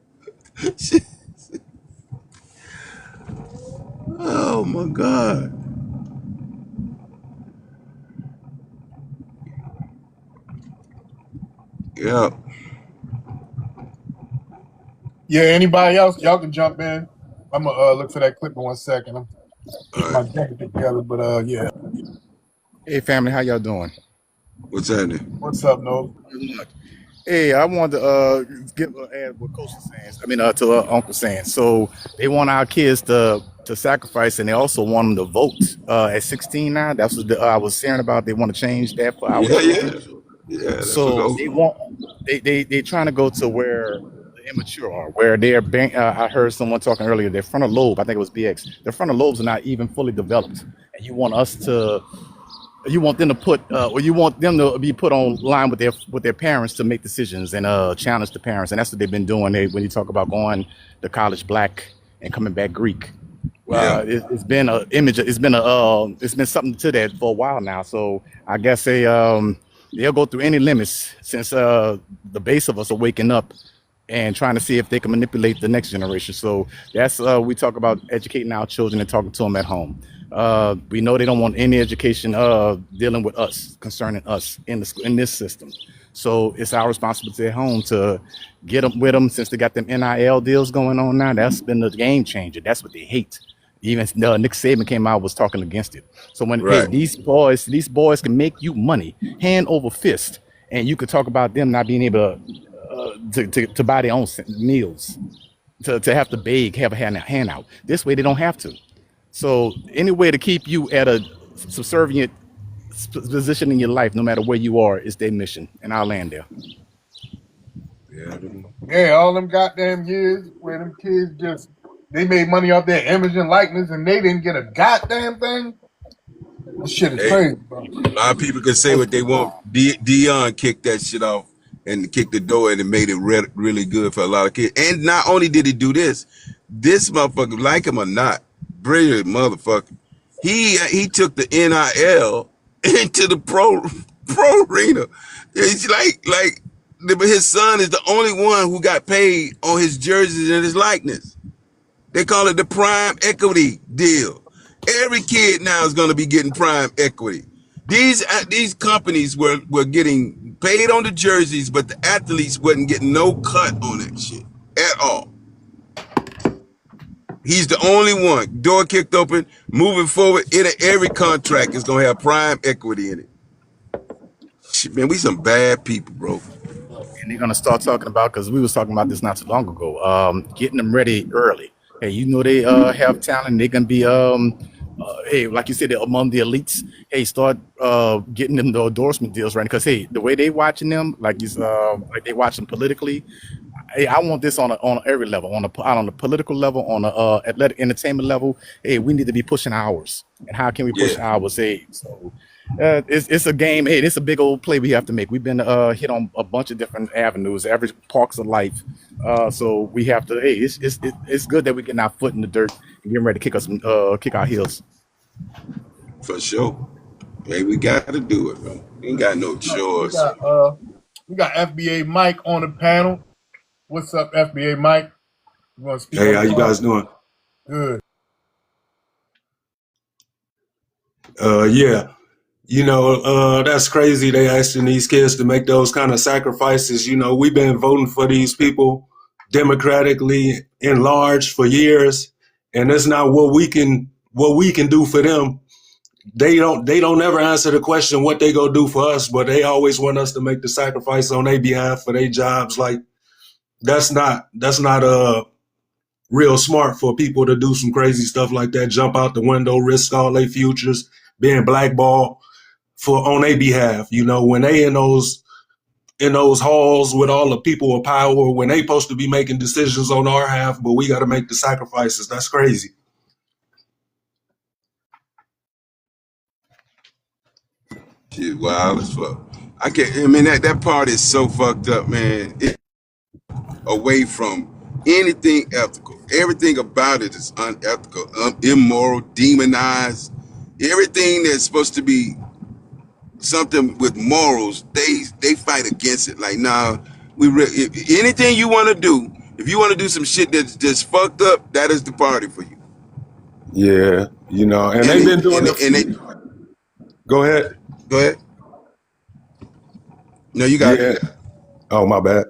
Oh my God. Yeah. Yeah, anybody else? Y'all can jump in. I'm gonna look for that clip in 1 second. I'm getting my jacket together, but yeah. Hey family, how y'all doing? What's happening? What's up, No? Hey, I wanted to add what Coach is saying. I mean, to Uncle saying. So they want our kids to sacrifice, and they also want them to vote at 16 now. That's what I was hearing about. They want to change that for our children. Yeah. So they want they trying to go to where immature are, where I heard someone talking earlier, their frontal lobe, I think it was BX, their frontal lobes are not even fully developed. And you want them to or you want them to be put on line with their parents to make decisions and challenge the parents. And that's what they've been doing. When you talk about going to college black and coming back Greek. Yeah. It's been an image. It's been something to that for a while now. So I guess they'll go through any limits since the base of us are waking up and trying to see if they can manipulate the next generation. So that's we talk about educating our children and talking to them at home. We know they don't want any education dealing with us, concerning us in this system. So it's our responsibility at home to get them with them, since they got them NIL deals going on now. That's been the game changer. That's what they hate. Even Nick Saban came out, was talking against it. So when hey, these boys can make you money hand over fist, and you could talk about them not being able to buy their own meals, to have to beg, have a handout. This way they don't have to. So any way to keep you at a subservient position in your life, no matter where you are, is their mission. And I'll land there. Yeah, all them goddamn years where them kids they made money off their image and likeness and they didn't get a goddamn thing. This shit is crazy, bro. A lot of people can say what they want. Dion kicked that shit off and kicked the door, and it made it really good for a lot of kids. And not only did he do this motherfucker, like him or not, brilliant motherfucker. He took the NIL into the pro arena. It's like his son is the only one who got paid on his jerseys and his likeness. They call it the prime equity deal. Every kid now is going to be getting prime equity. These companies were getting paid on the jerseys, but the athletes wasn't getting no cut on that shit at all. He's the only one. Door kicked open. Moving forward, every contract is gonna have prime equity in it. Shit, man, we some bad people, bro. And they're gonna start talking about, because we was talking about this not too long ago, getting them ready early. Hey, you know they have talent. They can be hey, like you said, among the elites. Hey, start getting them the endorsement deals right, because hey, the way they watching them, like they watch them politically. Hey, I want this on every level, on the political level, on the athletic entertainment level. Hey, we need to be pushing ours. And how can we push ours? Hey, so it's a game. Hey, it's a big old play we have to make. We've been hit on a bunch of different avenues, every parks of life. So we have to. Hey, it's good that we getting our foot in the dirt and getting ready to kick our heels. For sure. Hey, we got to do it, bro. We ain't got no choice. We got FBA Mike on the panel. What's up, FBA Mike? You want to speak? Hey, how you guys doing? Good. Yeah. You know, that's crazy. They asking these kids to make those kind of sacrifices. You know, we've been voting for these people democratically in large for years, and it's not what we can do for them. They don't ever answer the question what they gonna do for us, but they always want us to make the sacrifice on their behalf for their jobs. Like that's not real smart for people to do some crazy stuff like that, jump out the window, risk all their futures, being blackballed on their behalf. You know, when they in those halls with all the people of power, when they supposed to be making decisions on our half, but we got to make the sacrifices. That's crazy. Shit, wild as fuck. I mean, that part is so fucked up, man. Away from anything ethical. Everything about it is unethical, immoral, demonized. Everything that's supposed to be something with morals, they fight against it. Like, nah, anything you want to do, if you want to do some shit that's just fucked up, that is the party for you. Yeah, you know, and they've been doing it. Go ahead. Go ahead. No, you got it. Oh, my bad.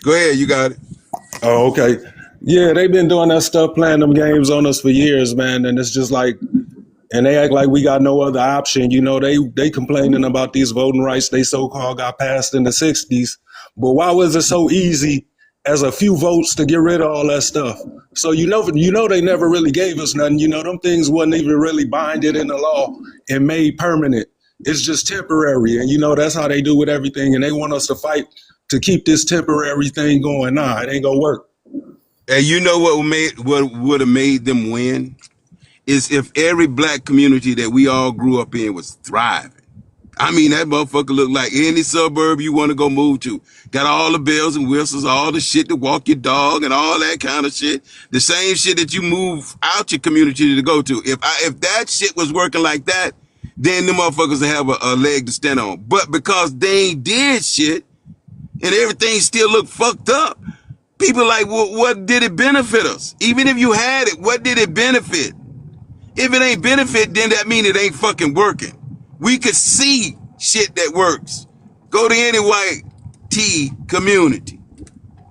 Go ahead, you got it. Oh, okay. Yeah, they've been doing that stuff, playing them games on us for years, man. And it's just like, and they act like we got no other option. You know, they complaining about these voting rights they so-called got passed in the 60s. But why was it so easy as a few votes to get rid of all that stuff? So, you know, they never really gave us nothing. You know, them things wasn't even really binded in the law and made permanent. it's just temporary. And, you know, that's how they do with everything. And they want us to fight to keep this temporary thing going. Nah, it ain't going to work. And you know what would have made them win? Is if every black community that we all grew up in was thriving. I mean, that motherfucker look like any suburb you want to go move to. Got all the bells and whistles, all the shit to walk your dog and all that kind of shit. The same shit that you move out your community to go to. If that shit was working like that, then the motherfuckers would have a leg to stand on. But because they ain't did shit and everything still look fucked up, people like, well, what did it benefit us? Even if you had it, what did it benefit? If it ain't benefit, then that mean it ain't fucking working. We could see shit that works. Go to any white T community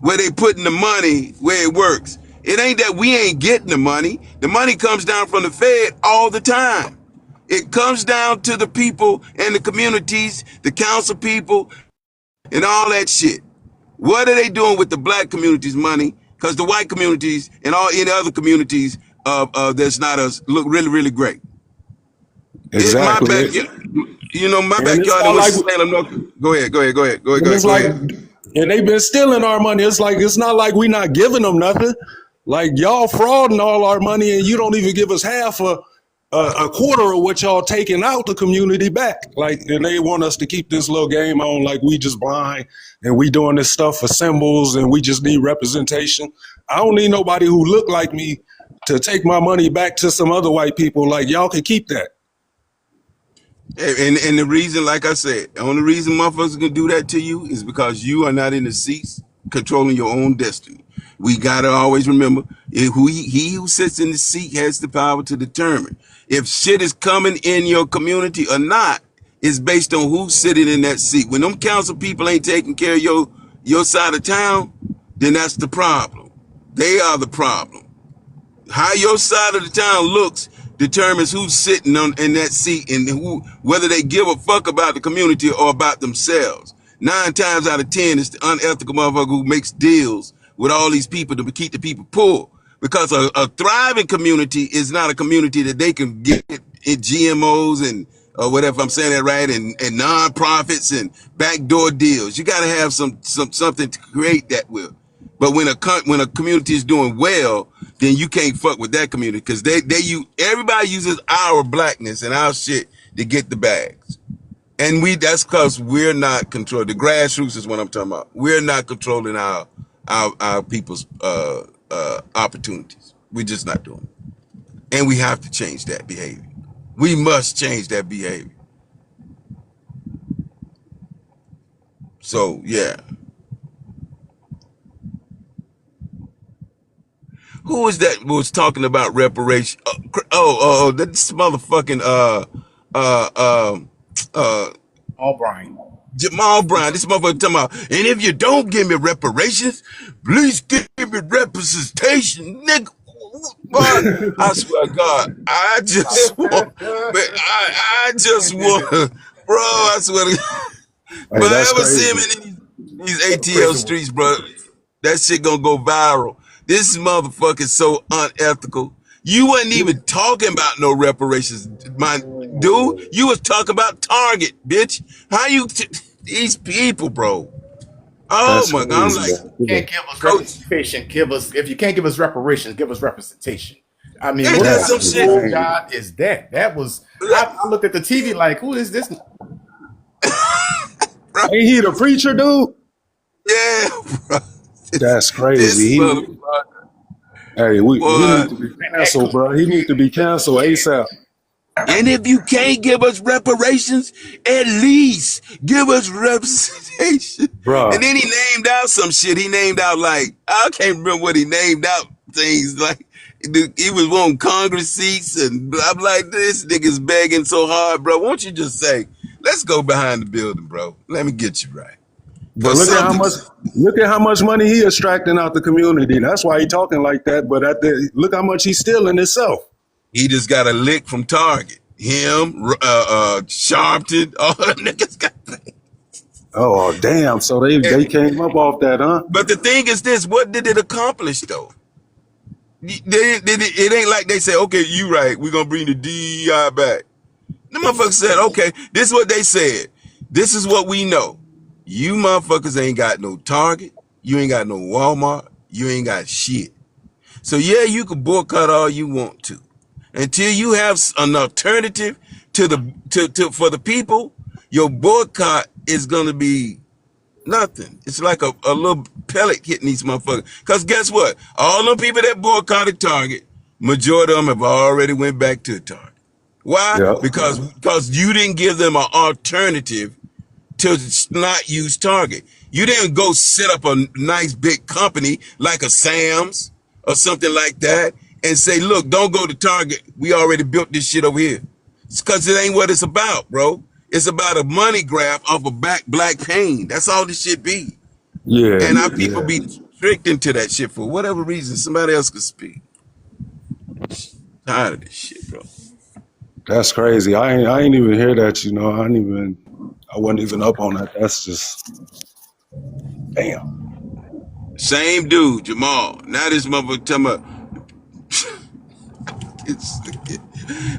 where they putting the money where it works. It ain't that we ain't getting the money. The money comes down from the Fed all the time. It comes down to the people and the communities, the council people, and all that shit. What are they doing with the black community's money? Because the white communities and all any other communities that's not us look really, really great. My Exactly. backyard, you know, my And it's backyard not in like, Winston-Salem, North Carolina. Go ahead. and it's like, and they've been stealing our money. It's like, it's not like we not giving them nothing. Like, y'all frauding all our money and you don't even give us half a quarter of what y'all taking out the community back. Like, and they want us to keep this little game on like we just blind and we doing this stuff for symbols and we just need representation. I don't need nobody who look like me to take my money back to some other white people. Like, y'all can keep that. And the reason, like I said, the only reason motherfuckers can do that to you is because you are not in the seats controlling your own destiny. We gotta always remember, he who sits in the seat has the power to determine if shit is coming in your community or not. Is based on who's sitting in that seat. When them council people ain't taking care of your side of town, then that's the problem. They are the problem. How your side of the town looks determines who's sitting in that seat and whether they give a fuck about the community or about themselves. 9 times out of 10, it's the unethical motherfucker who makes deals with all these people to keep the people poor. Because a thriving community is not a community that they can get in GMOs and or whatever, if I'm saying that right, and nonprofits and backdoor deals. You got to have something to create that with. But when a community is doing well, then you can't fuck with that community because everybody uses our blackness and our shit to get the bags. And that's because we're not controlling the grassroots is what I'm talking about. We're not controlling our people's opportunities. We're just not doing it. And we have to change that behavior. We must change that behavior. So yeah. Who was that was talking about reparation? This motherfucking Albright. Jamal Brown. This motherfucker talking about, and if you don't give me reparations, please give me representation, nigga. Boy, I swear to God, I just want, but I just want, bro. I swear to God, Hey, but I that's ever see him crazy. in these ATL streets, bro. That shit gonna go viral. This motherfucker is so unethical. You wasn't even talking about no reparations, my dude. You was talking about Target, bitch. How you these people, bro? Oh That's my God, I'm crazy, like, Can't give us coach. representation. If you can't give us reparations, give us representation. I mean, Ain't what that kind some of That's shit? bull insane. god is that? That was Like, I looked at the TV like, who is this? bro, Ain't he the preacher, dude? yeah, bro. That's This crazy. motherfucker, Hey, he boy. need to be canceled, bro. He need to be canceled ASAP, And if you can't give us reparations, at least give us representation. And bro. then he named out some shit. He named out like, I can't remember what he named out things like. He was wanting Congress seats and I'm like, this nigga's begging so hard, bro. Won't you just say, let's go behind the building, bro. Let me get you right. But Cause look at how much money he extracting out the community. That's why he talking like that. But look how much he's stealing himself. he just got a lick from Target. Him, Sharpton, all the niggas got things. Oh damn! So they came up off that, huh? But the thing is this, what did it accomplish though? It ain't like they say, okay, you right, we're gonna bring the DEI back. The motherfucker said, okay, this is what they said. This is what we know. You motherfuckers ain't got no Target. You ain't got no Walmart. You ain't got shit. So yeah, you can boycott all you want to. Until you have an alternative to for the people, your boycott is gonna be nothing. It's like a little pellet hitting these motherfuckers. Cause guess what? All them people that boycotted Target, majority of them have already went back to Target. Why? Yeah. Because you didn't give them an alternative to not use Target. You didn't go set up a nice big company like a Sam's or something like that and say, look, don't go to Target. We already built this shit over here. It's because it ain't what it's about, bro. It's about a money grab off of black pain. That's all this shit be. Yeah. And our people Yeah. be tricked into that shit for whatever reason. Somebody else could speak. Tired of this shit, bro. That's crazy. I ain't even hear that, you know. I wasn't even up on that. That's just damn. Same dude, Jamal. Now this motherfucker talking about it's,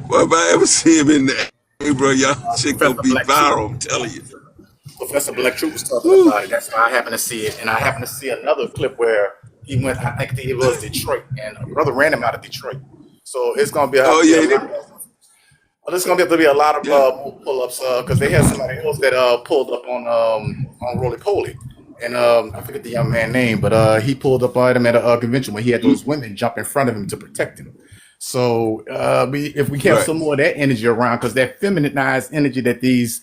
well, if I ever see him in there, hey, bro, y'all shit gonna Professor be Black Truth. viral. I'm telling you. Professor Black Truth was talking Whew. about it. That's why I happened to see it, and I happened to see another clip where he went. I think it was Detroit, and a brother ran him out of Detroit. So it's gonna be have Oh to be a yeah, lot. There's gonna have to be a lot of yeah, more pull-ups because they had somebody else that pulled up on Roly Poly, and I forget the young man's name, but he pulled up on him at a convention where he had those women jump in front of him to protect him. So if we have right, some more of that energy around, because that feminized energy that these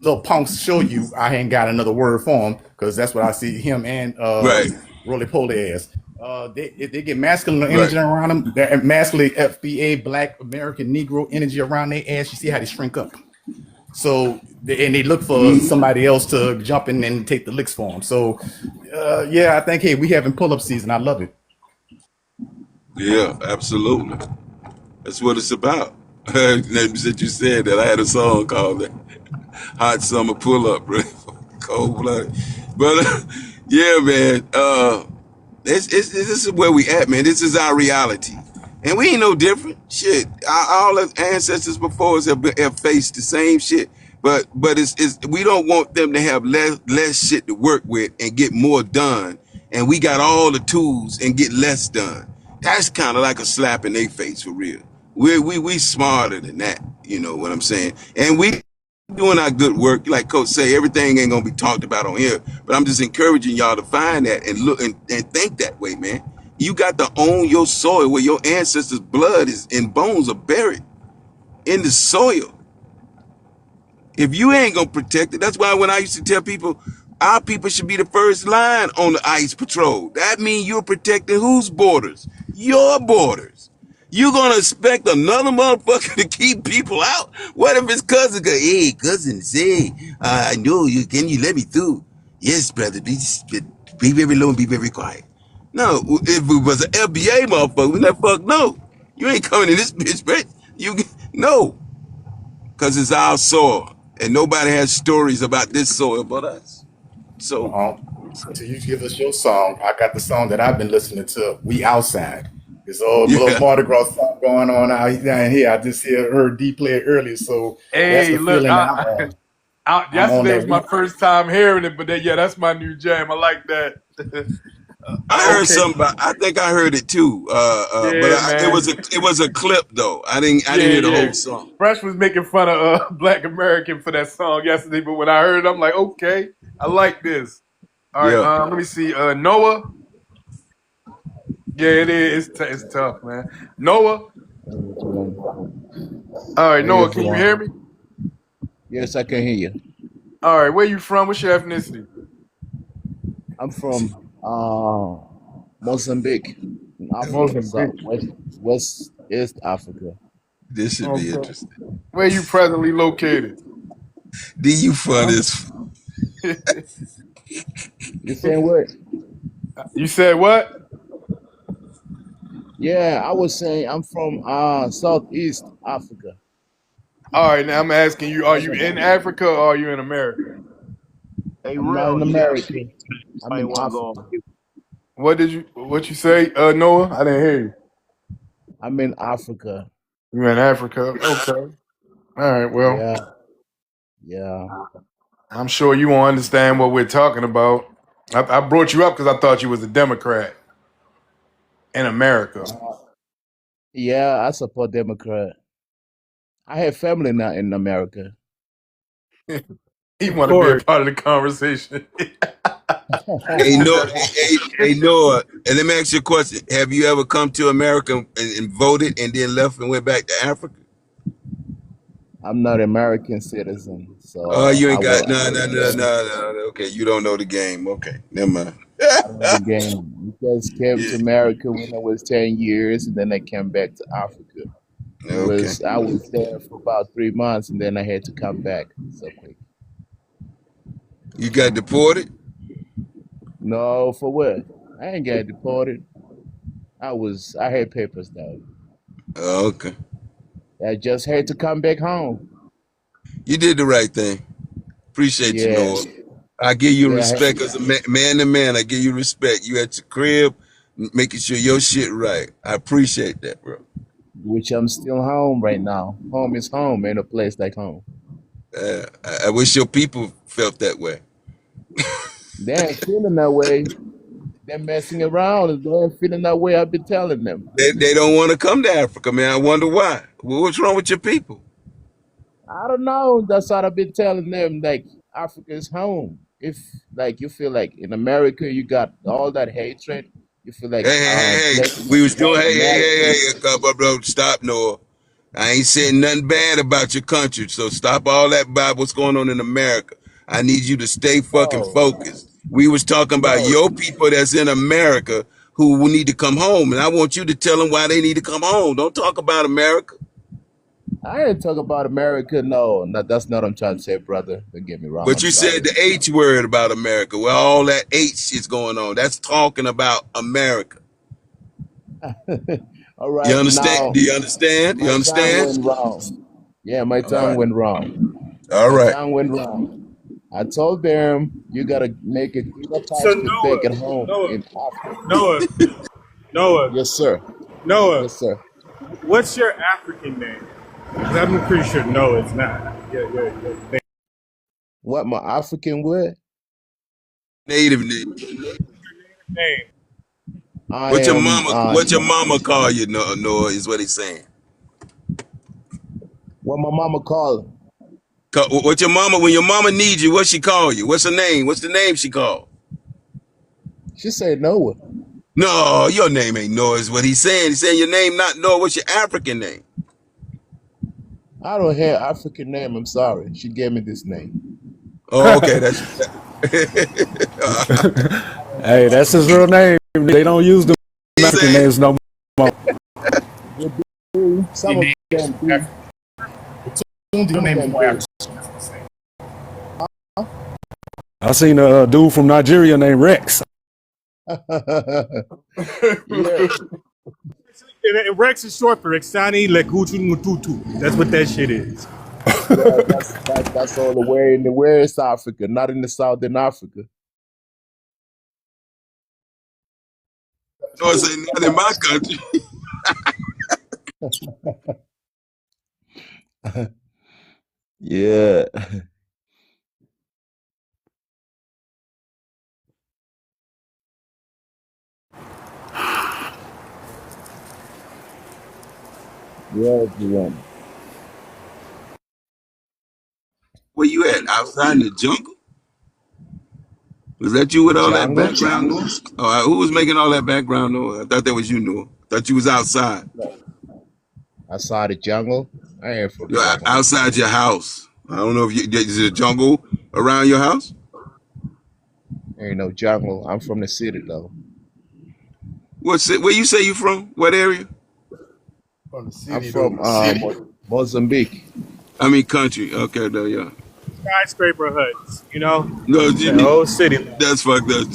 little punks show you, I ain't got another word for him because that's what I see him and right, Roly Poly as. They get masculine right, energy around them, that masculine FBA, Black American Negro energy around their ass. You see how they shrink up. So and they look for somebody else to jump in and take the licks for them. So yeah, I think hey, we having pull up season. I love it. yeah, absolutely. That's what it's about. That you said that I had a song called that "Hot Summer Pull Up," right? Cold blooded, but yeah, man. This is where we at, man. This is our reality. And we ain't no different. Shit. All the ancestors before us have faced the same shit. But it's we don't want them to have less shit to work with and get more done. And we got all the tools and get less done. That's kind of like a slap in their face for real. We smarter than that. You know what I'm saying? And we doing our good work. Like Coach say, everything ain't gonna be talked about on here. But I'm just encouraging y'all to find that and look and think that way, man. You got to own your soil where your ancestors' blood is and bones are buried in the soil. If you ain't gonna protect it, that's why when I used to tell people, our people should be the first line on the ICE patrol. That means you're protecting whose borders? Your borders. You gonna expect another motherfucker to keep people out? What if his cousin go, hey, cousin, say, I know you, can you let me through? Yes, brother, be very low and be very quiet. No, if it was an FBA motherfucker, we like, fuck no. You ain't coming in this bitch, bitch. You, no. Because it's our soil. And nobody has stories about this soil but us. So, Uh, Until you give us your song, I got the song that I've been listening to. We outside. This old little yeah. Mardi Gras song going on out down here. I just heard D play it earlier, so that's Hey, the look, feeling that I'm on. I'm on yesterday that was my we. first time hearing it, but yeah, that's my new jam. I like that. I heard Okay, something about, I think I heard it too. But yeah, man. it was a clip though. I didn't Yeah, hear the yeah. whole song. Fresh was making fun of Black American for that song yesterday, but when I heard it, I'm like, okay, I like this. All right, Yeah. let me see. Noah. Yeah, it is. It's tough, man. Noah. All right, Hey Noah, can you hear me? everyone. Yes, I can hear you. All right, where you from? What's your ethnicity? I'm from Mozambique in Africa, Mozambique. Southwest West East Africa. This should be Okay. interesting. Where you presently located? Do you fun Huh? as You saying what? You said what? Yeah, I was saying I'm from Southeast Africa. All right, now I'm asking you: are you in Mozambique. Africa or are you in America? Hey, I'm not real, in you gotta speak. America. I'm I in ain't want to go on Africa. mute. What you say, Noah? I didn't hear you. I'm in Africa. You in Africa? Okay. All right. Well, Yeah, yeah. I'm sure you won't understand what we're talking about. I brought you up because I thought you was a Democrat in America. Uh, yeah, I support Democrat. I have family now in America. He Of want to be a course. part of the conversation. Hey Noah, hey Noah, and let me ask you a question. Have you ever come to America and voted and then left and went back to Africa? I'm not American citizen, Oh, so you I ain't got will. no, no, no, no, no. Okay, you don't know the game. Okay, never mind. I don't know the game. We just came Yeah, to America when I was 10 years, and then I came back to Africa. okay. I was there for about 3 months, and then I had to come back so quick. You got deported? No, for what? I ain't got deported. I had papers though. Oh, okay. I just had to come back home. You did the right thing. Appreciate you, Yeah, Noah. I give you yeah, respect as a man to man. I give you respect. You at your crib, making sure your shit right. I appreciate that, bro. which I'm still home right now. Home is home, ain't a place like home. I wish your people felt that way. They ain't feeling that way. They're messing around. If they ain't feeling that way, I've been telling them. They don't want to come to Africa, man. I wonder why. Well, what's wrong with your people? I don't know. That's what I've been telling them. Like Africa is home. If like you feel like in America you got all that hatred, you feel like Hey. black We was doing, black Americans. bro. Stop, Noah. I ain't saying nothing bad about your country, so stop all that about what's going on in America. I need you to stay fucking No, focused. We was talking about no. your people that's in America who will need to come home, and I want you to tell them why they need to come home. Don't talk about America. I didn't talk about America. No, that's not what I'm trying to say, brother. Don't get me wrong. But I'm you said sorry. the H word about America. Well, all that H is going on. That's talking about America. All You right, understand? now Do you understand? You my tongue understand? went wrong. Yeah, my All right. tongue went wrong. All My right. tongue went wrong. I told them you gotta make a cleaner So patch to take Noah, it home Noah, in Africa. Noah, Noah, Yes, sir. Noah. Yes, sir. What's your African name? 'Cause I'm pretty sure Noah is not. Your What my African word? Native name. name. I am What your mama call you, Noah, is what he's saying. what my mama called. What your mama, when your mama needs you, what she call you? What's her name? What's the name she called? She said Noah. No, your name ain't Noah, is what he's saying. He's saying your name not Noah. What's your African name? I don't have African name. I'm sorry. She gave me this name. Oh, okay. That's Hey, that's his real name. They don't use the he's African saying. names no more. They do. Your Some of name is them more do. African. Your Some of name is them more do. African. That's what I'm saying. I seen a dude from Nigeria named Rex. Yeah, And Rex is short for Exani Lekutu Mututu. That's what that shit is. yeah. That's all the way in the West Africa, not in the Southern Africa. No, it's not in my country. Yeah, yeah, everyone. Where you at? Outside in the jungle? Was that you with all that Jungle, background noise? Oh, who was making all that background noise? I thought that was you, Noah. I thought you was outside. I saw the jungle. I ain't for the You're jungle. outside your house. I don't know if you is it a jungle around your house? Ain't no jungle. I'm from the city though. What's it? Where you say you from? What area? From the I'm city, from though. Mozambique. I mean country. Okay, though, yeah. Skyscraper huts, you know? No, That old city life. that's fucked up.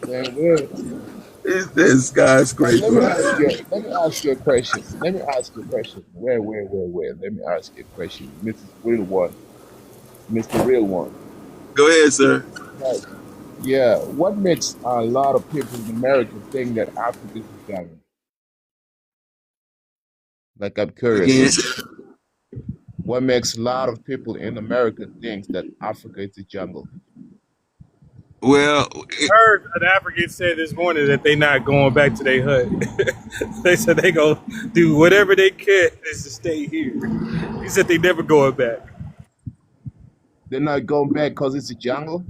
Then where? It's that Like, let me skyscraper. ask you. Let me ask you a question. Let me ask you a question. Where? Let me ask you a question, Mrs. Real One, Mr. Real One. Go ahead, sir. Like, yeah, what makes a lot of people in America think that Africa is a jungle? Like I'm curious. Again, What makes a lot of people in America think that Africa is a jungle? well, Heard an African said this morning that they not going back to their hut. They said they gonna do whatever they can is to stay here. He said they never going back. They're not going back because it's a jungle?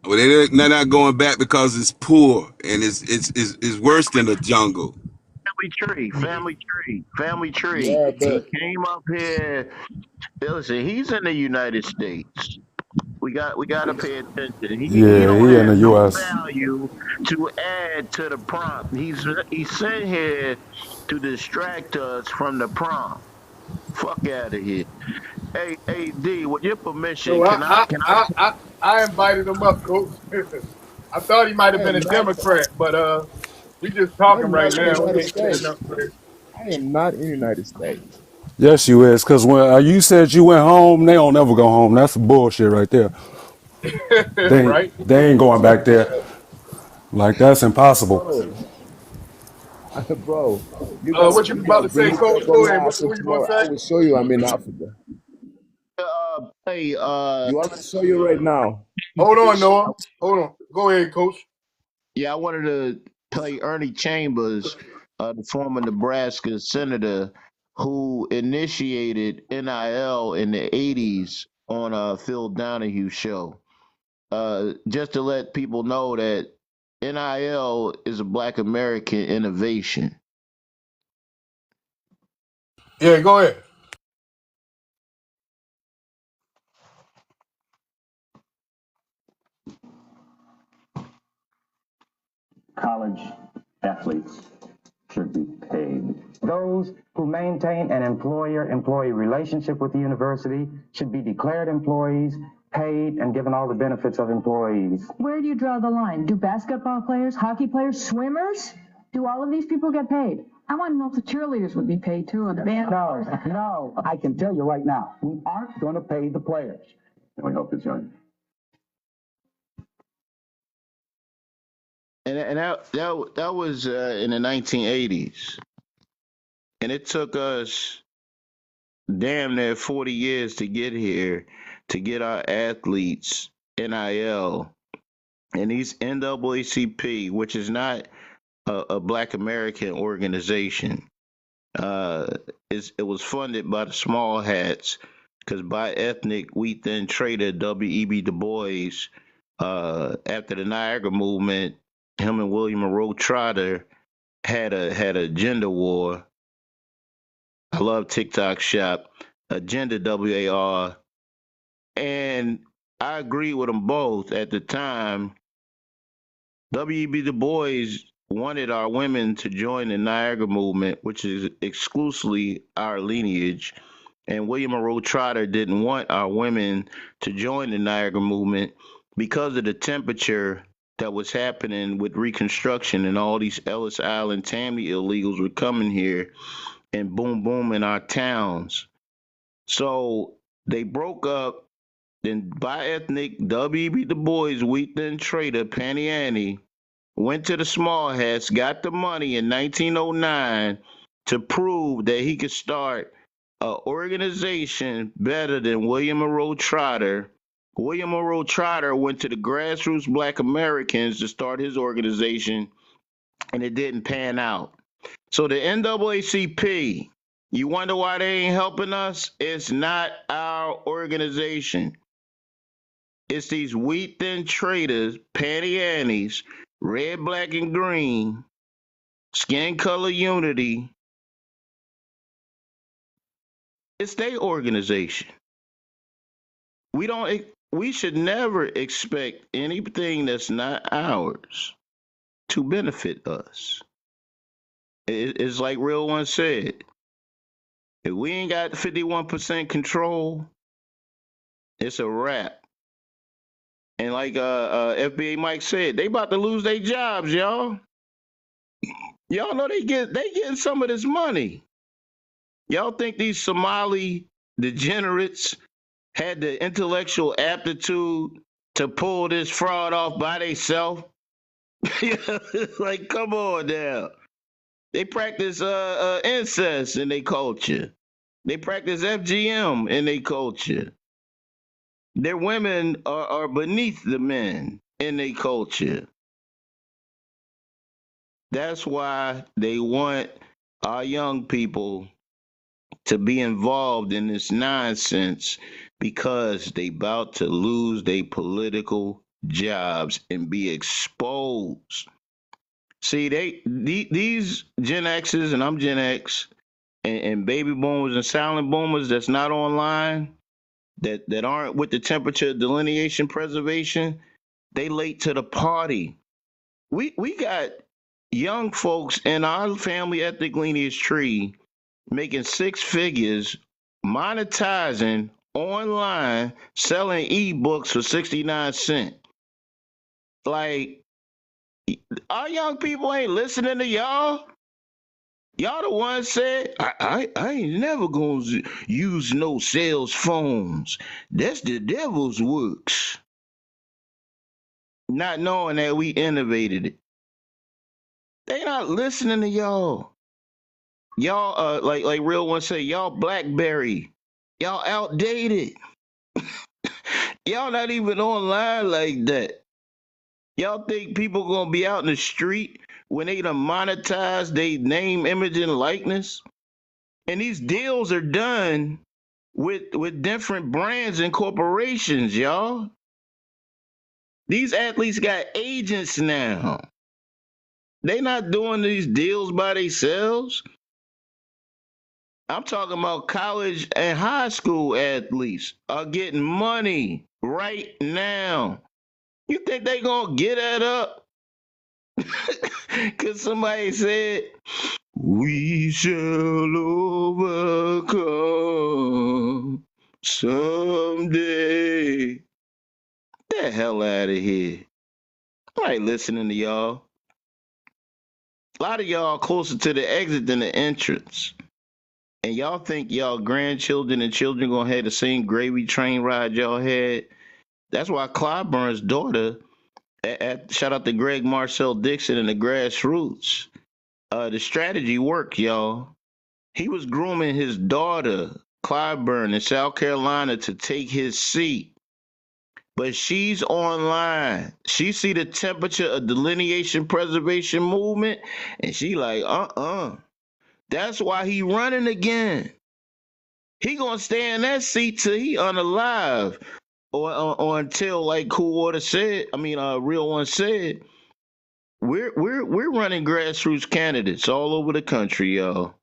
well, they're not going back because it's poor and it's worse than a jungle. Family tree. Yeah, He but came up here. Listen, he's in the United States. We got to pay attention. He Yeah, don't he in have the no U.S. value to add to the prompt. He's sent here to distract us from the prompt. Fuck out of here. Hey, D, with your permission, No, can I can I I invited him up, Coach. I thought he might I have been am a not Democrat, but we just I'm talking right not in the now. We United ain't saying States. nothing crazy. I am not in the United States. Yes, you is. Because when you said you went home, they don't ever go home. That's bullshit right there. Right? They ain't going back there. Like, that's impossible. Bro, bro, you guys What you about to bring say, me Coach? back Go on ahead. Mars What and you gonna tomorrow I say? will show you I'm in Africa. play You want me to show you right now? Hold on, this? Noah. Hold on. Go ahead, Coach. Yeah, I wanted to play Ernie Chambers, the former Nebraska senator who initiated NIL in the 80s on Phil Donahue show. Just to let people know that NIL is a Black American innovation. Yeah, go ahead. College athletes should be paid. Those who maintain an employer-employee relationship with the university should be declared employees, paid, and given all the benefits of employees. Where do you draw the line? Do basketball players, hockey players, swimmers? Do all of these people get paid? I want to know if the cheerleaders would be paid too, and the band. No, I can tell you right now, we aren't going to pay the players. And we hope it's young. And that was in the 1980s. And it took us damn near 40 years to get here, to get our athletes NIL and these NAACP, which is not a Black American organization. It was funded by the small hats because by ethnic wheat thin trader W.E.B. Du Bois, after the Niagara movement, him and William Monroe Trotter had a gender war. I love TikTok Shop, Agenda WAR, and I agree with them both at the time. W.E.B. Du Bois wanted our women to join the Niagara movement, which is exclusively our lineage. And William Monroe Trotter didn't want our women to join the Niagara movement because of the temperature that was happening with Reconstruction and all these Ellis Island Tammany illegals were coming here and boom boom in our towns. So they broke up. Then bi-ethnic W.E.B. Du Bois, wheat thin trader, Panny Annie, went to the small hats, got the money in 1909 to prove that he could start an organization better than William Monroe Trotter. William Monroe Trotter went to the grassroots Black Americans to start his organization, and it didn't pan out. So the NAACP, you wonder why they ain't helping us? It's not our organization. It's these wheat thin traders, Patty Annies, red, black, and green, skin color unity. It's their organization. We should never expect anything that's not ours to benefit us. It's like Real One said. If we ain't got 51% control, it's a wrap. And like FBA Mike said, they about to lose their jobs, y'all. Y'all know they getting some of this money. Y'all think these Somali degenerates had the intellectual aptitude to pull this fraud off by themselves? Like, come on now. They practice incest in their culture. They practice FGM in their culture. Their women are beneath the men in their culture. That's why they want our young people to be involved in this nonsense, because they about to lose their political jobs and be exposed. See, these Gen X's, and I'm Gen X, and baby boomers and silent boomers that's not online, that aren't with the temperature delineation preservation, they late to the party. We got young folks in our family ethnic lineage tree making six figures, monetizing online, selling ebooks for 69 cents. Like, our young people ain't listening to y'all. Y'all the ones said, I ain't never gonna use no sales phones. That's the devil's works. Not knowing that we innovated it. They not listening to y'all. Y'all like real ones say, y'all Blackberry. Y'all outdated. Y'all not even online like that. Y'all think people gonna be out in the street when they done monetize they name, image, and likeness? And these deals are done with different brands and corporations, y'all. These athletes got agents now. They not doing these deals by themselves. I'm talking about college and high school athletes are getting money right now. You think they gonna get that up? Cause somebody said, we shall overcome someday. The hell out of here. I ain't listening to y'all. A lot of y'all closer to the exit than the entrance. And y'all think y'all grandchildren and children gonna have the same gravy train ride y'all had. That's why Clyburn's daughter, shout out to Greg Marcel Dixon and the Grassroots. The strategy worked, y'all. He was grooming his daughter, Clyburn, in South Carolina to take his seat. But she's online. She see the temperature of delineation preservation movement, and she like, That's why he running again. He gonna stay in that seat till he unalive, or until, like Cool Water said, Real One said, we're running grassroots candidates all over the country, y'all.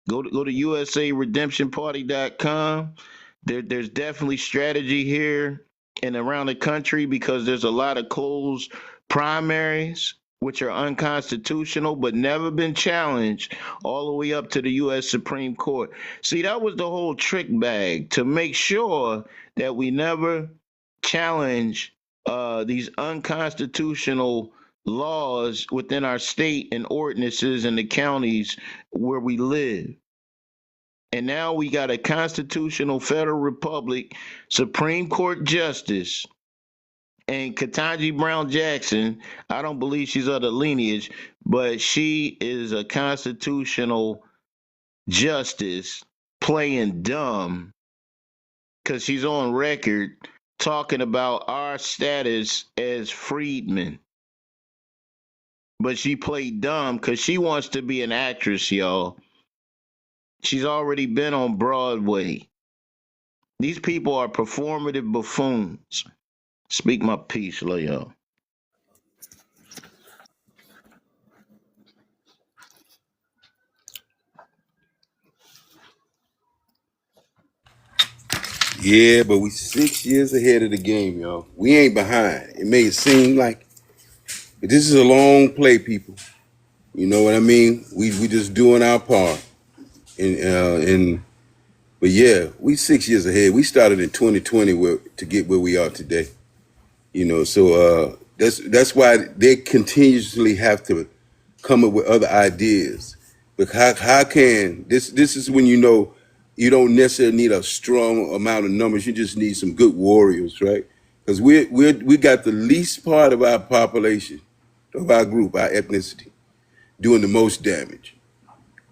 Go to USARedemptionParty.com. There's definitely strategy here and around the country, because there's a lot of closed primaries which are unconstitutional but never been challenged all the way up to the U.S. Supreme Court. See, that was the whole trick bag, to make sure that we never challenge these unconstitutional laws within our state and ordinances in the counties where we live. And now we got a constitutional federal republic, Supreme Court Justice, and Ketanji Brown Jackson. I don't believe she's of the lineage, but she is a constitutional justice playing dumb, because she's on record talking about our status as freedmen. But she played dumb because she wants to be an actress, y'all. She's already been on Broadway. These people are performative buffoons. Speak my peace, love y'all. Yeah, but we 6 years ahead of the game, y'all. We ain't behind. It may seem like, but this is a long play, people. You know what I mean? We just doing our part. But yeah, we 6 years ahead. We started in 2020 to get where we are today. You know, so that's why they continuously have to come up with other ideas. But how can this is when you know you don't necessarily need a strong amount of numbers. You just need some good warriors, right? Because we got the least part of our population, of our group, our ethnicity. doing the most damage.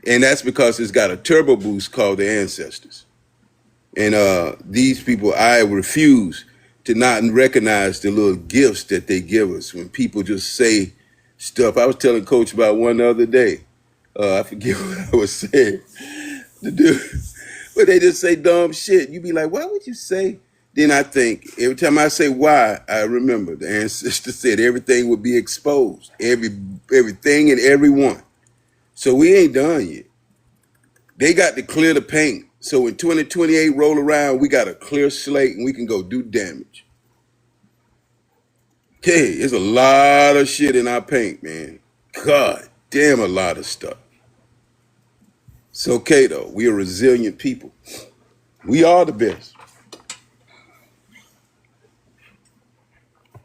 And that's because it's got a turbo boost called the ancestors. And these people, I refuse to not recognize the little gifts that they give us when people just say stuff. I was telling Coach about one the other day. I forget what I was saying. The dude, but they just say dumb shit. You be like, why would you say? Then I think every time I say why, I remember the ancestor said everything would be exposed, everything and everyone. So we ain't done yet. They got to clear the paint. So when 2028 roll around, we got a clear slate and we can go do damage. Hey, there's a lot of shit in our paint, man. God damn, a lot of stuff. It's okay though. We are resilient people. We are the best.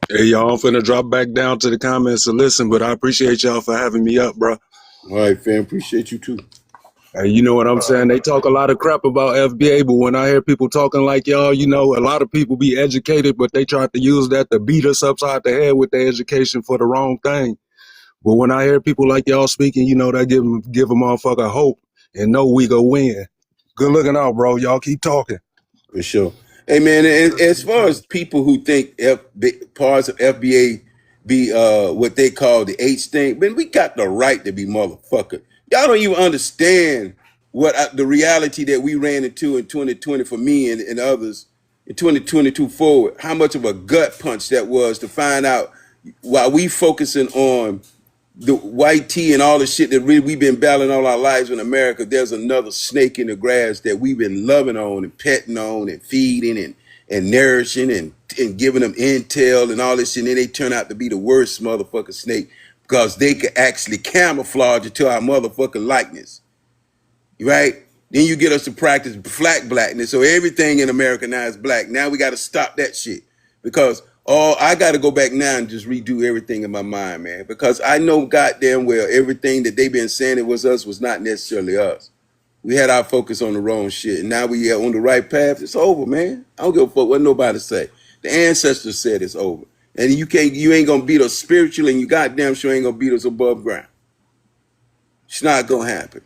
Hey, y'all, I'm finna drop back down to the comments to listen, but I appreciate y'all for having me up, bro. All right, fam. Appreciate you too. Hey, you know what I'm saying? They talk a lot of crap about FBA, but when I hear people talking like y'all, you know, a lot of people be educated, but they try to use that to beat us upside the head with their education for the wrong thing. But when I hear people like y'all speaking, you know, that give a motherfucker hope and know we go win. Good looking out, bro. Y'all keep talking. For sure. Hey man, and as far as people who think parts of FBA be what they call the H thing, man, we got the right to be motherfucker. Y'all don't even understand what the reality that we ran into in 2020 for me and others in 2022 forward. How much of a gut punch that was to find out while we focusing on the white tea and all the shit that we've been battling all our lives in America, there's another snake in the grass that we've been loving on and petting on and feeding and nourishing and giving them intel and all this shit. And then they turn out to be the worst motherfucking snake because they could actually camouflage it to our motherfucking likeness. Right? Then you get us to practice blackness. So everything in America now is black. Now we got to stop that shit because I got to go back now and just redo everything in my mind, man, because I know goddamn well everything that they've been saying it was us was not necessarily us. We had our focus on the wrong shit, and now we are on the right path. It's over, man. I don't give a fuck what nobody say. The ancestors said it's over, and you ain't gonna beat us spiritually, and you goddamn sure ain't gonna beat us above ground. It's not gonna happen.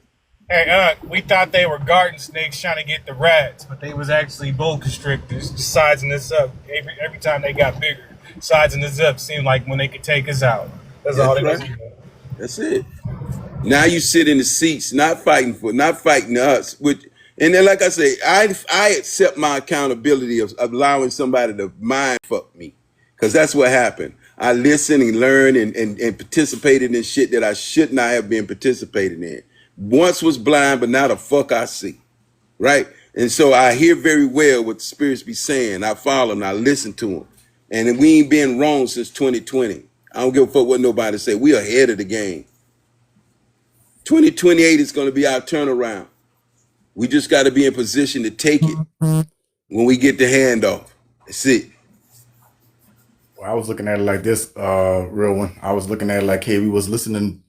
Hey, we thought they were garden snakes trying to get the rats, but they was actually boa constrictors, just sizing us up. Every time they got bigger, sizing us up seemed like when they could take us out. That's all they was doing. That's it. Now you sit in the seats, not fighting us. And then, like I say, I accept my accountability of allowing somebody to mind fuck me, because that's what happened. I listened and learned and participated in shit that I should not have been participating in. Once was blind, but now the fuck I see, right? And so I hear very well what the spirits be saying. I follow them, I listen to them. And we ain't been wrong since 2020. I don't give a fuck what nobody say. We are ahead of the game. 2028 is going to be our turnaround. We just got to be in position to take it when we get the handoff. That's it. Well, I was looking at it like this, real one. I was looking at it like, hey, we was listening.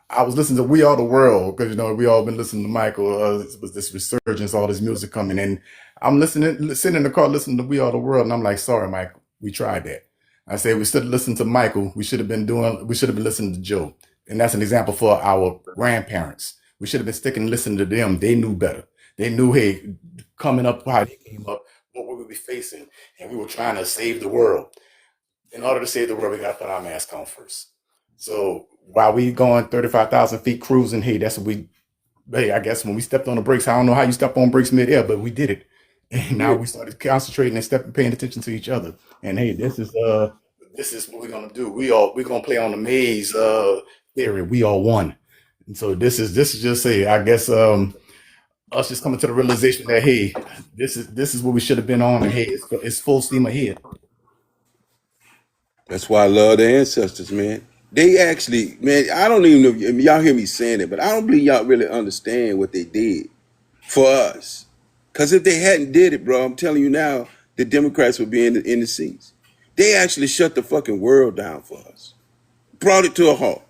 I was listening to We Are the World because, you know, we all been listening to Michael. It was this resurgence, all this music coming in. I'm sitting in the car listening to We Are the World, and I'm like, sorry, Michael, we tried that. I say we should have listened to Michael. We should have been listening to Joe. And that's an example for our grandparents. We should have been sticking and listening to them. They knew better. They knew, hey, coming up, how they came up, what we would be facing. And we were trying to save the world. In order to save the world, we got to put our mask on first. So while we going 35,000 feet cruising, hey, that's what I guess when we stepped on the brakes, I don't know how you step on brakes midair, but we did it. And now we started concentrating and paying attention to each other. And hey, this is what we're gonna do. We're gonna play on the maze theory. We are one. And so this is just I guess us just coming to the realization that hey, this is what we should have been on, and hey, it's full steam ahead. That's why I love the ancestors, man. They actually, man, I don't even know if y'all hear me saying it, but I don't believe y'all really understand what they did for us. Because if they hadn't did it, bro, I'm telling you now, the Democrats would be in the seats. They actually shut the fucking world down for us. Brought it to a halt.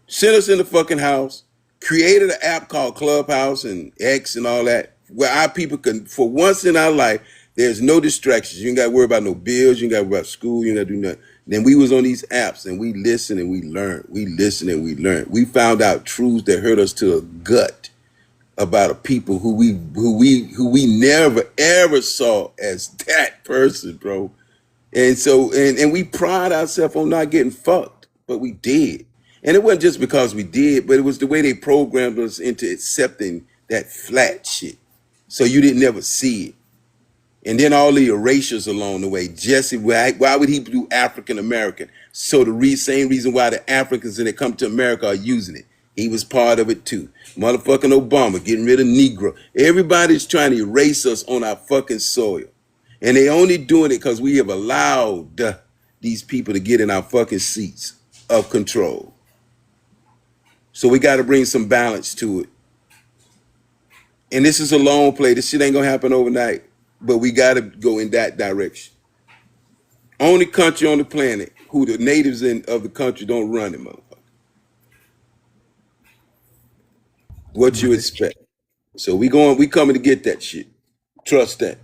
Sent us in the fucking house. Created an app called Clubhouse and X and all that, where our people can, for once in our life, there's no distractions. You ain't got to worry about no bills. You ain't got to worry about school. You ain't got to do nothing. Then we was on these apps and we listened and we learned. We listened and we learned. We found out truths that hurt us to a gut about a people who we never ever saw as that person, bro. And so and we pride ourselves on not getting fucked, but we did. And it wasn't just because we did, but it was the way they programmed us into accepting that flat shit. So you didn't ever see it. And then all the erasures along the way. Jesse, why would he do African American? So the same reason why the Africans when they come to America are using it. He was part of it too. Motherfucking Obama getting rid of Negro. Everybody's trying to erase us on our fucking soil. And they only doing it because we have allowed these people to get in our fucking seats of control. So we got to bring some balance to it. And this is a long play. This shit ain't gonna happen overnight. But we got to go in that direction. Only country on the planet who the natives of the country don't run it, motherfucker. What you expect? So we coming to get that shit. Trust that.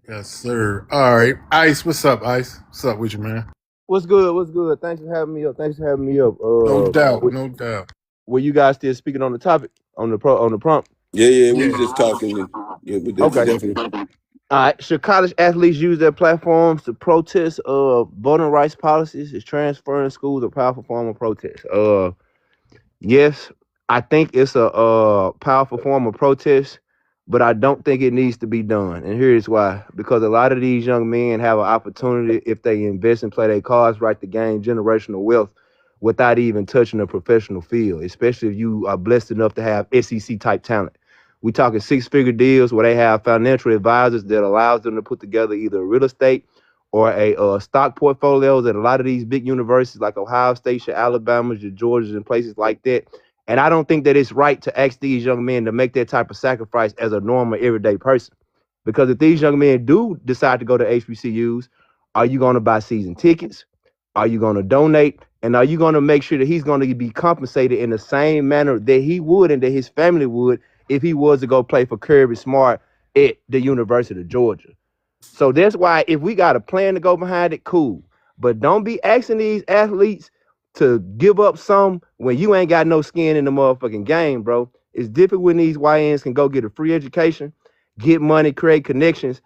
Yes, sir. All right, Ice. What's up, Ice? What's up with you, man? What's good? What's good? Thanks for having me up. No doubt. No doubt. Were you guys still speaking on the topic on the prompt? Yeah. We just talking. Yeah, but Okay. definitely. All right. Should college athletes use their platforms to protest voting rights policies? Is transferring schools a powerful form of protest? Yes, I think it's a powerful form of protest, but I don't think it needs to be done. And here's why. Because a lot of these young men have an opportunity, if they invest and play their cards right, to gain generational wealth without even touching a professional field, especially if you are blessed enough to have SEC type talent. We talking 6-figure deals where they have financial advisors that allows them to put together either a real estate or a stock portfolios at a lot of these big universities like Ohio State, your Alabamas, your Georgias, and places like that. And I don't think that it's right to ask these young men to make that type of sacrifice as a normal, everyday person. Because if these young men do decide to go to HBCUs, are you going to buy season tickets? Are you going to donate? And are you going to make sure that he's going to be compensated in the same manner that he would and that his family would if he was to go play for Kirby Smart at the University of Georgia? So that's why if we got a plan to go behind it, cool. But don't be asking these athletes to give up some when you ain't got no skin in the motherfucking game, bro. It's different when these YNs can go get a free education, get money, create connections,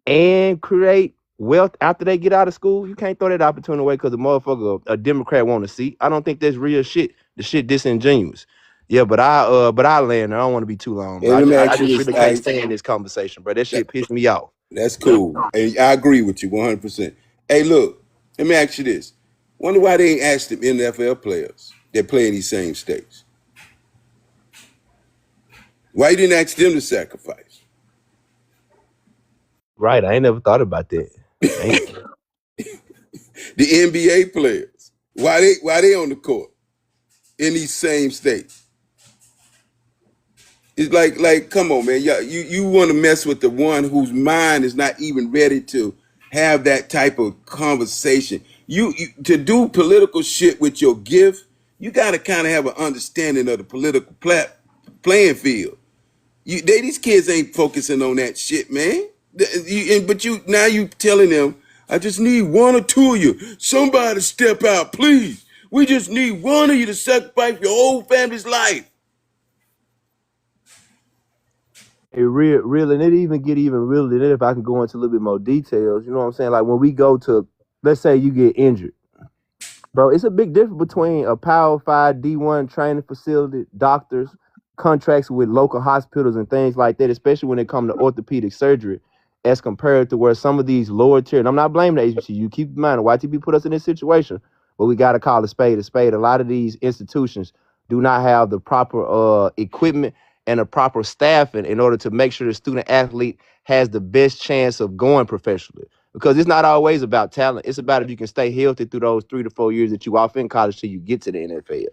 and create wealth after they get out of school. You can't throw that opportunity away because a motherfucker, a Democrat, want a seat. I don't think that's real shit. The shit disingenuous. Yeah, but I land there. I don't want to be too long, bro. I just really can't stand this conversation, bro. That shit pissed me off. That's cool. And I agree with you 100%. Hey, look, let me ask you this. Wonder why they ain't asked them NFL players that play in these same states. Why you didn't ask them to sacrifice? Right, I ain't never thought about that. The NBA players, why they on the court in these same states? It's like, come on, man. You want to mess with the one whose mind is not even ready to have that type of conversation. You to do political shit with your gift, you got to kind of have an understanding of the political playing field. These kids ain't focusing on that shit, man. But you telling them, I just need one or two of you. Somebody step out, please. We just need one of you to sacrifice your whole family's life. Real, and it even get even realer than that if I can go into a little bit more details. You know what I'm saying? Like when we go to, let's say you get injured. Bro, it's a big difference between a Power 5 D1 training facility, doctors, contracts with local hospitals and things like that, especially when it comes to orthopedic surgery, as compared to where some of these lower tier, and I'm not blaming the HBCU, keep in mind, the YTP put us in this situation, but we got to call a spade a spade. A lot of these institutions do not have the proper equipment and a proper staffing in order to make sure the student athlete has the best chance of going professionally. Because it's not always about talent. It's about if you can stay healthy through those 3 to 4 years that you off in college till you get to the NFL.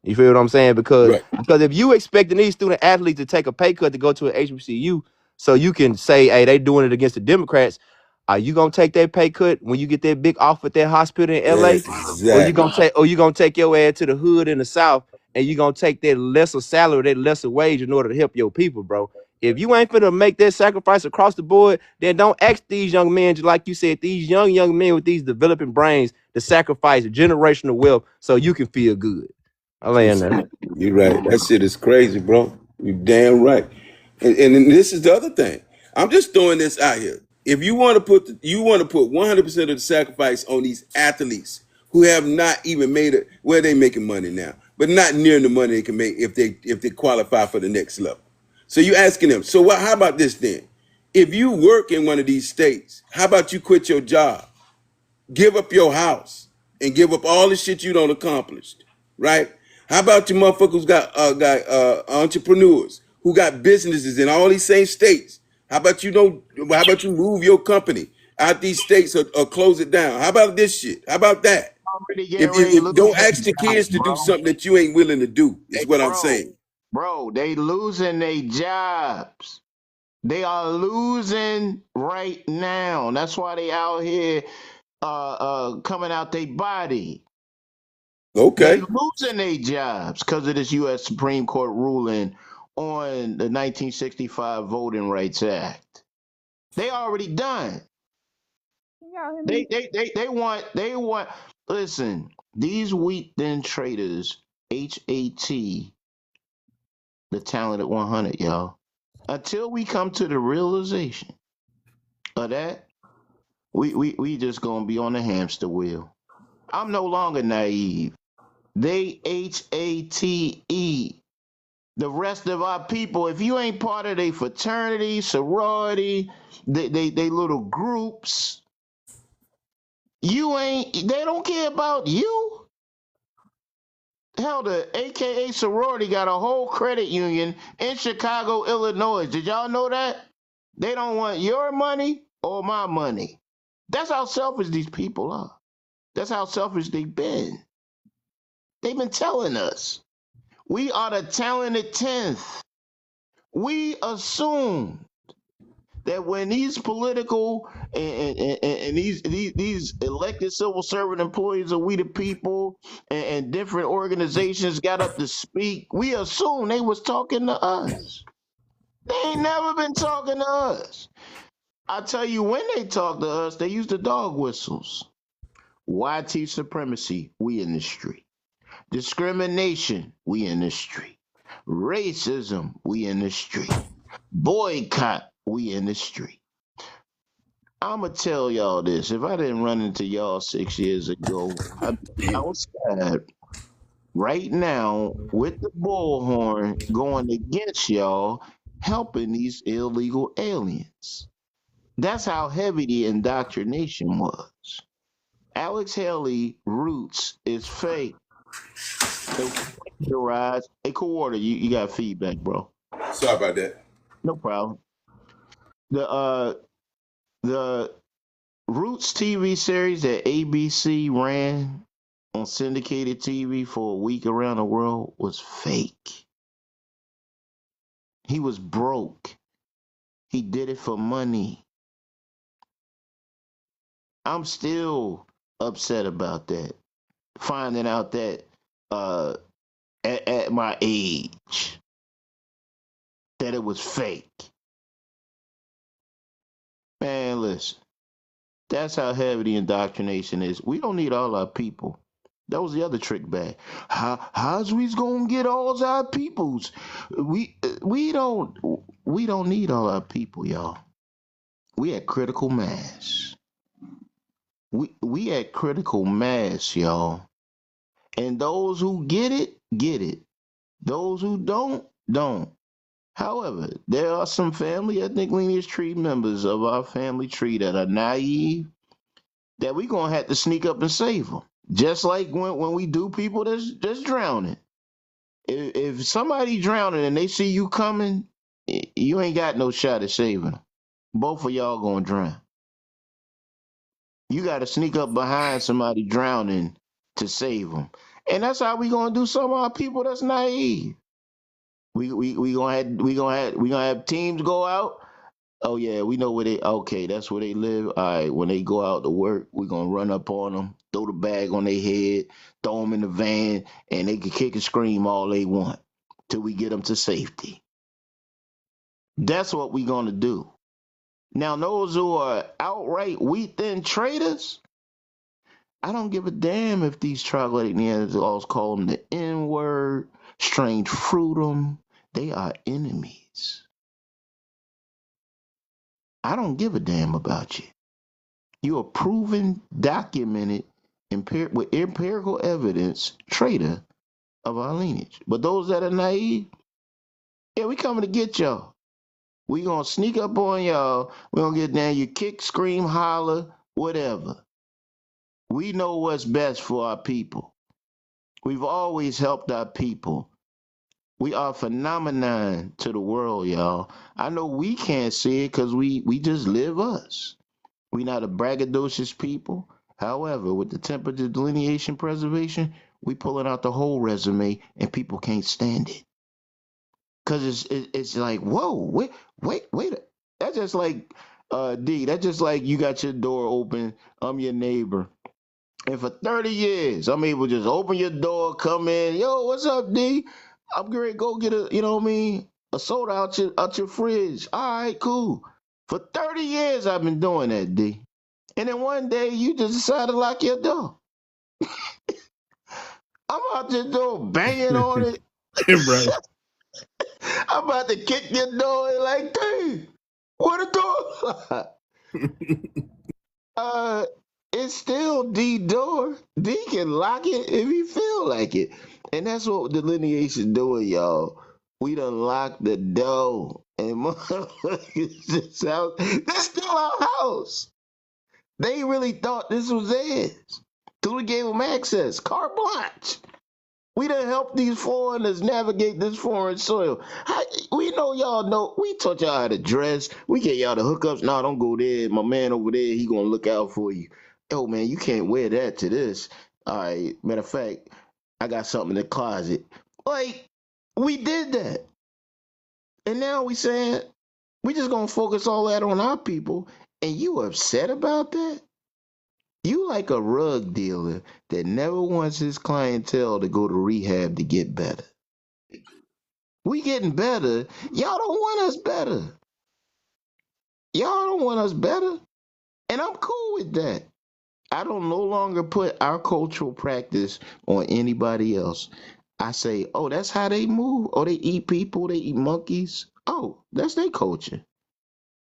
You feel what I'm saying? Because if you expecting these student athletes to take a pay cut to go to an HBCU so you can say, hey, they doing it against the Democrats, are you gonna take that pay cut when you get that big offer at that hospital in LA? Exactly. Or you gonna take your ass to the hood in the South and you gonna take that lesser salary, that lesser wage in order to help your people, bro? If you ain't finna make that sacrifice across the board, then don't ask these young men, just like you said, these young men with these developing brains to sacrifice generational wealth so you can feel good. I land there. You're right. That shit is crazy, bro. You damn right. And this is the other thing. I'm just throwing this out here. If you want to put 100% of the sacrifice on these athletes who have not even made it where they making money now, but not near the money they can make if they qualify for the next level. So you asking them. So what? How about this then? If you work in one of these states, how about you quit your job, give up your house, and give up all the shit you don't accomplished, right? How about you motherfuckers got entrepreneurs who got businesses in all these same states? How about you don't? How about you move your company out these states or close it down? How about this shit? How about that? Already getting ready to If lose don't their ask the jobs, kids to do bro. something that you ain't willing to do, is what I'm Bro, saying. they losing their jobs. They are losing right now. That's why they out here coming out their body. They Okay. losing their jobs because of this U.S. Supreme Court ruling on the 1965 Voting Rights Act. They already done. They want. Listen, these wheat thin traders, HAT, the talented 100, y'all. Until we come to the realization of that, we just gonna be on the hamster wheel. I'm no longer naive. They HATE. The rest of our people, if you ain't part of their fraternity, sorority, they little groups, they don't care about you. Hell, the AKA sorority got a whole credit union in Chicago, Illinois. Did y'all know that? They don't want your money or my money. That's how selfish these people are. That's how selfish they've been. They've been telling us. We are the talented 10th. We assume that when these political and these elected civil servant employees of we the people and different organizations got up to speak, we assume they was talking to us. They ain't never been talking to us. I tell you, when they talk to us, they use the dog whistles. YT supremacy, we in the street. Discrimination, we in the street. Racism, we in the street. Boycott, we in the street. I'ma tell y'all this. If I didn't run into y'all 6 years ago, I'd be outside right now with the bullhorn going against y'all, helping these illegal aliens. That's how heavy the indoctrination was. Alex Haley roots is fake. It was plagiarized. Hey, Coordinator, you got feedback, bro. Sorry about that. No problem. The Roots TV series that ABC ran on syndicated TV for a week around the world was fake. He was broke. He did it for money. I'm still upset about that. Finding out that uh, at my age that it was fake. Man, listen. That's how heavy the indoctrination is. We don't need all our people. That was the other trick bag. How's we gonna get all our peoples? We don't need all our people, y'all. We at critical mass. We at critical mass, y'all. And those who get it. Those who don't. However, there are some family ethnic lineage tree members of our family tree that are naive that we gonna have to sneak up and save them. Just like when we do people that's drowning. If somebody drowning and they see you coming, you ain't got no shot at saving them. Both of y'all gonna drown. You got to sneak up behind somebody drowning to save them, and that's how we gonna do some of our people that's naive. We gonna have teams go out. Oh yeah, we know where they. Okay, that's where they live. All right, when they go out to work, we're gonna run up on them, throw the bag on their head, throw them in the van, and they can kick and scream all they want till we get them to safety. That's what we're going to do. Now, those who are outright wheat thin traitors, I don't give a damn if these troglodyte Neanderthals call them the N word, strange fruitum. They are enemies. I don't give a damn about you. You are proven, documented, with empirical evidence, traitor of our lineage. But those that are naive, yeah, we coming to get y'all. We gonna sneak up on y'all. We gonna get down. You kick, scream, holler, whatever. We know what's best for our people. We've always helped our people. We are a phenomenon to the world, y'all. I know we can't see it because we just live us. We not a braggadocious people. However, with the temperature delineation preservation, we pulling out the whole resume and people can't stand it. Cause it's like, whoa, wait. That's just like D, that's just like you got your door open, I'm your neighbor. And for 30 years, I'm able to just open your door, come in, yo, what's up, D? I'm going to go get a soda out your fridge. All right, cool. For 30 years, I've been doing that, D. And then one day, you just decide to lock your door. I'm out your door banging on it. Right. I'm about to kick your door in like, dang, what a door? uh, it's still D door. D can lock it if he feel like it. And that's what delineation doing, y'all. We done locked the door. And motherfuckers just out. That's still our house. They really thought this was theirs. Till we gave them access. Carte blanche. We done help these foreigners navigate this foreign soil. We know y'all know. We taught y'all how to dress. We get y'all the hookups. Nah, don't go there. My man over there, he gonna look out for you. Yo, man, you can't wear that to this. All right. Matter of fact, I got something in the closet. Like, we did that. And now we saying, we just gonna focus all that on our people. And you upset about that? You like a rug dealer that never wants his clientele to go to rehab to get better. We getting better. Y'all don't want us better. Y'all don't want us better. And I'm cool with that. I don't no longer put our cultural practice on anybody else. I say, oh, that's how they move. Oh, they eat people, they eat monkeys. Oh, that's their culture.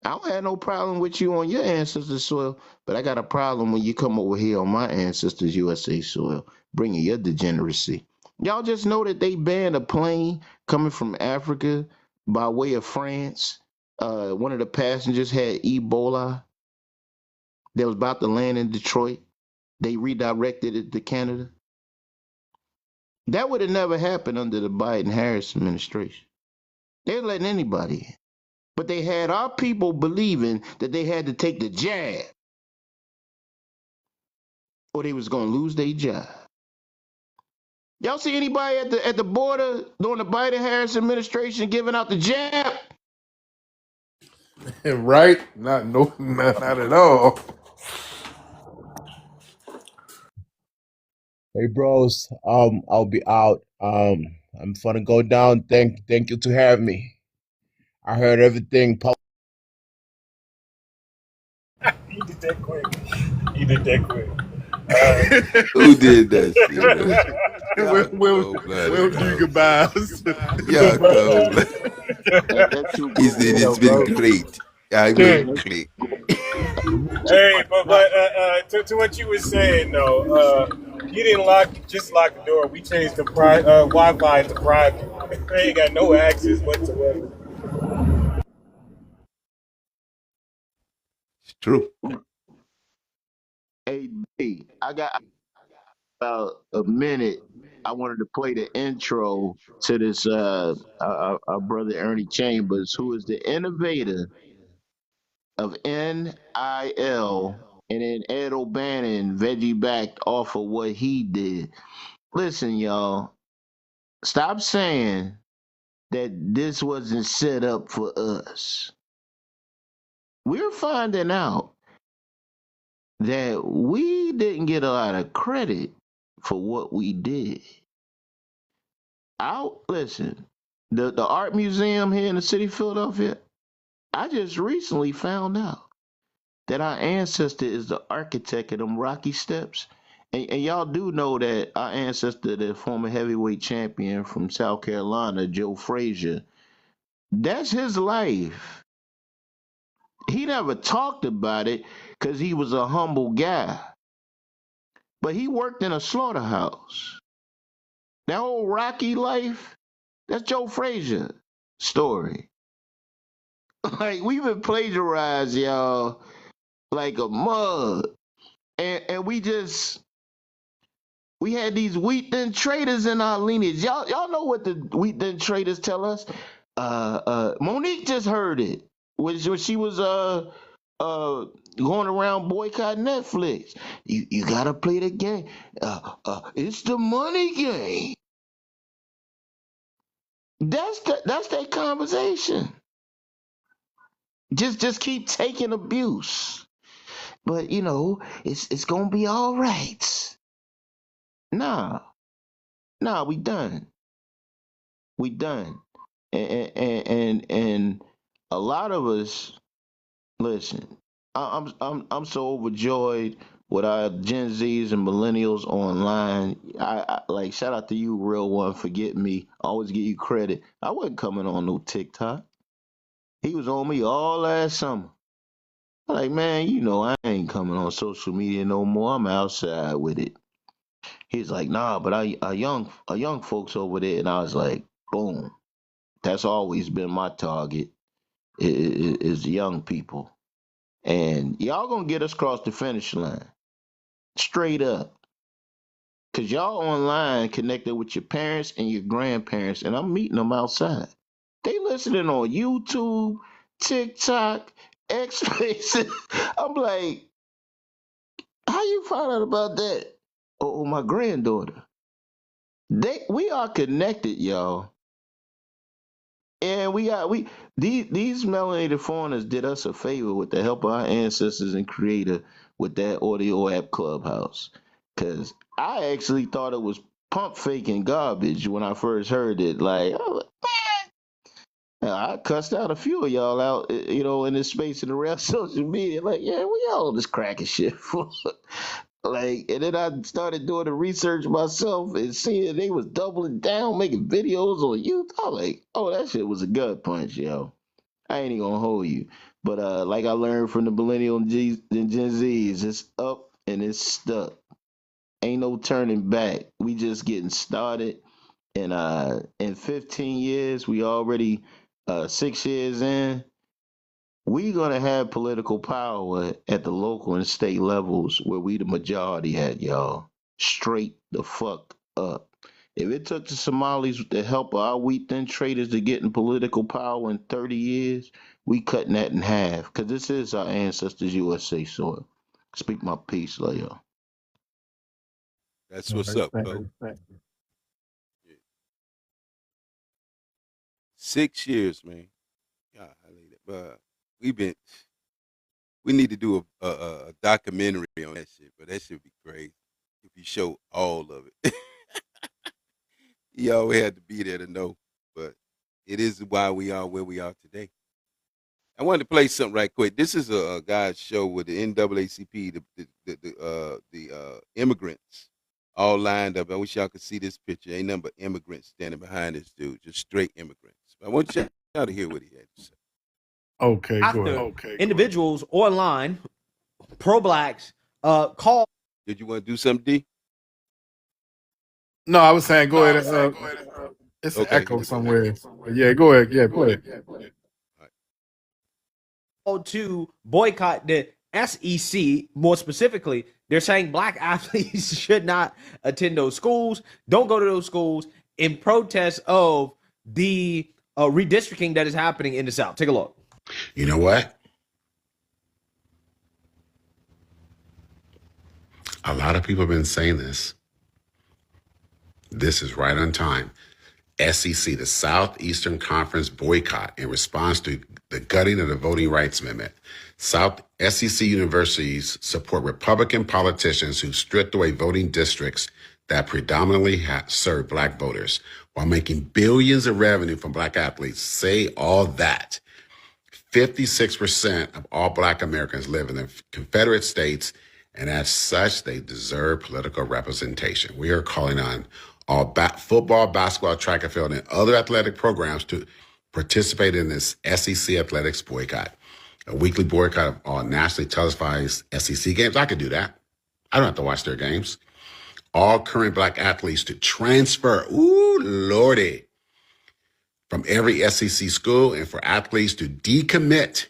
I don't have no problem with you on your ancestors' soil, but I got a problem when you come over here on my ancestors' USA soil, bringing your degeneracy. Y'all just know that they banned a plane coming from Africa by way of France. One of the passengers had Ebola that was about to land in Detroit. They redirected it to Canada. That would have never happened under the Biden-Harris administration. They're letting anybody in. But they had our people believing that they had to take the jab or they was gonna lose their job. Y'all see anybody at the border during the Biden Harris administration giving out the jab? Right? Not at all. Hey, bros. I'll be out. I'm gonna go down. Thank you to have me. I heard everything. You did that quick. You did that quick. Who did that shit, man? We'll, Y'all we'll, cold blooded, we'll do bro. goodbyes. Y'all cold blooded. That's too He said cool. it's been great. I will Hey, click. to what you were saying though, you didn't just lock the door. We changed the Wi-Fi to private. They ain't got no access whatsoever. It's true. Hey, D, I got about a minute. I wanted to play the intro to this our brother Ernie Chambers, who is the innovator of NIL, and then Ed O'Bannon veggie backed off of what he did. Listen, y'all, stop saying that this wasn't set up for us. We're finding out that we didn't get a lot of credit for what we did. Out, listen, the art museum here in the city of Philadelphia. I just recently found out that our ancestor is the architect of them Rocky Steps. And y'all do know that our ancestor, the former heavyweight champion from South Carolina, Joe Frazier, that's his life. He never talked about it because he was a humble guy. But he worked in a slaughterhouse. That whole Rocky life, that's Joe Frazier story. Like, we've been plagiarized, y'all, like a mug. And we had these wheat thin traders in our lineage. Y'all know what the wheat thin traders tell us? Monique just heard it when she was going around boycotting Netflix. You gotta play the game. It's the money game. That's that conversation. Just keep taking abuse. But it's gonna be all right. Nah, we done. We done. And a lot of us, listen, I'm so overjoyed with our Gen Zs and millennials online. I like, shout out to you, real one, for getting me. I always give you credit. I wasn't coming on no TikTok. He was on me all last summer. I'm like, man, I ain't coming on social media no more. I'm outside with it. He's like, nah, but our young folks over there, and I was like, boom. That's always been my target is young people. And y'all gonna get us across the finish line. Straight up. Cause y'all online connected with your parents and your grandparents, and I'm meeting them outside. They listening on YouTube, TikTok, X Spaces. I'm like, how you find out about that? Oh, my granddaughter. We are connected, y'all. And these melanated foreigners did us a favor with the help of our ancestors and creator with that audio app Clubhouse. Cause I actually thought it was pump faking garbage when I first heard it. Like, I cussed out a few of y'all out, in this space and around social media. Like, yeah, we all this cracking shit for. Like, and then I started doing the research myself and seeing they was doubling down, making videos on YouTube. I'm like, oh, that shit was a gut punch, yo. I ain't even gonna hold you. But like I learned from the millennial and Gen Zs, it's up and it's stuck. Ain't no turning back. We just getting started. And in 15 years, we already 6 years in. We gonna have political power at the local and state levels where we the majority at, y'all. Straight the fuck up. If it took the Somalis with the help of our wheat thin traders to get in political power in 30 years, we cutting that in half. Cause this is our ancestors' USA soil. Speak my peace, love y'all. That's what's up, bro. 6 years, man. God, we need to do a documentary on that shit, but that should be crazy if you show all of it. You always had to be there to know, but it is why we are where we are today. I wanted to play something right quick. This is a guy's show with the NAACP, the immigrants all lined up. I wish y'all could see this picture. Ain't nothing but immigrants standing behind this dude, just straight immigrants. I want y'all to hear what he had to say. Okay, After go ahead. individuals online, pro-blacks, call. Did you want to do something, D? No, I was saying go ahead. It's an echo somewhere. Yeah, go ahead. Yeah, go ahead. To boycott the SEC, more specifically, they're saying black athletes should not attend those schools, don't go to those schools in protest of the redistricting that is happening in the South. Take a look. You know what? A lot of people have been saying this. This is right on time. SEC, the Southeastern Conference boycott in response to the gutting of the Voting Rights Amendment. SEC universities support Republican politicians who stripped away voting districts that predominantly serve black voters while making billions of revenue from black athletes. Say all that. 56% of all Black Americans live in the Confederate States, and as such, they deserve political representation. We are calling on all football, basketball, track and field, and other athletic programs to participate in this SEC athletics boycott. A weekly boycott of all nationally televised SEC games. I could do that. I don't have to watch their games. All current Black athletes to transfer, ooh, Lordy, from every SEC school, and for athletes to decommit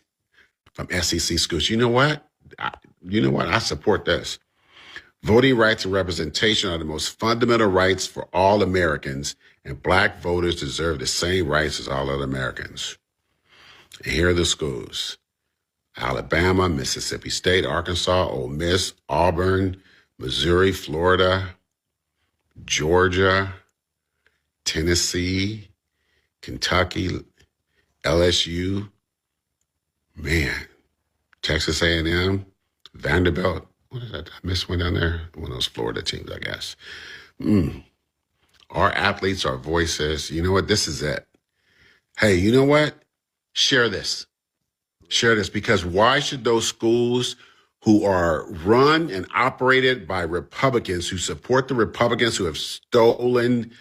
from SEC schools. You know what? I support this. Voting rights and representation are the most fundamental rights for all Americans, and Black voters deserve the same rights as all other Americans. And here are the schools: Alabama, Mississippi State, Arkansas, Ole Miss, Auburn, Missouri, Florida, Georgia, Tennessee, Kentucky, LSU, man, Texas A&M, Vanderbilt. What is that? I missed one down there. One of those Florida teams, I guess. Our athletes, our voices. You know what? This is it. Hey, you know what? Share this. Share this, because why should those schools who are run and operated by Republicans, who support the Republicans who have stolen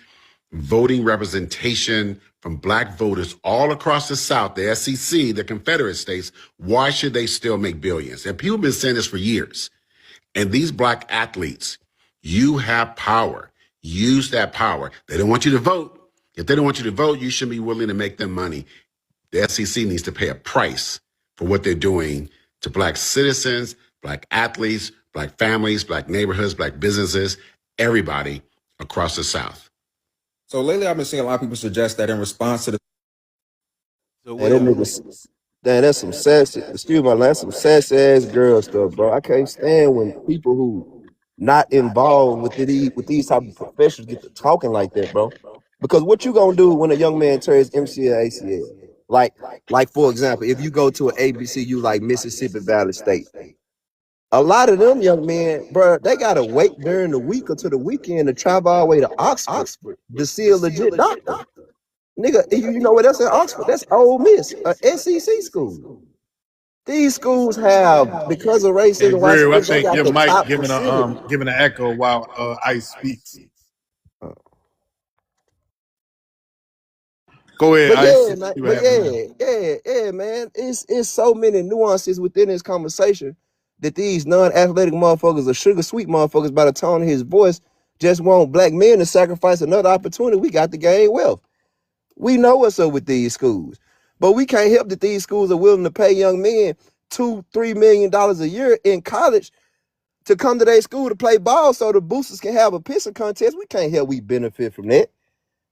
voting representation from Black voters all across the South, the SEC, the Confederate States, why should they still make billions? And people have been saying this for years. And these Black athletes, you have power. Use that power. They don't want you to vote. If they don't want you to vote, you should be willing to make them money. The SEC needs to pay a price for what they're doing to Black citizens, Black athletes, Black families, Black neighborhoods, Black businesses, everybody across the South. So lately, I've been seeing a lot of people suggest that in response to the. So that's some sassy, excuse my language, some sassy ass girl stuff, bro. I can't stand when people who not involved with these type of professions get to talking like that, bro. Because what you gonna do when a young man tears MCL or ACL? Like for example, if you go to an ABCU like Mississippi Valley State, a lot of them young men, bro, they gotta wait during the week or to the weekend to travel all the way to Oxford to see a legit doctor. Nigga, you know what else in Oxford? That's Ole Miss, a SEC school. These schools have, because of Hey, racism, Real, I they think got your the mic top giving facility. giving an echo while Ice speaks. Go ahead, But Ice. yeah, man, See what happened now. man. It's so many nuances within this conversation that these non-athletic motherfuckers or sugar sweet motherfuckers, by the tone of his voice, just want Black men to sacrifice another opportunity we got to gain wealth. We know what's up with these schools, but we can't help that these schools are willing to pay young men $2-3 million a year in college to come to their school to play ball so the boosters can have a pissing contest. We can't help we benefit from that.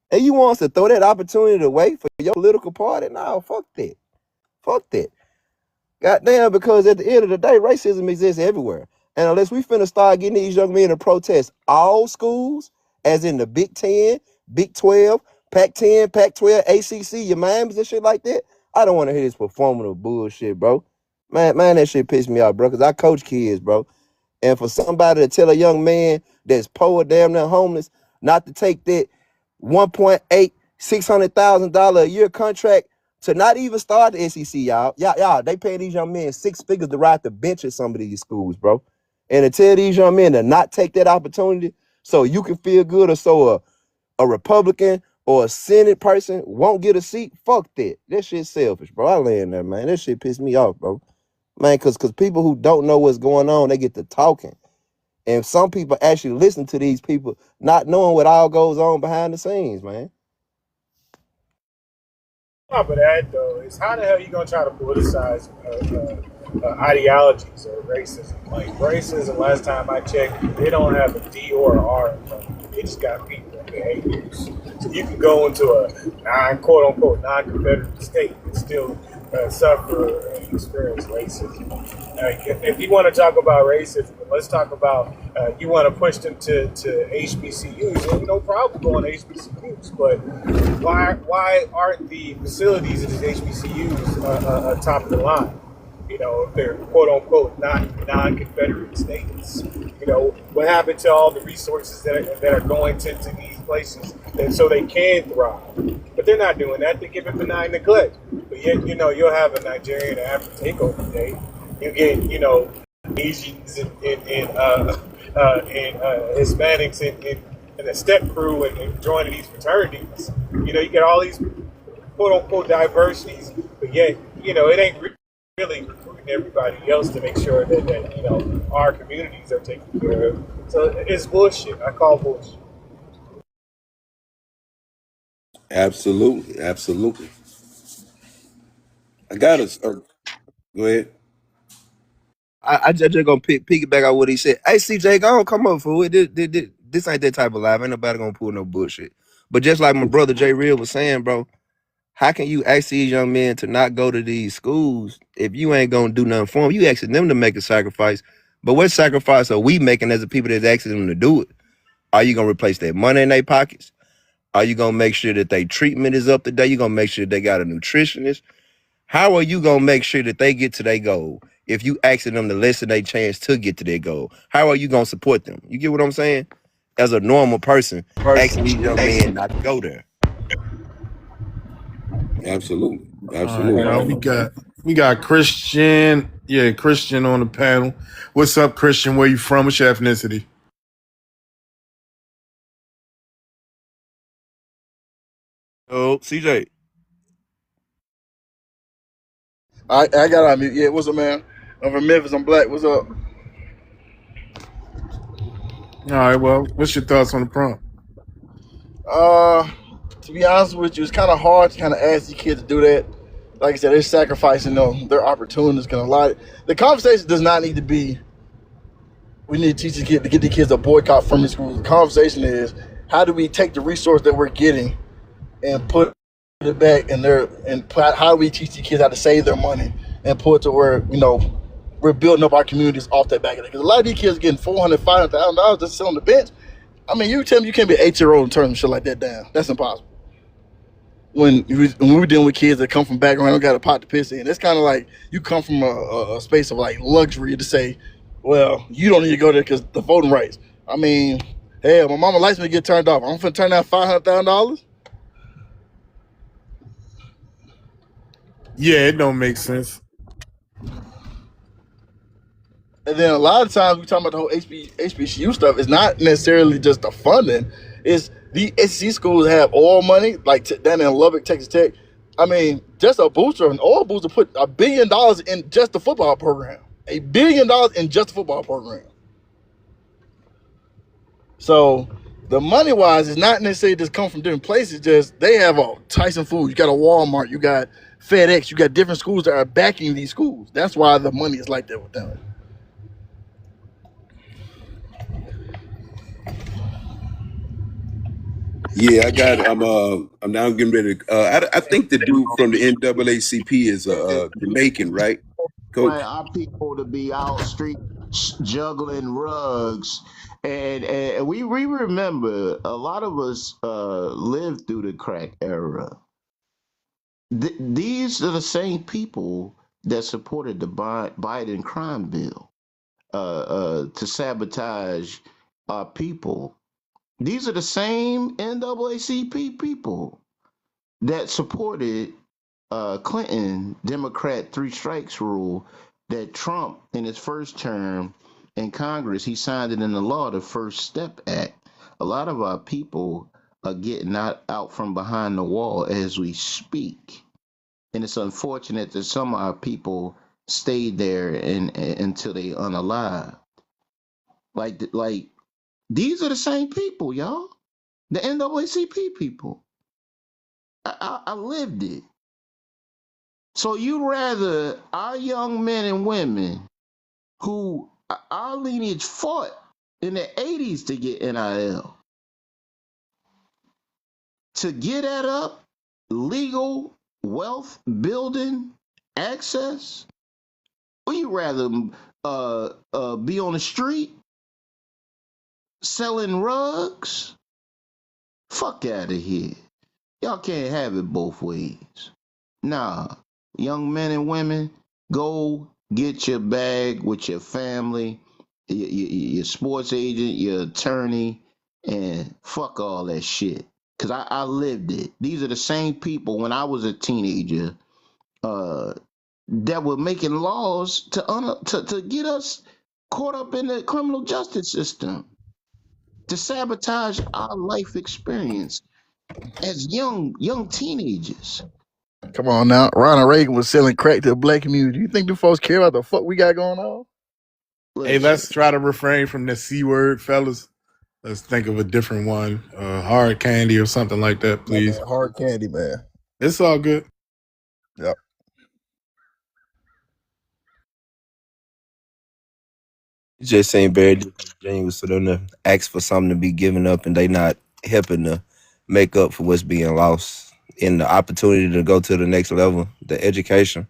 And you want us to throw that opportunity away for your political party? No, fuck that. Fuck that. Goddamn, because at the end of the day, racism exists everywhere. And unless we finna start getting these young men to protest all schools, as in the Big 10, Big 12, Pac-10, Pac-12, ACC, your Miamis and shit like that, I don't want to hear this performative bullshit, bro. Man, that shit pissed me off, bro, because I coach kids, bro. And for somebody to tell a young man that's poor, damn near homeless, not to take that 1.8, $600,000 a year contract to not even start the SEC, y'all. Y'all, they pay these young men 6 figures to ride the bench at some of these schools, bro. And to tell these young men to not take that opportunity so you can feel good, or so a Republican or a Senate person won't get a seat, fuck that. That shit's selfish, bro. I land there, man. That shit pissed me off, bro. Man, because people who don't know what's going on, they get to talking. And some people actually listen to these people not knowing what all goes on behind the scenes, man. top of that, though, is how the hell you gonna try to politicize ideologies or racism? Like racism, last time I checked, they don't have a D or an R in front of it. They just got people and behaviors. So you can go into a quote unquote non-Confederate state and still suffer and experience racism. If you want to talk about racism, let's talk about you want to push them to HBCUs. No problem going to HBCUs, but why aren't the facilities at these HBCUs top of the line? You know, if they're quote unquote not non-Confederate states. You know, what happened to all the resources that are going to these places, and so they can thrive? But they're not doing that. They give it benign neglect. But yet, you'll have a Nigerian or African takeover day. You get, Asians and Hispanics in a step crew and joining these fraternities. You get all these quote unquote diversities, but yet, it ain't really recruiting everybody else to make sure that our communities are taken care of. So it's bullshit. I call bullshit. Absolutely, absolutely. I got us. Go ahead. I just gonna piggyback on what he said. Hey, CJ, go on, come up, fool. This ain't that type of live. Ain't nobody gonna pull no bullshit. But just like my brother Jay Real was saying, bro, how can you ask these young men to not go to these schools if you ain't gonna do nothing for them? You asking them to make a sacrifice, but what sacrifice are we making as the people that's asking them to do it? Are you gonna replace that money in their pockets? Are you gonna make sure that their treatment is up to date? You gonna make sure they got a nutritionist? How are you gonna make sure that they get to their goal if you asking them to lessen their chance to get to their goal? How are you gonna support them? You get what I'm saying? As a normal person, asking these young men not to go there. Absolutely, All right, absolutely. y'all. We got Christian. Yeah, Christian on the panel. What's up, Christian? Where you from? What's your ethnicity? Oh, CJ. I got on mute. Yeah, what's up, man? I'm from Memphis. I'm black. What's up? All right. Well, what's your thoughts on the prompt? Uh, to be honest with you, it's kind of hard to kind of ask these kids to do that. Like I said, they're sacrificing their opportunities. Kind of lot. The conversation does not need to be. We need to teach the kid to get the kids a boycott from the schools. The conversation is how do we take the resource that we're getting and put it back in their how do we teach the kids how to save their money and put it to where we're building up our communities off that back of it. Because a lot of these kids are getting $400,000, $500,000 just sit on the bench. I mean, you tell me you can't be an 8-year-old and turn shit like that down. That's impossible. When we're dealing with kids that come from background don't got a pot to piss in, it's kind of like you come from a space of like luxury to say, well, you don't need to go there because the voting rights. I mean, hell, my mama likes me to get turned off. I'm finna turn down $500,000. Yeah, it don't make sense. And then a lot of times we talk about the whole HBCU stuff. It's not necessarily just the funding. It's the SEC schools have oil money, like down in Lubbock, Texas Tech. I mean, just a booster, an oil booster, put $1 billion in just the football program. $1 billion in just the football program. So the money wise is not necessarily just come from different places. Just they have a Tyson Foods, you got a Walmart, you got FedEx, you got different schools that are backing these schools. That's why the money is like that with them. Yeah, I got. I'm now getting ready. I think the dude from the NAACP is Jamaican, right, Want Coach? our people to be out street juggling rugs, and we remember a lot of us lived through the crack era. These are the same people that supported the Biden crime bill to sabotage our people. These are the same NAACP people that supported Clinton Democrat three strikes rule that Trump in his first term in Congress he signed it into law, the First Step Act. A lot of our people are getting out from behind the wall as we speak, and it's unfortunate that some of our people stayed there until they unalive. Like these are the same people, y'all. The NAACP people. I lived it. So you rather our young men and women who our lineage fought in the 80s to get NIL to get that up legal wealth building access, or you rather be on the street selling rugs? Fuck out of here. Y'all can't have it both ways. Nah, young men and women, go get your bag with your family, your sports agent, your attorney, and fuck all that shit. because I lived it. These are the same people when I was a teenager that were making laws to get us caught up in the criminal justice system, to sabotage our life experience as young teenagers. Come on now. Ronald Reagan was selling crack to the black community. You think the folks care about the fuck we got going on? Hey, Listen, let's try to refrain from the C word, fellas. Let's think of a different one. Hard candy or something like that, Yeah, please. man. Hard candy, man. It's all good. Yep. It just ain't very disingenuous for them to ask for something to be given up and they not helping to make up for what's being lost in the opportunity to go to the next level, the education.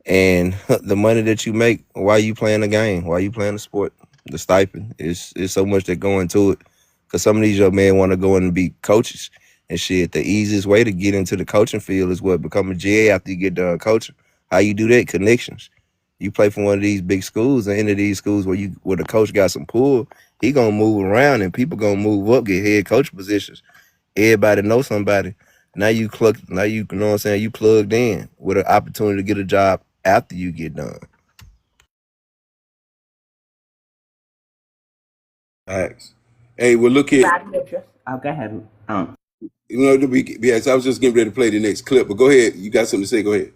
And the money that you make while you playing the game, while you playing the sport, the stipend is so much that go into it. Because some of these young men want to go in and be coaches and shit. The easiest way to get into the coaching field is what, become a GA after you get done coaching. How you do that? Connections. You play for one of these big schools, and into these schools where the coach got some pull, he gonna move around and people gonna move up, get head coach positions. Everybody know somebody. Now you now you know what I'm saying, you plugged in with an opportunity to get a job after you get done. Facts. Hey, well, look here. Oh, go ahead. You know, yes, I was just getting ready to play the next clip, but go ahead. You got something to say? Go ahead.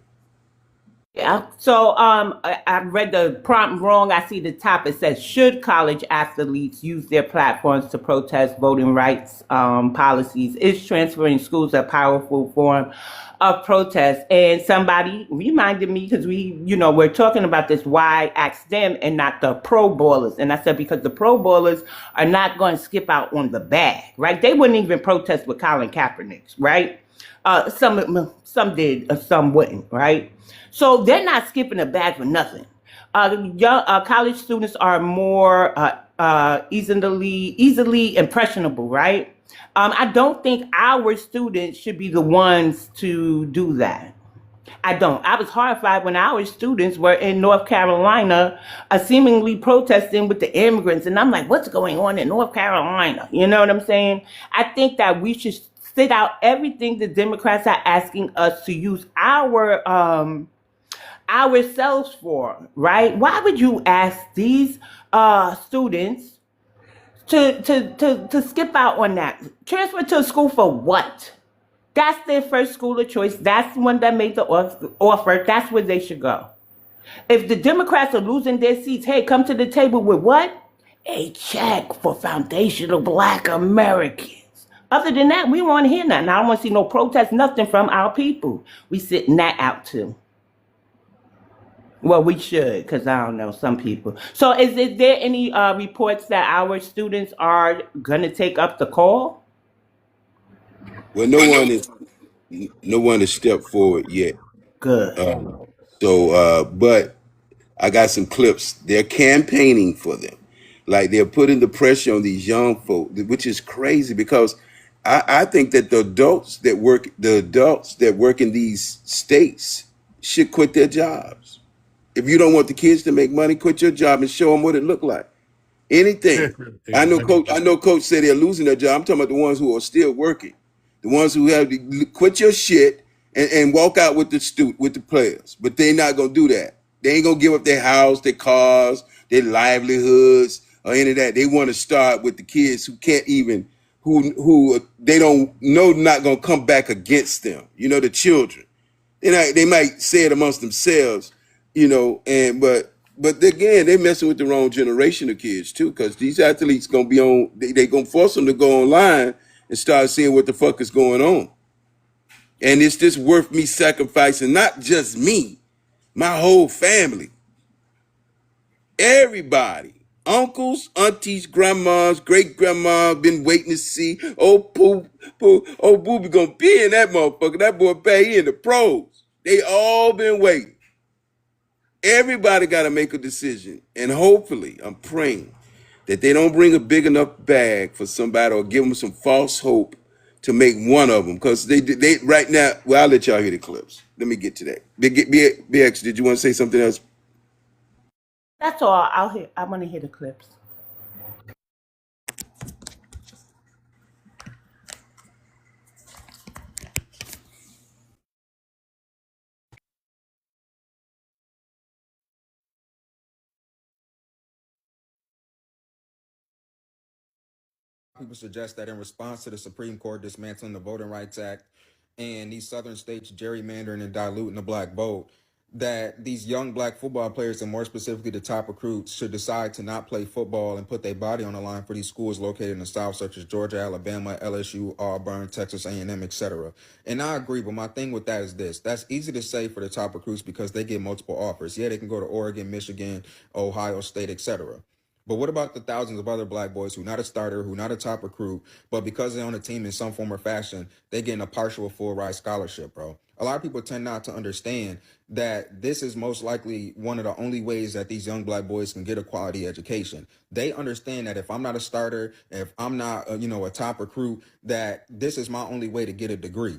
Yeah. So I read the prompt wrong. I see the top. It says, should college athletes use their platforms to protest voting rights policies? Is transferring schools a powerful form of protest? And somebody reminded me, because we're talking about this, why ask them and not the pro ballers? And I said, because the pro ballers are not going to skip out on the bag, right? They wouldn't even protest with Colin Kaepernick, right? Some did, some wouldn't, right? So they're not skipping a bag for nothing. Young college students are more easily impressionable, right? I don't think our students should be the ones to do that. I don't. I was horrified when our students were in North Carolina seemingly protesting with the immigrants. And I'm like, what's going on in North Carolina? You know what I'm saying? I think that we should sit out everything the Democrats are asking us to use ourselves for, right? Why would you ask these students to skip out on that? Transfer to a school for what? That's their first school of choice. That's the one that made the offer. That's where they should go. If the Democrats are losing their seats, hey, come to the table with what? A check for foundational Black Americans. Other than that, we don't want to hear nothing. I don't want to see no protest, nothing from our people. We sitting that out too. Well, we should, because I don't know, some people. So is there any reports that our students are going to take up the call? Well, no one has stepped forward yet. Good. But I got some clips. They're campaigning for them. Like, they're putting the pressure on these young folk, which is crazy, because I think that the adults that work in these states should quit their jobs. If you don't want the kids to make money, quit your job and show them what it looked like. Anything. I know coach said they're losing their job. I'm talking about the ones who are still working. The ones who have to quit your shit and walk out with the players. But they're not gonna do that. They ain't gonna give up their house, their cars, their livelihoods, or any of that. They want to start with the kids who can't even, who they don't know not gonna come back against them. You know, the children. They might say it amongst themselves, but again, they messing with the wrong generation of kids too, because these athletes gonna be on. They gonna force them to go online and start seeing what the fuck is going on. And it's just worth me sacrificing not just me, my whole family, everybody, uncles, aunties, grandmas, great grandma, been waiting to see. Old Booby gonna be in that motherfucker. That boy he in the pros. They all been waiting. Everybody got to make a decision, and hopefully, I'm praying that they don't bring a big enough bag for somebody or give them some false hope to make one of them, because they right now. Well, I'll let y'all hear the clips. Let me get to that. BX, did you want to say something else? That's all. I want to hear the clips. People suggest that in response to the Supreme Court dismantling the Voting Rights Act and these southern states gerrymandering and diluting the black vote, that these young black football players, and more specifically the top recruits, should decide to not play football and put their body on the line for these schools located in the South, such as Georgia, Alabama, LSU, Auburn, Texas A&M, etc. And I agree, but my thing with that is this. That's easy to say for the top recruits because they get multiple offers. Yeah, they can go to Oregon, Michigan, Ohio State, etc. But what about the thousands of other black boys who not a starter, who not a top recruit, but because they're on a team in some form or fashion, they getting a partial or full ride scholarship, bro? A lot of people tend not to understand that this is most likely one of the only ways that these young black boys can get a quality education. They understand that if I'm not a starter, if I'm not, a top recruit, that this is my only way to get a degree.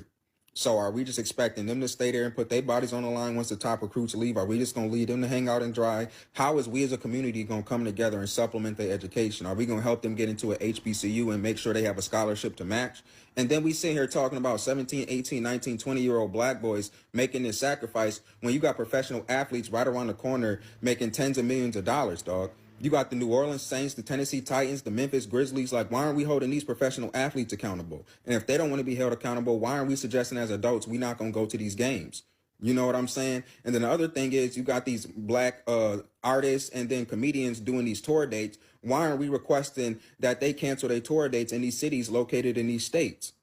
So are we just expecting them to stay there and put their bodies on the line once the top recruits leave? Are we just going to leave them to hang out and dry? How is we as a community going to come together and supplement their education? Are we going to help them get into an HBCU and make sure they have a scholarship to match? And then we sit here talking about 17, 18, 19, 20-year-old black boys making this sacrifice when you got professional athletes right around the corner making tens of millions of dollars, dog. You got the New Orleans Saints, the Tennessee Titans, the Memphis Grizzlies. Like, why aren't we holding these professional athletes accountable? And if they don't want to be held accountable, why aren't we suggesting as adults we not going to go to these games? You know what I'm saying? And then the other thing is you got these black artists and then comedians doing these tour dates. Why aren't we requesting that they cancel their tour dates in these cities located in these states?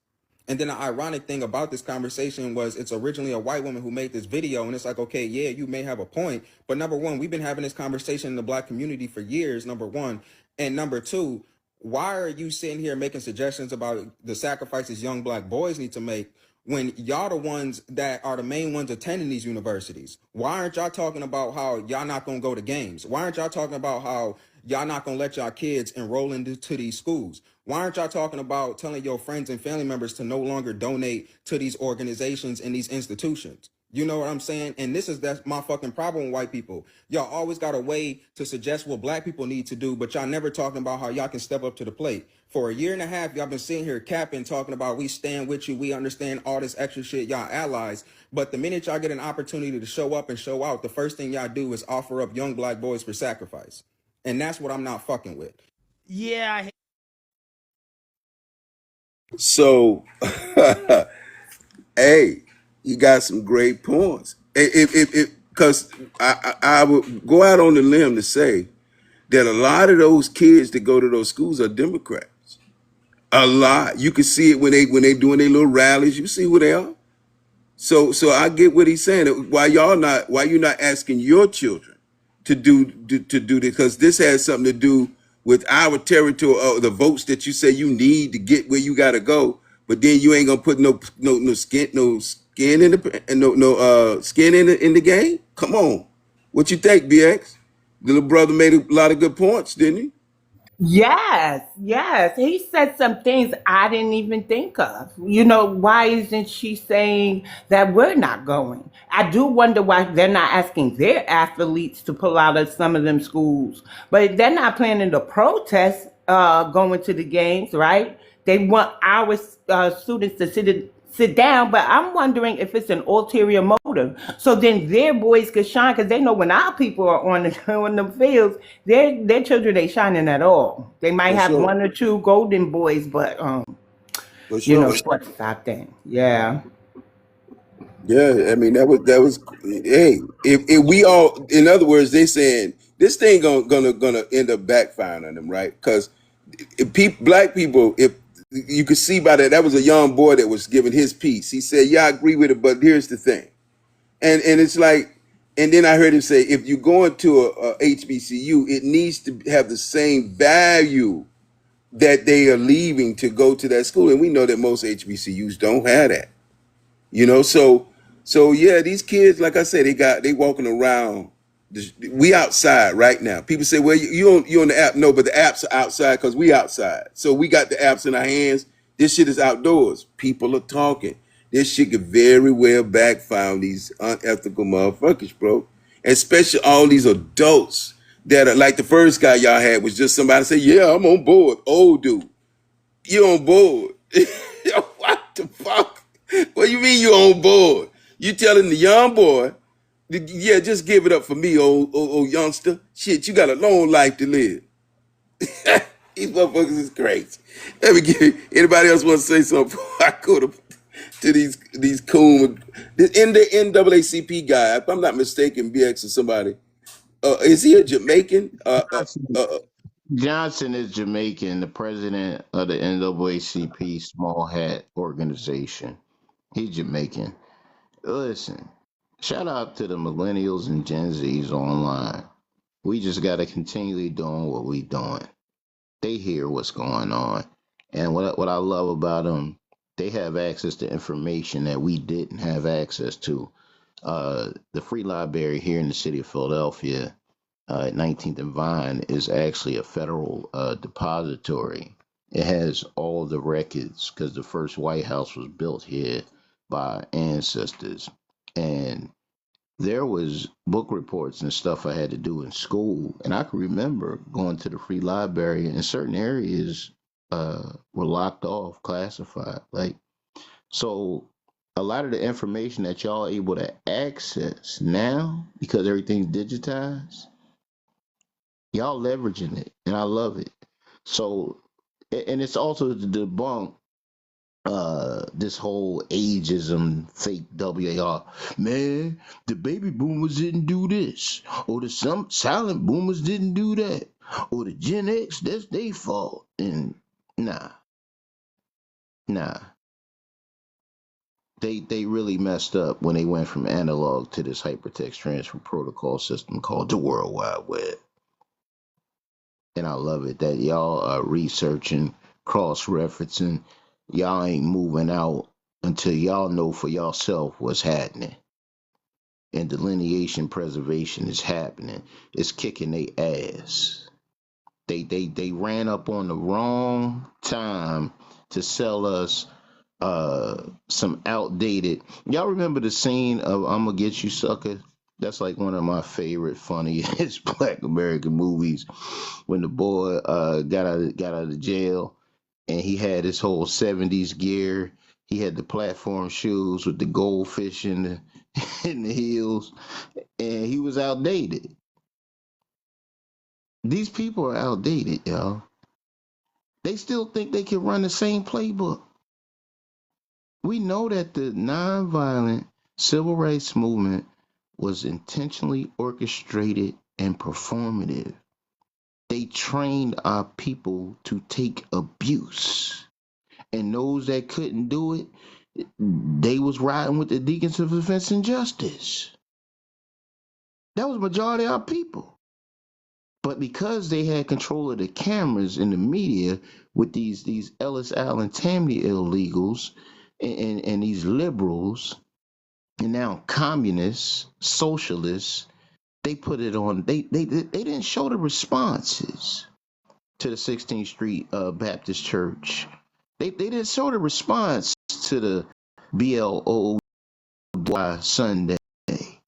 And then the ironic thing about this conversation was it's originally a white woman who made this video. And it's like, okay, yeah, you may have a point. But number one, we've been having this conversation in the black community for years, number one. And number two, why are you sitting here making suggestions about the sacrifices young black boys need to make when y'all the ones that are the main ones attending these universities? Why aren't y'all talking about how y'all not going to go to games? Why aren't y'all talking about how y'all not going to let y'all kids enroll into these schools? Why aren't y'all talking about telling your friends and family members to no longer donate to these organizations and these institutions? You know what I'm saying? And that's my fucking problem with white people. Y'all always got a way to suggest what black people need to do, but y'all never talking about how y'all can step up to the plate. For a year and a half, y'all been sitting here capping, talking about we stand with you, we understand all this extra shit, y'all allies. But the minute y'all get an opportunity to show up and show out, the first thing y'all do is offer up young black boys for sacrifice. And that's what I'm not fucking with. Yeah. So, hey, you got some great points. Because I would go out on the limb to say that a lot of those kids that go to those schools are Democrats. A lot. You can see it when they doing their little rallies. You see who they are. So I get what he's saying. Why you not asking your children to do this? Because this has something to do with our territory, the votes that you say you need to get where you got to go. But then you ain't gonna put no skin in the skin in the game. Come on, what you think, BX? The little brother made a lot of good points, didn't he? Yes, yes. He said some things I didn't even think of. Why isn't she saying that we're not going? I do wonder why they're not asking their athletes to pull out of some of them schools. But they're not planning to protest going to the games, right? They want our students to sit down, but I'm wondering if it's an ulterior motive. So then their boys could shine because they know when our people are on on the fields, their children ain't shining at all. They might For have sure. one or two golden boys, but For sure. sports stop thing. Yeah. Yeah, I mean that was hey, if we all, in other words, they saying this thing gonna end up backfiring on them, right? Because if black people, if you could see by that was a young boy that was giving his piece. He said, "Yeah, I agree with it, but here's the thing," and it's like, and then I heard him say, if you go into a HBCU, it needs to have the same value that they are leaving to go to that school, and we know that most HBCUs don't have that. So yeah, these kids, like I said, they walking around. We outside right now. People say, well, you on the app. No, but the apps are outside because we outside. So we got the apps in our hands. This shit is outdoors. People are talking. This shit could very well backfire on these unethical motherfuckers, bro. Especially all these adults that are like the first guy y'all had was just somebody say, yeah, I'm on board. Old dude, you on board. Yo, what the fuck? What you mean you on board? You telling the young boy, yeah, just give it up for me, old youngster. Shit, you got a long life to live. These motherfuckers is crazy. Let me give you, anybody else want to say something before I go to these coon, the NAACP guy, if I'm not mistaken, BX or somebody, is he a Jamaican? Johnson, Johnson is Jamaican, the president of the NAACP Small Hat Organization. He's Jamaican. Listen, shout out to the millennials and Gen Zs online. We just got to continually doing what we doing. They hear what's going on, and what I love about them, they have access to information that we didn't have access to. The Free Library here in the city of Philadelphia, at 19th and Vine, is actually a federal depository. It has all the records because the first White House was built here by ancestors, and there was book reports and stuff I had to do in school, and I can remember going to the free library and certain areas were locked off, classified. Like, so a lot of the information that y'all are able to access now because everything's digitized, y'all leveraging it, and I love it. So, and it's also to debunk this whole ageism fake WAR. Man, the baby boomers didn't do this, or the some silent boomers didn't do that, or the Gen X, that's their fault. And nah, nah. They really messed up when they went from analog to this hypertext transfer protocol system called the World Wide Web. And I love it that y'all are researching, cross referencing. Y'all ain't moving out until y'all know for yourself what's happening. And delineation preservation is happening. It's kicking their ass. They ran up on the wrong time to sell us some outdated. Y'all remember the scene of "I'ma Get You Sucker"? That's like one of my favorite funniest Black American movies. When the boy got out of jail and he had his whole '70s gear. He had the platform shoes with the goldfish in the in the heels, and he was outdated. These people are outdated, y'all. They still think they can run the same playbook. We know that the nonviolent civil rights movement was intentionally orchestrated and performative. They trained our people to take abuse. And those that couldn't do it, they was riding with the deacons of defense and justice. That was majority of our people. But because they had control of the cameras and the media with these Ellis Allen Tammany illegals and these liberals and now communists, socialists, they put it on. They didn't show the responses to the 16th Street Baptist Church. They didn't show the response to the BLO Sunday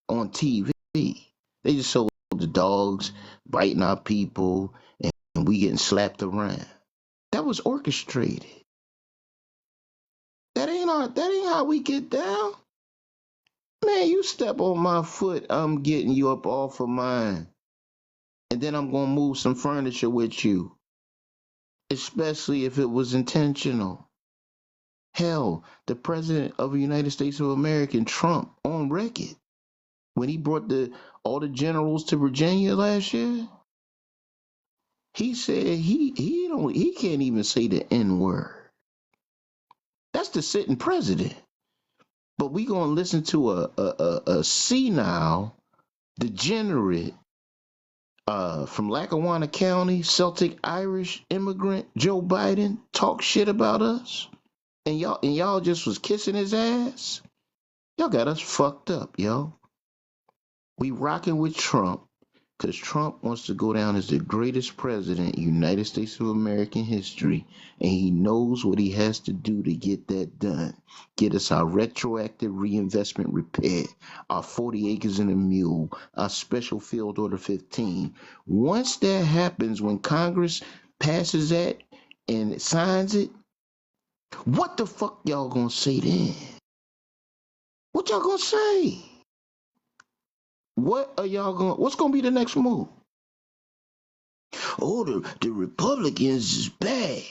on TV. They just showed the dogs biting our people and we getting slapped around. That was orchestrated. That ain't how we get down. Man, you step on my foot, I'm getting you up off of mine. And then I'm gonna move some furniture with you. Especially if it was intentional. Hell, the president of the United States of America, Trump, on record, when he brought all the generals to Virginia last year, he said he can't even say the N word. That's the sitting president. But we gonna listen to a senile, degenerate, from Lackawanna County, Celtic Irish immigrant Joe Biden talk shit about us, and y'all just was kissing his ass. Y'all got us fucked up, yo. We rocking with Trump because Trump wants to go down as the greatest president in United States of American history, and he knows what he has to do to get that done. Get us our retroactive reinvestment repair, our 40 acres and a mule, our special field order 15. Once that happens, when Congress passes that and signs it, what the fuck y'all gonna say then? What y'all gonna say? What's gonna be the next move? oh, the Republicans is bad.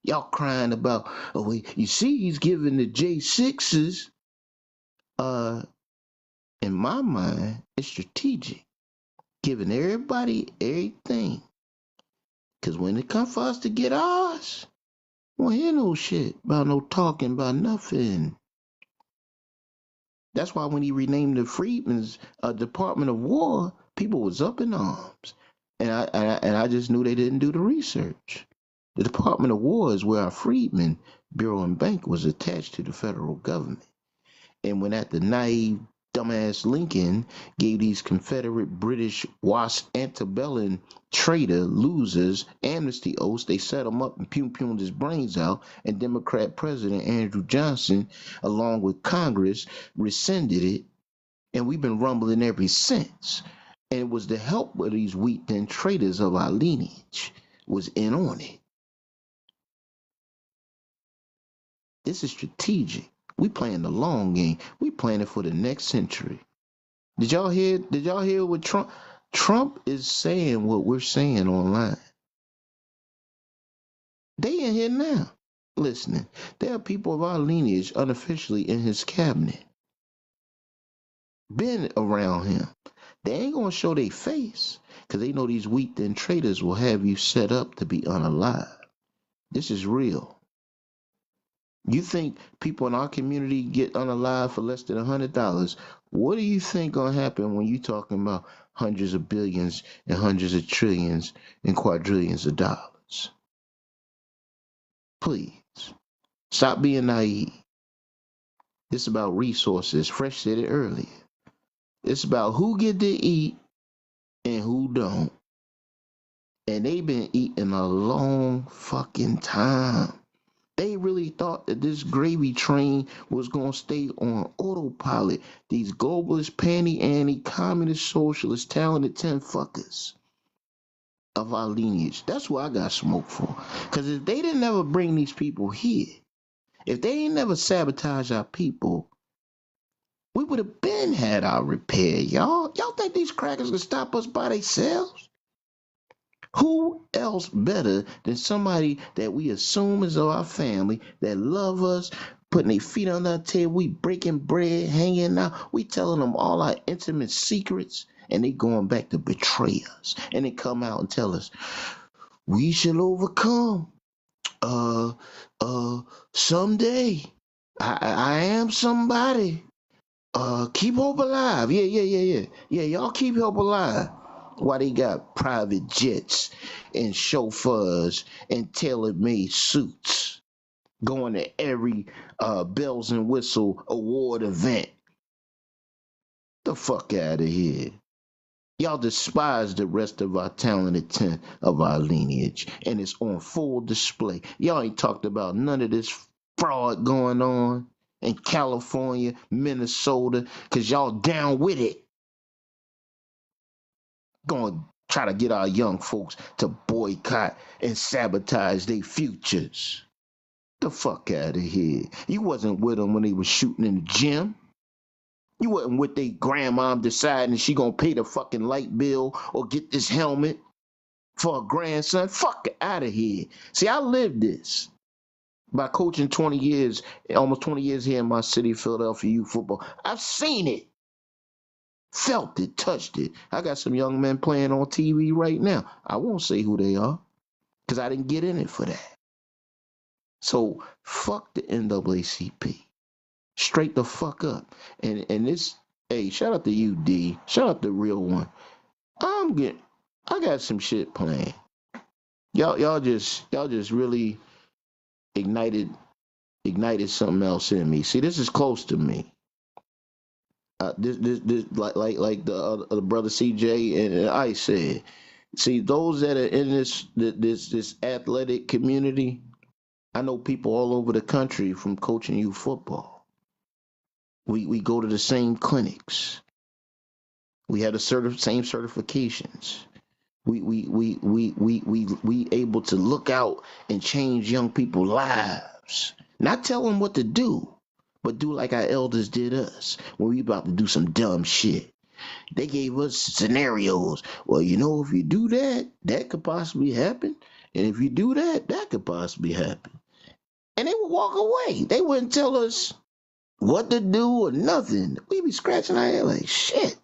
Y'all crying about, oh, wait, you see, he's giving the J6s. In my mind, it's strategic, giving everybody everything. Because when it comes for us to get ours, we won't hear no shit about no talking about nothing. That's why when he renamed the Freedmen's Department of War, people was up in arms. And I just knew they didn't do the research. The Department of War is where our Freedmen Bureau and Bank was attached to the federal government. And when at the naive dumbass Lincoln gave these Confederate British wasp antebellum traitor losers amnesty oaths, they set them up and pumed his brains out, and Democrat President Andrew Johnson, along with Congress, rescinded it, and we've been rumbling ever since. And it was the help of these weak thin traitors of our lineage was in on it. This is strategic. We playing the long game. We playing it for the next century. Did y'all hear what Trump is saying what we're saying online? They in here now listening. There are people of our lineage unofficially in his cabinet. Been around him. They ain't gonna show their face because they know these weak thin traitors will have you set up to be unalive. This is real. You think people in our community get unalive for less than $100? What do you think gonna happen when you talking about hundreds of billions and hundreds of trillions and quadrillions of dollars? Please stop being naive. It's about resources. Fresh said it earlier. It's about who get to eat and who don't. And they've been eating a long fucking time. They really thought that this gravy train was going to stay on autopilot. These globalist, panty-anty, communist, socialist, talented 10 fuckers of our lineage. That's what I got smoke for. Because if they didn't ever bring these people here, if they ain't never sabotage our people, we would have been had our repair, y'all. Y'all think these crackers can stop us by themselves? Who else better than somebody that we assume is our family, that love us, putting their feet on our table, we breaking bread, hanging out, we telling them all our intimate secrets, and they going back to betray us. And they come out and tell us, we shall overcome. Someday. I am somebody. Keep hope alive. Yeah, y'all keep hope alive. Why they got private jets and chauffeurs and tailor-made suits going to every bells and whistle award event. The fuck out of here. Y'all despise the rest of our talented 10 of our lineage, and it's on full display. Y'all ain't talked about none of this fraud going on in California, Minnesota, because y'all down with it. Going to try to get our young folks to boycott and sabotage their futures. The fuck out of here. You wasn't with them when they was shooting in the gym. You wasn't with their grandma deciding she gonna pay the fucking light bill or get this helmet for her grandson. Fuck out of here. See, I lived this by coaching 20 years, almost 20 years here in my city, Philadelphia youth football. I've seen it. Felt it, touched it. I got some young men playing on TV right now. I won't say who they are because I didn't get in it for that. So fuck the NAACP. Straight the fuck up. And this, hey, shout out to you, D. Shout out the real one. I got some shit planned. Y'all just really ignited something else in me. See, this is close to me. This like the brother CJ and I said. See, those that are in this athletic community, I know people all over the country from coaching youth football. We go to the same clinics. We have the same certifications. We able to look out and change young people's lives. Not tell them what to do, but do like our elders did us when we about to do some dumb shit. They gave us scenarios. Well, you know, if you do that, that could possibly happen. And if you do that, that could possibly happen. And they would walk away. They wouldn't tell us what to do or nothing. We'd be scratching our head like, shit.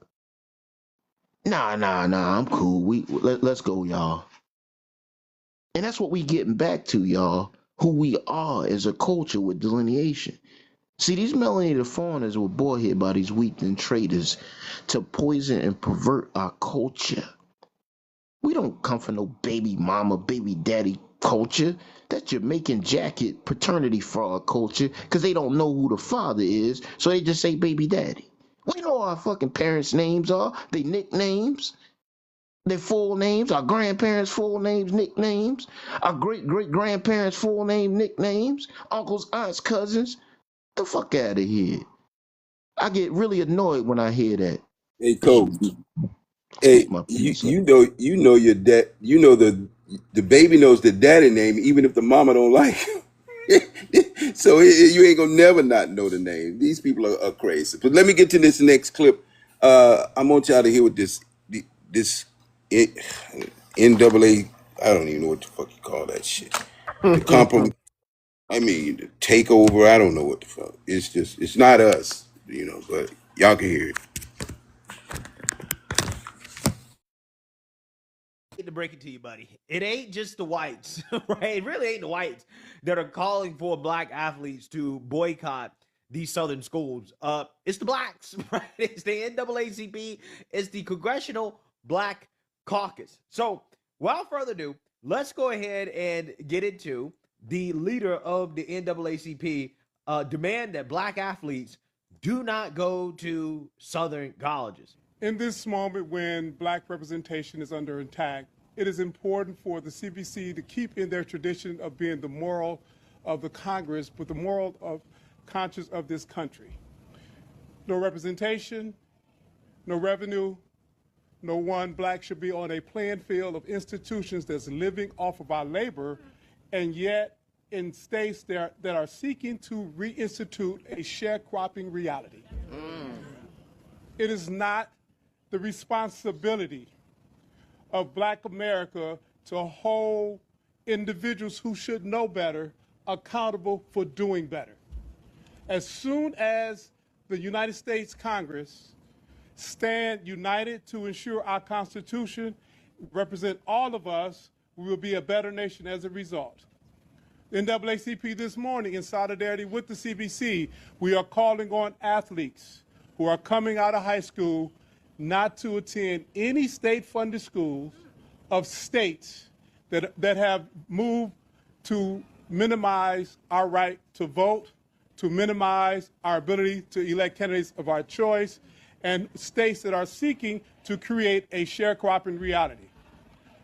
Nah, I'm cool. Let's go, y'all. And that's what we getting back to, y'all. Who we are as a culture with delineation. See, these melanated foreigners were brought here by these weakling traitors to poison and pervert our culture. We don't come from no baby mama, baby daddy culture. That's Jamaican jacket paternity fraud culture, because they don't know who the father is, so they just say baby daddy. We know our fucking parents' names are, they nicknames, their full names, our grandparents' full names, nicknames, our great-great-grandparents' full name, nicknames, uncles, aunts, cousins. The fuck out of here. I get really annoyed when I hear that. Hey, Coach. Hey, you know your dad. You know the baby knows the daddy name, even if the mama don't like him. So you ain't gonna never not know the name. These people are crazy. But let me get to this next clip. I want y'all to hear what this NAA. I don't even know what the fuck you call that shit. The compromise. I mean, the takeover. I don't know what the fuck. It's not us, you know. But y'all can hear it. To break it to you, buddy, it ain't just the whites, right? It really ain't the whites that are calling for black athletes to boycott these southern schools. It's the blacks, right? It's the NAACP. It's the Congressional Black Caucus. So, without further ado, let's go ahead and get into the leader of the NAACP demand that black athletes do not go to southern colleges. In this moment when black representation is under attack, it is important for the CBC to keep in their tradition of being the moral of the Congress, but the moral of conscience of this country. No representation, no revenue, no one black should be on a playing field of institutions that's living off of our labor, and yet in states that are seeking to reinstitute a sharecropping reality. It is not the responsibility of black America to hold individuals who should know better accountable for doing better. As soon as the United States Congress stand united to ensure our Constitution represent all of us, we will be a better nation as a result. The NAACP this morning, in solidarity with the CBC, we are calling on athletes who are coming out of high school not to attend any state-funded schools of states that have moved to minimize our right to vote, to minimize our ability to elect candidates of our choice, and states that are seeking to create a sharecropping reality.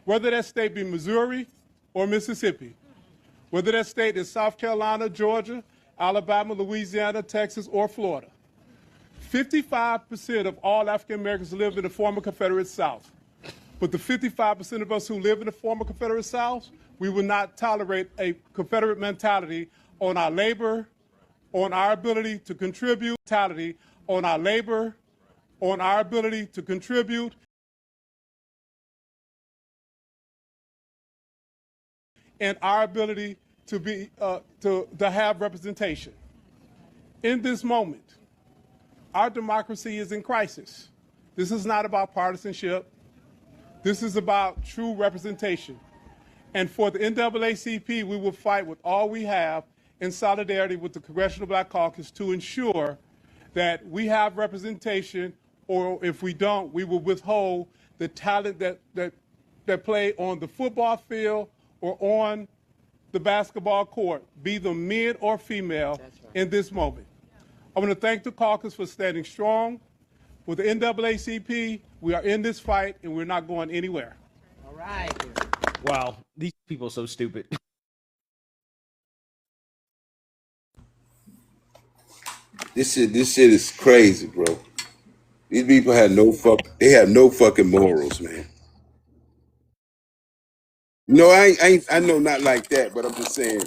Whether that state be Missouri or Mississippi, whether that state is South Carolina, Georgia, Alabama, Louisiana, Texas, or Florida. 55% of all African Americans live in the former Confederate South. But the 55% of us who live in the former Confederate South, we will not tolerate a Confederate mentality on our labor, on our ability to contribute, on our labor, on our ability to contribute, and our ability to be to have representation. In this moment, our democracy is in crisis. This is not about partisanship. This is about true representation. And for the NAACP, we will fight with all we have in solidarity with the Congressional Black Caucus to ensure that we have representation, or if we don't, we will withhold the talent that play on the football field or on the basketball court, be them men or female, in this moment. I want to thank the caucus for standing strong. With the NAACP, we are in this fight and we're not going anywhere. All right. Wow, these people are so stupid. This shit is crazy, bro. These people have no fucking morals, man. No, I know not like that, but I'm just saying